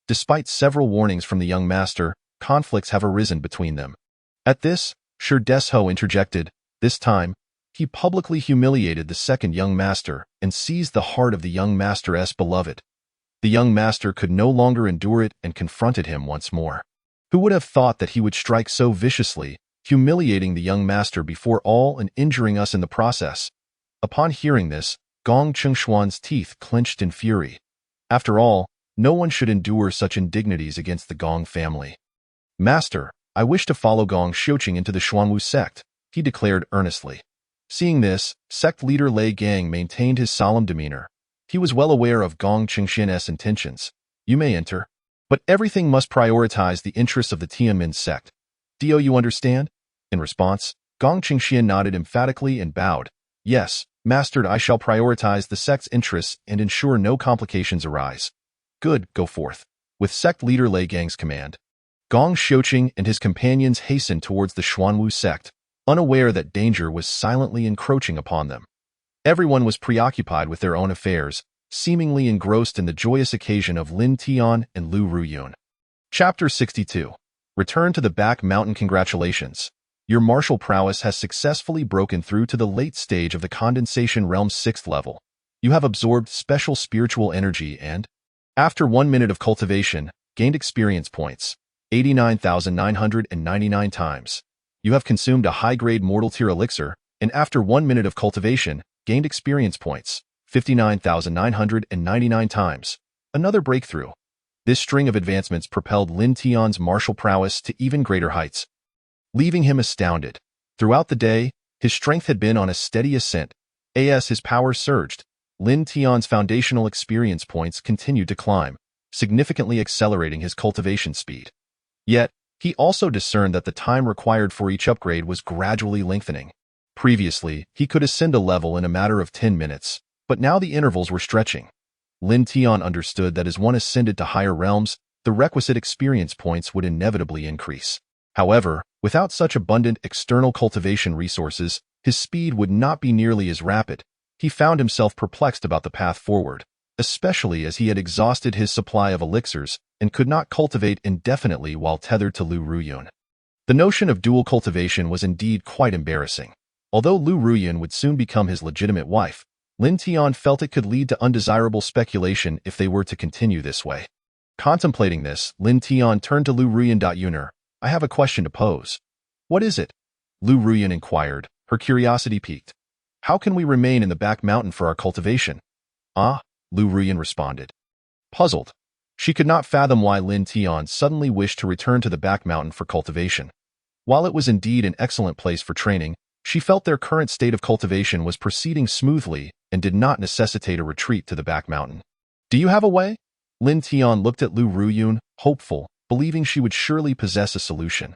Despite several warnings from the young master, conflicts have arisen between them. At this, Shi Desho interjected. This time, he publicly humiliated the second young master and seized the heart of the young master's beloved. The young master could no longer endure it and confronted him once more. Who would have thought that he would strike so viciously, humiliating the young master before all and injuring us in the process? Upon hearing this, Gong Qingshuan's teeth clenched in fury. After all, no one should endure such indignities against the Gong family. Master, I wish to follow Gong Xiuqing into the Xuanwu sect, he declared earnestly. Seeing this, sect leader Lei Gang maintained his solemn demeanor. He was well aware of Gong Qingxian's intentions. You may enter, but everything must prioritize the interests of the Tianmin sect. Do you understand? In response, Gong Qingxian nodded emphatically and bowed. Yes, master, I shall prioritize the sect's interests and ensure no complications arise. Good, go forth. With sect leader Lei Gang's command, Gong Xiuqing and his companions hastened towards the Xuanwu sect, unaware that danger was silently encroaching upon them. Everyone was preoccupied with their own affairs, seemingly engrossed in the joyous occasion of Lin Tian and Lu Ruyun. Chapter 62. Return to the back mountain. Congratulations. Your martial prowess has successfully broken through to the late stage of the condensation realm's 6th level. You have absorbed special spiritual energy and, after 1 minute of cultivation, gained experience points, 89,999 times. You have consumed a high-grade mortal tier elixir, and after 1 minute of cultivation, gained experience points, 59,999 times. Another breakthrough. This string of advancements propelled Lin Tian's martial prowess to even greater heights, leaving him astounded. Throughout the day, his strength had been on a steady ascent. As his power surged, Lin Tian's foundational experience points continued to climb, significantly accelerating his cultivation speed. Yet, he also discerned that the time required for each upgrade was gradually lengthening. Previously, he could ascend a level in a matter of 10 minutes, but now the intervals were stretching. Lin Tian understood that as one ascended to higher realms, the requisite experience points would inevitably increase. However, without such abundant external cultivation resources, his speed would not be nearly as rapid. He found himself perplexed about the path forward. especially as he had exhausted his supply of elixirs and could not cultivate indefinitely while tethered to Lu Ruyun. The notion of dual cultivation was indeed quite embarrassing. Although Lu Ruyun would soon become his legitimate wife, Lin Tian felt it could lead to undesirable speculation if they were to continue this way. Contemplating this, Lin Tian turned to Lu Ruyun. Yuner, I have a question to pose. What is it? Lu Ruyun inquired, her curiosity piqued. How can we remain in the back mountain for our cultivation? Ah, Lu Ruyun responded. Puzzled, she could not fathom why Lin Tian suddenly wished to return to the back mountain for cultivation. While it was indeed an excellent place for training, she felt their current state of cultivation was proceeding smoothly and did not necessitate a retreat to the back mountain. Do you have a way? Lin Tian looked at Lu Ruyun, hopeful, believing she would surely possess a solution.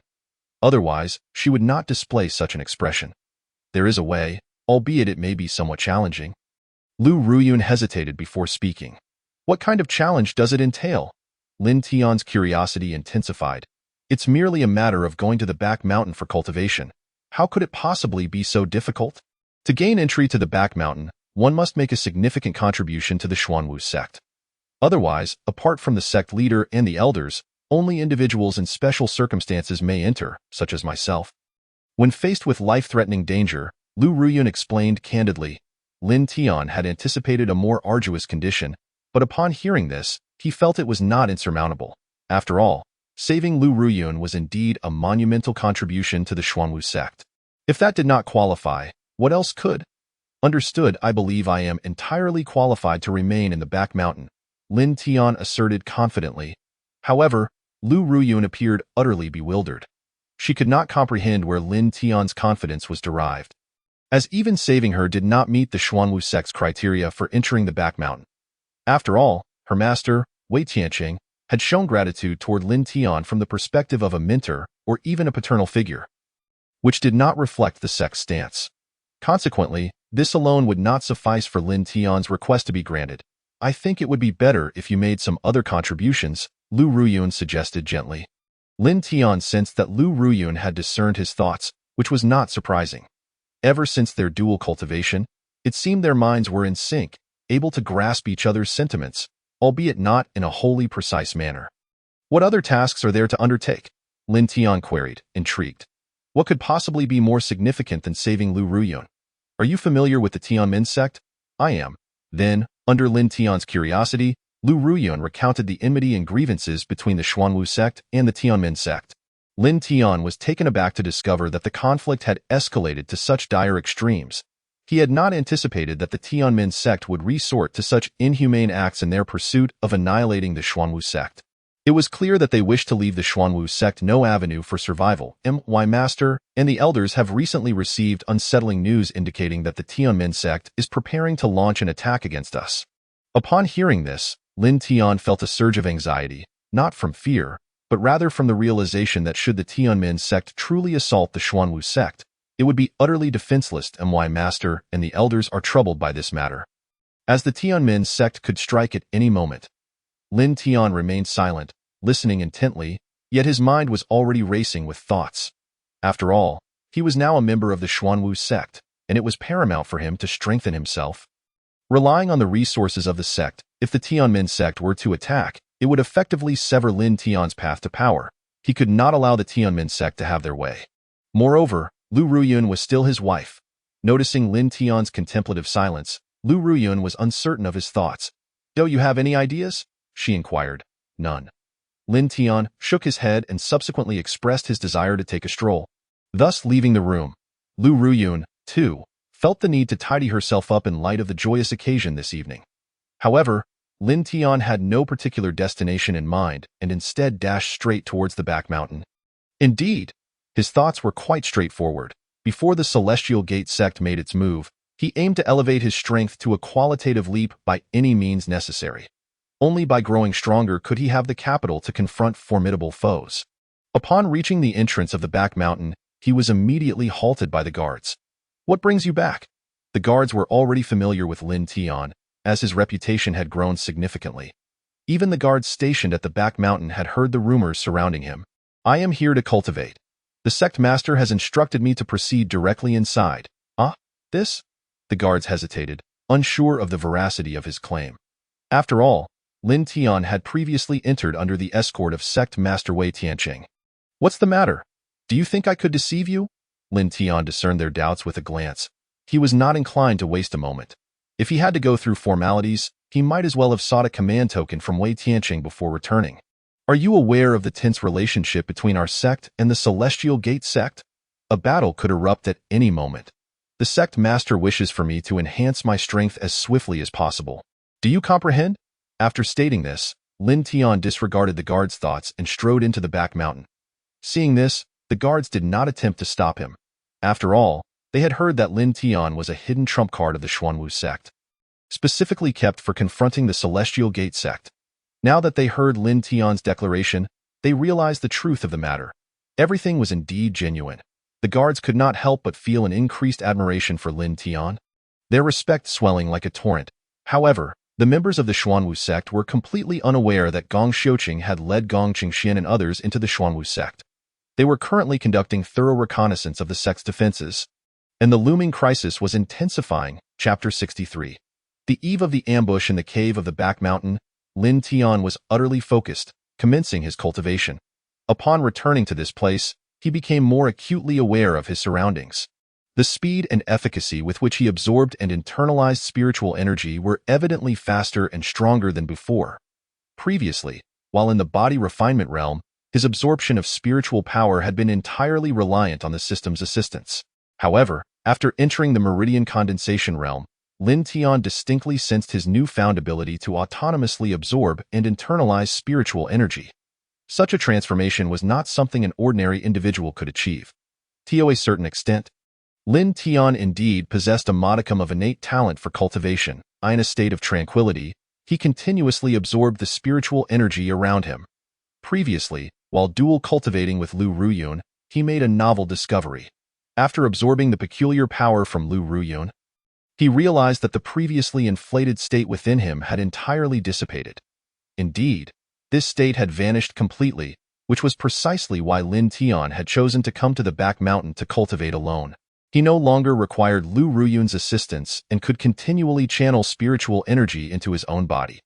Otherwise, she would not display such an expression. There is a way, albeit it may be somewhat challenging. Lu Ruyun hesitated before speaking. What kind of challenge does it entail? Lin Tian's curiosity intensified. It's merely a matter of going to the back mountain for cultivation. How could it possibly be so difficult? To gain entry to the back mountain, one must make a significant contribution to the Xuanwu sect. Otherwise, apart from the sect leader and the elders, only individuals in special circumstances may enter, such as myself. When faced with life-threatening danger, Lu Ruyun explained candidly. Lin Tian had anticipated a more arduous condition, but upon hearing this, he felt it was not insurmountable. After all, saving Lu Ruyun was indeed a monumental contribution to the Xuanwu sect. If that did not qualify, what else could? Understood, I believe I am entirely qualified to remain in the back mountain, Lin Tian asserted confidently. However, Lu Ruyun appeared utterly bewildered. She could not comprehend where Lin Tian's confidence was derived, as even saving her did not meet the Xuanwu sect's criteria for entering the back mountain. After all, her master, Wei Tianqing, had shown gratitude toward Lin Tian from the perspective of a mentor or even a paternal figure, which did not reflect the sect's stance. Consequently, this alone would not suffice for Lin Tian's request to be granted. I think it would be better if you made some other contributions, Lu Ruyun suggested gently. Lin Tian sensed that Lu Ruyun had discerned his thoughts, which was not surprising. Ever since their dual cultivation, it seemed their minds were in sync, able to grasp each other's sentiments, albeit not in a wholly precise manner. What other tasks are there to undertake? Lin Tian queried, intrigued. What could possibly be more significant than saving Lu Ruyun? Are you familiar with the Tianmin sect? I am. Then, under Lin Tian's curiosity, Lu Ruyun recounted the enmity and grievances between the Xuanwu sect and the Tianmin sect. Lin Tian was taken aback to discover that the conflict had escalated to such dire extremes. He had not anticipated that the Tianmin sect would resort to such inhumane acts in their pursuit of annihilating the Xuanwu sect. It was clear that they wished to leave the Xuanwu sect no avenue for survival. My master and the elders have recently received unsettling news indicating that the Tianmin sect is preparing to launch an attack against us. Upon hearing this, Lin Tian felt a surge of anxiety, not from fear, but rather from the realization that should the Tianmin sect truly assault the Xuanwu sect, it would be utterly defenseless. My master and the elders are troubled by this matter, as the Tianmin sect could strike at any moment. Lin Tian remained silent, listening intently, yet his mind was already racing with thoughts. After all, he was now a member of the Xuanwu sect, and it was paramount for him to strengthen himself. Relying on the resources of the sect, if the Tianmin sect were to attack, it would effectively sever Lin Tian's path to power. He could not allow the Tianmin sect to have their way. Moreover, Lu Ruyun was still his wife. Noticing Lin Tian's contemplative silence, Lu Ruyun was uncertain of his thoughts. Do you have any ideas? She inquired. None. Lin Tian shook his head and subsequently expressed his desire to take a stroll. Thus leaving the room, Lu Ruyun, too, felt the need to tidy herself up in light of the joyous occasion this evening. However, Lin Tian had no particular destination in mind and instead dashed straight towards the back mountain. Indeed, his thoughts were quite straightforward. Before the Celestial Gate sect made its move, he aimed to elevate his strength to a qualitative leap by any means necessary. Only by growing stronger could he have the capital to confront formidable foes. Upon reaching the entrance of the back mountain, he was immediately halted by the guards. What brings you back? The guards were already familiar with Lin Tian, as his reputation had grown significantly. Even the guards stationed at the back mountain had heard the rumors surrounding him. I am here to cultivate. The sect master has instructed me to proceed directly inside. Ah, this? The guards hesitated, unsure of the veracity of his claim. After all, Lin Tian had previously entered under the escort of sect master Wei Tianqing. What's the matter? Do you think I could deceive you? Lin Tian discerned their doubts with a glance. He was not inclined to waste a moment. If he had to go through formalities, he might as well have sought a command token from Wei Tianqing before returning. Are you aware of the tense relationship between our sect and the Celestial Gate sect? A battle could erupt at any moment. The sect master wishes for me to enhance my strength as swiftly as possible. Do you comprehend? After stating this, Lin Tian disregarded the guards' thoughts and strode into the back mountain. Seeing this, the guards did not attempt to stop him. After all, they had heard that Lin Tian was a hidden trump card of the Xuanwu sect, specifically kept for confronting the Celestial Gate sect. Now that they heard Lin Tian's declaration, they realized the truth of the matter. Everything was indeed genuine. The guards could not help but feel an increased admiration for Lin Tian, their respect swelling like a torrent. However, the members of the Xuanwu sect were completely unaware that Gong Xiuqing had led Gong Qingxian and others into the Xuanwu sect. They were currently conducting thorough reconnaissance of the sect's defenses, and the looming crisis was intensifying. Chapter 63. The eve of the ambush in the cave of the back mountain, Lin Tian was utterly focused, commencing his cultivation. Upon returning to this place, he became more acutely aware of his surroundings. The speed and efficacy with which he absorbed and internalized spiritual energy were evidently faster and stronger than before. Previously, while in the body refinement realm, his absorption of spiritual power had been entirely reliant on the system's assistance. However, after entering the meridian condensation realm, Lin Tian distinctly sensed his newfound ability to autonomously absorb and internalize spiritual energy. Such a transformation was not something an ordinary individual could achieve. To a certain extent, Lin Tian indeed possessed a modicum of innate talent for cultivation. In a state of tranquility, he continuously absorbed the spiritual energy around him. Previously, while dual cultivating with Lu Ruyun, he made a novel discovery. After absorbing the peculiar power from Lu Ruyun, he realized that the previously inflated state within him had entirely dissipated. Indeed, this state had vanished completely, which was precisely why Lin Tian had chosen to come to the back mountain to cultivate alone. He no longer required Lu Ruyun's assistance and could continually channel spiritual energy into his own body.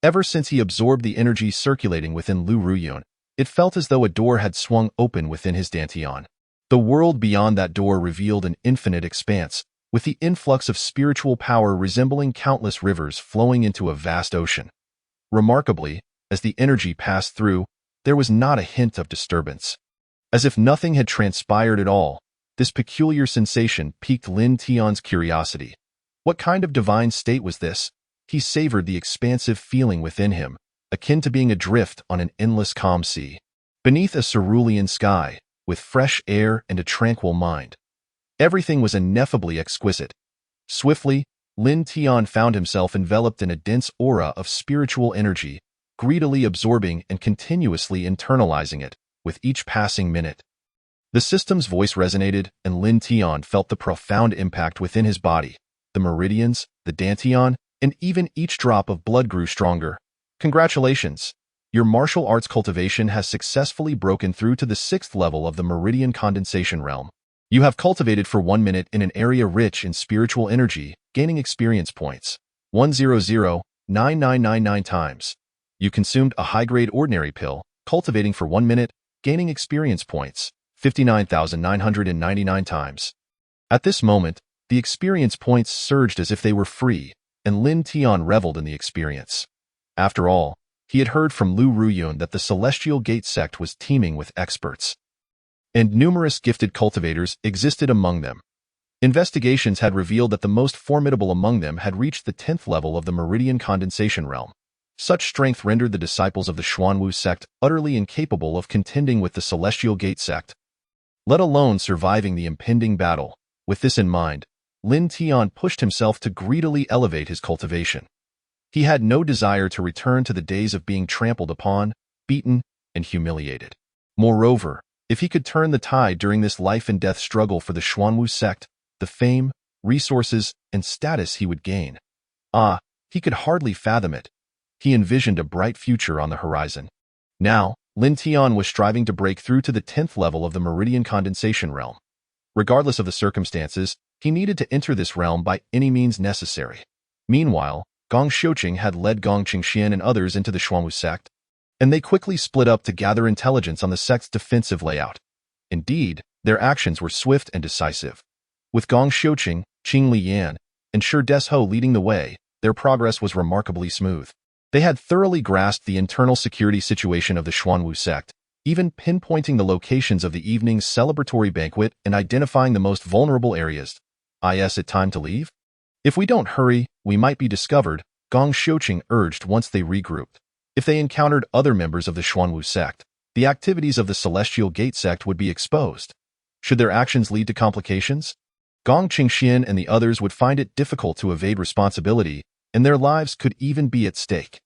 Ever since he absorbed the energy circulating within Lu Ruyun, it felt as though a door had swung open within his dantian. The world beyond that door revealed an infinite expanse, with the influx of spiritual power resembling countless rivers flowing into a vast ocean. Remarkably, as the energy passed through, there was not a hint of disturbance. As if nothing had transpired at all, this peculiar sensation piqued Lin Tian's curiosity. What kind of divine state was this? He savored the expansive feeling within him, akin to being adrift on an endless calm sea, beneath a cerulean sky, with fresh air and a tranquil mind. Everything was ineffably exquisite. Swiftly, Lin Tian found himself enveloped in a dense aura of spiritual energy, greedily absorbing and continuously internalizing it with each passing minute. The system's voice resonated, and Lin Tian felt the profound impact within his body. The meridians, the dantian, and even each drop of blood grew stronger. Congratulations! Your martial arts cultivation has successfully broken through to the 6th level of the meridian condensation realm. You have cultivated for 1 minute in an area rich in spiritual energy, gaining experience points 100,9999 times. You consumed a high-grade ordinary pill, cultivating for 1 minute, gaining experience points 59,999 times. At this moment, the experience points surged as if they were free, and Lin Tian reveled in the experience. After all, he had heard from Lu Ruyun that the Celestial Gate sect was teeming with experts, and numerous gifted cultivators existed among them. Investigations had revealed that the most formidable among them had reached the 10th level of the meridian condensation realm. Such strength rendered the disciples of the Xuanwu sect utterly incapable of contending with the Celestial Gate sect, let alone surviving the impending battle. With this in mind, Lin Tian pushed himself to greedily elevate his cultivation. He had no desire to return to the days of being trampled upon, beaten, and humiliated. Moreover, if he could turn the tide during this life-and-death struggle for the Xuanwu sect, the fame, resources, and status he would gain. He could hardly fathom it. He envisioned a bright future on the horizon. Now, Lin Tian was striving to break through to the 10th level of the meridian condensation realm. Regardless of the circumstances, he needed to enter this realm by any means necessary. Meanwhile, Gong Xiuqing had led Gong Qingxian and others into the Xuanwu sect, and they quickly split up to gather intelligence on the sect's defensive layout. Indeed, their actions were swift and decisive. With Gong Xiuqing, Qing Liyan, and Shi Desho leading the way, their progress was remarkably smooth. They had thoroughly grasped the internal security situation of the Xuanwu sect, even pinpointing the locations of the evening's celebratory banquet and identifying the most vulnerable areas. Is it time to leave? If we don't hurry, we might be discovered, Gong Xiuqing urged once they regrouped. If they encountered other members of the Xuanwu sect, the activities of the Celestial Gate sect would be exposed. Should their actions lead to complications? Gong Qingxian and the others would find it difficult to evade responsibility, and their lives could even be at stake.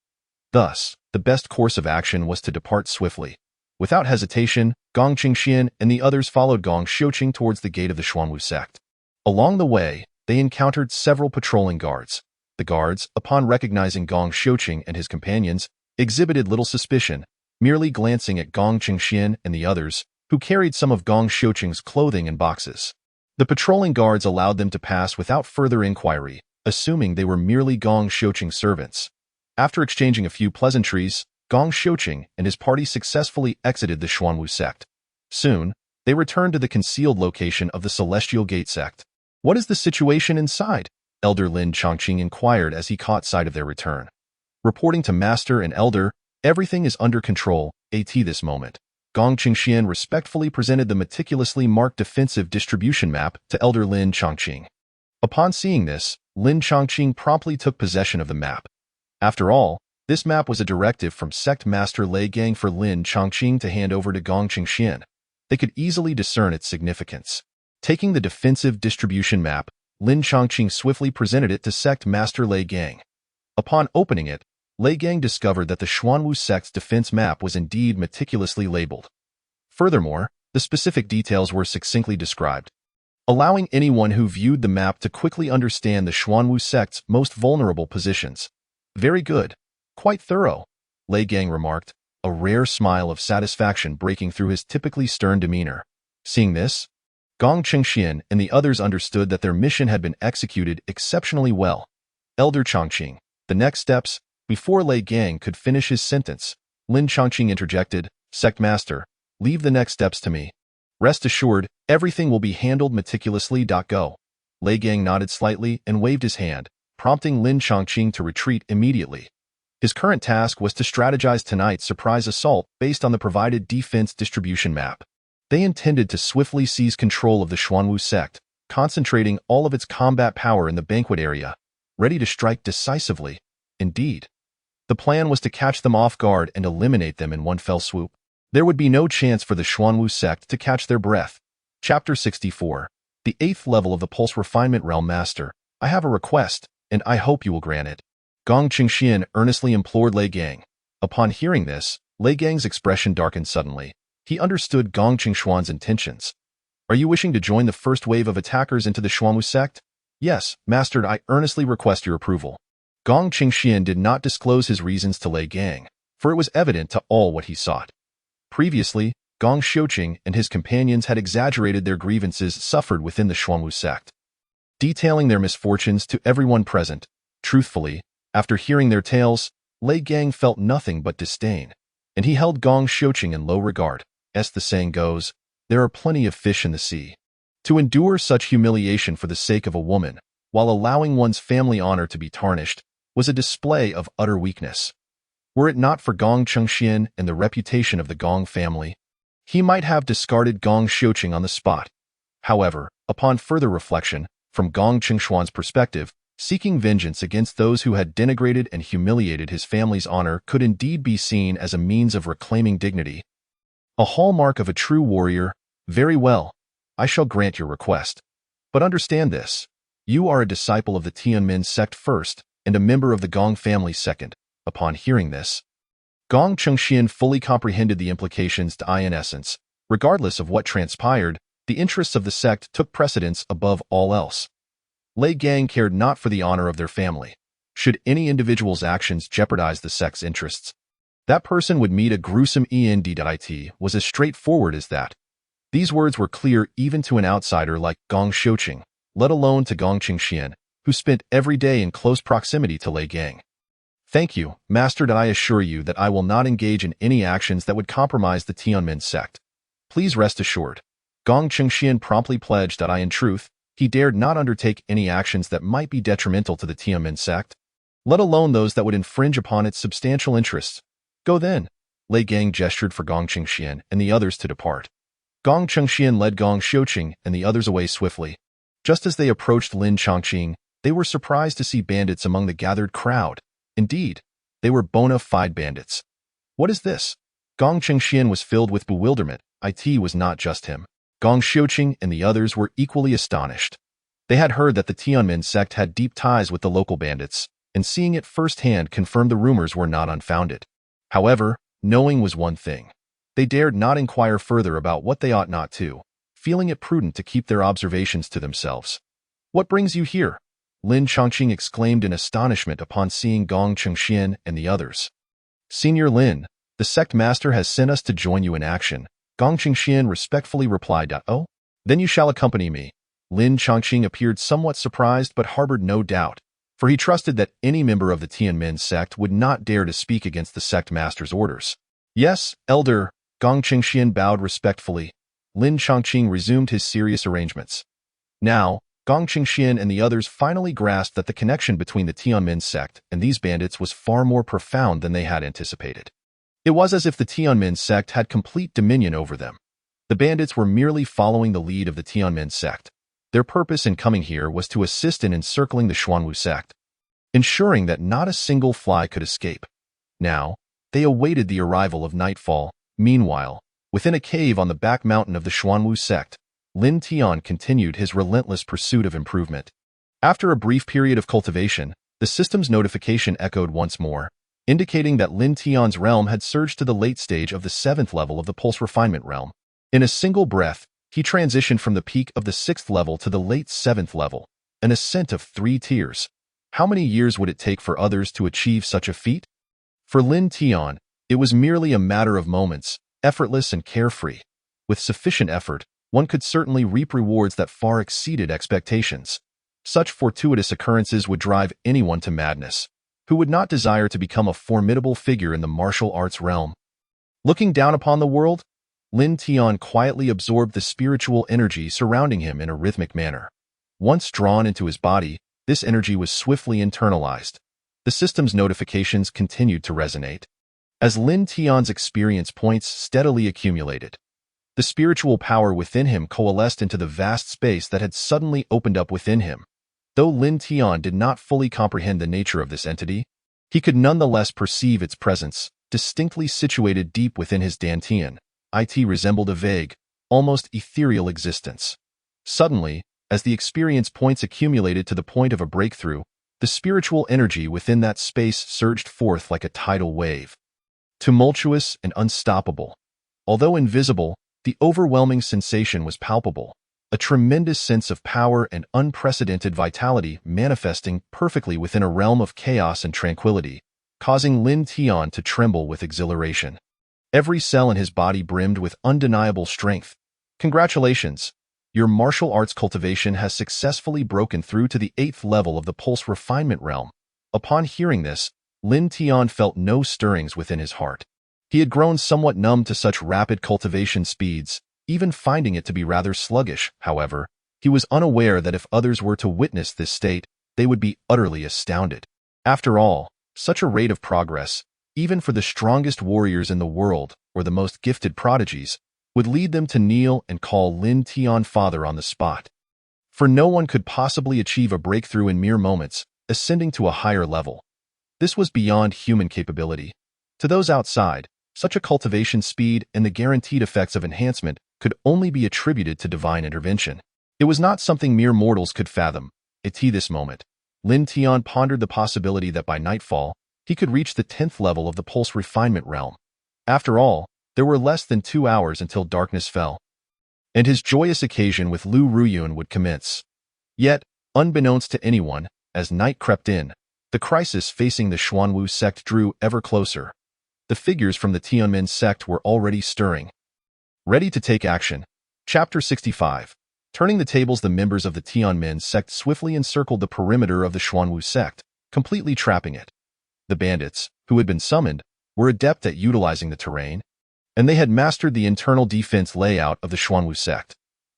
Thus, the best course of action was to depart swiftly. Without hesitation, Gong Qingxian and the others followed Gong Xiuqing towards the gate of the Xuanwu sect. Along the way, they encountered several patrolling guards. The guards, upon recognizing Gong Xiuqing and his companions, exhibited little suspicion, merely glancing at Gong Qingxian and the others, who carried some of Gong Xiuqing's clothing in boxes. The patrolling guards allowed them to pass without further inquiry, assuming they were merely Gong Xiuqing's servants. After exchanging a few pleasantries, Gong Xiuqing and his party successfully exited the Xuanwu sect. Soon, they returned to the concealed location of the Celestial Gate sect. What is the situation inside? Elder Lin Chongqing inquired as he caught sight of their return. Reporting to Master and Elder, everything is under control, at this moment. Gong Qingxian respectfully presented the meticulously marked defensive distribution map to Elder Lin Chongqing. Upon seeing this, Lin Chongqing promptly took possession of the map. After all, this map was a directive from Sect Master Lei Gang for Lin Chongqing to hand over to Gong Qingxian. They could easily discern its significance. Taking the defensive distribution map, Lin Chongqing swiftly presented it to Sect Master Lei Gang. Upon opening it, Lei Gang discovered that the Xuanwu sect's defense map was indeed meticulously labeled. Furthermore, the specific details were succinctly described, allowing anyone who viewed the map to quickly understand the Xuanwu sect's most vulnerable positions. Very good. Quite thorough, Lei Gang remarked, a rare smile of satisfaction breaking through his typically stern demeanor. Seeing this, Gong Qingxian and the others understood that their mission had been executed exceptionally well. Elder Chongqing, the next steps. Before Lei Gang could finish his sentence, Lin Chongqing interjected, Sect Master, leave the next steps to me. Rest assured, everything will be handled meticulously. Go. Lei Gang nodded slightly and waved his hand, prompting Lin Chongqing to retreat immediately. His current task was to strategize tonight's surprise assault based on the provided defense distribution map. They intended to swiftly seize control of the Xuanwu sect, concentrating all of its combat power in the banquet area, ready to strike decisively. Indeed, the plan was to catch them off guard and eliminate them in one fell swoop. There would be no chance for the Xuanwu sect to catch their breath. Chapter 64. The 8th level of the Pulse Refinement Realm Master. I have a request, and I hope you will grant it. Gong Qingxian earnestly implored Lei Gang. Upon hearing this, Lei Gang's expression darkened suddenly. He understood Gong Qingxuan's intentions. Are you wishing to join the first wave of attackers into the Xuanwu sect? Yes, Master, I earnestly request your approval. Gong Qingxian did not disclose his reasons to Lei Gang, for it was evident to all what he sought. Previously, Gong Xiuqing and his companions had exaggerated their grievances suffered within the Xuanwu sect, detailing their misfortunes to everyone present. Truthfully, after hearing their tales, Lei Gang felt nothing but disdain, and he held Gong Xiuqing in low regard. As the saying goes, there are plenty of fish in the sea. To endure such humiliation for the sake of a woman, while allowing one's family honor to be tarnished, was a display of utter weakness. Were it not for Gong Qingxian and the reputation of the Gong family, he might have discarded Gong Xiuqing on the spot. However, upon further reflection, from Gong Qingxuan's perspective, seeking vengeance against those who had denigrated and humiliated his family's honor could indeed be seen as a means of reclaiming dignity. A hallmark of a true warrior. Very well, I shall grant your request. But understand this. You are a disciple of the Tianmin sect first, and a member of the Gong family second. Upon hearing this, Gong Qingxian fully comprehended the implications to in essence. Regardless of what transpired, the interests of the sect took precedence above all else. Lei Gang cared not for the honor of their family. Should any individual's actions jeopardize the sect's interests, that person would meet a gruesome end. It was as straightforward as that. These words were clear even to an outsider like Gong Xiuqing, let alone to Gong Qingxian, who spent every day in close proximity to Lei Gang. Thank you, Master, that I assure you that I will not engage in any actions that would compromise the Tianmin sect. Please rest assured. Gong Chengxian promptly pledged that in truth, he dared not undertake any actions that might be detrimental to the Tianmin sect, let alone those that would infringe upon its substantial interests. Go then. Lei Gang gestured for Gong Chengxian and the others to depart. Gong Chengxian led Gong Xiuqing and the others away swiftly. Just as they approached Lin Chongqing, they were surprised to see bandits among the gathered crowd. Indeed, they were bona fide bandits. What is this? Gong Chengxian was filled with bewilderment. It was not just him. Gong Xiuqing and the others were equally astonished. They had heard that the Tianmin sect had deep ties with the local bandits, and seeing it firsthand confirmed the rumors were not unfounded. However, knowing was one thing. They dared not inquire further about what they ought not to, feeling it prudent to keep their observations to themselves. What brings you here? Lin Chongqing exclaimed in astonishment upon seeing Gong Chengxian and the others. Senior Lin, the sect master has sent us to join you in action, Gong Chengxian respectfully replied. Oh? Then you shall accompany me. Lin Chongqing appeared somewhat surprised but harbored no doubt, for he trusted that any member of the Tianmin sect would not dare to speak against the sect master's orders. Yes, Elder, Gong Chengxian bowed respectfully. Lin Chongqing resumed his serious arrangements. Now, Gong Chengxian and the others finally grasped that the connection between the Tianmin sect and these bandits was far more profound than they had anticipated. It was as if the Tianmin sect had complete dominion over them. The bandits were merely following the lead of the Tianmin sect. Their purpose in coming here was to assist in encircling the Xuanwu sect, ensuring that not a single fly could escape. Now, they awaited the arrival of nightfall. Meanwhile, within a cave on the back mountain of the Xuanwu sect, Lin Tian continued his relentless pursuit of improvement. After a brief period of cultivation, the system's notification echoed once more, indicating that Lin Tian's realm had surged to the late stage of the 7th level of the pulse refinement realm. In a single breath, he transitioned from the peak of the 6th level to the late 7th level, an ascent of 3 tiers. How many years would it take for others to achieve such a feat? For Lin Tian, it was merely a matter of moments, effortless and carefree. With sufficient effort, one could certainly reap rewards that far exceeded expectations. Such fortuitous occurrences would drive anyone to madness. Who would not desire to become a formidable figure in the martial arts realm? Looking down upon the world, Lin Tian quietly absorbed the spiritual energy surrounding him in a rhythmic manner. Once drawn into his body, this energy was swiftly internalized. The system's notifications continued to resonate. As Lin Tian's experience points steadily accumulated, the spiritual power within him coalesced into the vast space that had suddenly opened up within him. Though Lin Tian did not fully comprehend the nature of this entity, he could nonetheless perceive its presence, distinctly situated deep within his dantian. It resembled a vague, almost ethereal existence. Suddenly, as the experience points accumulated to the point of a breakthrough, the spiritual energy within that space surged forth like a tidal wave. Tumultuous and unstoppable. Although invisible, the overwhelming sensation was palpable, a tremendous sense of power and unprecedented vitality manifesting perfectly within a realm of chaos and tranquility, causing Lin Tian to tremble with exhilaration. Every cell in his body brimmed with undeniable strength. Congratulations! Your martial arts cultivation has successfully broken through to the 8th level of the pulse refinement realm. Upon hearing this, Lin Tian felt no stirrings within his heart. He had grown somewhat numb to such rapid cultivation speeds, even finding it to be rather sluggish. However, he was unaware that if others were to witness this state, they would be utterly astounded. After all, such a rate of progress, even for the strongest warriors in the world or the most gifted prodigies, would lead them to kneel and call Lin Tian father on the spot. For no one could possibly achieve a breakthrough in mere moments, ascending to a higher level. This was beyond human capability. To those outside, such a cultivation speed and the guaranteed effects of enhancement could only be attributed to divine intervention. It was not something mere mortals could fathom. At this moment, Lin Tian pondered the possibility that by nightfall, he could reach the 10th level of the pulse refinement realm. After all, there were less than 2 hours until darkness fell, and his joyous occasion with Lu Ruyun would commence. Yet, unbeknownst to anyone, as night crept in, the crisis facing the Xuanwu sect drew ever closer. The figures from the Tianmin sect were already stirring, ready to take action. Chapter 65. Turning the tables, the members of the Tianmin sect swiftly encircled the perimeter of the Xuanwu sect, completely trapping it. The bandits, who had been summoned, were adept at utilizing the terrain, and they had mastered the internal defense layout of the Xuanwu sect.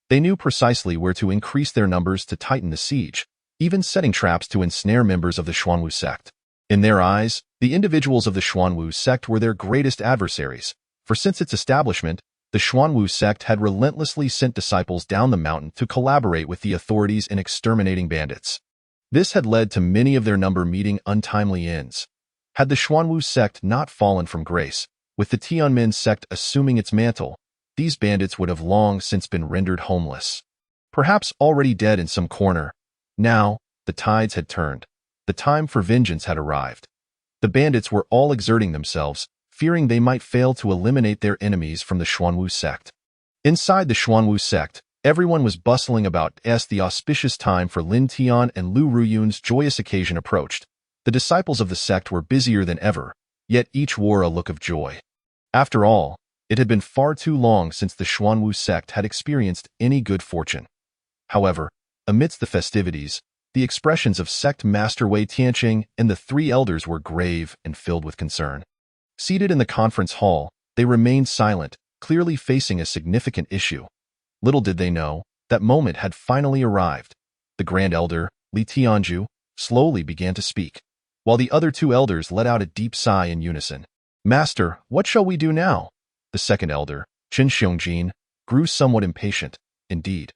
They knew precisely where to increase their numbers to tighten the siege, even setting traps to ensnare members of the Xuanwu sect. In their eyes, the individuals of the Xuanwu sect were their greatest adversaries, for since its establishment, the Xuanwu sect had relentlessly sent disciples down the mountain to collaborate with the authorities in exterminating bandits. This had led to many of their number meeting untimely ends. Had the Xuanwu sect not fallen from grace, with the Tianmin sect assuming its mantle, these bandits would have long since been rendered homeless. Perhaps already dead in some corner. Now, the tides had turned. The time for vengeance had arrived. The bandits were all exerting themselves, fearing they might fail to eliminate their enemies from the Xuanwu sect. Inside the Xuanwu sect, everyone was bustling about as the auspicious time for Lin Tian and Lu Ruyun's joyous occasion approached. The disciples of the sect were busier than ever, yet each wore a look of joy. After all, it had been far too long since the Xuanwu sect had experienced any good fortune. However, amidst the festivities, the expressions of sect master Wei Tianqing and the three elders were grave and filled with concern. Seated in the conference hall, they remained silent, clearly facing a significant issue. Little did they know, that moment had finally arrived. The Grand Elder, Li Tianju, slowly began to speak, while the other two elders let out a deep sigh in unison. "Master, what shall we do now?" The second elder, Qin Xiongjin, grew somewhat impatient. Indeed.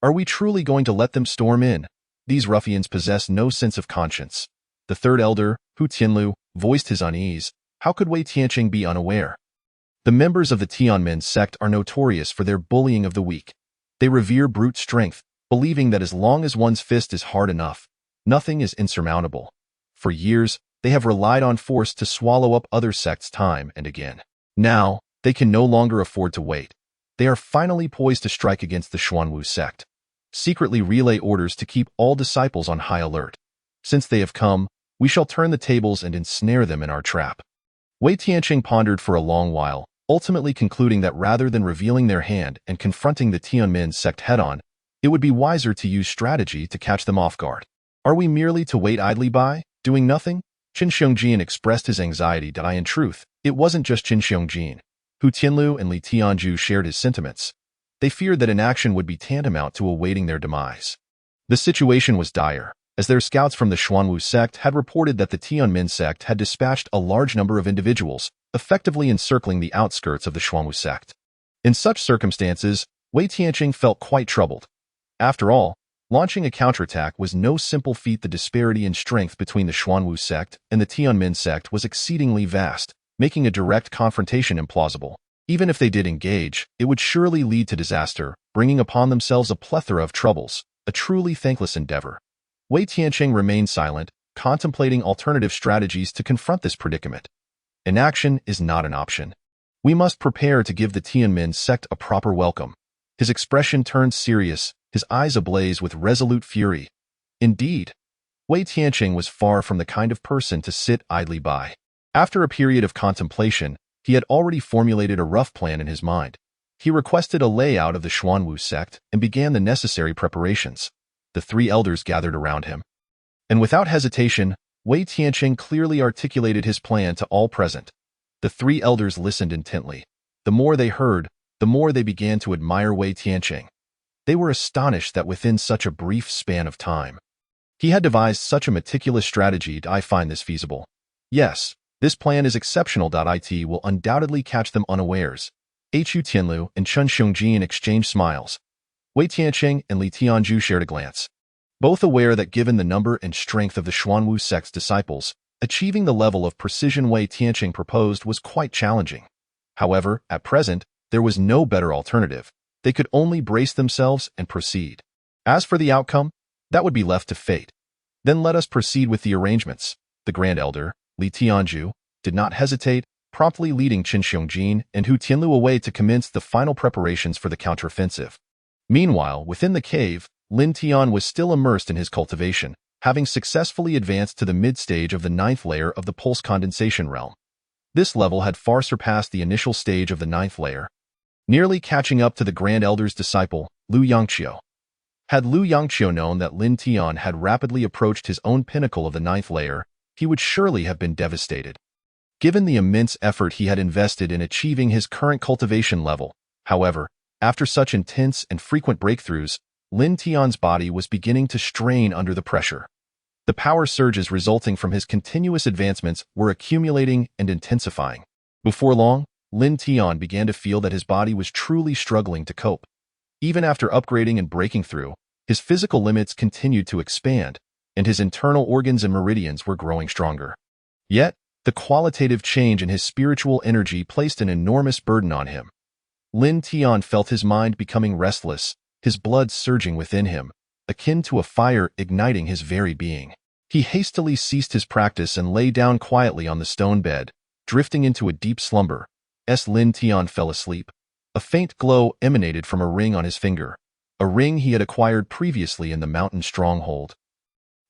Are we truly going to let them storm in? These ruffians possess no sense of conscience. The third elder, Hu Tianlu, voiced his unease. How could Wei Tianqing be unaware? The members of the Tianmin sect are notorious for their bullying of the weak. They revere brute strength, believing that as long as one's fist is hard enough, nothing is insurmountable. For years, they have relied on force to swallow up other sects time and again. Now, they can no longer afford to wait. They are finally poised to strike against the Xuanwu sect. Secretly relay orders to keep all disciples on high alert. Since they have come, we shall turn the tables and ensnare them in our trap. Wei Tianqing pondered for a long while, ultimately concluding that rather than revealing their hand and confronting the Tianmin sect head-on, it would be wiser to use strategy to catch them off guard. Are we merely to wait idly by, doing nothing? Qin Xiongjian expressed his anxiety that in truth, it wasn't just Qin Xiongjian. Hu Tianlu and Li Tianju shared his sentiments. They feared that inaction would be tantamount to awaiting their demise. The situation was dire, as their scouts from the Xuanwu sect had reported that the Tianmin sect had dispatched a large number of individuals, effectively encircling the outskirts of the Xuanwu sect. In such circumstances, Wei Tianqing felt quite troubled. After all, launching a counterattack was no simple feat. The disparity in strength between the Xuanwu sect and the Tianmin sect was exceedingly vast, making a direct confrontation implausible. Even if they did engage, it would surely lead to disaster, bringing upon themselves a plethora of troubles, a truly thankless endeavor. Wei Tianqing remained silent, contemplating alternative strategies to confront this predicament. Inaction is not an option. We must prepare to give the Tianmin sect a proper welcome. His expression turned serious, his eyes ablaze with resolute fury. Indeed, Wei Tianqing was far from the kind of person to sit idly by. After a period of contemplation, he had already formulated a rough plan in his mind. He requested a layout of the Xuanwu sect and began the necessary preparations. The three elders gathered around him. And without hesitation, Wei Tianqing clearly articulated his plan to all present. The three elders listened intently. The more they heard, the more they began to admire Wei Tianqing. They were astonished that within such a brief span of time, he had devised such a meticulous strategy. I find this feasible. Yes, this plan is exceptional. It will undoubtedly catch them unawares. Hu Tianlu and Qin Xiongjian exchanged smiles. Wei Tianqing and Li Tianju shared a glance, both aware that given the number and strength of the Xuanwu sect's disciples, achieving the level of precision Wei Tianqing proposed was quite challenging. However, at present, there was no better alternative. They could only brace themselves and proceed. As for the outcome, that would be left to fate. Then let us proceed with the arrangements. The Grand Elder, Li Tianju, did not hesitate, promptly leading Qin Xiongjian and Hu Tianlu away to commence the final preparations for the counteroffensive. Meanwhile, within the cave, Lin Tian was still immersed in his cultivation, having successfully advanced to the mid-stage of the 9th layer of the pulse condensation realm. This level had far surpassed the initial stage of the 9th layer, nearly catching up to the Grand Elder's disciple, Lu Yangqiu. Had Lu Yangqiu known that Lin Tian had rapidly approached his own pinnacle of the ninth layer, he would surely have been devastated. Given the immense effort he had invested in achieving his current cultivation level, however, after such intense and frequent breakthroughs, Lin Tian's body was beginning to strain under the pressure. The power surges resulting from his continuous advancements were accumulating and intensifying. Before long, Lin Tian began to feel that his body was truly struggling to cope. Even after upgrading and breaking through, his physical limits continued to expand, and his internal organs and meridians were growing stronger. Yet, the qualitative change in his spiritual energy placed an enormous burden on him. Lin Tian felt his mind becoming restless, his blood surging within him, akin to a fire igniting his very being. He hastily ceased his practice and lay down quietly on the stone bed, drifting into a deep slumber. As Lin Tian fell asleep, a faint glow emanated from a ring on his finger, a ring he had acquired previously in the mountain stronghold.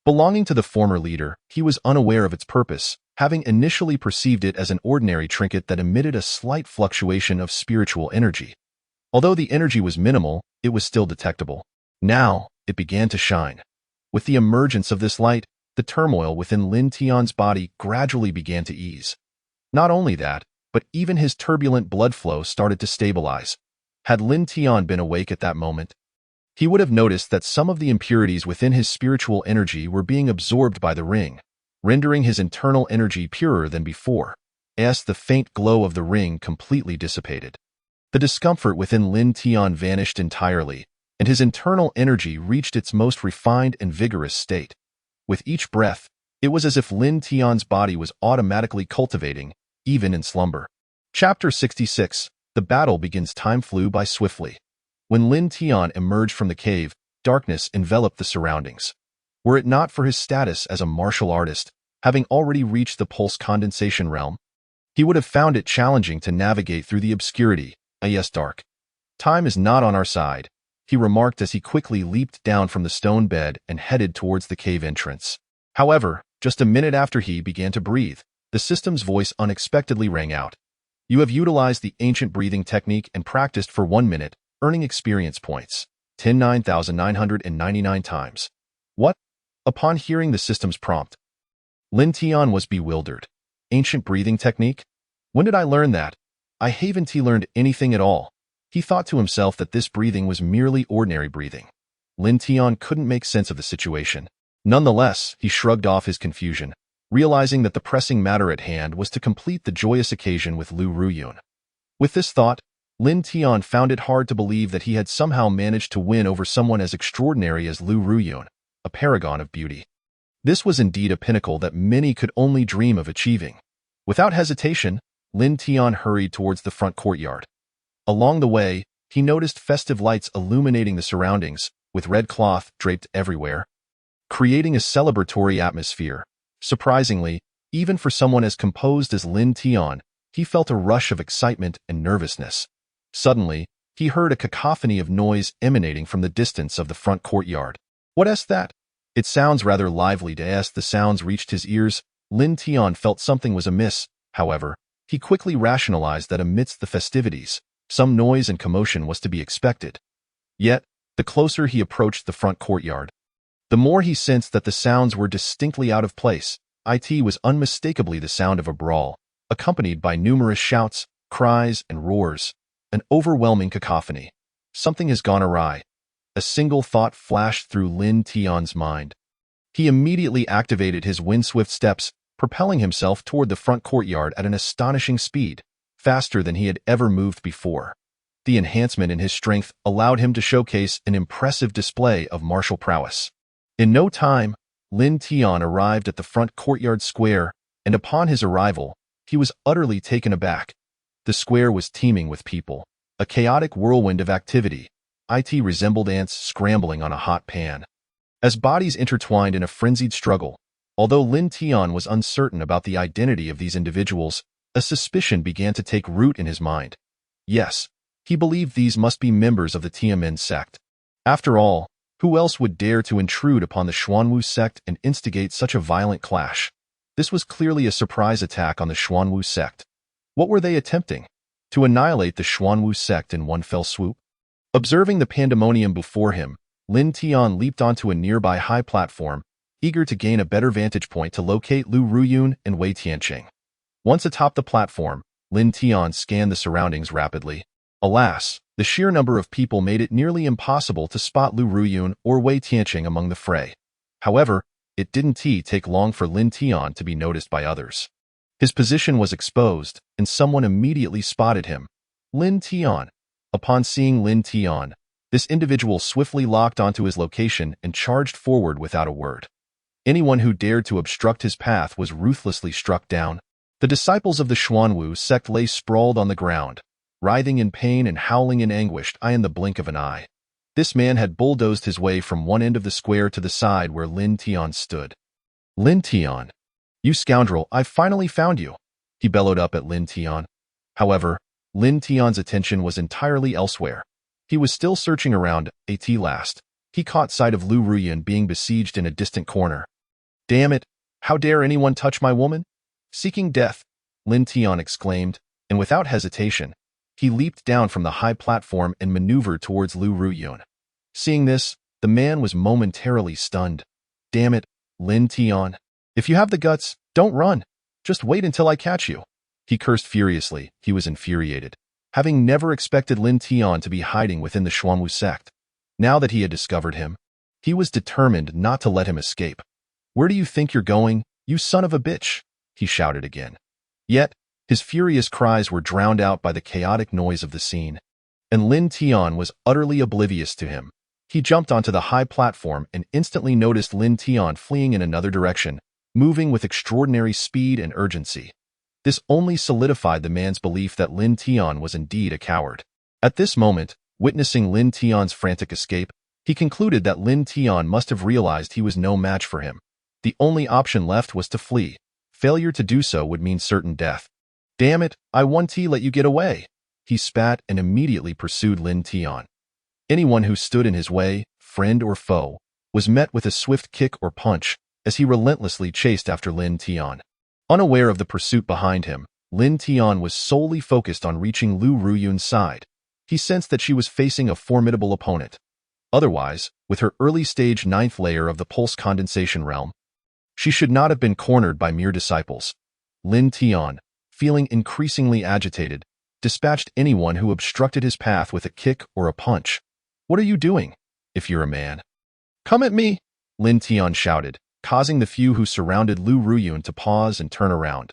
Belonging to the former leader, he was unaware of its purpose, having initially perceived it as an ordinary trinket that emitted a slight fluctuation of spiritual energy. Although the energy was minimal, it was still detectable. Now, it began to shine. With the emergence of this light, the turmoil within Lin Tian's body gradually began to ease. Not only that, but even his turbulent blood flow started to stabilize. Had Lin Tian been awake at that moment, he would have noticed that some of the impurities within his spiritual energy were being absorbed by the ring, rendering his internal energy purer than before, as the faint glow of the ring completely dissipated. The discomfort within Lin Tian vanished entirely, and his internal energy reached its most refined and vigorous state. With each breath, it was as if Lin Tian's body was automatically cultivating, even in slumber. Chapter 66. The battle begins. Time flew by swiftly. When Lin Tian emerged from the cave, darkness enveloped the surroundings. Were it not for his status as a martial artist, having already reached the pulse condensation realm, he would have found it challenging to navigate through the obscurity. Dark. Time is not on our side, he remarked as he quickly leaped down from the stone bed and headed towards the cave entrance. However, just a minute after he began to breathe, the system's voice unexpectedly rang out. You have utilized the ancient breathing technique and practiced for 1 minute, earning experience points. 9,999 times. What? Upon hearing the system's prompt, Lin Tian was bewildered. Ancient breathing technique? When did I learn that? I haven't learned anything at all. He thought to himself that this breathing was merely ordinary breathing. Lin Tian couldn't make sense of the situation. Nonetheless, he shrugged off his confusion, realizing that the pressing matter at hand was to complete the joyous occasion with Lu Ruyun. With this thought, Lin Tian found it hard to believe that he had somehow managed to win over someone as extraordinary as Lu Ruyun, a paragon of beauty. This was indeed a pinnacle that many could only dream of achieving. Without hesitation, Lin Tian hurried towards the front courtyard. Along the way, he noticed festive lights illuminating the surroundings, with red cloth draped everywhere, creating a celebratory atmosphere. Surprisingly, even for someone as composed as Lin Tian, he felt a rush of excitement and nervousness. Suddenly, he heard a cacophony of noise emanating from the distance of the front courtyard. What is that? It sounds rather lively. As the sounds reached his ears, Lin Tian felt something was amiss. However, he quickly rationalized that amidst the festivities, some noise and commotion was to be expected. Yet, the closer he approached the front courtyard, the more he sensed that the sounds were distinctly out of place. It was unmistakably the sound of a brawl, accompanied by numerous shouts, cries, and roars, an overwhelming cacophony. Something has gone awry. A single thought flashed through Lin Tian's mind. He immediately activated his wind-swift steps, propelling himself toward the front courtyard at an astonishing speed, faster than he had ever moved before. The enhancement in his strength allowed him to showcase an impressive display of martial prowess. In no time, Lin Tian arrived at the front courtyard square, and upon his arrival, he was utterly taken aback. The square was teeming with people, a chaotic whirlwind of activity. It resembled ants scrambling on a hot pan. As bodies intertwined in a frenzied struggle, although Lin Tian was uncertain about the identity of these individuals, a suspicion began to take root in his mind. Yes, he believed these must be members of the Tiamen sect. After all, who else would dare to intrude upon the Xuanwu sect and instigate such a violent clash? This was clearly a surprise attack on the Xuanwu sect. What were they attempting? To annihilate the Xuanwu sect in one fell swoop? Observing the pandemonium before him, Lin Tian leaped onto a nearby high platform, eager to gain a better vantage point to locate Lu Ruyun and Wei Tianqing. Once atop the platform, Lin Tian scanned the surroundings rapidly. Alas, the sheer number of people made it nearly impossible to spot Lu Ruyun or Wei Tianqing among the fray. However, it didn't take long for Lin Tian to be noticed by others. His position was exposed, and someone immediately spotted him. Lin Tian. Upon seeing Lin Tian, this individual swiftly locked onto his location and charged forward without a word. Anyone who dared to obstruct his path was ruthlessly struck down. The disciples of the Xuanwu sect lay sprawled on the ground, writhing in pain and howling in anguish in the blink of an eye. This man had bulldozed his way from one end of the square to the side where Lin Tian stood. Lin Tian. You scoundrel, I've finally found you, he bellowed up at Lin Tian. However, Lin Tian's attention was entirely elsewhere. He was still searching around. At last, he caught sight of Lu Ruyun being besieged in a distant corner. Damn it! How dare anyone touch my woman? Seeking death, Lin Tian exclaimed, and without hesitation, he leaped down from the high platform and maneuvered towards Lu Ruyun. Seeing this, the man was momentarily stunned. Damn it, Lin Tian. If you have the guts, don't run. Just wait until I catch you. He cursed furiously. He was infuriated, having never expected Lin Tian to be hiding within the Xuanwu sect. Now that he had discovered him, he was determined not to let him escape. Where do you think you're going, you son of a bitch? He shouted again. Yet, his furious cries were drowned out by the chaotic noise of the scene, and Lin Tian was utterly oblivious to him. He jumped onto the high platform and instantly noticed Lin Tian fleeing in another direction, moving with extraordinary speed and urgency. This only solidified the man's belief that Lin Tian was indeed a coward. At this moment, witnessing Lin Tian's frantic escape, he concluded that Lin Tian must have realized he was no match for him. The only option left was to flee. Failure to do so would mean certain death. Damn it, I want to let you get away. He spat and immediately pursued Lin Tian. Anyone who stood in his way, friend or foe, was met with a swift kick or punch as he relentlessly chased after Lin Tian. Unaware of the pursuit behind him, Lin Tian was solely focused on reaching Lu Ruyun's side. He sensed that she was facing a formidable opponent. Otherwise, with her early-stage 9th layer of the pulse condensation realm, she should not have been cornered by mere disciples. Lin Tian, feeling increasingly agitated, dispatched anyone who obstructed his path with a kick or a punch. What are you doing, if you're a man? Come at me, Lin Tian shouted, causing the few who surrounded Lu Ruyun to pause and turn around.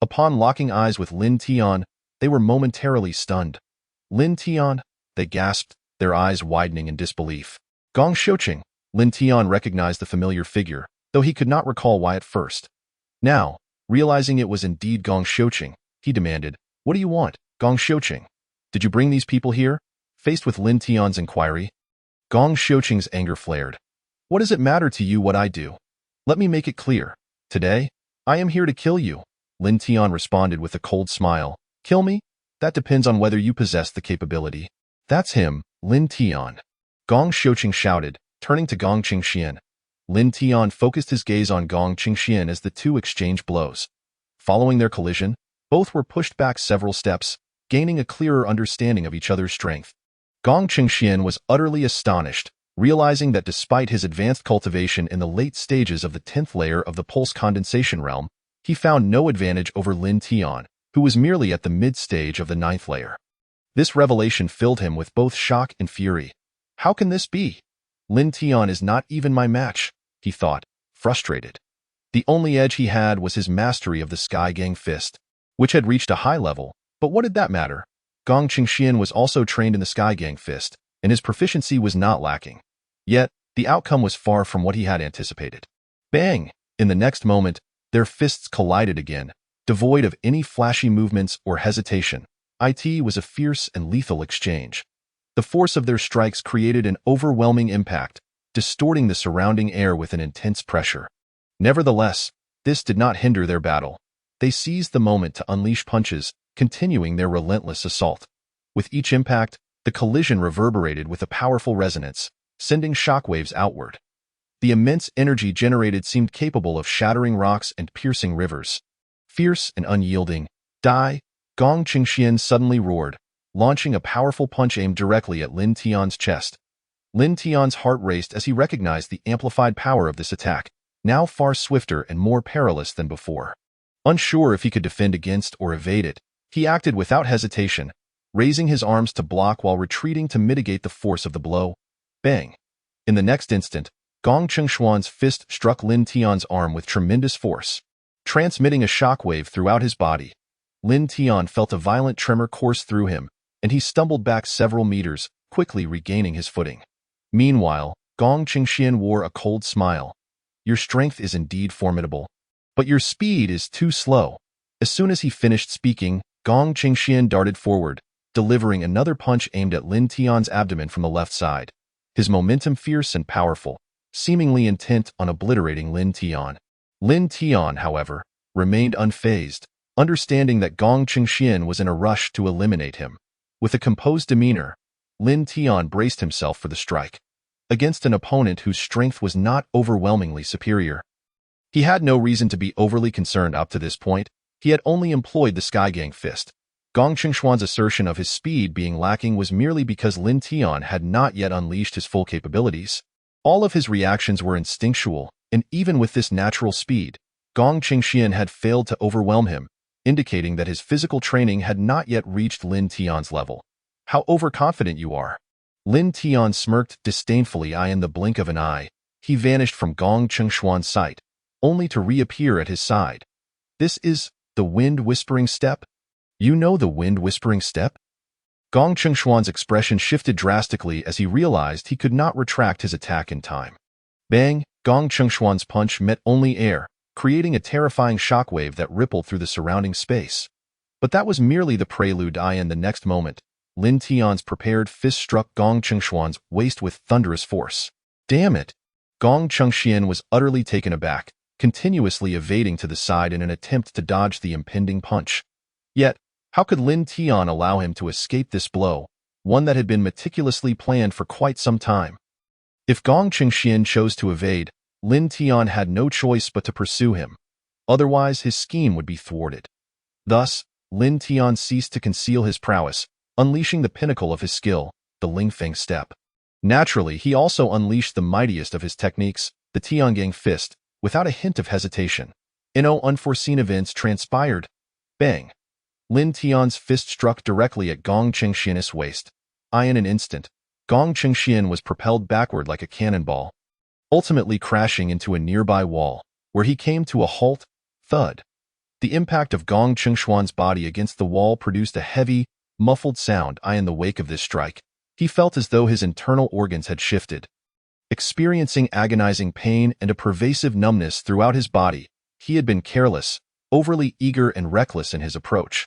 Upon locking eyes with Lin Tian, they were momentarily stunned. Lin Tian, they gasped, their eyes widening in disbelief. Gong Xiuqing, Lin Tian recognized the familiar figure, though he could not recall why at first. Now, realizing it was indeed Gong Xiuqing, he demanded, What do you want, Gong Xiuqing? Did you bring these people here? Faced with Lin Tian's inquiry, Gong Xiuqing's anger flared. What does it matter to you what I do? Let me make it clear. Today, I am here to kill you, Lin Tian responded with a cold smile. Kill me? That depends on whether you possess the capability. That's him, Lin Tian. Gong Xiuqing shouted, turning to Gong Qingxian. Lin Tian focused his gaze on Gong Qingxian as the two exchanged blows. Following their collision, both were pushed back several steps, gaining a clearer understanding of each other's strength. Gong Qingxian was utterly astonished, realizing that despite his advanced cultivation in the late stages of the 10th layer of the pulse condensation realm, he found no advantage over Lin Tian, who was merely at the mid-stage of the 9th layer. This revelation filled him with both shock and fury. How can this be? Lin Tian is not even my match, he thought, frustrated. The only edge he had was his mastery of the Sky Gang Fist, which had reached a high level, but what did that matter? Gong Qingxian was also trained in the Sky Gang Fist, and his proficiency was not lacking. Yet, the outcome was far from what he had anticipated. Bang! In the next moment, their fists collided again, devoid of any flashy movements or hesitation. It was a fierce and lethal exchange. The force of their strikes created an overwhelming impact, distorting the surrounding air with an intense pressure. Nevertheless, this did not hinder their battle. They seized the moment to unleash punches, continuing their relentless assault. With each impact, the collision reverberated with a powerful resonance, sending shockwaves outward. The immense energy generated seemed capable of shattering rocks and piercing rivers. Fierce and unyielding, Gong Qingxian suddenly roared, launching a powerful punch aimed directly at Lin Tian's chest. Lin Tian's heart raced as he recognized the amplified power of this attack, now far swifter and more perilous than before. Unsure if he could defend against or evade it, he acted without hesitation, raising his arms to block while retreating to mitigate the force of the blow. Bang! In the next instant, Gong Chengshuan's fist struck Lin Tian's arm with tremendous force, transmitting a shockwave throughout his body. Lin Tian felt a violent tremor course through him, and he stumbled back several meters, quickly regaining his footing. Meanwhile, Gong Chengxian wore a cold smile. Your strength is indeed formidable, but your speed is too slow. As soon as he finished speaking, Gong Chengxian darted forward, delivering another punch aimed at Lin Tian's abdomen from the left side. His momentum fierce and powerful, seemingly intent on obliterating Lin Tian. Lin Tian, however, remained unfazed, understanding that Gong Chengxian was in a rush to eliminate him. With a composed demeanor, Lin Tian braced himself for the strike, against an opponent whose strength was not overwhelmingly superior. He had no reason to be overly concerned up to this point. He had only employed the Skygang fist. Gong Chengshuan's assertion of his speed being lacking was merely because Lin Tian had not yet unleashed his full capabilities. All of his reactions were instinctual, and even with this natural speed, Gong Chengxian had failed to overwhelm him, indicating that his physical training had not yet reached Lin Tian's level. How overconfident you are. Lin Tian smirked disdainfully. In the blink of an eye, he vanished from Gong Chengshuan's sight, only to reappear at his side. This is the wind-whispering step? You know the wind-whispering step? Gong Chengshuan's expression shifted drastically as he realized he could not retract his attack in time. Bang! Gong Chengshuan's punch met only air, creating a terrifying shockwave that rippled through the surrounding space. But that was merely the prelude. In the next moment, Lin Tian's prepared fist struck Gong Chengshuan's waist with thunderous force. Damn it! Gong Chengxian was utterly taken aback, continuously evading to the side in an attempt to dodge the impending punch. Yet, how could Lin Tian allow him to escape this blow, one that had been meticulously planned for quite some time? If Gong Chengxian chose to evade, Lin Tian had no choice but to pursue him. Otherwise, his scheme would be thwarted. Thus, Lin Tian ceased to conceal his prowess, unleashing the pinnacle of his skill, the Lingfeng step. Naturally, he also unleashed the mightiest of his techniques, the Tiangang fist, without a hint of hesitation. Unforeseen events transpired. Bang! Lin Tian's fist struck directly at Gong Chengxian's waist. In an instant, Gong Chengxian was propelled backward like a cannonball, ultimately crashing into a nearby wall, where he came to a halt. Thud. The impact of Gong Chengshuan's body against the wall produced a heavy, muffled sound. In the wake of this strike, he felt as though his internal organs had shifted. Experiencing agonizing pain and a pervasive numbness throughout his body, he had been careless, overly eager and reckless in his approach.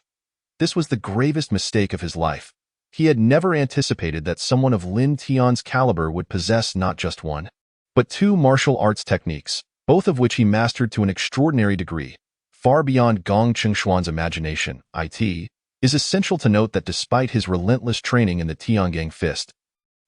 This was the gravest mistake of his life. He had never anticipated that someone of Lin Tian's caliber would possess not just one, but two martial arts techniques, both of which he mastered to an extraordinary degree, far beyond Gong Chengshuan's imagination. It is essential to note that despite his relentless training in the Tiangang fist,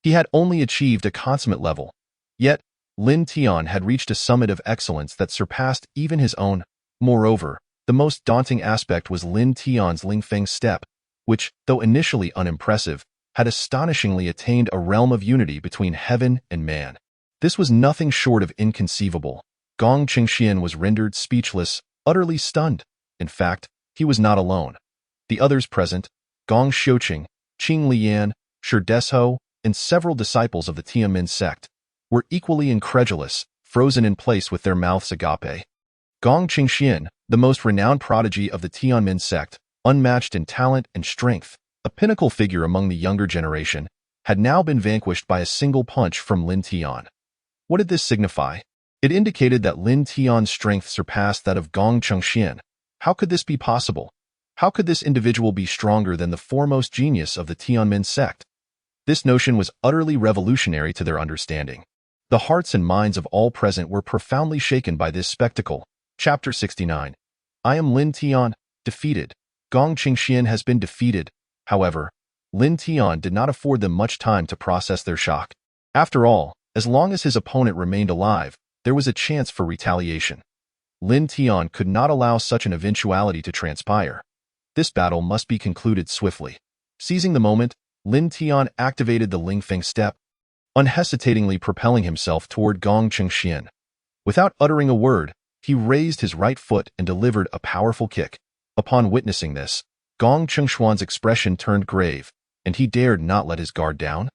he had only achieved a consummate level. Yet, Lin Tian had reached a summit of excellence that surpassed even his own. Moreover, the most daunting aspect was Lin Tian's Lingfeng step, which, though initially unimpressive, had astonishingly attained a realm of unity between heaven and man. This was nothing short of inconceivable. Gong Chengxian was rendered speechless, utterly stunned. In fact, he was not alone. The others present, Gong Xiuqing, Qing Lian, Shi Desho, and several disciples of the Tianmin sect, were equally incredulous, frozen in place with their mouths agape. Gong Chengxian, the most renowned prodigy of the Tianmin sect, unmatched in talent and strength, a pinnacle figure among the younger generation, had now been vanquished by a single punch from Lin Tian. What did this signify? It indicated that Lin Tian's strength surpassed that of Gong Chengxian. How could this be possible? How could this individual be stronger than the foremost genius of the Tianmin sect? This notion was utterly revolutionary to their understanding. The hearts and minds of all present were profoundly shaken by this spectacle. Chapter 69. I am Lin Tian, defeated. Gong Chengxian has been defeated. However, Lin Tian did not afford them much time to process their shock. After all, as long as his opponent remained alive, there was a chance for retaliation. Lin Tian could not allow such an eventuality to transpire. This battle must be concluded swiftly. Seizing the moment, Lin Tian activated the Lingfeng step. unhesitatingly propelling himself toward Gong Chengxian. Without uttering a word, he raised his right foot and delivered a powerful kick. Upon witnessing this, Gong Chengxuan's expression turned grave, and he dared not let his guard down.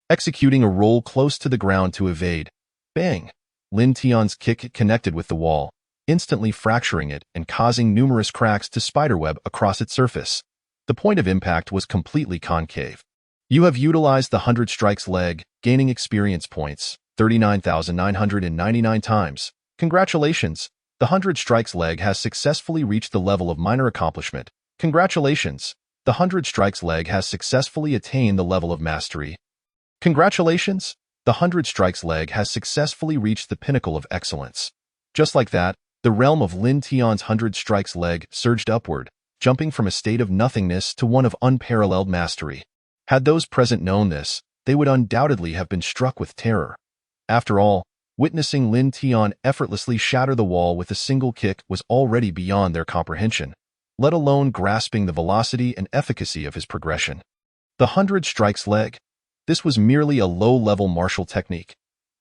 Executing a roll close to the ground to evade, bang! Lin Tian's kick connected with the wall, instantly fracturing it and causing numerous cracks to spiderweb across its surface. The point of impact was completely concave. You have utilized the 100 strikes leg, gaining experience points, 39,999 times. Congratulations! The 100 strikes leg has successfully reached the level of minor accomplishment. Congratulations! The 100 strikes leg has successfully attained the level of mastery. Congratulations! The 100 strikes leg has successfully reached the pinnacle of excellence. Just like that, the realm of Lin Tian's 100 strikes leg surged upward, jumping from a state of nothingness to one of unparalleled mastery. Had those present known this, they would undoubtedly have been struck with terror. After all, witnessing Lin Tian effortlessly shatter the wall with a single kick was already beyond their comprehension, let alone grasping the velocity and efficacy of his progression. The 100 strikes leg. This was merely a low-level martial technique.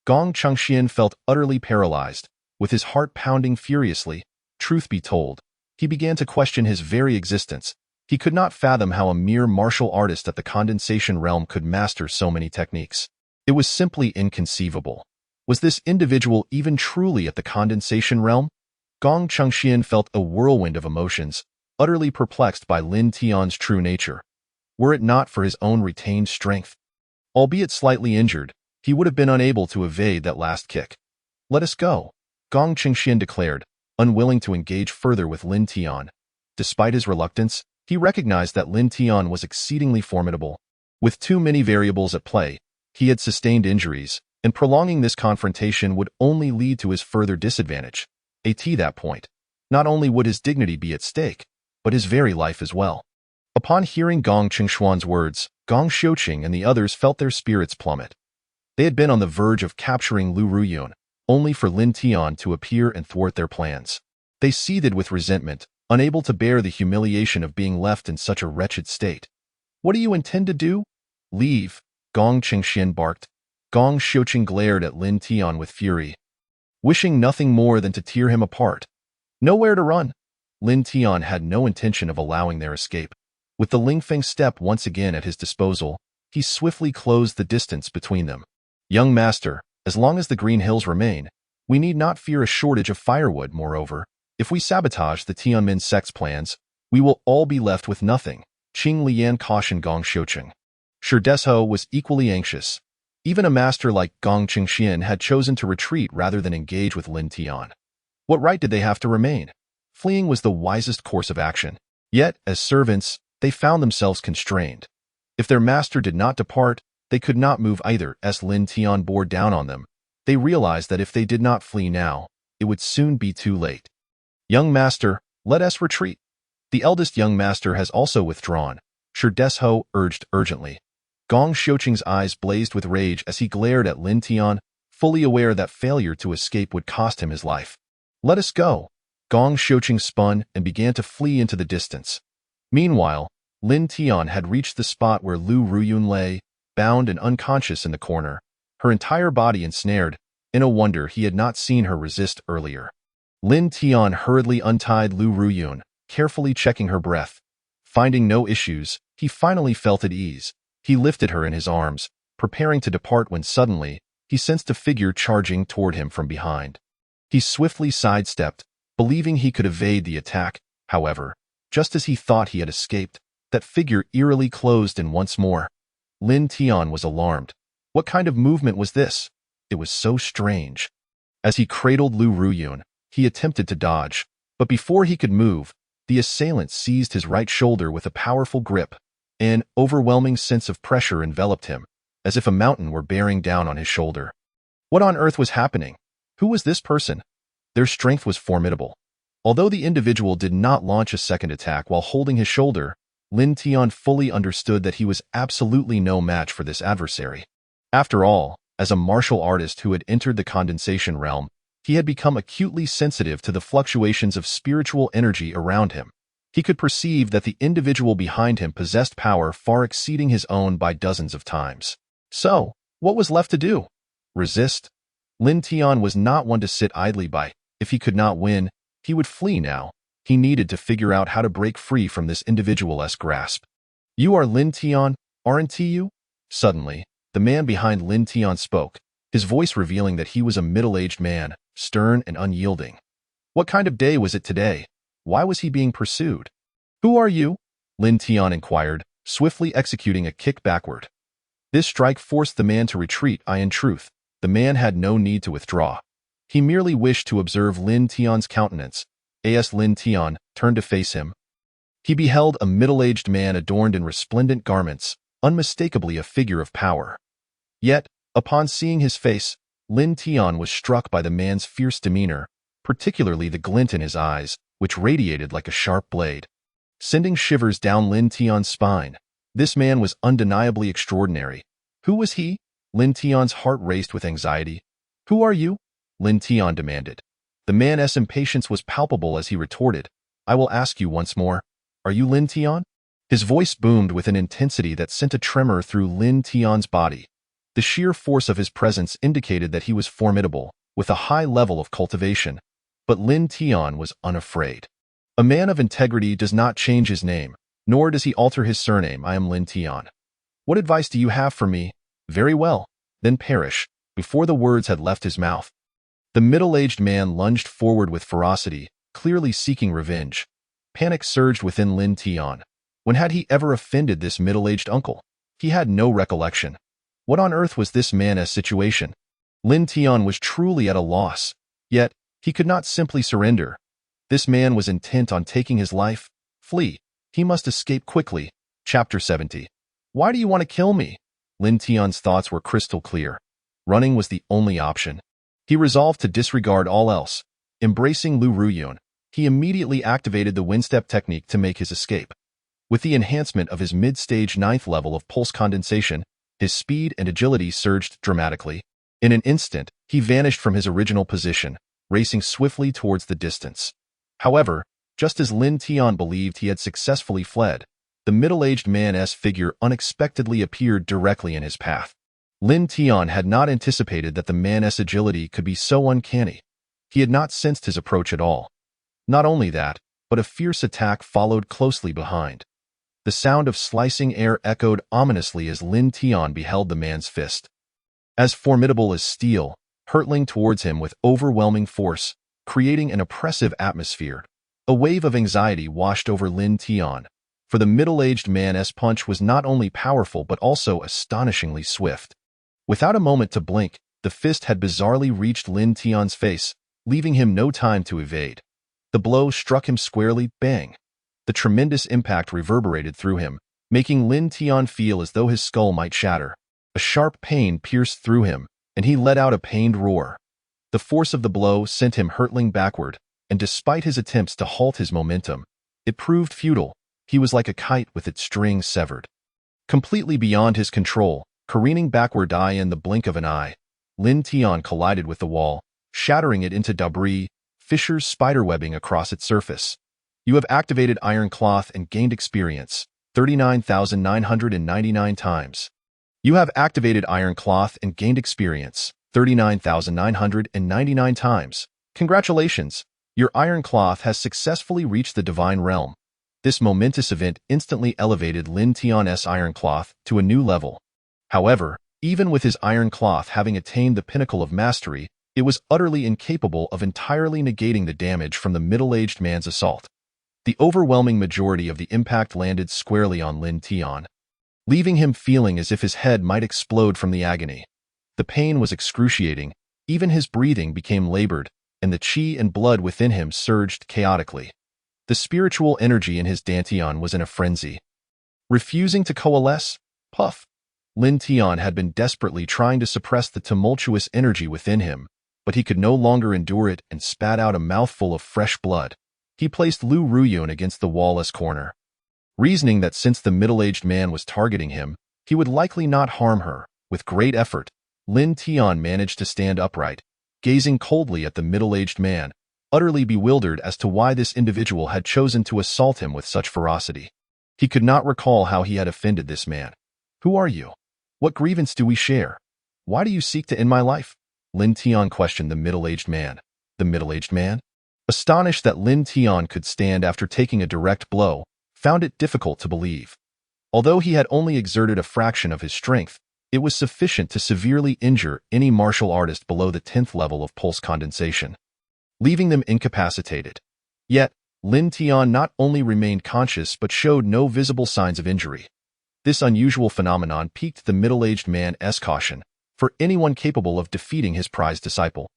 Gong Chengxian felt utterly paralyzed, with his heart pounding furiously. Truth be told, he began to question his very existence. He could not fathom how a mere martial artist at the condensation realm could master so many techniques. It was simply inconceivable. Was this individual even truly at the condensation realm? Gong Chengxian felt a whirlwind of emotions, utterly perplexed by Lin Tian's true nature. Were it not for his own retained strength, albeit slightly injured, he would have been unable to evade that last kick. Let us go, Gong Chengxian declared, unwilling to engage further with Lin Tian. Despite his reluctance, he recognized that Lin Tian was exceedingly formidable. With too many variables at play, he had sustained injuries, and prolonging this confrontation would only lead to his further disadvantage. At that point, not only would his dignity be at stake, but his very life as well. Upon hearing Gong Chengxuan's words, Gong Xiuqing and the others felt their spirits plummet. They had been on the verge of capturing Lu Ruyun, only for Lin Tian to appear and thwart their plans. They seethed with resentment, unable to bear the humiliation of being left in such a wretched state. What do you intend to do? Leave, Gong Chengxian barked. Gong Xiuqing glared at Lin Tian with fury, wishing nothing more than to tear him apart. Nowhere to run. Lin Tian had no intention of allowing their escape. With the Lingfeng step once again at his disposal, he swiftly closed the distance between them. Young master, as long as the Green Hills remain, we need not fear a shortage of firewood. Moreover, if we sabotage the Tianmin sect's plans, we will all be left with nothing, Qing Lian cautioned Gong Xiuqing. Shi Desho was equally anxious. Even a master like Gong Chengxian had chosen to retreat rather than engage with Lin Tian. What right did they have to remain? Fleeing was the wisest course of action. Yet, as servants, they found themselves constrained. If their master did not depart, they could not move either. As Lin Tian bore down on them, they realized that if they did not flee now, it would soon be too late. Young master, let us retreat. The eldest young master has also withdrawn, Shi Desho urged urgently. Gong Xiuqing's eyes blazed with rage as he glared at Lin Tian, fully aware that failure to escape would cost him his life. Let us go. Gong Xiuqing spun and began to flee into the distance. Meanwhile, Lin Tian had reached the spot where Lu Ruyun lay, bound and unconscious in the corner, her entire body ensnared. In a wonder he had not seen her resist earlier. Lin Tian hurriedly untied Lu Ruyun, carefully checking her breath. Finding no issues, he finally felt at ease. He lifted her in his arms, preparing to depart when suddenly, he sensed a figure charging toward him from behind. He swiftly sidestepped, believing he could evade the attack. However, just as he thought he had escaped, that figure eerily closed in once more. Lin Tian was alarmed. What kind of movement was this? It was so strange. As he cradled Lu Ruyun, he attempted to dodge, but before he could move, the assailant seized his right shoulder with a powerful grip. An overwhelming sense of pressure enveloped him, as if a mountain were bearing down on his shoulder. What on earth was happening? Who was this person? Their strength was formidable. Although the individual did not launch a second attack while holding his shoulder, Lin Tian fully understood that he was absolutely no match for this adversary. After all, as a martial artist who had entered the condensation realm, he had become acutely sensitive to the fluctuations of spiritual energy around him. He could perceive that the individual behind him possessed power far exceeding his own by dozens of times. So, What was left to do? Resist? Lin Tian was not one to sit idly by. If he could not win, he would flee now. He needed to figure out how to break free from this individual's grasp. You are Lin Tian, aren't you? Suddenly, the man behind Lin Tian spoke, his voice revealing that he was a middle-aged man, stern and unyielding. What kind of day was it today? Why was he being pursued? Who are you? Lin Tian inquired, swiftly executing a kick backward. This strike forced the man to retreat. In truth, the man had no need to withdraw. He merely wished to observe Lin Tian's countenance. As Lin Tian turned to face him, he beheld a middle-aged man adorned in resplendent garments, unmistakably a figure of power. Yet, upon seeing his face, Lin Tian was struck by the man's fierce demeanor, particularly the glint in his eyes, which radiated like a sharp blade, sending shivers down Lin Tian's spine. This man was undeniably extraordinary. Who was he? Lin Tian's heart raced with anxiety. Who are you? Lin Tian demanded. The man's impatience was palpable as he retorted, I will ask you once more. Are you Lin Tian? His voice boomed with an intensity that sent a tremor through Lin Tian's body. The sheer force of his presence indicated that he was formidable, with a high level of cultivation. But Lin Tian was unafraid. A man of integrity does not change his name, nor does he alter his surname. I am Lin Tian. What advice do you have for me? Very well, then perish. Before the words had left his mouth, the middle-aged man lunged forward with ferocity, clearly seeking revenge. Panic surged within Lin Tian. When had he ever offended this middle-aged uncle? He had no recollection. What on earth was this man's situation? Lin Tian was truly at a loss. Yet, he could not simply surrender. This man was intent on taking his life. Flee. He must escape quickly. Chapter 70. Why do you want to kill me? Lin Tian's thoughts were crystal clear. Running was the only option. He resolved to disregard all else. Embracing Lu Ruyun, he immediately activated the wind-step technique to make his escape. With the enhancement of his mid-stage 9th level of pulse condensation, his speed and agility surged dramatically. In an instant, he vanished from his original position, racing swiftly towards the distance. However, just as Lin Tian believed he had successfully fled, the middle-aged man's figure unexpectedly appeared directly in his path. Lin Tian had not anticipated that the man's agility could be so uncanny. He had not sensed his approach at all. Not only that, but a fierce attack followed closely behind. The sound of slicing air echoed ominously as Lin Tian beheld the man's fist, as formidable as steel, hurtling towards him with overwhelming force, creating an oppressive atmosphere. A wave of anxiety washed over Lin Tian, for the middle-aged man's punch was not only powerful but also astonishingly swift. Without a moment to blink, the fist had bizarrely reached Lin Tian's face, leaving him no time to evade. The blow struck him squarely, bang. The tremendous impact reverberated through him, making Lin Tian feel as though his skull might shatter. A sharp pain pierced through him, and he let out a pained roar. The force of the blow sent him hurtling backward, and despite his attempts to halt his momentum, it proved futile. He was like a kite with its strings severed. Completely beyond his control, careening backward in the blink of an eye, Lin Tian collided with the wall, shattering it into debris, fissures spiderwebbing across its surface. You have activated Iron Cloth and gained experience, 39,999 times. You have activated Iron Cloth and gained experience, 39,999 times. Congratulations! Your Iron Cloth has successfully reached the Divine Realm. This momentous event instantly elevated Lin Tian's Iron Cloth to a new level. However, even with his Iron Cloth having attained the pinnacle of mastery, it was utterly incapable of entirely negating the damage from the middle-aged man's assault. The overwhelming majority of the impact landed squarely on Lin Tian, leaving him feeling as if his head might explode from the agony. The pain was excruciating, even his breathing became labored, and the qi and blood within him surged chaotically. The spiritual energy in his dantian was in a frenzy. Refusing to coalesce? Puff! Lin Tian had been desperately trying to suppress the tumultuous energy within him, but he could no longer endure it and spat out a mouthful of fresh blood. He placed Lu Ruyun against the wall-less corner, reasoning that since the middle-aged man was targeting him, he would likely not harm her. With great effort, Lin Tian managed to stand upright, gazing coldly at the middle-aged man, utterly bewildered as to why this individual had chosen to assault him with such ferocity. He could not recall how he had offended this man. Who are you? What grievance do we share? Why do you seek to end my life? Lin Tian questioned the middle-aged man. The middle-aged man? Astonished that Lin Tian could stand after taking a direct blow, found it difficult to believe. Although he had only exerted a fraction of his strength, it was sufficient to severely injure any martial artist below the 10th level of pulse condensation, leaving them incapacitated. Yet, Lin Tian not only remained conscious but showed no visible signs of injury. This unusual phenomenon piqued the middle-aged man's caution for anyone capable of defeating his prized disciple.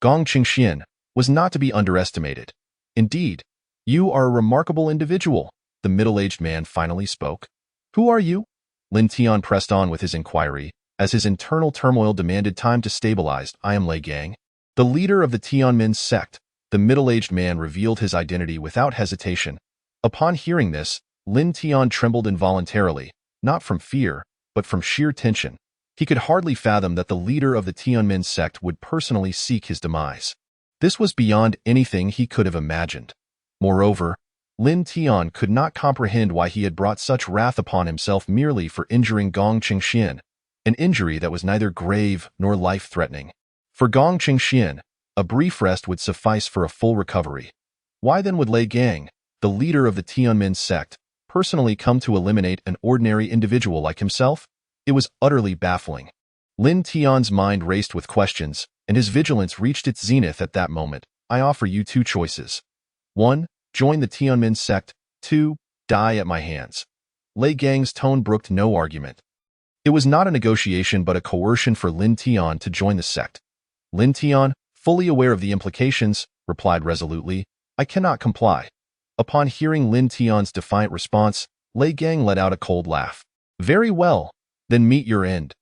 Gong Qingxian was not to be underestimated. Indeed, you are a remarkable individual, the middle-aged man finally spoke. Who are you? Lin Tian pressed on with his inquiry, as his internal turmoil demanded time to stabilize. I am Lei Gang, the leader of the Tianmin sect. The middle-aged man revealed his identity without hesitation. Upon hearing this, Lin Tian trembled involuntarily, not from fear, but from sheer tension. He could hardly fathom that the leader of the Tianmin sect would personally seek his demise. This was beyond anything he could have imagined. Moreover, Lin Tian could not comprehend why he had brought such wrath upon himself merely for injuring Gong Qingxian, an injury that was neither grave nor life-threatening. For Gong Qingxian, a brief rest would suffice for a full recovery. Why then would Lei Gang, the leader of the Tianmin sect, personally come to eliminate an ordinary individual like himself? It was utterly baffling. Lin Tian's mind raced with questions, and his vigilance reached its zenith at that moment. I offer you two choices. 1. Join the Tianmin sect. 2. Die at my hands. Lei Gang's tone brooked no argument. It was not a negotiation but a coercion for Lin Tian to join the sect. Lin Tian, fully aware of the implications, replied resolutely, I cannot comply. Upon hearing Lin Tian's defiant response, Lei Gang let out a cold laugh. Very well, then meet your end.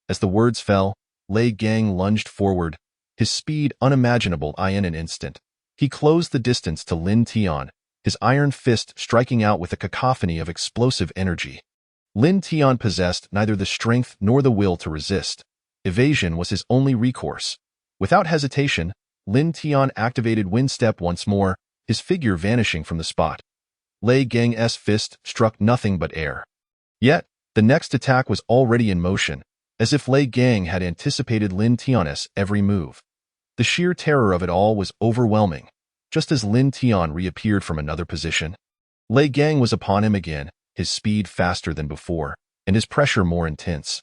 As the words fell, Lei Gang lunged forward, his speed unimaginable in an instant. He closed the distance to Lin Tian, his iron fist striking out with a cacophony of explosive energy. Lin Tian possessed neither the strength nor the will to resist. Evasion was his only recourse. Without hesitation, Lin Tian activated Wind Step once more, his figure vanishing from the spot. Lei Gang's fist struck nothing but air. Yet, the next attack was already in motion, as if Lei Gang had anticipated Lin Tian's every move. The sheer terror of it all was overwhelming. Just as Lin Tian reappeared from another position, Lei Gang was upon him again, his speed faster than before, and his pressure more intense.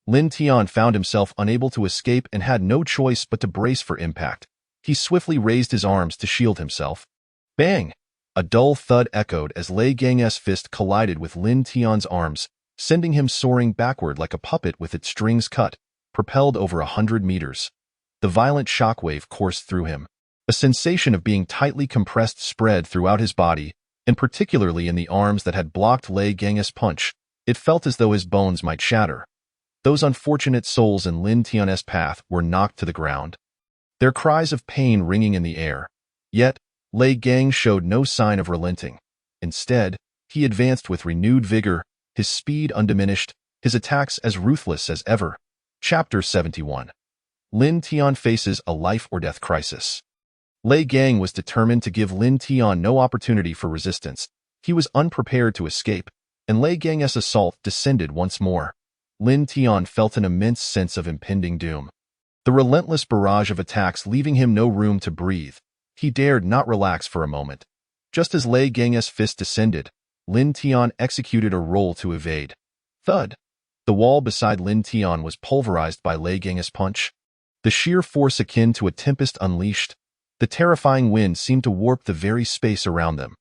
Lin Tian found himself unable to escape and had no choice but to brace for impact. He swiftly raised his arms to shield himself. Bang! A dull thud echoed as Lei Gang's fist collided with Lin Tian's arms, sending him soaring backward like a puppet with its strings cut, propelled over 100 meters. The violent shockwave coursed through him. A sensation of being tightly compressed spread throughout his body, and particularly in the arms that had blocked Lei Gang's punch. It felt as though his bones might shatter. Those unfortunate souls in Lin Tian's path were knocked to the ground, their cries of pain ringing in the air. Yet, Lei Gang showed no sign of relenting. Instead, he advanced with renewed vigor, his speed undiminished, his attacks as ruthless as ever. Chapter 71. Lin Tian faces a life-or-death crisis. Lei Gang was determined to give Lin Tian no opportunity for resistance. He was unprepared to escape, and Lei Gang's assault descended once more. Lin Tian felt an immense sense of impending doom. The relentless barrage of attacks leaving him no room to breathe. He dared not relax for a moment. Just as Lei Gang's fist descended, Lin Tian executed a roll to evade. Thud! The wall beside Lin Tian was pulverized by Lei Gang's punch. The sheer force akin to a tempest unleashed. The terrifying wind seemed to warp the very space around them.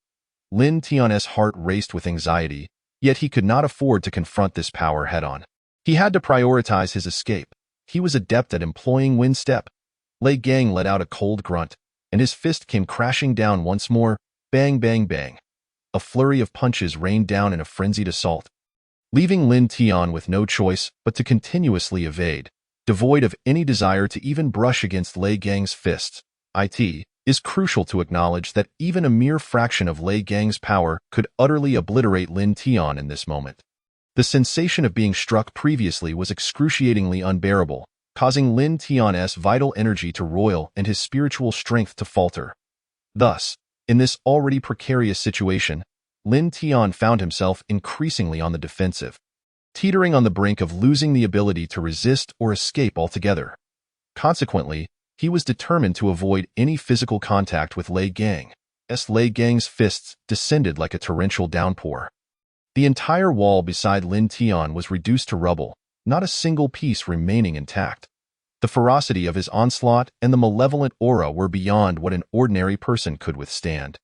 Lin Tian's heart raced with anxiety, yet he could not afford to confront this power head-on. He had to prioritize his escape. He was adept at employing Wind Step. Lei Gang let out a cold grunt, and his fist came crashing down once more. Bang, bang, bang. A flurry of punches rained down in a frenzied assault, leaving Lin Tian with no choice but to continuously evade, devoid of any desire to even brush against Lei Gang's fists. It is crucial to acknowledge that even a mere fraction of Lei Gang's power could utterly obliterate Lin Tian in this moment. The sensation of being struck previously was excruciatingly unbearable, causing Lin Tian's vital energy to roil and his spiritual strength to falter. Thus, in this already precarious situation, Lin Tian found himself increasingly on the defensive. teetering on the brink of losing the ability to resist or escape altogether. Consequently, he was determined to avoid any physical contact with Lei Gang, as Lei Gang's fists descended like a torrential downpour. The entire wall beside Lin Tian was reduced to rubble, not a single piece remaining intact. The ferocity of his onslaught and the malevolent aura were beyond what an ordinary person could withstand.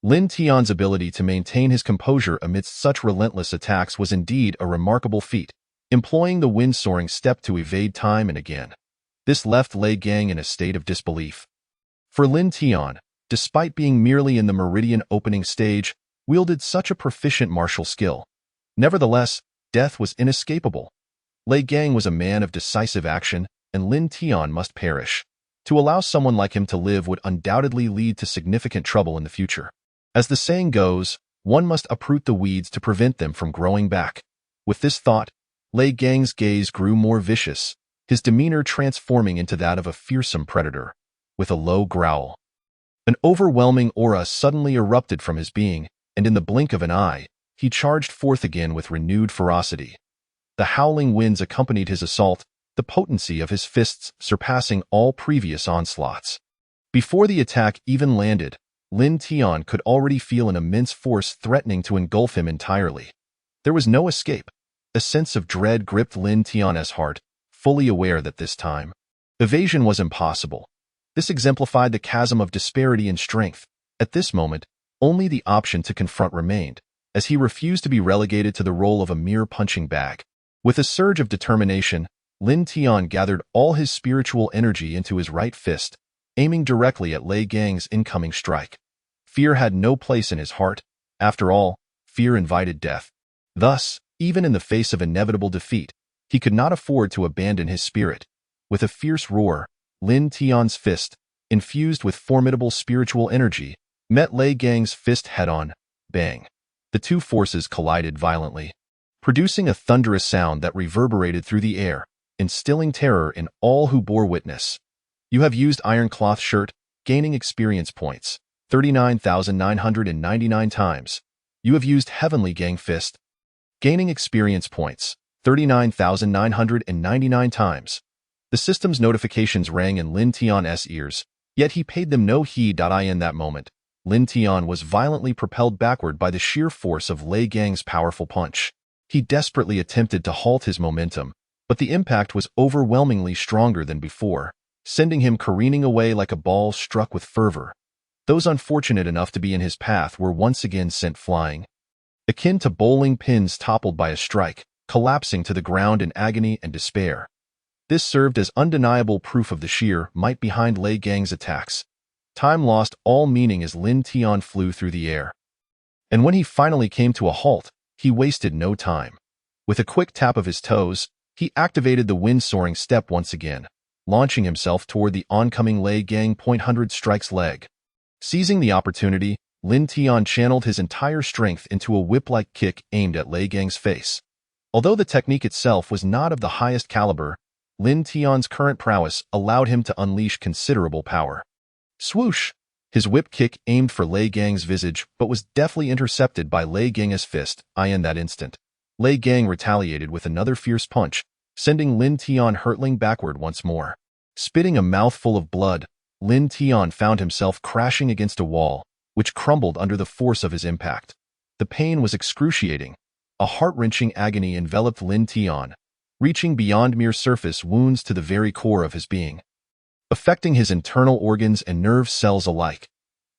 Lin Tian's ability to maintain his composure amidst such relentless attacks was indeed a remarkable feat, employing the wind-soaring step to evade time and again. This left Lei Gang in a state of disbelief. For Lin Tian, despite being merely in the Meridian opening stage, wielded such a proficient martial skill. Nevertheless, death was inescapable. Lei Gang was a man of decisive action, and Lin Tian must perish. To allow someone like him to live would undoubtedly lead to significant trouble in the future. As the saying goes, one must uproot the weeds to prevent them from growing back. With this thought, Lei Gang's gaze grew more vicious, his demeanor transforming into that of a fearsome predator. With a low growl, an overwhelming aura suddenly erupted from his being, and in the blink of an eye, he charged forth again with renewed ferocity. The howling winds accompanied his assault, the potency of his fists surpassing all previous onslaughts. Before the attack even landed, Lin Tian could already feel an immense force threatening to engulf him entirely. There was no escape. A sense of dread gripped Lin Tian's heart, fully aware that this time, evasion was impossible. This exemplified the chasm of disparity in strength. At this moment, only the option to confront remained, as he refused to be relegated to the role of a mere punching bag. With a surge of determination, Lin Tian gathered all his spiritual energy into his right fist, aiming directly at Lei Gang's incoming strike. Fear had no place in his heart. After all, fear invited death. Thus, even in the face of inevitable defeat, he could not afford to abandon his spirit. With a fierce roar, Lin Tian's fist, infused with formidable spiritual energy, met Lei Gang's fist head-on. Bang! The two forces collided violently, producing a thunderous sound that reverberated through the air, instilling terror in all who bore witness. You have used Iron Cloth Shirt, gaining experience points, 39,999 times. You have used Heavenly Gang Fist, gaining experience points, 39,999 times. The system's notifications rang in Lin Tian's ears, yet he paid them no heed. In that moment, Lin Tian was violently propelled backward by the sheer force of Lei Gang's powerful punch. He desperately attempted to halt his momentum, but the impact was overwhelmingly stronger than before, sending him careening away like a ball struck with fervor. Those unfortunate enough to be in his path were once again sent flying, akin to bowling pins toppled by a strike, collapsing to the ground in agony and despair. This served as undeniable proof of the sheer might behind Lei Gang's attacks. Time lost all meaning as Lin Tian flew through the air. And when he finally came to a halt, he wasted no time. With a quick tap of his toes, he activated the wind-soaring step once again, launching himself toward the oncoming Lei Gang .100 strikes leg. Seizing the opportunity, Lin Tian channeled his entire strength into a whip-like kick aimed at Lei Gang's face. Although the technique itself was not of the highest caliber, Lin Tian's current prowess allowed him to unleash considerable power. Swoosh! His whip kick aimed for Lei Gang's visage but was deftly intercepted by Lei Gang's fist. In that instant, Lei Gang retaliated with another fierce punch, sending Lin Tian hurtling backward once more. Spitting a mouthful of blood, Lin Tian found himself crashing against a wall, which crumbled under the force of his impact. The pain was excruciating. A heart-wrenching agony enveloped Lin Tian, reaching beyond mere surface wounds to the very core of his being, affecting his internal organs and nerve cells alike.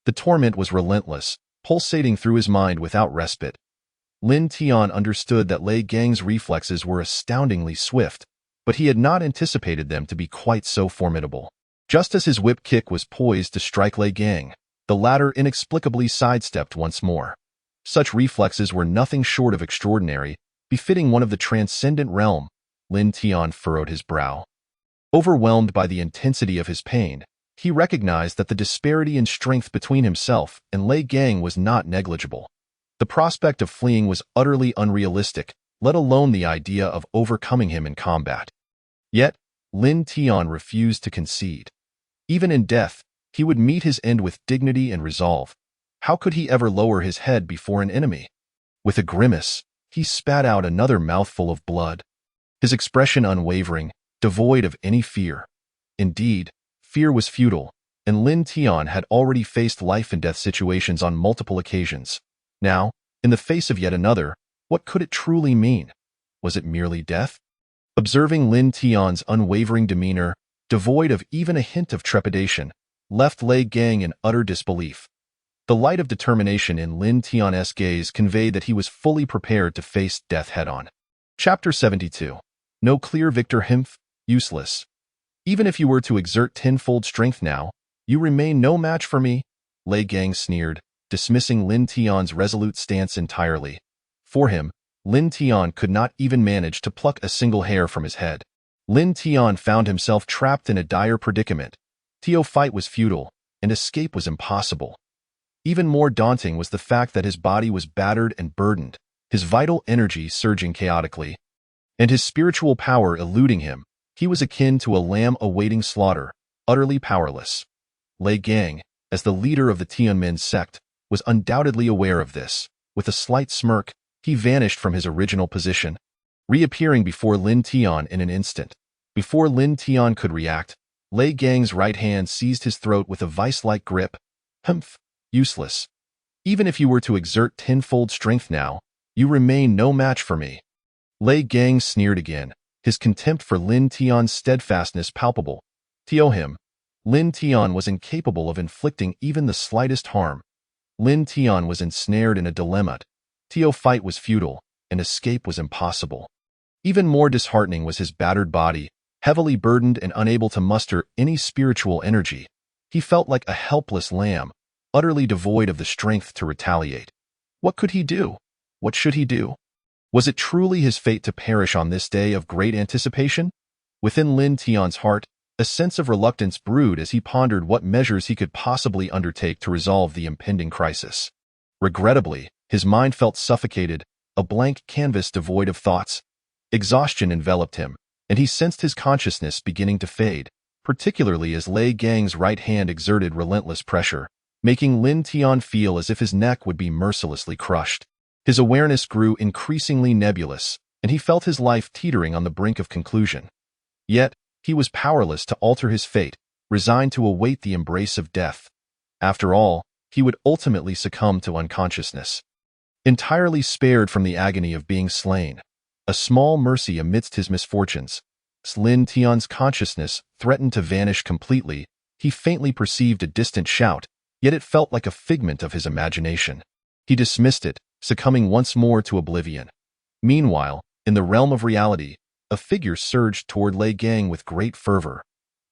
The torment was relentless, pulsating through his mind without respite. Lin Tian understood that Lei Gang's reflexes were astoundingly swift, but he had not anticipated them to be quite so formidable. Just as his whip kick was poised to strike Lei Gang, the latter inexplicably sidestepped once more. Such reflexes were nothing short of extraordinary, befitting one of the transcendent realm. Lin Tian furrowed his brow. Overwhelmed by the intensity of his pain, he recognized that the disparity in strength between himself and Lei Gang was not negligible. The prospect of fleeing was utterly unrealistic, let alone the idea of overcoming him in combat. Yet, Lin Tian refused to concede. Even in death, he would meet his end with dignity and resolve. How could he ever lower his head before an enemy? With a grimace, he spat out another mouthful of blood, his expression unwavering, devoid of any fear. Indeed, fear was futile, and Lin Tian had already faced life-and-death situations on multiple occasions. Now, in the face of yet another, what could it truly mean? Was it merely death? Observing Lin Tian's unwavering demeanor, devoid of even a hint of trepidation, left Lei Gang in utter disbelief. The light of determination in Lin Tian's gaze conveyed that he was fully prepared to face death head-on. Chapter 72. No clear victor. Useless. Even if you were to exert tenfold strength now, you remain no match for me, Lei Gang sneered, dismissing Lin Tian's resolute stance entirely. For him, Lin Tian could not even manage to pluck a single hair from his head. Lin Tian found himself trapped in a dire predicament. Fight was futile, and escape was impossible. Even more daunting was the fact that his body was battered and burdened, his vital energy surging chaotically, and his spiritual power eluding him. He was akin to a lamb awaiting slaughter, utterly powerless. Lei Gang, as the leader of the Tianmin sect, was undoubtedly aware of this. With a slight smirk, he vanished from his original position, reappearing before Lin Tian in an instant. Before Lin Tian could react, Lei Gang's right hand seized his throat with a vice-like grip. Useless. Even if you were to exert tenfold strength now, you remain no match for me. Lei Gang sneered again, his contempt for Lin Tian's steadfastness palpable. Lin Tian was incapable of inflicting even the slightest harm. Lin Tian was ensnared in a dilemma. Fight was futile, and escape was impossible. Even more disheartening was his battered body, heavily burdened and unable to muster any spiritual energy. He felt like a helpless lamb, utterly devoid of the strength to retaliate. What could he do? What should he do? Was it truly his fate to perish on this day of great anticipation? Within Lin Tian's heart, a sense of reluctance brewed as he pondered what measures he could possibly undertake to resolve the impending crisis. Regrettably, his mind felt suffocated, a blank canvas devoid of thoughts. Exhaustion enveloped him, and he sensed his consciousness beginning to fade, particularly as Lei Gang's right hand exerted relentless pressure, making Lin Tian feel as if his neck would be mercilessly crushed. His awareness grew increasingly nebulous, and he felt his life teetering on the brink of conclusion. Yet, he was powerless to alter his fate, resigned to await the embrace of death. After all, he would ultimately succumb to unconsciousness. Entirely spared from the agony of being slain, a small mercy amidst his misfortunes, Lin Tian's consciousness threatened to vanish completely. He faintly perceived a distant shout, yet it felt like a figment of his imagination. He dismissed it, succumbing once more to oblivion. Meanwhile, in the realm of reality, a figure surged toward Lei Gang with great fervor.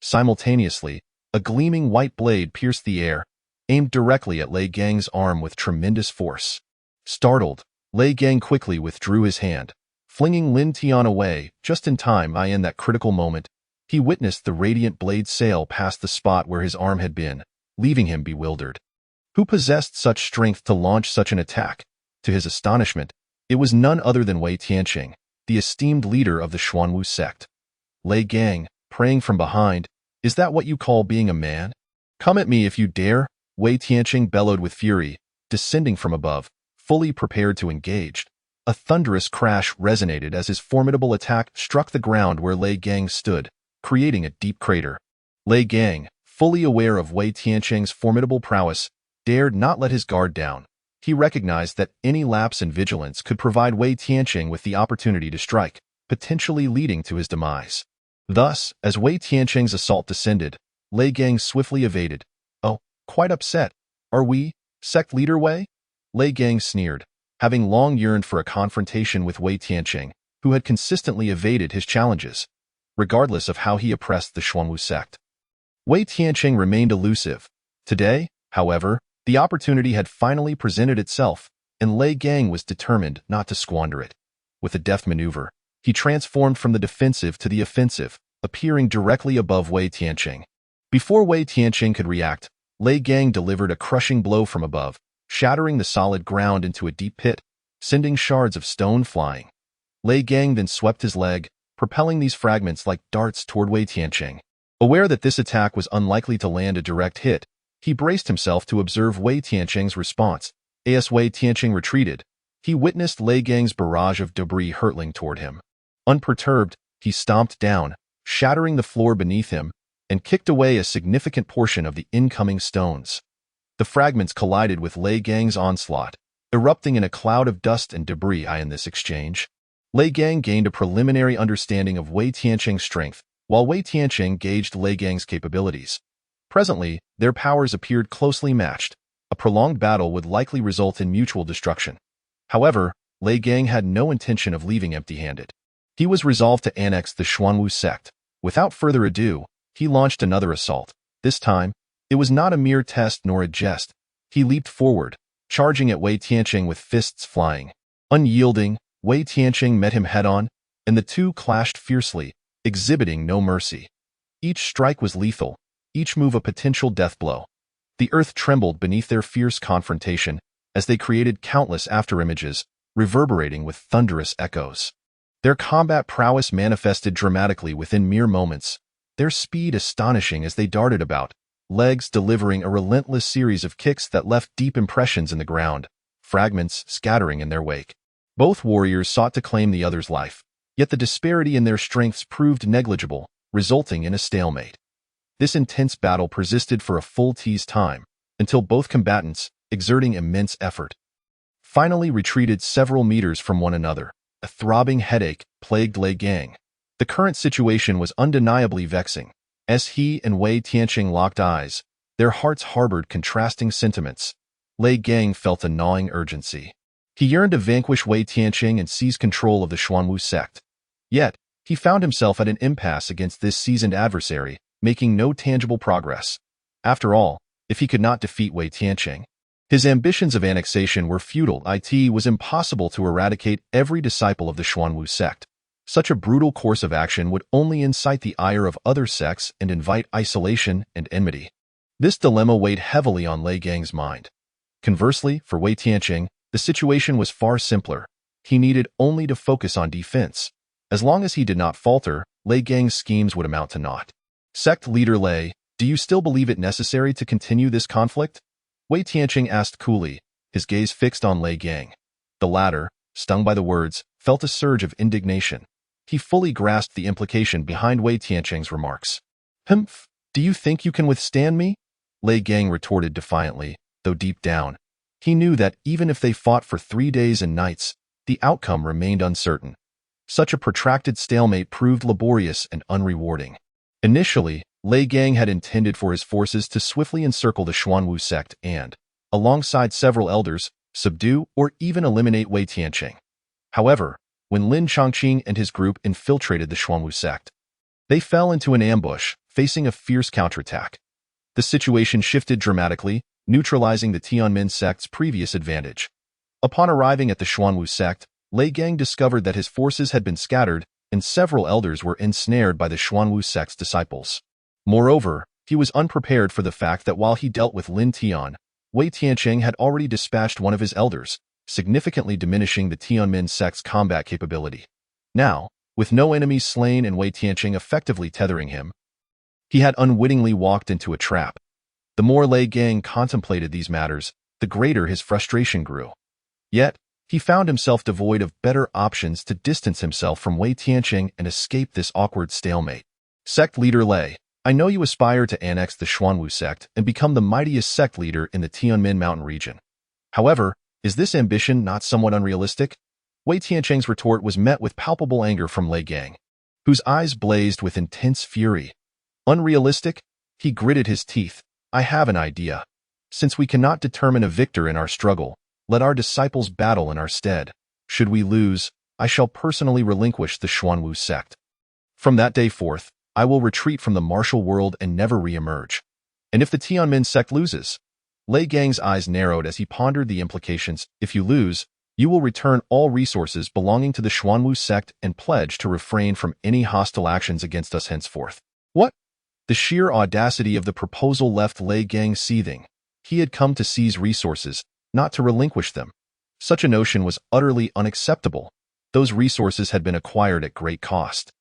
Simultaneously, a gleaming white blade pierced the air, aimed directly at Lei Gang's arm with tremendous force. Startled, Lei Gang quickly withdrew his hand, flinging Lin Tian away just in time. In that critical moment, he witnessed the radiant blade sail past the spot where his arm had been, leaving him bewildered. Who possessed such strength to launch such an attack? To his astonishment, it was none other than Wei Tianqing, the esteemed leader of the Xuanwu sect. Lei Gang, praying from behind, "Is that what you call being a man? Come at me if you dare," Wei Tianqing bellowed with fury, descending from above, fully prepared to engage. A thunderous crash resonated as his formidable attack struck the ground where Lei Gang stood, creating a deep crater. Lei Gang, fully aware of Wei Tianqing's formidable prowess, dared not let his guard down. He recognized that any lapse in vigilance could provide Wei Tianqing with the opportunity to strike, potentially leading to his demise. Thus, as Wei Tianqing's assault descended, Lei Gang swiftly evaded. "Oh, quite upset, are we, sect leader Wei?" Lei Gang sneered, having long yearned for a confrontation with Wei Tianqing, who had consistently evaded his challenges, regardless of how he oppressed the Xuanwu sect. Wei Tianqing remained elusive. Today, however, the opportunity had finally presented itself, and Lei Gang was determined not to squander it. With a deft maneuver, he transformed from the defensive to the offensive, appearing directly above Wei Tianqing. Before Wei Tianqing could react, Lei Gang delivered a crushing blow from above, shattering the solid ground into a deep pit, sending shards of stone flying. Lei Gang then swept his leg, propelling these fragments like darts toward Wei Tianqing. Aware that this attack was unlikely to land a direct hit, he braced himself to observe Wei Tianqing's response. As Wei Tianqing retreated, He witnessed Lei Gang's barrage of debris hurtling toward him. Unperturbed, he stomped down, shattering the floor beneath him, and kicked away a significant portion of the incoming stones. The fragments collided with Lei Gang's onslaught, erupting in a cloud of dust and debris. In this exchange, Lei Gang gained a preliminary understanding of Wei Tianqing's strength, while Wei Tianqing gauged Lei Gang's capabilities. Presently, their powers appeared closely matched. A prolonged battle would likely result in mutual destruction. However, Lei Gang had no intention of leaving empty-handed. He was resolved to annex the Xuanwu sect. Without further ado, he launched another assault. This time, it was not a mere test nor a jest. He leaped forward, charging at Wei Tianqing with fists flying. Unyielding, Wei Tianqing met him head-on, and the two clashed fiercely, exhibiting no mercy. Each strike was lethal, each move a potential death blow. The earth trembled beneath their fierce confrontation as they created countless afterimages, reverberating with thunderous echoes. Their combat prowess manifested dramatically within mere moments, their speed astonishing as they darted about, legs delivering a relentless series of kicks that left deep impressions in the ground, fragments scattering in their wake. Both warriors sought to claim the other's life, yet the disparity in their strengths proved negligible, resulting in a stalemate. This intense battle persisted for a full tease time, until both combatants, exerting immense effort, finally retreated several meters from one another. A throbbing headache plagued Lei Gang. The current situation was undeniably vexing. As he and Wei Tianqing locked eyes, their hearts harbored contrasting sentiments. Lei Gang felt a gnawing urgency. He yearned to vanquish Wei Tianqing and seize control of the Xuanwu sect. Yet, he found himself at an impasse against this seasoned adversary, making no tangible progress. After all, if he could not defeat Wei Tianqing, his ambitions of annexation were futile. It was impossible to eradicate every disciple of the Xuanwu sect. Such a brutal course of action would only incite the ire of other sects and invite isolation and enmity. This dilemma weighed heavily on Lei Gang's mind. Conversely, for Wei Tianqing, the situation was far simpler. He needed only to focus on defense. As long as he did not falter, Lei Gang's schemes would amount to naught. Sect leader Lei, do you still believe it necessary to continue this conflict? Wei Tianqing asked coolly, his gaze fixed on Lei Gang. The latter, stung by the words, felt a surge of indignation. He fully grasped the implication behind Wei Tianqing's remarks. "Humph, do you think you can withstand me?" Lei Gang retorted defiantly, though deep down, he knew that even if they fought for 3 days and nights, the outcome remained uncertain. Such a protracted stalemate proved laborious and unrewarding. Initially, Lei Gang had intended for his forces to swiftly encircle the Xuanwu sect and, alongside several elders, subdue or even eliminate Wei Tianqing. However, when Lin Chongqing and his group infiltrated the Xuanwu sect, they fell into an ambush, facing a fierce counterattack. The situation shifted dramatically, neutralizing the Tianmin sect's previous advantage. Upon arriving at the Xuanwu sect, Lei Gang discovered that his forces had been scattered and several elders were ensnared by the Xuanwu sect's disciples. Moreover, he was unprepared for the fact that while he dealt with Lin Tian, Wei Tianqing had already dispatched one of his elders, significantly diminishing the Tianmin sect's combat capability. Now, with no enemies slain and Wei Tianqing effectively tethering him, he had unwittingly walked into a trap. The more Lei Gang contemplated these matters, the greater his frustration grew. Yet, he found himself devoid of better options to distance himself from Wei Tianqing and escape this awkward stalemate. Sect leader Lei, I know you aspire to annex the Xuanwu sect and become the mightiest sect leader in the Tianmin mountain region. However, is this ambition not somewhat unrealistic? Wei Tianqing's retort was met with palpable anger from Lei Gang, whose eyes blazed with intense fury. Unrealistic? He gritted his teeth. I have an idea. Since we cannot determine a victor in our struggle, let our disciples battle in our stead. Should we lose, I shall personally relinquish the Xuanwu sect. From that day forth, I will retreat from the martial world and never re-emerge. And if the Tianmin sect loses? Lei Gang's eyes narrowed as he pondered the implications. If you lose, you will return all resources belonging to the Xuanwu sect and pledge to refrain from any hostile actions against us henceforth. What? The sheer audacity of the proposal left Lei Gang seething. He had come to seize resources, not to relinquish them. Such a notion was utterly unacceptable. Those resources had been acquired at great cost.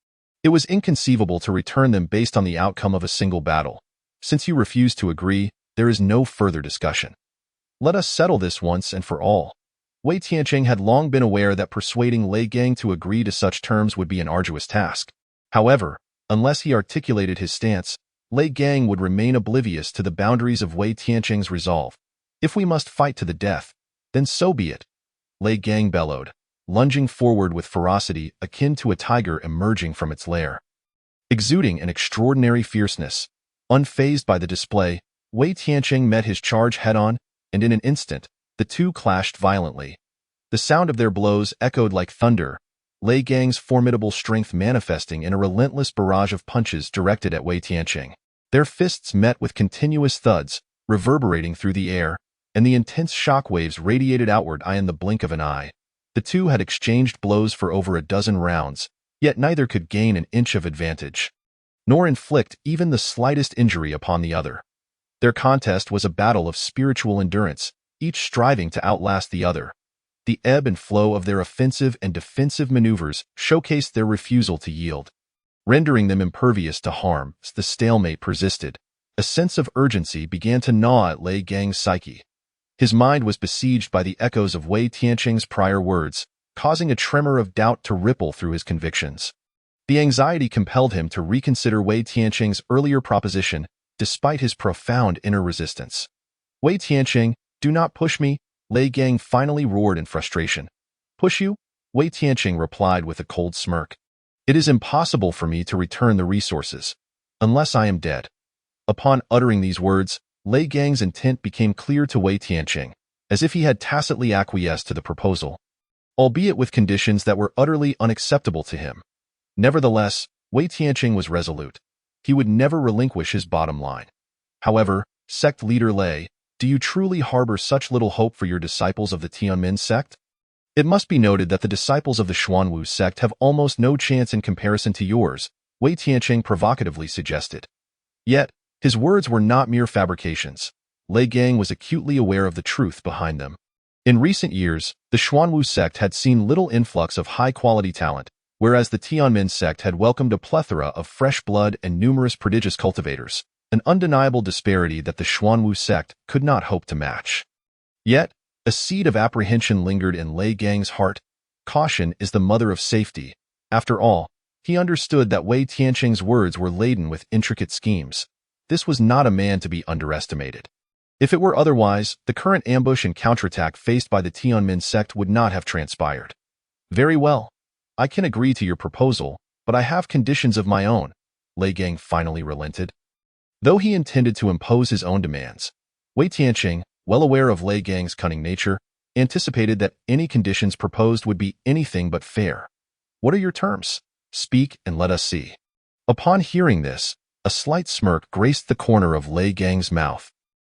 It was inconceivable to return them based on the outcome of a single battle. Since you refuse to agree, there is no further discussion. Let us settle this once and for all. Wei Tianqing had long been aware that persuading Lei Gang to agree to such terms would be an arduous task. However, unless he articulated his stance, Lei Gang would remain oblivious to the boundaries of Wei Tianqing's resolve. If we must fight to the death, then so be it, Lei Gang bellowed, lunging forward with ferocity akin to a tiger emerging from its lair. Exuding an extraordinary fierceness, unfazed by the display, Wei Tianqing met his charge head-on, and in an instant, the two clashed violently. The sound of their blows echoed like thunder, Lei Gang's formidable strength manifesting in a relentless barrage of punches directed at Wei Tianqing. Their fists met with continuous thuds, reverberating through the air, and the intense shockwaves radiated outward in the blink of an eye. The two had exchanged blows for over a dozen rounds, yet neither could gain an inch of advantage, nor inflict even the slightest injury upon the other. Their contest was a battle of spiritual endurance, each striving to outlast the other. The ebb and flow of their offensive and defensive maneuvers showcased their refusal to yield. Rendering them impervious to harm, as the stalemate persisted, a sense of urgency began to gnaw at Lei Gang's psyche. His mind was besieged by the echoes of Wei Tianqing's prior words, causing a tremor of doubt to ripple through his convictions. The anxiety compelled him to reconsider Wei Tianqing's earlier proposition, despite his profound inner resistance. Wei Tianqing, do not push me, Lei Gang finally roared in frustration. Push you? Wei Tianqing replied with a cold smirk. It is impossible for me to return the resources, unless I am dead. Upon uttering these words, Lei Gang's intent became clear to Wei Tianqing, as if he had tacitly acquiesced to the proposal, albeit with conditions that were utterly unacceptable to him. Nevertheless, Wei Tianqing was resolute. He would never relinquish his bottom line. However, sect leader Lei, do you truly harbor such little hope for your disciples of the Tianmin sect? It must be noted that the disciples of the Xuanwu sect have almost no chance in comparison to yours, Wei Tianqing provocatively suggested. Yet, his words were not mere fabrications. Lei Gang was acutely aware of the truth behind them. In recent years, the Xuanwu sect had seen little influx of high-quality talent, whereas the Tianmin sect had welcomed a plethora of fresh blood and numerous prodigious cultivators, an undeniable disparity that the Xuanwu sect could not hope to match. Yet, a seed of apprehension lingered in Lei Gang's heart. Caution is the mother of safety. After all, he understood that Wei Tianqing's words were laden with intricate schemes. This was not a man to be underestimated. If it were otherwise, the current ambush and counterattack faced by the Tianmin sect would not have transpired. Very well. I can agree to your proposal, but I have conditions of my own, Lei Gang finally relented. Though he intended to impose his own demands, Wei Tianqing, well aware of Lei Gang's cunning nature, anticipated that any conditions proposed would be anything but fair. What are your terms? Speak and let us see. Upon hearing this, a slight smirk graced the corner of Lei Gang's mouth.